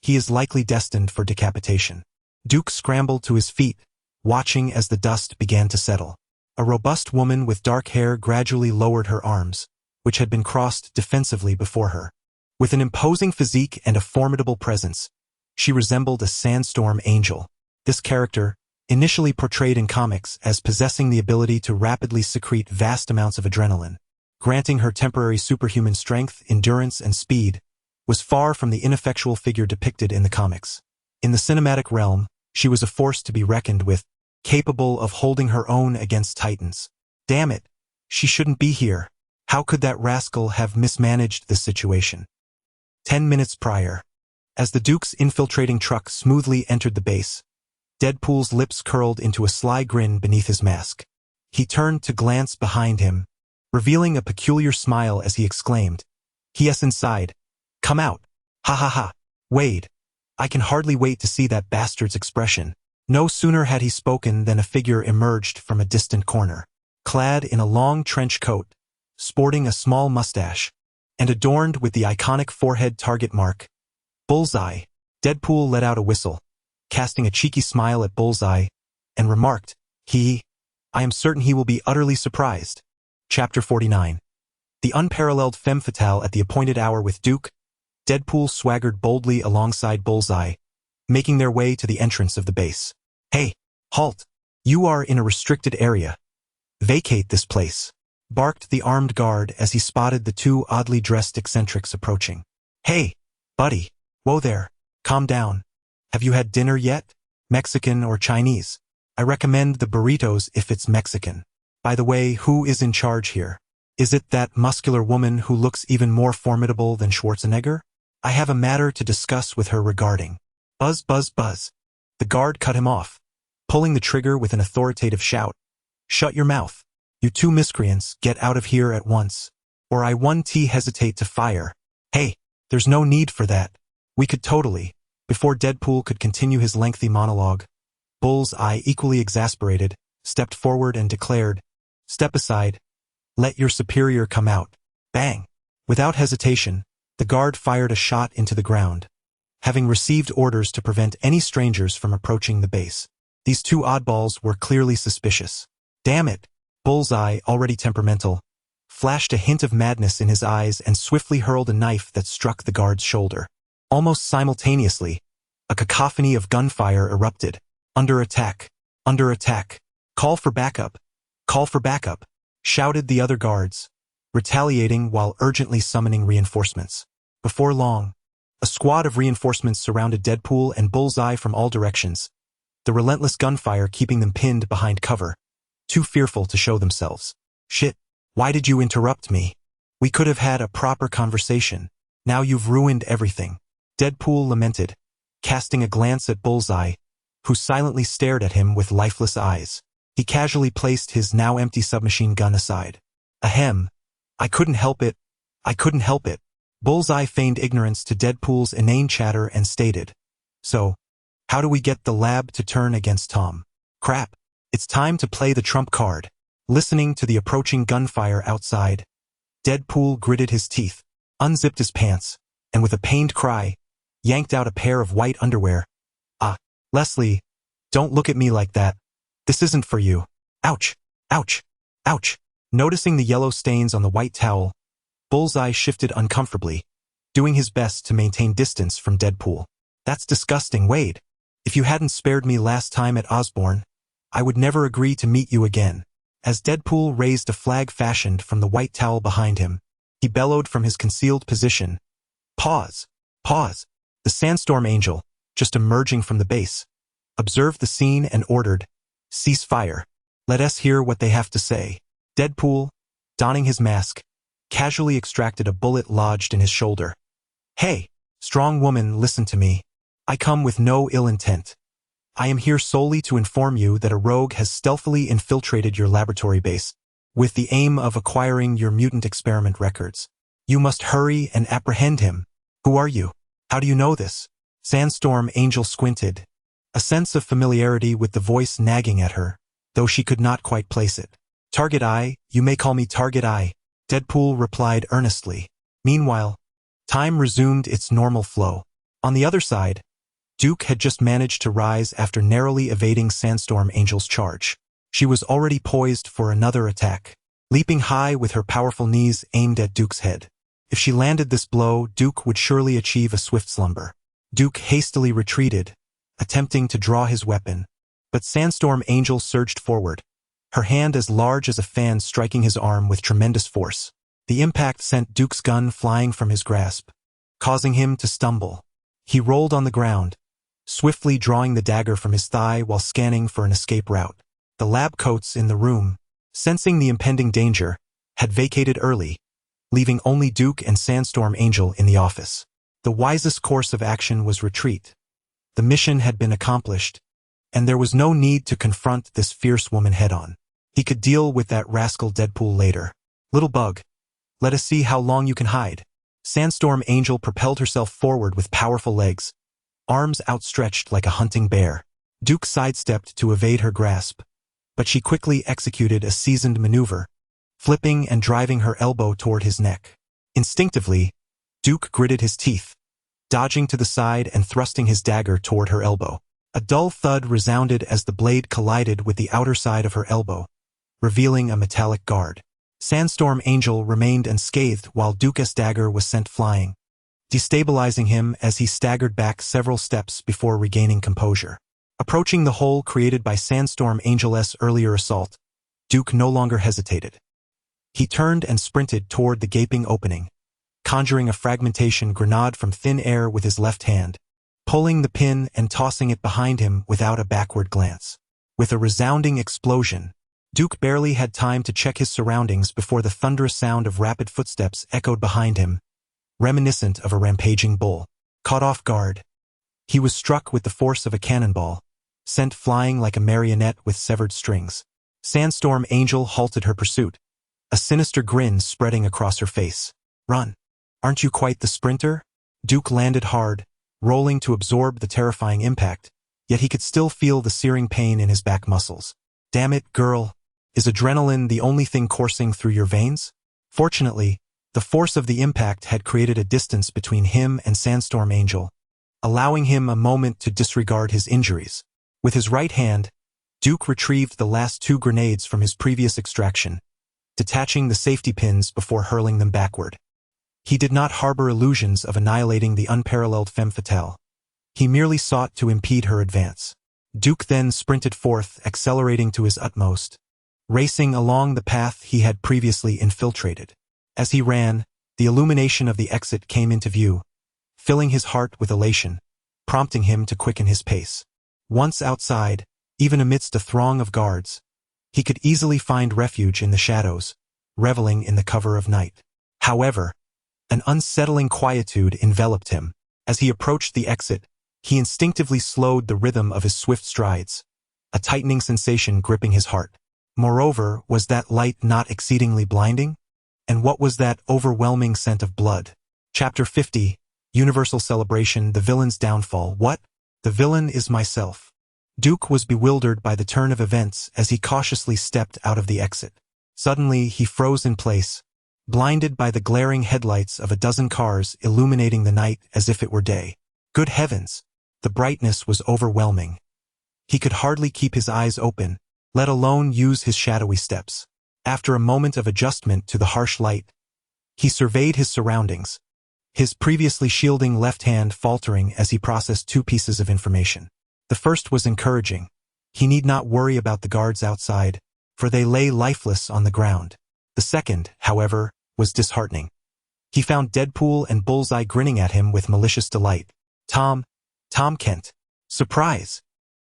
He is likely destined for decapitation. Duke scrambled to his feet, watching as the dust began to settle. A robust woman with dark hair gradually lowered her arms, which had been crossed defensively before her. With an imposing physique and a formidable presence, she resembled a sandstorm angel. This character, initially portrayed in comics as possessing the ability to rapidly secrete vast amounts of adrenaline, granting her temporary superhuman strength, endurance, and speed, was far from the ineffectual figure depicted in the comics. In the cinematic realm, she was a force to be reckoned with, capable of holding her own against titans. Damn it, she shouldn't be here. How could that rascal have mismanaged this situation? 10 minutes prior, as the Duke's infiltrating truck smoothly entered the base, Deadpool's lips curled into a sly grin beneath his mask. He turned to glance behind him, revealing a peculiar smile as he exclaimed, "Yes, inside. Come out. Ha ha ha. Wade. I can hardly wait to see that bastard's expression." No sooner had he spoken than a figure emerged from a distant corner. Clad in a long trench coat, sporting a small mustache, and adorned with the iconic forehead target mark, Bullseye. Deadpool let out a whistle, casting a cheeky smile at Bullseye, and remarked, I am certain he will be utterly surprised." Chapter 49. The unparalleled femme fatale at the appointed hour with Duke, Deadpool swaggered boldly alongside Bullseye, making their way to the entrance of the base. "Hey, halt! You are in a restricted area. Vacate this place," barked the armed guard as he spotted the two oddly dressed eccentrics approaching. "Hey, buddy, whoa there, calm down. Have you had dinner yet? Mexican or Chinese? I recommend the burritos if it's Mexican. By the way, who is in charge here? Is it that muscular woman who looks even more formidable than Schwarzenegger? I have a matter to discuss with her regarding." Buzz, buzz, buzz. The guard cut him off, pulling the trigger with an authoritative shout. "Shut your mouth. You two miscreants, get out of here at once, or I won't hesitate to fire." "Hey, there's no need for that. We could totally." Before Deadpool could continue his lengthy monologue, Bullseye, equally exasperated, stepped forward and declared, "Step aside. Let your superior come out." Bang! Without hesitation, the guard fired a shot into the ground, having received orders to prevent any strangers from approaching the base. These two oddballs were clearly suspicious. Damn it! Bullseye, already temperamental, flashed a hint of madness in his eyes and swiftly hurled a knife that struck the guard's shoulder. Almost simultaneously, a cacophony of gunfire erupted. "Under attack! Under attack! Call for backup! Call for backup!" shouted the other guards, retaliating while urgently summoning reinforcements. Before long, a squad of reinforcements surrounded Deadpool and Bullseye from all directions, the relentless gunfire keeping them pinned behind cover, too fearful to show themselves. "Shit, why did you interrupt me? We could have had a proper conversation. Now you've ruined everything." Deadpool lamented, casting a glance at Bullseye, who silently stared at him with lifeless eyes. He casually placed his now empty submachine gun aside. "Ahem. I couldn't help it. I couldn't help it." Bullseye feigned ignorance to Deadpool's inane chatter and stated, "So, how do we get the lab to turn against Tom? Crap. It's time to play the trump card." Listening to the approaching gunfire outside, Deadpool gritted his teeth, unzipped his pants, and with a pained cry, yanked out a pair of white underwear. Leslie, don't look at me like that. This isn't for you." "Ouch! Ouch! Ouch!" Noticing the yellow stains on the white towel, Bullseye shifted uncomfortably, doing his best to maintain distance from Deadpool. "That's disgusting, Wade. If you hadn't spared me last time at Osborne, I would never agree to meet you again." As Deadpool raised a flag fashioned from the white towel behind him, he bellowed from his concealed position, "Pause! Pause!" The Sandstorm Angel, just emerging from the base, observed the scene and ordered, "Cease fire. Let us hear what they have to say." Deadpool, donning his mask, casually extracted a bullet lodged in his shoulder. "Hey, strong woman, listen to me. I come with no ill intent. I am here solely to inform you that a rogue has stealthily infiltrated your laboratory base, with the aim of acquiring your mutant experiment records. You must hurry and apprehend him. Who are you? How do you know this?" Sandstorm Angel squinted, a sense of familiarity with the voice nagging at her, though she could not quite place it. "Target Eye, you may call me Target Eye," Deadpool replied earnestly. Meanwhile, time resumed its normal flow. On the other side, Duke had just managed to rise after narrowly evading Sandstorm Angel's charge. She was already poised for another attack. leaping high with her powerful knees aimed at Duke's head. If she landed this blow, Duke would surely achieve a swift slumber. Duke hastily retreated, attempting to draw his weapon, but Sandstorm Angel surged forward, her hand as large as a fan striking his arm with tremendous force. The impact sent Duke's gun flying from his grasp, causing him to stumble. He rolled on the ground, swiftly drawing the dagger from his thigh while scanning for an escape route. The lab coats in the room, sensing the impending danger, had vacated early, leaving only Duke and Sandstorm Angel in the office. The wisest course of action was retreat. The mission had been accomplished, and there was no need to confront this fierce woman head-on. He could deal with that rascal Deadpool later. Little bug, let us see how long you can hide. Sandstorm Angel propelled herself forward with powerful legs, arms outstretched like a hunting bear. Duke sidestepped to evade her grasp, but she quickly executed a seasoned maneuver, flipping and driving her elbow toward his neck. Instinctively, Duke gritted his teeth, dodging to the side and thrusting his dagger toward her elbow. A dull thud resounded as the blade collided with the outer side of her elbow, revealing a metallic guard. Sandstorm Angel remained unscathed while Duke's dagger was sent flying, destabilizing him as he staggered back several steps before regaining composure. Approaching the hole created by Sandstorm Angel's earlier assault, Duke no longer hesitated. He turned and sprinted toward the gaping opening, conjuring a fragmentation grenade from thin air with his left hand, pulling the pin and tossing it behind him without a backward glance. With a resounding explosion, Duke barely had time to check his surroundings before the thunderous sound of rapid footsteps echoed behind him, reminiscent of a rampaging bull. Caught off guard, he was struck with the force of a cannonball, sent flying like a marionette with severed strings. Sandstorm Angel halted her pursuit, a sinister grin spreading across her face. Run. Aren't you quite the sprinter? Duke landed hard, rolling to absorb the terrifying impact, yet he could still feel the searing pain in his back muscles. Damn it, girl. Is adrenaline the only thing coursing through your veins? Fortunately, the force of the impact had created a distance between him and Sandstorm Angel, allowing him a moment to disregard his injuries. With his right hand, Duke retrieved the last 2 grenades from his previous extraction, detaching the safety pins before hurling them backward. He did not harbor illusions of annihilating the unparalleled femme fatale. He merely sought to impede her advance. Duke then sprinted forth, accelerating to his utmost, racing along the path he had previously infiltrated. As he ran, the illumination of the exit came into view, filling his heart with elation, prompting him to quicken his pace. Once outside, even amidst a throng of guards, he could easily find refuge in the shadows, reveling in the cover of night. However, an unsettling quietude enveloped him. As he approached the exit, he instinctively slowed the rhythm of his swift strides, a tightening sensation gripping his heart. Moreover, was that light not exceedingly blinding? And what was that overwhelming scent of blood? Chapter 50, Universal Celebration, The Villain's Downfall. What? The villain is myself. Duke was bewildered by the turn of events as he cautiously stepped out of the exit. Suddenly, he froze in place, blinded by the glaring headlights of a dozen cars illuminating the night as if it were day. Good heavens! The brightness was overwhelming. He could hardly keep his eyes open, let alone use his shadowy steps. After a moment of adjustment to the harsh light, he surveyed his surroundings, his previously shielding left hand faltering as he processed 2 pieces of information. The first was encouraging. He need not worry about the guards outside, for they lay lifeless on the ground. The second, however, was disheartening. He found Deadpool and Bullseye grinning at him with malicious delight. Tom Kent. Surprise!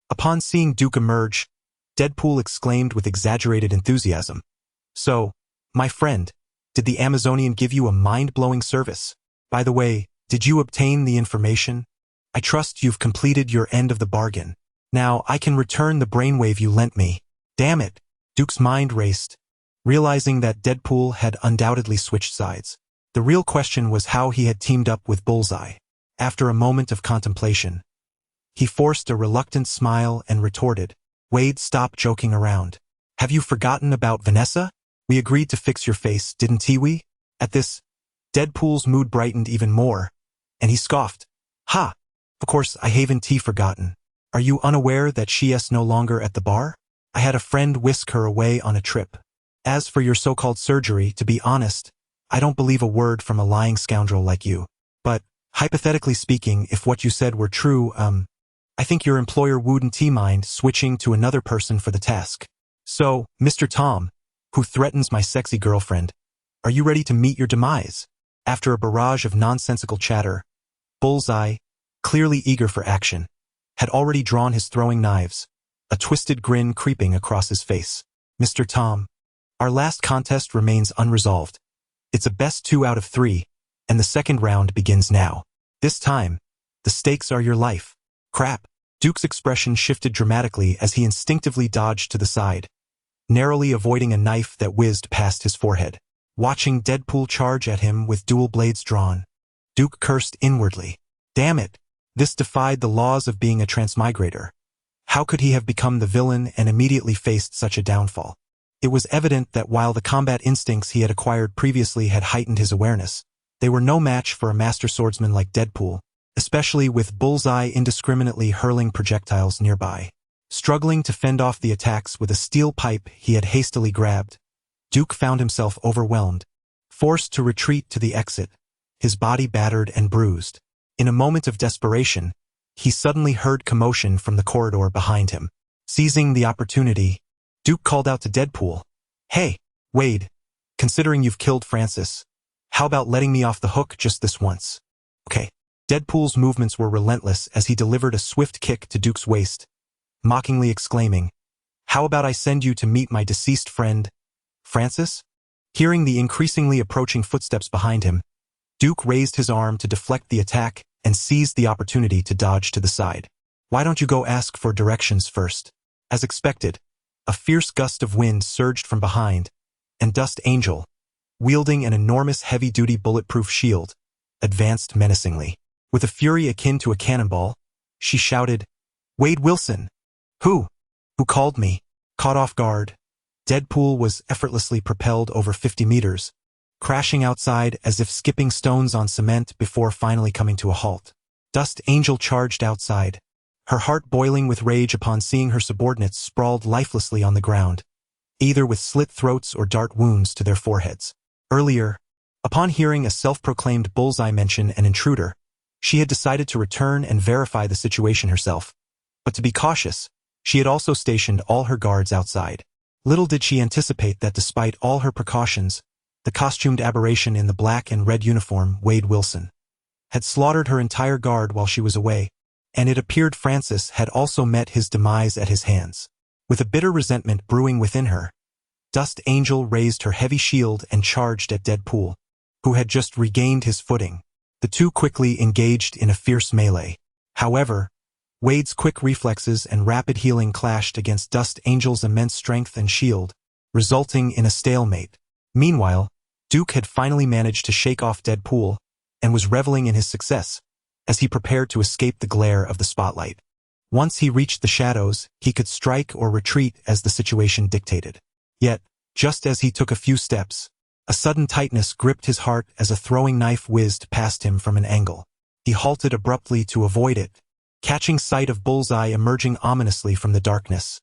Upon seeing Duke emerge, Deadpool exclaimed with exaggerated enthusiasm. So, my friend, did the Amazonian give you a mind-blowing service? By the way, did you obtain the information? I trust you've completed your end of the bargain. Now I can return the brainwave you lent me. Damn it! Duke's mind raced, realizing that Deadpool had undoubtedly switched sides. The real question was how he had teamed up with Bullseye. After a moment of contemplation, he forced a reluctant smile and retorted, Wade, stop joking around. Have you forgotten about Vanessa? We agreed to fix your face, didn't we? At this, Deadpool's mood brightened even more, and he scoffed. Ha! Of course I haven't forgotten. Are you unaware that she is no longer at the bar? I had a friend whisk her away on a trip. As for your so-called surgery, to be honest, I don't believe a word from a lying scoundrel like you. But, hypothetically speaking, if what you said were true, I think your employer wouldn't mind switching to another person for the task. So, Mr. Tom, who threatens my sexy girlfriend, are you ready to meet your demise? After a barrage of nonsensical chatter, Bullseye, clearly eager for action, had already drawn his throwing knives, a twisted grin creeping across his face. Mr. Tom, our last contest remains unresolved. It's a best 2 out of 3, and the second round begins now. This time, the stakes are your life. Crap. Duke's expression shifted dramatically as he instinctively dodged to the side, narrowly avoiding a knife that whizzed past his forehead. Watching Deadpool charge at him with dual blades drawn, Duke cursed inwardly. Damn it! This defied the laws of being a transmigrator. How could he have become the villain and immediately faced such a downfall? It was evident that while the combat instincts he had acquired previously had heightened his awareness, they were no match for a master swordsman like Deadpool, especially with Bullseye indiscriminately hurling projectiles nearby. Struggling to fend off the attacks with a steel pipe he had hastily grabbed, Duke found himself overwhelmed, forced to retreat to the exit, his body battered and bruised. In a moment of desperation, he suddenly heard commotion from the corridor behind him. Seizing the opportunity, Duke called out to Deadpool, "Hey, Wade, considering you've killed Francis, how about letting me off the hook just this once?" Okay. Deadpool's movements were relentless as he delivered a swift kick to Duke's waist, mockingly exclaiming, "How about I send you to meet my deceased friend, Francis?" Hearing the increasingly approaching footsteps behind him, Duke raised his arm to deflect the attack and seized the opportunity to dodge to the side. "Why don't you go ask for directions first?" As expected, a fierce gust of wind surged from behind, and Dust Angel, wielding an enormous heavy-duty bulletproof shield, advanced menacingly. With a fury akin to a cannonball, she shouted, "Wade Wilson! Who called me?" Caught off guard, Deadpool was effortlessly propelled over 50 meters, crashing outside as if skipping stones on cement before finally coming to a halt. Dust Angel charged outside, her heart boiling with rage upon seeing her subordinates sprawled lifelessly on the ground, either with slit throats or dart wounds to their foreheads. Earlier, upon hearing a self-proclaimed Bullseye mention an intruder, she had decided to return and verify the situation herself. But to be cautious, she had also stationed all her guards outside. Little did she anticipate that despite all her precautions, the costumed aberration in the black and red uniform, Wade Wilson, had slaughtered her entire guard while she was away, and it appeared Francis had also met his demise at his hands. With a bitter resentment brewing within her, Dust Angel raised her heavy shield and charged at Deadpool, who had just regained his footing. The two quickly engaged in a fierce melee. However, Wade's quick reflexes and rapid healing clashed against Dust Angel's immense strength and shield, resulting in a stalemate. Meanwhile, Duke had finally managed to shake off Deadpool and was reveling in his success as he prepared to escape the glare of the spotlight. Once he reached the shadows, he could strike or retreat as the situation dictated. Yet, just as he took a few steps, a sudden tightness gripped his heart as a throwing knife whizzed past him from an angle. He halted abruptly to avoid it, catching sight of Bullseye emerging ominously from the darkness,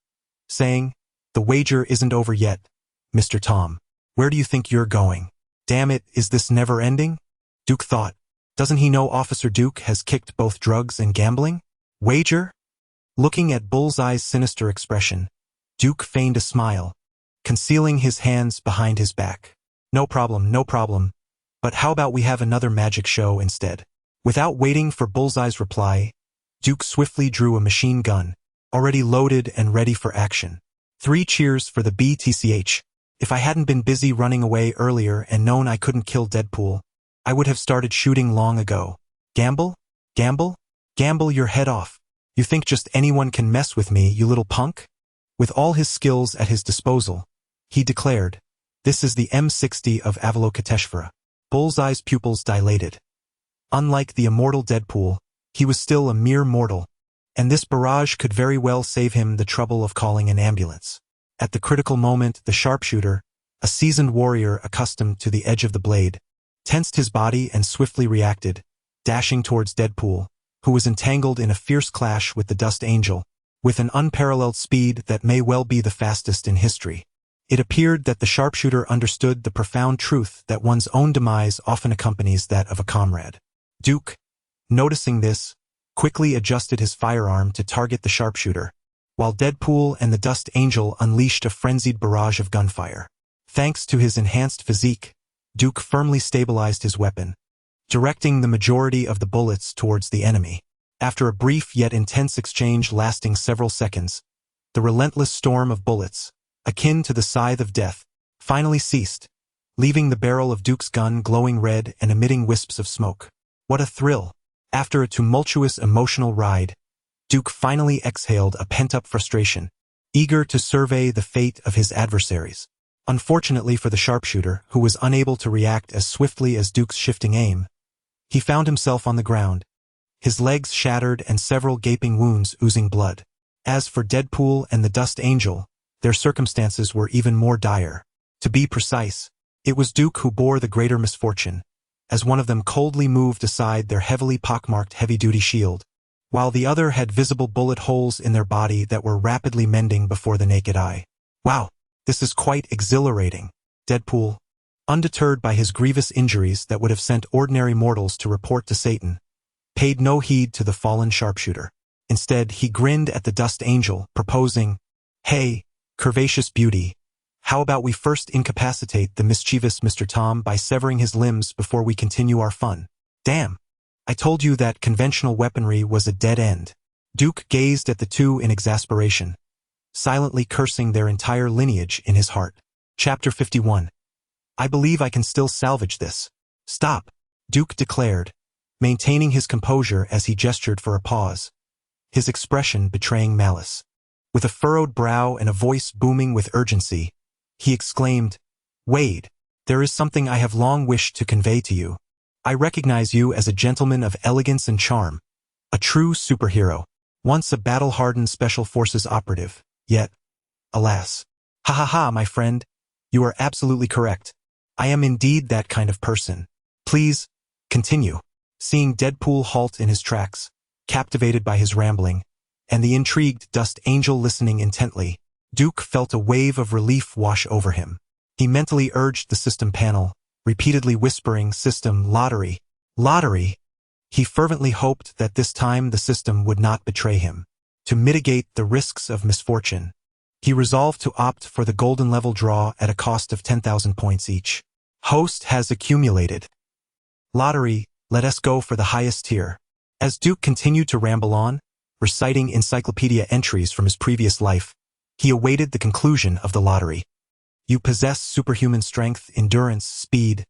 saying, "The wager isn't over yet, Mr. Tom. Where do you think you're going? Damn it, is this never ending?" Duke thought. Doesn't he know Officer Duke has kicked both drugs and gambling? Wager? Looking at Bullseye's sinister expression, Duke feigned a smile, concealing his hands behind his back. No problem, but how about we have another magic show instead?" Without waiting for Bullseye's reply, Duke swiftly drew a machine gun, already loaded and ready for action. 3 cheers for the BTCH. If I hadn't been busy running away earlier and known I couldn't kill Deadpool, I would have started shooting long ago. Gamble? Gamble? Gamble your head off. You think just anyone can mess with me, you little punk? With all his skills at his disposal, he declared, "This is the M60 of Avalokiteshvara." Bullseye's pupils dilated. Unlike the immortal Deadpool, he was still a mere mortal, and this barrage could very well save him the trouble of calling an ambulance. At the critical moment, the sharpshooter, a seasoned warrior accustomed to the edge of the blade, tensed his body and swiftly reacted, dashing towards Deadpool, who was entangled in a fierce clash with the Dust Angel, with an unparalleled speed that may well be the fastest in history. It appeared that the sharpshooter understood the profound truth that one's own demise often accompanies that of a comrade. Duke, noticing this, quickly adjusted his firearm to target the sharpshooter, while Deadpool and the Dust Angel unleashed a frenzied barrage of gunfire. Thanks to his enhanced physique, Duke firmly stabilized his weapon, directing the majority of the bullets towards the enemy. After a brief yet intense exchange lasting several seconds, the relentless storm of bullets, akin to the scythe of death, finally ceased, leaving the barrel of Duke's gun glowing red and emitting wisps of smoke. What a thrill! After a tumultuous emotional ride, Duke finally exhaled a pent-up frustration, eager to survey the fate of his adversaries. Unfortunately for the sharpshooter, who was unable to react as swiftly as Duke's shifting aim, he found himself on the ground, his legs shattered and several gaping wounds oozing blood. As for Deadpool and the Dust Angel, their circumstances were even more dire. To be precise, it was Duke who bore the greater misfortune, as one of them coldly moved aside their heavily pockmarked heavy-duty shield, while the other had visible bullet holes in their body that were rapidly mending before the naked eye. Wow, this is quite exhilarating. Deadpool, undeterred by his grievous injuries that would have sent ordinary mortals to report to Satan, paid no heed to the fallen sharpshooter. Instead, he grinned at the Dust Angel, proposing, "Hey, curvaceous beauty, how about we first incapacitate the mischievous Mr. Tom by severing his limbs before we continue our fun?" Damn, I told you that conventional weaponry was a dead end. Duke gazed at the two in exasperation, silently cursing their entire lineage in his heart. Chapter 51. I believe I can still salvage this. Stop, Duke declared, maintaining his composure as he gestured for a pause, his expression betraying malice. With a furrowed brow and a voice booming with urgency, he exclaimed, "Wade, there is something I have long wished to convey to you. I recognize you as a gentleman of elegance and charm, a true superhero, once a battle-hardened Special Forces operative, yet, alas. Ha ha ha, my friend, you are absolutely correct. I am indeed that kind of person. Please, continue." Seeing Deadpool halt in his tracks, captivated by his rambling, and the intrigued Dust Angel listening intently, Duke felt a wave of relief wash over him. He mentally urged the system panel, repeatedly whispering, "System, lottery, lottery." He fervently hoped that this time the system would not betray him. To mitigate the risks of misfortune, he resolved to opt for the golden level draw at a cost of 10,000 points each. Host has accumulated. Lottery, let us go for the highest tier. As Duke continued to ramble on, reciting encyclopedia entries from his previous life, he awaited the conclusion of the lottery. You possess superhuman strength, endurance, speed,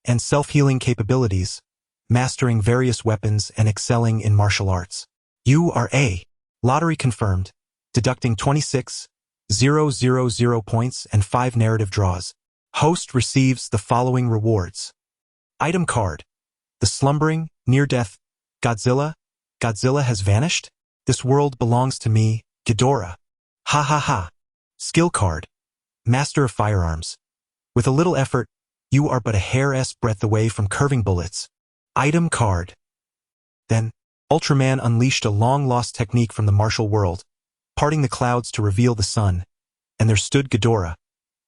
and self-healing capabilities, mastering various weapons and excelling in martial arts. You are a lottery confirmed, deducting 26,000 points and 5 narrative draws. Host receives the following rewards. Item card. The slumbering, near-death, Godzilla. Godzilla has vanished? This world belongs to me, Ghidorah. Ha ha ha. Skill card. Master of Firearms. With a little effort, you are but a hair's breadth away from curving bullets. Item card. Then, Ultraman unleashed a long-lost technique from the martial world, parting the clouds to reveal the sun, and there stood Ghidorah,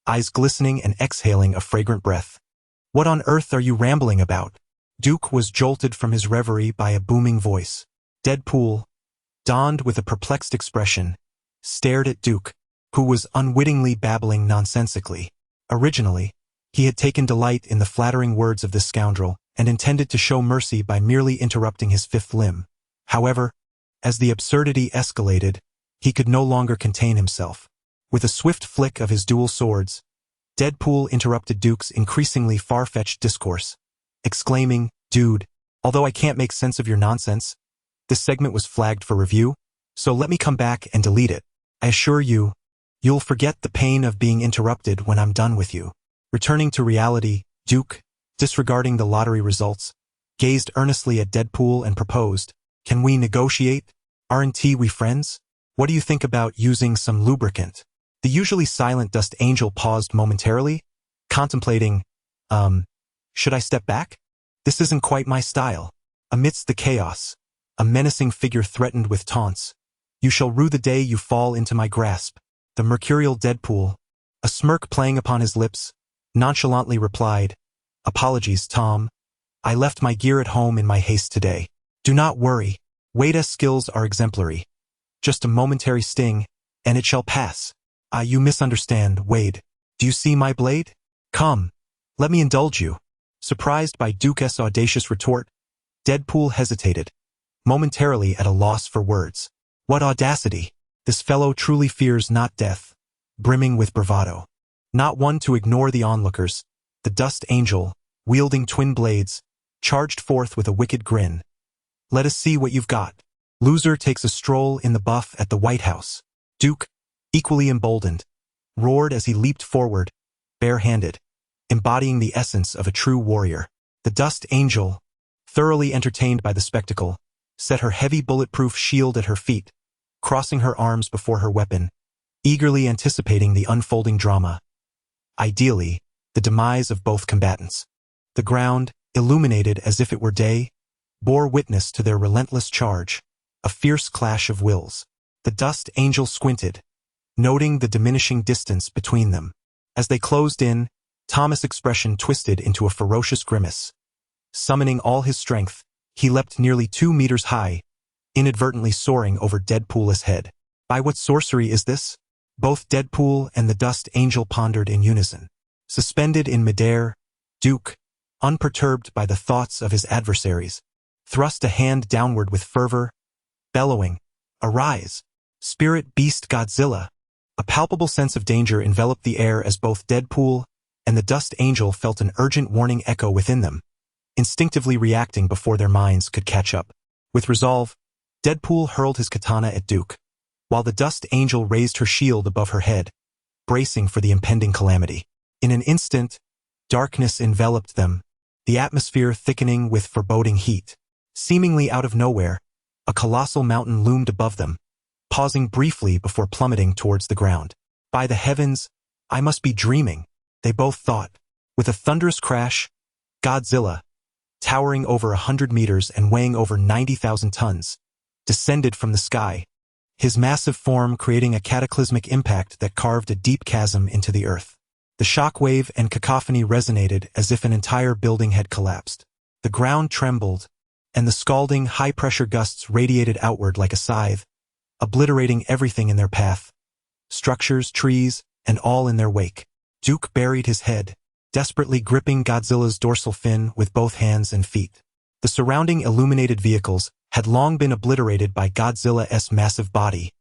eyes glistening and exhaling a fragrant breath. What on earth are you rambling about? Duke was jolted from his reverie by a booming voice. Deadpool, donned with a perplexed expression, stared at Duke, who was unwittingly babbling nonsensically. Originally, he had taken delight in the flattering words of this scoundrel and intended to show mercy by merely interrupting his fifth limb. However, as the absurdity escalated, he could no longer contain himself. With a swift flick of his dual swords, Deadpool interrupted Duke's increasingly far-fetched discourse, exclaiming, "Dude, although I can't make sense of your nonsense, this segment was flagged for review, so let me come back and delete it. I assure you, you'll forget the pain of being interrupted when I'm done with you." Returning to reality, Duke, disregarding the lottery results, gazed earnestly at Deadpool and proposed, "Can we negotiate? Aren't we friends? What do you think about using some lubricant?" The usually silent Dust Angel paused momentarily, contemplating, should I step back? This isn't quite my style. Amidst the chaos, a menacing figure threatened with taunts. "You shall rue the day you fall into my grasp." The mercurial Deadpool, A smirk playing upon his lips, nonchalantly replied, "Apologies, Tom. I left my gear at home in my haste today. Do not worry. Wade's skills are exemplary. Just a momentary sting, and it shall pass." You misunderstand, Wade. Do you see my blade? Come, let me indulge you." Surprised by Duke's audacious retort, Deadpool hesitated, momentarily at a loss for words. What audacity! This fellow truly fears not death, brimming with bravado. Not one to ignore the onlookers, the Dust Angel, wielding twin blades, charged forth with a wicked grin. "Let us see what you've got." Loser takes a stroll in the buff at the White House. Duke, equally emboldened, roared as he leaped forward, bare-handed, embodying the essence of a true warrior. The Dust Angel, thoroughly entertained by the spectacle, set her heavy bulletproof shield at her feet, crossing her arms before her weapon, eagerly anticipating the unfolding drama. Ideally, the demise of both combatants. The ground, illuminated as if it were day, bore witness to their relentless charge, a fierce clash of wills. The Dust Angel squinted, noting the diminishing distance between them. As they closed in, Thomas' expression twisted into a ferocious grimace. Summoning all his strength, he leapt nearly 2 meters high, inadvertently soaring over Deadpool's head. By what sorcery is this? Both Deadpool and the Dust Angel pondered in unison. Suspended in midair, Duke, unperturbed by the thoughts of his adversaries, thrust a hand downward with fervor, bellowing, "Arise, spirit beast Godzilla!" A palpable sense of danger enveloped the air as both Deadpool and the Dust Angel felt an urgent warning echo within them, instinctively reacting before their minds could catch up. With resolve, Deadpool hurled his katana at Duke, while the Dust Angel raised her shield above her head, bracing for the impending calamity. In an instant, darkness enveloped them, the atmosphere thickening with foreboding heat. Seemingly out of nowhere, a colossal mountain loomed above them, pausing briefly before plummeting towards the ground. By the heavens, I must be dreaming, they both thought. With a thunderous crash, Godzilla, towering over 100 meters and weighing over 90,000 tons, descended from the sky, his massive form creating a cataclysmic impact that carved a deep chasm into the earth. The shockwave and cacophony resonated as if an entire building had collapsed. The ground trembled, and the scalding, high-pressure gusts radiated outward like a scythe, obliterating everything in their path, structures, trees, and all in their wake. Duke buried his head, desperately gripping Godzilla's dorsal fin with both hands and feet. The surrounding illuminated vehicles had long been obliterated by Godzilla's massive body,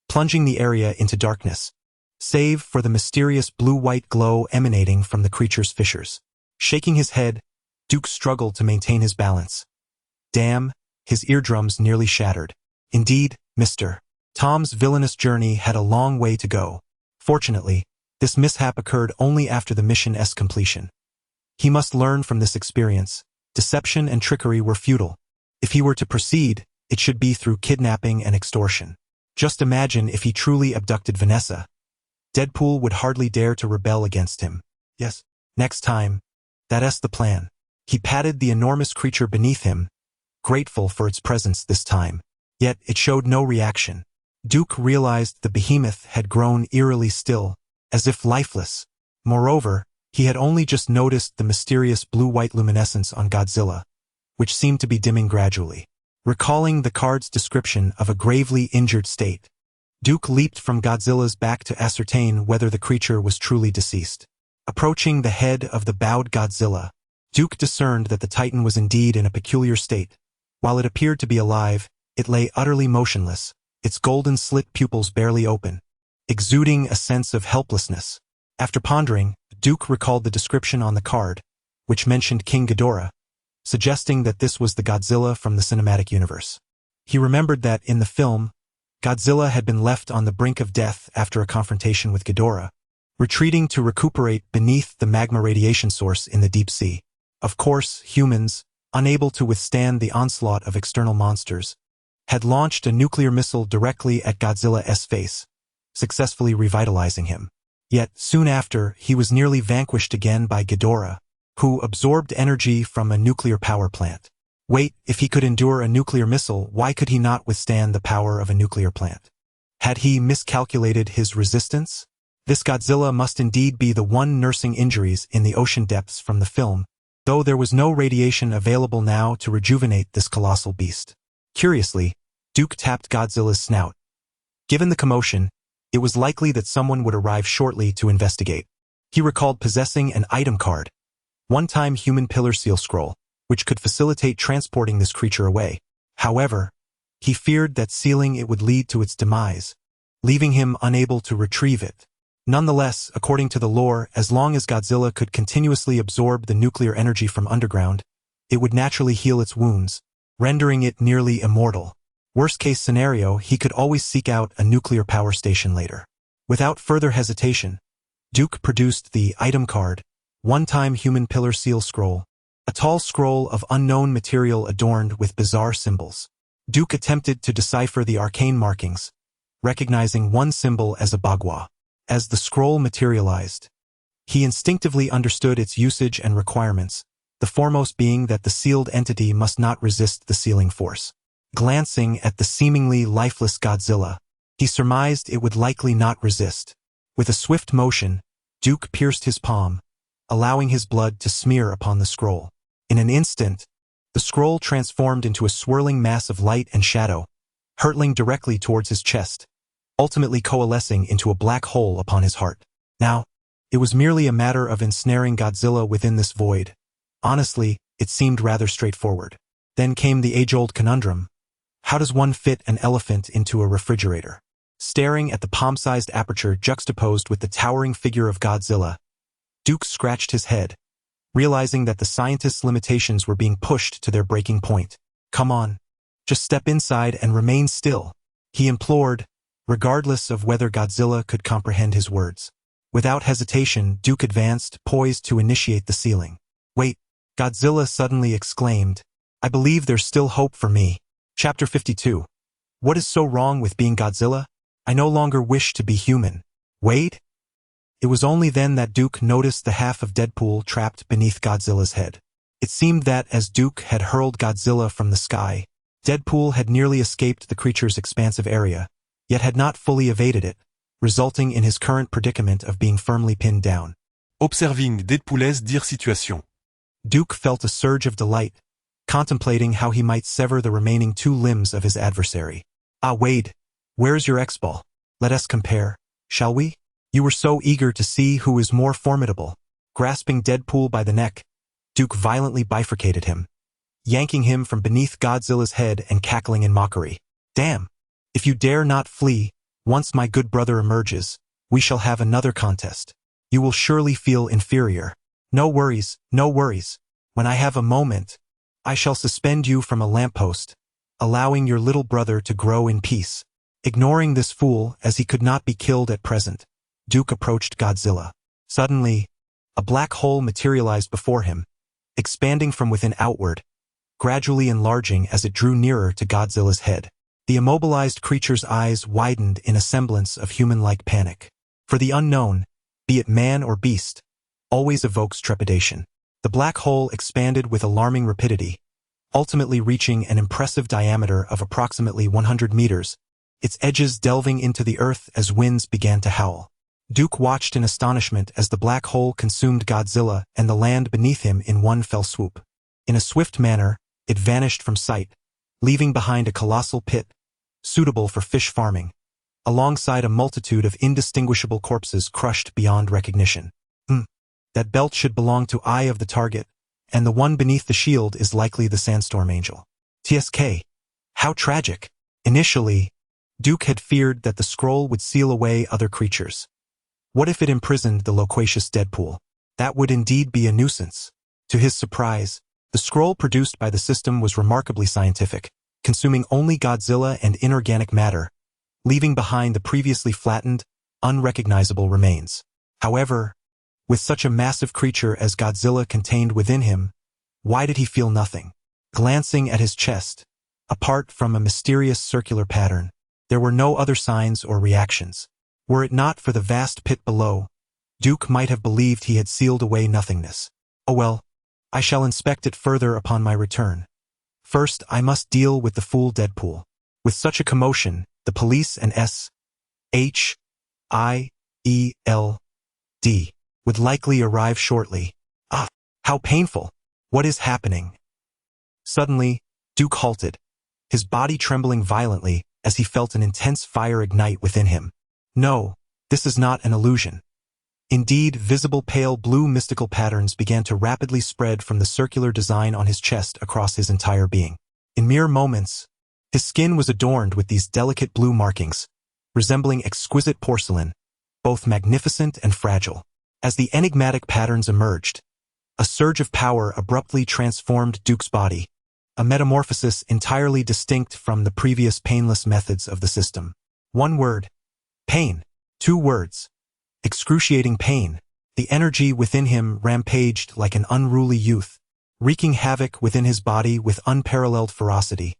plunging the area into darkness, save for the mysterious blue-white glow emanating from the creature's fissures. Shaking his head, Duke struggled to maintain his balance. Damn, his eardrums nearly shattered. Indeed, Mr. Tom's villainous journey had a long way to go. Fortunately, this mishap occurred only after the mission's completion. He must learn from this experience. Deception and trickery were futile. If he were to proceed, it should be through kidnapping and extortion. Just imagine if he truly abducted Vanessa. Deadpool would hardly dare to rebel against him. Yes, next time. That's the plan. He patted the enormous creature beneath him, grateful for its presence this time. Yet it showed no reaction. Duke realized the behemoth had grown eerily still, as if lifeless. Moreover, he had only just noticed the mysterious blue-white luminescence on Godzilla, which seemed to be dimming gradually. Recalling the card's description of a gravely injured state, Duke leaped from Godzilla's back to ascertain whether the creature was truly deceased. Approaching the head of the bowed Godzilla, Duke discerned that the Titan was indeed in a peculiar state. While it appeared to be alive, it lay utterly motionless, its golden slit pupils barely open, exuding a sense of helplessness. After pondering, Duke recalled the description on the card, which mentioned King Ghidorah, suggesting that this was the Godzilla from the cinematic universe. He remembered that, in the film, Godzilla had been left on the brink of death after a confrontation with Ghidorah, retreating to recuperate beneath the magma radiation source in the deep sea. Of course, humans, unable to withstand the onslaught of external monsters, had launched a nuclear missile directly at Godzilla's face, successfully revitalizing him. Yet, soon after, he was nearly vanquished again by Ghidorah, who absorbed energy from a nuclear power plant. Wait, if he could endure a nuclear missile, why could he not withstand the power of a nuclear plant? Had he miscalculated his resistance? This Godzilla must indeed be the one nursing injuries in the ocean depths from the film, though there was no radiation available now to rejuvenate this colossal beast. Curiously, Duke tapped Godzilla's snout. Given the commotion, it was likely that someone would arrive shortly to investigate. He recalled possessing an item card, one-time human pillar seal scroll, which could facilitate transporting this creature away. However, he feared that sealing it would lead to its demise, leaving him unable to retrieve it. Nonetheless, according to the lore, as long as Godzilla could continuously absorb the nuclear energy from underground, it would naturally heal its wounds, rendering it nearly immortal. Worst-case scenario, he could always seek out a nuclear power station later. Without further hesitation, Duke produced the item card, one-time human pillar seal scroll, a tall scroll of unknown material adorned with bizarre symbols. Duke attempted to decipher the arcane markings, recognizing one symbol as a bagua. As the scroll materialized, he instinctively understood its usage and requirements, the foremost being that the sealed entity must not resist the sealing force. Glancing at the seemingly lifeless Godzilla, he surmised it would likely not resist. With a swift motion, Duke pierced his palm, allowing his blood to smear upon the scroll. In an instant, the scroll transformed into a swirling mass of light and shadow, hurtling directly towards his chest, ultimately coalescing into a black hole upon his heart. Now, it was merely a matter of ensnaring Godzilla within this void. Honestly, it seemed rather straightforward. Then came the age-old conundrum. How does one fit an elephant into a refrigerator? Staring at the palm-sized aperture juxtaposed with the towering figure of Godzilla, Duke scratched his head, realizing that the scientist's limitations were being pushed to their breaking point. Come on, just step inside and remain still, he implored, regardless of whether Godzilla could comprehend his words. Without hesitation, Duke advanced, poised to initiate the sealing. Wait, Godzilla suddenly exclaimed. I believe there's still hope for me. Chapter 52. What is so wrong with being Godzilla? I no longer wish to be human. Wait? It was only then that Duke noticed the half of Deadpool trapped beneath Godzilla's head. It seemed that as Duke had hurled Godzilla from the sky, Deadpool had nearly escaped the creature's expansive area, yet had not fully evaded it, resulting in his current predicament of being firmly pinned down. Observing Deadpool's dire situation. Duke felt a surge of delight, contemplating how he might sever the remaining two limbs of his adversary. Ah, Wade, where's your X-ball? Let us compare, shall we? You were so eager to see who is more formidable. Grasping Deadpool by the neck, Duke violently bifurcated him, yanking him from beneath Godzilla's head and cackling in mockery. Damn! If you dare not flee, once my good brother emerges, we shall have another contest. You will surely feel inferior. No worries, no worries. When I have a moment, I shall suspend you from a lamppost, allowing your little brother to grow in peace. Ignoring this fool as he could not be killed at present, Duke approached Godzilla. Suddenly, a black hole materialized before him, expanding from within outward, gradually enlarging as it drew nearer to Godzilla's head. The immobilized creature's eyes widened in a semblance of human-like panic. For the unknown, be it man or beast, always evokes trepidation. The black hole expanded with alarming rapidity, ultimately reaching an impressive diameter of approximately 100 meters, its edges delving into the earth as winds began to howl. Duke watched in astonishment as the black hole consumed Godzilla and the land beneath him in one fell swoop. In a swift manner, it vanished from sight, leaving behind a colossal pit, suitable for fish farming, alongside a multitude of indistinguishable corpses crushed beyond recognition. That belt should belong to Eye of the target, and the one beneath the shield is likely the Sandstorm Angel. TSK. How tragic. Initially, Duke had feared that the scroll would seal away other creatures. What if it imprisoned the loquacious Deadpool? That would indeed be a nuisance. To his surprise, the scroll produced by the system was remarkably scientific, consuming only Godzilla and inorganic matter, leaving behind the previously flattened, unrecognizable remains. However, with such a massive creature as Godzilla contained within him, why did he feel nothing? Glancing at his chest, apart from a mysterious circular pattern, there were no other signs or reactions. Were it not for the vast pit below, Duke might have believed he had sealed away nothingness. Oh well, I shall inspect it further upon my return. First, I must deal with the fool Deadpool. With such a commotion, the police and S.H.I.E. E.L.D. would likely arrive shortly. Ah, how painful! What is happening? Suddenly, Duke halted, his body trembling violently as he felt an intense fire ignite within him. No, this is not an illusion. Indeed, visible pale blue mystical patterns began to rapidly spread from the circular design on his chest across his entire being. In mere moments, his skin was adorned with these delicate blue markings, resembling exquisite porcelain, both magnificent and fragile. As the enigmatic patterns emerged, a surge of power abruptly transformed Duke's body, a metamorphosis entirely distinct from the previous painless methods of the system. One word: pain. Two words: excruciating pain. The energy within him rampaged like an unruly youth, wreaking havoc within his body with unparalleled ferocity,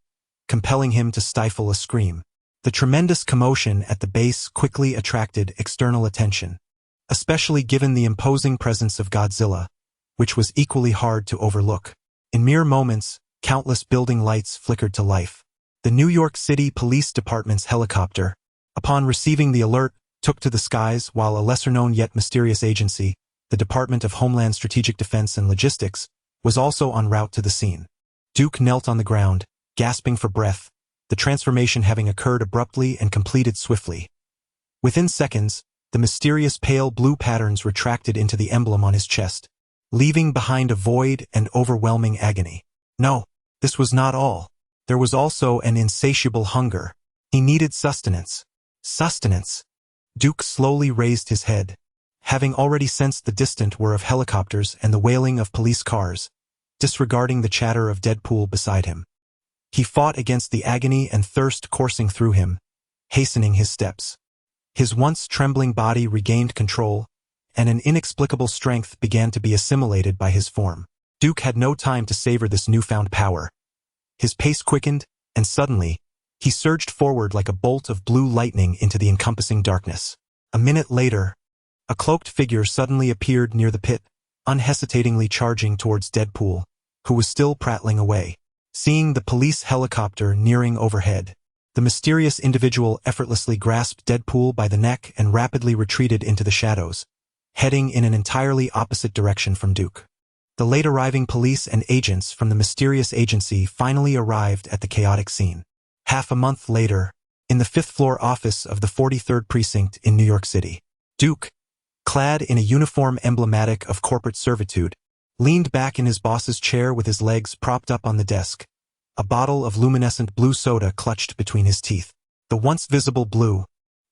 compelling him to stifle a scream. The tremendous commotion at the base quickly attracted external attention, especially given the imposing presence of Godzilla, which was equally hard to overlook. In mere moments, countless building lights flickered to life. The New York City Police Department's helicopter, upon receiving the alert, took to the skies, while a lesser-known yet mysterious agency, the Department of Homeland Strategic Defense and Logistics, was also en route to the scene. Duke knelt on the ground, gasping for breath, the transformation having occurred abruptly and completed swiftly. Within seconds, the mysterious pale blue patterns retracted into the emblem on his chest, leaving behind a void and overwhelming agony. No, this was not all. There was also an insatiable hunger. He needed sustenance. Sustenance. Duke slowly raised his head, having already sensed the distant whir of helicopters and the wailing of police cars, disregarding the chatter of Deadpool beside him. He fought against the agony and thirst coursing through him, hastening his steps. His once trembling body regained control, and an inexplicable strength began to be assimilated by his form. Duke had no time to savor this newfound power. His pace quickened, and suddenly, he surged forward like a bolt of blue lightning into the encompassing darkness. A minute later, a cloaked figure suddenly appeared near the pit, unhesitatingly charging towards Deadpool, who was still prattling away. Seeing the police helicopter nearing overhead, the mysterious individual effortlessly grasped Deadpool by the neck and rapidly retreated into the shadows, heading in an entirely opposite direction from Duke. The late-arriving police and agents from the mysterious agency finally arrived at the chaotic scene. Half a month later, in the fifth-floor office of the 43rd Precinct in New York City, Duke, clad in a uniform emblematic of corporate servitude, leaned back in his boss's chair with his legs propped up on the desk, a bottle of luminescent blue soda clutched between his teeth. The once visible blue,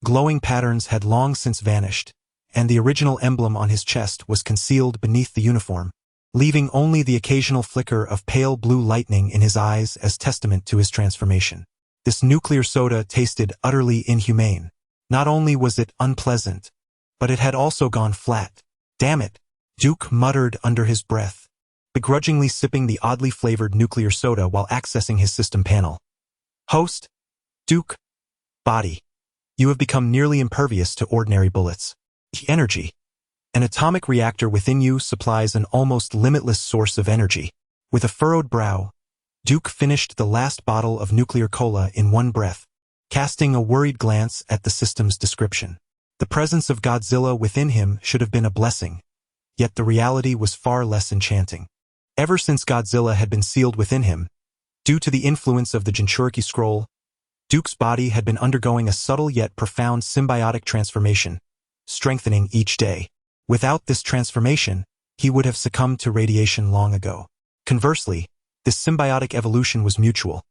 glowing patterns had long since vanished, and the original emblem on his chest was concealed beneath the uniform, leaving only the occasional flicker of pale blue lightning in his eyes as testament to his transformation. This nuclear soda tasted utterly inhumane. Not only was it unpleasant, but it had also gone flat. Damn it, Duke muttered under his breath, begrudgingly sipping the oddly flavored nuclear soda while accessing his system panel. Host, Duke, body. You have become nearly impervious to ordinary bullets. Energy. An atomic reactor within you supplies an almost limitless source of energy. With a furrowed brow, Duke finished the last bottle of nuclear cola in one breath, casting a worried glance at the system's description. The presence of Godzilla within him should have been a blessing, yet the reality was far less enchanting. Ever since Godzilla had been sealed within him, due to the influence of the Jinchuriki scroll, Duke's body had been undergoing a subtle yet profound symbiotic transformation, strengthening each day. Without this transformation, he would have succumbed to radiation long ago. Conversely, this symbiotic evolution was mutual.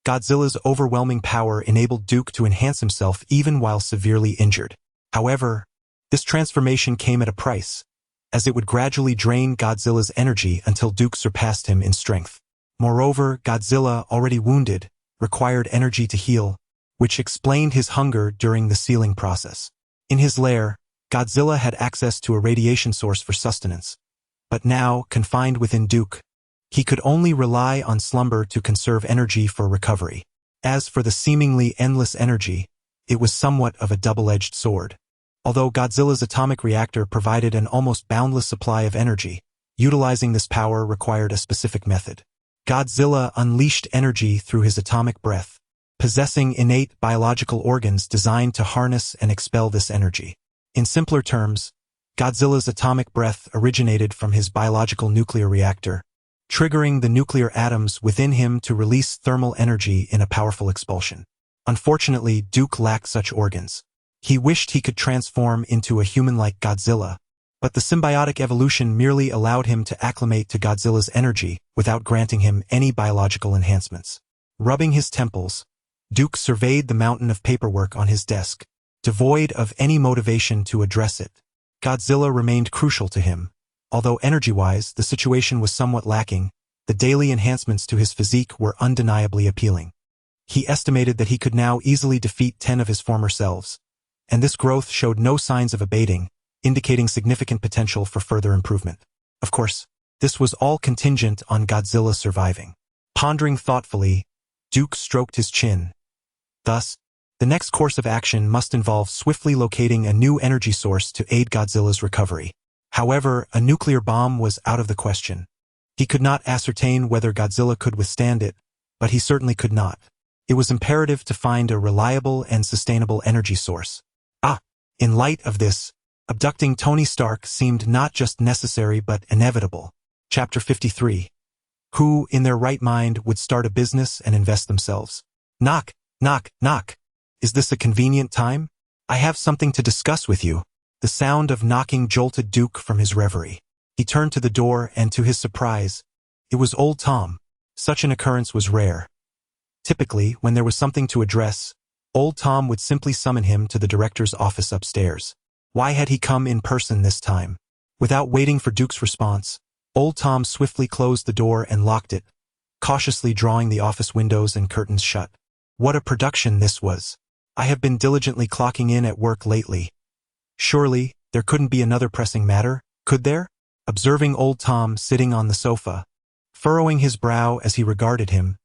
Godzilla's overwhelming power enabled Duke to enhance himself even while severely injured. However, this transformation came at a price, as it would gradually drain Godzilla's energy until Duke surpassed him in strength. Moreover, Godzilla, already wounded, required energy to heal, which explained his hunger during the sealing process. In his lair, Godzilla had access to a radiation source for sustenance, but now, confined within Duke, he could only rely on slumber to conserve energy for recovery. As for the seemingly endless energy, it was somewhat of a double-edged sword. Although Godzilla's atomic reactor provided an almost boundless supply of energy, utilizing this power required a specific method. Godzilla unleashed energy through his atomic breath, possessing innate biological organs designed to harness and expel this energy. In simpler terms, Godzilla's atomic breath originated from his biological nuclear reactor, triggering the nuclear atoms within him to release thermal energy in a powerful expulsion. Unfortunately, Duke lacked such organs. He wished he could transform into a human-like Godzilla, but the symbiotic evolution merely allowed him to acclimate to Godzilla's energy without granting him any biological enhancements. Rubbing his temples, Duke surveyed the mountain of paperwork on his desk, devoid of any motivation to address it. Godzilla remained crucial to him. Although energy-wise the situation was somewhat lacking, the daily enhancements to his physique were undeniably appealing. He estimated that he could now easily defeat 10 of his former selves, and this growth showed no signs of abating, indicating significant potential for further improvement. Of course, this was all contingent on Godzilla surviving. Pondering thoughtfully, Duke stroked his chin. Thus, the next course of action must involve swiftly locating a new energy source to aid Godzilla's recovery. However, a nuclear bomb was out of the question. He could not ascertain whether Godzilla could withstand it, but he certainly could not. It was imperative to find a reliable and sustainable energy source. In light of this, abducting Tony Stark seemed not just necessary but inevitable. Chapter 53. Who, in their right mind, would start a business and invest themselves? Knock, knock, knock. Is this a convenient time? I have something to discuss with you. The sound of knocking jolted Duke from his reverie. He turned to the door and, to his surprise, it was old Tom. Such an occurrence was rare. Typically, when there was something to address, old Tom would simply summon him to the director's office upstairs. Why had he come in person this time? Without waiting for Duke's response, old Tom swiftly closed the door and locked it, cautiously drawing the office windows and curtains shut. What a production this was! I have been diligently clocking in at work lately. Surely, there couldn't be another pressing matter, could there? Observing old Tom sitting on the sofa, furrowing his brow as he regarded him,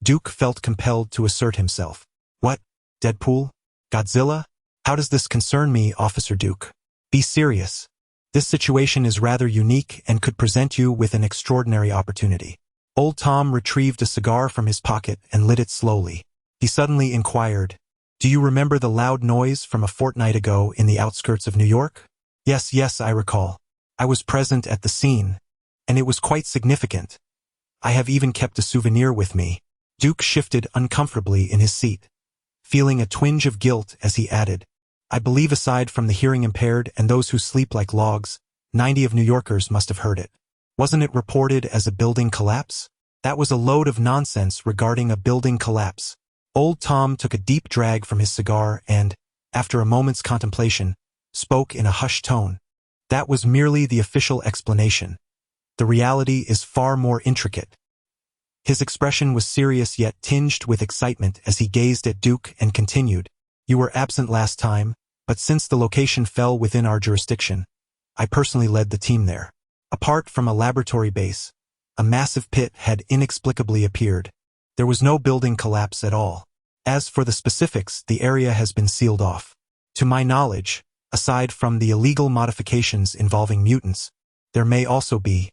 Duke felt compelled to assert himself. What? Deadpool? Godzilla? How does this concern me, Officer Duke? Be serious. This situation is rather unique and could present you with an extraordinary opportunity. Old Tom retrieved a cigar from his pocket and lit it slowly. He suddenly inquired, "Do you remember the loud noise from a fortnight ago in the outskirts of New York?" Yes, I recall. I was present at the scene, and it was quite significant. I have even kept a souvenir with me. Duke shifted uncomfortably in his seat, feeling a twinge of guilt as he added, "I believe aside from the hearing impaired and those who sleep like logs, 90 of New Yorkers must have heard it. Wasn't it reported as a building collapse? That was a load of nonsense regarding a building collapse." Old Tom took a deep drag from his cigar and, after a moment's contemplation, spoke in a hushed tone. That was merely the official explanation. The reality is far more intricate. His expression was serious yet tinged with excitement as he gazed at Duke and continued, "You were absent last time, but since the location fell within our jurisdiction, I personally led the team there. Apart from a laboratory base, a massive pit had inexplicably appeared. There was no building collapse at all. As for the specifics, the area has been sealed off. To my knowledge, aside from the illegal modifications involving mutants, there may also be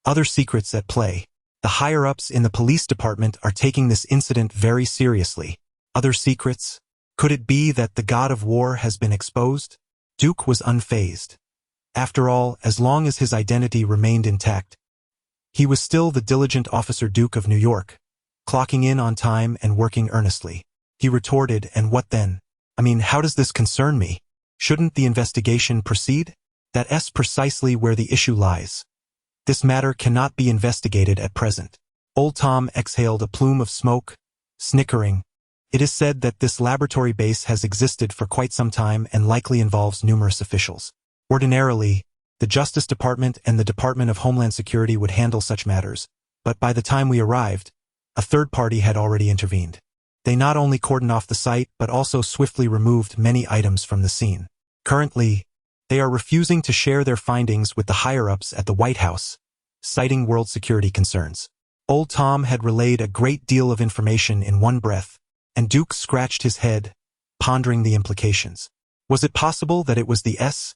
other secrets at play. The higher-ups in the police department are taking this incident very seriously. Other secrets? Could it be that the god of war has been exposed?" Duke was unfazed. After all, as long as his identity remained intact, he was still the diligent Officer Duke of New York, clocking in on time and working earnestly. He retorted, "And what then? I mean, how does this concern me? Shouldn't the investigation proceed? That's precisely where the issue lies. This matter cannot be investigated at present." Old Tom exhaled a plume of smoke, snickering. "It is said that this laboratory base has existed for quite some time and likely involves numerous officials. Ordinarily, the Justice Department and the Department of Homeland Security would handle such matters, but by the time we arrived, a third party had already intervened. They not only cordoned off the site but also swiftly removed many items from the scene. Currently, they are refusing to share their findings with the higher-ups at the White House, citing world security concerns." Old Tom had relayed a great deal of information in one breath, and Duke scratched his head, pondering the implications. Was it possible that it was the S-H-I-E-L-D?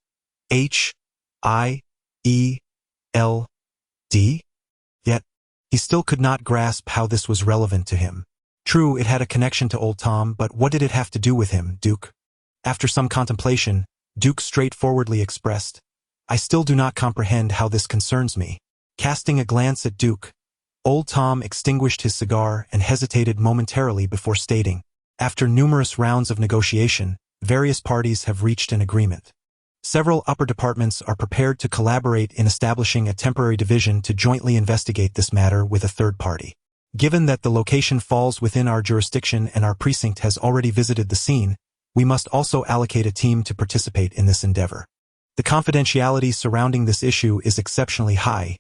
Yet, he still could not grasp how this was relevant to him. True, it had a connection to old Tom, but what did it have to do with him, Duke? After some contemplation, Duke straightforwardly expressed, "I still do not comprehend how this concerns me." Casting a glance at Duke, Old Tom extinguished his cigar and hesitated momentarily before stating, "After numerous rounds of negotiation, various parties have reached an agreement. Several upper departments are prepared to collaborate in establishing a temporary division to jointly investigate this matter with a third party. Given that the location falls within our jurisdiction and our precinct has already visited the scene, we must also allocate a team to participate in this endeavor. The confidentiality surrounding this issue is exceptionally high,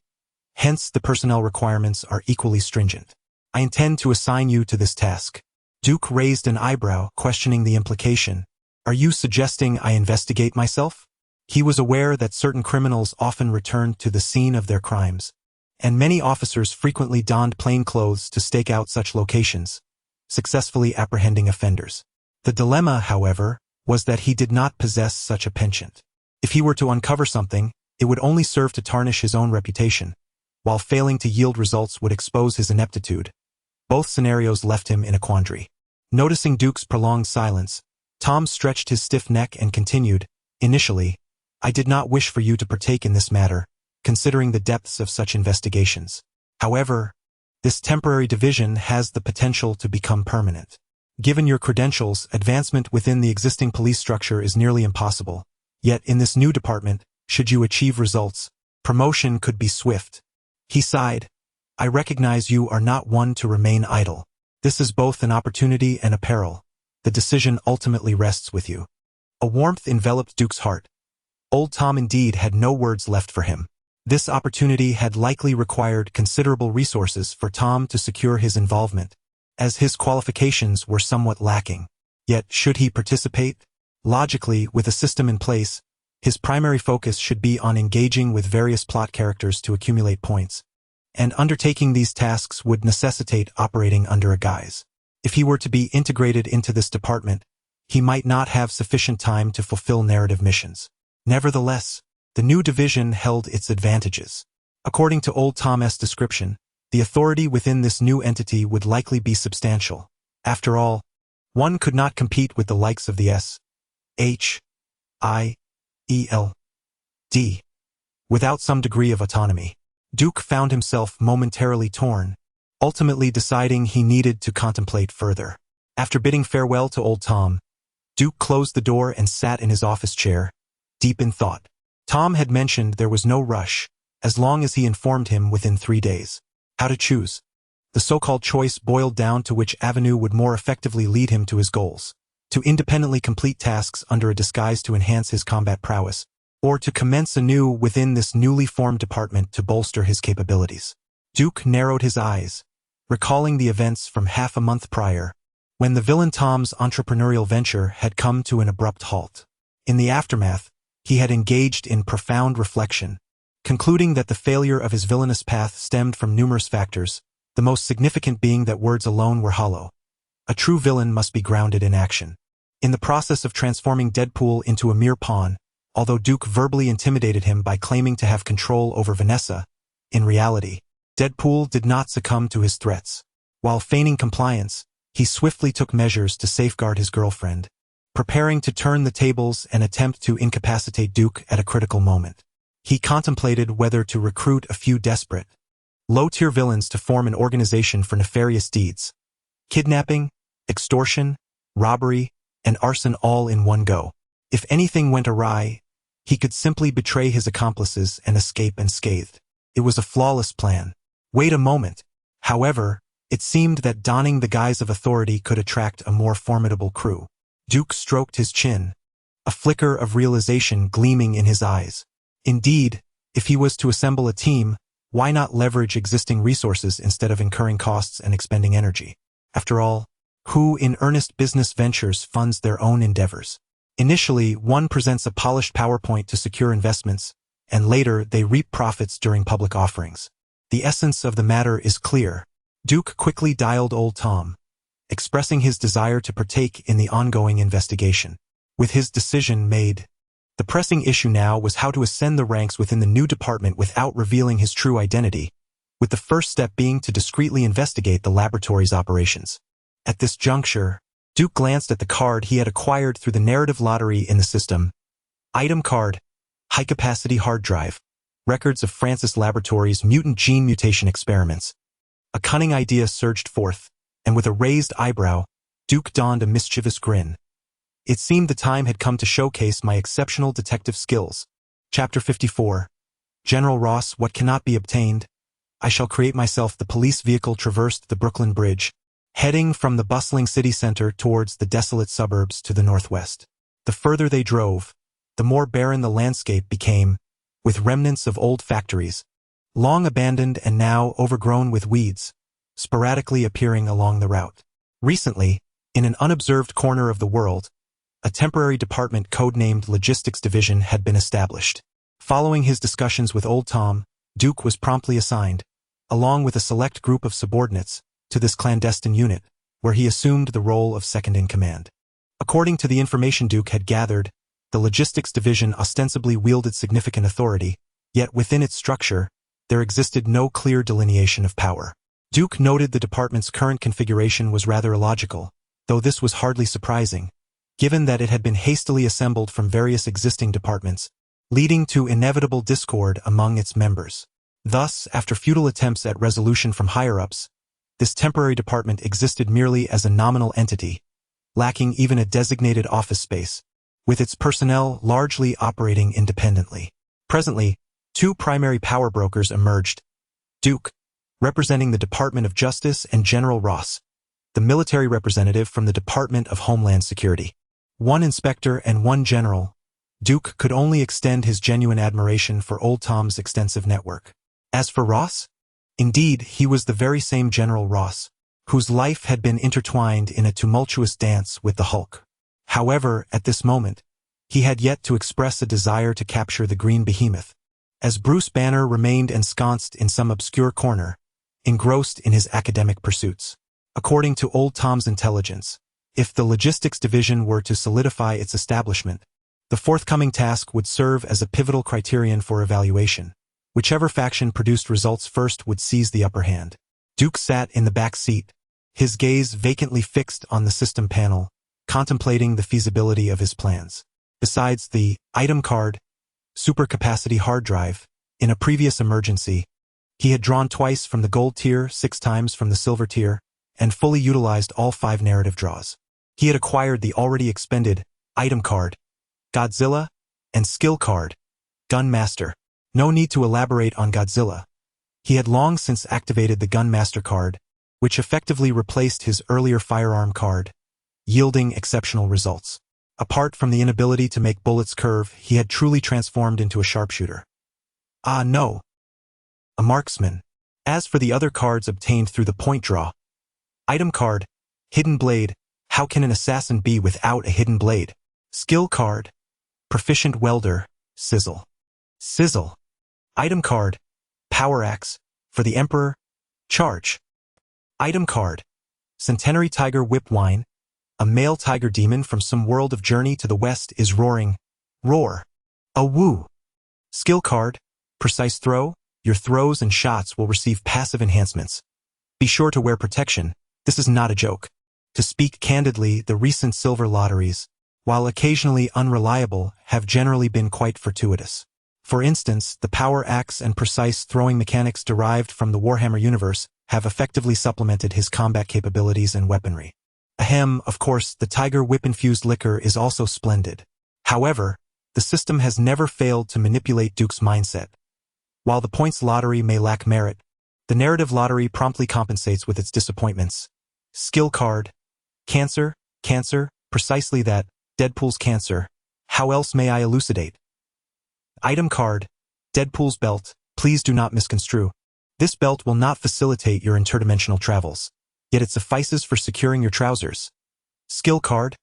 hence the personnel requirements are equally stringent. I intend to assign you to this task." Duke raised an eyebrow, questioning the implication. "Are you suggesting I investigate myself?" He was aware that certain criminals often returned to the scene of their crimes, and many officers frequently donned plain clothes to stake out such locations, successfully apprehending offenders. The dilemma, however, was that he did not possess such a penchant. If he were to uncover something, it would only serve to tarnish his own reputation, while failing to yield results would expose his ineptitude. Both scenarios left him in a quandary. Noticing Duke's prolonged silence, Tom stretched his stiff neck and continued, "Initially, I did not wish for you to partake in this matter, considering the depths of such investigations. However, this temporary division has the potential to become permanent. Given your credentials, advancement within the existing police structure is nearly impossible. Yet in this new department, should you achieve results, promotion could be swift." He sighed. "I recognize you are not one to remain idle. This is both an opportunity and a peril. The decision ultimately rests with you." A warmth enveloped Duke's heart. Old Tom indeed had no words left for him. This opportunity had likely required considerable resources for Tom to secure his involvement, as his qualifications were somewhat lacking. Yet, should he participate? Logically, with a system in place, his primary focus should be on engaging with various plot characters to accumulate points, and undertaking these tasks would necessitate operating under a guise. If he were to be integrated into this department, he might not have sufficient time to fulfill narrative missions. Nevertheless, the new division held its advantages. According to Old Tom's description, the authority within this new entity would likely be substantial. After all, one could not compete with the likes of the S.H.I.E.L.D. without some degree of autonomy. Duke found himself momentarily torn, ultimately deciding he needed to contemplate further. After bidding farewell to Old Tom, Duke closed the door and sat in his office chair, deep in thought. Tom had mentioned there was no rush, as long as he informed him within 3 days. How to choose? The so-called choice boiled down to which avenue would more effectively lead him to his goals: to independently complete tasks under a disguise to enhance his combat prowess, or to commence anew within this newly formed department to bolster his capabilities. Duke narrowed his eyes, recalling the events from half a month prior, when the villain Tom's entrepreneurial venture had come to an abrupt halt. In the aftermath, he had engaged in profound reflection, concluding that the failure of his villainous path stemmed from numerous factors, the most significant being that words alone were hollow. A true villain must be grounded in action. In the process of transforming Deadpool into a mere pawn, although Duke verbally intimidated him by claiming to have control over Vanessa, in reality, Deadpool did not succumb to his threats. While feigning compliance, he swiftly took measures to safeguard his girlfriend, preparing to turn the tables and attempt to incapacitate Duke at a critical moment. He contemplated whether to recruit a few desperate, low-tier villains to form an organization for nefarious deeds: kidnapping, extortion, robbery, and arson all in one go. If anything went awry, he could simply betray his accomplices and escape unscathed. It was a flawless plan. Wait a moment. However, it seemed that donning the guise of authority could attract a more formidable crew. Duke stroked his chin, a flicker of realization gleaming in his eyes. Indeed, if he was to assemble a team, why not leverage existing resources instead of incurring costs and expending energy? After all, who in earnest business ventures funds their own endeavors? Initially, one presents a polished PowerPoint to secure investments, and later they reap profits during public offerings. The essence of the matter is clear. Duke quickly dialed Old Tom, expressing his desire to partake in the ongoing investigation. With his decision made, the pressing issue now was how to ascend the ranks within the new department without revealing his true identity, with the first step being to discreetly investigate the laboratory's operations. At this juncture, Duke glanced at the card he had acquired through the narrative lottery in the system, Item card, high-capacity hard drive. Records of Francis Laboratories' mutant gene mutation experiments. A cunning idea surged forth, and with a raised eyebrow, Duke donned a mischievous grin. It seemed the time had come to showcase my exceptional detective skills. Chapter 54. General Ross, what cannot be obtained? I shall create myself. The police vehicle traversed the Brooklyn Bridge, heading from the bustling city center towards the desolate suburbs to the northwest. The further they drove, the more barren the landscape became, with remnants of old factories, long abandoned and now overgrown with weeds, sporadically appearing along the route. Recently, in an unobserved corner of the world, a temporary department codenamed Logistics Division had been established. Following his discussions with Old Tom, Duke was promptly assigned, along with a select group of subordinates, to this clandestine unit, where he assumed the role of second-in-command. According to the information Duke had gathered, the Logistics Division ostensibly wielded significant authority, yet within its structure, there existed no clear delineation of power. Duke noted the department's current configuration was rather illogical, though this was hardly surprising, given that it had been hastily assembled from various existing departments, leading to inevitable discord among its members. Thus, after futile attempts at resolution from higher-ups, this temporary department existed merely as a nominal entity, lacking even a designated office space, with its personnel largely operating independently. Presently, two primary power brokers emerged: Duke, representing the Department of Justice, and General Ross, the military representative from the Department of Homeland Security. One inspector and one general, Duke could only extend his genuine admiration for Old Tom's extensive network. As for Ross, indeed, he was the very same General Ross, whose life had been intertwined in a tumultuous dance with the Hulk. However, at this moment, he had yet to express a desire to capture the green behemoth, as Bruce Banner remained ensconced in some obscure corner, engrossed in his academic pursuits. According to Old Tom's intelligence, if the Logistics Division were to solidify its establishment, the forthcoming task would serve as a pivotal criterion for evaluation. Whichever faction produced results first would seize the upper hand. Duke sat in the back seat, his gaze vacantly fixed on the system panel, contemplating the feasibility of his plans. Besides the item card, supercapacity hard drive, in a previous emergency, he had drawn twice from the gold tier, 6 times from the silver tier, and fully utilized all 5 narrative draws. He had acquired the already expended item card, Godzilla, and skill card, Gunmaster. No need to elaborate on Godzilla. He had long since activated the Gunmaster card, which effectively replaced his earlier firearm card, yielding exceptional results. Apart from the inability to make bullets curve, he had truly transformed into a sharpshooter. Ah, no. A marksman. As for the other cards obtained through the point draw, item card, hidden blade. How can an assassin be without a hidden blade? Skill card, proficient welder, sizzle. Sizzle. Item card, power axe, for the Emperor, charge. Item card, centenary tiger whip whine. A male tiger demon from some world of journey to the west is roaring, roar. A woo. Skill card, precise throw. Your throws and shots will receive passive enhancements. Be sure to wear protection. This is not a joke. To speak candidly, the recent silver lotteries, while occasionally unreliable, have generally been quite fortuitous. For instance, the power axe and precise throwing mechanics derived from the Warhammer universe have effectively supplemented his combat capabilities and weaponry. Ahem, of course, the tiger whip-infused liquor is also splendid. However, the system has never failed to manipulate Duke's mindset. While the points lottery may lack merit, the narrative lottery promptly compensates with its disappointments. Skill card, cancer, precisely that, Deadpool's cancer. How else may I elucidate? Item card, Deadpool's belt. Please do not misconstrue. This belt will not facilitate your interdimensional travels, yet it suffices for securing your trousers. Skill card,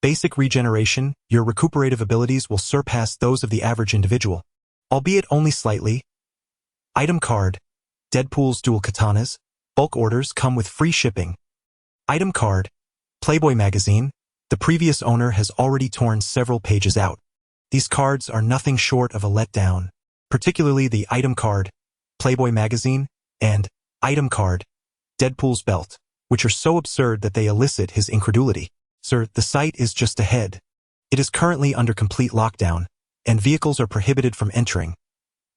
basic regeneration. Your recuperative abilities will surpass those of the average individual, albeit only slightly. Item card, Deadpool's dual katanas. Bulk orders come with free shipping. Item card, Playboy magazine. The previous owner has already torn several pages out. These cards are nothing short of a letdown, particularly the item card, Playboy magazine, and item card, Deadpool's belt, which are so absurd that they elicit his incredulity. Sir, the site is just ahead. It is currently under complete lockdown. and vehicles are prohibited from entering,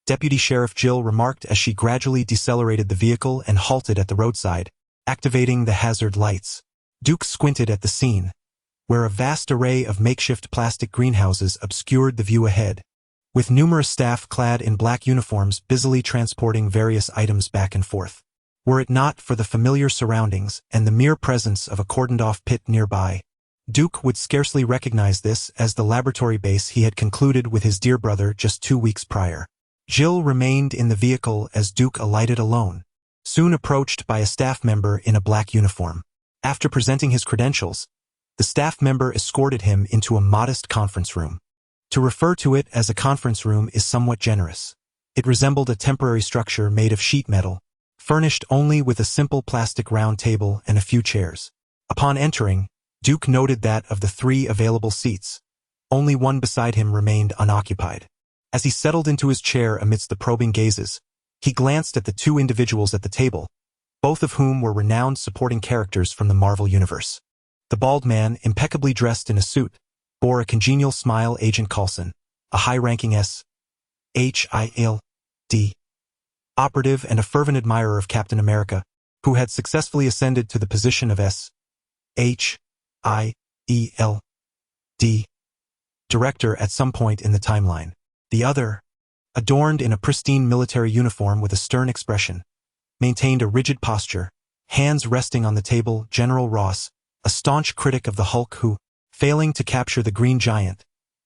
Deputy Sheriff Jill remarked as she gradually decelerated the vehicle and halted at the roadside, activating the hazard lights. Duke squinted at the scene, where a vast array of makeshift plastic greenhouses obscured the view ahead, with numerous staff clad in black uniforms busily transporting various items back and forth. Were it not for the familiar surroundings and the mere presence of a cordoned-off pit nearby, Duke would scarcely recognize this as the laboratory base he had concluded with his dear brother just 2 weeks prior. Jill remained in the vehicle as Duke alighted alone, soon approached by a staff member in a black uniform. After presenting his credentials, the staff member escorted him into a modest conference room. To refer to it as a conference room is somewhat generous. It resembled a temporary structure made of sheet metal, furnished only with a simple plastic round table and a few chairs. Upon entering, Duke noted that of the 3 available seats, only one beside him remained unoccupied. As he settled into his chair amidst the probing gazes, he glanced at the 2 individuals at the table, both of whom were renowned supporting characters from the Marvel Universe. The bald man, impeccably dressed in a suit, bore a congenial smile. Agent Coulson, a high-ranking S.H.I.L.D. operative and a fervent admirer of Captain America, who had successfully ascended to the position of S.H.I.E.L.D. director at some point in the timeline. The other, adorned in a pristine military uniform with a stern expression, maintained a rigid posture, hands resting on the table. General Ross, a staunch critic of the Hulk who, failing to capture the Green Giant,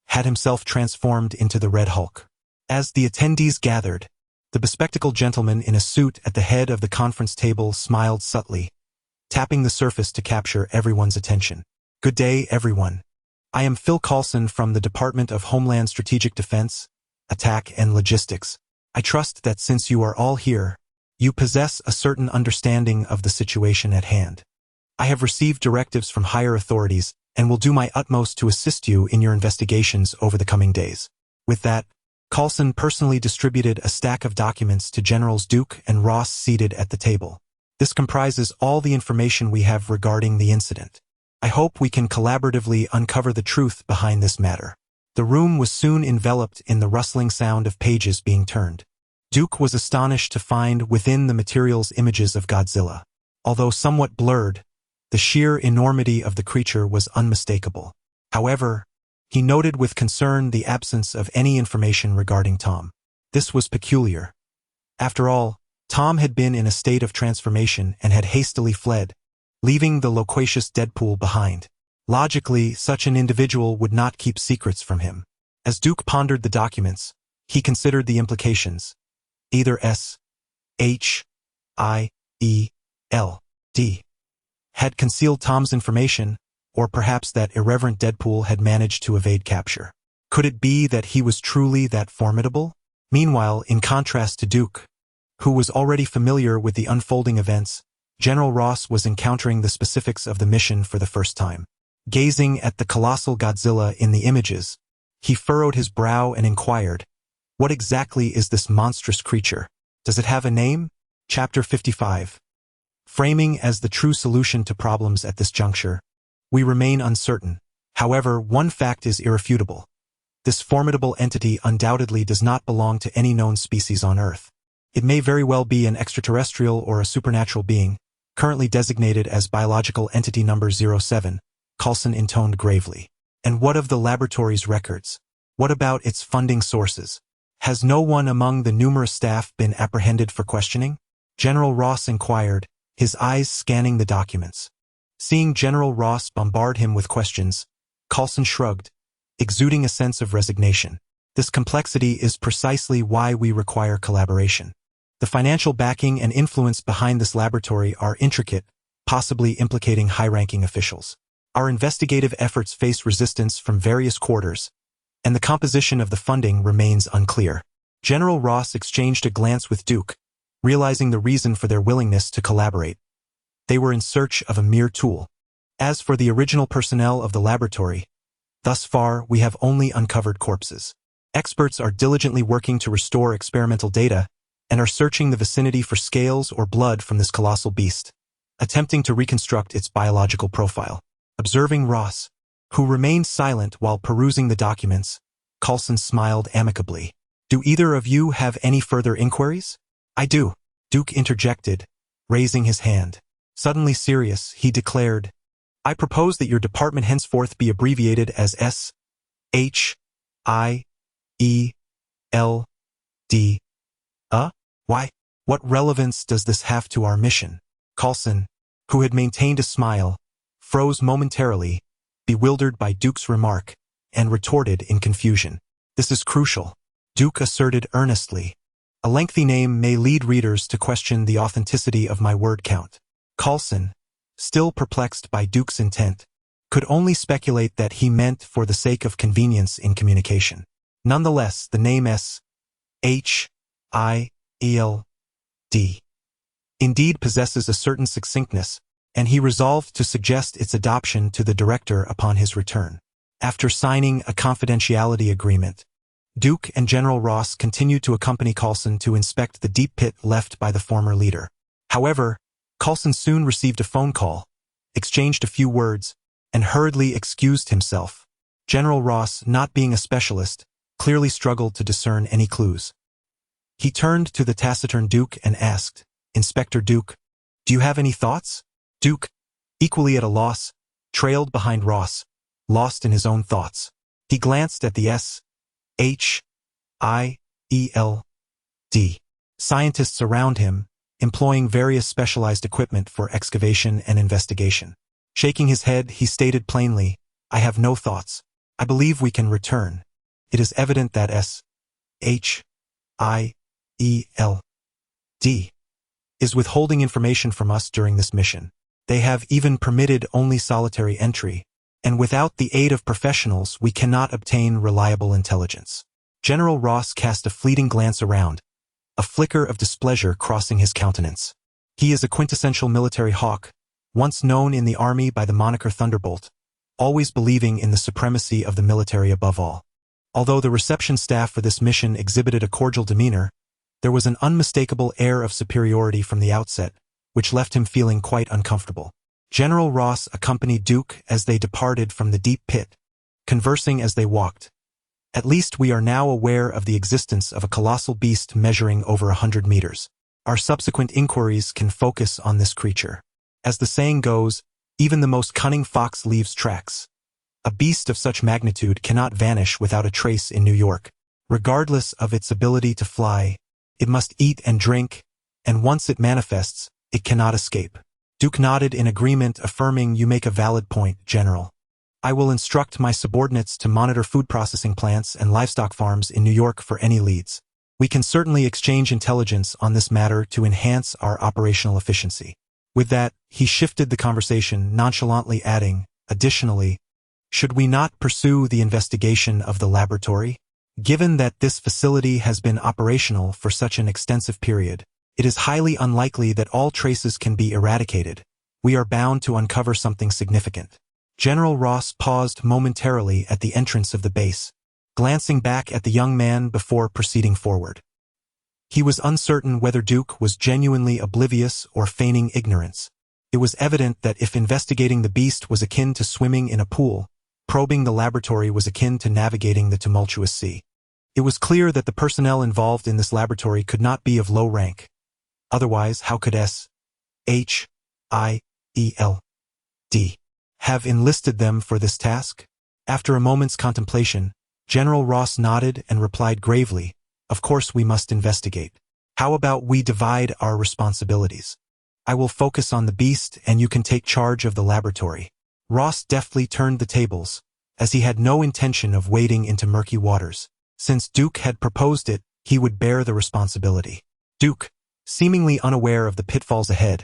had himself transformed into the Red Hulk. As the attendees gathered, the bespectacled gentleman in a suit at the head of the conference table smiled subtly, tapping the surface to capture everyone's attention. "Good day, everyone. I am Phil Coulson from the Department of Homeland Strategic Defense, Attack and Logistics. I trust that since you are all here, you possess a certain understanding of the situation at hand. I have received directives from higher authorities and will do my utmost to assist you in your investigations over the coming days." With that, Coulson personally distributed a stack of documents to Generals Duke and Ross seated at the table. "This comprises all the information we have regarding the incident. I hope we can collaboratively uncover the truth behind this matter." The room was soon enveloped in the rustling sound of pages being turned. Duke was astonished to find within the materials images of Godzilla. Although somewhat blurred, the sheer enormity of the creature was unmistakable. However, he noted with concern the absence of any information regarding Tom. This was peculiar. After all, Tom had been in a state of transformation and had hastily fled, leaving the loquacious Deadpool behind. Logically, such an individual would not keep secrets from him. As Duke pondered the documents, he considered the implications. Either S.H.I.E.L.D. had concealed Tom's information, or perhaps that irreverent Deadpool had managed to evade capture. Could it be that he was truly that formidable? Meanwhile, in contrast to Duke, who was already familiar with the unfolding events, General Ross was encountering the specifics of the mission for the first time. Gazing at the colossal Godzilla in the images, he furrowed his brow and inquired, "What exactly is this monstrous creature? Does it have a name?" Chapter 55. Framing as the true solution to problems at this juncture, we remain uncertain. However, one fact is irrefutable. This formidable entity undoubtedly does not belong to any known species on Earth. It may very well be an extraterrestrial or a supernatural being, currently designated as biological entity number 07, Coulson intoned gravely. And what of the laboratory's records? What about its funding sources? Has no one among the numerous staff been apprehended for questioning? General Ross inquired, his eyes scanning the documents. Seeing General Ross bombard him with questions, Coulson shrugged, exuding a sense of resignation. This complexity is precisely why we require collaboration. The financial backing and influence behind this laboratory are intricate, possibly implicating high-ranking officials. Our investigative efforts face resistance from various quarters, and the composition of the funding remains unclear. General Ross exchanged a glance with Duke, realizing the reason for their willingness to collaborate. They were in search of a mere tool. As for the original personnel of the laboratory, thus far we have only uncovered corpses. Experts are diligently working to restore experimental data and are searching the vicinity for scales or blood from this colossal beast, attempting to reconstruct its biological profile. Observing Ross, who remained silent while perusing the documents, Coulson smiled amicably. Do either of you have any further inquiries? I do, Duke interjected, raising his hand. Suddenly serious, he declared, I propose that your department henceforth be abbreviated as S-H-I-E-L-D. Why? What relevance does this have to our mission? Coulson, who had maintained a smile, froze momentarily, bewildered by Duke's remark, and retorted in confusion. This is crucial, Duke asserted earnestly. A lengthy name may lead readers to question the authenticity of my word count. Coulson, still perplexed by Duke's intent, could only speculate that he meant for the sake of convenience in communication. Nonetheless, the name S-H-I-E-L-D indeed possesses a certain succinctness, and he resolved to suggest its adoption to the director upon his return. After signing a confidentiality agreement, Duke and General Ross continued to accompany Coulson to inspect the deep pit left by the former leader. However, Coulson soon received a phone call, exchanged a few words, and hurriedly excused himself. General Ross, not being a specialist, clearly struggled to discern any clues. He turned to the taciturn Duke and asked, Inspector Duke, do you have any thoughts? Duke, equally at a loss, trailed behind Ross, lost in his own thoughts. He glanced at the S-H-I-E-L-D scientists around him, employing various specialized equipment for excavation and investigation. Shaking his head, he stated plainly, I have no thoughts. I believe we can return. It is evident that S-H-I-E-L-D is withholding information from us during this mission. They have even permitted only solitary entry, and without the aid of professionals we cannot obtain reliable intelligence. General Ross cast a fleeting glance around, a flicker of displeasure crossing his countenance. He is a quintessential military hawk, once known in the army by the moniker Thunderbolt, always believing in the supremacy of the military above all. Although the reception staff for this mission exhibited a cordial demeanor, there was an unmistakable air of superiority from the outset, which left him feeling quite uncomfortable. General Ross accompanied Duke as they departed from the deep pit, conversing as they walked. At least we are now aware of the existence of a colossal beast measuring over 100 meters. Our subsequent inquiries can focus on this creature. As the saying goes, even the most cunning fox leaves tracks. A beast of such magnitude cannot vanish without a trace in New York. Regardless of its ability to fly, it must eat and drink, and once it manifests, it cannot escape. Duke nodded in agreement, affirming, You make a valid point, General. I will instruct my subordinates to monitor food processing plants and livestock farms in New York for any leads. We can certainly exchange intelligence on this matter to enhance our operational efficiency. With that, he shifted the conversation, nonchalantly adding, Additionally, should we not pursue the investigation of the laboratory? Given that this facility has been operational for such an extensive period, it is highly unlikely that all traces can be eradicated. We are bound to uncover something significant. General Ross paused momentarily at the entrance of the base, glancing back at the young man before proceeding forward. He was uncertain whether Duke was genuinely oblivious or feigning ignorance. It was evident that if investigating the beast was akin to swimming in a pool, probing the laboratory was akin to navigating the tumultuous sea. It was clear that the personnel involved in this laboratory could not be of low rank. Otherwise, how could S-H-I-E-L-D have enlisted them for this task? After a moment's contemplation, General Ross nodded and replied gravely, Of course we must investigate. How about we divide our responsibilities? I will focus on the beast and you can take charge of the laboratory. Ross deftly turned the tables, as he had no intention of wading into murky waters. Since Duke had proposed it, he would bear the responsibility. Duke, seemingly unaware of the pitfalls ahead,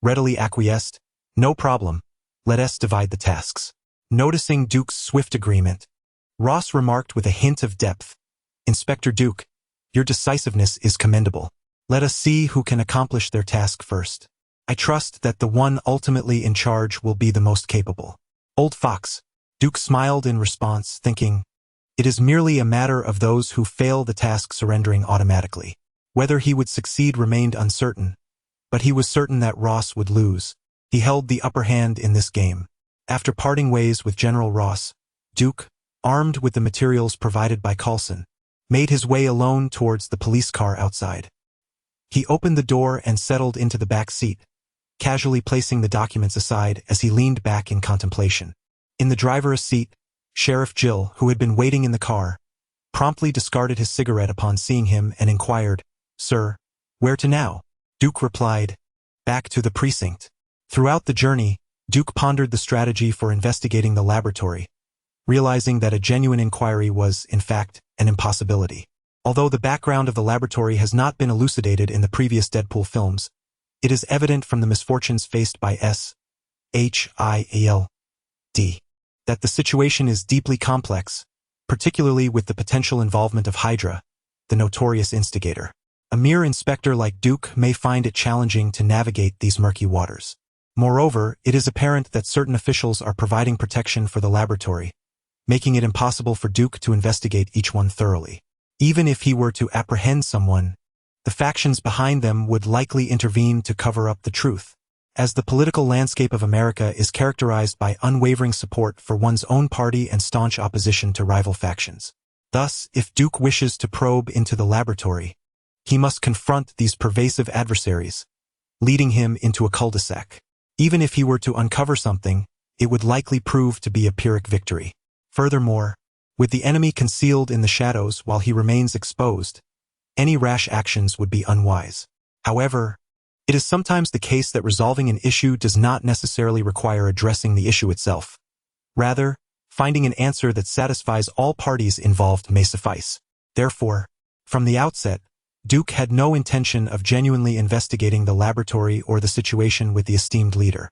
readily acquiesced, No problem, let us divide the tasks. Noticing Duke's swift agreement, Ross remarked with a hint of depth, Inspector Duke, your decisiveness is commendable. Let us see who can accomplish their task first. I trust that the one ultimately in charge will be the most capable. Old fox, Duke smiled in response, thinking, It is merely a matter of those who fail the task surrendering automatically. Whether he would succeed remained uncertain, but he was certain that Ross would lose. He held the upper hand in this game. After parting ways with General Ross, Duke, armed with the materials provided by Coulson, made his way alone towards the police car outside. He opened the door and settled into the back seat, casually placing the documents aside as he leaned back in contemplation. In the driver's seat, Sheriff Jill, who had been waiting in the car, promptly discarded his cigarette upon seeing him and inquired, "Sir, where to now?" Duke replied, "Back to the precinct." Throughout the journey, Duke pondered the strategy for investigating the laboratory, realizing that a genuine inquiry was, in fact, an impossibility. Although the background of the laboratory has not been elucidated in the previous Deadpool films, it is evident from the misfortunes faced by SHIELD that the situation is deeply complex, particularly with the potential involvement of Hydra, the notorious instigator. A mere inspector like Duke may find it challenging to navigate these murky waters. Moreover, it is apparent that certain officials are providing protection for the laboratory, making it impossible for Duke to investigate each one thoroughly. Even if he were to apprehend someone, the factions behind them would likely intervene to cover up the truth. As the political landscape of America is characterized by unwavering support for one's own party and staunch opposition to rival factions. Thus, if Duke wishes to probe into the laboratory, he must confront these pervasive adversaries, leading him into a cul-de-sac. Even if he were to uncover something, it would likely prove to be a Pyrrhic victory. Furthermore, with the enemy concealed in the shadows while he remains exposed, any rash actions would be unwise. However, it is sometimes the case that resolving an issue does not necessarily require addressing the issue itself. Rather, finding an answer that satisfies all parties involved may suffice. Therefore, from the outset, Duke had no intention of genuinely investigating the laboratory or the situation with the esteemed leader.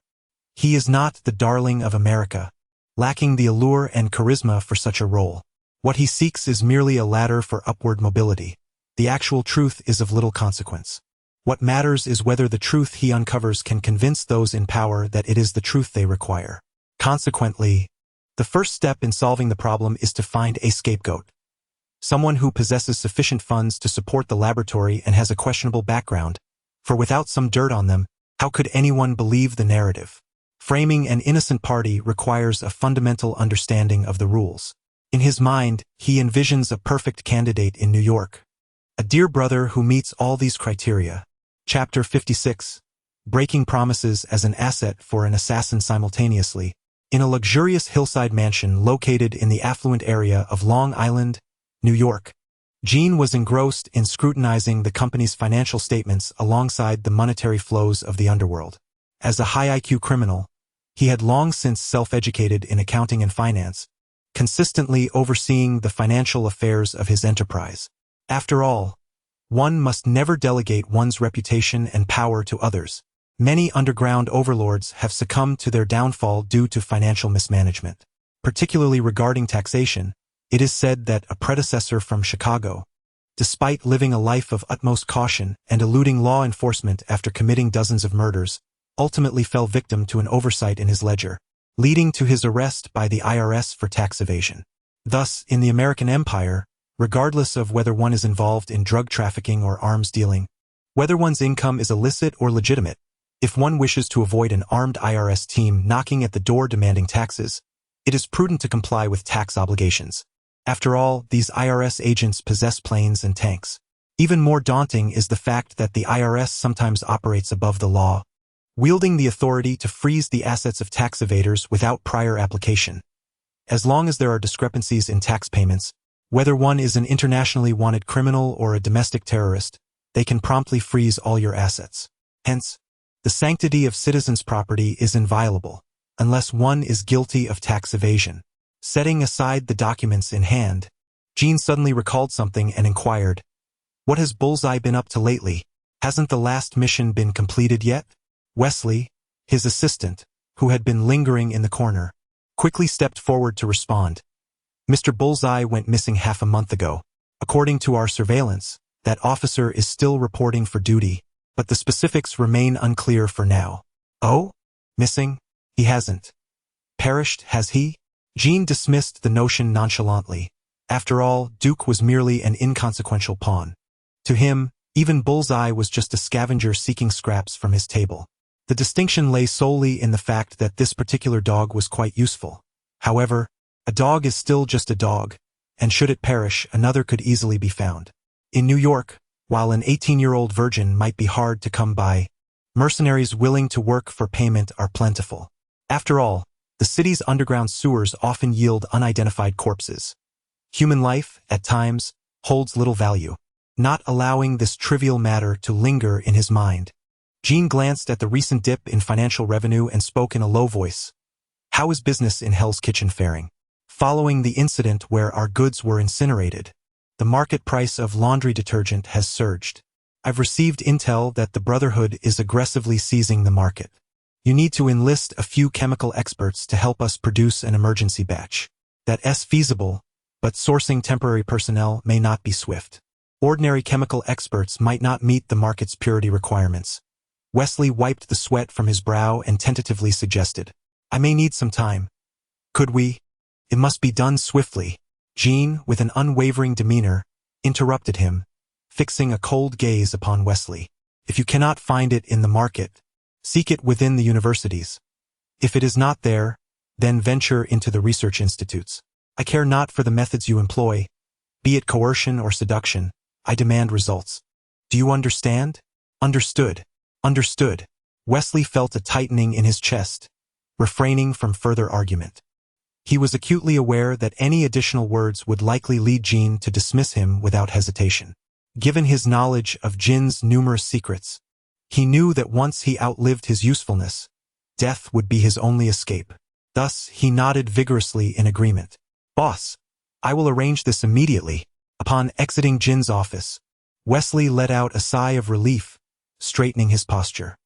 He is not the darling of America, lacking the allure and charisma for such a role. What he seeks is merely a ladder for upward mobility. The actual truth is of little consequence. What matters is whether the truth he uncovers can convince those in power that it is the truth they require. Consequently, the first step in solving the problem is to find a scapegoat. Someone who possesses sufficient funds to support the laboratory and has a questionable background, for without some dirt on them, how could anyone believe the narrative? Framing an innocent party requires a fundamental understanding of the rules. In his mind, he envisions a perfect candidate in New York, a dear brother who meets all these criteria. Chapter 56. Breaking Promises as an Asset for an Assassin Simultaneously. In a luxurious hillside mansion located in the affluent area of Long Island, New York, Gene was engrossed in scrutinizing the company's financial statements alongside the monetary flows of the underworld. As a high IQ criminal, he had long since self-educated in accounting and finance, consistently overseeing the financial affairs of his enterprise. After all, one must never delegate one's reputation and power to others. Many underground overlords have succumbed to their downfall due to financial mismanagement. Particularly regarding taxation, it is said that a predecessor from Chicago, despite living a life of utmost caution and eluding law enforcement after committing dozens of murders, ultimately fell victim to an oversight in his ledger, leading to his arrest by the IRS for tax evasion. Thus, in the American empire, regardless of whether one is involved in drug trafficking or arms dealing, whether one's income is illicit or legitimate, if one wishes to avoid an armed IRS team knocking at the door demanding taxes, it is prudent to comply with tax obligations. After all, these IRS agents possess planes and tanks. Even more daunting is the fact that the IRS sometimes operates above the law, wielding the authority to freeze the assets of tax evaders without prior application. As long as there are discrepancies in tax payments, whether one is an internationally wanted criminal or a domestic terrorist, they can promptly freeze all your assets. Hence, the sanctity of citizens' property is inviolable, unless one is guilty of tax evasion. Setting aside the documents in hand, Gene suddenly recalled something and inquired, "What has Bullseye been up to lately? Hasn't the last mission been completed yet?" Wesley, his assistant, who had been lingering in the corner, quickly stepped forward to respond. "Mr. Bullseye went missing half a month ago. According to our surveillance, that officer is still reporting for duty, but the specifics remain unclear for now." "Oh? Missing? He hasn't perished, has he?" Gene dismissed the notion nonchalantly. After all, Duke was merely an inconsequential pawn. To him, even Bullseye was just a scavenger seeking scraps from his table. The distinction lay solely in the fact that this particular dog was quite useful. However, A dog is still just a dog, and should it perish, another could easily be found. In New York, while an 18-year-old virgin might be hard to come by, mercenaries willing to work for payment are plentiful. After all, the city's underground sewers often yield unidentified corpses. Human life, at times, holds little value. Not allowing this trivial matter to linger in his mind, Gene glanced at the recent dip in financial revenue and spoke in a low voice. "How is business in Hell's Kitchen faring? Following the incident where our goods were incinerated, the market price of laundry detergent has surged. I've received intel that the Brotherhood is aggressively seizing the market. You need to enlist a few chemical experts to help us produce an emergency batch. That's feasible, but sourcing temporary personnel may not be swift. Ordinary chemical experts might not meet the market's purity requirements." Wesley wiped the sweat from his brow and tentatively suggested, "I may need some time. Could we? It must be done swiftly." Gene, with an unwavering demeanor, interrupted him, fixing a cold gaze upon Wesley. "If you cannot find it in the market, seek it within the universities. If it is not there, then venture into the research institutes. I care not for the methods you employ, be it coercion or seduction. I demand results. Do you understand?" "Understood. Understood." Wesley felt a tightening in his chest, refraining from further argument. He was acutely aware that any additional words would likely lead Gene to dismiss him without hesitation. Given his knowledge of Jin's numerous secrets, he knew that once he outlived his usefulness, death would be his only escape. Thus, he nodded vigorously in agreement. "Boss, I will arrange this immediately." Upon exiting Jin's office, Wesley let out a sigh of relief, straightening his posture.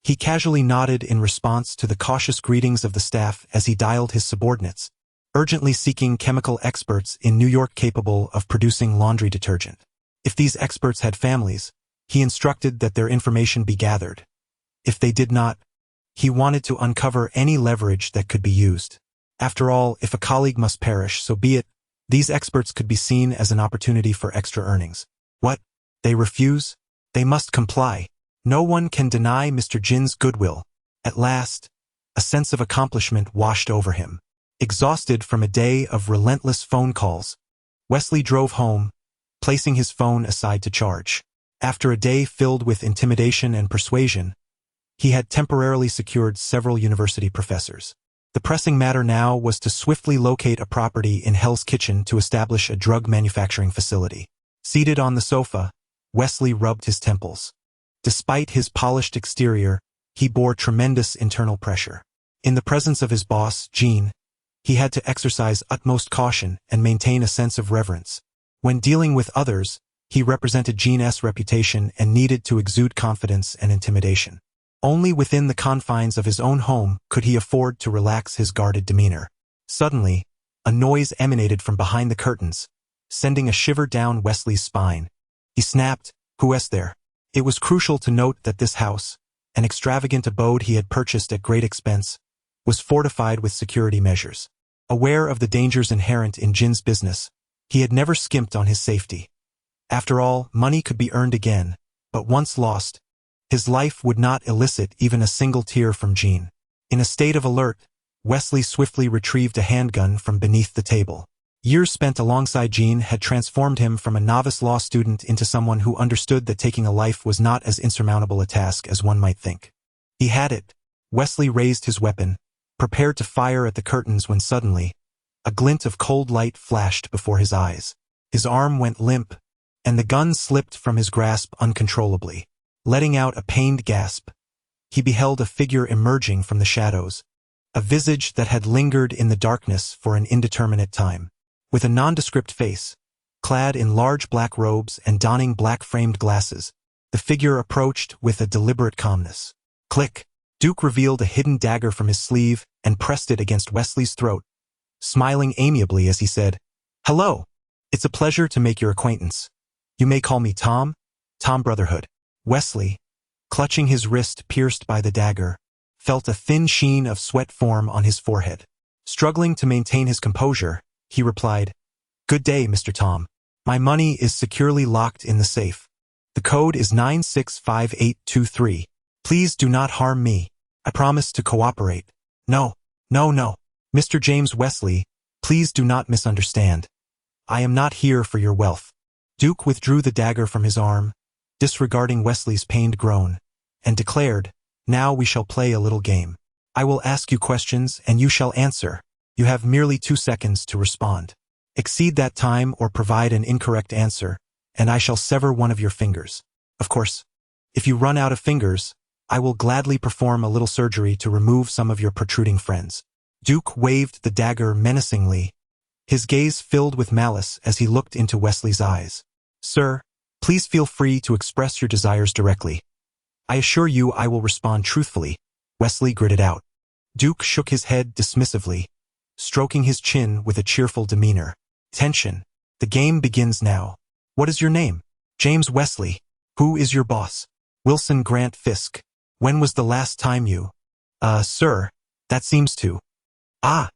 He casually nodded in response to the cautious greetings of the staff as he dialed his subordinates, urgently seeking chemical experts in New York capable of producing laundry detergent. If these experts had families, he instructed that their information be gathered. If they did not, he wanted to uncover any leverage that could be used. After all, if a colleague must perish, so be it. These experts could be seen as an opportunity for extra earnings. What? They refuse? They must comply. No one can deny Mr. Jin's goodwill. At last, a sense of accomplishment washed over him. Exhausted from a day of relentless phone calls, Wesley drove home, placing his phone aside to charge. After a day filled with intimidation and persuasion, he had temporarily secured several university professors. The pressing matter now was to swiftly locate a property in Hell's Kitchen to establish a drug manufacturing facility. Seated on the sofa, Wesley rubbed his temples. Despite his polished exterior, he bore tremendous internal pressure. In the presence of his boss, Gene, he had to exercise utmost caution and maintain a sense of reverence. When dealing with others, he represented Gene's reputation and needed to exude confidence and intimidation. Only within the confines of his own home could he afford to relax his guarded demeanor. Suddenly, a noise emanated from behind the curtains, sending a shiver down Wesley's spine. He snapped, "Who is there?" It was crucial to note that this house, an extravagant abode he had purchased at great expense, was fortified with security measures. Aware of the dangers inherent in Jin's business, he had never skimped on his safety. After all, money could be earned again, but once lost, his life would not elicit even a single tear from Gene. In a state of alert, Wesley swiftly retrieved a handgun from beneath the table. Years spent alongside Gene had transformed him from a novice law student into someone who understood that taking a life was not as insurmountable a task as one might think. He had it. Wesley raised his weapon, prepared to fire at the curtains when suddenly, a glint of cold light flashed before his eyes. His arm went limp, and the gun slipped from his grasp uncontrollably. Letting out a pained gasp, he beheld a figure emerging from the shadows, a visage that had lingered in the darkness for an indeterminate time. With a nondescript face, clad in large black robes and donning black-framed glasses, the figure approached with a deliberate calmness. Click! Duke revealed a hidden dagger from his sleeve and pressed it against Wesley's throat, smiling amiably as he said, "Hello! It's a pleasure to make your acquaintance. You may call me Tom Brotherhood." Wesley, clutching his wrist pierced by the dagger, felt a thin sheen of sweat form on his forehead. Struggling to maintain his composure, he replied, "Good day, Mr. Tom. My money is securely locked in the safe. The code is 965823. Please do not harm me. I promise to cooperate." No. Mr. James Wesley, Please do not misunderstand. I am not here for your wealth. Duke withdrew the dagger from his arm, disregarding Wesley's pained groan, and declared, "Now we shall play a little game. I will ask you questions and you shall answer. You have merely 2 seconds to respond. Exceed that time or provide an incorrect answer, and I shall sever one of your fingers. Of course, if you run out of fingers, I will gladly perform a little surgery to remove some of your protruding friends." Duke waved the dagger menacingly, his gaze filled with malice as he looked into Wesley's eyes. "Sir, please feel free to express your desires directly. I assure you I will respond truthfully," Wesley gritted out. Duke shook his head dismissively, stroking his chin with a cheerful demeanor. "Tension. The game begins now. What is your name?" "James Wesley." "Who is your boss?" "Wilson Grant Fisk." "When was the last time you—" Sir, that seems to—" "Ah."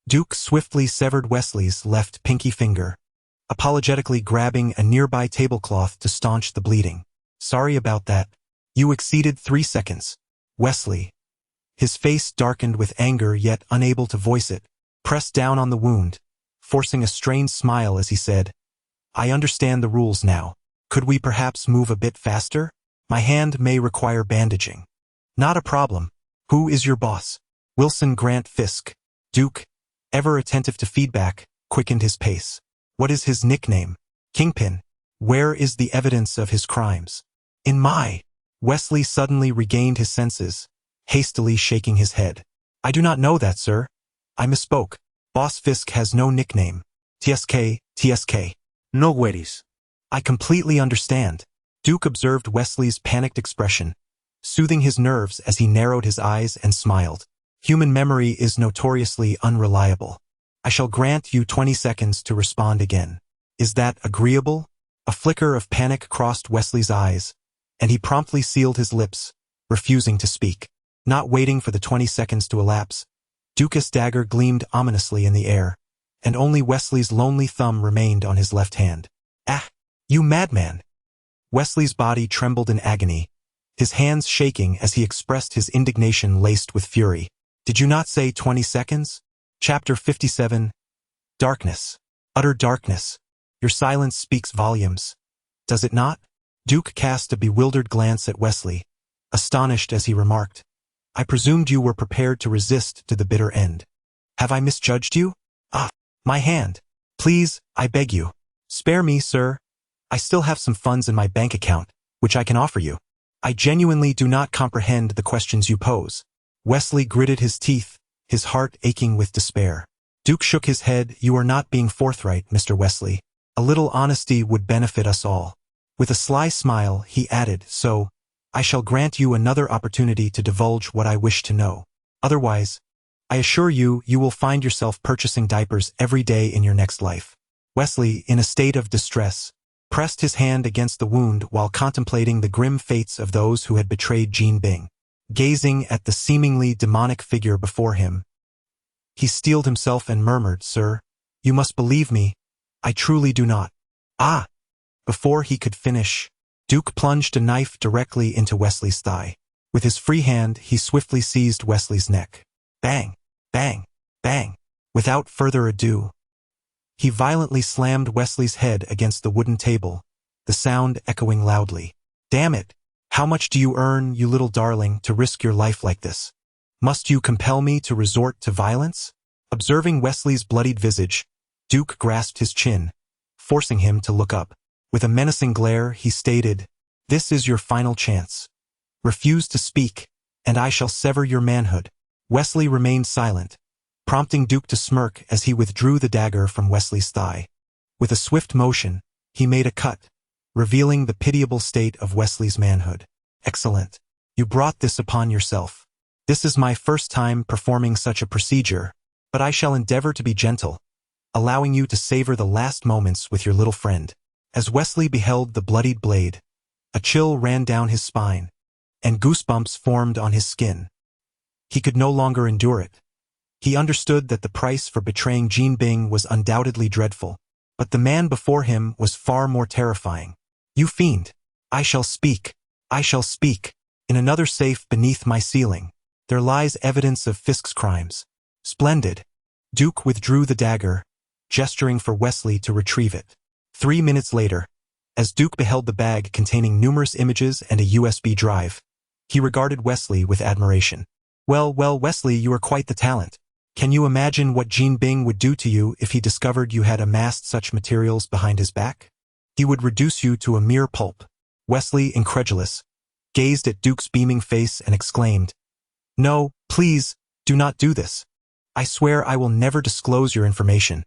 Duke swiftly severed Wesley's left pinky finger, apologetically grabbing a nearby tablecloth to staunch the bleeding. "Sorry about that. You exceeded 3 seconds." Wesley, his face darkened with anger yet unable to voice it, pressed down on the wound, forcing a strained smile as he said, "I understand the rules now. Could we perhaps move a bit faster? My hand may require bandaging." "Not a problem. Who is your boss?" "Wilson Grant Fisk." Duke, ever attentive to feedback, quickened his pace. "What is his nickname?" "Kingpin." "Where is the evidence of his crimes?" "In my—" Wesley suddenly regained his senses, hastily shaking his head. "I do not know that, sir. I misspoke. Boss Fisk has no nickname. TSK. No worries. "I completely understand." Duke observed Wesley's panicked expression, soothing his nerves as he narrowed his eyes and smiled. "Human memory is notoriously unreliable. I shall grant you 20 seconds to respond again. Is that agreeable?" A flicker of panic crossed Wesley's eyes, and he promptly sealed his lips, refusing to speak. Not waiting for the 20 seconds to elapse, Duke's dagger gleamed ominously in the air, and only Wesley's lonely thumb remained on his left hand. "Ah, you madman!" Wesley's body trembled in agony, his hands shaking as he expressed his indignation laced with fury. "Did you not say 20 seconds? Chapter 57. Darkness. Utter darkness. Your silence speaks volumes. Does it not? Duke cast a bewildered glance at Wesley, astonished as he remarked, "I presumed you were prepared to resist to the bitter end. Have I misjudged you? Ah, my hand. Please, I beg you. Spare me, sir. I still have some funds in my bank account, which I can offer you. I genuinely do not comprehend the questions you pose." Wesley gritted his teeth, his heart aching with despair. Duke shook his head. "You are not being forthright, Mr. Wesley. A little honesty would benefit us all." With a sly smile, he added, "So, I shall grant you another opportunity to divulge what I wish to know. Otherwise, I assure you, you will find yourself purchasing diapers every day in your next life." Wesley, in a state of distress, pressed his hand against the wound while contemplating the grim fates of those who had betrayed Jean Bing. Gazing at the seemingly demonic figure before him, he steeled himself and murmured, "Sir, you must believe me. I truly do not." "Ah!" Before he could finish, Duke plunged a knife directly into Wesley's thigh. With his free hand, he swiftly seized Wesley's neck. Bang! Bang! Bang! Without further ado, he violently slammed Wesley's head against the wooden table, the sound echoing loudly. "Damn it! How much do you earn, you little darling, to risk your life like this? Must you compel me to resort to violence?" Observing Wesley's bloodied visage, Duke grasped his chin, forcing him to look up. With a menacing glare, he stated, "This is your final chance. Refuse to speak, and I shall sever your manhood." Wesley remained silent, prompting Duke to smirk as he withdrew the dagger from Wesley's thigh. With a swift motion, he made a cut, revealing the pitiable state of Wesley's manhood. "Excellent. You brought this upon yourself. This is my first time performing such a procedure, but I shall endeavor to be gentle, allowing you to savor the last moments with your little friend." As Wesley beheld the bloodied blade, a chill ran down his spine, and goosebumps formed on his skin. He could no longer endure it. He understood that the price for betraying Jean Bing was undoubtedly dreadful, but the man before him was far more terrifying. "You fiend! I shall speak! I shall speak! In another safe beneath my ceiling, there lies evidence of Fisk's crimes. Splendid! Duke withdrew the dagger, gesturing for Wesley to retrieve it. 3 minutes later, as Duke beheld the bag containing numerous images and a USB drive, he regarded Wesley with admiration. Well, Wesley, you are quite the talent. Can you imagine what Jean Bing would do to you if he discovered you had amassed such materials behind his back? He would reduce you to a mere pulp. Wesley, incredulous, gazed at Duke's beaming face and exclaimed, "No, please, do not do this. I swear I will never disclose your information.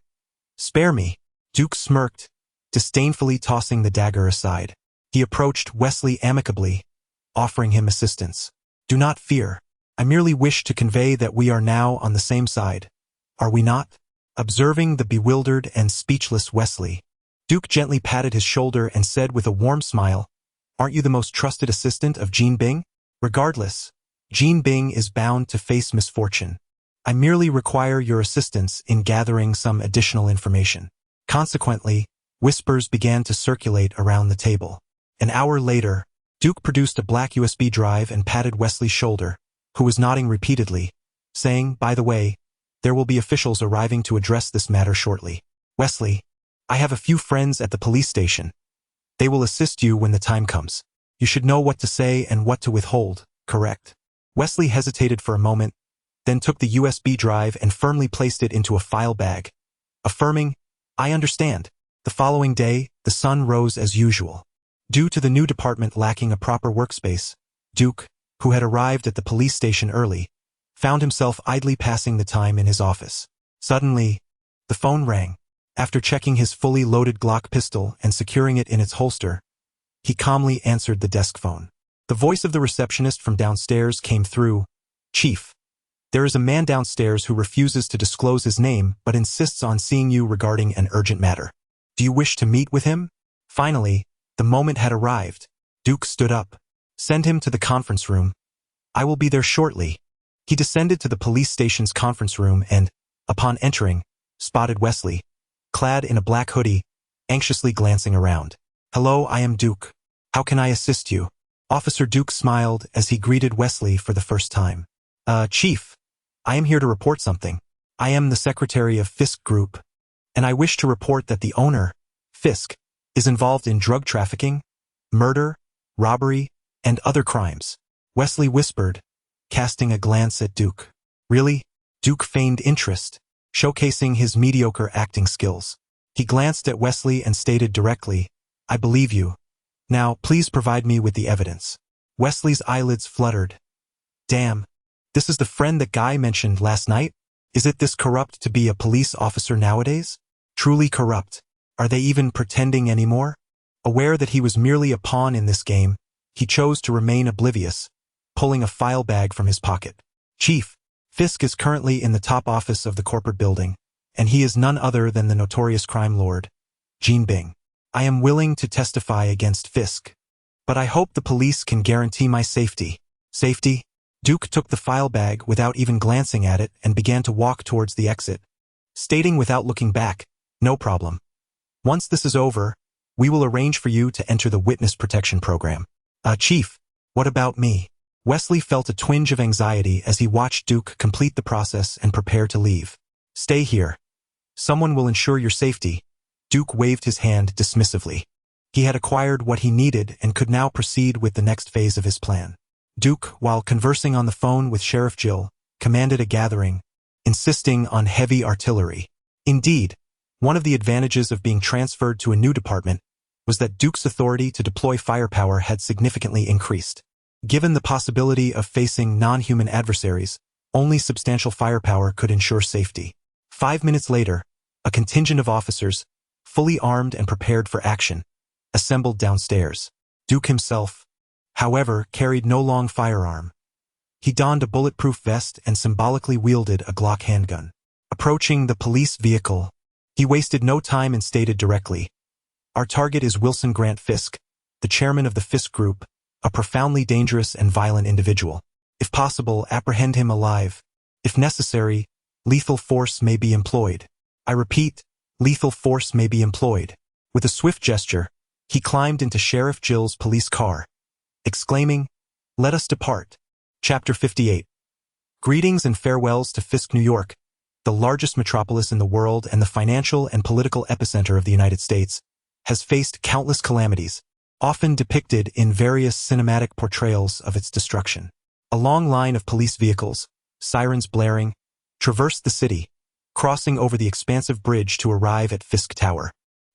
Spare me." Duke smirked, disdainfully tossing the dagger aside. He approached Wesley amicably, offering him assistance. "Do not fear. I merely wish to convey that we are now on the same side. Are we not?" Observing the bewildered and speechless Wesley, Duke gently patted his shoulder and said with a warm smile, "Aren't you the most trusted assistant of Jean Bing? Regardless, Jean Bing is bound to face misfortune. I merely require your assistance in gathering some additional information." Consequently, whispers began to circulate around the table. An hour later, Duke produced a black USB drive and patted Wesley's shoulder, who was nodding repeatedly, saying, "By the way, there will be officials arriving to address this matter shortly. Wesley, I have a few friends at the police station. They will assist you when the time comes. You should know what to say and what to withhold, correct?" Wesley hesitated for a moment, then took the USB drive and firmly placed it into a file bag, affirming, "I understand." The following day, the sun rose as usual. Due to the new department lacking a proper workspace, Duke, who had arrived at the police station early, found himself idly passing the time in his office. Suddenly, the phone rang. After checking his fully loaded Glock pistol and securing it in its holster, he calmly answered the desk phone. The voice of the receptionist from downstairs came through. "Chief, there is a man downstairs who refuses to disclose his name but insists on seeing you regarding an urgent matter. Do you wish to meet with him?" Finally, the moment had arrived. Duke stood up. "Send him to the conference room. I will be there shortly." He descended to the police station's conference room and, upon entering, spotted Wesley, clad in a black hoodie, anxiously glancing around. "Hello, I am Duke. How can I assist you?" Officer Duke smiled as he greeted Wesley for the first time. Chief, I am here to report something. I am the secretary of Fisk Group, and I wish to report that the owner, Fisk, is involved in drug trafficking, murder, robbery, and other crimes." Wesley whispered, casting a glance at Duke. "Really?" Duke feigned interest, showcasing his mediocre acting skills. He glanced at Wesley and stated directly, "I believe you. Now, please provide me with the evidence." Wesley's eyelids fluttered. "Damn, this is the friend that Guy mentioned last night? Is it this corrupt to be a police officer nowadays? Truly corrupt. Are they even pretending anymore?" Aware that he was merely a pawn in this game, he chose to remain oblivious, pulling a file bag from his pocket. "Chief, Fisk is currently in the top office of the corporate building, and he is none other than the notorious crime lord, Jean Bing. I am willing to testify against Fisk, but I hope the police can guarantee my safety." "Safety?" Duke took the file bag without even glancing at it and began to walk towards the exit, stating without looking back, "No problem. Once this is over, we will arrange for you to enter the witness protection program." Chief, what about me?" Wesley felt a twinge of anxiety as he watched Duke complete the process and prepare to leave. "Stay here. Someone will ensure your safety." Duke waved his hand dismissively. He had acquired what he needed and could now proceed with the next phase of his plan. Duke, while conversing on the phone with Sheriff Jill, commanded a gathering, insisting on heavy artillery. Indeed, one of the advantages of being transferred to a new department was that Duke's authority to deploy firepower had significantly increased. Given the possibility of facing non-human adversaries, only substantial firepower could ensure safety. 5 minutes later, a contingent of officers, fully armed and prepared for action, assembled downstairs. Duke himself, however, carried no long firearm. He donned a bulletproof vest and symbolically wielded a Glock handgun. Approaching the police vehicle, he wasted no time and stated directly, "Our target is Wilson Grant Fisk, the chairman of the Fisk Group, a profoundly dangerous and violent individual. If possible, apprehend him alive. If necessary, lethal force may be employed. I repeat, lethal force may be employed." With a swift gesture, he climbed into Sheriff Jill's police car, exclaiming, "Let us depart." Chapter 58. Greetings and farewells to Fisk, New York. the largest metropolis in the world and the financial and political epicenter of the United States, has faced countless calamities, often depicted in various cinematic portrayals of its destruction. A long line of police vehicles, sirens blaring, traversed the city, crossing over the expansive bridge to arrive at Fisk Tower.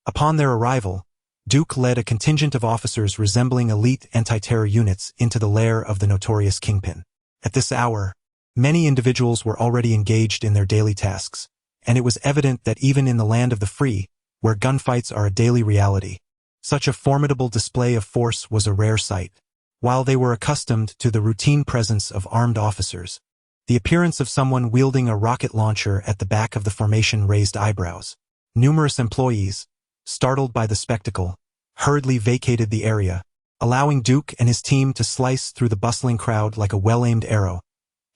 Upon their arrival, Duke led a contingent of officers resembling elite anti-terror units into the lair of the notorious Kingpin. At this hour, many individuals were already engaged in their daily tasks, and it was evident that even in the land of the free, where gunfights are a daily reality, such a formidable display of force was a rare sight. While they were accustomed to the routine presence of armed officers, the appearance of someone wielding a rocket launcher at the back of the formation raised eyebrows. Numerous employees, startled by the spectacle, hurriedly vacated the area, allowing Duke and his team to slice through the bustling crowd like a well-aimed arrow,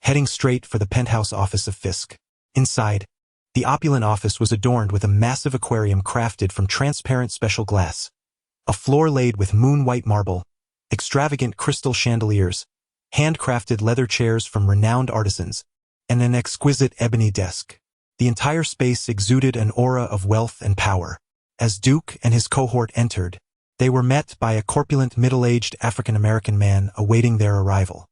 heading straight for the penthouse office of Fisk. Inside, the opulent office was adorned with a massive aquarium crafted from transparent special glass, a floor laid with moon-white marble, extravagant crystal chandeliers, handcrafted leather chairs from renowned artisans, and an exquisite ebony desk. The entire space exuded an aura of wealth and power. As Duke and his cohort entered, they were met by a corpulent middle-aged African-American man awaiting their arrival.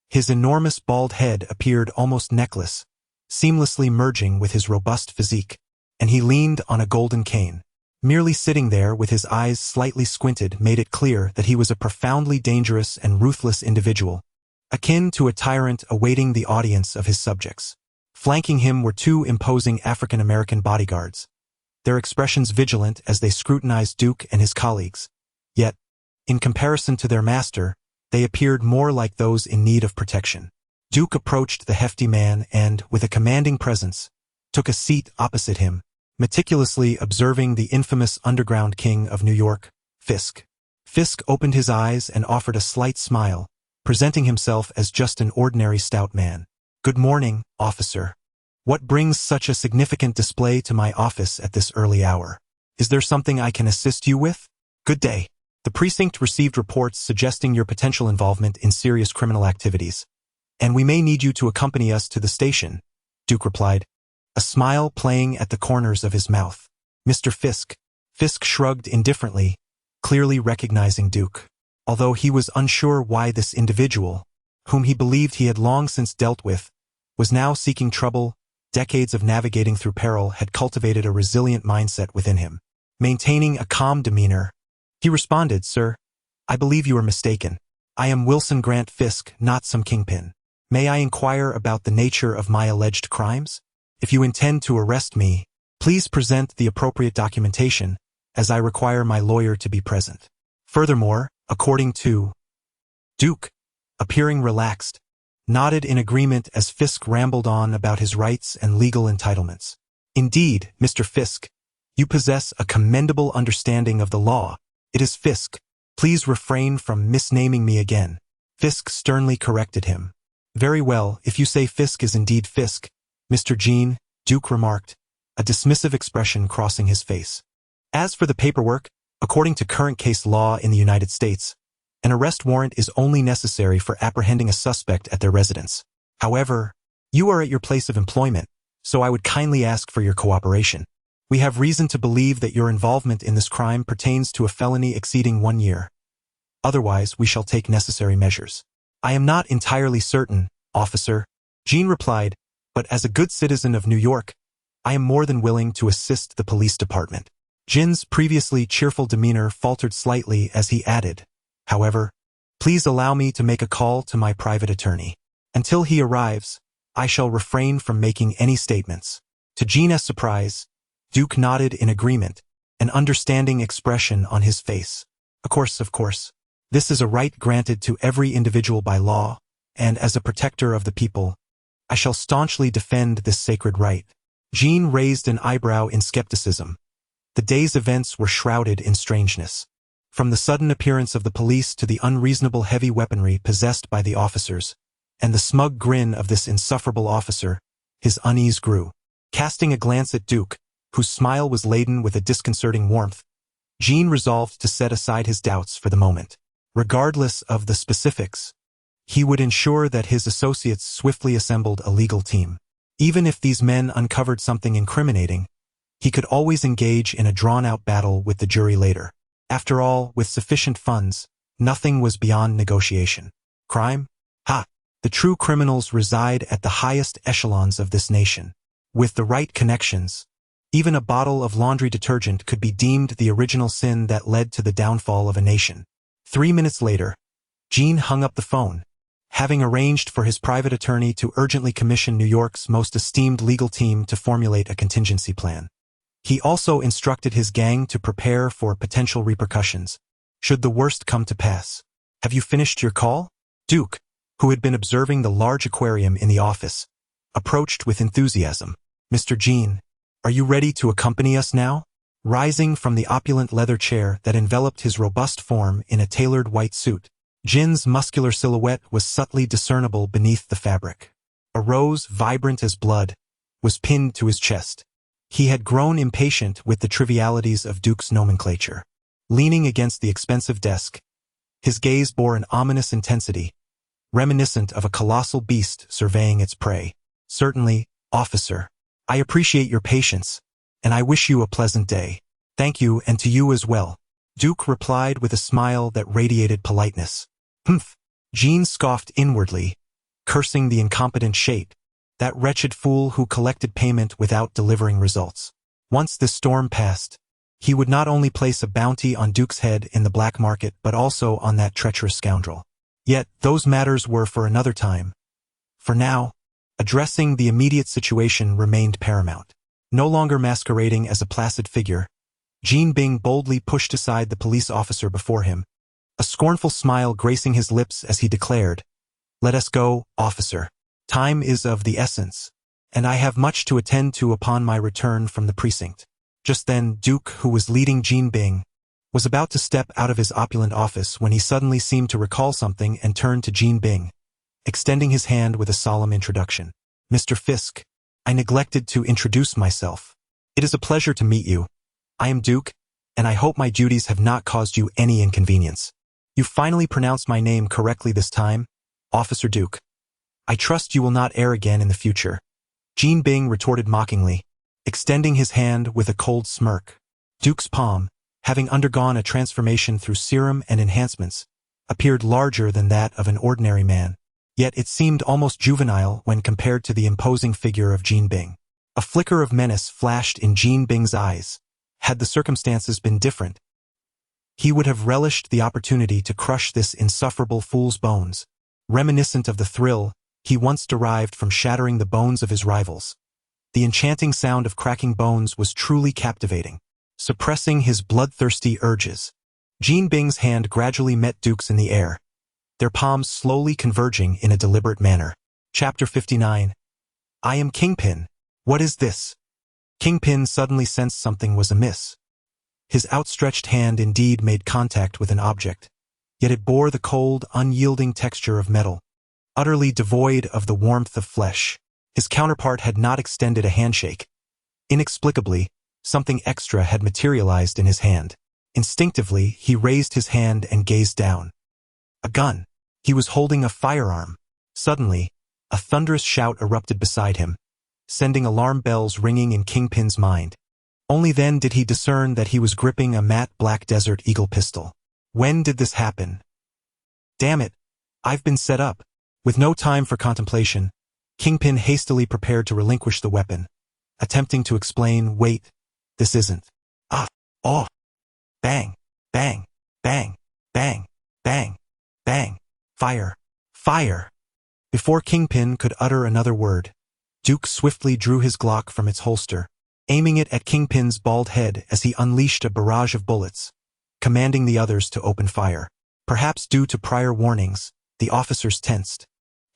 His enormous bald head appeared almost necklace, seamlessly merging with his robust physique, and he leaned on a golden cane. Merely sitting there with his eyes slightly squinted made it clear that he was a profoundly dangerous and ruthless individual, akin to a tyrant awaiting the audience of his subjects. Flanking him were two imposing African-American bodyguards, their expressions vigilant as they scrutinized Duke and his colleagues. Yet, in comparison to their master, they appeared more like those in need of protection. Duke approached the hefty man and, with a commanding presence, took a seat opposite him, meticulously observing the infamous underground king of New York, Fisk. Fisk opened his eyes and offered a slight smile, presenting himself as just an ordinary stout man. "Good morning, officer. What brings such a significant display to my office at this early hour? Is there something I can assist you with?" "Good day. The precinct received reports suggesting your potential involvement in serious criminal activities, and we may need you to accompany us to the station," Duke replied, a smile playing at the corners of his mouth. "Mr. Fisk." Fisk shrugged indifferently, clearly recognizing Duke. Although he was unsure why this individual, whom he believed he had long since dealt with, was now seeking trouble, decades of navigating through peril had cultivated a resilient mindset within him. Maintaining a calm demeanor, he responded, "Sir, I believe you are mistaken. I am Wilson Grant Fisk, not some kingpin. May I inquire about the nature of my alleged crimes? If you intend to arrest me, please present the appropriate documentation, as I require my lawyer to be present." Furthermore, according to Duke, appearing relaxed, nodded in agreement as Fisk rambled on about his rights and legal entitlements. "Indeed, Mr. Fisk, you possess a commendable understanding of the law. It is Fisk. Please refrain from misnaming me again." Fisk sternly corrected him. "Very well, if you say Fisk is indeed Fisk, Mr. Jean," Duke remarked, a dismissive expression crossing his face. "As for the paperwork, according to current case law in the United States, an arrest warrant is only necessary for apprehending a suspect at their residence. However, you are at your place of employment, so I would kindly ask for your cooperation. We have reason to believe that your involvement in this crime pertains to a felony exceeding 1 year. Otherwise, we shall take necessary measures." "I am not entirely certain, officer," Jean replied, "but as a good citizen of New York, I am more than willing to assist the police department." Jin's previously cheerful demeanor faltered slightly as he added, "However, please allow me to make a call to my private attorney. Until he arrives, I shall refrain from making any statements." To Gina's surprise, Duke nodded in agreement, an understanding expression on his face. Of course. This is a right granted to every individual by law, and as a protector of the people, I shall staunchly defend this sacred right." Jean raised an eyebrow in skepticism. The day's events were shrouded in strangeness. From the sudden appearance of the police to the unreasonable heavy weaponry possessed by the officers, and the smug grin of this insufferable officer, his unease grew. Casting a glance at Duke, whose smile was laden with a disconcerting warmth, Jean resolved to set aside his doubts for the moment. Regardless of the specifics, he would ensure that his associates swiftly assembled a legal team. Even if these men uncovered something incriminating, he could always engage in a drawn-out battle with the jury later. After all, with sufficient funds, nothing was beyond negotiation. Crime? Ha! The true criminals reside at the highest echelons of this nation. With the right connections, even a bottle of laundry detergent could be deemed the original sin that led to the downfall of a nation. 3 minutes later, Gene hung up the phone, having arranged for his private attorney to urgently commission New York's most esteemed legal team to formulate a contingency plan. He also instructed his gang to prepare for potential repercussions, should the worst come to pass. Have you finished your call? Duke, who had been observing the large aquarium in the office, approached with enthusiasm. Mr. Gene, are you ready to accompany us now? Rising from the opulent leather chair that enveloped his robust form in a tailored white suit, Jin's muscular silhouette was subtly discernible beneath the fabric. A rose, vibrant as blood, was pinned to his chest. He had grown impatient with the trivialities of Duke's nomenclature. Leaning against the expensive desk, his gaze bore an ominous intensity, reminiscent of a colossal beast surveying its prey. Certainly, officer. I appreciate your patience, and I wish you a pleasant day. Thank you, and to you as well. Duke replied with a smile that radiated politeness. Humph. Gene scoffed inwardly, cursing the incompetent shade, that wretched fool who collected payment without delivering results. Once this storm passed, he would not only place a bounty on Duke's head in the black market but also on that treacherous scoundrel. Yet, those matters were for another time. For now, addressing the immediate situation remained paramount. No longer masquerading as a placid figure, Gene Bing boldly pushed aside the police officer before him, a scornful smile gracing his lips as he declared, "Let us go, officer. Time is of the essence, and I have much to attend to upon my return from the precinct." Just then, Duke, who was leading Gene Bing, was about to step out of his opulent office when he suddenly seemed to recall something and turned to Gene Bing, extending his hand with a solemn introduction. "Mr. Fisk, I neglected to introduce myself. It is a pleasure to meet you. I am Duke, and I hope my duties have not caused you any inconvenience." "You finally pronounced my name correctly this time, Officer Duke. I trust you will not err again in the future," Gene Bing retorted mockingly, extending his hand with a cold smirk. Duke's palm, having undergone a transformation through serum and enhancements, appeared larger than that of an ordinary man. Yet it seemed almost juvenile when compared to the imposing figure of Gene Bing. A flicker of menace flashed in Gene Bing's eyes. Had the circumstances been different, he would have relished the opportunity to crush this insufferable fool's bones, reminiscent of the thrill he once derived from shattering the bones of his rivals. The enchanting sound of cracking bones was truly captivating. Suppressing his bloodthirsty urges, Gene Bing's hand gradually met Duke's in the air, their palms slowly converging in a deliberate manner. Chapter 59. I am Kingpin. What is this? Kingpin suddenly sensed something was amiss. His outstretched hand indeed made contact with an object, yet it bore the cold, unyielding texture of metal, utterly devoid of the warmth of flesh. His counterpart had not extended a handshake. Inexplicably, something extra had materialized in his hand. Instinctively, he raised his hand and gazed down. A gun. He was holding a firearm. Suddenly, a thunderous shout erupted beside him, sending alarm bells ringing in Kingpin's mind. Only then did he discern that he was gripping a matte black Desert Eagle pistol. When did this happen? Damn it, I've been set up. With no time for contemplation, Kingpin hastily prepared to relinquish the weapon, attempting to explain, "Wait, this isn't." Oh. Bang, bang, bang, bang, bang, bang. Fire, fire. Before Kingpin could utter another word, Duke swiftly drew his Glock from its holster, aiming it at Kingpin's bald head as he unleashed a barrage of bullets, commanding the others to open fire. Perhaps due to prior warnings, the officers tensed,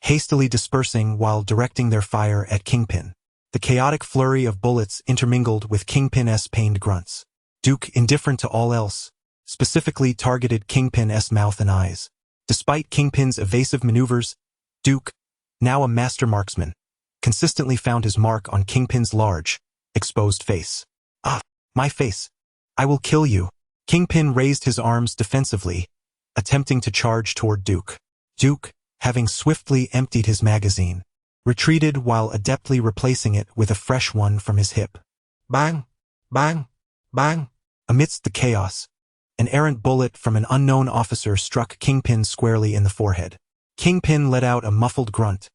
hastily dispersing while directing their fire at Kingpin. The chaotic flurry of bullets intermingled with Kingpin's pained grunts. Duke, indifferent to all else, specifically targeted Kingpin's mouth and eyes. Despite Kingpin's evasive maneuvers, Duke, now a master marksman, consistently found his mark on Kingpin's large, exposed face. My face. I will kill you. Kingpin raised his arms defensively, attempting to charge toward Duke. Duke, having swiftly emptied his magazine, retreated while adeptly replacing it with a fresh one from his hip. Bang! Bang! Bang! Amidst the chaos, an errant bullet from an unknown officer struck Kingpin squarely in the forehead. Kingpin let out a muffled grunt,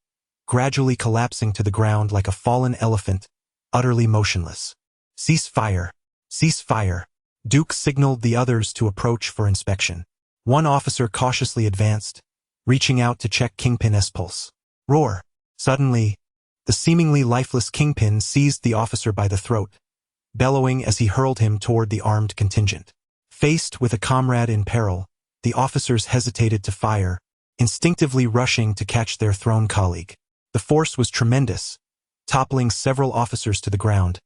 gradually collapsing to the ground like a fallen elephant, utterly motionless. Cease fire! Cease fire! Duke signaled the others to approach for inspection. One officer cautiously advanced, reaching out to check Kingpin's pulse. Roar! Suddenly, the seemingly lifeless Kingpin seized the officer by the throat, bellowing as he hurled him toward the armed contingent. Faced with a comrade in peril, the officers hesitated to fire, instinctively rushing to catch their thrown colleague. The force was tremendous, toppling several officers to the ground,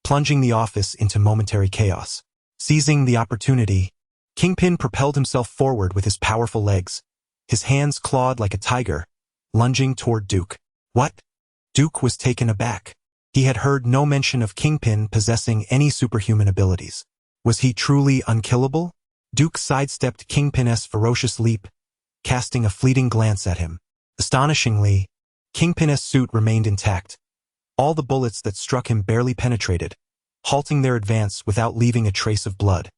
plunging the office into momentary chaos. Seizing the opportunity, Kingpin propelled himself forward with his powerful legs, his hands clawed like a tiger, lunging toward Duke. What? Duke was taken aback. He had heard no mention of Kingpin possessing any superhuman abilities. Was he truly unkillable? Duke sidestepped Kingpin's ferocious leap, casting a fleeting glance at him. Astonishingly, Kingpin's suit remained intact. All the bullets that struck him barely penetrated, halting their advance without leaving a trace of blood.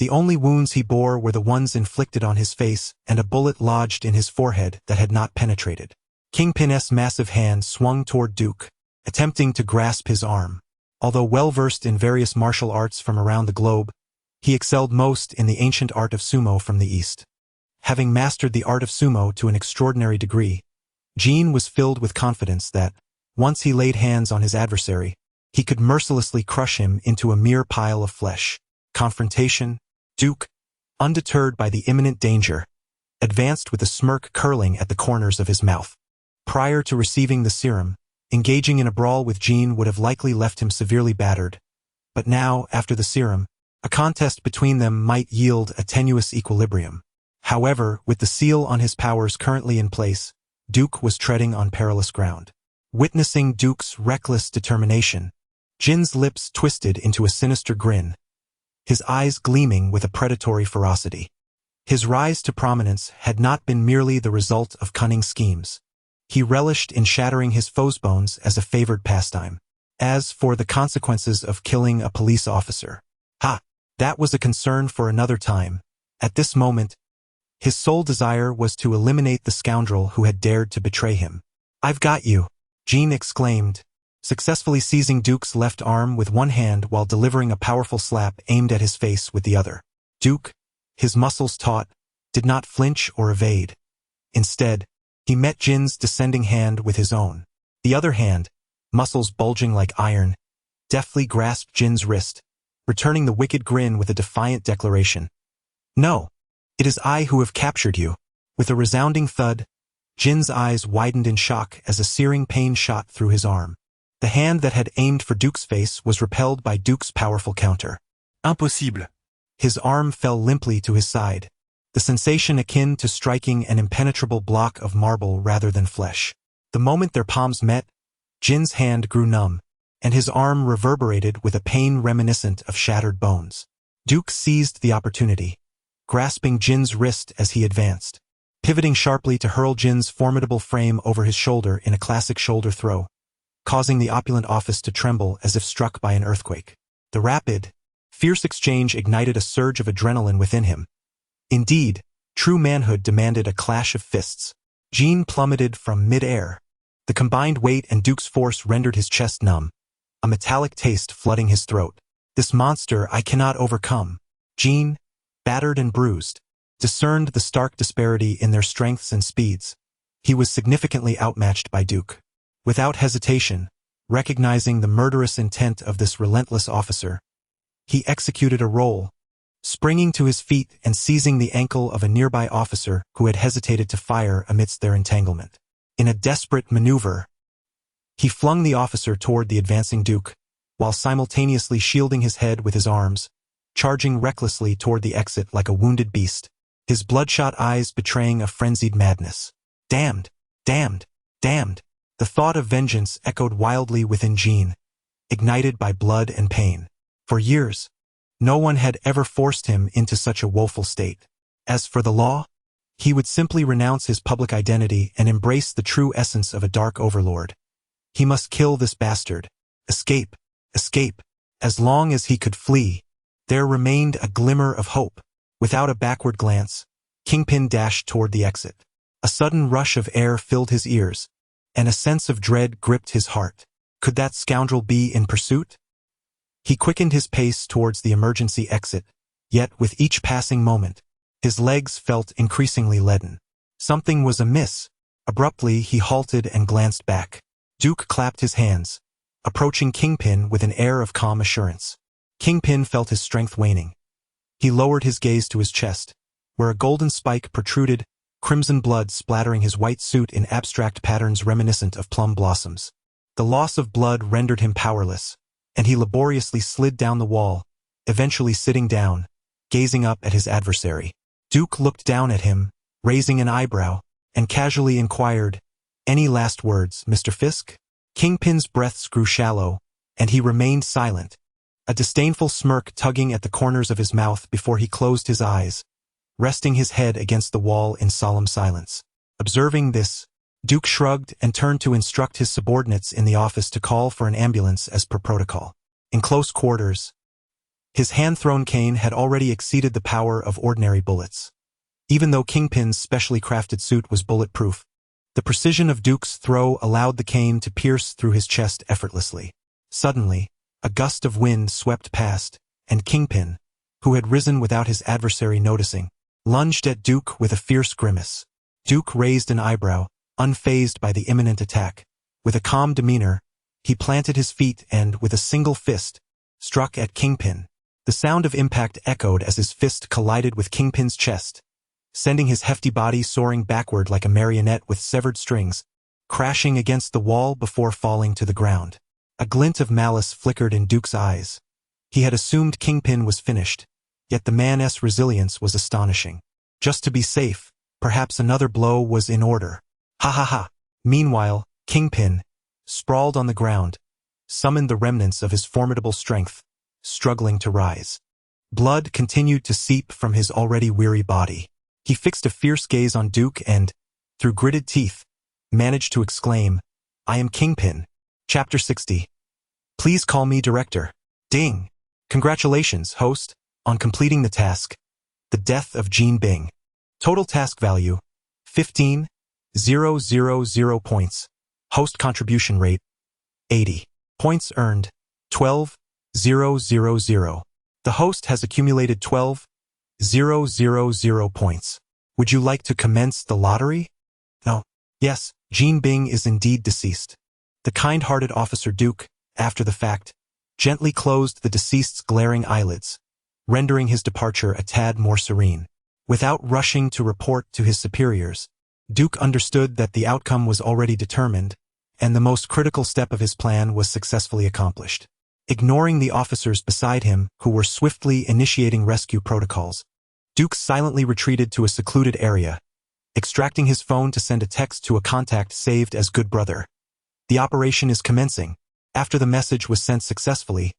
The only wounds he bore were the ones inflicted on his face and a bullet lodged in his forehead that had not penetrated. Kingpin's massive hand swung toward Duke, attempting to grasp his arm. Although well-versed in various martial arts from around the globe, he excelled most in the ancient art of sumo from the East. Having mastered the art of sumo to an extraordinary degree, Jean was filled with confidence that, once he laid hands on his adversary, he could mercilessly crush him into a mere pile of flesh. Confrontation, Duke, undeterred by the imminent danger, advanced with a smirk curling at the corners of his mouth. Prior to receiving the serum, engaging in a brawl with Jean would have likely left him severely battered, but now, after the serum, a contest between them might yield a tenuous equilibrium. However, with the seal on his powers currently in place, Duke was treading on perilous ground. Witnessing Duke's reckless determination, Jin's lips twisted into a sinister grin, his eyes gleaming with a predatory ferocity. His rise to prominence had not been merely the result of cunning schemes. He relished in shattering his foes' bones as a favored pastime. As for the consequences of killing a police officer, that was a concern for another time. At this moment, his sole desire was to eliminate the scoundrel who had dared to betray him. "I've got you," Jean exclaimed, successfully seizing Duke's left arm with one hand while delivering a powerful slap aimed at his face with the other. Duke, his muscles taut, did not flinch or evade. Instead, he met Jin's descending hand with his own. The other hand, muscles bulging like iron, deftly grasped Jin's wrist, returning the wicked grin with a defiant declaration. "No, it is I who have captured you." With a resounding thud, Jin's eyes widened in shock as a searing pain shot through his arm. The hand that had aimed for Duke's face was repelled by Duke's powerful counter. Impossible. His arm fell limply to his side, the sensation akin to striking an impenetrable block of marble rather than flesh. The moment their palms met, Jin's hand grew numb, and his arm reverberated with a pain reminiscent of shattered bones. Duke seized the opportunity, grasping Jin's wrist as he advanced, pivoting sharply to hurl Jin's formidable frame over his shoulder in a classic shoulder throw, causing the opulent office to tremble as if struck by an earthquake. The rapid, fierce exchange ignited a surge of adrenaline within him. Indeed, true manhood demanded a clash of fists. Jean plummeted from mid-air. The combined weight and Duke's force rendered his chest numb, a metallic taste flooding his throat. "This monster I cannot overcome." Jean, battered and bruised, discerned the stark disparity in their strengths and speeds. He was significantly outmatched by Duke. Without hesitation, recognizing the murderous intent of this relentless officer, he executed a roll, springing to his feet and seizing the ankle of a nearby officer who had hesitated to fire amidst their entanglement. In a desperate maneuver, he flung the officer toward the advancing Duke, while simultaneously shielding his head with his arms, charging recklessly toward the exit like a wounded beast, his bloodshot eyes betraying a frenzied madness. Damned! Damned! Damned! The thought of vengeance echoed wildly within Jean, ignited by blood and pain. For years, no one had ever forced him into such a woeful state. As for the law, he would simply renounce his public identity and embrace the true essence of a dark overlord. He must kill this bastard. Escape, escape. As long as he could flee, there remained a glimmer of hope. Without a backward glance, Kingpin dashed toward the exit. A sudden rush of air filled his ears, and a sense of dread gripped his heart. Could that scoundrel be in pursuit? He quickened his pace towards the emergency exit, yet with each passing moment, his legs felt increasingly leaden. Something was amiss. Abruptly, he halted and glanced back. Duke clapped his hands, approaching Kingpin with an air of calm assurance. Kingpin felt his strength waning. He lowered his gaze to his chest, where a golden spike protruded, crimson blood splattering his white suit in abstract patterns reminiscent of plum blossoms. The loss of blood rendered him powerless, and he laboriously slid down the wall, eventually sitting down, gazing up at his adversary. Duke looked down at him, raising an eyebrow, and casually inquired, "Any last words, Mr. Fisk?" Kingpin's breaths grew shallow, and he remained silent, a disdainful smirk tugging at the corners of his mouth before he closed his eyes, resting his head against the wall in solemn silence. Observing this, Duke shrugged and turned to instruct his subordinates in the office to call for an ambulance as per protocol. In close quarters, his hand-thrown cane had already exceeded the power of ordinary bullets. Even though Kingpin's specially crafted suit was bulletproof, the precision of Duke's throw allowed the cane to pierce through his chest effortlessly. Suddenly, a gust of wind swept past, and Kingpin, who had risen without his adversary noticing, lunged at Duke with a fierce grimace. Duke raised an eyebrow, unfazed by the imminent attack. With a calm demeanor, he planted his feet and, with a single fist, struck at Kingpin. The sound of impact echoed as his fist collided with Kingpin's chest, sending his hefty body soaring backward like a marionette with severed strings, crashing against the wall before falling to the ground. A glint of malice flickered in Duke's eyes. He had assumed Kingpin was finished, yet the man's resilience was astonishing. Just to be safe, perhaps another blow was in order. Ha ha ha. Meanwhile, Kingpin, sprawled on the ground, summoned the remnants of his formidable strength, struggling to rise. Blood continued to seep from his already weary body. He fixed a fierce gaze on Duke and, through gritted teeth, managed to exclaim, "I am Kingpin." Chapter 60. Please call me Director. Ding. Congratulations, host, on completing the task. The death of Jean Bing. Total task value, 15,000 points. Host contribution rate, 80. Points earned, 12,000. The host has accumulated 12,000 points. Would you like to commence the lottery? No. Yes, Jean Bing is indeed deceased. The kind-hearted Officer Duke, after the fact, gently closed the deceased's glaring eyelids, rendering his departure a tad more serene. Without rushing to report to his superiors, Duke understood that the outcome was already determined, and the most critical step of his plan was successfully accomplished. Ignoring the officers beside him, who were swiftly initiating rescue protocols, Duke silently retreated to a secluded area, extracting his phone to send a text to a contact saved as Good Brother. The operation is commencing. After the message was sent successfully,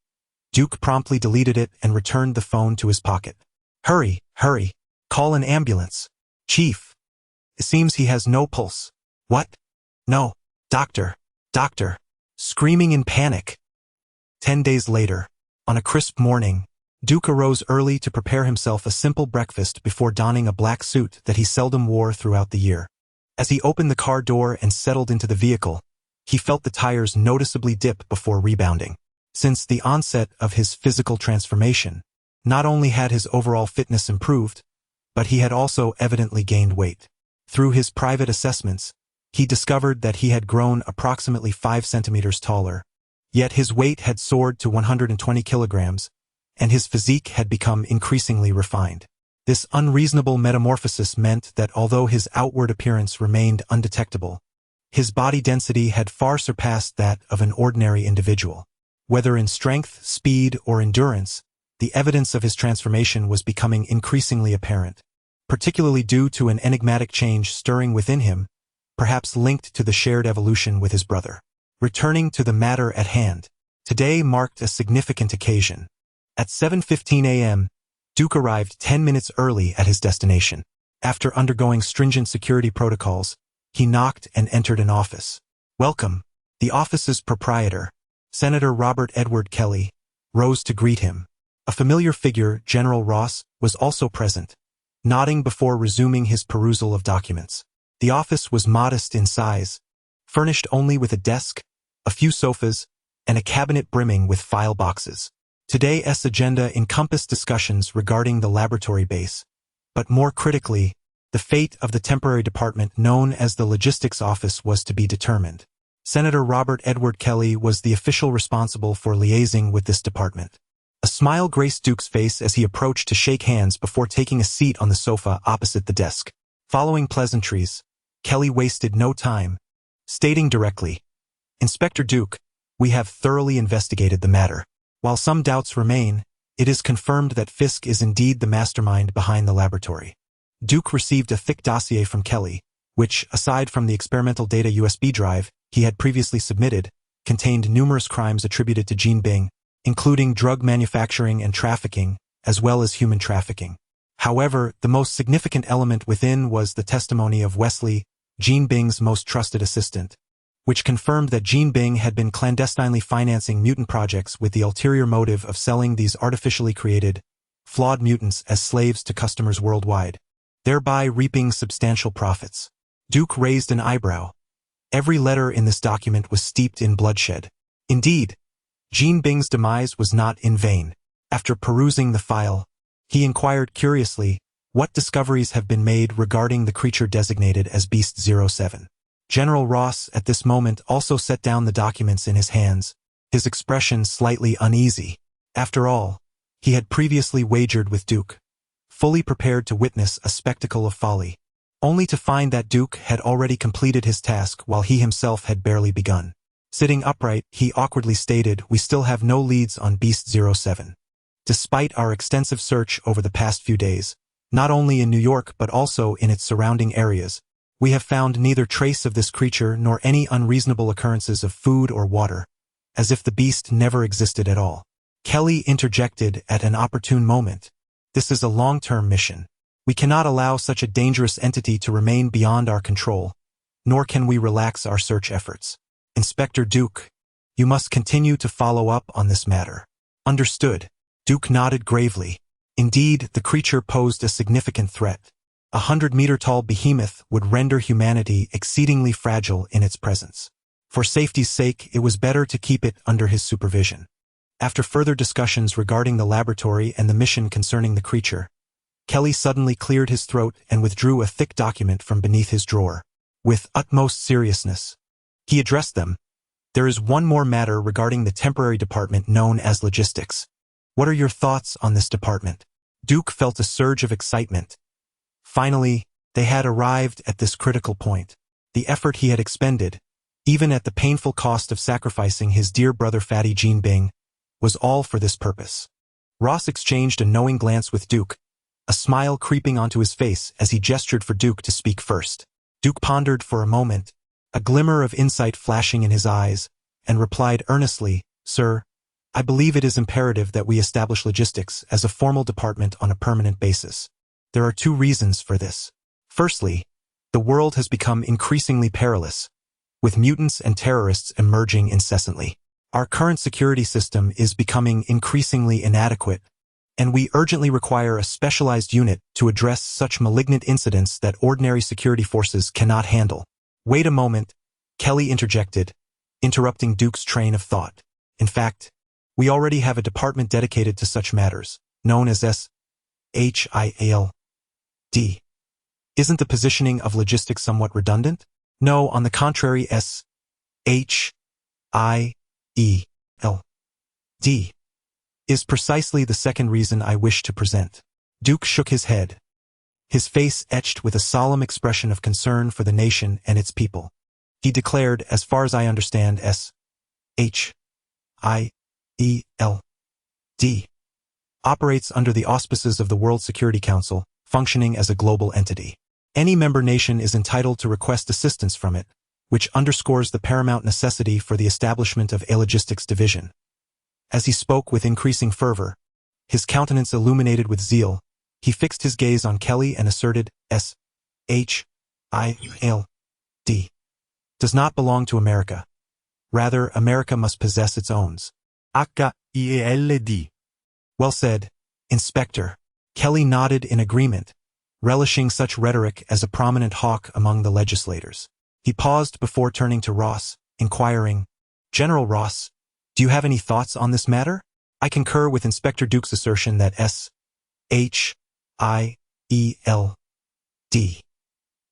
Duke promptly deleted it and returned the phone to his pocket. Hurry, hurry. Call an ambulance. Chief. It seems he has no pulse. What? No. Doctor. Doctor. Screaming in panic. 10 days later, on a crisp morning, Duke arose early to prepare himself a simple breakfast before donning a black suit that he seldom wore throughout the year. As he opened the car door and settled into the vehicle, he felt the tires noticeably dip before rebounding. Since the onset of his physical transformation, not only had his overall fitness improved, but he had also evidently gained weight. Through his private assessments, he discovered that he had grown approximately 5 centimeters taller. Yet his weight had soared to 120 kilograms, and his physique had become increasingly refined. This unreasonable metamorphosis meant that although his outward appearance remained undetectable, his body density had far surpassed that of an ordinary individual. Whether in strength, speed, or endurance, the evidence of his transformation was becoming increasingly apparent, particularly due to an enigmatic change stirring within him, perhaps linked to the shared evolution with his brother. Returning to the matter at hand, today marked a significant occasion. At 7:15 a.m., Duke arrived 10 minutes early at his destination. After undergoing stringent security protocols, he knocked and entered an office. Welcome, The office's proprietor, Senator Robert Edward Kelly, rose to greet him. A familiar figure, General Ross, was also present, nodding before resuming his perusal of documents. The office was modest in size, furnished only with a desk, a few sofas, and a cabinet brimming with file boxes. Today's agenda encompassed discussions regarding the laboratory base, but more critically, the fate of the temporary department known as the Logistics Office was to be determined. Senator Robert Edward Kelly was the official responsible for liaising with this department. A smile graced Duke's face as he approached to shake hands before taking a seat on the sofa opposite the desk. Following pleasantries, Kelly wasted no time, stating directly, "Inspector Duke, we have thoroughly investigated the matter. While some doubts remain, it is confirmed that Fisk is indeed the mastermind behind the laboratory." Duke received a thick dossier from Kelly, which, aside from the experimental data USB drive he had previously submitted, contained numerous crimes attributed to Jean Bing, including drug manufacturing and trafficking, as well as human trafficking. However, the most significant element within was the testimony of Wesley, Jean Bing's most trusted assistant, which confirmed that Jean Bing had been clandestinely financing mutant projects with the ulterior motive of selling these artificially created, flawed mutants as slaves to customers worldwide, thereby reaping substantial profits. Duke raised an eyebrow. Every letter in this document was steeped in bloodshed. Indeed, Jean Bing's demise was not in vain. After perusing the file, he inquired curiously, "What discoveries have been made regarding the creature designated as Beast 07? General Ross at this moment also set down the documents in his hands, his expression slightly uneasy. After all, he had previously wagered with Duke, fully prepared to witness a spectacle of folly, only to find that Duke had already completed his task while he himself had barely begun. Sitting upright, he awkwardly stated, "We still have no leads on Beast 07. Despite our extensive search over the past few days, not only in New York but also in its surrounding areas, we have found neither trace of this creature nor any unreasonable occurrences of food or water, as if the beast never existed at all." Kelly interjected at an opportune moment. "This is a long-term mission. We cannot allow such a dangerous entity to remain beyond our control, nor can we relax our search efforts. Inspector Duke, you must continue to follow up on this matter." "Understood." Duke nodded gravely. Indeed, the creature posed a significant threat. A 100-meter-tall behemoth would render humanity exceedingly fragile in its presence. For safety's sake, it was better to keep it under his supervision. After further discussions regarding the laboratory and the mission concerning the creature, Kelly suddenly cleared his throat and withdrew a thick document from beneath his drawer. With utmost seriousness, he addressed them. "There is one more matter regarding the temporary department known as Logistics. What are your thoughts on this department?" Duke felt a surge of excitement. Finally, they had arrived at this critical point. The effort he had expended, even at the painful cost of sacrificing his dear brother Fatty Jean Bing, was all for this purpose. Ross exchanged a knowing glance with Duke, a smile creeping onto his face as he gestured for Duke to speak first. Duke pondered for a moment, a glimmer of insight flashing in his eyes, and replied earnestly, "Sir, I believe it is imperative that we establish logistics as a formal department on a permanent basis. There are two reasons for this. Firstly, the world has become increasingly perilous, with mutants and terrorists emerging incessantly. Our current security system is becoming increasingly inadequate, and we urgently require a specialized unit to address such malignant incidents that ordinary security forces cannot handle." "Wait a moment," Kelly interjected, interrupting Duke's train of thought. "In fact, we already have a department dedicated to such matters, known as SHIALD. Isn't the positioning of logistics somewhat redundant?" "No, on the contrary, SHIELD is precisely the second reason I wish to present." Duke shook his head, his face etched with a solemn expression of concern for the nation and its people. He declared, "As far as I understand, SHIELD operates under the auspices of the World Security Council, functioning as a global entity. Any member nation is entitled to request assistance from it, which underscores the paramount necessity for the establishment of a logistics division." As he spoke with increasing fervor, his countenance illuminated with zeal, he fixed his gaze on Kelly and asserted, "SHIELD does not belong to America. Rather, America must possess its own. HIELD. Well said, Inspector. Kelly nodded in agreement, relishing such rhetoric as a prominent hawk among the legislators. He paused before turning to Ross, inquiring, General Ross, do you have any thoughts on this matter? I concur with Inspector Duke's assertion that SHIELD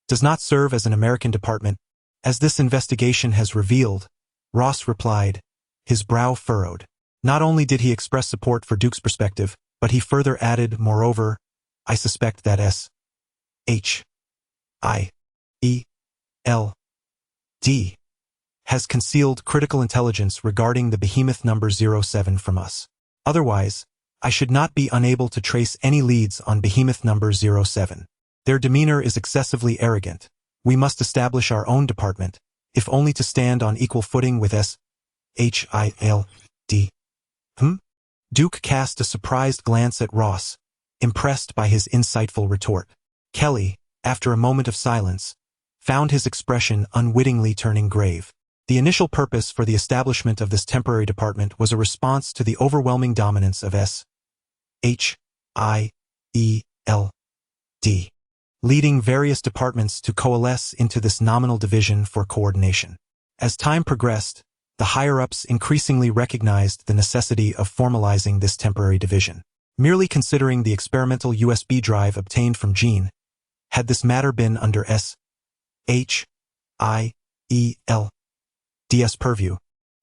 does not serve as an American department. As this investigation has revealed, Ross replied, his brow furrowed. Not only did he express support for Duke's perspective, but he further added, moreover, I suspect that SHIELD has concealed critical intelligence regarding the behemoth number 07 from us. Otherwise, I should not be unable to trace any leads on behemoth number 07. Their demeanor is excessively arrogant. We must establish our own department, if only to stand on equal footing with SHIELD. Duke cast a surprised glance at Ross, impressed by his insightful retort. Kelly, after a moment of silence, found his expression unwittingly turning grave. The initial purpose for the establishment of this temporary department was a response to the overwhelming dominance of SHIELD, leading various departments to coalesce into this nominal division for coordination. As time progressed, the higher-ups increasingly recognized the necessity of formalizing this temporary division. Merely considering the experimental USB drive obtained from Gene, had this matter been under SHIELD's purview,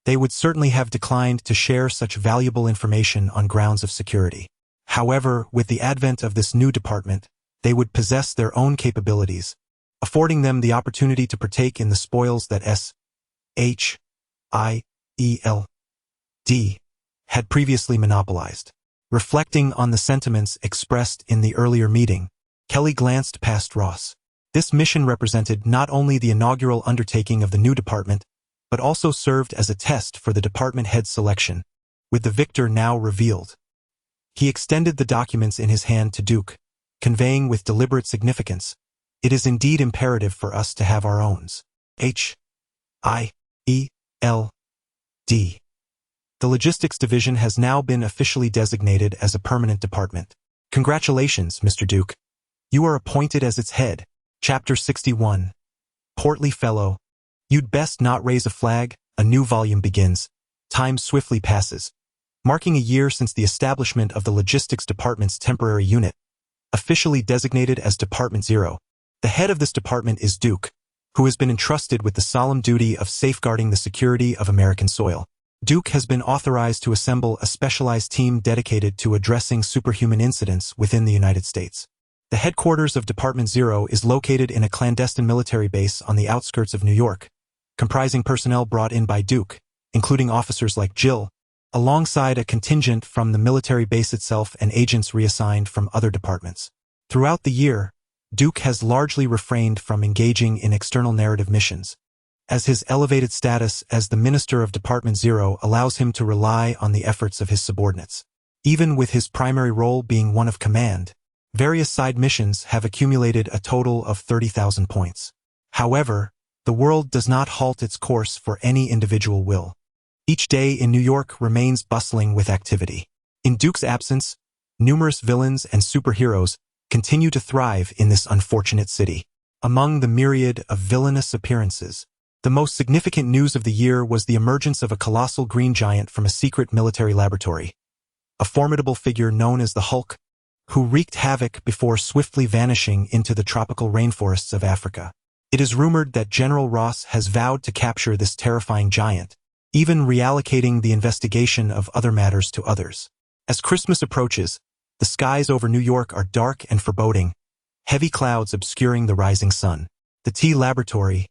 they would certainly have declined to share such valuable information on grounds of security. However, with the advent of this new department, they would possess their own capabilities, affording them the opportunity to partake in the spoils that SHIELD had previously monopolized. Reflecting on the sentiments expressed in the earlier meeting, Kelly glanced past Ross. This mission represented not only the inaugural undertaking of the new department, but also served as a test for the department head selection, with the victor now revealed. He extended the documents in his hand to Duke, conveying with deliberate significance, it is indeed imperative for us to have our own HIELD. The Logistics Division has now been officially designated as a permanent department. Congratulations, Mr. Duke. You are appointed as its head. Chapter 61. Portly Fellow. You'd best not raise a flag. A new volume begins. Time swiftly passes, marking a year since the establishment of the Logistics Department's temporary unit, officially designated as Department 0. The head of this department is Duke, who has been entrusted with the solemn duty of safeguarding the security of American soil. Duke has been authorized to assemble a specialized team dedicated to addressing superhuman incidents within the United States. The headquarters of Department 0 is located in a clandestine military base on the outskirts of New York, comprising personnel brought in by Duke, including officers like Jill, alongside a contingent from the military base itself and agents reassigned from other departments. Throughout the year, Duke has largely refrained from engaging in external narrative missions, as his elevated status as the Minister of Department 0 allows him to rely on the efforts of his subordinates. Even with his primary role being one of command, various side missions have accumulated a total of 30,000 points. However, the world does not halt its course for any individual will. Each day in New York remains bustling with activity. In Duke's absence, numerous villains and superheroes continue to thrive in this unfortunate city. Among the myriad of villainous appearances, the most significant news of the year was the emergence of a colossal green giant from a secret military laboratory, a formidable figure known as the Hulk, who wreaked havoc before swiftly vanishing into the tropical rainforests of Africa. It is rumored that General Ross has vowed to capture this terrifying giant, even reallocating the investigation of other matters to others. As Christmas approaches, the skies over New York are dark and foreboding, heavy clouds obscuring the rising sun. The T Laboratory,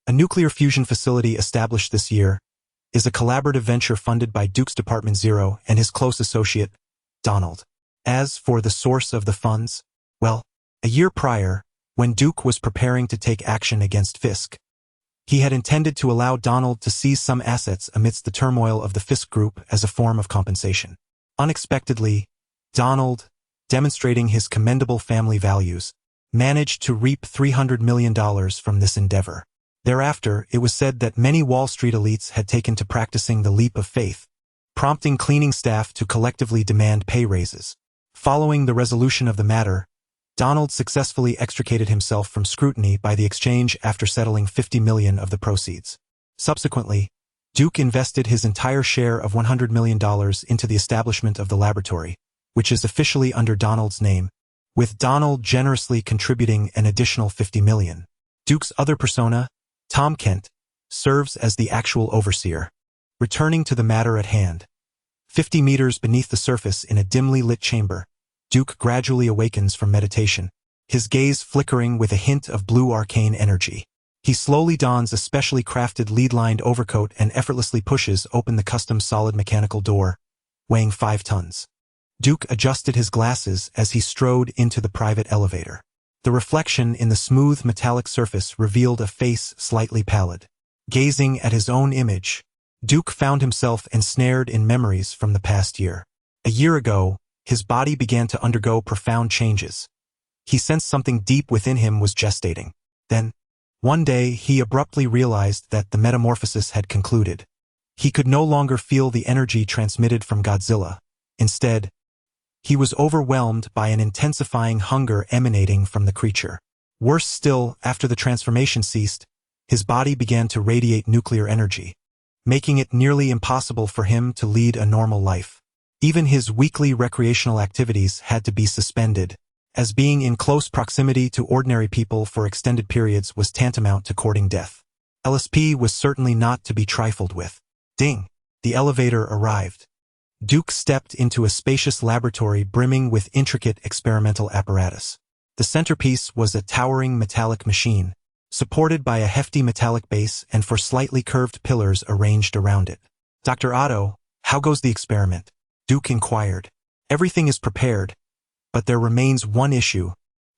a nuclear fusion facility established this year, is a collaborative venture funded by Duke's Department 0 and his close associate, Donald. As for the source of the funds, well, a year prior, when Duke was preparing to take action against Fisk, he had intended to allow Donald to seize some assets amidst the turmoil of the Fisk Group as a form of compensation. Unexpectedly, Donald, demonstrating his commendable family values, managed to reap $300 million from this endeavor. Thereafter, it was said that many Wall Street elites had taken to practicing the leap of faith, prompting cleaning staff to collectively demand pay raises. Following the resolution of the matter, Donald successfully extricated himself from scrutiny by the exchange after settling $50 million of the proceeds. Subsequently, Duke invested his entire share of $100 million into the establishment of the laboratory, which is officially under Donald's name, with Donald generously contributing an additional $50 million. Duke's other persona, Tom Kent, serves as the actual overseer. Returning to the matter at hand, 50 meters beneath the surface in a dimly lit chamber, Duke gradually awakens from meditation, his gaze flickering with a hint of blue arcane energy. He slowly dons a specially crafted lead-lined overcoat and effortlessly pushes open the custom solid mechanical door, weighing 5 tons. Duke adjusted his glasses as he strode into the private elevator. The reflection in the smooth metallic surface revealed a face slightly pallid. Gazing at his own image, Duke found himself ensnared in memories from the past year. A year ago, his body began to undergo profound changes. He sensed something deep within him was gestating. Then, one day, he abruptly realized that the metamorphosis had concluded. He could no longer feel the energy transmitted from Godzilla. Instead, he was overwhelmed by an intensifying hunger emanating from the creature. Worse still, after the transformation ceased, his body began to radiate nuclear energy, making it nearly impossible for him to lead a normal life. Even his weekly recreational activities had to be suspended, as being in close proximity to ordinary people for extended periods was tantamount to courting death. LSP was certainly not to be trifled with. Ding! The elevator arrived. Duke stepped into a spacious laboratory brimming with intricate experimental apparatus. The centerpiece was a towering metallic machine, supported by a hefty metallic base and four slightly curved pillars arranged around it. "Dr. Otto, how goes the experiment?" Duke inquired. "Everything is prepared, but there remains one issue,"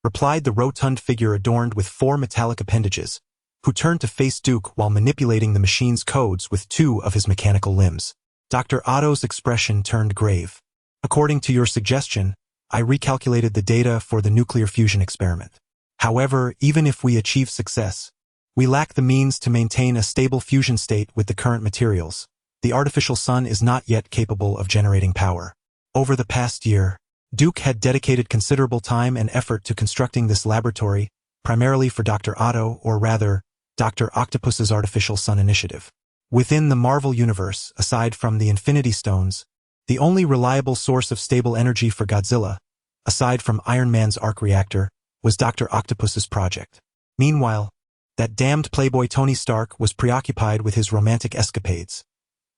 replied the rotund figure adorned with 4 metallic appendages, who turned to face Duke while manipulating the machine's codes with 2 of his mechanical limbs. Dr. Otto's expression turned grave. "According to your suggestion, I recalculated the data for the nuclear fusion experiment. However, even if we achieve success, we lack the means to maintain a stable fusion state with the current materials. The artificial sun is not yet capable of generating power." Over the past year, Duke had dedicated considerable time and effort to constructing this laboratory, primarily for Dr. Otto, or rather, Dr. Octopus's Artificial Sun Initiative. Within the Marvel Universe, aside from the Infinity Stones, the only reliable source of stable energy for Godzilla, aside from Iron Man's arc reactor, was Dr. Octopus's project. Meanwhile, that damned playboy Tony Stark was preoccupied with his romantic escapades,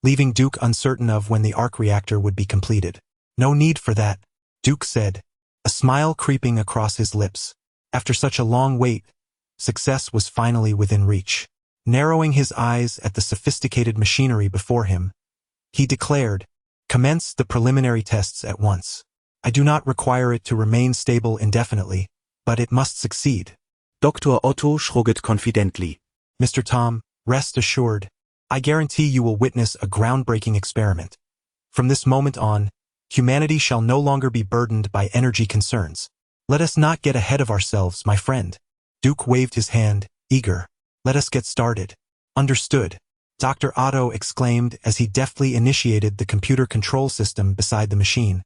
leaving Duke uncertain of when the arc reactor would be completed. "No need for that," Duke said, a smile creeping across his lips. After such a long wait, success was finally within reach. Narrowing his eyes at the sophisticated machinery before him, he declared, "Commence the preliminary tests at once. I do not require it to remain stable indefinitely, but it must succeed." Dr. Otto shrugged confidently. "Mr. Tom, rest assured, I guarantee you will witness a groundbreaking experiment. From this moment on, humanity shall no longer be burdened by energy concerns. Let us not get ahead of ourselves, my friend." Duke waved his hand, eager. "Let us get started." "Understood," Dr. Otto exclaimed as he deftly initiated the computer control system beside the machine,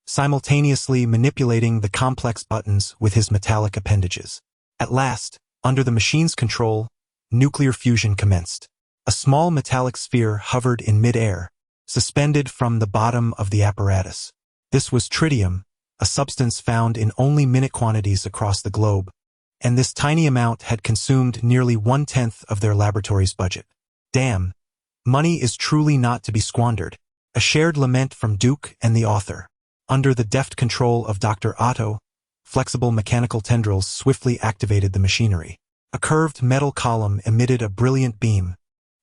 simultaneously manipulating the complex buttons with his metallic appendages. At last, under the machine's control, nuclear fusion commenced. A small metallic sphere hovered in mid-air, suspended from the bottom of the apparatus. This was tritium, a substance found in only minute quantities across the globe, and this tiny amount had consumed nearly 1/10 of their laboratory's budget. Damn, money is truly not to be squandered. A shared lament from Duke and the author. Under the deft control of Dr. Otto, flexible mechanical tendrils swiftly activated the machinery. A curved metal column emitted a brilliant beam,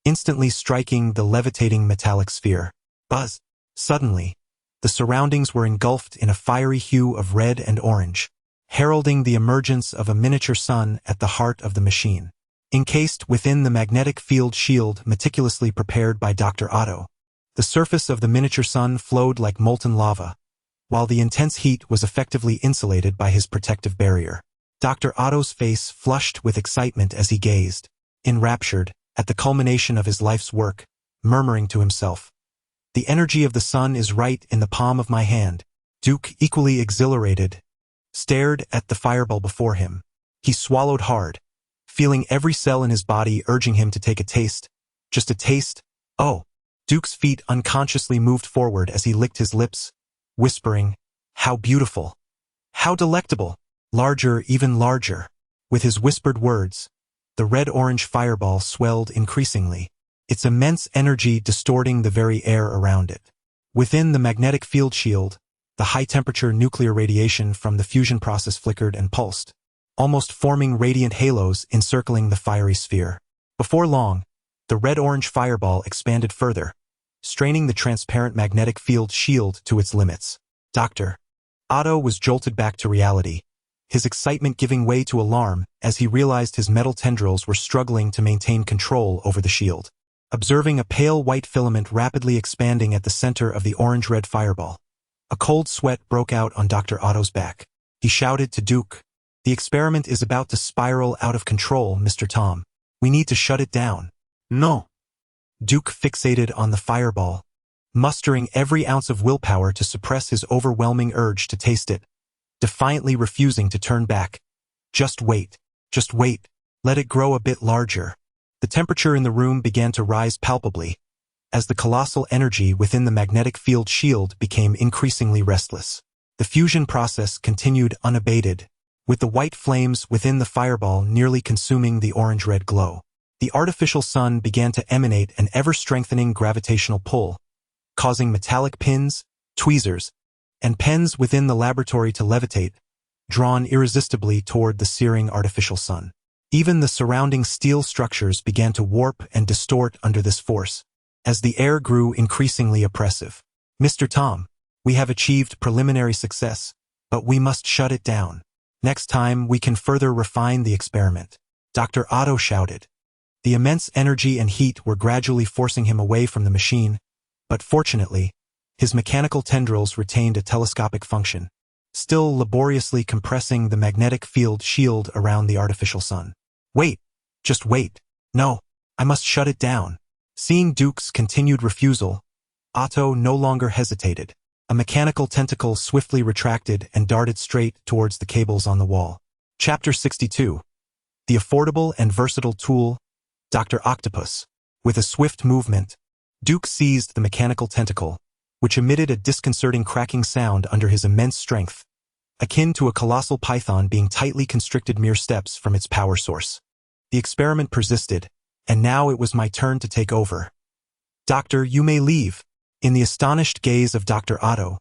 instantly striking the levitating metallic sphere. Buzz! Suddenly, the surroundings were engulfed in a fiery hue of red and orange, heralding the emergence of a miniature sun at the heart of the machine. Encased within the magnetic field shield meticulously prepared by Dr. Otto, the surface of the miniature sun flowed like molten lava, while the intense heat was effectively insulated by his protective barrier. Dr. Otto's face flushed with excitement as he gazed. enraptured, at the culmination of his life's work, murmuring to himself, "The energy of the sun is right in the palm of my hand." Duke, equally exhilarated, stared at the fireball before him. He swallowed hard, feeling every cell in his body urging him to take a taste. Just a taste? Oh! Duke's feet unconsciously moved forward as he licked his lips, whispering, "How beautiful! How delectable! Larger, even larger." With his whispered words, the red-orange fireball swelled increasingly, its immense energy distorting the very air around it. Within the magnetic field shield, the high-temperature nuclear radiation from the fusion process flickered and pulsed, almost forming radiant halos encircling the fiery sphere. Before long, the red-orange fireball expanded further, straining the transparent magnetic field shield to its limits. Dr. Otto was jolted back to reality, his excitement giving way to alarm as he realized his metal tendrils were struggling to maintain control over the shield. Observing a pale white filament rapidly expanding at the center of the orange-red fireball, a cold sweat broke out on Dr. Otto's back. He shouted to Duke, "The experiment is about to spiral out of control, Mr. Tom. We need to shut it down." No. Duke fixated on the fireball, mustering every ounce of willpower to suppress his overwhelming urge to taste it, defiantly refusing to turn back. Just wait. Just wait. Let it grow a bit larger. The temperature in the room began to rise palpably, as the colossal energy within the magnetic field shield became increasingly restless. The fusion process continued unabated, with the white flames within the fireball nearly consuming the orange-red glow. The artificial sun began to emanate an ever-strengthening gravitational pull, causing metallic pins, tweezers, and pens within the laboratory to levitate, drawn irresistibly toward the searing artificial sun. Even the surrounding steel structures began to warp and distort under this force, as the air grew increasingly oppressive. "Mr. Tom, we have achieved preliminary success, but we must shut it down. Next time we can further refine the experiment," Dr. Otto shouted. The immense energy and heat were gradually forcing him away from the machine, but fortunately, his mechanical tendrils retained a telescopic function, still laboriously compressing the magnetic field shield around the artificial sun. "Wait, just wait. No, I must shut it down." Seeing Duke's continued refusal, Otto no longer hesitated. A mechanical tentacle swiftly retracted and darted straight towards the cables on the wall. Chapter 62. The affordable and versatile tool, Dr. Octopus. With a swift movement, Duke seized the mechanical tentacle, which emitted a disconcerting cracking sound under his immense strength, akin to a colossal python being tightly constricted mere steps from its power source. The experiment persisted, and now it was my turn to take over. "Doctor, you may leave." In the astonished gaze of Dr. Otto,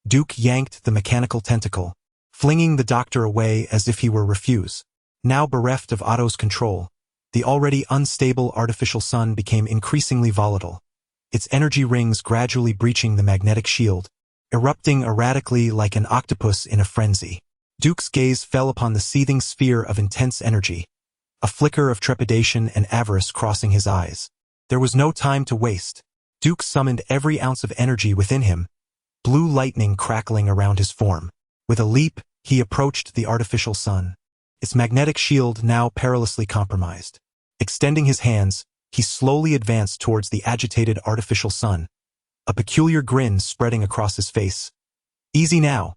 Duke yanked the mechanical tentacle, flinging the doctor away as if he were refuse. Now bereft of Otto's control, the already unstable artificial sun became increasingly volatile, its energy rings gradually breaching the magnetic shield, erupting erratically like an octopus in a frenzy. Duke's gaze fell upon the seething sphere of intense energy, a flicker of trepidation and avarice crossing his eyes. There was no time to waste. Duke summoned every ounce of energy within him, blue lightning crackling around his form. With a leap, he approached the artificial sun, its magnetic shield now perilously compromised. Extending his hands, he slowly advanced towards the agitated artificial sun, a peculiar grin spreading across his face. "Easy now.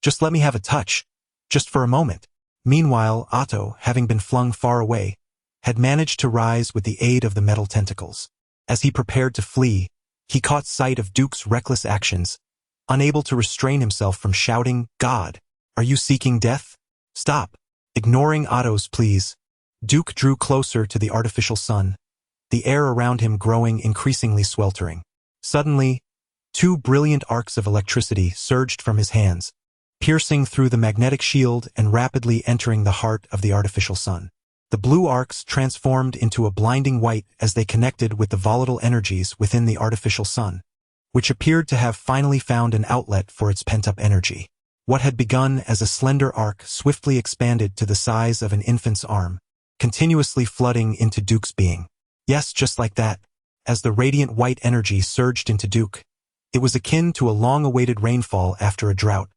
Just let me have a touch. Just for a moment." Meanwhile, Otto, having been flung far away, had managed to rise with the aid of the metal tentacles. As he prepared to flee, he caught sight of Duke's reckless actions, unable to restrain himself from shouting, "God, are you seeking death? Stop!" Ignoring Otto's pleas, Duke drew closer to the artificial sun, the air around him growing increasingly sweltering. Suddenly, two brilliant arcs of electricity surged from his hands, piercing through the magnetic shield and rapidly entering the heart of the artificial sun. The blue arcs transformed into a blinding white as they connected with the volatile energies within the artificial sun, which appeared to have finally found an outlet for its pent-up energy. What had begun as a slender arc swiftly expanded to the size of an infant's arm, continuously flooding into Duke's being. Yes, just like that. As the radiant white energy surged into Duke, it was akin to a long-awaited rainfall after a drought,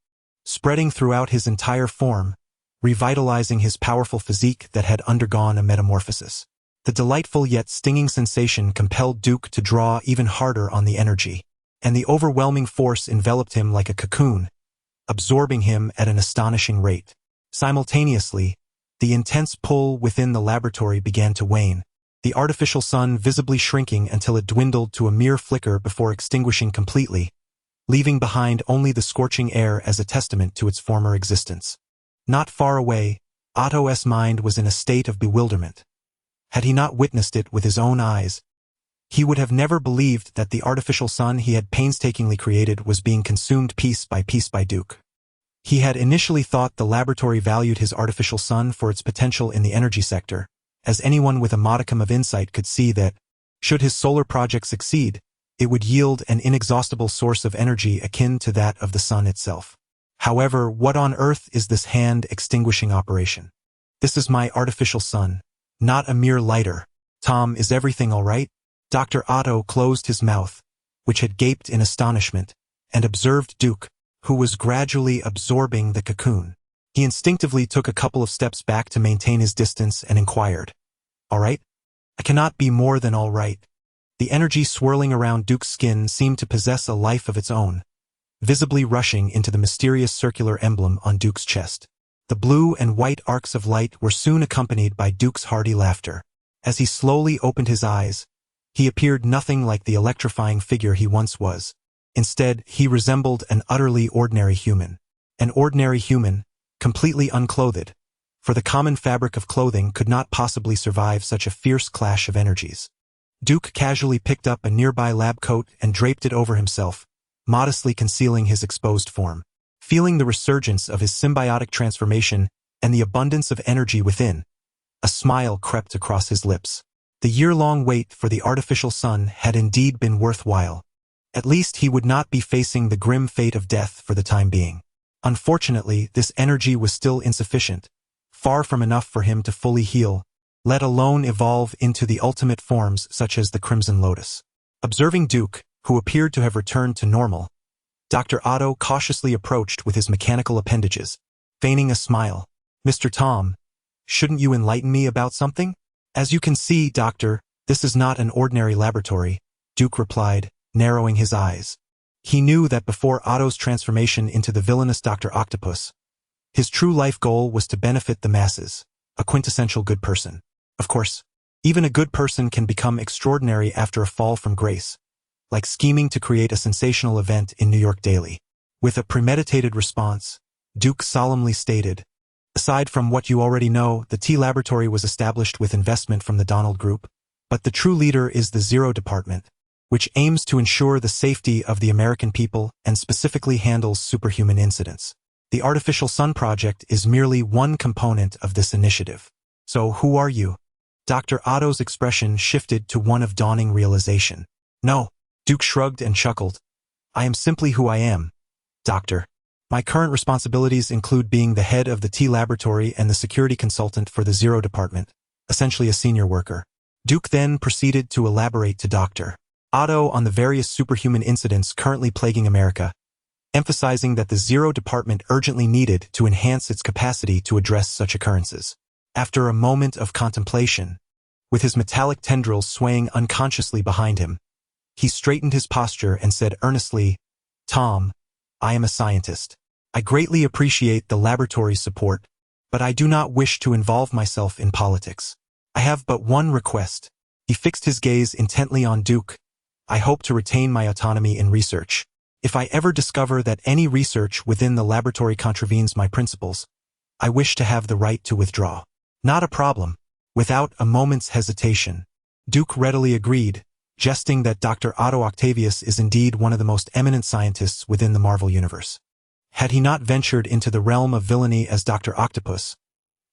spreading throughout his entire form, revitalizing his powerful physique that had undergone a metamorphosis. The delightful yet stinging sensation compelled Duke to draw even harder on the energy, and the overwhelming force enveloped him like a cocoon, absorbing him at an astonishing rate. Simultaneously, the intense pull within the laboratory began to wane, the artificial sun visibly shrinking until it dwindled to a mere flicker before extinguishing completely, leaving behind only the scorching air as a testament to its former existence. Not far away, Otto's mind was in a state of bewilderment. Had he not witnessed it with his own eyes, he would have never believed that the artificial sun he had painstakingly created was being consumed piece by Duke. He had initially thought the laboratory valued his artificial sun for its potential in the energy sector, as anyone with a modicum of insight could see that, should his solar project succeed, it would yield an inexhaustible source of energy akin to that of the sun itself. However, what on earth is this hand-extinguishing operation? This is my artificial sun, not a mere lighter. Tom, is everything all right? Dr. Otto closed his mouth, which had gaped in astonishment, and observed Duke, who was gradually absorbing the cocoon. He instinctively took a couple of steps back to maintain his distance and inquired, "All right? I cannot be more than all right." The energy swirling around Duke's skin seemed to possess a life of its own, visibly rushing into the mysterious circular emblem on Duke's chest. The blue and white arcs of light were soon accompanied by Duke's hearty laughter. As he slowly opened his eyes, he appeared nothing like the electrifying figure he once was. Instead, he resembled an utterly ordinary human. An ordinary human, completely unclothed, for the common fabric of clothing could not possibly survive such a fierce clash of energies. Duke casually picked up a nearby lab coat and draped it over himself, modestly concealing his exposed form. Feeling the resurgence of his symbiotic transformation and the abundance of energy within, a smile crept across his lips. The year-long wait for the artificial sun had indeed been worthwhile. At least he would not be facing the grim fate of death for the time being. Unfortunately, this energy was still insufficient, far from enough for him to fully heal, let alone evolve into the ultimate forms such as the Crimson Lotus. Observing Duke, who appeared to have returned to normal, Dr. Otto cautiously approached with his mechanical appendages, feigning a smile. "Mr. Tom, shouldn't you enlighten me about something?" "As you can see, Doctor, this is not an ordinary laboratory," Duke replied, narrowing his eyes. He knew that before Otto's transformation into the villainous Dr. Octopus, his true life goal was to benefit the masses, a quintessential good person. Of course, even a good person can become extraordinary after a fall from grace, like scheming to create a sensational event in New York Daily. With a premeditated response, Duke solemnly stated, "Aside from what you already know, the T Laboratory was established with investment from the Donald Group, but the true leader is the Zero Department, which aims to ensure the safety of the American people and specifically handles superhuman incidents. The Artificial Sun Project is merely one component of this initiative. So who are you?" Dr. Otto's expression shifted to one of dawning realization. "No," Duke shrugged and chuckled. "I am simply who I am, Doctor. My current responsibilities include being the head of the T Laboratory and the security consultant for the Zero Department, essentially a senior worker." Duke then proceeded to elaborate to Dr. Otto on the various superhuman incidents currently plaguing America, emphasizing that the Zero Department urgently needed to enhance its capacity to address such occurrences. After a moment of contemplation, with his metallic tendrils swaying unconsciously behind him, he straightened his posture and said earnestly, "Tom, I am a scientist. I greatly appreciate the laboratory's support, but I do not wish to involve myself in politics. I have but one request." He fixed his gaze intently on Duke. "I hope to retain my autonomy in research. If I ever discover that any research within the laboratory contravenes my principles, I wish to have the right to withdraw." "Not a problem." Without a moment's hesitation, Duke readily agreed, jesting that Dr. Otto Octavius is indeed one of the most eminent scientists within the Marvel Universe. Had he not ventured into the realm of villainy as Dr. Octopus,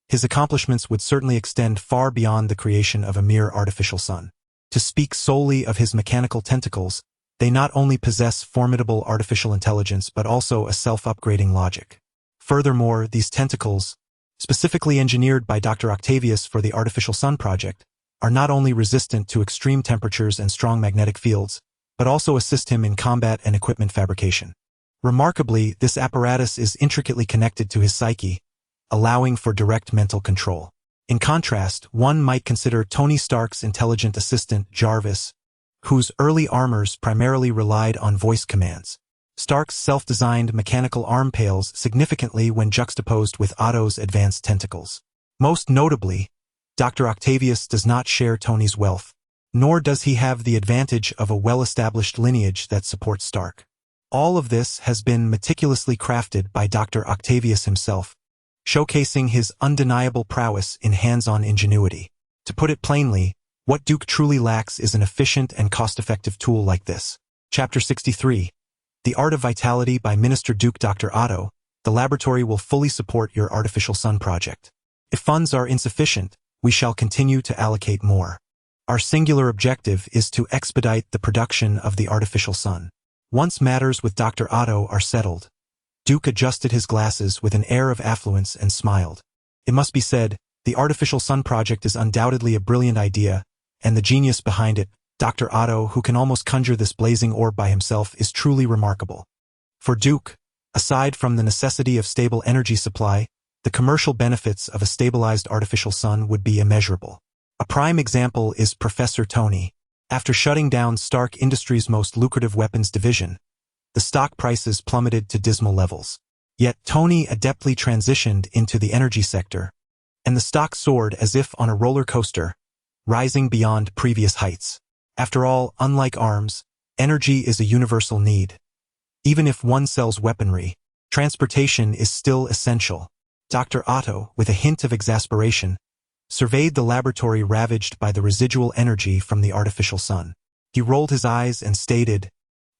his accomplishments would certainly extend far beyond the creation of a mere artificial sun. To speak solely of his mechanical tentacles, they not only possess formidable artificial intelligence but also a self-upgrading logic. Furthermore, these tentacles, specifically engineered by Dr. Octavius for the Artificial Sun Project, are not only resistant to extreme temperatures and strong magnetic fields, but also assist him in combat and equipment fabrication. Remarkably, this apparatus is intricately connected to his psyche, allowing for direct mental control. In contrast, one might consider Tony Stark's intelligent assistant, Jarvis, whose early armors primarily relied on voice commands. Stark's self-designed mechanical arm pales significantly when juxtaposed with Otto's advanced tentacles. Most notably, Dr. Octavius does not share Tony's wealth, nor does he have the advantage of a well-established lineage that supports Stark. All of this has been meticulously crafted by Dr. Octavius himself, showcasing his undeniable prowess in hands-on ingenuity. To put it plainly, what Duke truly lacks is an efficient and cost-effective tool like this. Chapter 63. The Art of Vitality by Minister Duke Dr. Otto. The laboratory will fully support your artificial sun project. If funds are insufficient, we shall continue to allocate more. Our singular objective is to expedite the production of the artificial sun. Once matters with Dr. Otto are settled, Duke adjusted his glasses with an air of affluence and smiled. It must be said, the artificial sun project is undoubtedly a brilliant idea, and the genius behind it, Dr. Otto, who can almost conjure this blazing orb by himself, is truly remarkable. For Duke, aside from the necessity of stable energy supply, the commercial benefits of a stabilized artificial sun would be immeasurable. A prime example is Professor Tony. After shutting down Stark Industries' most lucrative weapons division, the stock prices plummeted to dismal levels. Yet Tony adeptly transitioned into the energy sector, and the stock soared as if on a roller coaster, rising beyond previous heights. After all, unlike arms, energy is a universal need. Even if one sells weaponry, transportation is still essential. Dr. Otto, with a hint of exasperation, surveyed the laboratory ravaged by the residual energy from the artificial sun. He rolled his eyes and stated,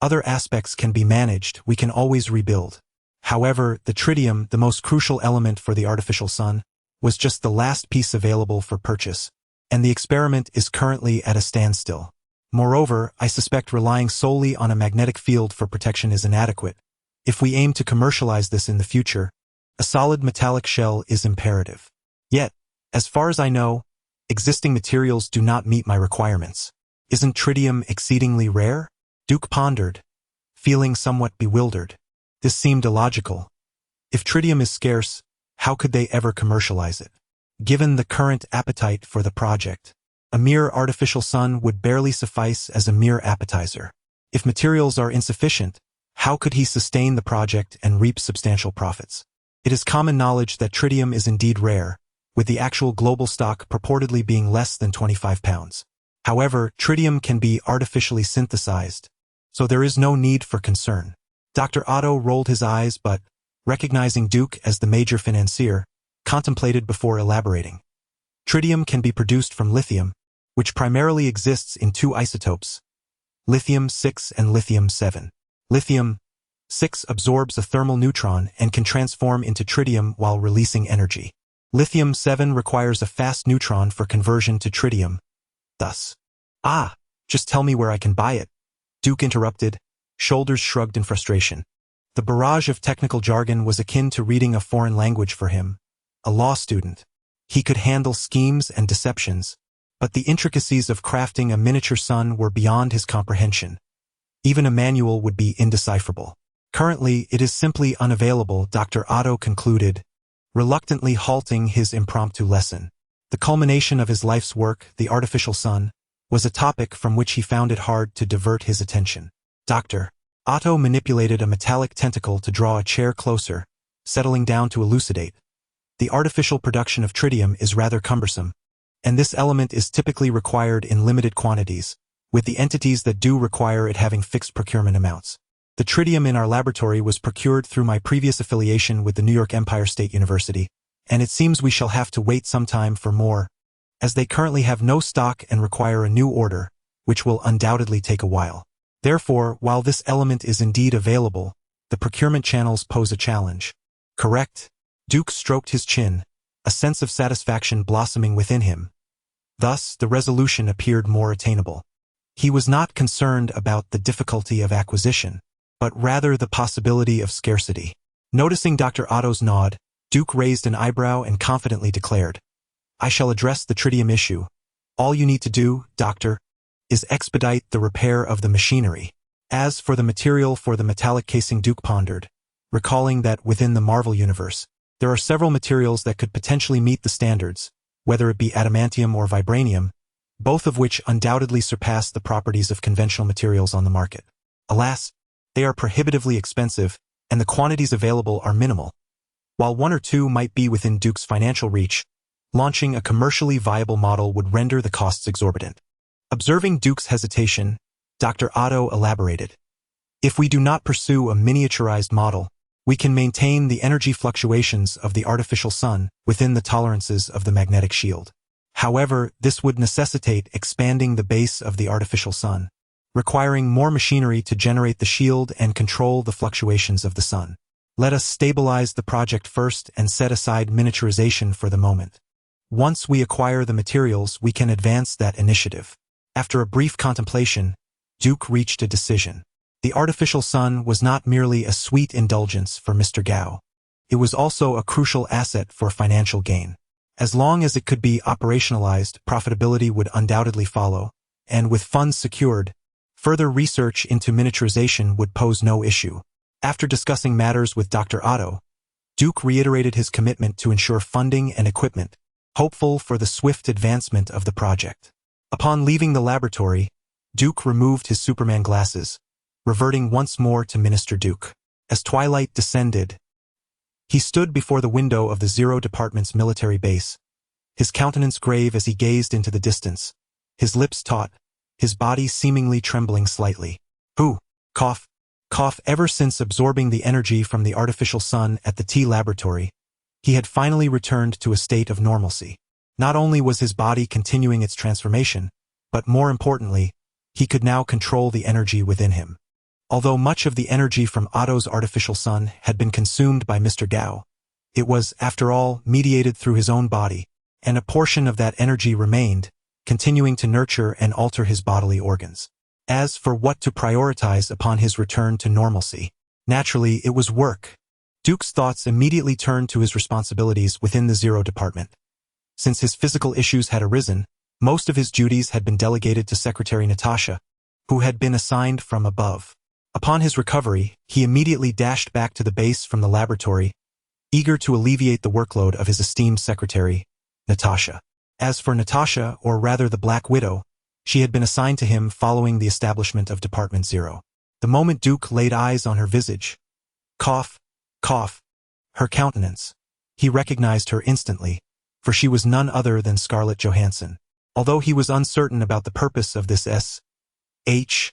"Other aspects can be managed, we can always rebuild." However, the tritium, the most crucial element for the artificial sun, was just the last piece available for purchase, and the experiment is currently at a standstill. Moreover, I suspect relying solely on a magnetic field for protection is inadequate. If we aim to commercialize this in the future, a solid metallic shell is imperative. Yet, as far as I know, existing materials do not meet my requirements. Isn't tritium exceedingly rare? Duke pondered, feeling somewhat bewildered. This seemed illogical. If tritium is scarce, how could they ever commercialize it? Given the current appetite for the project, a mere artificial sun would barely suffice as a mere appetizer. If materials are insufficient, how could he sustain the project and reap substantial profits? It is common knowledge that tritium is indeed rare, with the actual global stock purportedly being less than 25 pounds. However, tritium can be artificially synthesized, so there is no need for concern. Dr. Otto rolled his eyes but, recognizing Duke as the major financier, contemplated before elaborating. Tritium can be produced from lithium, which primarily exists in two isotopes, lithium-6 and lithium-7. Lithium-6 absorbs a thermal neutron and can transform into tritium while releasing energy. Lithium-7 requires a fast neutron for conversion to tritium. Thus, just tell me where I can buy it, Duke interrupted, shoulders shrugged in frustration. The barrage of technical jargon was akin to reading a foreign language for him, a law student. He could handle schemes and deceptions, but the intricacies of crafting a miniature sun were beyond his comprehension. Even a manual would be indecipherable. Currently, it is simply unavailable, Dr. Otto concluded, reluctantly halting his impromptu lesson. The culmination of his life's work, the artificial sun, was a topic from which he found it hard to divert his attention. Dr. Otto manipulated a metallic tentacle to draw a chair closer, settling down to elucidate. The artificial production of tritium is rather cumbersome, and this element is typically required in limited quantities, with the entities that do require it having fixed procurement amounts. The tritium in our laboratory was procured through my previous affiliation with the New York Empire State University, and it seems we shall have to wait some time for more, as they currently have no stock and require a new order, which will undoubtedly take a while. Therefore, while this element is indeed available, the procurement channels pose a challenge. Correct? Duke stroked his chin, a sense of satisfaction blossoming within him. Thus, the resolution appeared more attainable. He was not concerned about the difficulty of acquisition, but rather the possibility of scarcity. Noticing Dr. Otto's nod, Duke raised an eyebrow and confidently declared, "I shall address the tritium issue. All you need to do, Doctor, is expedite the repair of the machinery. As for the material for the metallic casing," Duke pondered, recalling that within the Marvel universe, there are several materials that could potentially meet the standards, whether it be adamantium or vibranium, both of which undoubtedly surpass the properties of conventional materials on the market. Alas, they are prohibitively expensive, and the quantities available are minimal. While one or two might be within Duke's financial reach, launching a commercially viable model would render the costs exorbitant. Observing Duke's hesitation, Dr. Otto elaborated. If we do not pursue a miniaturized model, we can maintain the energy fluctuations of the artificial sun within the tolerances of the magnetic shield. However, this would necessitate expanding the base of the artificial sun, requiring more machinery to generate the shield and control the fluctuations of the sun. Let us stabilize the project first and set aside miniaturization for the moment. Once we acquire the materials, we can advance that initiative. After a brief contemplation, Duke reached a decision. The artificial sun was not merely a sweet indulgence for Mr. Gao. It was also a crucial asset for financial gain. As long as it could be operationalized, profitability would undoubtedly follow, and with funds secured, further research into miniaturization would pose no issue. After discussing matters with Dr. Otto, Duke reiterated his commitment to ensure funding and equipment, hopeful for the swift advancement of the project. Upon leaving the laboratory, Duke removed his Superman glasses, reverting once more to Minister Duke. As twilight descended, he stood before the window of the Zero Department's military base, his countenance grave as he gazed into the distance, his lips taut, his body seemingly trembling slightly. Cough. Ever since absorbing the energy from the artificial sun at the T laboratory, he had finally returned to a state of normalcy. Not only was his body continuing its transformation, but more importantly, he could now control the energy within him. Although much of the energy from Otto's artificial sun had been consumed by Mr. Gao, it was, after all, mediated through his own body, and a portion of that energy remained, continuing to nurture and alter his bodily organs. As for what to prioritize upon his return to normalcy, naturally it was work. Duke's thoughts immediately turned to his responsibilities within the Zero Department. Since his physical issues had arisen, most of his duties had been delegated to Secretary Natasha, who had been assigned from above. Upon his recovery, he immediately dashed back to the base from the laboratory, eager to alleviate the workload of his esteemed secretary, Natasha. As for Natasha, or rather the Black Widow, she had been assigned to him following the establishment of Department Zero. The moment Duke laid eyes on her visage, cough, her countenance, he recognized her instantly, for she was none other than Scarlett Johansson. Although he was uncertain about the purpose of this SHIELD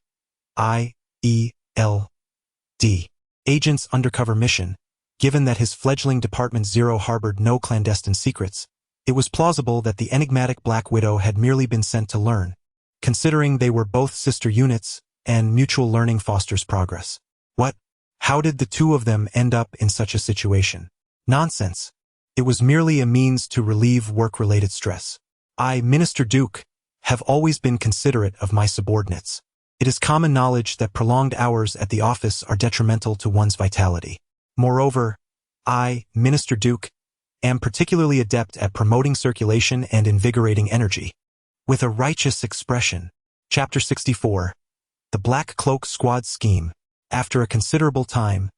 agent's undercover mission, given that his fledgling Department Zero harbored no clandestine secrets, it was plausible that the enigmatic Black Widow had merely been sent to learn, considering they were both sister units, and mutual learning fosters progress. How did the two of them end up in such a situation? Nonsense. It was merely a means to relieve work-related stress. I, Minister Duke, have always been considerate of my subordinates. It is common knowledge that prolonged hours at the office are detrimental to one's vitality. Moreover, I, Minister Duke, am particularly adept at promoting circulation and invigorating energy. With a righteous expression. Chapter 64. The Black Cloak Squad Scheme. After a considerable time,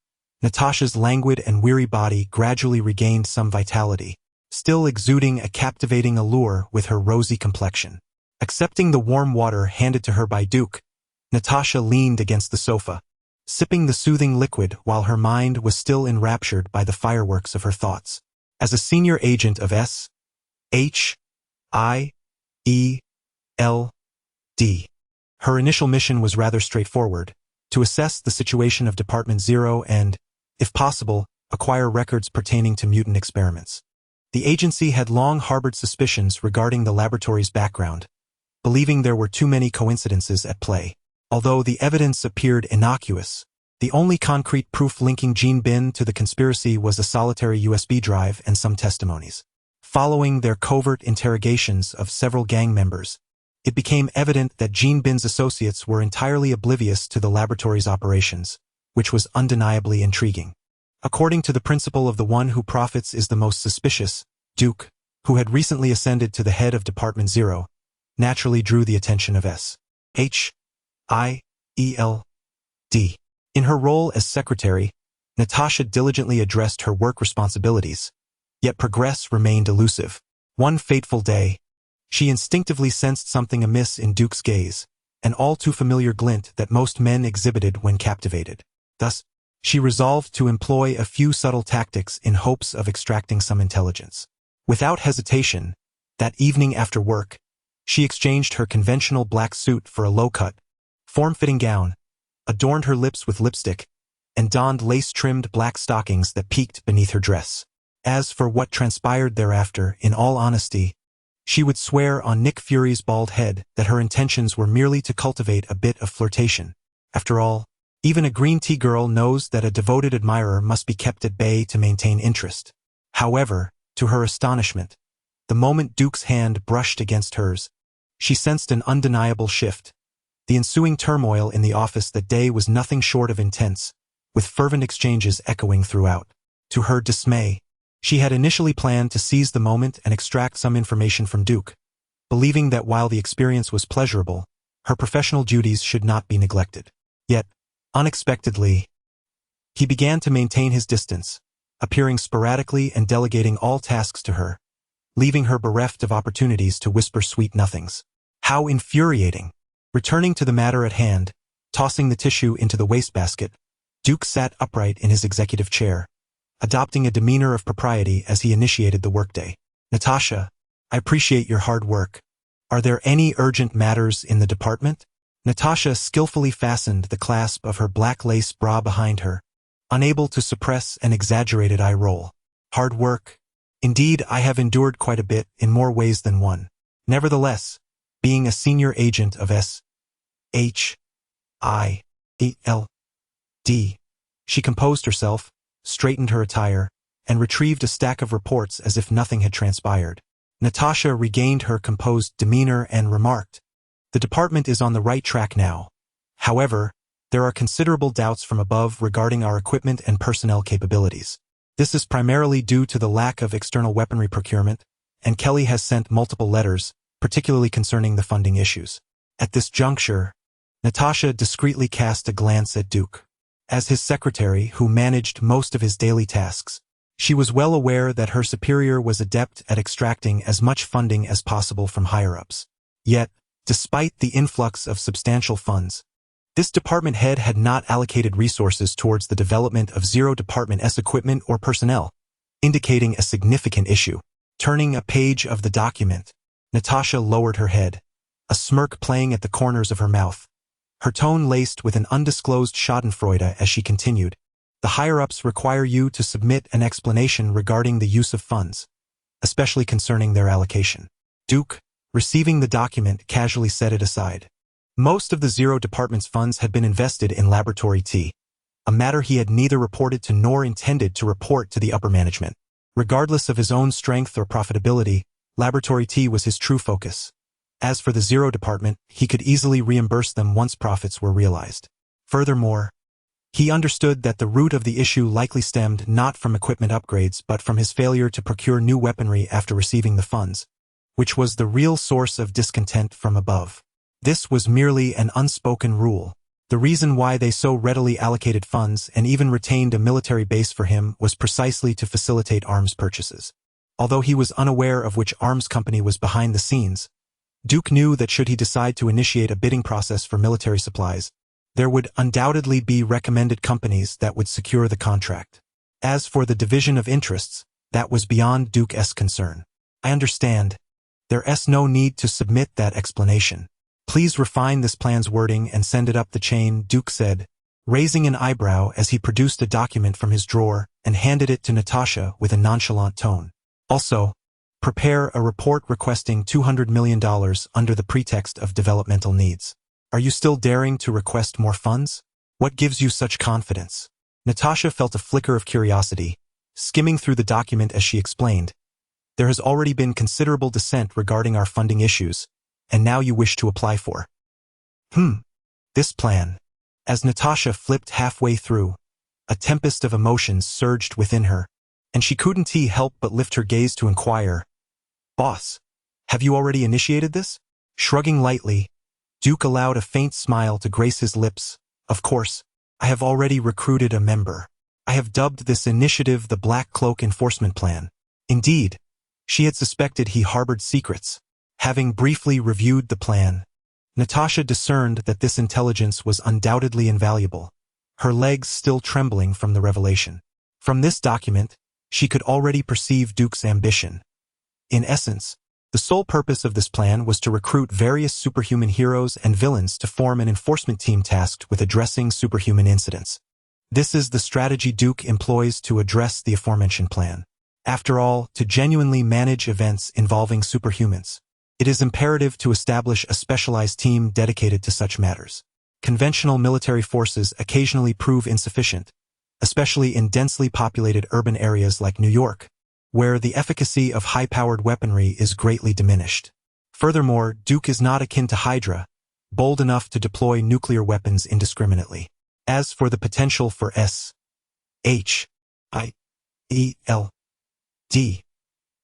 Natasha's languid and weary body gradually regained some vitality, still exuding a captivating allure with her rosy complexion. Accepting the warm water handed to her by Duke, Natasha leaned against the sofa, sipping the soothing liquid while her mind was still enraptured by the fireworks of her thoughts. As a senior agent of SHIELD, her initial mission was rather straightforward: to assess the situation of Department Zero and, if possible, acquire records pertaining to mutant experiments. The agency had long harbored suspicions regarding the laboratory's background, believing there were too many coincidences at play. Although the evidence appeared innocuous, the only concrete proof linking Jean Bin to the conspiracy was a solitary USB drive and some testimonies. Following their covert interrogations of several gang members, it became evident that Jean Bin's associates were entirely oblivious to the laboratory's operations, which was undeniably intriguing. According to the principle of the one who profits is the most suspicious, Duke, who had recently ascended to the head of Department Zero, naturally drew the attention of SHIELD. In her role as secretary, Natasha diligently addressed her work responsibilities, yet progress remained elusive. One fateful day, she instinctively sensed something amiss in Duke's gaze, an all-too-familiar glint that most men exhibited when captivated. Thus, she resolved to employ a few subtle tactics in hopes of extracting some intelligence. Without hesitation, that evening after work, she exchanged her conventional black suit for a low-cut, form-fitting gown, adorned her lips with lipstick, and donned lace-trimmed black stockings that peeked beneath her dress. As for what transpired thereafter, in all honesty, she would swear on Nick Fury's bald head that her intentions were merely to cultivate a bit of flirtation. After all, even a green tea girl knows that a devoted admirer must be kept at bay to maintain interest. However, to her astonishment, the moment Duke's hand brushed against hers, she sensed an undeniable shift. The ensuing turmoil in the office that day was nothing short of intense, with fervent exchanges echoing throughout. To her dismay, she had initially planned to seize the moment and extract some information from Duke, believing that while the experience was pleasurable, her professional duties should not be neglected. Yet, unexpectedly, he began to maintain his distance, appearing sporadically and delegating all tasks to her, leaving her bereft of opportunities to whisper sweet nothings. How infuriating! Returning to the matter at hand, tossing the tissue into the wastebasket, Duke sat upright in his executive chair, adopting a demeanor of propriety as he initiated the workday. Natasha, I appreciate your hard work. Are there any urgent matters in the department? Natasha skillfully fastened the clasp of her black lace bra behind her, unable to suppress an exaggerated eye roll. Hard work? Indeed, I have endured quite a bit in more ways than one. Nevertheless, being a senior agent of S.H.I.E.L.D., she composed herself, straightened her attire, and retrieved a stack of reports as if nothing had transpired. Natasha regained her composed demeanor and remarked, "The department is on the right track now. However, there are considerable doubts from above regarding our equipment and personnel capabilities. This is primarily due to the lack of external weaponry procurement, and Kelly has sent multiple letters, particularly concerning the funding issues." At this juncture, Natasha discreetly cast a glance at Duke. As his secretary, who managed most of his daily tasks, she was well aware that her superior was adept at extracting as much funding as possible from higher-ups. Yet, despite the influx of substantial funds, this department head had not allocated resources towards the development of Zero Department S equipment or personnel, indicating a significant issue. Turning a page of the document, Natasha lowered her head, a smirk playing at the corners of her mouth, her tone laced with an undisclosed schadenfreude as she continued. The higher-ups require you to submit an explanation regarding the use of funds, especially concerning their allocation. Duke, receiving the document, casually set it aside. Most of the Zero Department's funds had been invested in Laboratory T, a matter he had neither reported to nor intended to report to the upper management. Regardless of his own strength or profitability, Laboratory T was his true focus. As for the Zero Department, he could easily reimburse them once profits were realized. Furthermore, he understood that the root of the issue likely stemmed not from equipment upgrades but from his failure to procure new weaponry after receiving the funds, which was the real source of discontent from above. This was merely an unspoken rule. The reason why they so readily allocated funds and even retained a military base for him was precisely to facilitate arms purchases. Although he was unaware of which arms company was behind the scenes, Duke knew that should he decide to initiate a bidding process for military supplies, there would undoubtedly be recommended companies that would secure the contract. As for the division of interests, that was beyond Duke's concern. I understand. There's no need to submit that explanation. Please refine this plan's wording and send it up the chain, Duke said, raising an eyebrow as he produced a document from his drawer and handed it to Natasha with a nonchalant tone. Also, prepare a report requesting $200 million under the pretext of developmental needs. Are you still daring to request more funds? What gives you such confidence? Natasha felt a flicker of curiosity, skimming through the document as she explained. There has already been considerable dissent regarding our funding issues, and now you wish to apply for. This plan. As Natasha flipped halfway through, a tempest of emotions surged within her, and she couldn't help but lift her gaze to inquire, "Boss, have you already initiated this?" Shrugging lightly, Duke allowed a faint smile to grace his lips. "Of course, I have already recruited a member. I have dubbed this initiative the Black Cloak Enforcement Plan. Indeed, She had suspected he harbored secrets. Having briefly reviewed the plan, Natasha discerned that this intelligence was undoubtedly invaluable, her legs still trembling from the revelation. From this document, she could already perceive Duke's ambition. In essence, the sole purpose of this plan was to recruit various superhuman heroes and villains to form an enforcement team tasked with addressing superhuman incidents. This is the strategy Duke employs to address the aforementioned plan. After all, to genuinely manage events involving superhumans, it is imperative to establish a specialized team dedicated to such matters. Conventional military forces occasionally prove insufficient, especially in densely populated urban areas like New York, where the efficacy of high-powered weaponry is greatly diminished. Furthermore, Duke is not akin to Hydra, bold enough to deploy nuclear weapons indiscriminately. As for the potential for S.H.I.E.L.D.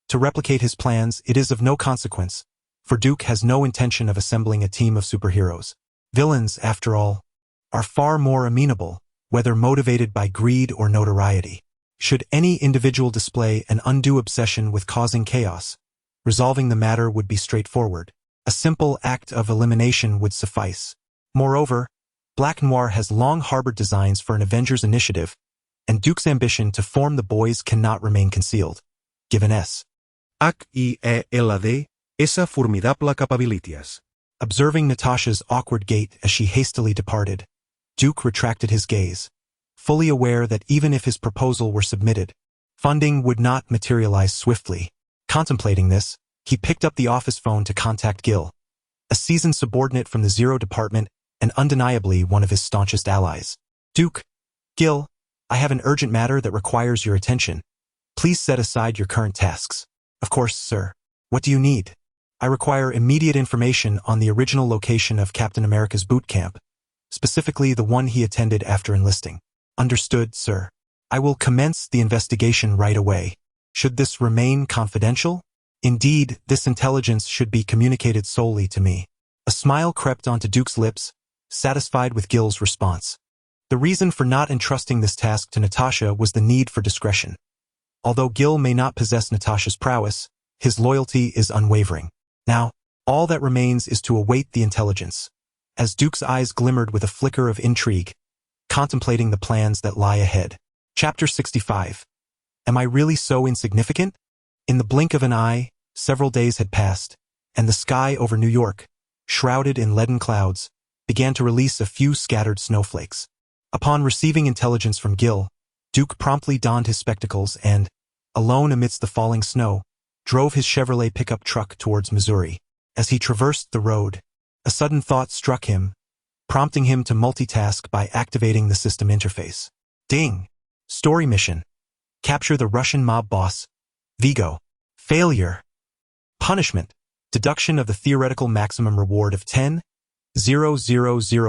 to replicate his plans, it is of no consequence, for Duke has no intention of assembling a team of superheroes. Villains, after all, are far more amenable, whether motivated by greed or notoriety. Should any individual display an undue obsession with causing chaos, resolving the matter would be straightforward. A simple act of elimination would suffice. Moreover, Black Noir has long harbored designs for an Avengers initiative, and Duke's ambition to form the boys cannot remain concealed. Given H.I.E.L.D. esa formidable capabilities. Observing Natasha's awkward gait as she hastily departed, Duke retracted his gaze, fully aware that even if his proposal were submitted, funding would not materialize swiftly. Contemplating this, he picked up the office phone to contact Gil, a seasoned subordinate from the Zero Department and undeniably one of his staunchest allies. Duke, Gil, I have an urgent matter that requires your attention. Please set aside your current tasks. Of course, sir. What do you need? I require immediate information on the original location of Captain America's boot camp, specifically the one he attended after enlisting. Understood, sir. I will commence the investigation right away. Should this remain confidential? Indeed, this intelligence should be communicated solely to me. A smile crept onto Duke's lips, satisfied with Gil's response. The reason for not entrusting this task to Natasha was the need for discretion. Although Gil may not possess Natasha's prowess, his loyalty is unwavering. Now, all that remains is to await the intelligence. As Duke's eyes glimmered with a flicker of intrigue, contemplating the plans that lie ahead. Chapter 65. Am I really so insignificant? In the blink of an eye, several days had passed, and the sky over New York, shrouded in leaden clouds, began to release a few scattered snowflakes. Upon receiving intelligence from Gil, Duke promptly donned his spectacles and, alone amidst the falling snow, drove his Chevrolet pickup truck towards Missouri. As he traversed the road, a sudden thought struck him, prompting him to multitask by activating the system interface. Ding! Story mission. Capture the Russian mob boss, Vigo. Failure. Punishment. Deduction of the theoretical maximum reward of 10,000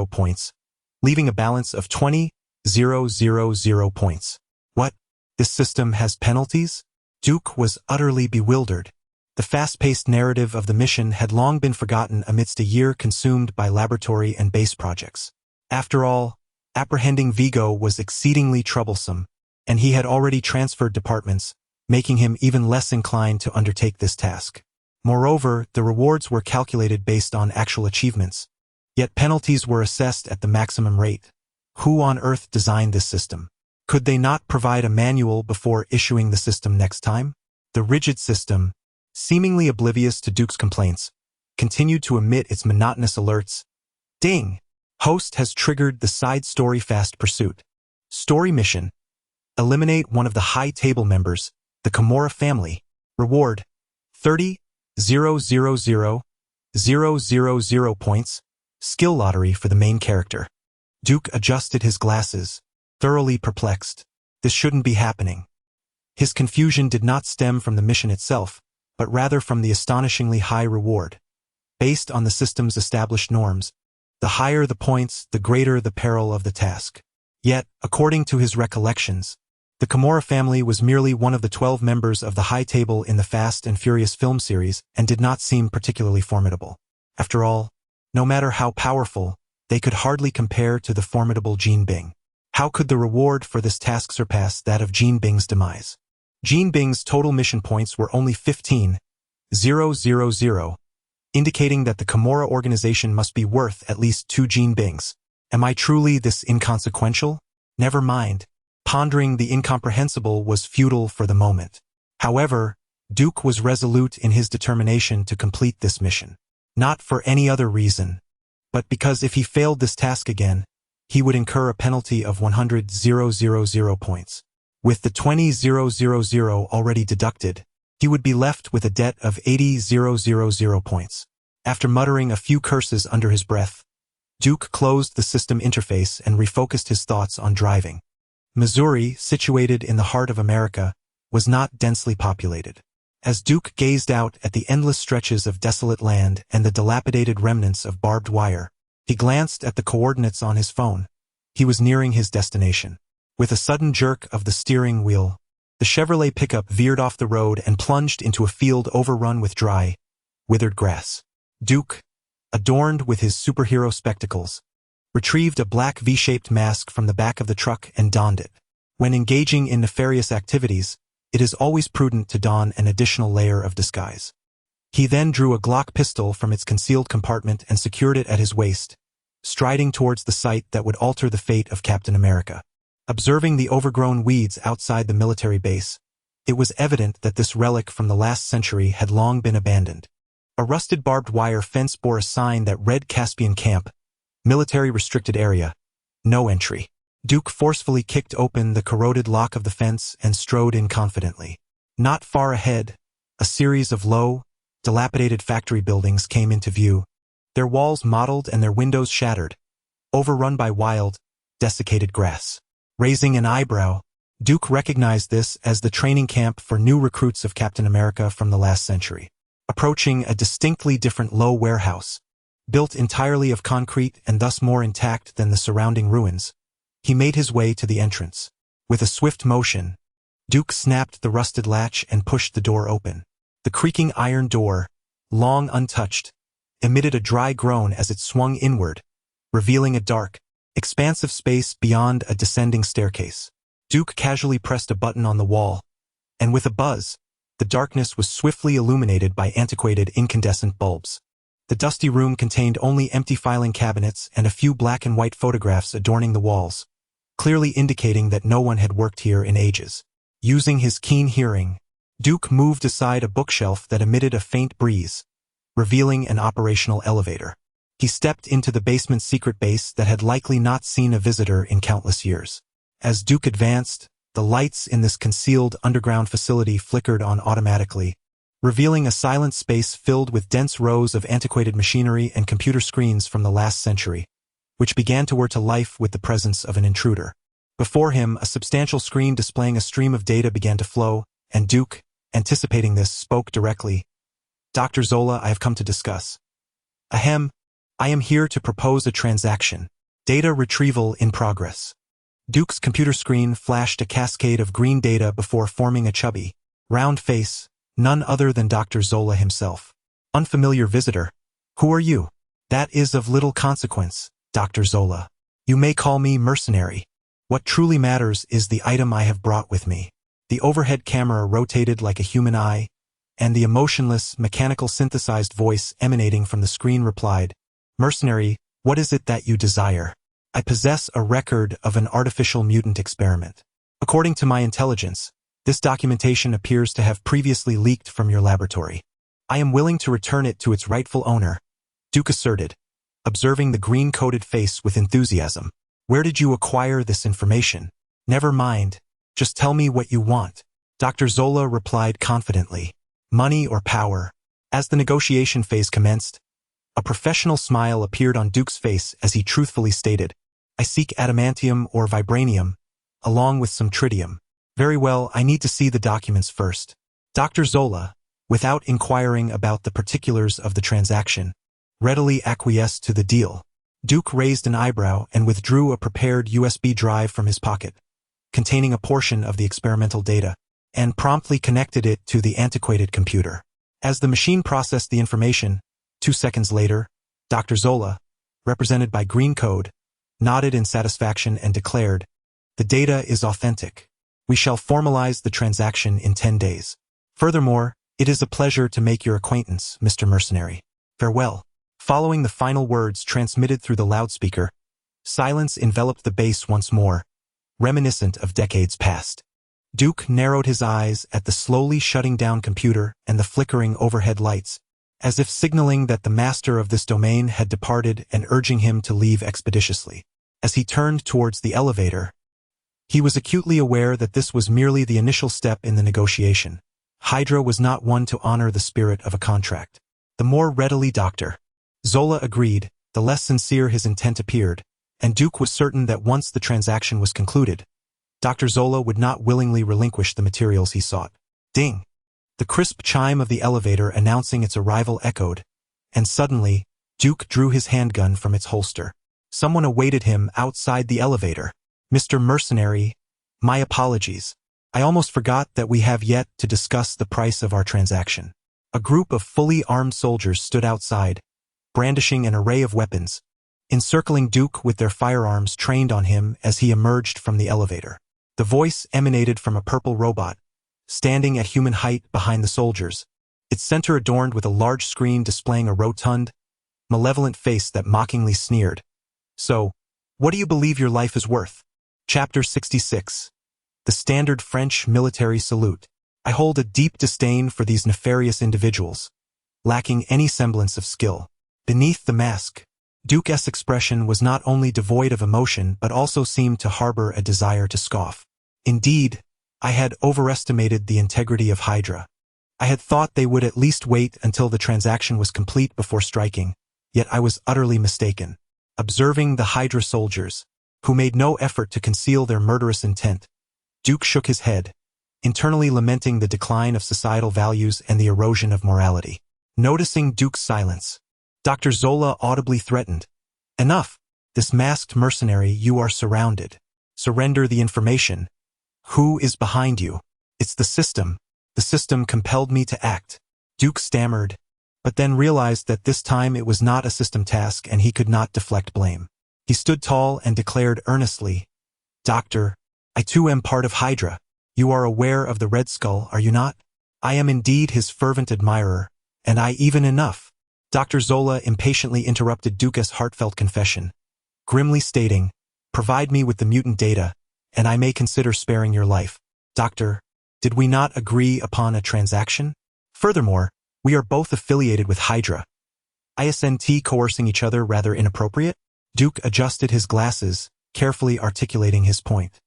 points, leaving a balance of 20,000 points. What? This system has penalties? Duke was utterly bewildered. The fast-paced narrative of the mission had long been forgotten amidst a year consumed by laboratory and base projects. After all, apprehending Vigo was exceedingly troublesome, and he had already transferred departments, making him even less inclined to undertake this task. Moreover, the rewards were calculated based on actual achievements, yet penalties were assessed at the maximum rate. Who on earth designed this system? Could they not provide a manual before issuing the system next time? The rigid system, seemingly oblivious to Duke's complaints, continued to emit its monotonous alerts. Ding! Host has triggered the side story fast pursuit. Story mission. Eliminate one of the high table members, the Kimura family. Reward. 30,000 points. Skill lottery for the main character. Duke adjusted his glasses, thoroughly perplexed. This shouldn't be happening. His confusion did not stem from the mission itself, but rather from the astonishingly high reward. Based on the system's established norms, the higher the points, the greater the peril of the task. Yet, according to his recollections, the Kimura family was merely one of the 12 members of the high table in the Fast and Furious film series and did not seem particularly formidable. After all, no matter how powerful, they could hardly compare to the formidable Jean Bing. How could the reward for this task surpass that of Jean Bing's demise? Gene Bing's total mission points were only 15,000, indicating that the Kimura organization must be worth at least 2 Gene Bings. Am I truly this inconsequential? Never mind. Pondering the incomprehensible was futile for the moment. However, Duke was resolute in his determination to complete this mission. Not for any other reason, but because if he failed this task again, he would incur a penalty of 100,000 points. With the 20,000 already deducted, he would be left with a debt of 80,000 points. After muttering a few curses under his breath, Duke closed the system interface and refocused his thoughts on driving. Missouri, situated in the heart of America, was not densely populated. As Duke gazed out at the endless stretches of desolate land and the dilapidated remnants of barbed wire, he glanced at the coordinates on his phone. He was nearing his destination. With a sudden jerk of the steering wheel, the Chevrolet pickup veered off the road and plunged into a field overrun with dry, withered grass. Duke, adorned with his superhero spectacles, retrieved a black V-shaped mask from the back of the truck and donned it. When engaging in nefarious activities, it is always prudent to don an additional layer of disguise. He then drew a Glock pistol from its concealed compartment and secured it at his waist, striding towards the site that would alter the fate of Captain America. Observing the overgrown weeds outside the military base, it was evident that this relic from the last century had long been abandoned. A rusted barbed wire fence bore a sign that read Caspian Camp, Military Restricted Area, No Entry. Duke forcefully kicked open the corroded lock of the fence and strode in confidently. Not far ahead, a series of low, dilapidated factory buildings came into view, their walls mottled and their windows shattered, overrun by wild, desiccated grass. Raising an eyebrow, Duke recognized this as the training camp for new recruits of Captain America from the last century. Approaching a distinctly different low warehouse, built entirely of concrete and thus more intact than the surrounding ruins, he made his way to the entrance. With a swift motion, Duke snapped the rusted latch and pushed the door open. The creaking iron door, long untouched, emitted a dry groan as it swung inward, revealing a dark, expansive space beyond a descending staircase. Duke casually pressed a button on the wall, and with a buzz, the darkness was swiftly illuminated by antiquated incandescent bulbs. The dusty room contained only empty filing cabinets and a few black and white photographs adorning the walls, clearly indicating that no one had worked here in ages. Using his keen hearing, Duke moved aside a bookshelf that emitted a faint breeze, revealing an operational elevator. He stepped into the basement's secret base that had likely not seen a visitor in countless years. As Duke advanced, the lights in this concealed underground facility flickered on automatically, revealing a silent space filled with dense rows of antiquated machinery and computer screens from the last century, which began to whir to life with the presence of an intruder. Before him, a substantial screen displaying a stream of data began to flow, and Duke, anticipating this, spoke directly. "Dr. Zola, I have come to discuss. Ahem, I am here to propose a transaction. Data retrieval in progress." Duke's computer screen flashed a cascade of green data before forming a chubby, round face, none other than Dr. Zola himself. "Unfamiliar visitor. Who are you?" "That is of little consequence, Dr. Zola. You may call me mercenary. What truly matters is the item I have brought with me." The overhead camera rotated like a human eye, and the emotionless, mechanical synthesized voice emanating from the screen replied, "Mercenary, what is it that you desire?" "I possess a record of an artificial mutant experiment. According to my intelligence, this documentation appears to have previously leaked from your laboratory. I am willing to return it to its rightful owner," Duke asserted, observing the green-coated face with enthusiasm. "Where did you acquire this information?" "Never mind. Just tell me what you want," Dr. Zola replied confidently. "Money or power?" As the negotiation phase commenced, a professional smile appeared on Duke's face as he truthfully stated, "I seek adamantium or vibranium, along with some tritium." "Very well, I need to see the documents first." Dr. Zola, without inquiring about the particulars of the transaction, readily acquiesced to the deal. Duke raised an eyebrow and withdrew a prepared USB drive from his pocket, containing a portion of the experimental data, and promptly connected it to the antiquated computer. As the machine processed the information, 2 seconds later, Dr. Zola, represented by green code, nodded in satisfaction and declared, "The data is authentic. We shall formalize the transaction in 10 days. Furthermore, it is a pleasure to make your acquaintance, Mr. Mercenary. Farewell. Following the final words transmitted through the loudspeaker, silence enveloped the base once more, reminiscent of decades past. Duke narrowed his eyes at the slowly shutting down computer and the flickering overhead lights, as if signaling that the master of this domain had departed and urging him to leave expeditiously. As he turned towards the elevator, he was acutely aware that this was merely the initial step in the negotiation. Hydra was not one to honor the spirit of a contract. The more readily Dr. Zola agreed, the less sincere his intent appeared, and Duke was certain that once the transaction was concluded, Dr. Zola would not willingly relinquish the materials he sought. Ding! The crisp chime of the elevator announcing its arrival echoed, and suddenly, Duke drew his handgun from its holster. Someone awaited him outside the elevator. Mr. Mercenary, my apologies. I almost forgot that we have yet to discuss the price of our transaction. A group of fully armed soldiers stood outside, brandishing an array of weapons, encircling Duke with their firearms trained on him as he emerged from the elevator. The voice emanated from a purple robot, standing at human height behind the soldiers, its center adorned with a large screen displaying a rotund, malevolent face that mockingly sneered. So, what do you believe your life is worth? Chapter 66. The standard French military salute. I hold a deep disdain for these nefarious individuals, lacking any semblance of skill. Beneath the mask, Duke's expression was not only devoid of emotion but also seemed to harbor a desire to scoff. Indeed, I had overestimated the integrity of Hydra. I had thought they would at least wait until the transaction was complete before striking, yet I was utterly mistaken. Observing the Hydra soldiers, who made no effort to conceal their murderous intent, Duke shook his head, internally lamenting the decline of societal values and the erosion of morality. Noticing Duke's silence, Dr. Zola audibly threatened, "Enough! This masked mercenary, you are surrounded. Surrender the information. Who is behind you? It's the system. The system compelled me to act." Duke stammered, but then realized that this time it was not a system task and he could not deflect blame. He stood tall and declared earnestly, "Doctor, I too am part of Hydra. You are aware of the Red Skull, are you not? I am indeed his fervent admirer, and I even enough." Dr. Zola impatiently interrupted Duke's heartfelt confession, grimly stating, "Provide me with the mutant data, and I may consider sparing your life." "Doctor, did we not agree upon a transaction? Furthermore, we are both affiliated with Hydra. Isn't coercing each other rather inappropriate?" Duke adjusted his glasses, carefully articulating his point.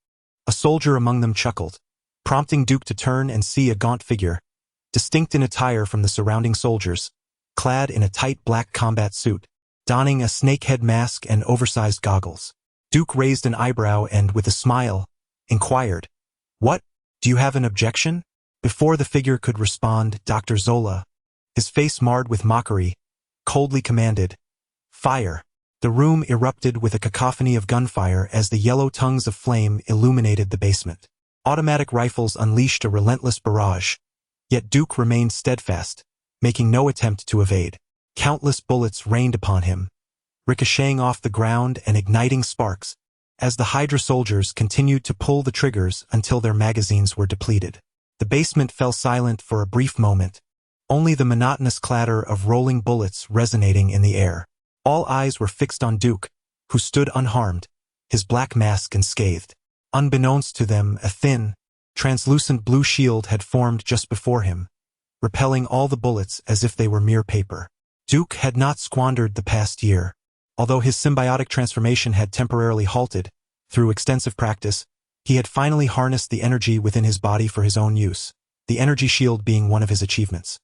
A soldier among them chuckled, prompting Duke to turn and see a gaunt figure, distinct in attire from the surrounding soldiers, clad in a tight black combat suit, donning a snakehead mask and oversized goggles. Duke raised an eyebrow and, with a smile, inquired, "What? Do you have an objection?" Before the figure could respond, Dr. Zola, his face marred with mockery, coldly commanded, "Fire." The room erupted with a cacophony of gunfire as the yellow tongues of flame illuminated the basement. Automatic rifles unleashed a relentless barrage, yet Duke remained steadfast, making no attempt to evade. Countless bullets rained upon him, ricocheting off the ground and igniting sparks, as the Hydra soldiers continued to pull the triggers until their magazines were depleted. The basement fell silent for a brief moment, only the monotonous clatter of rolling bullets resonating in the air. All eyes were fixed on Duke, who stood unharmed, his black mask unscathed. Unbeknownst to them, a thin, translucent blue shield had formed just before him, repelling all the bullets as if they were mere paper. Duke had not squandered the past year. Although his symbiotic transformation had temporarily halted, through extensive practice, he had finally harnessed the energy within his body for his own use, the energy shield being one of his achievements.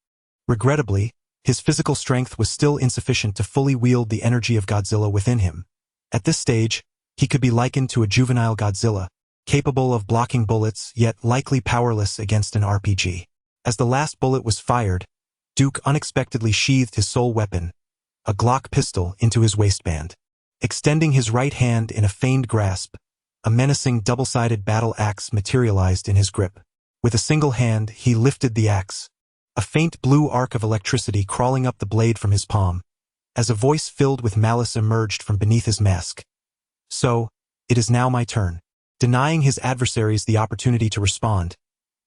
Regrettably, his physical strength was still insufficient to fully wield the energy of Godzilla within him. At this stage, he could be likened to a juvenile Godzilla, capable of blocking bullets yet likely powerless against an RPG. As the last bullet was fired, Duke unexpectedly sheathed his sole weapon, a Glock pistol, into his waistband. Extending his right hand in a feigned grasp, a menacing double-sided battle axe materialized in his grip. With a single hand, he lifted the axe, a faint blue arc of electricity crawling up the blade from his palm, as a voice filled with malice emerged from beneath his mask. "So, it is now my turn. Denying his adversaries the opportunity to respond,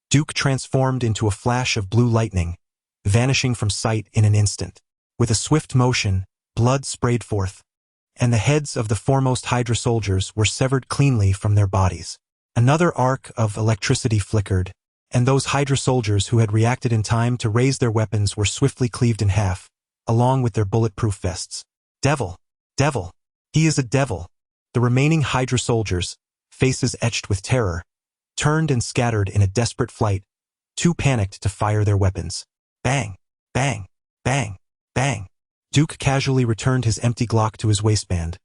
Duke transformed into a flash of blue lightning, vanishing from sight in an instant. With a swift motion, blood sprayed forth, and the heads of the foremost Hydra soldiers were severed cleanly from their bodies. Another arc of electricity flickered, and those Hydra soldiers who had reacted in time to raise their weapons were swiftly cleaved in half, along with their bulletproof vests. Devil! Devil! He is a devil! The remaining Hydra soldiers, faces etched with terror, turned and scattered in a desperate flight, too panicked to fire their weapons. Bang! Bang! Bang! Bang! Duke casually returned his empty Glock to his waistband,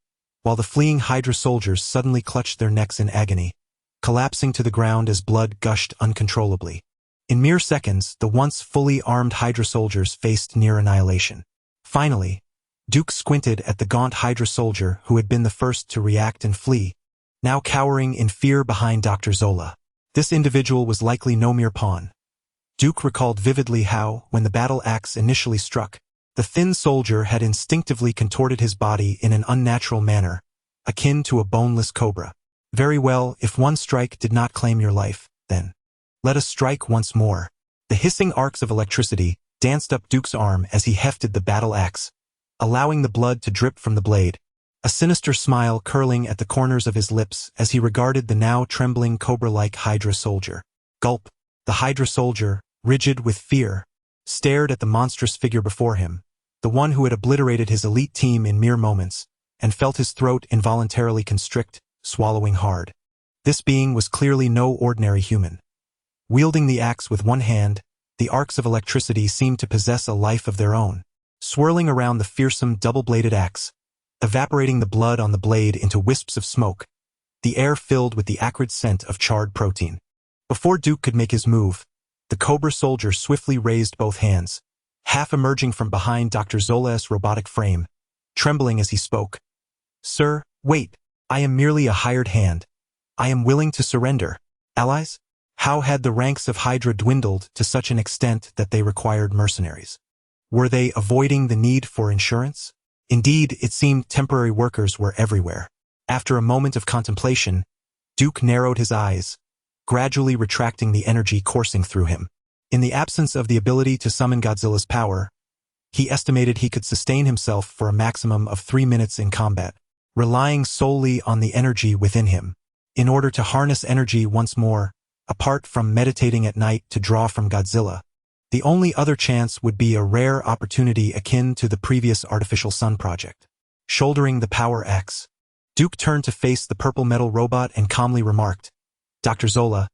while the fleeing Hydra soldiers suddenly clutched their necks in agony, collapsing to the ground as blood gushed uncontrollably. In mere seconds, the once fully armed Hydra soldiers faced near annihilation. Finally, Duke squinted at the gaunt Hydra soldier who had been the first to react and flee, now cowering in fear behind Dr. Zola. This individual was likely no mere pawn. Duke recalled vividly how, when the battle axe initially struck, the thin soldier had instinctively contorted his body in an unnatural manner, akin to a boneless cobra. Very well, if one strike did not claim your life, then let us strike once more. The hissing arcs of electricity danced up Duke's arm as he hefted the battle axe, allowing the blood to drip from the blade, a sinister smile curling at the corners of his lips as he regarded the now trembling cobra-like Hydra soldier. Gulp! The Hydra soldier, rigid with fear, stared at the monstrous figure before him, the one who had obliterated his elite team in mere moments, and felt his throat involuntarily constrict, swallowing hard. This being was clearly no ordinary human. Wielding the axe with one hand, the arcs of electricity seemed to possess a life of their own, swirling around the fearsome double-bladed axe, evaporating the blood on the blade into wisps of smoke, the air filled with the acrid scent of charred protein. Before Duke could make his move, the Cobra soldier swiftly raised both hands, half emerging from behind Dr. Zola's robotic frame, trembling as he spoke. "Sir, wait. I am merely a hired hand. I am willing to surrender. Allies?" How had the ranks of Hydra dwindled to such an extent that they required mercenaries? Were they avoiding the need for insurance? Indeed, it seemed temporary workers were everywhere. After a moment of contemplation, Duke narrowed his eyes, gradually retracting the energy coursing through him. In the absence of the ability to summon Godzilla's power, he estimated he could sustain himself for a maximum of 3 minutes in combat, relying solely on the energy within him. In order to harness energy once more, apart from meditating at night to draw from Godzilla, the only other chance would be a rare opportunity akin to the previous artificial sun project. Shouldering the power axe, Duke turned to face the purple metal robot and calmly remarked, "Dr. Zola,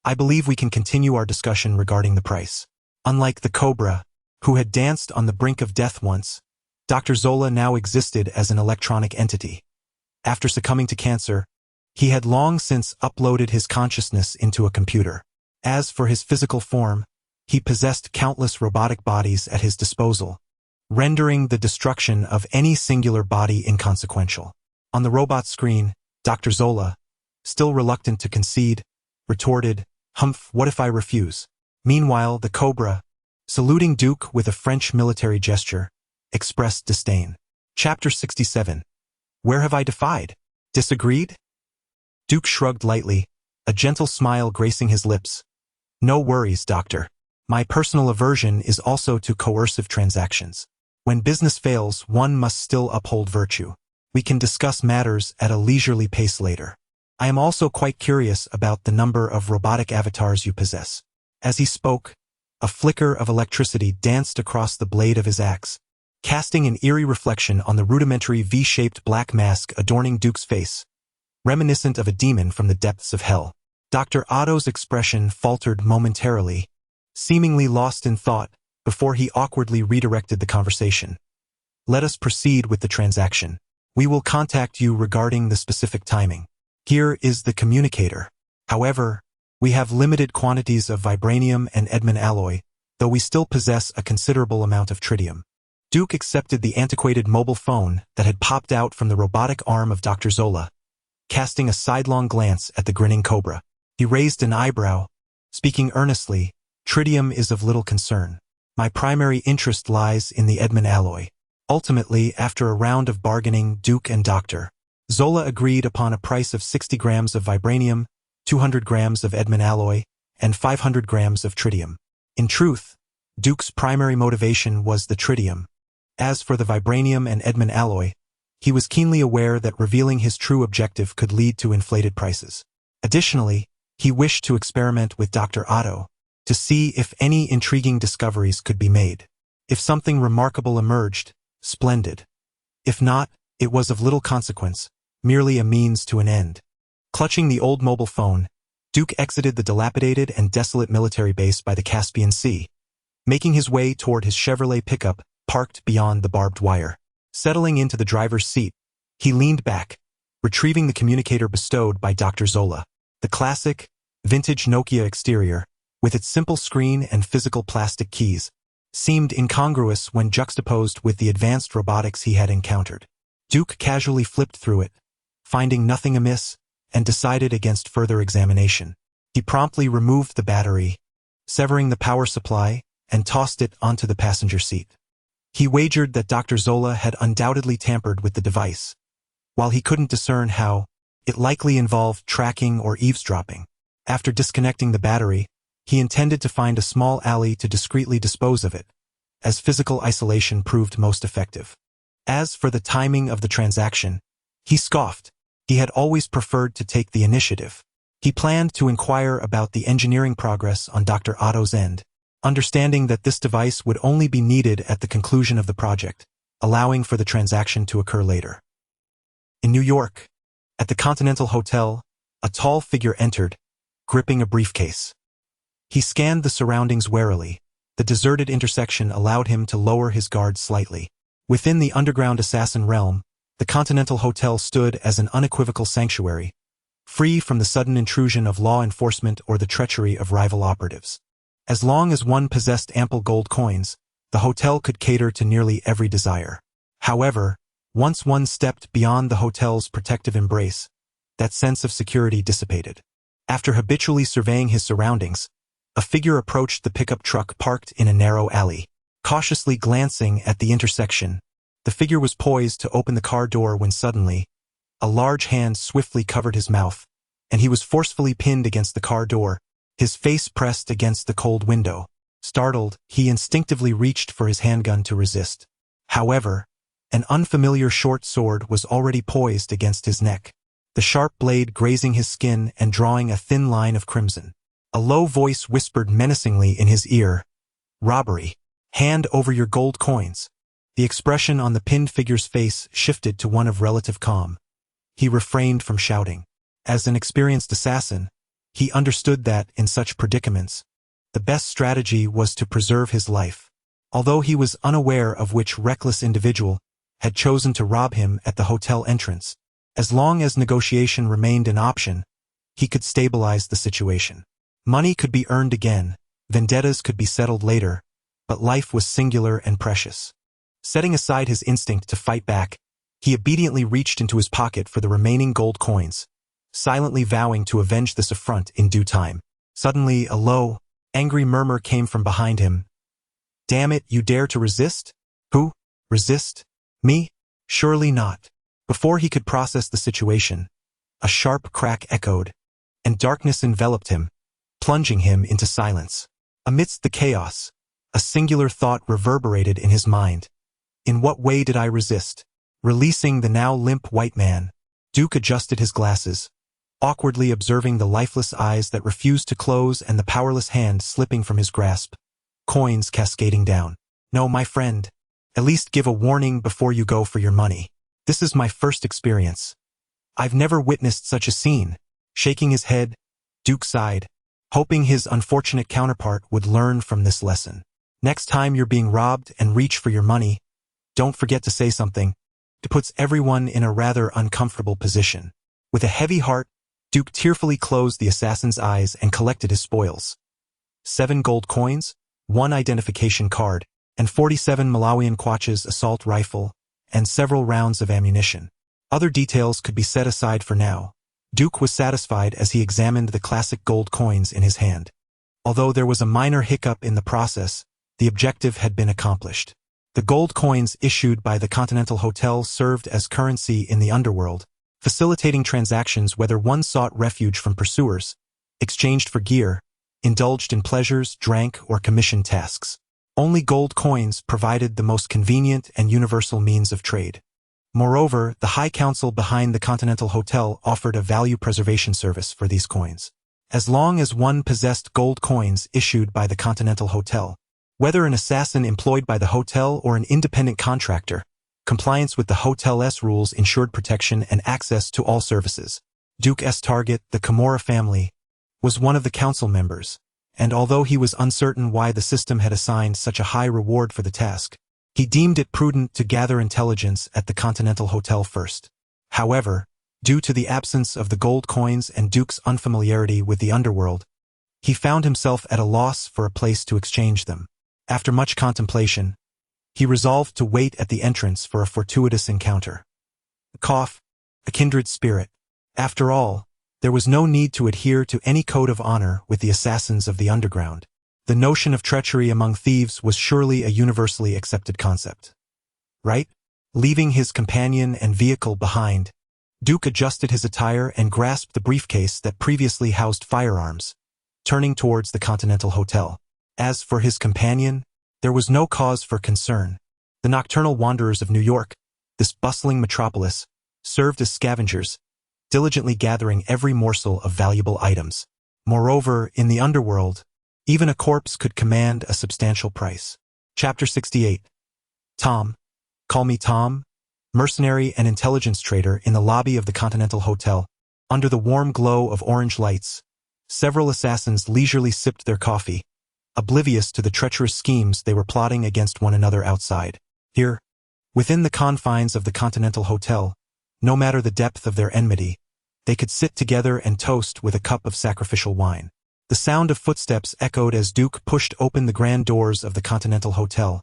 I believe we can continue our discussion regarding the price." Unlike the Cobra, who had danced on the brink of death once, Dr. Zola now existed as an electronic entity. After succumbing to cancer, he had long since uploaded his consciousness into a computer. As for his physical form, he possessed countless robotic bodies at his disposal, rendering the destruction of any singular body inconsequential. On the robot screen, Dr. Zola, still reluctant to concede, retorted, "Humph, what if I refuse?" Meanwhile, the Cobra, saluting Duke with a French military gesture, expressed disdain. Chapter 67. Where have I defied? Disagreed? Duke shrugged lightly, a gentle smile gracing his lips. "No worries, Doctor. My personal aversion is also to coercive transactions. When business fails, one must still uphold virtue. We can discuss matters at a leisurely pace later. I am also quite curious about the number of robotic avatars you possess." As he spoke, a flicker of electricity danced across the blade of his axe, casting an eerie reflection on the rudimentary V-shaped black mask adorning Duke's face, reminiscent of a demon from the depths of hell. Dr. Otto's expression faltered momentarily, seemingly lost in thought, before he awkwardly redirected the conversation. "Let us proceed with the transaction. We will contact you regarding the specific timing. Here is the communicator. However, we have limited quantities of vibranium and Edmond alloy, though we still possess a considerable amount of tritium." Duke accepted the antiquated mobile phone that had popped out from the robotic arm of Dr. Zola, casting a sidelong glance at the grinning Cobra. He raised an eyebrow, speaking earnestly, "Tritium is of little concern. My primary interest lies in the Edmond alloy." Ultimately, after a round of bargaining, Duke and Dr. Zola agreed upon a price of 60 grams of vibranium, 200 grams of Edmond alloy, and 500 grams of tritium. In truth, Duke's primary motivation was the tritium. As for the vibranium and Edmond alloy, he was keenly aware that revealing his true objective could lead to inflated prices. Additionally, he wished to experiment with Dr. Otto to see if any intriguing discoveries could be made. If something remarkable emerged, splendid. If not, it was of little consequence, merely a means to an end. Clutching the old mobile phone, Duke exited the dilapidated and desolate military base by the Caspian Sea, making his way toward his Chevrolet pickup parked beyond the barbed wire. Settling into the driver's seat, he leaned back, retrieving the communicator bestowed by Dr. Zola. The classic, vintage Nokia exterior, with its simple screen and physical plastic keys, seemed incongruous when juxtaposed with the advanced robotics he had encountered. Duke casually flipped through it, finding nothing amiss, and decided against further examination. He promptly removed the battery, severing the power supply, and tossed it onto the passenger seat. He wagered that Dr. Zola had undoubtedly tampered with the device. While he couldn't discern how, it likely involved tracking or eavesdropping. After disconnecting the battery, he intended to find a small alley to discreetly dispose of it, as physical isolation proved most effective. As for the timing of the transaction, he scoffed. He had always preferred to take the initiative. He planned to inquire about the engineering progress on Dr. Otto's end, understanding that this device would only be needed at the conclusion of the project, allowing for the transaction to occur later. In New York, at the Continental Hotel, a tall figure entered, gripping a briefcase. He scanned the surroundings warily. The deserted intersection allowed him to lower his guard slightly. Within the underground assassin realm, the Continental Hotel stood as an unequivocal sanctuary, free from the sudden intrusion of law enforcement or the treachery of rival operatives. As long as one possessed ample gold coins, the hotel could cater to nearly every desire. However, once one stepped beyond the hotel's protective embrace, that sense of security dissipated. After habitually surveying his surroundings, a figure approached the pickup truck parked in a narrow alley. Cautiously glancing at the intersection, the figure was poised to open the car door when suddenly, a large hand swiftly covered his mouth, and he was forcefully pinned against the car door, his face pressed against the cold window. Startled, he instinctively reached for his handgun to resist. However, an unfamiliar short sword was already poised against his neck, the sharp blade grazing his skin and drawing a thin line of crimson. A low voice whispered menacingly in his ear, "Robbery. Hand over your gold coins." The expression on the pinned figure's face shifted to one of relative calm. He refrained from shouting. As an experienced assassin, he understood that, in such predicaments, the best strategy was to preserve his life. Although he was unaware of which reckless individual had chosen to rob him at the hotel entrance, as long as negotiation remained an option, he could stabilize the situation. Money could be earned again, vendettas could be settled later, but life was singular and precious. Setting aside his instinct to fight back, he obediently reached into his pocket for the remaining gold coins, silently vowing to avenge this affront in due time. Suddenly, a low, angry murmur came from behind him. "Damn it, you dare to resist? Who? Resist? Me? Surely not." Before he could process the situation, a sharp crack echoed, and darkness enveloped him, plunging him into silence. Amidst the chaos, a singular thought reverberated in his mind. In what way did I resist? Releasing the now limp white man, Duke adjusted his glasses, awkwardly observing the lifeless eyes that refused to close and the powerless hand slipping from his grasp, coins cascading down. "No, my friend. At least give a warning before you go for your money. This is my first experience. I've never witnessed such a scene." Shaking his head, Duke sighed, hoping his unfortunate counterpart would learn from this lesson. "Next time you're being robbed and reach for your money, don't forget to say something." It puts everyone in a rather uncomfortable position. With a heavy heart, Duke tearfully closed the assassin's eyes and collected his spoils. 7 gold coins, 1 identification card, and 47 Malawian Kwacha's assault rifle, and several rounds of ammunition. Other details could be set aside for now. Duke was satisfied as he examined the classic gold coins in his hand. Although there was a minor hiccup in the process, the objective had been accomplished. The gold coins issued by the Continental Hotel served as currency in the underworld, facilitating transactions whether one sought refuge from pursuers, exchanged for gear, indulged in pleasures, drank, or commissioned tasks. Only gold coins provided the most convenient and universal means of trade. Moreover, the High Council behind the Continental Hotel offered a value preservation service for these coins. As long as one possessed gold coins issued by the Continental Hotel, whether an assassin employed by the hotel or an independent contractor, compliance with the hotel's rules ensured protection and access to all services. Duke's target, the Kimura family, was one of the council members, and although he was uncertain why the system had assigned such a high reward for the task, he deemed it prudent to gather intelligence at the Continental Hotel first. However, due to the absence of the gold coins and Duke's unfamiliarity with the underworld, he found himself at a loss for a place to exchange them. After much contemplation, he resolved to wait at the entrance for a fortuitous encounter. Cough, a kindred spirit. After all, there was no need to adhere to any code of honor with the assassins of the underground. The notion of treachery among thieves was surely a universally accepted concept. Right? Leaving his companion and vehicle behind, Duke adjusted his attire and grasped the briefcase that previously housed firearms, turning towards the Continental Hotel. As for his companion, there was no cause for concern. The nocturnal wanderers of New York, this bustling metropolis, served as scavengers, diligently gathering every morsel of valuable items. Moreover, in the underworld, even a corpse could command a substantial price. Chapter 68. Tom. Call me Tom, mercenary and intelligence trader in the lobby of the Continental Hotel. Under the warm glow of orange lights, several assassins leisurely sipped their coffee, oblivious to the treacherous schemes they were plotting against one another outside. Here, within the confines of the Continental Hotel, no matter the depth of their enmity, they could sit together and toast with a cup of sacrificial wine. The sound of footsteps echoed as Duke pushed open the grand doors of the Continental Hotel,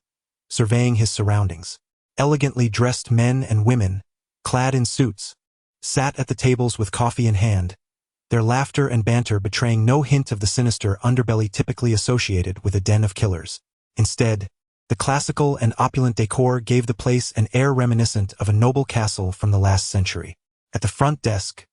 surveying his surroundings. Elegantly dressed men and women, clad in suits, sat at the tables with coffee in hand, their laughter and banter betraying no hint of the sinister underbelly typically associated with a den of killers. Instead, the classical and opulent decor gave the place an air reminiscent of a noble castle from the last century. At the front desk,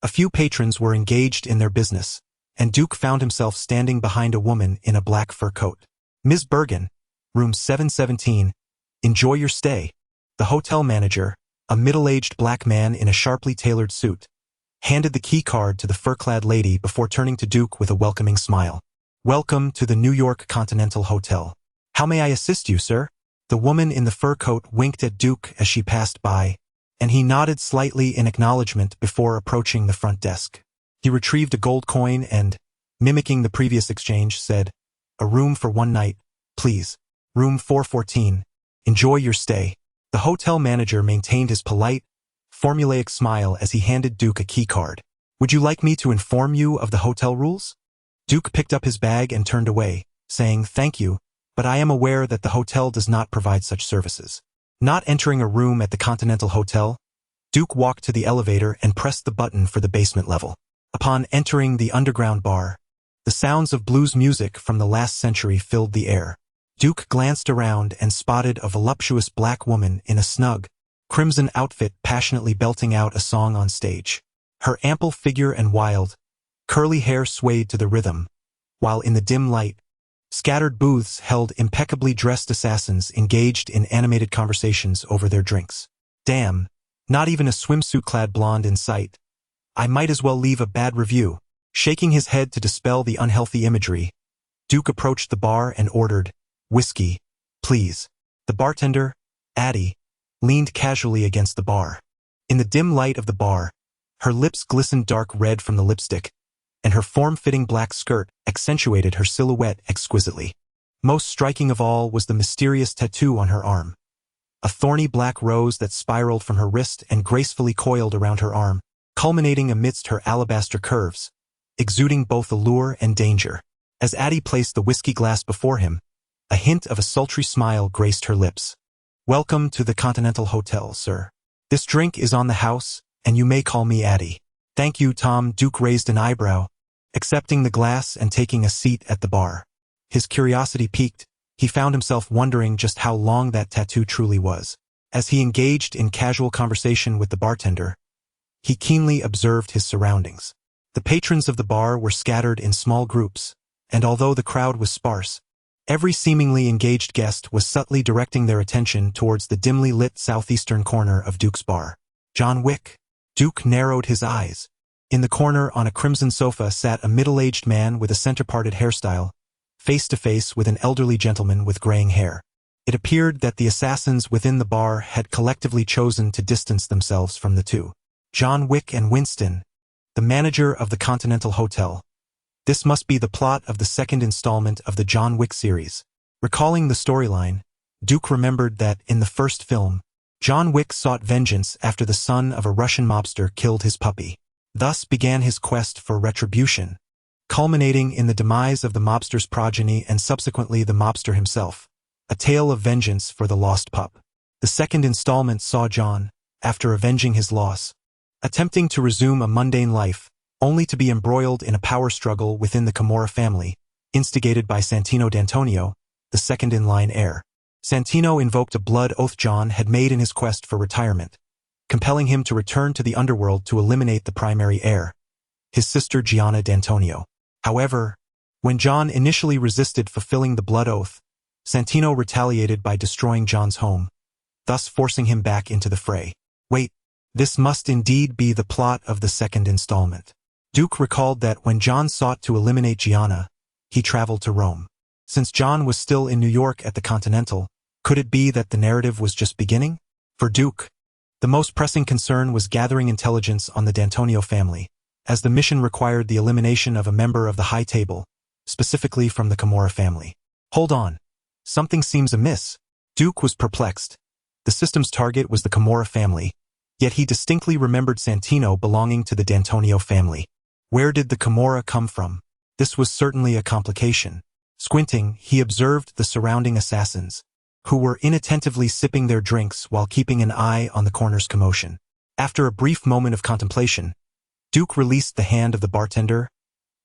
a few patrons were engaged in their business, and Duke found himself standing behind a woman in a black fur coat. Ms. Bergen, room 717, enjoy your stay. The hotel manager, a middle-aged black man in a sharply tailored suit, handed the key card to the fur-clad lady before turning to Duke with a welcoming smile. Welcome to the New York Continental Hotel. How may I assist you, sir? The woman in the fur coat winked at Duke as she passed by, and he nodded slightly in acknowledgement before approaching the front desk. He retrieved a gold coin and, mimicking the previous exchange, said, "A room for one night, please. Room 414. Enjoy your stay." The hotel manager maintained his polite, formulaic smile as he handed Duke a key card. "Would you like me to inform you of the hotel rules?" Duke picked up his bag and turned away, saying, "Thank you, but I am aware that the hotel does not provide such services." Not entering a room at the Continental Hotel, Duke walked to the elevator and pressed the button for the basement level. Upon entering the underground bar, the sounds of blues music from the last century filled the air. Duke glanced around and spotted a voluptuous black woman in a snug, crimson outfit passionately belting out a song on stage. Her ample figure and wild, curly hair swayed to the rhythm, while in the dim light, scattered booths held impeccably dressed assassins engaged in animated conversations over their drinks. Damn, not even a swimsuit-clad blonde in sight. I might as well leave a bad review. Shaking his head to dispel the unhealthy imagery, Duke approached the bar and ordered, "Whiskey, please." The bartender, Addie, leaned casually against the bar. In the dim light of the bar, her lips glistened dark red from the lipstick, and her form-fitting black skirt accentuated her silhouette exquisitely. Most striking of all was the mysterious tattoo on her arm. A thorny black rose that spiraled from her wrist and gracefully coiled around her arm, culminating amidst her alabaster curves, exuding both allure and danger. As Addie placed the whiskey glass before him, a hint of a sultry smile graced her lips. "Welcome to the Continental Hotel, sir. This drink is on the house, and you may call me Addie." "Thank you, Tom." Duke raised an eyebrow, accepting the glass and taking a seat at the bar. His curiosity piqued, he found himself wondering just how long that tattoo truly was. As he engaged in casual conversation with the bartender, he keenly observed his surroundings. The patrons of the bar were scattered in small groups, and although the crowd was sparse, every seemingly engaged guest was subtly directing their attention towards the dimly lit southeastern corner of Duke's bar. John Wick. Duke narrowed his eyes. In the corner on a crimson sofa sat a middle-aged man with a center-parted hairstyle, face to face with an elderly gentleman with graying hair. It appeared that the assassins within the bar had collectively chosen to distance themselves from the two. John Wick and Winston, the manager of the Continental Hotel. This must be the plot of the second installment of the John Wick series. Recalling the storyline, Duke remembered that in the first film, John Wick sought vengeance after the son of a Russian mobster killed his puppy. Thus began his quest for retribution, culminating in the demise of the mobster's progeny and subsequently the mobster himself, a tale of vengeance for the lost pup. The second installment saw John, after avenging his loss, attempting to resume a mundane life, only to be embroiled in a power struggle within the Kimura family, instigated by Santino D'Antonio, the second-in-line heir. Santino invoked a blood oath John had made in his quest for retirement, compelling him to return to the underworld to eliminate the primary heir, his sister Gianna D'Antonio. However, when John initially resisted fulfilling the blood oath, Santino retaliated by destroying John's home, thus forcing him back into the fray. Wait, this must indeed be the plot of the second installment. Duke recalled that when John sought to eliminate Gianna, he traveled to Rome. Since John was still in New York at the Continental, could it be that the narrative was just beginning? For Duke, the most pressing concern was gathering intelligence on the D'Antonio family, as the mission required the elimination of a member of the High Table, specifically from the Kimura family. Hold on. Something seems amiss. Duke was perplexed. The system's target was the Kimura family, yet he distinctly remembered Santino belonging to the D'Antonio family. Where did the Kimura come from? This was certainly a complication. Squinting, he observed the surrounding assassins, who were inattentively sipping their drinks while keeping an eye on the corner's commotion. After a brief moment of contemplation, Duke released the hand of the bartender,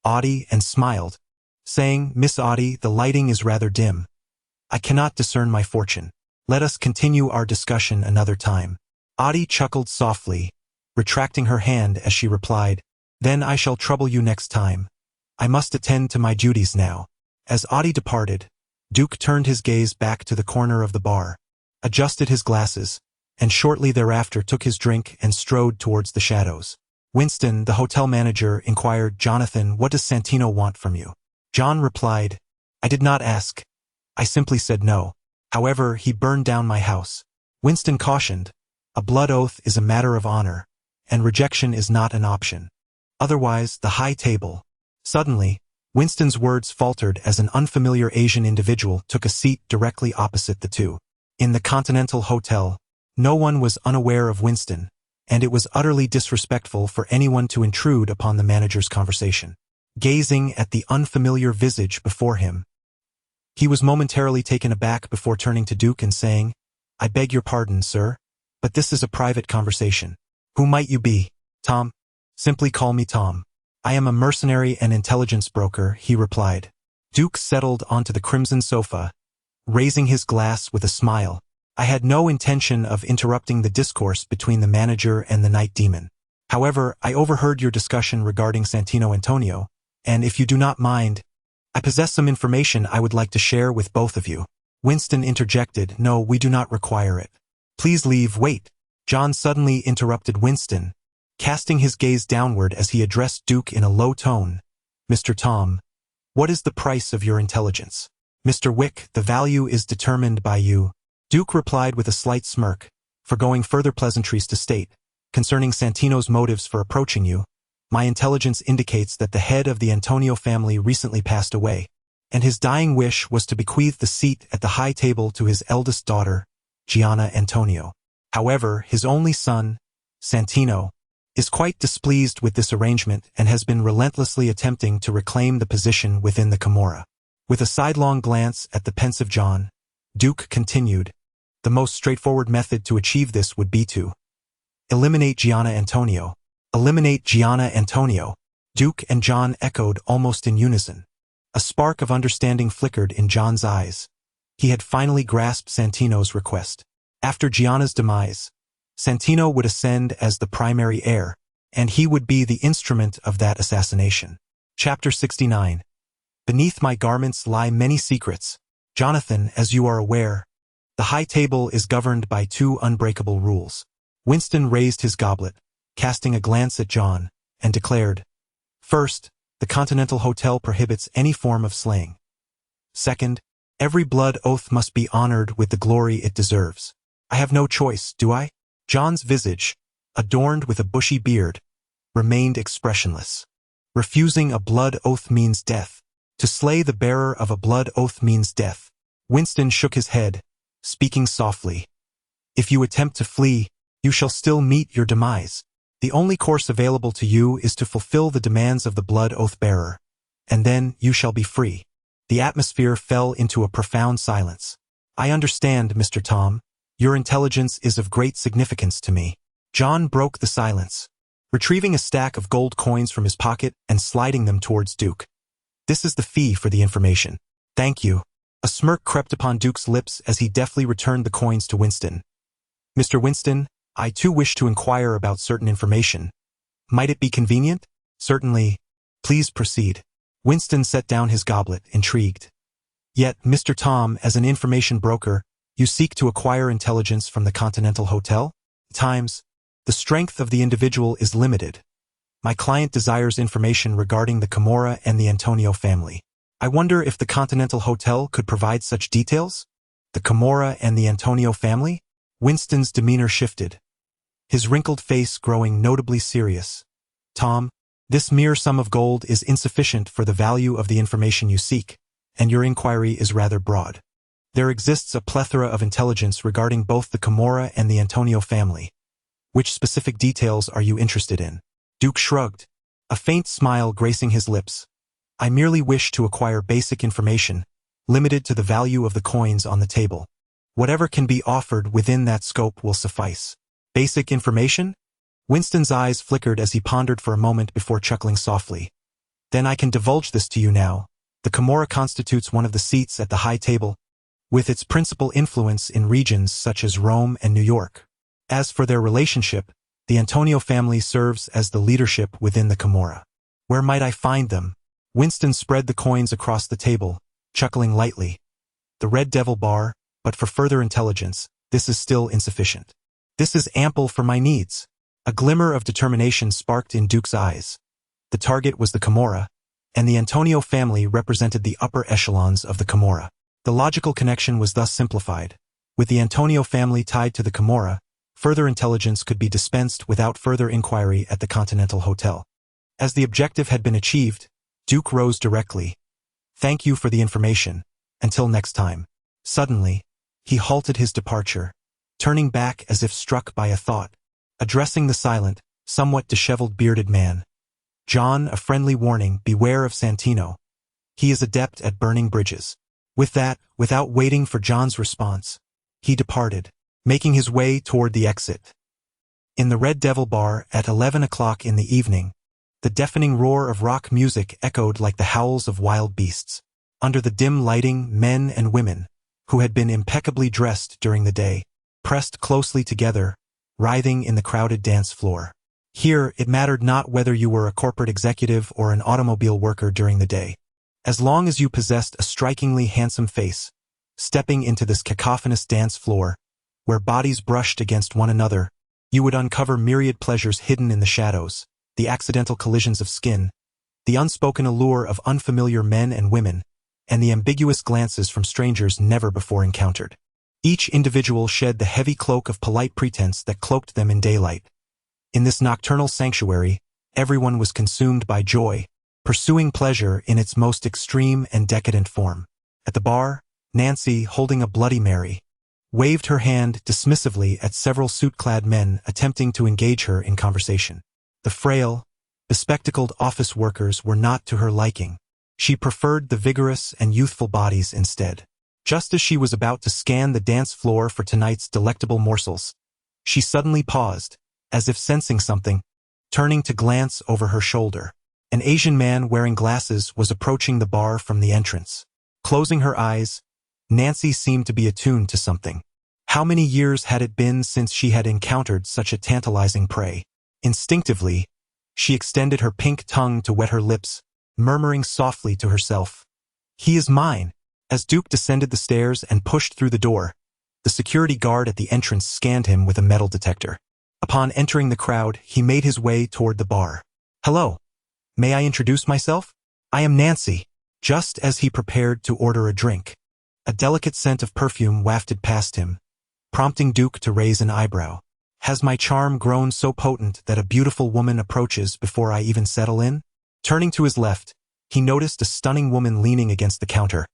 Audie, and smiled, saying, "Miss Audie, the lighting is rather dim. I cannot discern my fortune. Let us continue our discussion another time." Audie chuckled softly, retracting her hand as she replied, "Then I shall trouble you next time. I must attend to my duties now." As Audie departed, Duke turned his gaze back to the corner of the bar, adjusted his glasses, and shortly thereafter took his drink and strode towards the shadows. Winston, the hotel manager, inquired, "Jonathan, what does Santino want from you?" John replied, "I did not ask. I simply said no. However, he burned down my house." Winston cautioned, "A blood oath is a matter of honor, and rejection is not an option. Otherwise, the High Table." Suddenly, Winston's words faltered as an unfamiliar Asian individual took a seat directly opposite the two. In the Continental Hotel, no one was unaware of Winston, and it was utterly disrespectful for anyone to intrude upon the manager's conversation. Gazing at the unfamiliar visage before him, he was momentarily taken aback before turning to Duke and saying, "I beg your pardon, sir, but this is a private conversation." "Who might you be?" "Tom. Simply call me Tom. I am a mercenary and intelligence broker," he replied. Duke settled onto the crimson sofa, raising his glass with a smile. "I had no intention of interrupting the discourse between the manager and the night demon. However, I overheard your discussion regarding Santino Antonio, and if you do not mind, I possess some information I would like to share with both of you." Winston interjected, "No, we do not require it. Please leave." "Wait." John suddenly interrupted Winston, casting his gaze downward as he addressed Duke in a low tone. "Mr. Tom, what is the price of your intelligence?" "Mr. Wick, the value is determined by you." Duke replied with a slight smirk, foregoing further pleasantries to state, "Concerning Santino's motives for approaching you, my intelligence indicates that the head of the Antonio family recently passed away, and his dying wish was to bequeath the seat at the High Table to his eldest daughter, Gianna Antonio. However, his only son, Santino, is quite displeased with this arrangement and has been relentlessly attempting to reclaim the position within the Kimura." With a sidelong glance at the pensive John, Duke continued, "The most straightforward method to achieve this would be to eliminate Gianna Antonio." "Eliminate Gianna Antonio." Duke and John echoed almost in unison. A spark of understanding flickered in John's eyes. He had finally grasped Santino's request. After Gianna's demise, Santino would ascend as the primary heir, and he would be the instrument of that assassination. Chapter 69. Beneath my garments lie many secrets. Jonathan, as you are aware, the high table is governed by two unbreakable rules. Winston raised his goblet, casting a glance at John, and declared, "First, the Continental Hotel prohibits any form of slaying. Second, every blood oath must be honored with the glory it deserves. I have no choice, do I?" John's visage, adorned with a bushy beard, remained expressionless. Refusing a blood oath means death. To slay the bearer of a blood oath means death. Winston shook his head, speaking softly. "If you attempt to flee, you shall still meet your demise. The only course available to you is to fulfill the demands of the blood oath bearer, and then you shall be free." The atmosphere fell into a profound silence. "I understand, Mr. Tom. Your intelligence is of great significance to me." John broke the silence, retrieving a stack of gold coins from his pocket and sliding them towards Duke. "This is the fee for the information." "Thank you." A smirk crept upon Duke's lips as he deftly returned the coins to Winston. "Mr. Winston, I too wish to inquire about certain information. Might it be convenient?" "Certainly. Please proceed." Winston set down his goblet, intrigued. "Yet, Mr. Tom, as an information broker, you seek to acquire intelligence from the Continental Hotel? At times, the strength of the individual is limited. My client desires information regarding the Camorra and the Antonio family. I wonder if the Continental Hotel could provide such details? The Camorra and the Antonio family?" Winston's demeanor shifted, his wrinkled face growing notably serious. "Tom, this mere sum of gold is insufficient for the value of the information you seek, and your inquiry is rather broad. There exists a plethora of intelligence regarding both the Camorra and the Antonio family. Which specific details are you interested in?" Duke shrugged, a faint smile gracing his lips. "I merely wish to acquire basic information, limited to the value of the coins on the table. Whatever can be offered within that scope will suffice." "Basic information?" Winston's eyes flickered as he pondered for a moment before chuckling softly. "Then I can divulge this to you now. The Camorra constitutes one of the seats at the high table, with its principal influence in regions such as Rome and New York. As for their relationship, the Antonio family serves as the leadership within the Camorra. Where might I find them?" Winston spread the coins across the table, chuckling lightly. "The Red Devil Bar, but for further intelligence, this is still insufficient." "This is ample for my needs." A glimmer of determination sparked in Duke's eyes. The target was the Camorra, and the Antonio family represented the upper echelons of the Camorra. The logical connection was thus simplified. With the Antonio family tied to the Camorra, further intelligence could be dispensed without further inquiry at the Continental Hotel. As the objective had been achieved, Duke rose directly. "Thank you for the information. Until next time." Suddenly, he halted his departure, turning back as if struck by a thought. Addressing the silent, somewhat disheveled bearded man. "John, a friendly warning, beware of Santino. He is adept at burning bridges." With that, without waiting for John's response, he departed, making his way toward the exit. In the Red Devil Bar at 11 o'clock in the evening, the deafening roar of rock music echoed like the howls of wild beasts. Under the dim lighting, men and women, who had been impeccably dressed during the day, pressed closely together, writhing in the crowded dance floor. Here, it mattered not whether you were a corporate executive or an automobile worker during the day. As long as you possessed a strikingly handsome face, stepping into this cacophonous dance floor, where bodies brushed against one another, you would uncover myriad pleasures hidden in the shadows, the accidental collisions of skin, the unspoken allure of unfamiliar men and women, and the ambiguous glances from strangers never before encountered. Each individual shed the heavy cloak of polite pretense that cloaked them in daylight. In this nocturnal sanctuary, everyone was consumed by joy, pursuing pleasure in its most extreme and decadent form. At the bar, Nancy, holding a Bloody Mary, waved her hand dismissively at several suit-clad men attempting to engage her in conversation. The frail, bespectacled office workers were not to her liking. She preferred the vigorous and youthful bodies instead. Just as she was about to scan the dance floor for tonight's delectable morsels, she suddenly paused, as if sensing something, turning to glance over her shoulder. An Asian man wearing glasses was approaching the bar from the entrance. Closing her eyes, Nancy seemed to be attuned to something. How many years had it been since she had encountered such a tantalizing prey? Instinctively, She extended her pink tongue to wet her lips, murmuring softly to herself. "He is mine." As Duke descended the stairs and pushed through the door, the security guard at the entrance scanned him with a metal detector. Upon entering the crowd, he made his way toward the bar. "Hello. May I introduce myself? I am Nancy." Just as he prepared to order a drink, a delicate scent of perfume wafted past him, prompting Duke to raise an eyebrow. "Has my charm grown so potent that a beautiful woman approaches before I even settle in?" Turning to his left, he noticed a stunning woman leaning against the counter,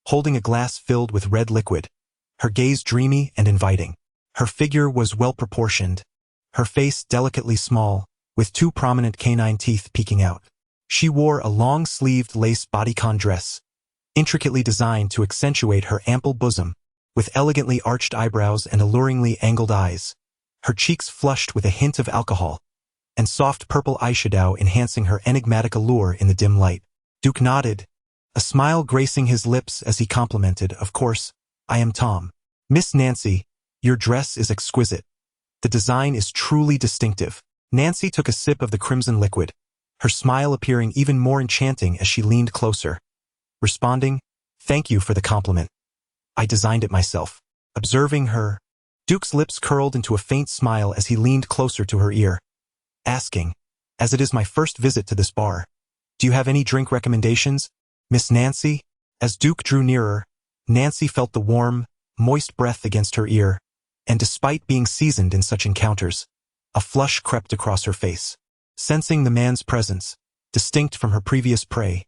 holding a glass filled with red liquid, her gaze dreamy and inviting. Her figure was well-proportioned, her face delicately small, with two prominent canine teeth peeking out. She wore a long-sleeved lace bodycon dress, intricately designed to accentuate her ample bosom, with elegantly arched eyebrows and alluringly angled eyes, her cheeks flushed with a hint of alcohol, and soft purple eyeshadow enhancing her enigmatic allure in the dim light. Duke nodded, a smile gracing his lips as he complimented, "Of course, I am Tom. Miss Nancy, your dress is exquisite. The design is truly distinctive." Nancy took a sip of the crimson liquid, her smile appearing even more enchanting as she leaned closer, responding, "Thank you for the compliment. I designed it myself." Observing her, Duke's lips curled into a faint smile as he leaned closer to her ear, asking, "As it is my first visit to this bar, do you have any drink recommendations, Miss Nancy?" As Duke drew nearer, Nancy felt the warm, moist breath against her ear, and despite being seasoned in such encounters, a flush crept across her face. Sensing the man's presence, distinct from her previous prey,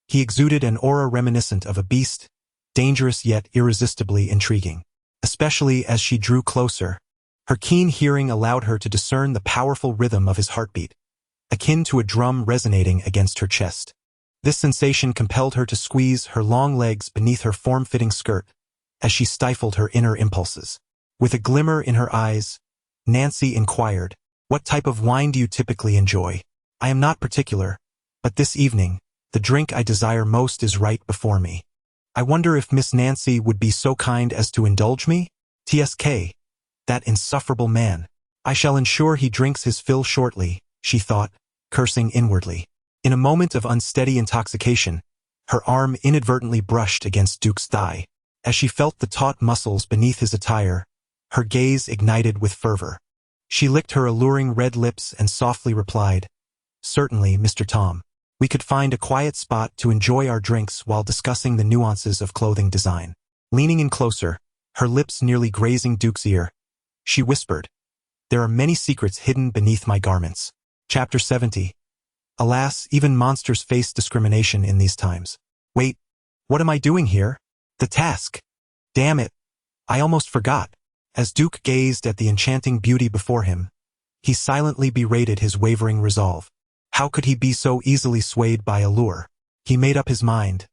he exuded an aura reminiscent of a beast, dangerous yet irresistibly intriguing. Especially as she drew closer, her keen hearing allowed her to discern the powerful rhythm of his heartbeat, akin to a drum resonating against her chest. This sensation compelled her to squeeze her long legs beneath her form-fitting skirt as she stifled her inner impulses. With a glimmer in her eyes, Nancy inquired, "What type of wine do you typically enjoy?" "I am not particular, but this evening, the drink I desire most is right before me. I wonder if Miss Nancy would be so kind as to indulge me?" "TSK, that insufferable man. I shall ensure he drinks his fill shortly," she thought, cursing inwardly. In a moment of unsteady intoxication, her arm inadvertently brushed against Duke's thigh. As she felt the taut muscles beneath his attire, her gaze ignited with fervor. She licked her alluring red lips and softly replied, "Certainly, Mr. Tom. We could find a quiet spot to enjoy our drinks while discussing the nuances of clothing design." Leaning in closer, her lips nearly grazing Duke's ear, she whispered, "There are many secrets hidden beneath my garments." Chapter 70. Alas, even monsters face discrimination in these times. "Wait, what am I doing here? The task. Damn it. I almost forgot." As Duke gazed at the enchanting beauty before him, he silently berated his wavering resolve. How could he be so easily swayed by allure? He made up his mind.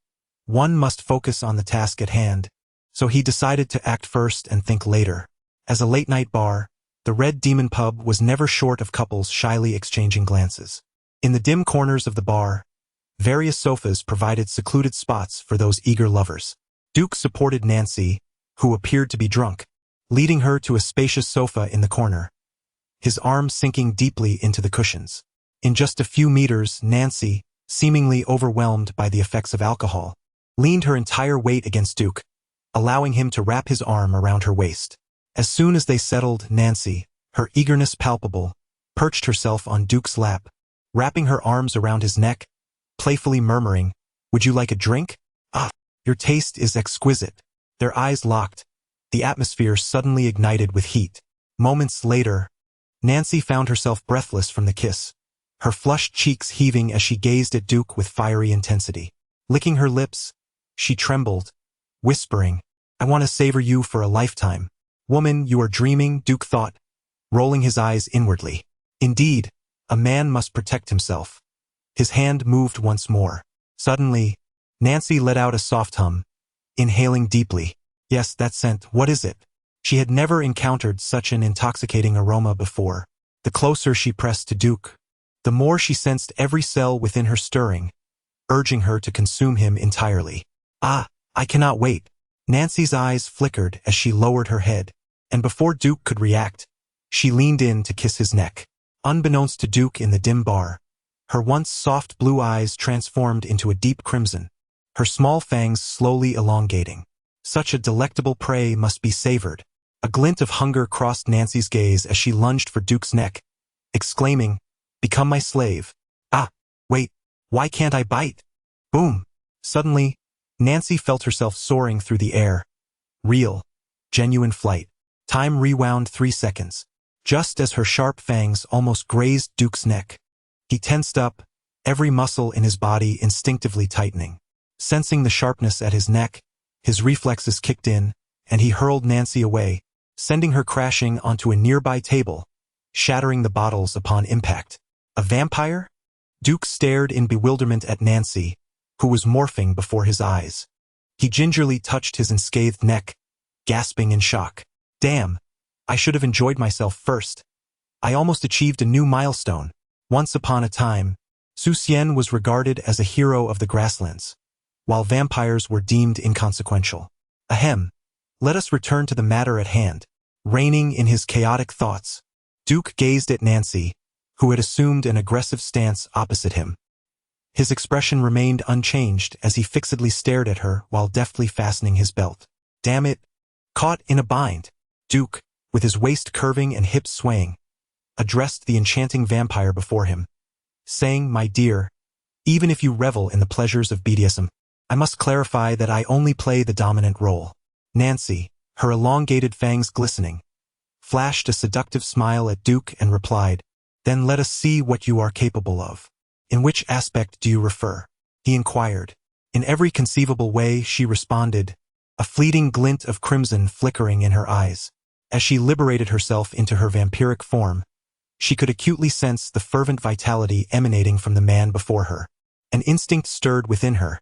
One must focus on the task at hand, so he decided to act first and think later. As a late-night bar, the Red Demon Pub was never short of couples shyly exchanging glances. In the dim corners of the bar, various sofas provided secluded spots for those eager lovers. Duke supported Nancy, who appeared to be drunk, leading her to a spacious sofa in the corner, his arm sinking deeply into the cushions. In just a few meters, Nancy, seemingly overwhelmed by the effects of alcohol, leaned her entire weight against Duke, allowing him to wrap his arm around her waist. As soon as they settled, Nancy, her eagerness palpable, perched herself on Duke's lap, wrapping her arms around his neck, playfully murmuring, "Would you like a drink? Ah, your taste is exquisite." Their eyes locked, the atmosphere suddenly ignited with heat. Moments later, Nancy found herself breathless from the kiss, her flushed cheeks heaving as she gazed at Duke with fiery intensity. Licking her lips, she trembled, whispering, "I want to savor you for a lifetime." "Woman, you are dreaming," Duke thought, rolling his eyes inwardly. Indeed, a man must protect himself. His hand moved once more. Suddenly, Nancy let out a soft hum, inhaling deeply. Yes, that scent, what is it? She had never encountered such an intoxicating aroma before. The closer she pressed to Duke, the more she sensed every cell within her stirring, urging her to consume him entirely. "Ah, I cannot wait." Nancy's eyes flickered as she lowered her head, and before Duke could react, she leaned in to kiss his neck. Unbeknownst to Duke in the dim bar, her once soft blue eyes transformed into a deep crimson, her small fangs slowly elongating. Such a delectable prey must be savored. A glint of hunger crossed Nancy's gaze as she lunged for Duke's neck, exclaiming, "Become my slave." Ah, wait, why can't I bite? Boom! Suddenly, Nancy felt herself soaring through the air. Real, genuine flight. Time rewound 3 seconds, just as her sharp fangs almost grazed Duke's neck. He tensed up, every muscle in his body instinctively tightening. Sensing the sharpness at his neck, his reflexes kicked in, and he hurled Nancy away, sending her crashing onto a nearby table, shattering the bottles upon impact. A vampire? Duke stared in bewilderment at Nancy, who was morphing before his eyes. He gingerly touched his unscathed neck, gasping in shock. Damn, I should have enjoyed myself first. I almost achieved a new milestone. Once upon a time, Su Xian was regarded as a hero of the grasslands, while vampires were deemed inconsequential. Ahem, let us return to the matter at hand. Reigning in his chaotic thoughts, Duke gazed at Nancy, who had assumed an aggressive stance opposite him. His expression remained unchanged as he fixedly stared at her while deftly fastening his belt. Damn it! Caught in a bind, Duke, with his waist curving and hips swaying, addressed the enchanting vampire before him, saying, "My dear, even if you revel in the pleasures of BDSM, I must clarify that I only play the dominant role." Nancy, her elongated fangs glistening, flashed a seductive smile at Duke and replied, "Then let us see what you are capable of." "In which aspect do you refer?" he inquired. "In every conceivable way," she responded, a fleeting glint of crimson flickering in her eyes. As she liberated herself into her vampiric form, she could acutely sense the fervent vitality emanating from the man before her. An instinct stirred within her.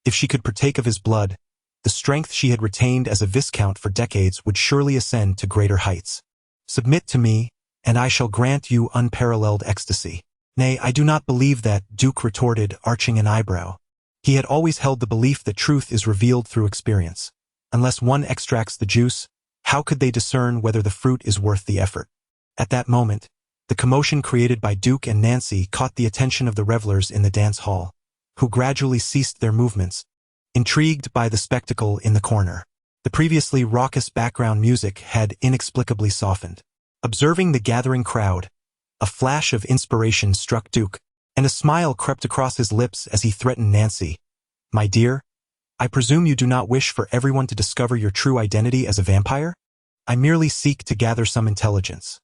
If she could partake of his blood, the strength she had retained as a viscount for decades would surely ascend to greater heights. "Submit to me, and I shall grant you unparalleled ecstasy." "Nay, I do not believe that," Duke retorted, arching an eyebrow. He had always held the belief that truth is revealed through experience. Unless one extracts the juice, how could they discern whether the fruit is worth the effort? At that moment, the commotion created by Duke and Nancy caught the attention of the revelers in the dance hall, who gradually ceased their movements, intrigued by the spectacle in the corner. The previously raucous background music had inexplicably softened. Observing the gathering crowd, a flash of inspiration struck Duke, and a smile crept across his lips as he threatened Nancy. "My dear, I presume you do not wish for everyone to discover your true identity as a vampire? I merely seek to gather some intelligence.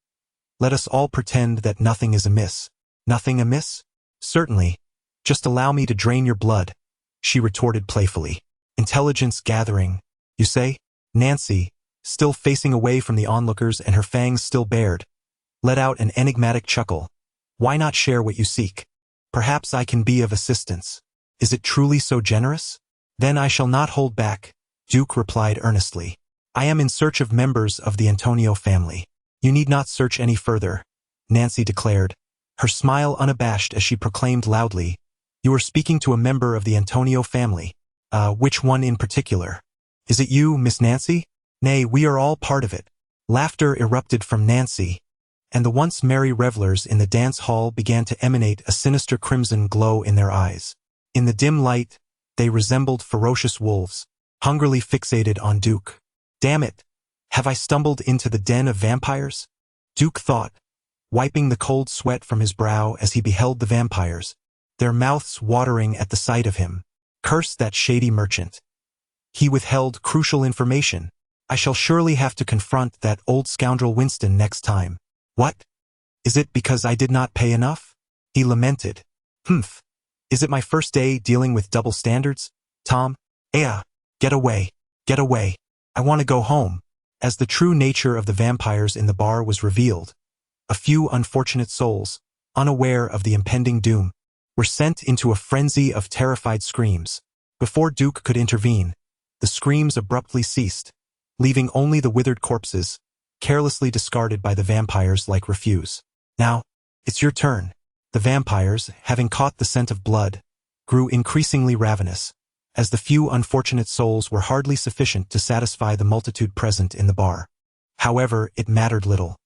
Let us all pretend that nothing is amiss." "Nothing amiss? Certainly. Just allow me to drain your blood," she retorted playfully. "Intelligence gathering, you say?" Nancy, still facing away from the onlookers and her fangs still bared, let out an enigmatic chuckle. "Why not share what you seek? Perhaps I can be of assistance. Is it truly so generous? Then I shall not hold back," Duke replied earnestly. "I am in search of members of the Antonio family." "You need not search any further," Nancy declared, her smile unabashed as she proclaimed loudly, "You are speaking to a member of the Antonio family. Which one in particular? Is it you, Miss Nancy?" "Nay, we are all part of it." Laughter erupted from Nancy, and the once merry revelers in the dance hall began to emanate a sinister crimson glow in their eyes. In the dim light, they resembled ferocious wolves, hungrily fixated on Duke. "Damn it! Have I stumbled into the den of vampires?" Duke thought, wiping the cold sweat from his brow as he beheld the vampires, their mouths watering at the sight of him. Curse that shady merchant. He withheld crucial information. I shall surely have to confront that old scoundrel Winston next time. "What? Is it because I did not pay enough?" he lamented. "Humph. Is it my first day dealing with double standards? Tom? Get away. Get away. I want to go home." As the true nature of the vampires in the bar was revealed, a few unfortunate souls, unaware of the impending doom, were sent into a frenzy of terrified screams. Before Duke could intervene, the screams abruptly ceased, leaving only the withered corpses, carelessly discarded by the vampires like refuse. "Now, it's your turn." The vampires, having caught the scent of blood, grew increasingly ravenous, as the few unfortunate souls were hardly sufficient to satisfy the multitude present in the bar. However, it mattered little.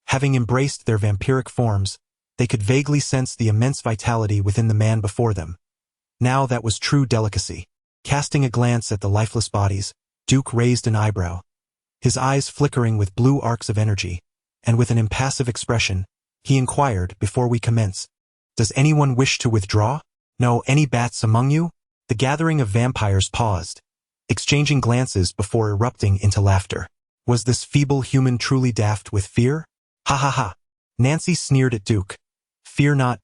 Having embraced their vampiric forms, They could vaguely sense the immense vitality within the man before them. Now that was true delicacy. Casting a glance at the lifeless bodies, Duke raised an eyebrow, his eyes flickering with blue arcs of energy, and with an impassive expression, he inquired, before we commence, "Does anyone wish to withdraw? No, any bats among you?" The gathering of vampires paused, exchanging glances before erupting into laughter. Was this feeble human truly daft with fear? Ha ha ha. Nancy sneered at Duke. "Fear not,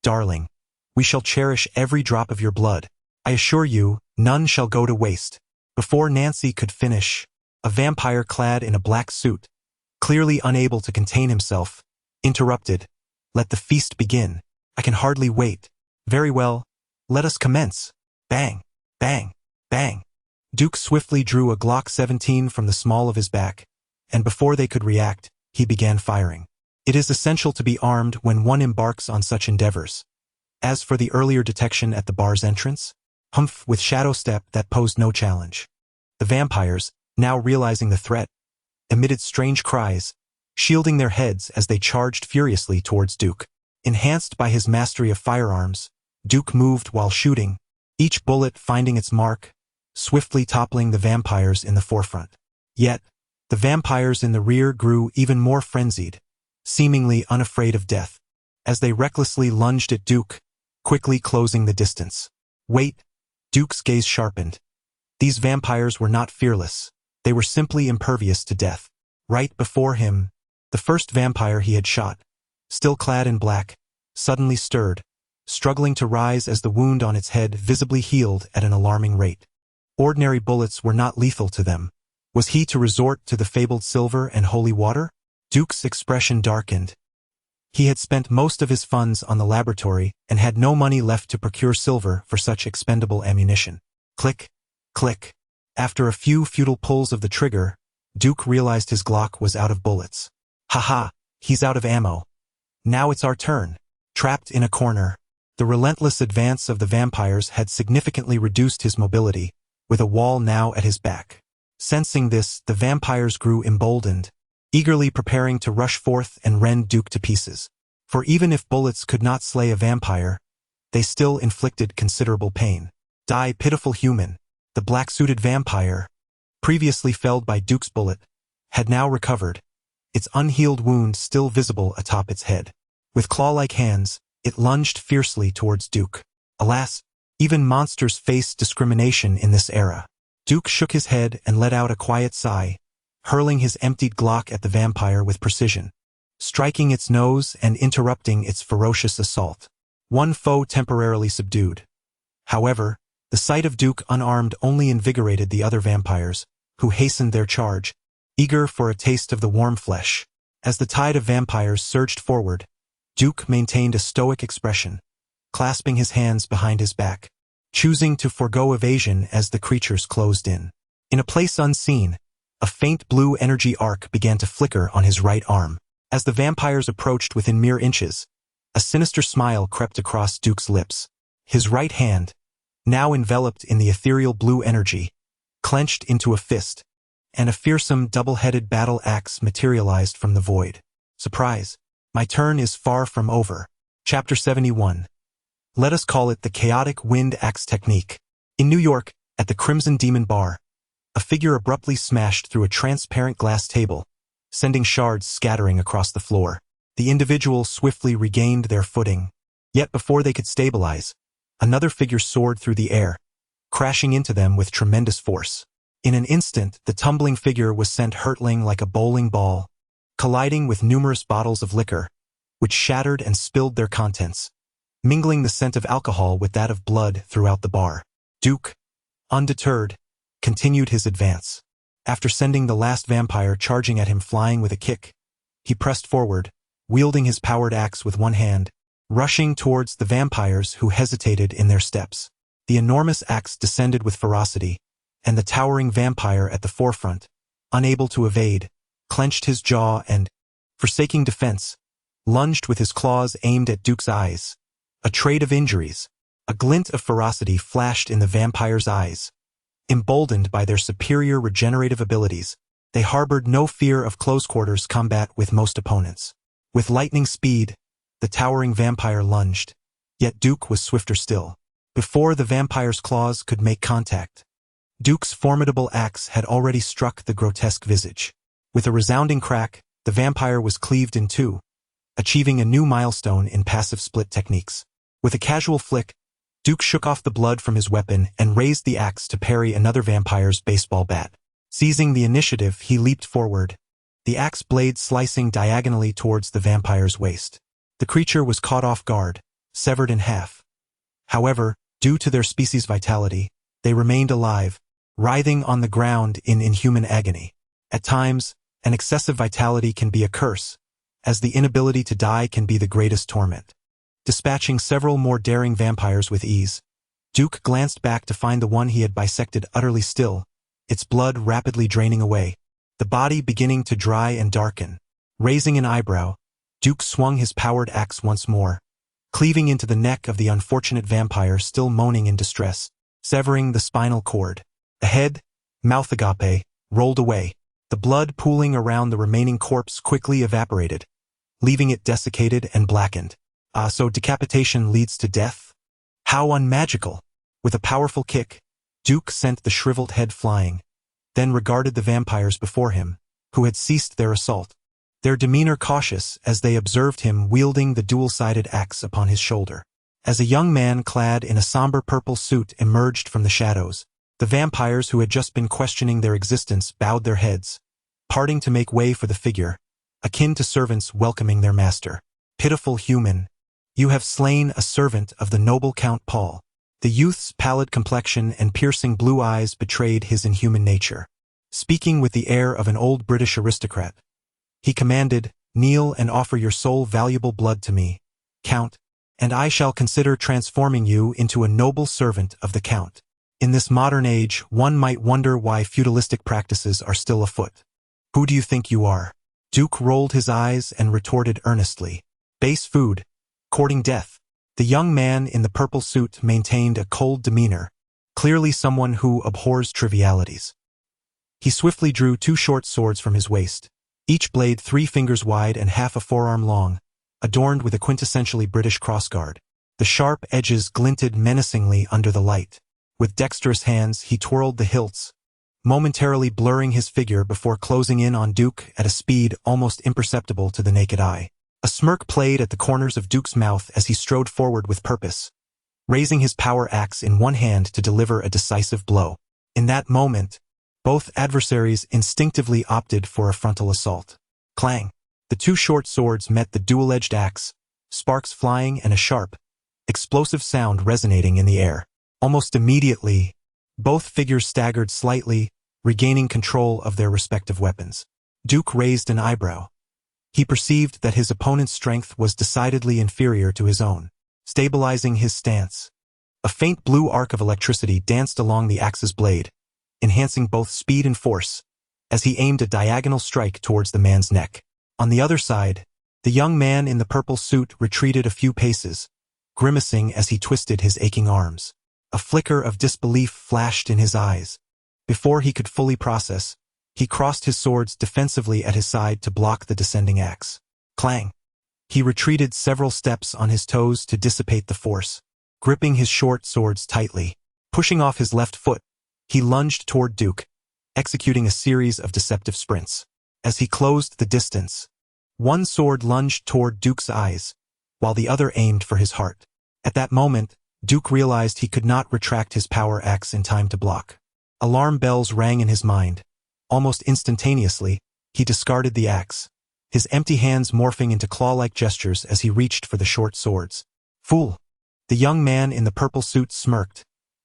darling. We shall cherish every drop of your blood. I assure you, none shall go to waste." Before Nancy could finish, a vampire clad in a black suit, clearly unable to contain himself, interrupted. "Let the feast begin. I can hardly wait." "Very well. Let us commence." Bang, bang, bang. Duke swiftly drew a Glock 17 from the small of his back, and before they could react, he began firing. It is essential to be armed when one embarks on such endeavors. As for the earlier detection at the bar's entrance, humph, with shadow step that posed no challenge. The vampires, now realizing the threat, emitted strange cries, shielding their heads as they charged furiously towards Duke. Enhanced by his mastery of firearms, Duke moved while shooting, each bullet finding its mark, swiftly toppling the vampires in the forefront. Yet, the vampires in the rear grew even more frenzied, seemingly unafraid of death, as they recklessly lunged at Duke, quickly closing the distance. Wait! Duke's gaze sharpened. These vampires were not fearless. They were simply impervious to death. Right before him, the first vampire he had shot, still clad in black, suddenly stirred, struggling to rise as the wound on its head visibly healed at an alarming rate. Ordinary bullets were not lethal to them. Was he to resort to the fabled silver and holy water? Duke's expression darkened. He had spent most of his funds on the laboratory and had no money left to procure silver for such expendable ammunition. Click, click. After a few futile pulls of the trigger, Duke realized his Glock was out of bullets. Ha, he's out of ammo. Now it's our turn. Trapped in a corner, the relentless advance of the vampires had significantly reduced his mobility, with a wall now at his back. Sensing this, the vampires grew emboldened, eagerly preparing to rush forth and rend Duke to pieces. For even if bullets could not slay a vampire, they still inflicted considerable pain. Die, pitiful human. The black-suited vampire, previously felled by Duke's bullet, had now recovered, its unhealed wound still visible atop its head. With claw-like hands, it lunged fiercely towards Duke. Alas, even monsters face discrimination in this era. Duke shook his head and let out a quiet sigh, hurling his emptied Glock at the vampire with precision, striking its nose and interrupting its ferocious assault. One foe temporarily subdued. However, the sight of Duke unarmed only invigorated the other vampires, who hastened their charge, eager for a taste of the warm flesh. As the tide of vampires surged forward, Duke maintained a stoic expression, clasping his hands behind his back, choosing to forego evasion as the creatures closed in. In a place unseen, a faint blue energy arc began to flicker on his right arm. As the vampires approached within mere inches, a sinister smile crept across Duke's lips. His right hand, now enveloped in the ethereal blue energy, clenched into a fist, and a fearsome double-headed battle axe materialized from the void. Surprise! My turn is far from over. Chapter 71. Let us call it the chaotic wind axe technique. In New York, at the Crimson Demon Bar, a figure abruptly smashed through a transparent glass table, sending shards scattering across the floor. The individual swiftly regained their footing. Yet before they could stabilize, another figure soared through the air, crashing into them with tremendous force. In an instant, the tumbling figure was sent hurtling like a bowling ball, colliding with numerous bottles of liquor, which shattered and spilled their contents, mingling the scent of alcohol with that of blood throughout the bar. Duke, undeterred, continued his advance. After sending the last vampire charging at him flying with a kick, he pressed forward, wielding his powered axe with one hand, rushing towards the vampires who hesitated in their steps. The enormous axe descended with ferocity, and the towering vampire at the forefront, unable to evade, clenched his jaw and, forsaking defense, lunged with his claws aimed at Duke's eyes. A trade of injuries, a glint of ferocity flashed in the vampire's eyes. Emboldened by their superior regenerative abilities, they harbored no fear of close-quarters combat with most opponents. With lightning speed, the towering vampire lunged. Yet Duke was swifter still. Before the vampire's claws could make contact, Duke's formidable axe had already struck the grotesque visage. With a resounding crack, the vampire was cleaved in two, achieving a new milestone in passive split techniques. With a casual flick, Duke shook off the blood from his weapon and raised the axe to parry another vampire's baseball bat. Seizing the initiative, he leaped forward, the axe blade slicing diagonally towards the vampire's waist. The creature was caught off guard, severed in half. However, due to their species' vitality, they remained alive, writhing on the ground in inhuman agony. At times, an excessive vitality can be a curse, as the inability to die can be the greatest torment. Dispatching several more daring vampires with ease, Duke glanced back to find the one he had bisected utterly still, its blood rapidly draining away, the body beginning to dry and darken. Raising an eyebrow, Duke swung his powered axe once more, cleaving into the neck of the unfortunate vampire still moaning in distress, severing the spinal cord. The head, mouth agape, rolled away. The blood pooling around the remaining corpse quickly evaporated, leaving it desiccated and blackened. So decapitation leads to death? How unmagical! With a powerful kick, Duke sent the shriveled head flying, then regarded the vampires before him, who had ceased their assault, their demeanor cautious as they observed him wielding the dual-sided axe upon his shoulder. As a young man clad in a somber purple suit emerged from the shadows, the vampires who had just been questioning their existence bowed their heads, parting to make way for the figure, akin to servants welcoming their master. Pitiful human, you have slain a servant of the noble Count Paul. The youth's pallid complexion and piercing blue eyes betrayed his inhuman nature. Speaking with the air of an old British aristocrat, he commanded, "Kneel and offer your soul valuable blood to me, Count, and I shall consider transforming you into a noble servant of the Count." In this modern age, one might wonder why feudalistic practices are still afoot. Who do you think you are? Duke rolled his eyes and retorted earnestly. Base food, courting death. The young man in the purple suit maintained a cold demeanor, clearly someone who abhors trivialities. He swiftly drew two short swords from his waist, each blade 3 fingers wide and half a forearm long, adorned with a quintessentially British crossguard. The sharp edges glinted menacingly under the light. With dexterous hands, he twirled the hilts, momentarily blurring his figure before closing in on Duke at a speed almost imperceptible to the naked eye. A smirk played at the corners of Duke's mouth as he strode forward with purpose, raising his power axe in one hand to deliver a decisive blow. In that moment, both adversaries instinctively opted for a frontal assault. Clang! The two short swords met the dual-edged axe, sparks flying and a sharp, explosive sound resonating in the air. Almost immediately, both figures staggered slightly, regaining control of their respective weapons. Duke raised an eyebrow. He perceived that his opponent's strength was decidedly inferior to his own. Stabilizing his stance, a faint blue arc of electricity danced along the axe's blade, enhancing both speed and force, as he aimed a diagonal strike towards the man's neck. On the other side, the young man in the purple suit retreated a few paces, grimacing as he twisted his aching arms. A flicker of disbelief flashed in his eyes. Before he could fully process, he crossed his swords defensively at his side to block the descending axe. Clang! He retreated several steps on his toes to dissipate the force, gripping his short swords tightly. Pushing off his left foot, he lunged toward Duke, executing a series of deceptive sprints. As he closed the distance, one sword lunged toward Duke's eyes, while the other aimed for his heart. At that moment, Duke realized he could not retract his power axe in time to block. Alarm bells rang in his mind. Almost instantaneously, he discarded the axe, his empty hands morphing into claw-like gestures as he reached for the short swords. Fool! The young man in the purple suit smirked,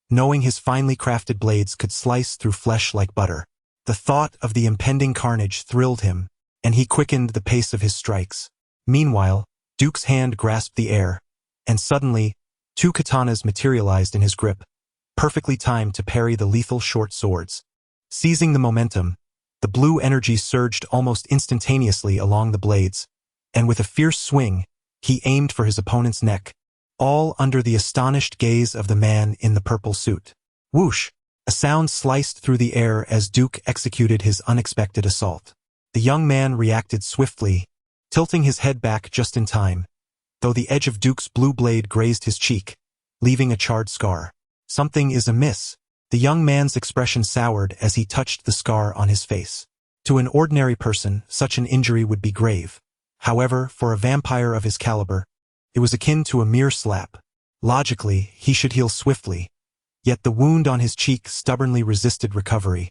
knowing his finely crafted blades could slice through flesh like butter. The thought of the impending carnage thrilled him, and he quickened the pace of his strikes. Meanwhile, Duke's hand grasped the air, and suddenly, 2 katanas materialized in his grip, perfectly timed to parry the lethal short swords. Seizing the momentum, the blue energy surged almost instantaneously along the blades, and with a fierce swing, he aimed for his opponent's neck, all under the astonished gaze of the man in the purple suit. Whoosh! A sound sliced through the air as Duke executed his unexpected assault. The young man reacted swiftly, tilting his head back just in time, though the edge of Duke's blue blade grazed his cheek, leaving a charred scar. Something is amiss. The young man's expression soured as he touched the scar on his face. To an ordinary person, such an injury would be grave. However, for a vampire of his caliber, it was akin to a mere slap. Logically, he should heal swiftly, yet the wound on his cheek stubbornly resisted recovery,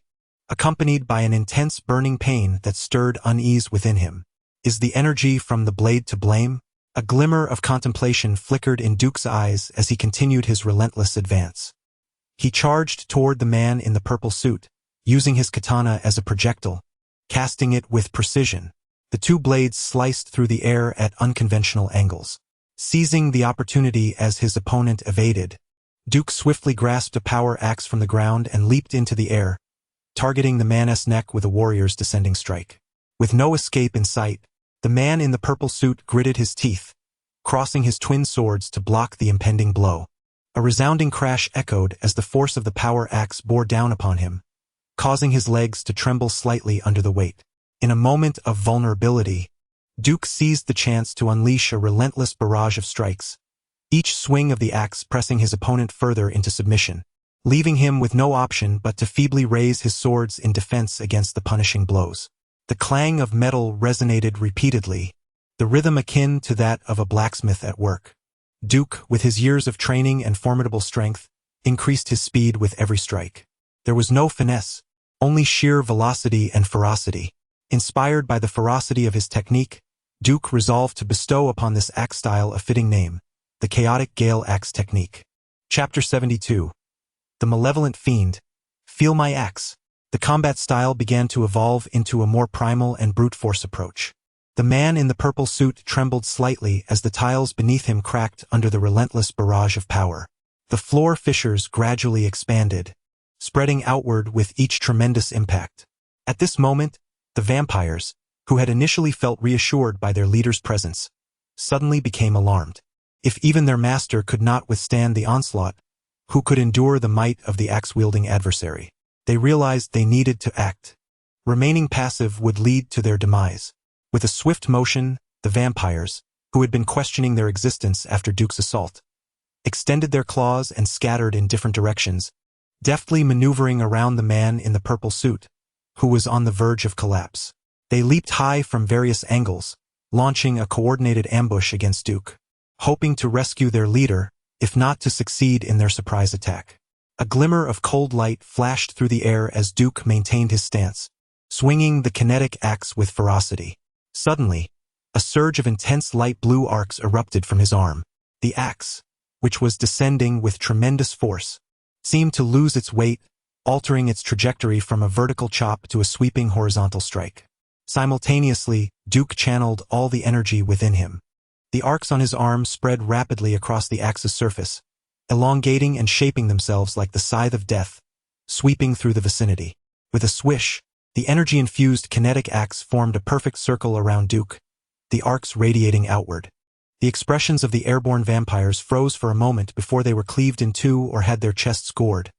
accompanied by an intense burning pain that stirred unease within him. Is the energy from the blade to blame? A glimmer of contemplation flickered in Duke's eyes as he continued his relentless advance. He charged toward the man in the purple suit, using his katana as a projectile, casting it with precision. The two blades sliced through the air at unconventional angles. Seizing the opportunity as his opponent evaded, Duke swiftly grasped a power axe from the ground and leaped into the air, targeting the man's neck with a warrior's descending strike. With no escape in sight, the man in the purple suit gritted his teeth, crossing his twin swords to block the impending blow. A resounding crash echoed as the force of the power axe bore down upon him, causing his legs to tremble slightly under the weight. In a moment of vulnerability, Duke seized the chance to unleash a relentless barrage of strikes, each swing of the axe pressing his opponent further into submission, leaving him with no option but to feebly raise his swords in defense against the punishing blows. The clang of metal resonated repeatedly, the rhythm akin to that of a blacksmith at work. Duke, with his years of training and formidable strength, increased his speed with every strike. There was no finesse, only sheer velocity and ferocity. Inspired by the ferocity of his technique, Duke resolved to bestow upon this axe style a fitting name, the Chaotic Gale Axe Technique. Chapter 72. The Malevolent Fiend. Feel my axe. The combat style began to evolve into a more primal and brute force approach. The man in the purple suit trembled slightly as the tiles beneath him cracked under the relentless barrage of power. The floor fissures gradually expanded, spreading outward with each tremendous impact. At this moment, the vampires, who had initially felt reassured by their leader's presence, suddenly became alarmed. If even their master could not withstand the onslaught, who could endure the might of the axe-wielding adversary? They realized they needed to act. Remaining passive would lead to their demise. With a swift motion, the vampires, who had been questioning their existence after Duke's assault, extended their claws and scattered in different directions, deftly maneuvering around the man in the purple suit, who was on the verge of collapse. They leaped high from various angles, launching a coordinated ambush against Duke, hoping to rescue their leader, if not to succeed in their surprise attack. A glimmer of cold light flashed through the air as Duke maintained his stance, swinging the kinetic axe with ferocity. Suddenly, a surge of intense light blue arcs erupted from his arm. The axe, which was descending with tremendous force, seemed to lose its weight, altering its trajectory from a vertical chop to a sweeping horizontal strike. Simultaneously, Duke channeled all the energy within him. The arcs on his arm spread rapidly across the axe's surface, elongating and shaping themselves like the scythe of death, sweeping through the vicinity. With a swish, the energy-infused kinetic axe formed a perfect circle around Duke, the arcs radiating outward. The expressions of the airborne vampires froze for a moment before they were cleaved in two or had their chests gored,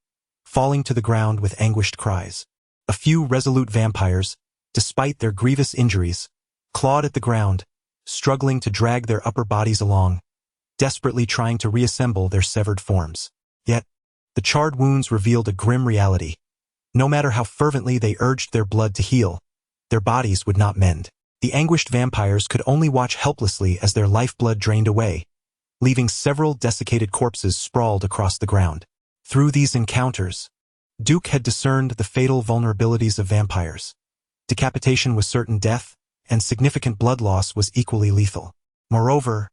falling to the ground with anguished cries. A few resolute vampires, despite their grievous injuries, clawed at the ground, struggling to drag their upper bodies along, desperately trying to reassemble their severed forms. Yet, the charred wounds revealed a grim reality. No matter how fervently they urged their blood to heal, their bodies would not mend. The anguished vampires could only watch helplessly as their lifeblood drained away, leaving several desiccated corpses sprawled across the ground. Through these encounters, Duke had discerned the fatal vulnerabilities of vampires. Decapitation was certain death, and significant blood loss was equally lethal. Moreover,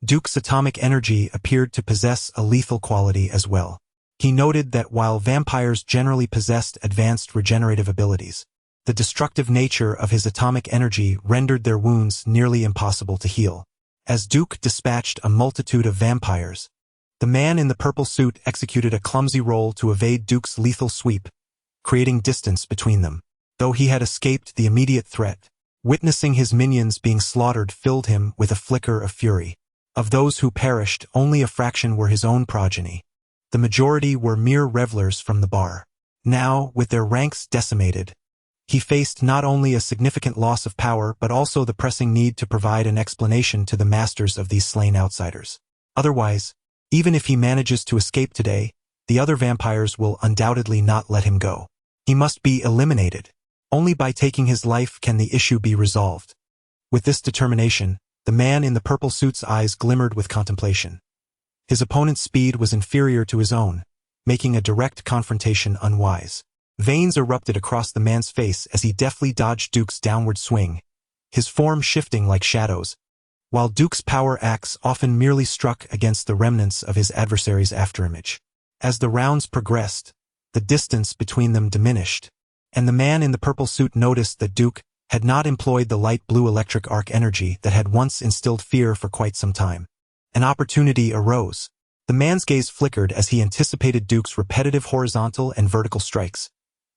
Duke's atomic energy appeared to possess a lethal quality as well. He noted that while vampires generally possessed advanced regenerative abilities, the destructive nature of his atomic energy rendered their wounds nearly impossible to heal. As Duke dispatched a multitude of vampires, the man in the purple suit executed a clumsy roll to evade Duke's lethal sweep, creating distance between them. Though he had escaped the immediate threat, witnessing his minions being slaughtered filled him with a flicker of fury. Of those who perished, only a fraction were his own progeny. The majority were mere revelers from the bar. Now, with their ranks decimated, He faced not only a significant loss of power but also the pressing need to provide an explanation to the masters of these slain outsiders. Otherwise, even if he manages to escape today, the other vampires will undoubtedly not let him go. He must be eliminated. Only by taking his life can the issue be resolved. With this determination, the man in the purple suit's eyes glimmered with contemplation. His opponent's speed was inferior to his own, making a direct confrontation unwise. Veins erupted across the man's face as he deftly dodged Duke's downward swing, his form shifting like shadows, while Duke's power axe often merely struck against the remnants of his adversary's afterimage. As the rounds progressed, the distance between them diminished, and the man in the purple suit noticed that Duke had not employed the light blue electric arc energy that had once instilled fear for quite some time. An opportunity arose. The man's gaze flickered as he anticipated Duke's repetitive horizontal and vertical strikes,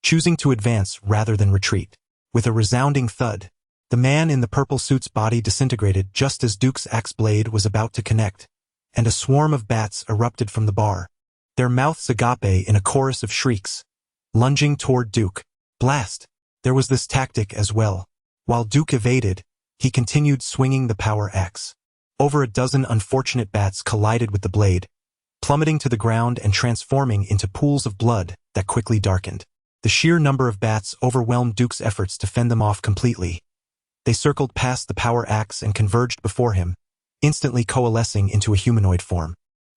choosing to advance rather than retreat. With a resounding thud, the man in the purple suit's body disintegrated just as Duke's axe blade was about to connect, and a swarm of bats erupted from the bar, their mouths agape in a chorus of shrieks, lunging toward Duke. Blast! There was this tactic as well. While Duke evaded, he continued swinging the power axe. Over a dozen unfortunate bats collided with the blade, plummeting to the ground and transforming into pools of blood that quickly darkened. The sheer number of bats overwhelmed Duke's efforts to fend them off completely. They circled past the power axe and converged before him, instantly coalescing into a humanoid form.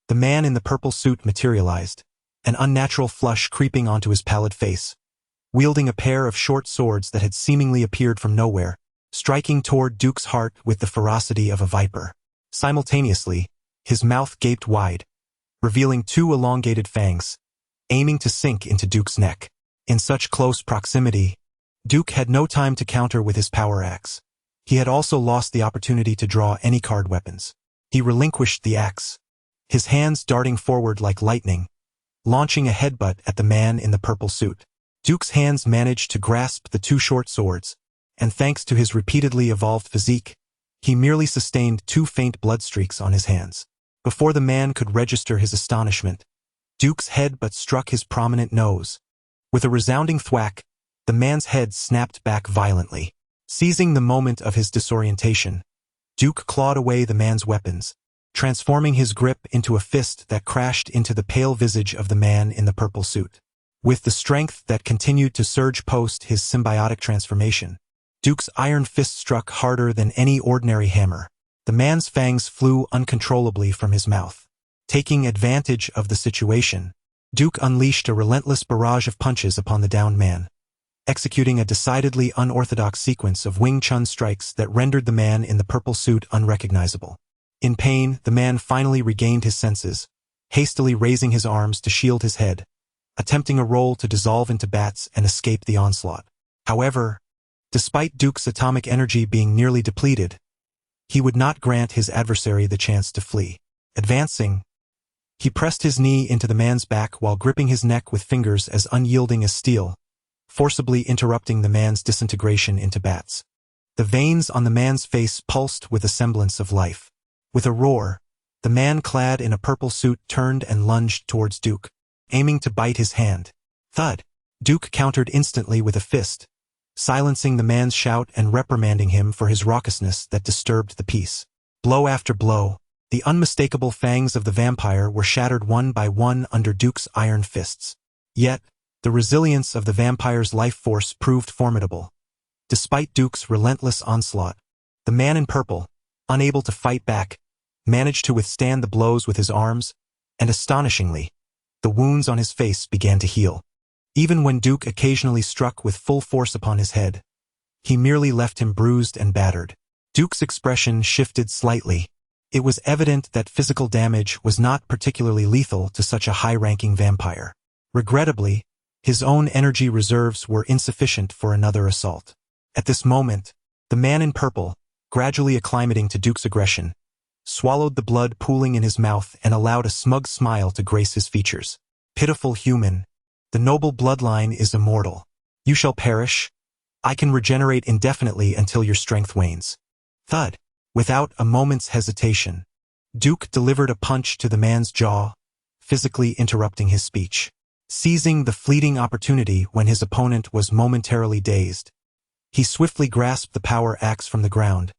The man in the purple suit materialized, an unnatural flush creeping onto his pallid face, wielding a pair of short swords that had seemingly appeared from nowhere, striking toward Duke's heart with the ferocity of a viper. Simultaneously, his mouth gaped wide, revealing two elongated fangs, aiming to sink into Duke's neck. In such close proximity, Duke had no time to counter with his power axe. He had also lost the opportunity to draw any card weapons. He relinquished the axe, his hands darting forward like lightning, launching a headbutt at the man in the purple suit. Duke's hands managed to grasp the two short swords, and thanks to his repeatedly evolved physique, he merely sustained two faint blood streaks on his hands. Before the man could register his astonishment, Duke's headbutt struck his prominent nose. With a resounding thwack, the man's head snapped back violently. Seizing the moment of his disorientation, Duke clawed away the man's weapons, transforming his grip into a fist that crashed into the pale visage of the man in the purple suit. With the strength that continued to surge post his symbiotic transformation, Duke's iron fist struck harder than any ordinary hammer. The man's fangs flew uncontrollably from his mouth. Taking advantage of the situation, Duke unleashed a relentless barrage of punches upon the downed man, executing a decidedly unorthodox sequence of Wing Chun strikes that rendered the man in the purple suit unrecognizable. In pain, the man finally regained his senses, hastily raising his arms to shield his head, attempting a roll to dissolve into bats and escape the onslaught. However, despite Duke's atomic energy being nearly depleted, he would not grant his adversary the chance to flee. Advancing, he pressed his knee into the man's back while gripping his neck with fingers as unyielding as steel, forcibly interrupting the man's disintegration into bats. The veins on the man's face pulsed with a semblance of life. With a roar, the man clad in a purple suit turned and lunged towards Duke, aiming to bite his hand. Thud! Duke countered instantly with a fist, silencing the man's shout and reprimanding him for his raucousness that disturbed the peace. Blow after blow, the unmistakable fangs of the vampire were shattered one by one under Duke's iron fists. Yet, the resilience of the vampire's life force proved formidable. Despite Duke's relentless onslaught, the man in purple, unable to fight back, managed to withstand the blows with his arms, and astonishingly, the wounds on his face began to heal. Even when Duke occasionally struck with full force upon his head, he merely left him bruised and battered. Duke's expression shifted slightly. It was evident that physical damage was not particularly lethal to such a high-ranking vampire. Regrettably, his own energy reserves were insufficient for another assault. At this moment, the man in purple, gradually acclimating to Duke's aggression, swallowed the blood pooling in his mouth and allowed a smug smile to grace his features. Pitiful human, the noble bloodline is immortal. You shall perish. I can regenerate indefinitely until your strength wanes. Thud! Without a moment's hesitation, Duke delivered a punch to the man's jaw, physically interrupting his speech. seizing the fleeting opportunity when his opponent was momentarily dazed. He swiftly grasped the power axe from the ground,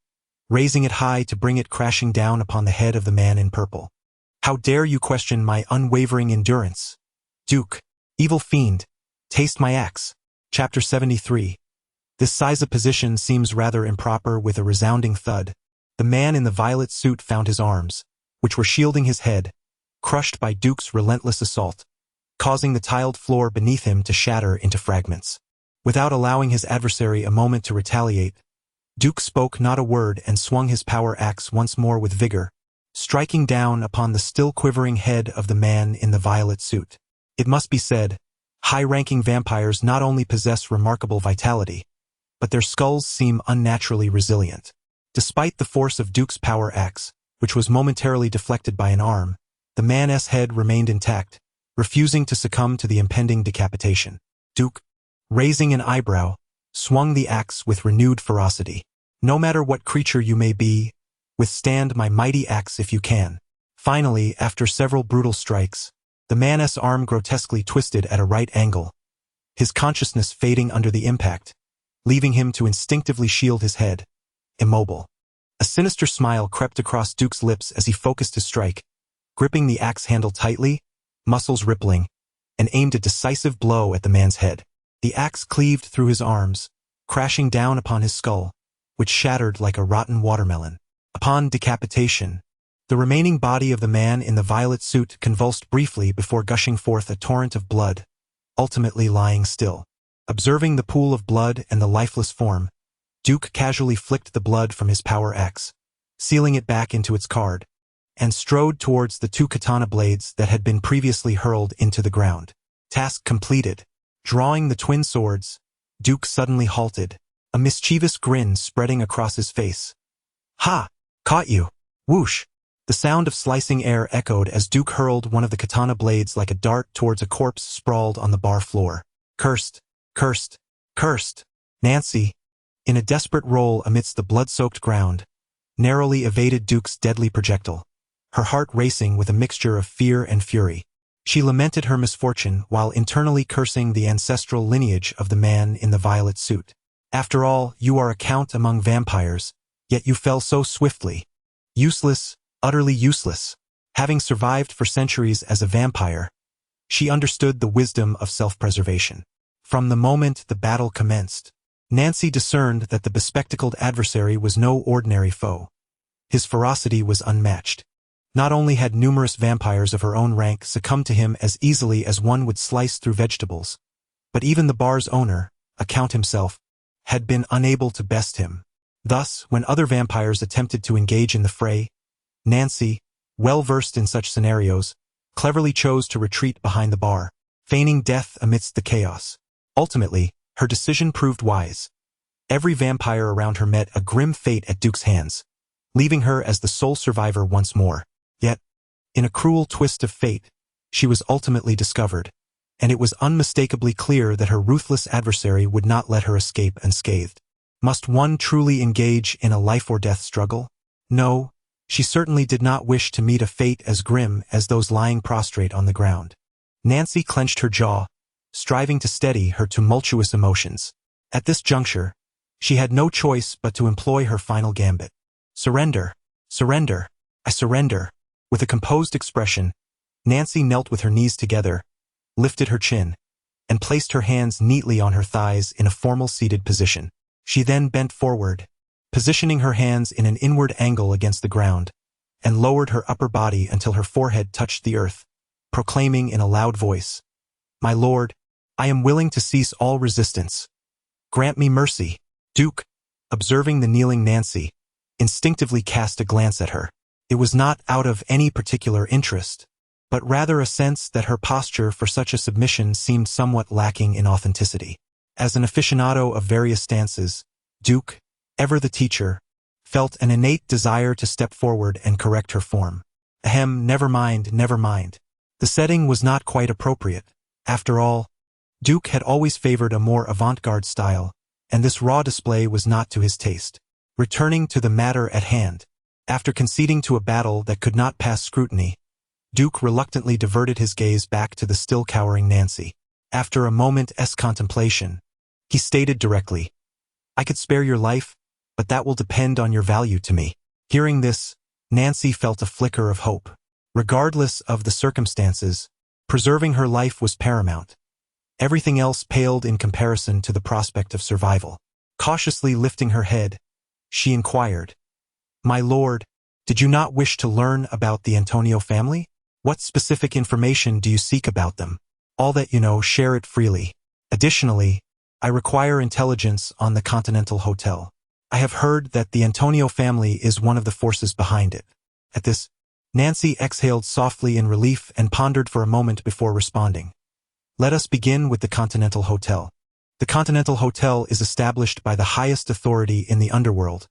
raising it high to bring it crashing down upon the head of the man in purple. How dare you question my unwavering endurance? Duke, evil fiend, taste my axe. Chapter 73. This size of position seems rather improper. With a resounding thud, the man in the violet suit found his arms, which were shielding his head, crushed by Duke's relentless assault, causing the tiled floor beneath him to shatter into fragments. Without allowing his adversary a moment to retaliate, Duke spoke not a word and swung his power axe once more with vigor, striking down upon the still quivering head of the man in the violet suit. It must be said, high-ranking vampires not only possess remarkable vitality, but their skulls seem unnaturally resilient. Despite the force of Duke's power axe, which was momentarily deflected by an arm, the man's head remained intact, refusing to succumb to the impending decapitation. Duke, raising an eyebrow, swung the axe with renewed ferocity. No matter what creature you may be, withstand my mighty axe if you can. Finally, after several brutal strikes, the man's arm grotesquely twisted at a right angle, his consciousness fading under the impact, leaving him to instinctively shield his head, immobile. A sinister smile crept across Duke's lips as he focused his strike, gripping the axe handle tightly, muscles rippling, and aimed a decisive blow at the man's head. The axe cleaved through his arms, crashing down upon his skull, which shattered like a rotten watermelon. Upon decapitation, the remaining body of the man in the violet suit convulsed briefly before gushing forth a torrent of blood, ultimately lying still. Observing the pool of blood and the lifeless form, Duke casually flicked the blood from his power axe, sealing it back into its card, and strode towards the two katana blades that had been previously hurled into the ground. Task completed. Drawing the twin swords, Duke suddenly halted, a mischievous grin spreading across his face. Ha! Caught you! Whoosh! The sound of slicing air echoed as Duke hurled one of the katana blades like a dart towards a corpse sprawled on the bar floor. Cursed! Cursed! Cursed! Nancy, in a desperate roll amidst the blood-soaked ground, narrowly evaded Duke's deadly projectile, her heart racing with a mixture of fear and fury. She lamented her misfortune while internally cursing the ancestral lineage of the man in the violet suit. After all, you are a count among vampires, yet you fell so swiftly. Useless, utterly useless. Having survived for centuries as a vampire, she understood the wisdom of self-preservation. From the moment the battle commenced, Nancy discerned that the bespectacled adversary was no ordinary foe. His ferocity was unmatched. Not only had numerous vampires of her own rank succumbed to him as easily as one would slice through vegetables, but even the bar's owner, a count himself, had been unable to best him. Thus, when other vampires attempted to engage in the fray, Nancy, well versed in such scenarios, cleverly chose to retreat behind the bar, feigning death amidst the chaos. Ultimately, her decision proved wise. Every vampire around her met a grim fate at Duke's hands, leaving her as the sole survivor once more. Yet, in a cruel twist of fate, she was ultimately discovered, and it was unmistakably clear that her ruthless adversary would not let her escape unscathed. Must one truly engage in a life-or-death struggle? No, she certainly did not wish to meet a fate as grim as those lying prostrate on the ground. Nancy clenched her jaw, striving to steady her tumultuous emotions. At this juncture, she had no choice but to employ her final gambit. Surrender! Surrender! I surrender! With a composed expression, Nancy knelt with her knees together, lifted her chin, and placed her hands neatly on her thighs in a formal seated position. She then bent forward, positioning her hands in an inward angle against the ground, and lowered her upper body until her forehead touched the earth, proclaiming in a loud voice, "My lord, I am willing to cease all resistance. Grant me mercy." Duke, observing the kneeling Nancy, instinctively cast a glance at her. It was not out of any particular interest, but rather a sense that her posture for such a submission seemed somewhat lacking in authenticity. As an aficionado of various stances, Duke, ever the teacher, felt an innate desire to step forward and correct her form. Ahem, never mind, never mind. The setting was not quite appropriate. After all, Duke had always favored a more avant-garde style, and this raw display was not to his taste. Returning to the matter at hand, after conceding to a battle that could not pass scrutiny, Duke reluctantly diverted his gaze back to the still cowering Nancy. After a moment's contemplation, he stated directly, "I could spare your life, but that will depend on your value to me." Hearing this, Nancy felt a flicker of hope. Regardless of the circumstances, preserving her life was paramount. Everything else paled in comparison to the prospect of survival. Cautiously lifting her head, she inquired, "My lord, did you not wish to learn about the Antonio family? What specific information do you seek about them? All that you know, share it freely. Additionally, I require intelligence on the Continental Hotel. I have heard that the Antonio family is one of the forces behind it." At this, Nancy exhaled softly in relief and pondered for a moment before responding. "Let us begin with the Continental Hotel. The Continental Hotel is established by the highest authority in the underworld,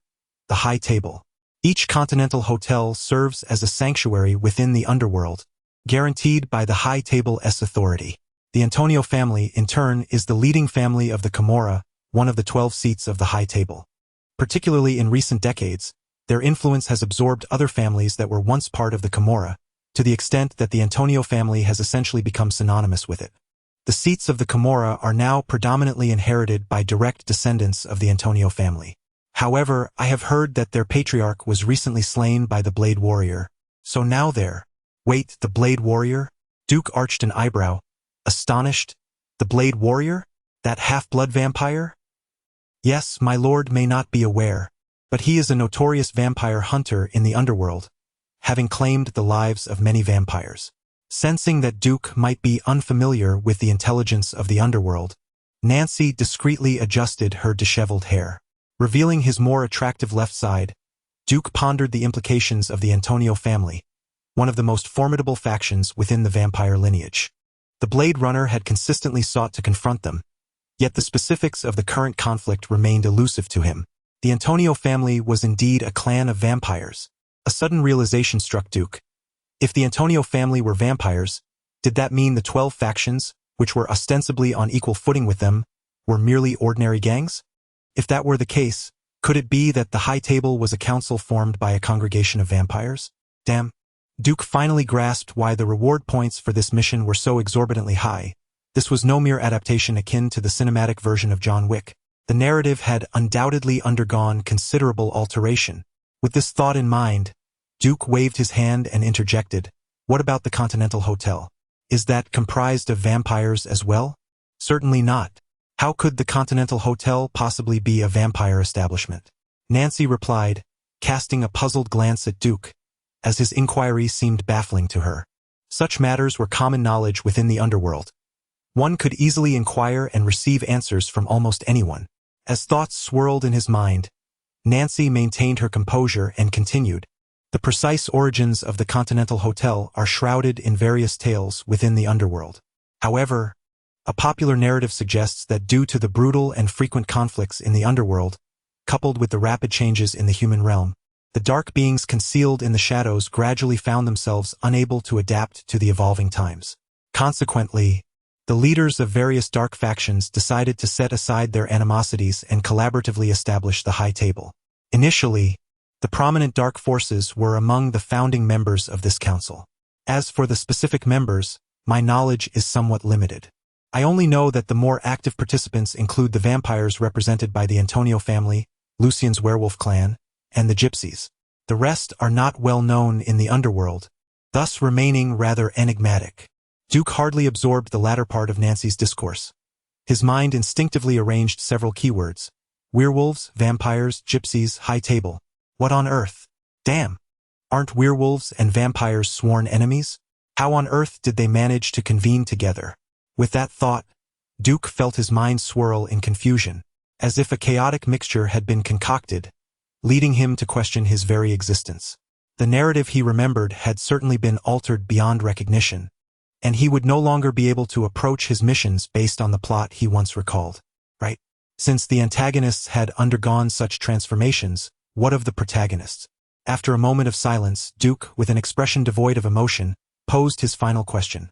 the High Table. Each Continental Hotel serves as a sanctuary within the underworld, guaranteed by the High Table's authority. The Antonio family, in turn, is the leading family of the Camorra, one of the 12 seats of the High Table. Particularly in recent decades, their influence has absorbed other families that were once part of the Camorra, to the extent that the Antonio family has essentially become synonymous with it. The seats of the Camorra are now predominantly inherited by direct descendants of the Antonio family. However, I have heard that their patriarch was recently slain by the Blade Warrior. So now Wait, the Blade Warrior? Duke arched an eyebrow, astonished. The Blade Warrior? That half-blood vampire? Yes, my lord may not be aware, but he is a notorious vampire hunter in the underworld, having claimed the lives of many vampires. Sensing that Duke might be unfamiliar with the intelligence of the underworld, Nancy discreetly adjusted her disheveled hair. Revealing his more attractive left side, Duke pondered the implications of the Antonio family, one of the most formidable factions within the vampire lineage. The Blade Runner had consistently sought to confront them, yet the specifics of the current conflict remained elusive to him. The Antonio family was indeed a clan of vampires. A sudden realization struck Duke. If the Antonio family were vampires, did that mean the 12 factions, which were ostensibly on equal footing with them, were merely ordinary gangs? If that were the case, could it be that the High Table was a council formed by a congregation of vampires? Damn. Duke finally grasped why the reward points for this mission were so exorbitantly high. This was no mere adaptation akin to the cinematic version of John Wick. The narrative had undoubtedly undergone considerable alteration. With this thought in mind, Duke waved his hand and interjected, "What about the Continental Hotel? Is that comprised of vampires as well?" "Certainly not. How could the Continental Hotel possibly be a vampire establishment?" Nancy replied, casting a puzzled glance at Duke, as his inquiry seemed baffling to her. Such matters were common knowledge within the underworld. One could easily inquire and receive answers from almost anyone. As thoughts swirled in his mind, Nancy maintained her composure and continued, "The precise origins of the Continental Hotel are shrouded in various tales within the underworld. However, a popular narrative suggests that due to the brutal and frequent conflicts in the underworld, coupled with the rapid changes in the human realm, the dark beings concealed in the shadows gradually found themselves unable to adapt to the evolving times. Consequently, the leaders of various dark factions decided to set aside their animosities and collaboratively establish the High Table. Initially, the prominent dark forces were among the founding members of this council. As for the specific members, my knowledge is somewhat limited. I only know that the more active participants include the vampires represented by the Antonio family, Lucian's werewolf clan, and the gypsies. The rest are not well known in the underworld, thus remaining rather enigmatic. Duke hardly absorbed the latter part of Nancy's discourse. His mind instinctively arranged several keywords. Werewolves, vampires, gypsies, High Table. What on earth? Damn! Aren't werewolves and vampires sworn enemies? How on earth did they manage to convene together? With that thought, Duke felt his mind swirl in confusion, as if a chaotic mixture had been concocted, leading him to question his very existence. The narrative he remembered had certainly been altered beyond recognition, and he would no longer be able to approach his missions based on the plot he once recalled. Right? Since the antagonists had undergone such transformations, what of the protagonists? After a moment of silence, Duke, with an expression devoid of emotion, posed his final question.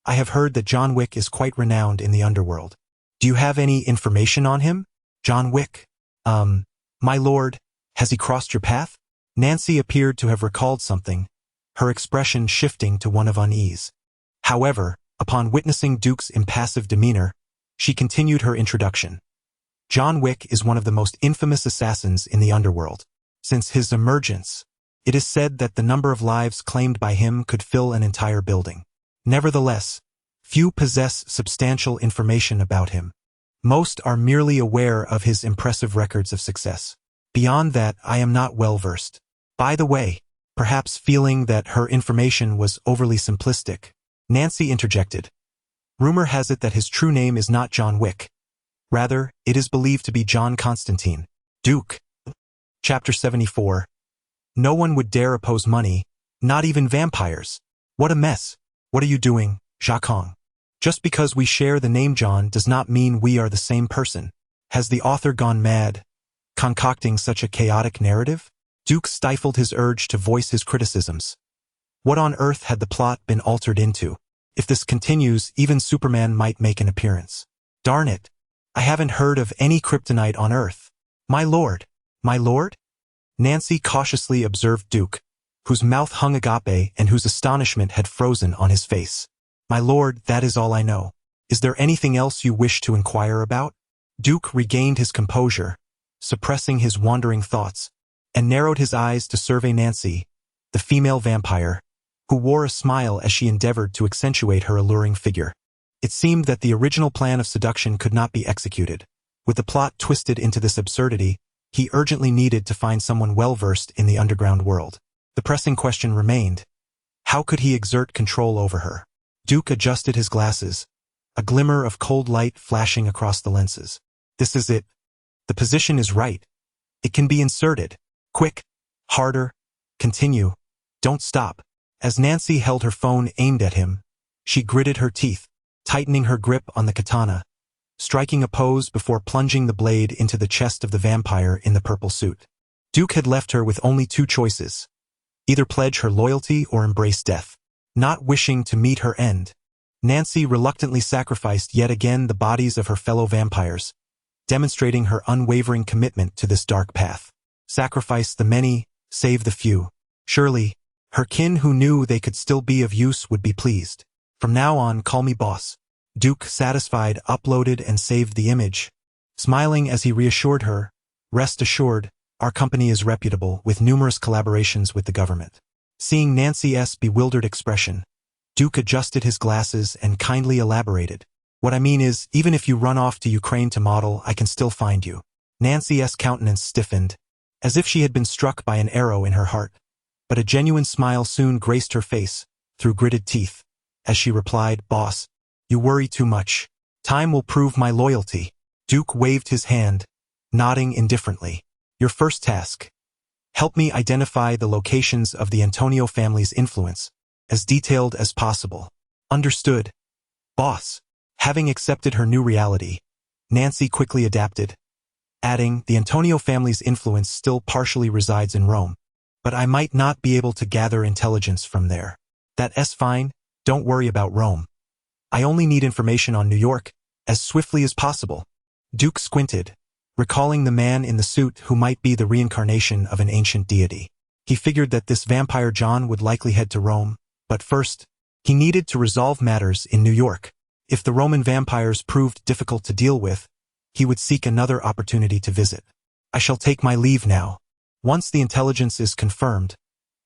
I have heard that John Wick is quite renowned in the underworld. Do you have any information on him? John Wick? My lord, has he crossed your path? Nancy appeared to have recalled something, her expression shifting to one of unease. However, upon witnessing Duke's impassive demeanor, she continued her introduction. John Wick is one of the most infamous assassins in the underworld. Since his emergence, it is said that the number of lives claimed by him could fill an entire building. Nevertheless, few possess substantial information about him. Most are merely aware of his impressive records of success. Beyond that, I am not well versed. By the way, perhaps feeling that her information was overly simplistic, Nancy interjected. Rumor has it that his true name is not John Wick. Rather, it is believed to be John Constantine, Duke. Chapter 74. No one would dare oppose money, not even vampires. What a mess. What are you doing, Jacques? Just because we share the name John does not mean we are the same person. Has the author gone mad, concocting such a chaotic narrative? Duke stifled his urge to voice his criticisms. What on earth had the plot been altered into? If this continues, even Superman might make an appearance. Darn it. I haven't heard of any kryptonite on Earth. My lord. My lord? Nancy cautiously observed Duke, whose mouth hung agape and whose astonishment had frozen on his face. My lord, that is all I know. Is there anything else you wish to inquire about? Duke regained his composure, suppressing his wandering thoughts, and narrowed his eyes to survey Nancy, the female vampire, who wore a smile as she endeavored to accentuate her alluring figure. It seemed that the original plan of seduction could not be executed. With the plot twisted into this absurdity, he urgently needed to find someone well-versed in the underground world. The pressing question remained: how could he exert control over her? Duke adjusted his glasses, a glimmer of cold light flashing across the lenses. This is it. The position is right. It can be inserted. Quick. Harder. Continue. Don't stop. As Nancy held her phone aimed at him, she gritted her teeth, tightening her grip on the katana, striking a pose before plunging the blade into the chest of the vampire in the purple suit. Duke had left her with only two choices: either pledge her loyalty or embrace death. Not wishing to meet her end, Nancy reluctantly sacrificed yet again the bodies of her fellow vampires, demonstrating her unwavering commitment to this dark path. Sacrifice the many, save the few. Surely, her kin who knew they could still be of use would be pleased. From now on, call me boss. Duke, satisfied, uploaded and saved the image, smiling as he reassured her, rest assured, our company is reputable, with numerous collaborations with the government. Seeing Nancy's bewildered expression, Duke adjusted his glasses and kindly elaborated. What I mean is, even if you run off to Ukraine to model, I can still find you. Nancy's countenance stiffened, as if she had been struck by an arrow in her heart. But a genuine smile soon graced her face, through gritted teeth, as she replied, Boss, you worry too much. Time will prove my loyalty. Duke waved his hand, nodding indifferently. Your first task: help me identify the locations of the Antonio family's influence, as detailed as possible. Understood, boss. Having accepted her new reality, Nancy quickly adapted, adding, the Antonio family's influence still partially resides in Rome, but I might not be able to gather intelligence from there. That's fine, don't worry about Rome. I only need information on New York, as swiftly as possible. Duke squinted, recalling the man in the suit who might be the reincarnation of an ancient deity. He figured that this vampire John would likely head to Rome, but first, he needed to resolve matters in New York. If the Roman vampires proved difficult to deal with, he would seek another opportunity to visit. I shall take my leave now. Once the intelligence is confirmed,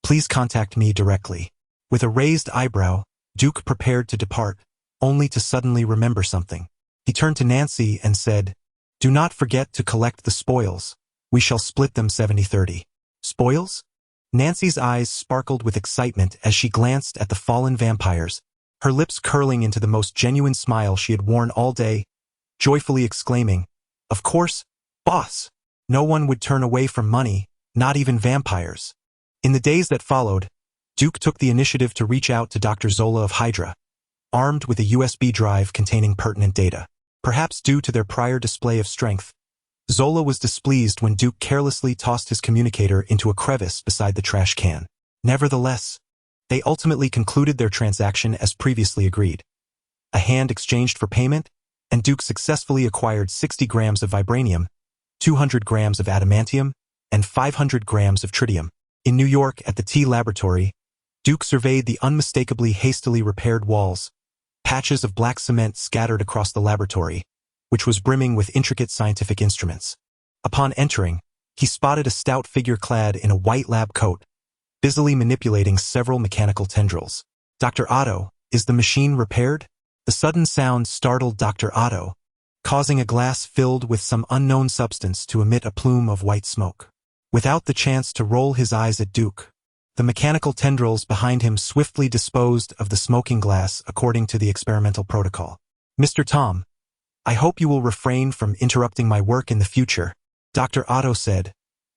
please contact me directly. With a raised eyebrow, Duke prepared to depart, only to suddenly remember something. He turned to Nancy and said, Do not forget to collect the spoils. We shall split them 70-30. Spoils? Nancy's eyes sparkled with excitement as she glanced at the fallen vampires, her lips curling into the most genuine smile she had worn all day, joyfully exclaiming, Of course, boss! No one would turn away from money, not even vampires. In the days that followed, Duke took the initiative to reach out to Dr. Zola of Hydra, armed with a USB drive containing pertinent data. Perhaps due to their prior display of strength, Zola was displeased when Duke carelessly tossed his communicator into a crevice beside the trash can. Nevertheless, they ultimately concluded their transaction as previously agreed. A hand exchanged for payment, and Duke successfully acquired 60 grams of vibranium, 200 grams of adamantium, and 500 grams of tritium. In New York at the T Laboratory, Duke surveyed the unmistakably hastily repaired walls, patches of black cement scattered across the laboratory, which was brimming with intricate scientific instruments. Upon entering, he spotted a stout figure clad in a white lab coat, busily manipulating several mechanical tendrils. Dr. Otto, is the machine repaired? The sudden sound startled Dr. Otto, causing a glass filled with some unknown substance to emit a plume of white smoke. Without the chance to roll his eyes at Duke, the mechanical tendrils behind him swiftly disposed of the smoking glass according to the experimental protocol. Mr. Tom, I hope you will refrain from interrupting my work in the future, Dr. Otto said,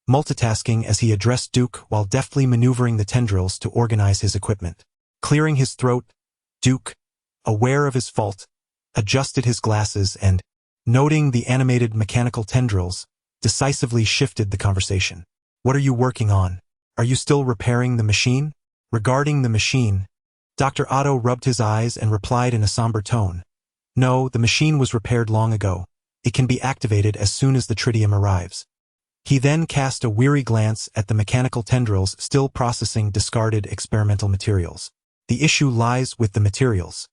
multitasking as he addressed Duke while deftly maneuvering the tendrils to organize his equipment. Clearing his throat, Duke, aware of his fault, adjusted his glasses and, noting the animated mechanical tendrils, decisively shifted the conversation. What are you working on? Are you still repairing the machine? Regarding the machine, Dr. Otto rubbed his eyes and replied in a somber tone. No, the machine was repaired long ago. It can be activated as soon as the tritium arrives. He then cast a weary glance at the mechanical tendrils still processing discarded experimental materials. The issue lies with the materials.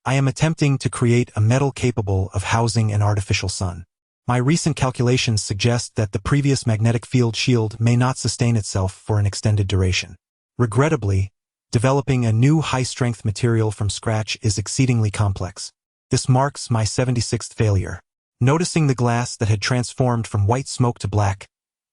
I am attempting to create a metal capable of housing an artificial sun. My recent calculations suggest that the previous magnetic field shield may not sustain itself for an extended duration. Regrettably, developing a new high-strength material from scratch is exceedingly complex. This marks my 76th failure. Noticing the glass that had transformed from white smoke to black,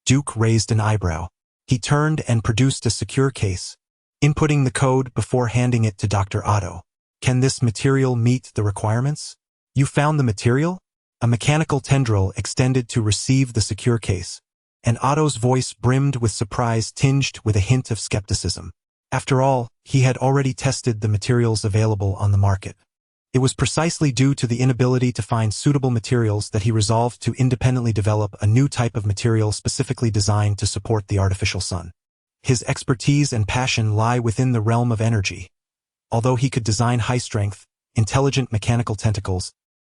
Duke raised an eyebrow. He turned and produced a secure case, inputting the code before handing it to Dr. Otto. Can this material meet the requirements? You found the material? A mechanical tendril extended to receive the secure case, and Otto's voice brimmed with surprise tinged with a hint of skepticism. After all, he had already tested the materials available on the market. It was precisely due to the inability to find suitable materials that he resolved to independently develop a new type of material specifically designed to support the artificial sun. His expertise and passion lie within the realm of energy. Although he could design high-strength, intelligent mechanical tentacles,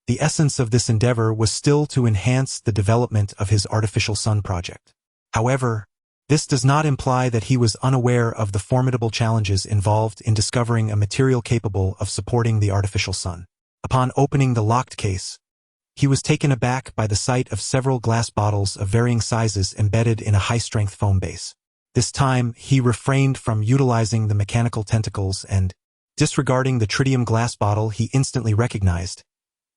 the essence of this endeavor was still to enhance the development of his artificial sun project. However, this does not imply that he was unaware of the formidable challenges involved in discovering a material capable of supporting the artificial sun. Upon opening the locked case, he was taken aback by the sight of several glass bottles of varying sizes embedded in a high-strength foam base. This time, he refrained from utilizing the mechanical tentacles and, disregarding the tritium glass bottle he instantly recognized,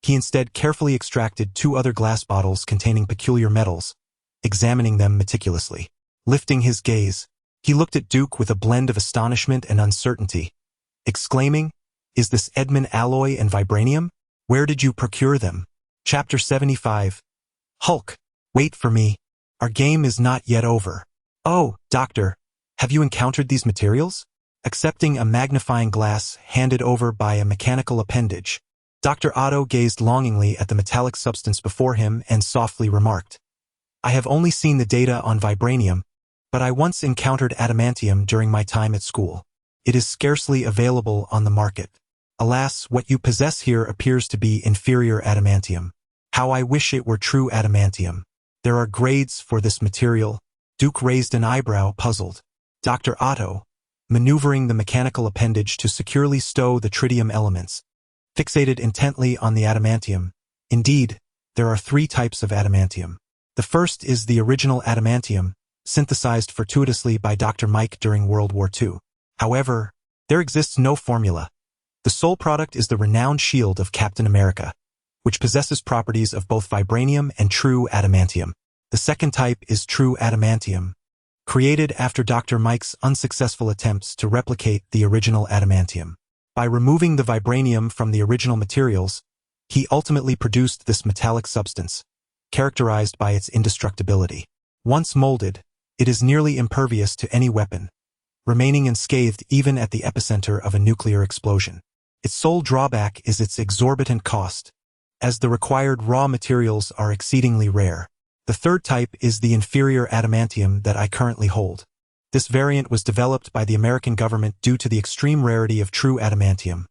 he instead carefully extracted two other glass bottles containing peculiar metals, examining them meticulously. Lifting his gaze, he looked at Duke with a blend of astonishment and uncertainty, exclaiming, "Is this Edmund alloy and vibranium? Where did you procure them?" Chapter 75. Hulk, wait for me. Our game is not yet over. Oh, Doctor, have you encountered these materials? Accepting a magnifying glass handed over by a mechanical appendage, Dr. Otto gazed longingly at the metallic substance before him and softly remarked, I have only seen the data on vibranium, but I once encountered adamantium during my time at school. It is scarcely available on the market. Alas, what you possess here appears to be inferior adamantium. How I wish it were true adamantium. There are grades for this material. Duke raised an eyebrow, puzzled. Dr. Otto, maneuvering the mechanical appendage to securely stow the tritium elements, fixated intently on the adamantium. Indeed, there are three types of adamantium. The first is the original adamantium, synthesized fortuitously by Dr. Mike during World War II. However, there exists no formula. The sole product is the renowned shield of Captain America, which possesses properties of both vibranium and true adamantium. The second type is true adamantium, created after Dr. Mike's unsuccessful attempts to replicate the original adamantium. By removing the vibranium from the original materials, he ultimately produced this metallic substance, characterized by its indestructibility. Once molded, it is nearly impervious to any weapon, remaining unscathed even at the epicenter of a nuclear explosion. Its sole drawback is its exorbitant cost, as the required raw materials are exceedingly rare. The third type is the inferior adamantium that I currently hold. This variant was developed by the American government due to the extreme rarity of true adamantium.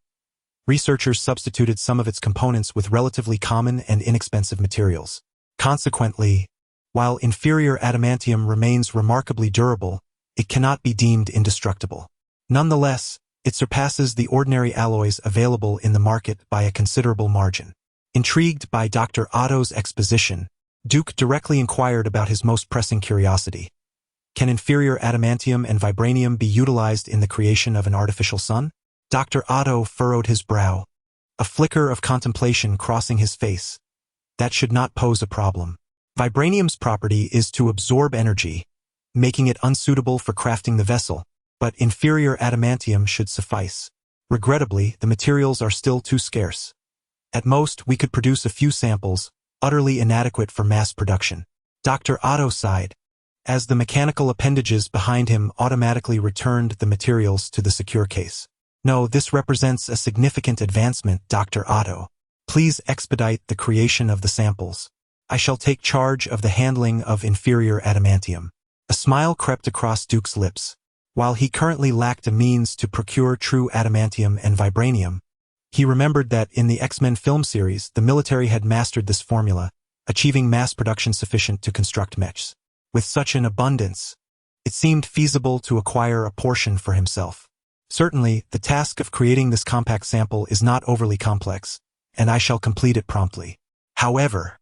Researchers substituted some of its components with relatively common and inexpensive materials. Consequently, while inferior adamantium remains remarkably durable, it cannot be deemed indestructible. Nonetheless, it surpasses the ordinary alloys available in the market by a considerable margin. Intrigued by Dr. Otto's exposition, Duke directly inquired about his most pressing curiosity. Can inferior adamantium and vibranium be utilized in the creation of an artificial sun? Dr. Otto furrowed his brow, a flicker of contemplation crossing his face. That should not pose a problem. Vibranium's property is to absorb energy, making it unsuitable for crafting the vessel, but inferior adamantium should suffice. Regrettably, the materials are still too scarce. At most, we could produce a few samples, utterly inadequate for mass production. Dr. Otto sighed, as the mechanical appendages behind him automatically returned the materials to the secure case. No, this represents a significant advancement, Dr. Otto. Please expedite the creation of the samples. I shall take charge of the handling of inferior adamantium. A smile crept across Duke's lips. While he currently lacked a means to procure true adamantium and vibranium, he remembered that in the X-Men film series, the military had mastered this formula, achieving mass production sufficient to construct mechs. With such an abundance, it seemed feasible to acquire a portion for himself. Certainly, the task of creating this compact sample is not overly complex, and I shall complete it promptly. However,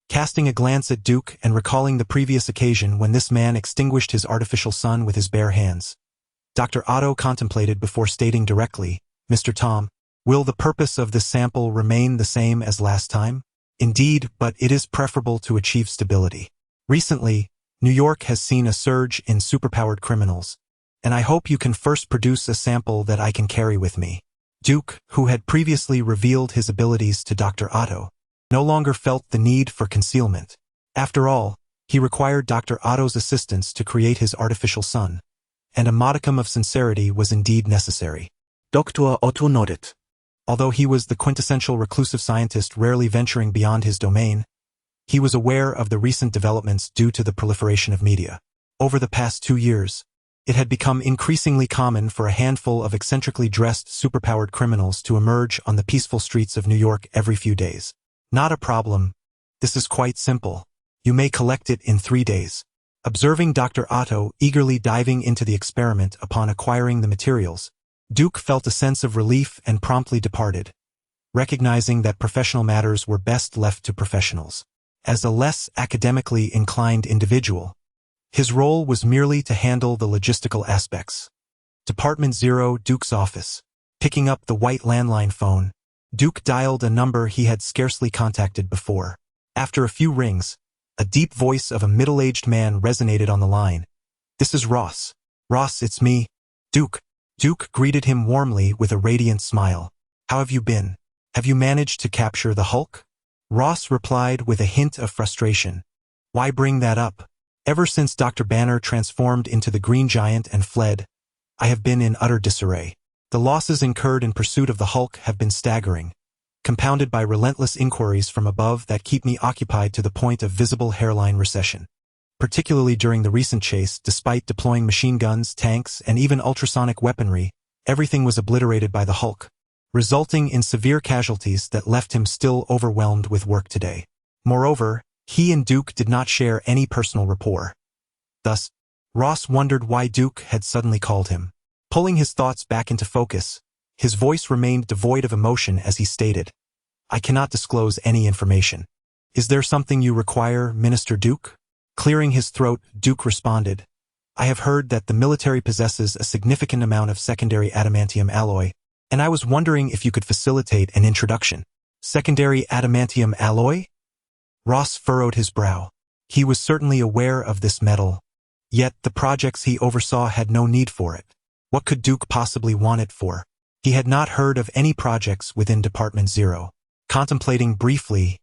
casting a glance at Duke and recalling the previous occasion when this man extinguished his artificial sun with his bare hands, Dr. Otto contemplated before stating directly, Mr. Tom, will the purpose of this sample remain the same as last time? Indeed, but it is preferable to achieve stability. Recently, New York has seen a surge in superpowered criminals, and I hope you can first produce a sample that I can carry with me. Duke, who had previously revealed his abilities to Dr. Otto, no longer felt the need for concealment. After all, he required Dr. Otto's assistance to create his artificial sun, and a modicum of sincerity was indeed necessary. Dr. Otto nodded. Although he was the quintessential reclusive scientist rarely venturing beyond his domain, he was aware of the recent developments due to the proliferation of media. Over the past 2 years, it had become increasingly common for a handful of eccentrically dressed superpowered criminals to emerge on the peaceful streets of New York every few days. Not a problem. This is quite simple. You may collect it in 3 days. Observing Dr. Otto eagerly diving into the experiment upon acquiring the materials, Duke felt a sense of relief and promptly departed, recognizing that professional matters were best left to professionals. As a less academically inclined individual, his role was merely to handle the logistical aspects. Department 0, Duke's office. Picking up the white landline phone, Duke dialed a number he had scarcely contacted before. After a few rings, a deep voice of a middle-aged man resonated on the line. This is Ross. Ross, it's me. Duke. Duke greeted him warmly with a radiant smile. How have you been? Have you managed to capture the Hulk? Ross replied with a hint of frustration. Why bring that up? Ever since Dr. Banner transformed into the Green Giant and fled, I have been in utter disarray. The losses incurred in pursuit of the Hulk have been staggering, compounded by relentless inquiries from above that keep me occupied to the point of visible hairline recession. Particularly during the recent chase, despite deploying machine guns, tanks, and even ultrasonic weaponry, everything was obliterated by the Hulk, resulting in severe casualties that left him still overwhelmed with work today. Moreover, he and Duke did not share any personal rapport. Thus, Ross wondered why Duke had suddenly called him. Pulling his thoughts back into focus, his voice remained devoid of emotion as he stated, I cannot disclose any information. Is there something you require, Minister Duke? Clearing his throat, Duke responded, I have heard that the military possesses a significant amount of secondary adamantium alloy, and I was wondering if you could facilitate an introduction. Secondary adamantium alloy? Ross furrowed his brow. He was certainly aware of this metal, yet the projects he oversaw had no need for it. What could Duke possibly want it for? He had not heard of any projects within Department 0. Contemplating briefly,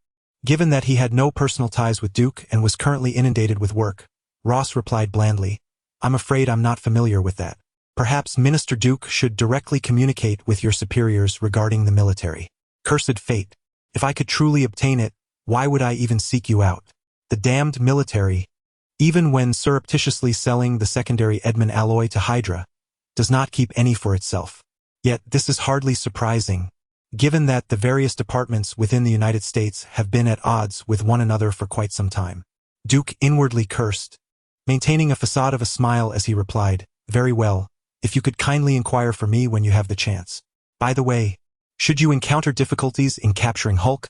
given that he had no personal ties with Duke and was currently inundated with work, Ross replied blandly, I'm afraid I'm not familiar with that. Perhaps Minister Duke should directly communicate with your superiors regarding the military. Cursed fate. If I could truly obtain it, why would I even seek you out? The damned military, even when surreptitiously selling the secondary Edmund alloy to Hydra, does not keep any for itself. Yet this is hardly surprising, given that the various departments within the United States have been at odds with one another for quite some time. Duke inwardly cursed, maintaining a facade of a smile as he replied, Very well, if you could kindly inquire for me when you have the chance. By the way, should you encounter difficulties in capturing Hulk,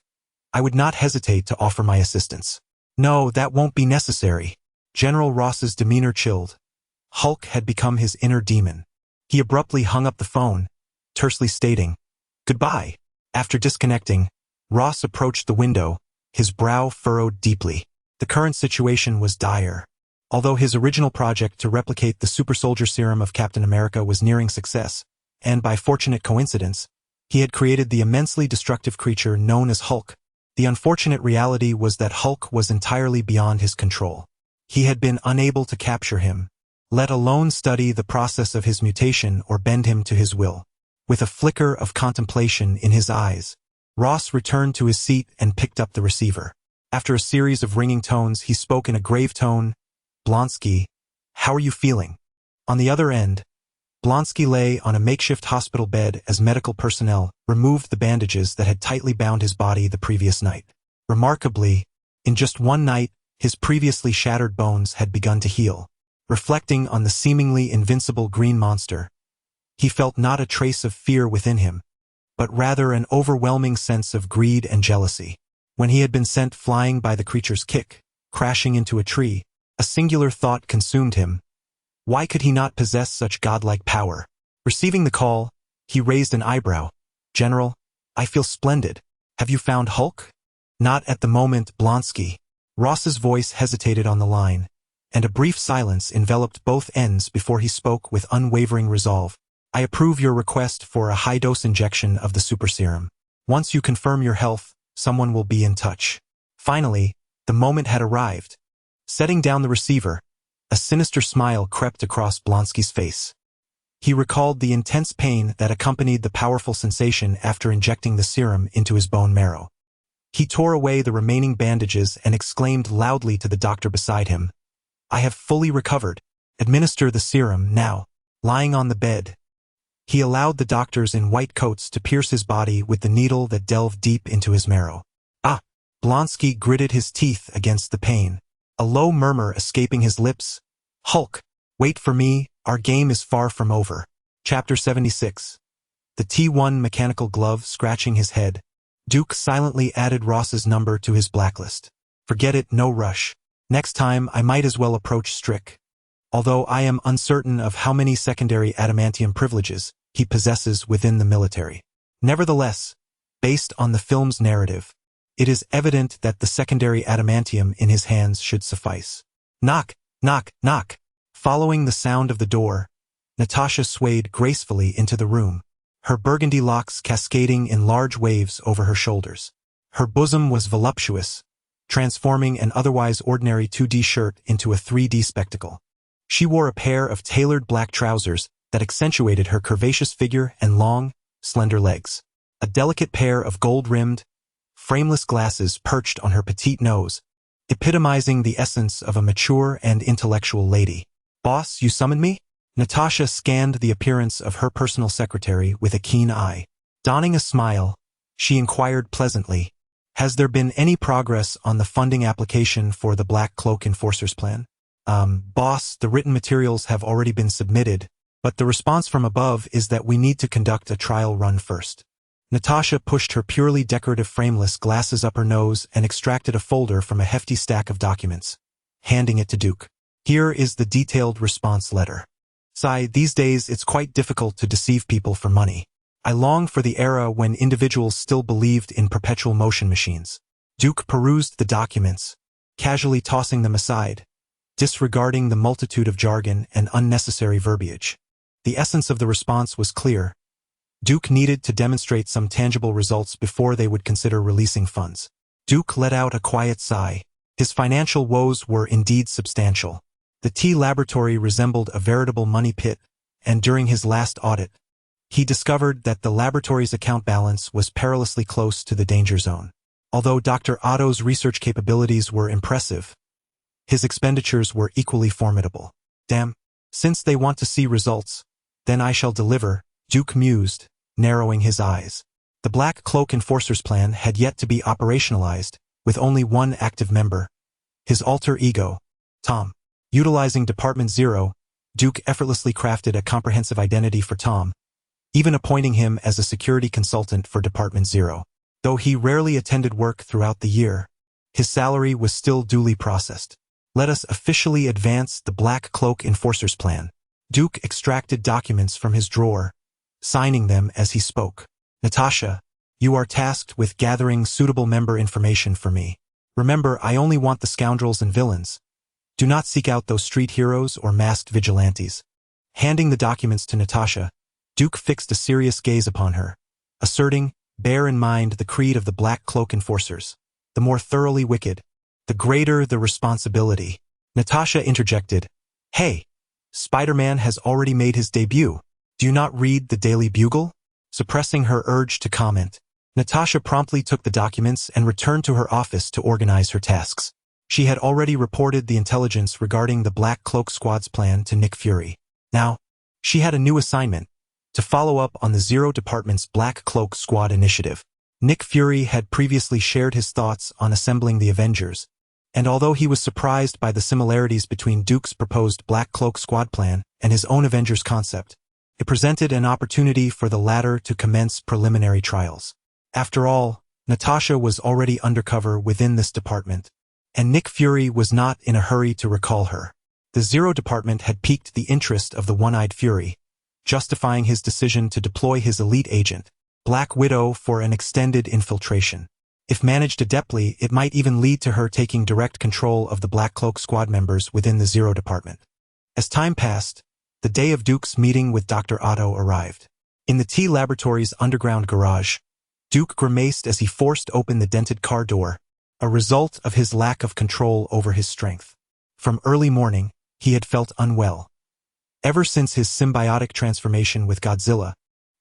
I would not hesitate to offer my assistance. No, that won't be necessary. General Ross's demeanor chilled. Hulk had become his inner demon. He abruptly hung up the phone, tersely stating, "Goodbye." After disconnecting, Ross approached the window, his brow furrowed deeply. The current situation was dire. Although his original project to replicate the super soldier serum of Captain America was nearing success, and by fortunate coincidence, he had created the immensely destructive creature known as Hulk, the unfortunate reality was that Hulk was entirely beyond his control. He had been unable to capture him, let alone study the process of his mutation or bend him to his will. With a flicker of contemplation in his eyes, Ross returned to his seat and picked up the receiver. After a series of ringing tones, he spoke in a grave tone, "Blonsky, how are you feeling?" On the other end, Blonsky lay on a makeshift hospital bed as medical personnel removed the bandages that had tightly bound his body the previous night. Remarkably, in just one night, his previously shattered bones had begun to heal. Reflecting on the seemingly invincible green monster, he felt not a trace of fear within him, but rather an overwhelming sense of greed and jealousy. When he had been sent flying by the creature's kick, crashing into a tree, a singular thought consumed him. Why could he not possess such godlike power? Receiving the call, he raised an eyebrow. "General, I feel splendid. Have you found Hulk?" "Not at the moment, Blonsky." Ross's voice hesitated on the line, and a brief silence enveloped both ends before he spoke with unwavering resolve. "I approve your request for a high-dose injection of the super serum. Once you confirm your health, someone will be in touch." Finally, the moment had arrived. Setting down the receiver, a sinister smile crept across Blonsky's face. He recalled the intense pain that accompanied the powerful sensation after injecting the serum into his bone marrow. He tore away the remaining bandages and exclaimed loudly to the doctor beside him, "I have fully recovered. Administer the serum now." Lying on the bed, he allowed the doctors in white coats to pierce his body with the needle that delved deep into his marrow. "Ah!" Blonsky gritted his teeth against the pain, a low murmur escaping his lips. "Hulk, wait for me, our game is far from over." Chapter 76. The T1 mechanical glove scratching his head, Duke silently added Ross's number to his blacklist. "Forget it, no rush. Next time I might as well approach Strick. Although I am uncertain of how many secondary adamantium privileges he possesses within the military. Nevertheless, based on the film's narrative, it is evident that the secondary adamantium in his hands should suffice. Knock, knock, knock. Following the sound of the door, Natasha swayed gracefully into the room, her burgundy locks cascading in large waves over her shoulders. Her bosom was voluptuous, transforming an otherwise ordinary 2D shirt into a 3D spectacle. She wore a pair of tailored black trousers that accentuated her curvaceous figure and long, slender legs. A delicate pair of gold-rimmed, frameless glasses perched on her petite nose, epitomizing the essence of a mature and intellectual lady. "Boss, you summoned me?" Natasha scanned the appearance of her personal secretary with a keen eye. Donning a smile, she inquired pleasantly, "Has there been any progress on the funding application for the Black Cloak Enforcers plan?" Boss, the written materials have already been submitted, but the response from above is that we need to conduct a trial run first." Natasha pushed her purely decorative frameless glasses up her nose and extracted a folder from a hefty stack of documents, handing it to Duke. "Here is the detailed response letter. Sigh, these days it's quite difficult to deceive people for money. I long for the era when individuals still believed in perpetual motion machines." Duke perused the documents, casually tossing them aside, disregarding the multitude of jargon and unnecessary verbiage. The essence of the response was clear. Duke needed to demonstrate some tangible results before they would consider releasing funds. Duke let out a quiet sigh. His financial woes were indeed substantial. The T laboratory resembled a veritable money pit, and during his last audit, he discovered that the laboratory's account balance was perilously close to the danger zone. Although Dr. Otto's research capabilities were impressive, his expenditures were equally formidable. Damn, since they want to see results, then I shall deliver, Duke mused, narrowing his eyes. The Black Cloak Enforcers plan had yet to be operationalized, with only one active member, his alter ego, Tom. Utilizing Department Zero, Duke effortlessly crafted a comprehensive identity for Tom, even appointing him as a security consultant for Department Zero. Though he rarely attended work throughout the year, his salary was still duly processed. Let us officially advance the Black Cloak Enforcers Plan. Duke extracted documents from his drawer, signing them as he spoke. Natasha, you are tasked with gathering suitable member information for me. Remember, I only want the scoundrels and villains. Do not seek out those street heroes or masked vigilantes. Handing the documents to Natasha, Duke fixed a serious gaze upon her, asserting, bear in mind the creed of the Black Cloak Enforcers. The more thoroughly wicked, the greater the responsibility. Natasha interjected, hey, Spider-Man has already made his debut. Do you not read the Daily Bugle? Suppressing her urge to comment, Natasha promptly took the documents and returned to her office to organize her tasks. She had already reported the intelligence regarding the Black Cloak Squad's plan to Nick Fury. Now, she had a new assignment, to follow up on the Zero Department's Black Cloak Squad initiative. Nick Fury had previously shared his thoughts on assembling the Avengers, and although he was surprised by the similarities between Duke's proposed Black Cloak Squad plan and his own Avengers concept, it presented an opportunity for the latter to commence preliminary trials. After all, Natasha was already undercover within this department, and Nick Fury was not in a hurry to recall her. The Zero Department had piqued the interest of the One-Eyed Fury, justifying his decision to deploy his elite agent, Black Widow, for an extended infiltration. If managed adeptly, it might even lead to her taking direct control of the Black Cloak Squad members within the Zero Department. As time passed, the day of Duke's meeting with Dr. Otto arrived. In the T Laboratory's underground garage, Duke grimaced as he forced open the dented car door, a result of his lack of control over his strength. From early morning, he had felt unwell. Ever since his symbiotic transformation with Godzilla,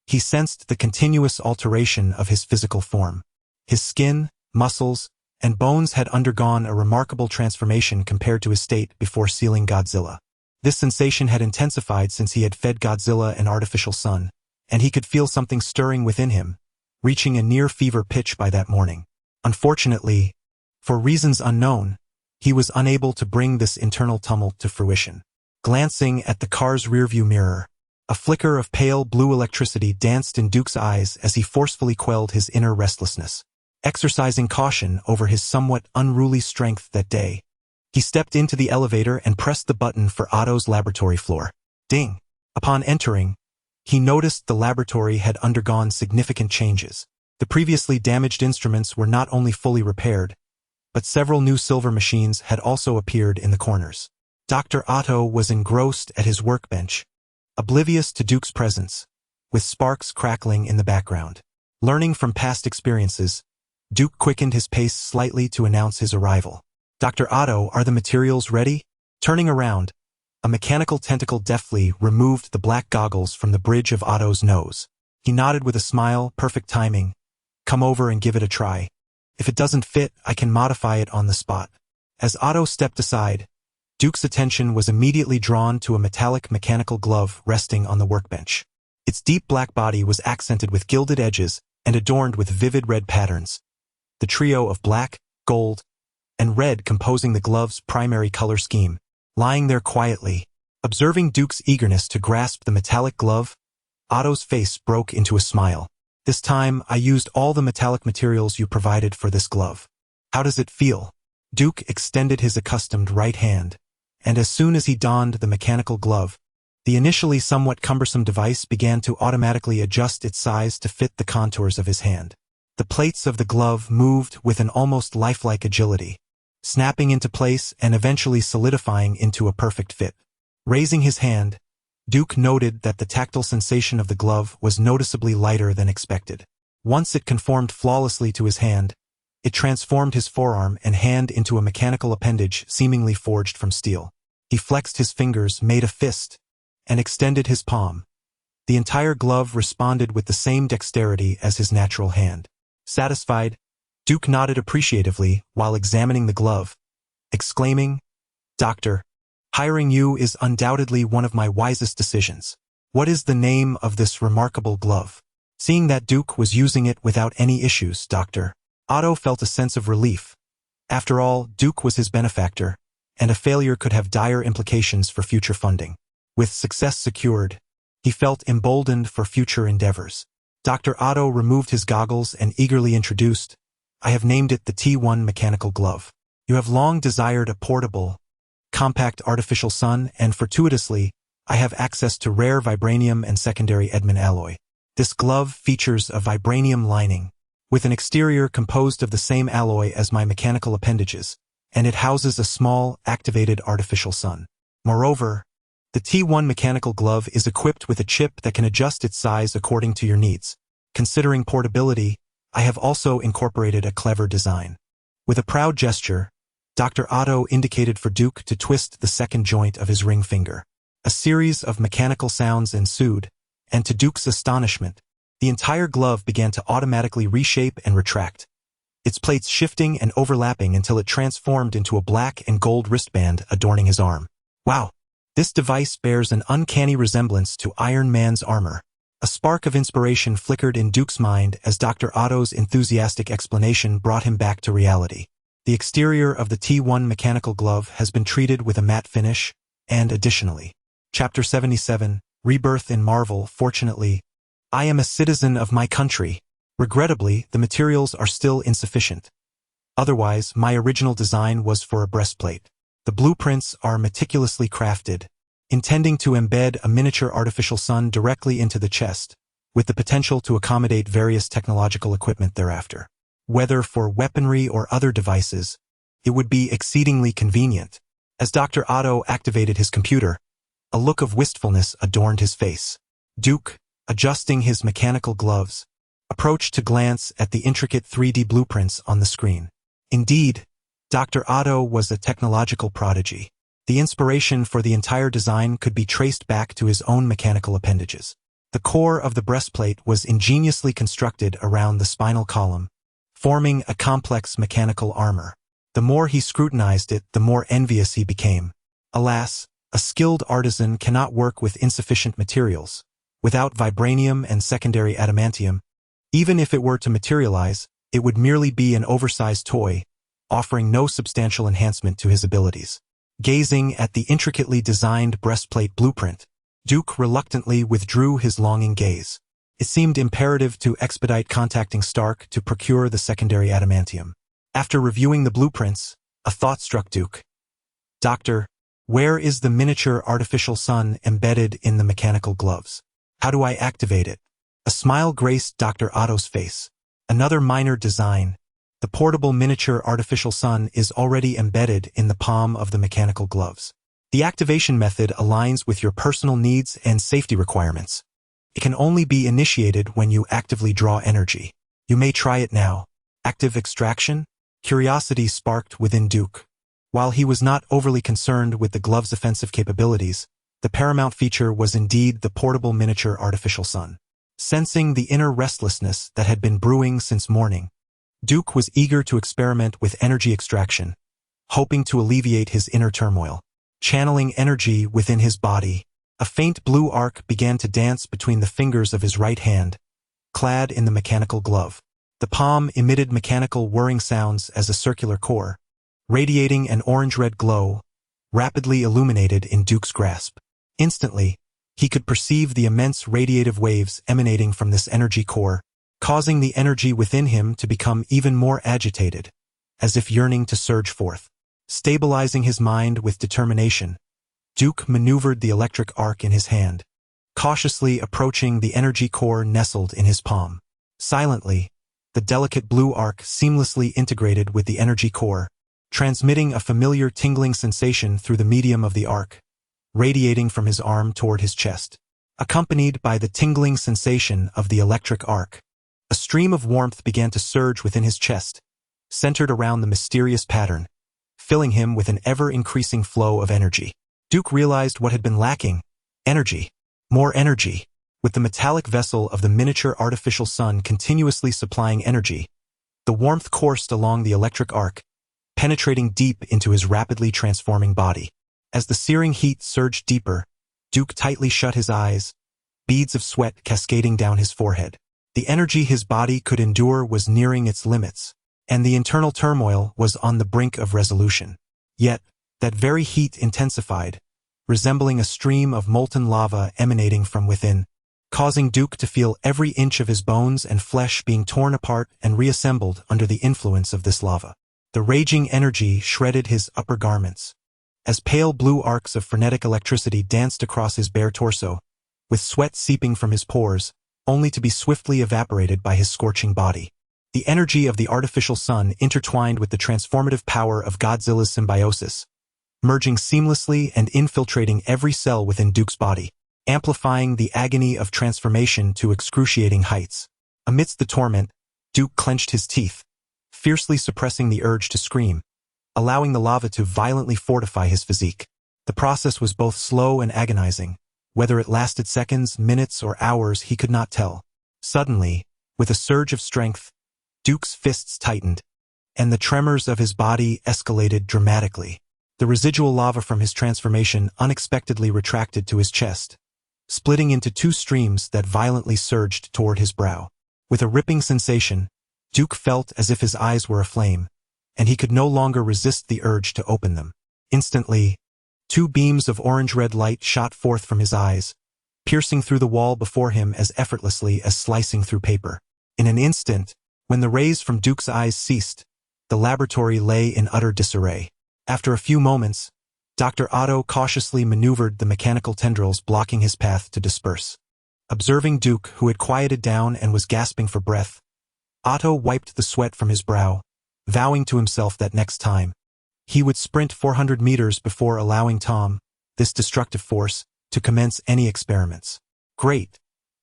he sensed the continuous alteration of his physical form. His skin, muscles, and bones had undergone a remarkable transformation compared to his state before sealing Godzilla. This sensation had intensified since he had fed Godzilla an artificial sun, and he could feel something stirring within him, reaching a near fever pitch by that morning. Unfortunately, for reasons unknown, he was unable to bring this internal tumult to fruition. Glancing at the car's rearview mirror, a flicker of pale blue electricity danced in Duke's eyes as he forcefully quelled his inner restlessness. Exercising caution over his somewhat unruly strength that day, he stepped into the elevator and pressed the button for Otto's laboratory floor. Ding! Upon entering, he noticed the laboratory had undergone significant changes. The previously damaged instruments were not only fully repaired, but several new silver machines had also appeared in the corners. Dr. Otto was engrossed at his workbench, oblivious to Duke's presence, with sparks crackling in the background. Learning from past experiences, Duke quickened his pace slightly to announce his arrival. Dr. Otto, are the materials ready? Turning around, a mechanical tentacle deftly removed the black goggles from the bridge of Otto's nose. He nodded with a smile, perfect timing. Come over and give it a try. If it doesn't fit, I can modify it on the spot. As Otto stepped aside, Duke's attention was immediately drawn to a metallic mechanical glove resting on the workbench. Its deep black body was accented with gilded edges and adorned with vivid red patterns, the trio of black, gold, and red composing the glove's primary color scheme. Lying there quietly, observing Duke's eagerness to grasp the metallic glove, Otto's face broke into a smile. This time, I used all the metallic materials you provided for this glove. How does it feel? Duke extended his accustomed right hand, and as soon as he donned the mechanical glove, the initially somewhat cumbersome device began to automatically adjust its size to fit the contours of his hand. The plates of the glove moved with an almost lifelike agility, snapping into place and eventually solidifying into a perfect fit. Raising his hand, Duke noted that the tactile sensation of the glove was noticeably lighter than expected. Once it conformed flawlessly to his hand, it transformed his forearm and hand into a mechanical appendage seemingly forged from steel. He flexed his fingers, made a fist, and extended his palm. The entire glove responded with the same dexterity as his natural hand. Satisfied, Duke nodded appreciatively while examining the glove, exclaiming, "Doctor, hiring you is undoubtedly one of my wisest decisions. What is the name of this remarkable glove?" Seeing that Duke was using it without any issues, Dr. Otto felt a sense of relief. After all, Duke was his benefactor, and a failure could have dire implications for future funding. With success secured, he felt emboldened for future endeavors. Dr. Otto removed his goggles and eagerly introduced, "I have named it the T1 mechanical glove. You have long desired a portable, compact artificial sun, and fortuitously, I have access to rare vibranium and secondary Edmond alloy. This glove features a vibranium lining, with an exterior composed of the same alloy as my mechanical appendages, and it houses a small, activated artificial sun. Moreover, the T1 mechanical glove is equipped with a chip that can adjust its size according to your needs. Considering portability, I have also incorporated a clever design." With a proud gesture, Dr. Otto indicated for Duke to twist the second joint of his ring finger. A series of mechanical sounds ensued, and to Duke's astonishment, the entire glove began to automatically reshape and retract, its plates shifting and overlapping until it transformed into a black and gold wristband adorning his arm. "Wow! This device bears an uncanny resemblance to Iron Man's armor." A spark of inspiration flickered in Duke's mind as Dr. Otto's enthusiastic explanation brought him back to reality. The exterior of the T1 mechanical glove has been treated with a matte finish, and additionally, Chapter 77, Rebirth in Marvel. Fortunately, I am a citizen of my country. Regrettably, the materials are still insufficient. Otherwise, my original design was for a breastplate. The blueprints are meticulously crafted, intending to embed a miniature artificial sun directly into the chest, with the potential to accommodate various technological equipment thereafter. Whether for weaponry or other devices, it would be exceedingly convenient. As Dr. Otto activated his computer, a look of wistfulness adorned his face. Duke, adjusting his mechanical gloves, approached to glance at the intricate 3D blueprints on the screen. Indeed, Dr. Otto was a technological prodigy. The inspiration for the entire design could be traced back to his own mechanical appendages. The core of the breastplate was ingeniously constructed around the spinal column, forming a complex mechanical armor. The more he scrutinized it, the more envious he became. Alas, a skilled artisan cannot work with insufficient materials. Without vibranium and secondary adamantium, even if it were to materialize, it would merely be an oversized toy, offering no substantial enhancement to his abilities. Gazing at the intricately designed breastplate blueprint, Duke reluctantly withdrew his longing gaze. It seemed imperative to expedite contacting Stark to procure the secondary adamantium. After reviewing the blueprints, a thought struck Duke. "Doctor, where is the miniature artificial sun embedded in the mechanical gloves? How do I activate it?" A smile graced Dr. Otto's face. "Another minor design. The portable miniature artificial sun is already embedded in the palm of the mechanical gloves. The activation method aligns with your personal needs and safety requirements. It can only be initiated when you actively draw energy. You may try it now." Active extraction? Curiosity sparked within Duke. While he was not overly concerned with the glove's offensive capabilities, the paramount feature was indeed the portable miniature artificial sun. Sensing the inner restlessness that had been brewing since morning, Duke was eager to experiment with energy extraction, hoping to alleviate his inner turmoil. Channeling energy within his body, a faint blue arc began to dance between the fingers of his right hand, clad in the mechanical glove. The palm emitted mechanical whirring sounds as a circular core, radiating an orange-red glow, rapidly illuminated in Duke's grasp. Instantly, he could perceive the immense radiative waves emanating from this energy core, causing the energy within him to become even more agitated, as if yearning to surge forth. Stabilizing his mind with determination, Duke maneuvered the electric arc in his hand, cautiously approaching the energy core nestled in his palm. Silently, the delicate blue arc seamlessly integrated with the energy core, transmitting a familiar tingling sensation through the medium of the arc, radiating from his arm toward his chest. Accompanied by the tingling sensation of the electric arc, a stream of warmth began to surge within his chest, centered around the mysterious pattern, filling him with an ever-increasing flow of energy. Duke realized what had been lacking: energy. More energy. With the metallic vessel of the miniature artificial sun continuously supplying energy, the warmth coursed along the electric arc, penetrating deep into his rapidly transforming body. As the searing heat surged deeper, Duke tightly shut his eyes, beads of sweat cascading down his forehead. The energy his body could endure was nearing its limits, and the internal turmoil was on the brink of resolution. Yet, that very heat intensified, resembling a stream of molten lava emanating from within, causing Duke to feel every inch of his bones and flesh being torn apart and reassembled under the influence of this lava. The raging energy shredded his upper garments, as pale blue arcs of frenetic electricity danced across his bare torso, with sweat seeping from his pores, only to be swiftly evaporated by his scorching body. The energy of the artificial sun intertwined with the transformative power of Godzilla's symbiosis, merging seamlessly and infiltrating every cell within Duke's body, amplifying the agony of transformation to excruciating heights. Amidst the torment, Duke clenched his teeth, fiercely suppressing the urge to scream, allowing the lava to violently fortify his physique. The process was both slow and agonizing. Whether it lasted seconds, minutes, or hours, he could not tell. Suddenly, with a surge of strength, Duke's fists tightened, and the tremors of his body escalated dramatically. The residual lava from his transformation unexpectedly retracted to his chest, splitting into two streams that violently surged toward his brow. With a ripping sensation, Duke felt as if his eyes were aflame, and he could no longer resist the urge to open them. Instantly, two beams of orange-red light shot forth from his eyes, piercing through the wall before him as effortlessly as slicing through paper. In an instant, when the rays from Duke's eyes ceased, the laboratory lay in utter disarray. After a few moments, Dr. Otto cautiously maneuvered the mechanical tendrils blocking his path to disperse. Observing Duke, who had quieted down and was gasping for breath, Otto wiped the sweat from his brow, vowing to himself that next time, he would sprint 400 meters before allowing Tom, this destructive force, to commence any experiments. Great!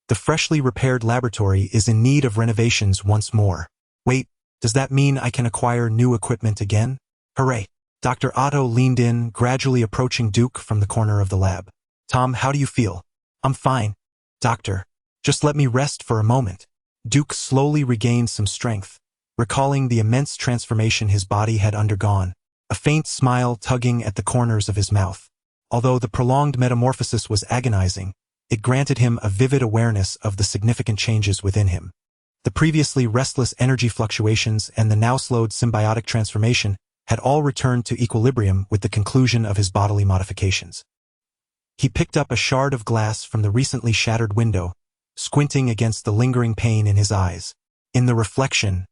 The freshly repaired laboratory is in need of renovations once more. Wait, does that mean I can acquire new equipment again? Hooray! Dr. Otto leaned in, gradually approaching Duke from the corner of the lab. Tom, how do you feel? I'm fine. Doctor, just let me rest for a moment. Duke slowly regained some strength, recalling the immense transformation his body had undergone, a faint smile tugging at the corners of his mouth. Although the prolonged metamorphosis was agonizing, it granted him a vivid awareness of the significant changes within him. The previously restless energy fluctuations and the now slowed symbiotic transformation had all returned to equilibrium with the conclusion of his bodily modifications. He picked up a shard of glass from the recently shattered window, squinting against the lingering pain in his eyes. In the reflection,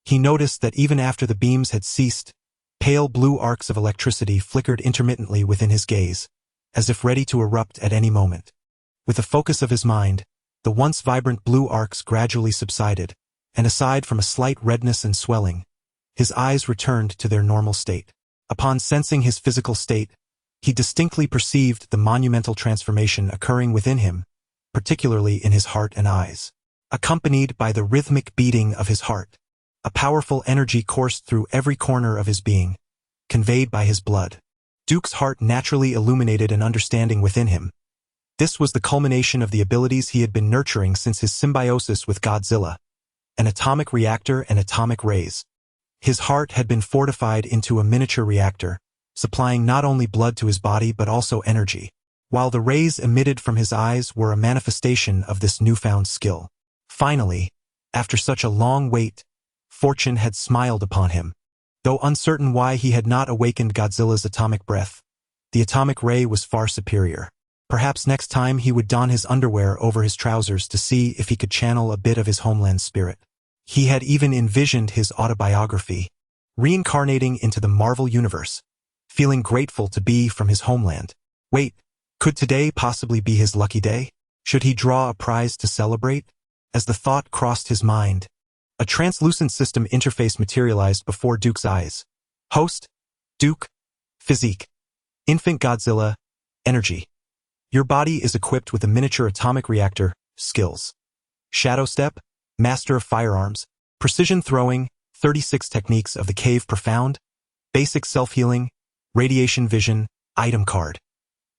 he noticed that even after the beams had ceased, pale blue arcs of electricity flickered intermittently within his gaze, as if ready to erupt at any moment. With the focus of his mind, the once vibrant blue arcs gradually subsided, and aside from a slight redness and swelling, his eyes returned to their normal state. Upon sensing his physical state, he distinctly perceived the monumental transformation occurring within him, particularly in his heart and eyes. Accompanied by the rhythmic beating of his heart, a powerful energy coursed through every corner of his being, conveyed by his blood. Duke's heart naturally illuminated an understanding within him. This was the culmination of the abilities he had been nurturing since his symbiosis with Godzilla, an atomic reactor and atomic rays. His heart had been fortified into a miniature reactor, supplying not only blood to his body but also energy, while the rays emitted from his eyes were a manifestation of this newfound skill. Finally, after such a long wait, fortune had smiled upon him. Though uncertain why he had not awakened Godzilla's atomic breath, the atomic ray was far superior. Perhaps next time he would don his underwear over his trousers to see if he could channel a bit of his homeland spirit. He had even envisioned his autobiography, reincarnating into the Marvel Universe, feeling grateful to be from his homeland. Wait, could today possibly be his lucky day? Should he draw a prize to celebrate? As the thought crossed his mind, a translucent system interface materialized before Duke's eyes. Host, Duke, Physique, Infant Godzilla, Energy. Your body is equipped with a miniature atomic reactor, skills. Shadow Step, Master of Firearms, Precision Throwing, 36 Techniques of the Cave Profound, Basic Self-Healing, Radiation Vision, Item Card.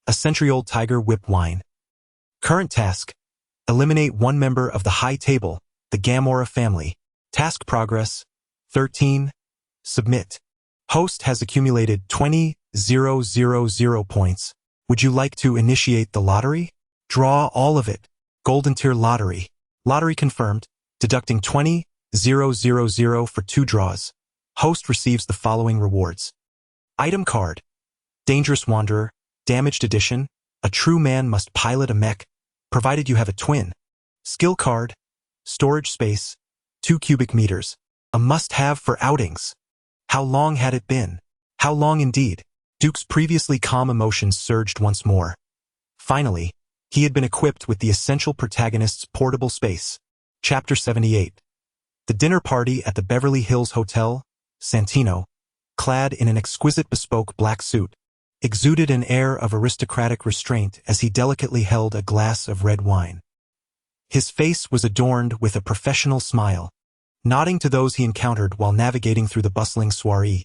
A century-old tiger whip wine. Current task, eliminate one member of the High Table, the Gamora family. Task progress, 13, submit. Host has accumulated 20,000 points. Would you like to initiate the lottery? Draw all of it. Golden Tier Lottery. Lottery confirmed, deducting 20,000 for 2 draws. Host receives the following rewards. Item card. Dangerous Wanderer, Damaged edition, a true man must pilot a mech, provided you have a twin. Skill card, storage space, 2 cubic meters. A must-have for outings. How long had it been? How long indeed? Duke's previously calm emotions surged once more. Finally, he had been equipped with the essential protagonist's portable space. Chapter 78. The dinner party at the Beverly Hills Hotel, Santino, clad in an exquisite bespoke black suit, exuded an air of aristocratic restraint as he delicately held a glass of red wine. His face was adorned with a professional smile, nodding to those he encountered while navigating through the bustling soiree.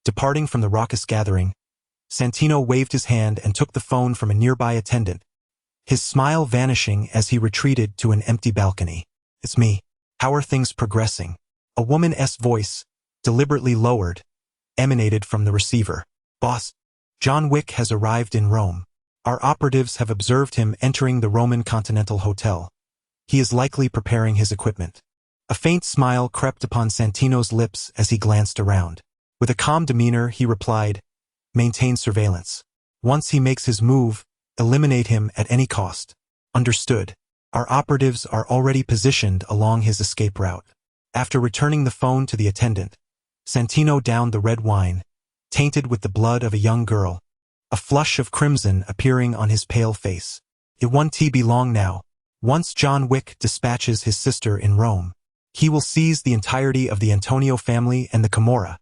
Departing from the raucous gathering, Santino waved his hand and took the phone from a nearby attendant, his smile vanishing as he retreated to an empty balcony. "It's me. How are things progressing?" A woman's voice, deliberately lowered, emanated from the receiver. "Boss, John Wick has arrived in Rome. Our operatives have observed him entering the Roman Continental Hotel. He is likely preparing his equipment." A faint smile crept upon Santino's lips as he glanced around. With a calm demeanor, he replied, "Maintain surveillance. Once he makes his move, eliminate him at any cost." "Understood. Our operatives are already positioned along his escape route." After returning the phone to the attendant, Santino downed the red wine, tainted with the blood of a young girl, a flush of crimson appearing on his pale face. "It won't be long now. Once John Wick dispatches his sister in Rome, he will seize the entirety of the Antonio family and the Camorra,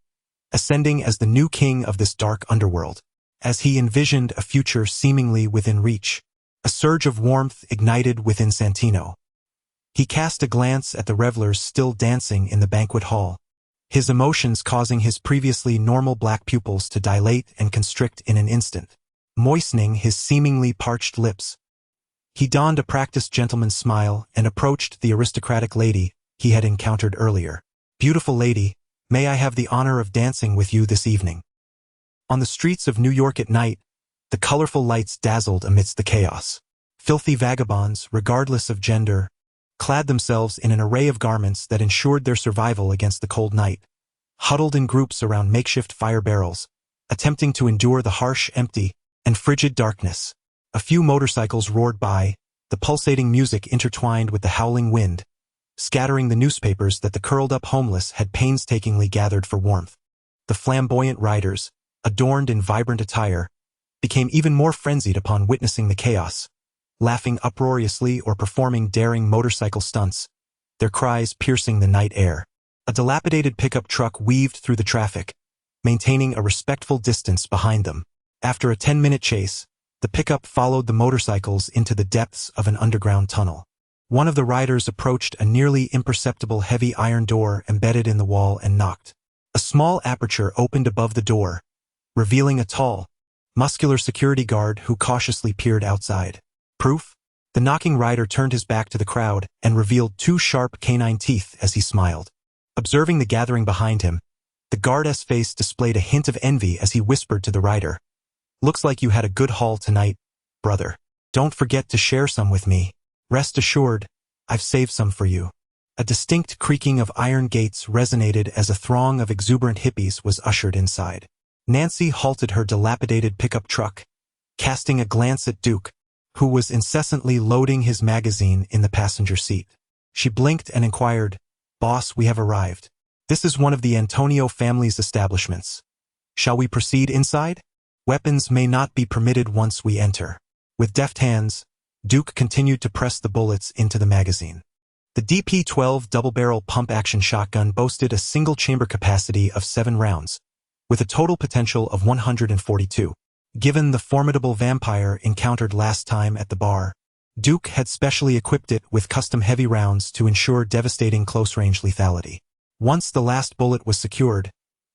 ascending as the new king of this dark underworld." As he envisioned a future seemingly within reach, a surge of warmth ignited within Santino. He cast a glance at the revelers still dancing in the banquet hall, his emotions causing his previously normal black pupils to dilate and constrict in an instant, moistening his seemingly parched lips. He donned a practiced gentleman's smile and approached the aristocratic lady he had encountered earlier. "Beautiful lady, may I have the honor of dancing with you this evening?" On the streets of New York at night, the colorful lights dazzled amidst the chaos. Filthy vagabonds, regardless of gender, clad themselves in an array of garments that ensured their survival against the cold night, huddled in groups around makeshift fire barrels, attempting to endure the harsh, empty, and frigid darkness. A few motorcycles roared by, the pulsating music intertwined with the howling wind, scattering the newspapers that the curled-up homeless had painstakingly gathered for warmth. The flamboyant riders, adorned in vibrant attire, became even more frenzied upon witnessing the chaos, laughing uproariously or performing daring motorcycle stunts, their cries piercing the night air. A dilapidated pickup truck weaved through the traffic, maintaining a respectful distance behind them. After a 10-minute chase, the pickup followed the motorcycles into the depths of an underground tunnel. One of the riders approached a nearly imperceptible heavy iron door embedded in the wall and knocked. A small aperture opened above the door, revealing a tall, muscular security guard who cautiously peered outside. "Proof?" The knocking rider turned his back to the crowd and revealed 2 sharp canine teeth as he smiled. Observing the gathering behind him, the guard's face displayed a hint of envy as he whispered to the rider, "Looks like you had a good haul tonight, brother. Don't forget to share some with me. Rest assured, I've saved some for you." A distinct creaking of iron gates resonated as a throng of exuberant hippies was ushered inside. Nancy halted her dilapidated pickup truck, casting a glance at Duke, who was incessantly loading his magazine in the passenger seat. She blinked and inquired, "Boss, we have arrived. This is one of the Antonio family's establishments. Shall we proceed inside? Weapons may not be permitted once we enter." With deft hands, Duke continued to press the bullets into the magazine. The DP-12 double-barrel pump-action shotgun boasted a single-chamber capacity of 7 rounds, with a total potential of 142. Given the formidable vampire encountered last time at the bar, Duke had specially equipped it with custom heavy rounds to ensure devastating close-range lethality. Once the last bullet was secured,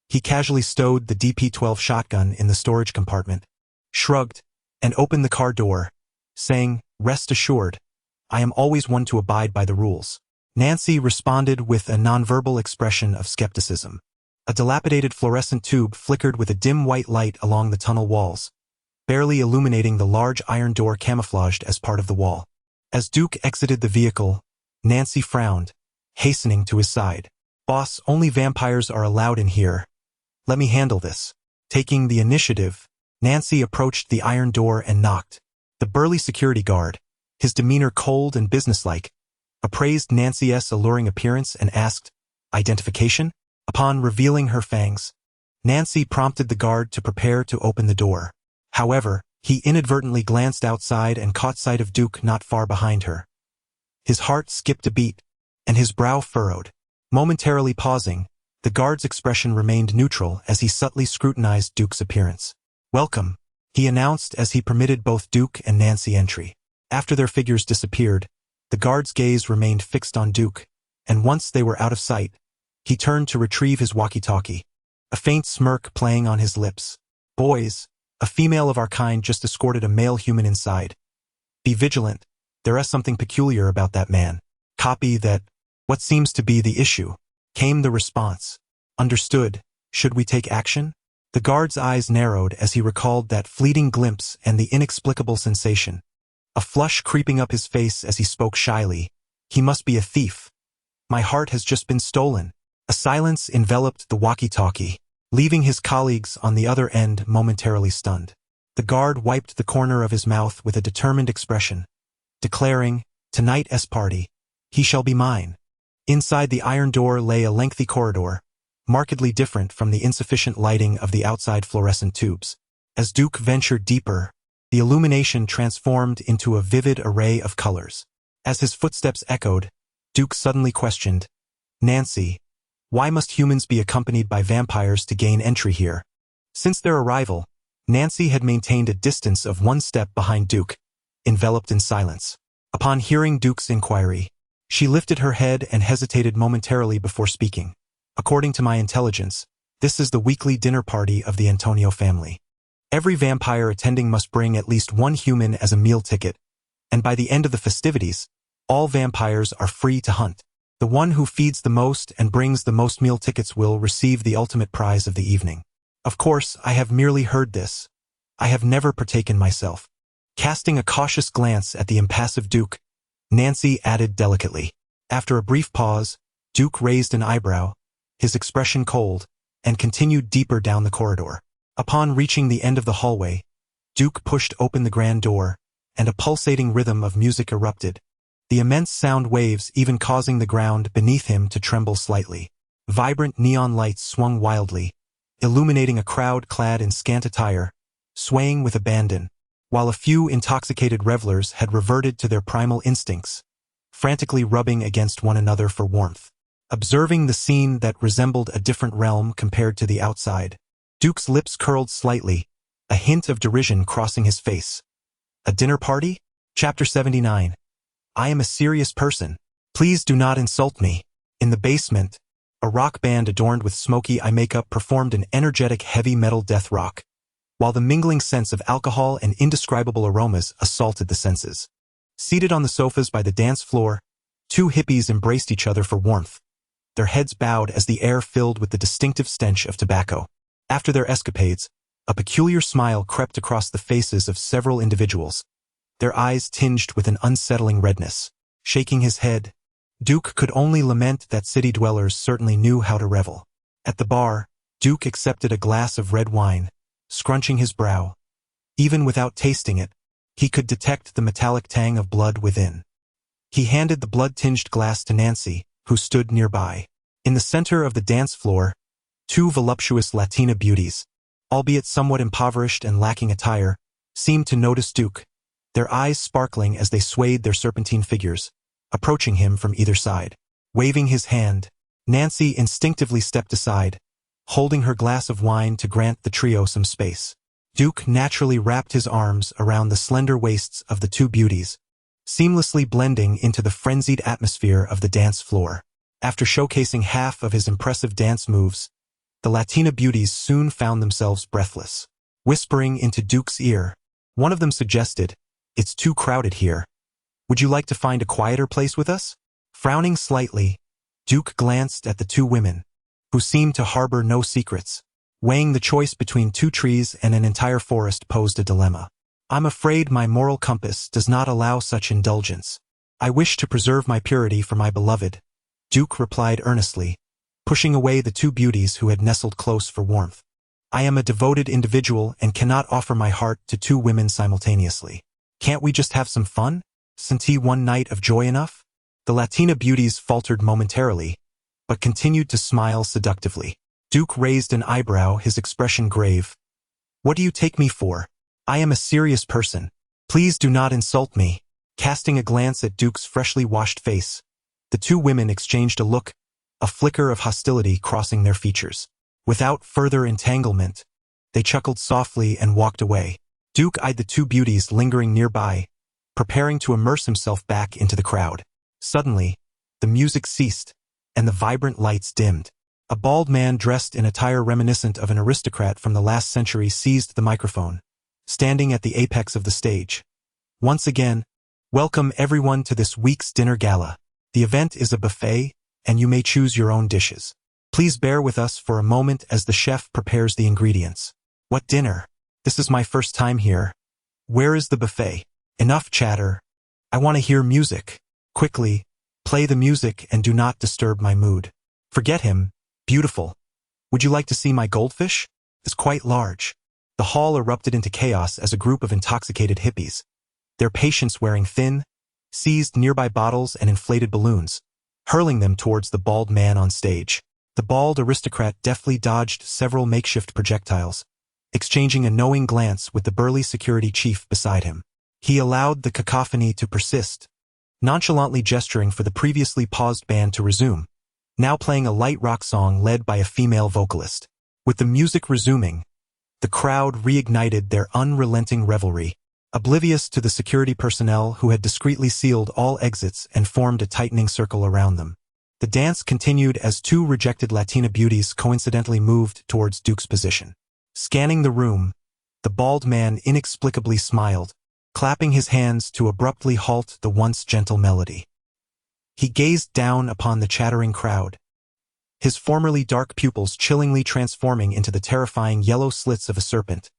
he casually stowed the DP-12 shotgun in the storage compartment, shrugged, and opened the car door, saying, "Rest assured, I am always one to abide by the rules." Nancy responded with a nonverbal expression of skepticism. A dilapidated fluorescent tube flickered with a dim white light along the tunnel walls, barely illuminating the large iron door camouflaged as part of the wall. As Duke exited the vehicle, Nancy frowned, hastening to his side. "Boss, only vampires are allowed in here. Let me handle this." Taking the initiative, Nancy approached the iron door and knocked. The burly security guard, his demeanor cold and businesslike, appraised Nancy's alluring appearance and asked, "Identification?" Upon revealing her fangs, Nancy prompted the guard to prepare to open the door. However, he inadvertently glanced outside and caught sight of Duke not far behind her. His heart skipped a beat, and his brow furrowed. Momentarily pausing, the guard's expression remained neutral as he subtly scrutinized Duke's appearance. "Welcome," he announced as he permitted both Duke and Nancy entry. After their figures disappeared, the guard's gaze remained fixed on Duke, and once they were out of sight, he turned to retrieve his walkie-talkie, a faint smirk playing on his lips. "Boys, a female of our kind just escorted a male human inside. Be vigilant, there is something peculiar about that man. Copy that. What seems to be the issue?" Came the response. "Understood. Should we take action?" The guard's eyes narrowed as he recalled that fleeting glimpse and the inexplicable sensation. A flush creeping up his face as he spoke shyly. "He must be a thief. My heart has just been stolen." A silence enveloped the walkie-talkie, leaving his colleagues on the other end momentarily stunned. The guard wiped the corner of his mouth with a determined expression, declaring, "Tonight's party, he shall be mine." Inside the iron door lay a lengthy corridor, markedly different from the insufficient lighting of the outside fluorescent tubes. As Duke ventured deeper, the illumination transformed into a vivid array of colors. As his footsteps echoed, Duke suddenly questioned, "Nancy, why must humans be accompanied by vampires to gain entry here?" Since their arrival, Nancy had maintained a distance of one step behind Duke, enveloped in silence. Upon hearing Duke's inquiry, she lifted her head and hesitated momentarily before speaking. "According to my intelligence, this is the weekly dinner party of the Antonio family. Every vampire attending must bring at least one human as a meal ticket, and by the end of the festivities, all vampires are free to hunt. The one who feeds the most and brings the most meal tickets will receive the ultimate prize of the evening. Of course, I have merely heard this. I have never partaken myself." Casting a cautious glance at the impassive Duke, Nancy added delicately. After a brief pause, Duke raised an eyebrow, his expression cold, and continued deeper down the corridor. Upon reaching the end of the hallway, Duke pushed open the grand door, and a pulsating rhythm of music erupted, the immense sound waves even causing the ground beneath him to tremble slightly. Vibrant neon lights swung wildly, illuminating a crowd clad in scant attire, swaying with abandon, while a few intoxicated revelers had reverted to their primal instincts, frantically rubbing against one another for warmth. Observing the scene that resembled a different realm compared to the outside, Duke's lips curled slightly, a hint of derision crossing his face. "A dinner party?" Chapter 79. "I am a serious person. Please do not insult me." In the basement, a rock band adorned with smoky eye makeup performed an energetic heavy metal death rock, while the mingling scents of alcohol and indescribable aromas assaulted the senses. Seated on the sofas by the dance floor, two hippies embraced each other for warmth, their heads bowed as the air filled with the distinctive stench of tobacco. After their escapades, a peculiar smile crept across the faces of several individuals, their eyes tinged with an unsettling redness. Shaking his head, Duke could only lament that city dwellers certainly knew how to revel. At the bar, Duke accepted a glass of red wine, scrunching his brow. Even without tasting it, he could detect the metallic tang of blood within. He handed the blood-tinged glass to Nancy, who stood nearby. In the center of the dance floor, two voluptuous Latina beauties, albeit somewhat impoverished and lacking attire, seemed to notice Duke, their eyes sparkling as they swayed their serpentine figures, approaching him from either side. Waving his hand, Nancy instinctively stepped aside, holding her glass of wine to grant the trio some space. Duke naturally wrapped his arms around the slender waists of the two beauties, seamlessly blending into the frenzied atmosphere of the dance floor. After showcasing half of his impressive dance moves, the Latina beauties soon found themselves breathless. Whispering into Duke's ear, one of them suggested, "It's too crowded here. Would you like to find a quieter place with us?" Frowning slightly, Duke glanced at the two women, who seemed to harbor no secrets. Weighing the choice between two trees and an entire forest posed a dilemma. "I'm afraid my moral compass does not allow such indulgence. I wish to preserve my purity for my beloved," Duke replied earnestly, pushing away the two beauties who had nestled close for warmth. I am a devoted individual and cannot offer my heart to two women simultaneously. Can't we just have some fun? Isn't one night of joy enough? The Latina beauties faltered momentarily, but continued to smile seductively. Duke raised an eyebrow, his expression grave. What do you take me for? I am a serious person. Please do not insult me. Casting a glance at Duke's freshly washed face, the two women exchanged a look, a flicker of hostility crossing their features. Without further entanglement, they chuckled softly and walked away. Duke eyed the two beauties lingering nearby, preparing to immerse himself back into the crowd. Suddenly, the music ceased, and the vibrant lights dimmed. A bald man dressed in attire reminiscent of an aristocrat from the last century seized the microphone, standing at the apex of the stage. Once again, welcome everyone to this week's dinner gala. The event is a buffet, and you may choose your own dishes. Please bear with us for a moment as the chef prepares the ingredients. What dinner? This is my first time here. Where is the buffet? Enough chatter. I want to hear music. Quickly, play the music and do not disturb my mood. Forget him. Beautiful. Would you like to see my goldfish? It's quite large. The hall erupted into chaos as a group of intoxicated hippies, their patience wearing thin, seized nearby bottles and inflated balloons, hurling them towards the bald man on stage. The bald aristocrat deftly dodged several makeshift projectiles, exchanging a knowing glance with the burly security chief beside him. He allowed the cacophony to persist, nonchalantly gesturing for the previously paused band to resume, now playing a light rock song led by a female vocalist. With the music resuming, the crowd reignited their unrelenting revelry, oblivious to the security personnel who had discreetly sealed all exits and formed a tightening circle around them. The dance continued as two rejected Latina beauties coincidentally moved towards Duke's position. Scanning the room, the bald man inexplicably smiled, clapping his hands to abruptly halt the once gentle melody. He gazed down upon the chattering crowd, his formerly dark pupils chillingly transforming into the terrifying yellow slits of a serpent,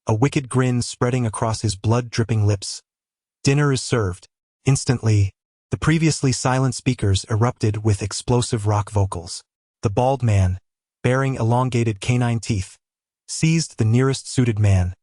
a wicked grin spreading across his blood-dripping lips. Dinner is served. Instantly, the previously silent speakers erupted with explosive rock vocals. The bald man, bearing elongated canine teeth, seized the nearest suited man,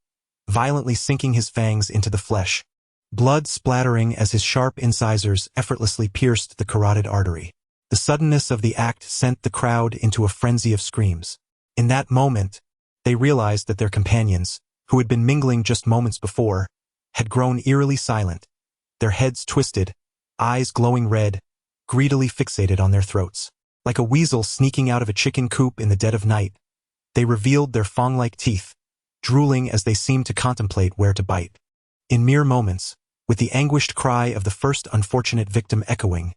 violently sinking his fangs into the flesh, blood splattering as his sharp incisors effortlessly pierced the carotid artery. The suddenness of the act sent the crowd into a frenzy of screams. In that moment, they realized that their companions, who had been mingling just moments before, had grown eerily silent, their heads twisted, eyes glowing red, greedily fixated on their throats. Like a weasel sneaking out of a chicken coop in the dead of night, they revealed their fang-like teeth, drooling as they seemed to contemplate where to bite. In mere moments, with the anguished cry of the first unfortunate victim echoing,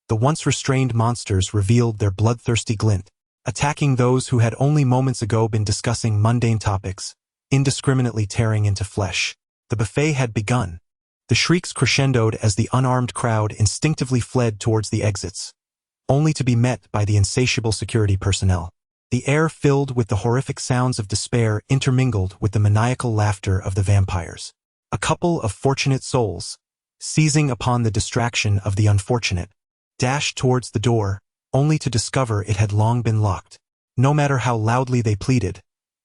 the once restrained monsters revealed their bloodthirsty glint, attacking those who had only moments ago been discussing mundane topics, indiscriminately tearing into flesh. The buffet had begun. The shrieks crescendoed as the unarmed crowd instinctively fled towards the exits, only to be met by the insatiable security personnel. The air filled with the horrific sounds of despair intermingled with the maniacal laughter of the vampires. A couple of fortunate souls, seizing upon the distraction of the unfortunate, dashed towards the door, only to discover it had long been locked. No matter how loudly they pleaded,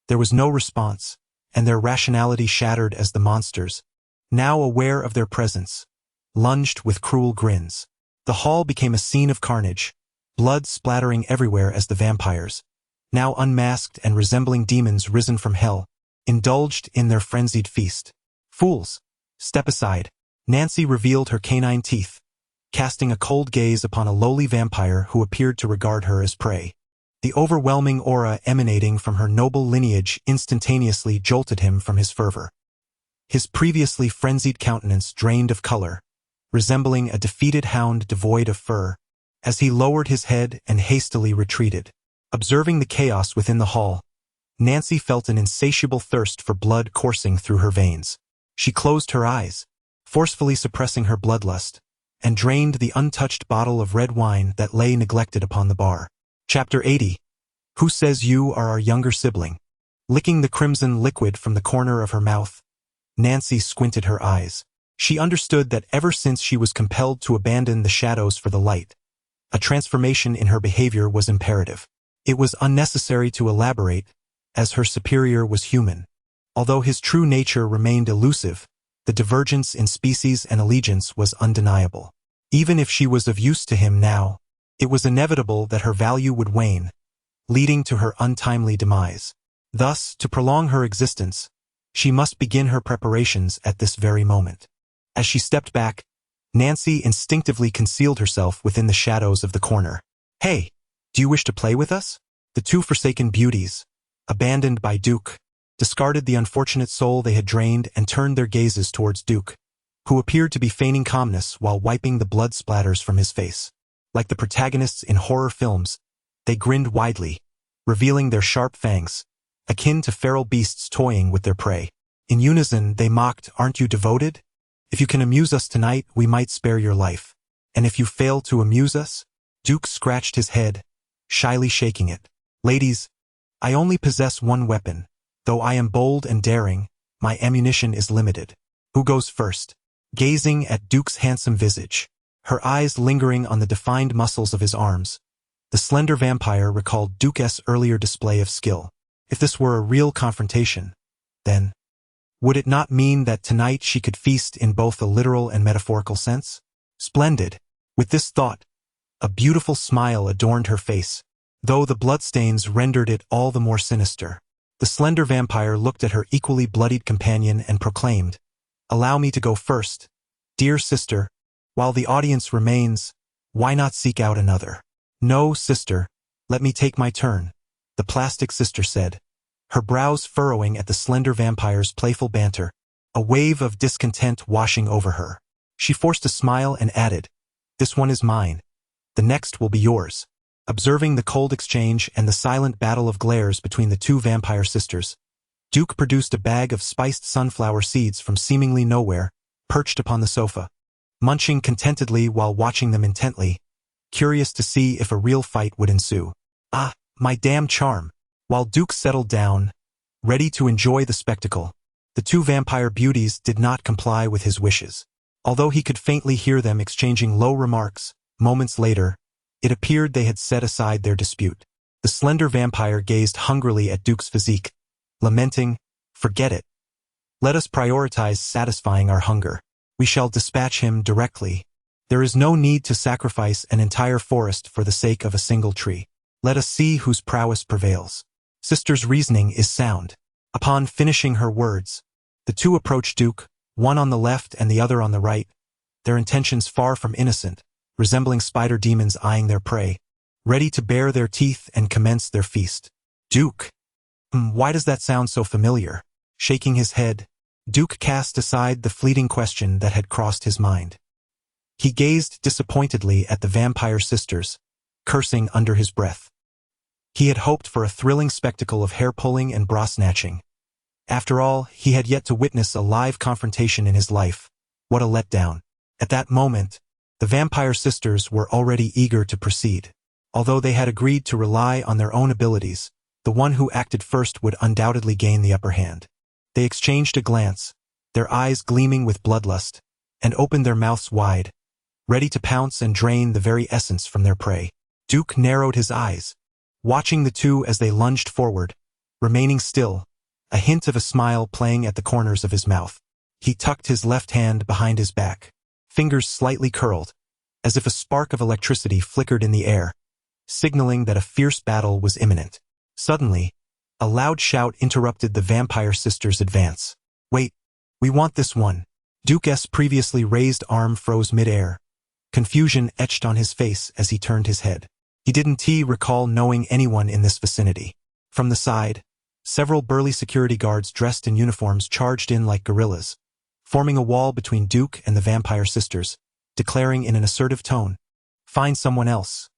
there was no response, and their rationality shattered as the monsters, now aware of their presence, lunged with cruel grins. The hall became a scene of carnage, blood splattering everywhere as the vampires, now unmasked and resembling demons risen from hell, indulged in their frenzied feast. Fools! Step aside. Nancy revealed her canine teeth, casting a cold gaze upon a lowly vampire who appeared to regard her as prey. The overwhelming aura emanating from her noble lineage instantaneously jolted him from his fervor. His previously frenzied countenance drained of color, resembling a defeated hound devoid of fur, as he lowered his head and hastily retreated. Observing the chaos within the hall, Nancy felt an insatiable thirst for blood coursing through her veins. She closed her eyes, forcefully suppressing her bloodlust, and drained the untouched bottle of red wine that lay neglected upon the bar. Chapter 80. Who says you are our younger sibling? Licking the crimson liquid from the corner of her mouth, Nancy squinted her eyes. She understood that ever since she was compelled to abandon the shadows for the light, a transformation in her behavior was imperative. It was unnecessary to elaborate, as her superior was human. Although his true nature remained elusive, the divergence in species and allegiance was undeniable. Even if she was of use to him now, it was inevitable that her value would wane, leading to her untimely demise. Thus, to prolong her existence, she must begin her preparations at this very moment. As she stepped back, Nancy instinctively concealed herself within the shadows of the corner. "Hey, do you wish to play with us?" The two forsaken beauties, abandoned by Duke, discarded the unfortunate soul they had drained and turned their gazes towards Duke, who appeared to be feigning calmness while wiping the blood splatters from his face. Like the protagonists in horror films, they grinned widely, revealing their sharp fangs, akin to feral beasts toying with their prey. In unison, they mocked, "Aren't you devoted? If you can amuse us tonight, we might spare your life. And if you fail to amuse us?" Duke scratched his head, shyly shaking it. "Ladies, I only possess one weapon. Though I am bold and daring, my ammunition is limited. Who goes first?" Gazing at Duke's handsome visage, her eyes lingering on the defined muscles of his arms, the slender vampire recalled Duke's earlier display of skill. If this were a real confrontation, then would it not mean that tonight she could feast in both a literal and metaphorical sense? Splendid. With this thought, a beautiful smile adorned her face, though the bloodstains rendered it all the more sinister. The slender vampire looked at her equally bloodied companion and proclaimed, "Allow me to go first, dear sister. While the audience remains, why not seek out another?" "No, sister, let me take my turn," the plastic sister said, her brows furrowing at the slender vampire's playful banter, a wave of discontent washing over her. She forced a smile and added, "This one is mine. The next will be yours." Observing the cold exchange and the silent battle of glares between the two vampire sisters, Duke produced a bag of spiced sunflower seeds from seemingly nowhere, perched upon the sofa, munching contentedly while watching them intently, curious to see if a real fight would ensue. "Ah, my damn charm." While Duke settled down, ready to enjoy the spectacle, the two vampire beauties did not comply with his wishes. Although he could faintly hear them exchanging low remarks, moments later, it appeared they had set aside their dispute. The slender vampire gazed hungrily at Duke's physique, lamenting, "Forget it. Let us prioritize satisfying our hunger. We shall dispatch him directly. There is no need to sacrifice an entire forest for the sake of a single tree. Let us see whose prowess prevails." Sister's reasoning is sound. Upon finishing her words, the two approached Duke, one on the left and the other on the right, their intentions far from innocent, resembling spider demons eyeing their prey, ready to bare their teeth and commence their feast. "Duke, why does that sound so familiar?" Shaking his head, Duke cast aside the fleeting question that had crossed his mind. He gazed disappointedly at the vampire sisters, cursing under his breath. He had hoped for a thrilling spectacle of hair-pulling and bra-snatching. After all, he had yet to witness a live confrontation in his life. What a letdown. At that moment, the vampire sisters were already eager to proceed. Although they had agreed to rely on their own abilities, the one who acted first would undoubtedly gain the upper hand. They exchanged a glance, their eyes gleaming with bloodlust, and opened their mouths wide, ready to pounce and drain the very essence from their prey. Duke narrowed his eyes, watching the two as they lunged forward, remaining still, a hint of a smile playing at the corners of his mouth. He tucked his left hand behind his back, fingers slightly curled, as if a spark of electricity flickered in the air, signaling that a fierce battle was imminent. Suddenly, a loud shout interrupted the vampire sisters' advance. "Wait, we want this one." Duke's previously raised arm froze mid-air, confusion etched on his face as he turned his head. He didn't recall knowing anyone in this vicinity. From the side, several burly security guards dressed in uniforms charged in like guerrillas, forming a wall between Duke and the vampire sisters, declaring in an assertive tone, "Find someone else.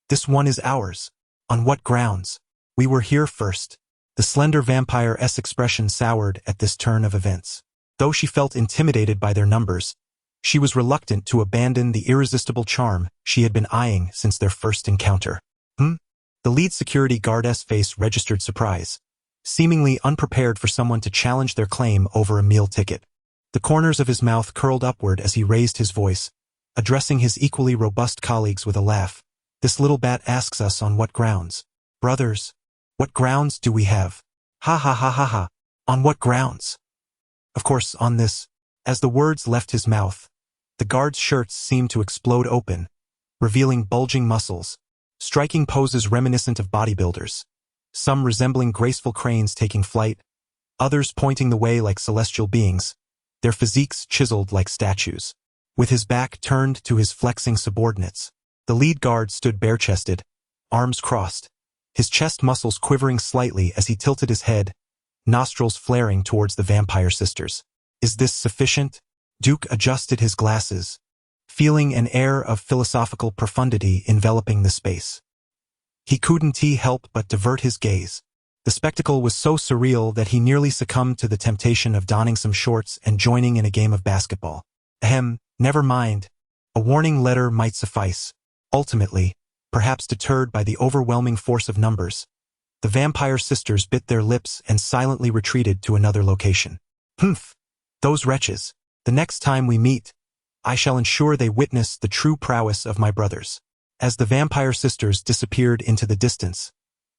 This one is ours." "On what grounds? We were here first." The slender vampire's expression soured at this turn of events. Though she felt intimidated by their numbers, she was reluctant to abandon the irresistible charm she had been eyeing since their first encounter. The lead security guard's face registered surprise, seemingly unprepared for someone to challenge their claim over a meal ticket. The corners of his mouth curled upward as he raised his voice, addressing his equally robust colleagues with a laugh. "This little bat asks us on what grounds. Brothers, what grounds do we have?" Ha ha ha ha ha. On what grounds? Of course, on this. As the words left his mouth, the guard's shirts seemed to explode open, revealing bulging muscles, striking poses reminiscent of bodybuilders, some resembling graceful cranes taking flight, others pointing the way like celestial beings, their physiques chiseled like statues. With his back turned to his flexing subordinates, the lead guard stood bare-chested, arms crossed, his chest muscles quivering slightly as he tilted his head, nostrils flaring towards the vampire sisters. Is this sufficient? Duke adjusted his glasses, feeling an air of philosophical profundity enveloping the space. He couldn't help but divert his gaze. The spectacle was so surreal that he nearly succumbed to the temptation of donning some shorts and joining in a game of basketball. Ahem, never mind. A warning letter might suffice. Ultimately, perhaps deterred by the overwhelming force of numbers, the vampire sisters bit their lips and silently retreated to another location. Humph! Those wretches. The next time we meet, I shall ensure they witness the true prowess of my brothers. As the vampire sisters disappeared into the distance,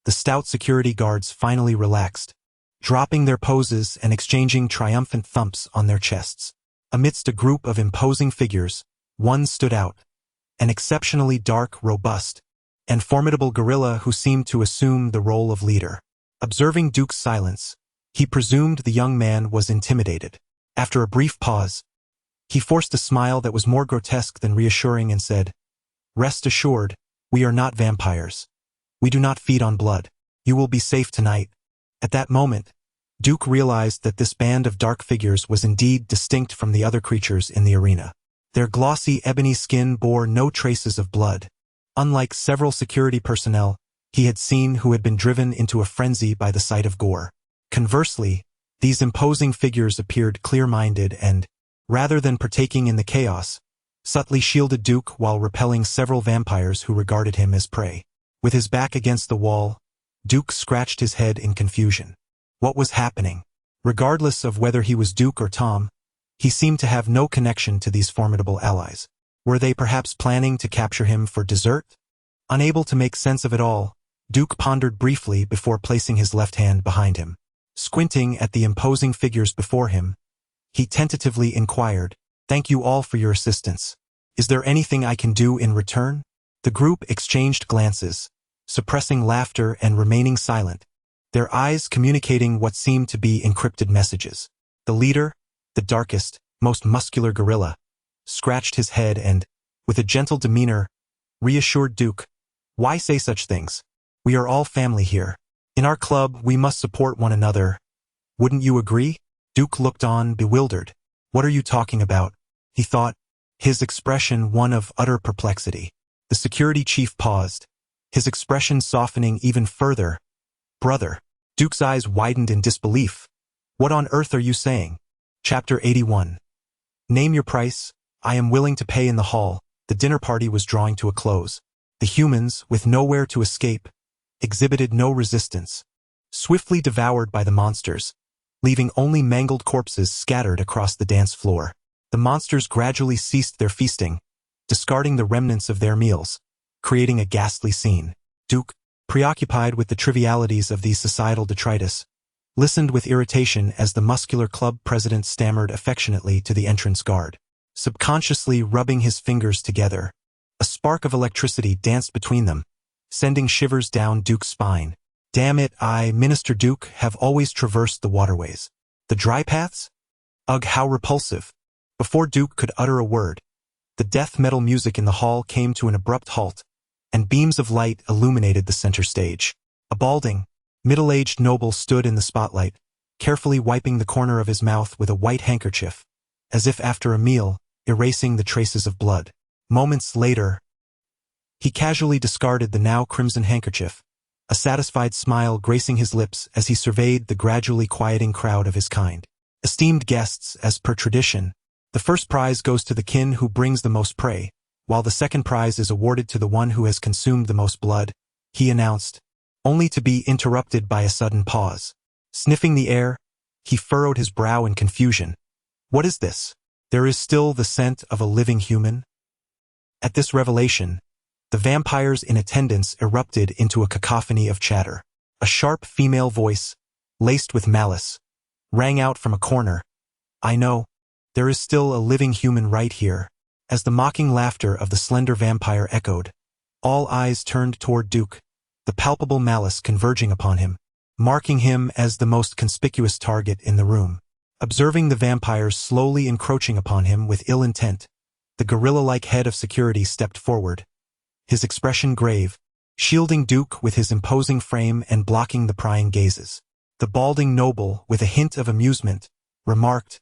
the stout security guards finally relaxed, dropping their poses and exchanging triumphant thumps on their chests. Amidst a group of imposing figures, one stood out, an exceptionally dark, robust, and formidable gorilla who seemed to assume the role of leader. Observing Duke's silence, he presumed the young man was intimidated. After a brief pause, he forced a smile that was more grotesque than reassuring and said, "Rest assured, we are not vampires. We do not feed on blood. You will be safe tonight." At that moment, Duke realized that this band of dark figures was indeed distinct from the other creatures in the arena. Their glossy ebony skin bore no traces of blood. Unlike several security personnel he had seen who had been driven into a frenzy by the sight of gore. Conversely, these imposing figures appeared clear-minded and, rather than partaking in the chaos, subtly shielded Duke while repelling several vampires who regarded him as prey. With his back against the wall, Duke scratched his head in confusion. What was happening? Regardless of whether he was Duke or Tom, he seemed to have no connection to these formidable allies. Were they perhaps planning to capture him for dessert? Unable to make sense of it all, Duke pondered briefly before placing his left hand behind him. Squinting at the imposing figures before him, he tentatively inquired, "Thank you all for your assistance. Is there anything I can do in return?" The group exchanged glances, suppressing laughter and remaining silent, their eyes communicating what seemed to be encrypted messages. The leader, the darkest, most muscular gorilla, scratched his head and, with a gentle demeanor, reassured Duke, "Why say such things? We are all family here. In our club, we must support one another. Wouldn't you agree?" Duke looked on, bewildered. "What are you talking about?" he thought, his expression one of utter perplexity. The security chief paused, his expression softening even further. "Brother." Duke's eyes widened in disbelief. "What on earth are you saying?" Chapter 81. Name your price. I am willing to pay in the hall. The dinner party was drawing to a close. The humans, with nowhere to escape, exhibited no resistance, swiftly devoured by the monsters, leaving only mangled corpses scattered across the dance floor. The monsters gradually ceased their feasting, discarding the remnants of their meals, creating a ghastly scene. Duke, preoccupied with the trivialities of these societal detritus, listened with irritation as the muscular club president stammered affectionately to the entrance guard. Subconsciously rubbing his fingers together, a spark of electricity danced between them, sending shivers down Duke's spine. Damn it, I, Minister Duke, have always traversed the waterways. The dry paths? Ugh, how repulsive. Before Duke could utter a word, the death metal music in the hall came to an abrupt halt, and beams of light illuminated the center stage. A balding, middle-aged noble stood in the spotlight, carefully wiping the corner of his mouth with a white handkerchief, as if after a meal, erasing the traces of blood. Moments later, he casually discarded the now crimson handkerchief, a satisfied smile gracing his lips as he surveyed the gradually quieting crowd of his kind. Esteemed guests, as per tradition, the first prize goes to the kin who brings the most prey, while the second prize is awarded to the one who has consumed the most blood, he announced, only to be interrupted by a sudden pause. Sniffing the air, he furrowed his brow in confusion. What is this? There is still the scent of a living human? At this revelation, the vampires in attendance erupted into a cacophony of chatter. A sharp female voice, laced with malice, rang out from a corner. I know. There is still a living human right here. As the mocking laughter of the slender vampire echoed, all eyes turned toward Duke, the palpable malice converging upon him, marking him as the most conspicuous target in the room. Observing the vampires slowly encroaching upon him with ill intent, the gorilla-like head of security stepped forward, his expression grave, shielding Duke with his imposing frame and blocking the prying gazes. The balding noble, with a hint of amusement, remarked,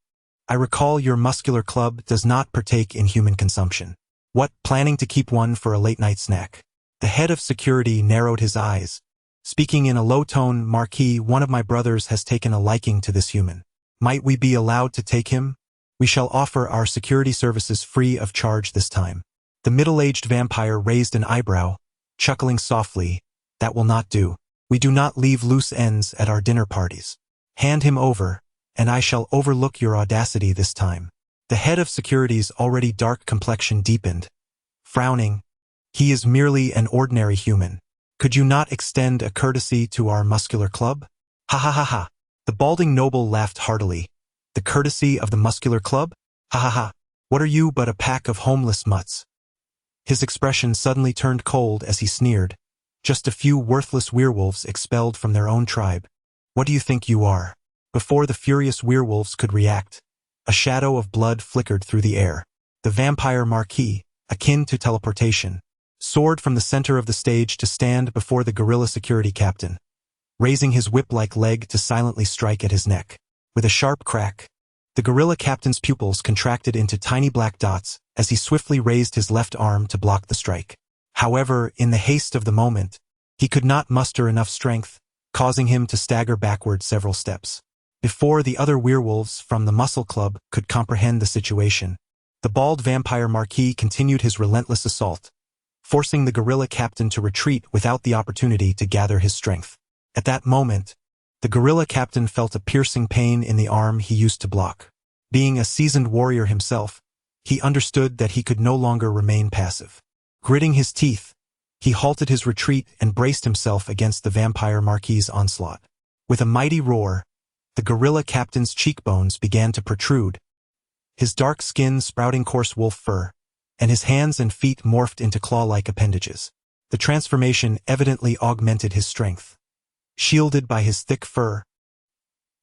I recall your muscular club does not partake in human consumption. What, planning to keep one for a late-night snack? The head of security narrowed his eyes. Speaking in a low tone, Marquis, one of my brothers has taken a liking to this human. Might we be allowed to take him? We shall offer our security services free of charge this time. The middle-aged vampire raised an eyebrow, chuckling softly. That will not do. We do not leave loose ends at our dinner parties. Hand him over, and I shall overlook your audacity this time. The head of security's already dark complexion deepened. Frowning, he is merely an ordinary human. Could you not extend a courtesy to our muscular club? Ha ha ha ha. The balding noble laughed heartily. The courtesy of the muscular club? Ha ha ha. What are you but a pack of homeless mutts? His expression suddenly turned cold as he sneered. Just a few worthless werewolves expelled from their own tribe. What do you think you are? Before the furious werewolves could react, a shadow of blood flickered through the air. The vampire Marquis, akin to teleportation, soared from the center of the stage to stand before the gorilla security captain, raising his whip-like leg to silently strike at his neck. With a sharp crack, the gorilla captain's pupils contracted into tiny black dots as he swiftly raised his left arm to block the strike. However, in the haste of the moment, he could not muster enough strength, causing him to stagger backward several steps. Before the other werewolves from the Muscle Club could comprehend the situation, the bald vampire Marquis continued his relentless assault, forcing the gorilla captain to retreat without the opportunity to gather his strength. At that moment, the gorilla captain felt a piercing pain in the arm he used to block. Being a seasoned warrior himself, he understood that he could no longer remain passive. Gritting his teeth, he halted his retreat and braced himself against the vampire Marquis' onslaught. With a mighty roar, the gorilla captain's cheekbones began to protrude, his dark skin sprouting coarse wolf fur, and his hands and feet morphed into claw-like appendages. The transformation evidently augmented his strength. Shielded by his thick fur,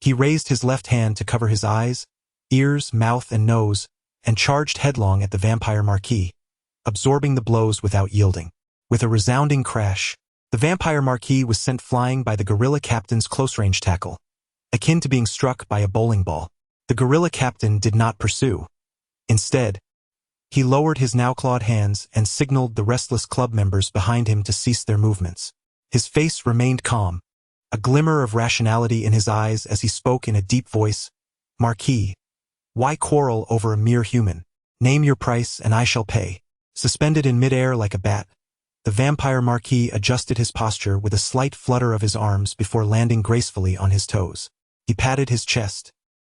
he raised his left hand to cover his eyes, ears, mouth, and nose, and charged headlong at the vampire Marquis, absorbing the blows without yielding. With a resounding crash, the vampire Marquis was sent flying by the gorilla captain's close-range tackle, akin to being struck by a bowling ball. The gorilla captain did not pursue. Instead, he lowered his now-clawed hands and signaled the restless club members behind him to cease their movements. His face remained calm, a glimmer of rationality in his eyes as he spoke in a deep voice. Marquis, why quarrel over a mere human? Name your price and I shall pay. Suspended in midair like a bat, the vampire Marquis adjusted his posture with a slight flutter of his arms before landing gracefully on his toes. He patted his chest,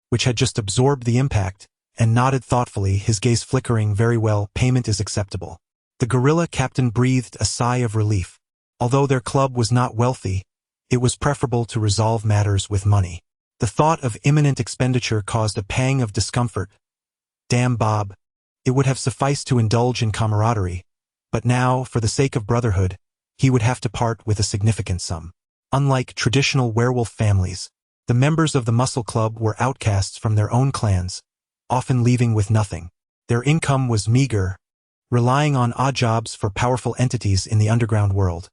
which had just absorbed the impact, and nodded thoughtfully, his gaze flickering. Very well, payment is acceptable. The gorilla captain breathed a sigh of relief. Although their club was not wealthy, it was preferable to resolve matters with money. The thought of imminent expenditure caused a pang of discomfort. Damn Bob. It would have sufficed to indulge in camaraderie, but now, for the sake of brotherhood, he would have to part with a significant sum. Unlike traditional werewolf families, the members of the Muscle Club were outcasts from their own clans, often leaving with nothing. Their income was meager, relying on odd jobs for powerful entities in the underground world.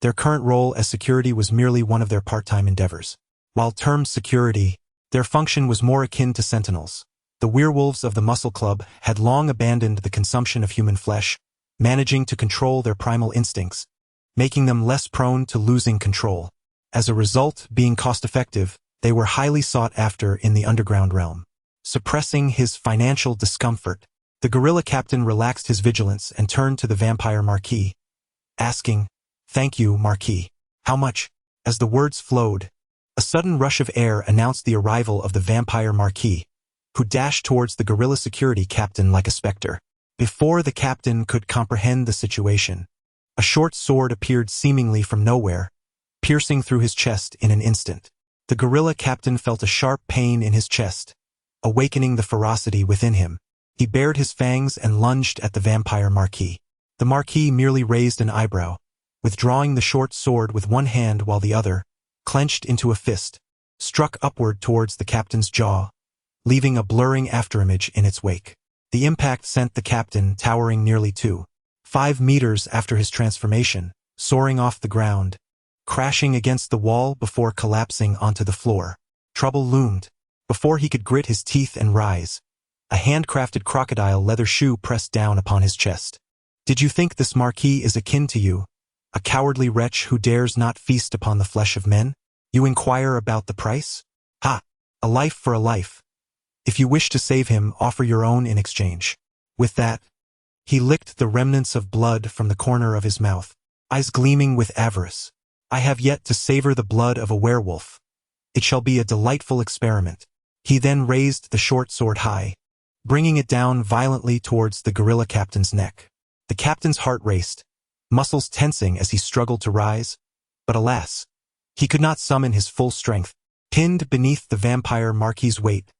Their current role as security was merely one of their part-time endeavors. While termed security, their function was more akin to sentinels. The werewolves of the Muscle Club had long abandoned the consumption of human flesh, managing to control their primal instincts, making them less prone to losing control. As a result, being cost-effective, they were highly sought after in the underground realm. Suppressing his financial discomfort, the gorilla captain relaxed his vigilance and turned to the vampire Marquis, asking, "Thank you, Marquis. How much?" As the words flowed, a sudden rush of air announced the arrival of the vampire Marquis, who dashed towards the gorilla security captain like a specter. Before the captain could comprehend the situation, a short sword appeared seemingly from nowhere, piercing through his chest in an instant. The gorilla captain felt a sharp pain in his chest, awakening the ferocity within him. He bared his fangs and lunged at the vampire Marquis. The Marquis merely raised an eyebrow, withdrawing the short sword with one hand while the other, clenched into a fist, struck upward towards the captain's jaw, leaving a blurring afterimage in its wake. The impact sent the captain towering nearly 5 meters after his transformation, soaring off the ground, crashing against the wall before collapsing onto the floor. Trouble loomed. Before he could grit his teeth and rise, a handcrafted crocodile leather shoe pressed down upon his chest. Did you think this Marquis is akin to you, a cowardly wretch who dares not feast upon the flesh of men? You inquire about the price? Ha! A life for a life. If you wish to save him, offer your own in exchange. With that, he licked the remnants of blood from the corner of his mouth, eyes gleaming with avarice. I have yet to savor the blood of a werewolf. It shall be a delightful experiment. He then raised the short sword high, bringing it down violently towards the gorilla captain's neck. The captain's heart raced, muscles tensing as he struggled to rise, but alas, he could not summon his full strength. Pinned beneath the vampire Marquis' weight,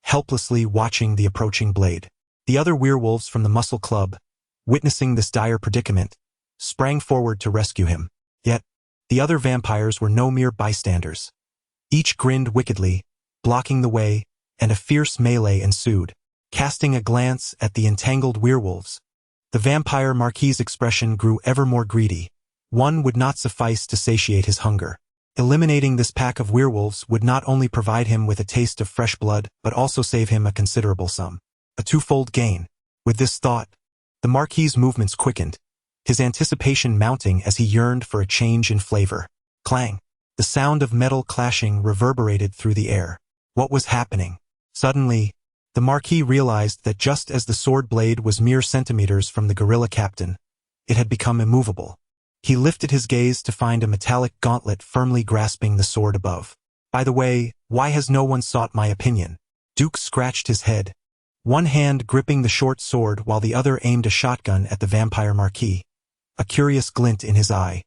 helplessly watching the approaching blade. The other werewolves from the Muscle Club, witnessing this dire predicament, sprang forward to rescue him. Yet, the other vampires were no mere bystanders. Each grinned wickedly, blocking the way, and a fierce melee ensued. Casting a glance at the entangled werewolves, the vampire Marquis' expression grew ever more greedy. One would not suffice to satiate his hunger. Eliminating this pack of werewolves would not only provide him with a taste of fresh blood, but also save him a considerable sum. A twofold gain. With this thought, the Marquis' movements quickened, his anticipation mounting as he yearned for a change in flavor. Clang! The sound of metal clashing reverberated through the air. What was happening? Suddenly, the Marquis realized that just as the sword blade was mere centimeters from the gorilla captain, it had become immovable. He lifted his gaze to find a metallic gauntlet firmly grasping the sword above. By the way, why has no one sought my opinion? Duke scratched his head, one hand gripping the short sword while the other aimed a shotgun at the vampire Marquis, a curious glint in his eye.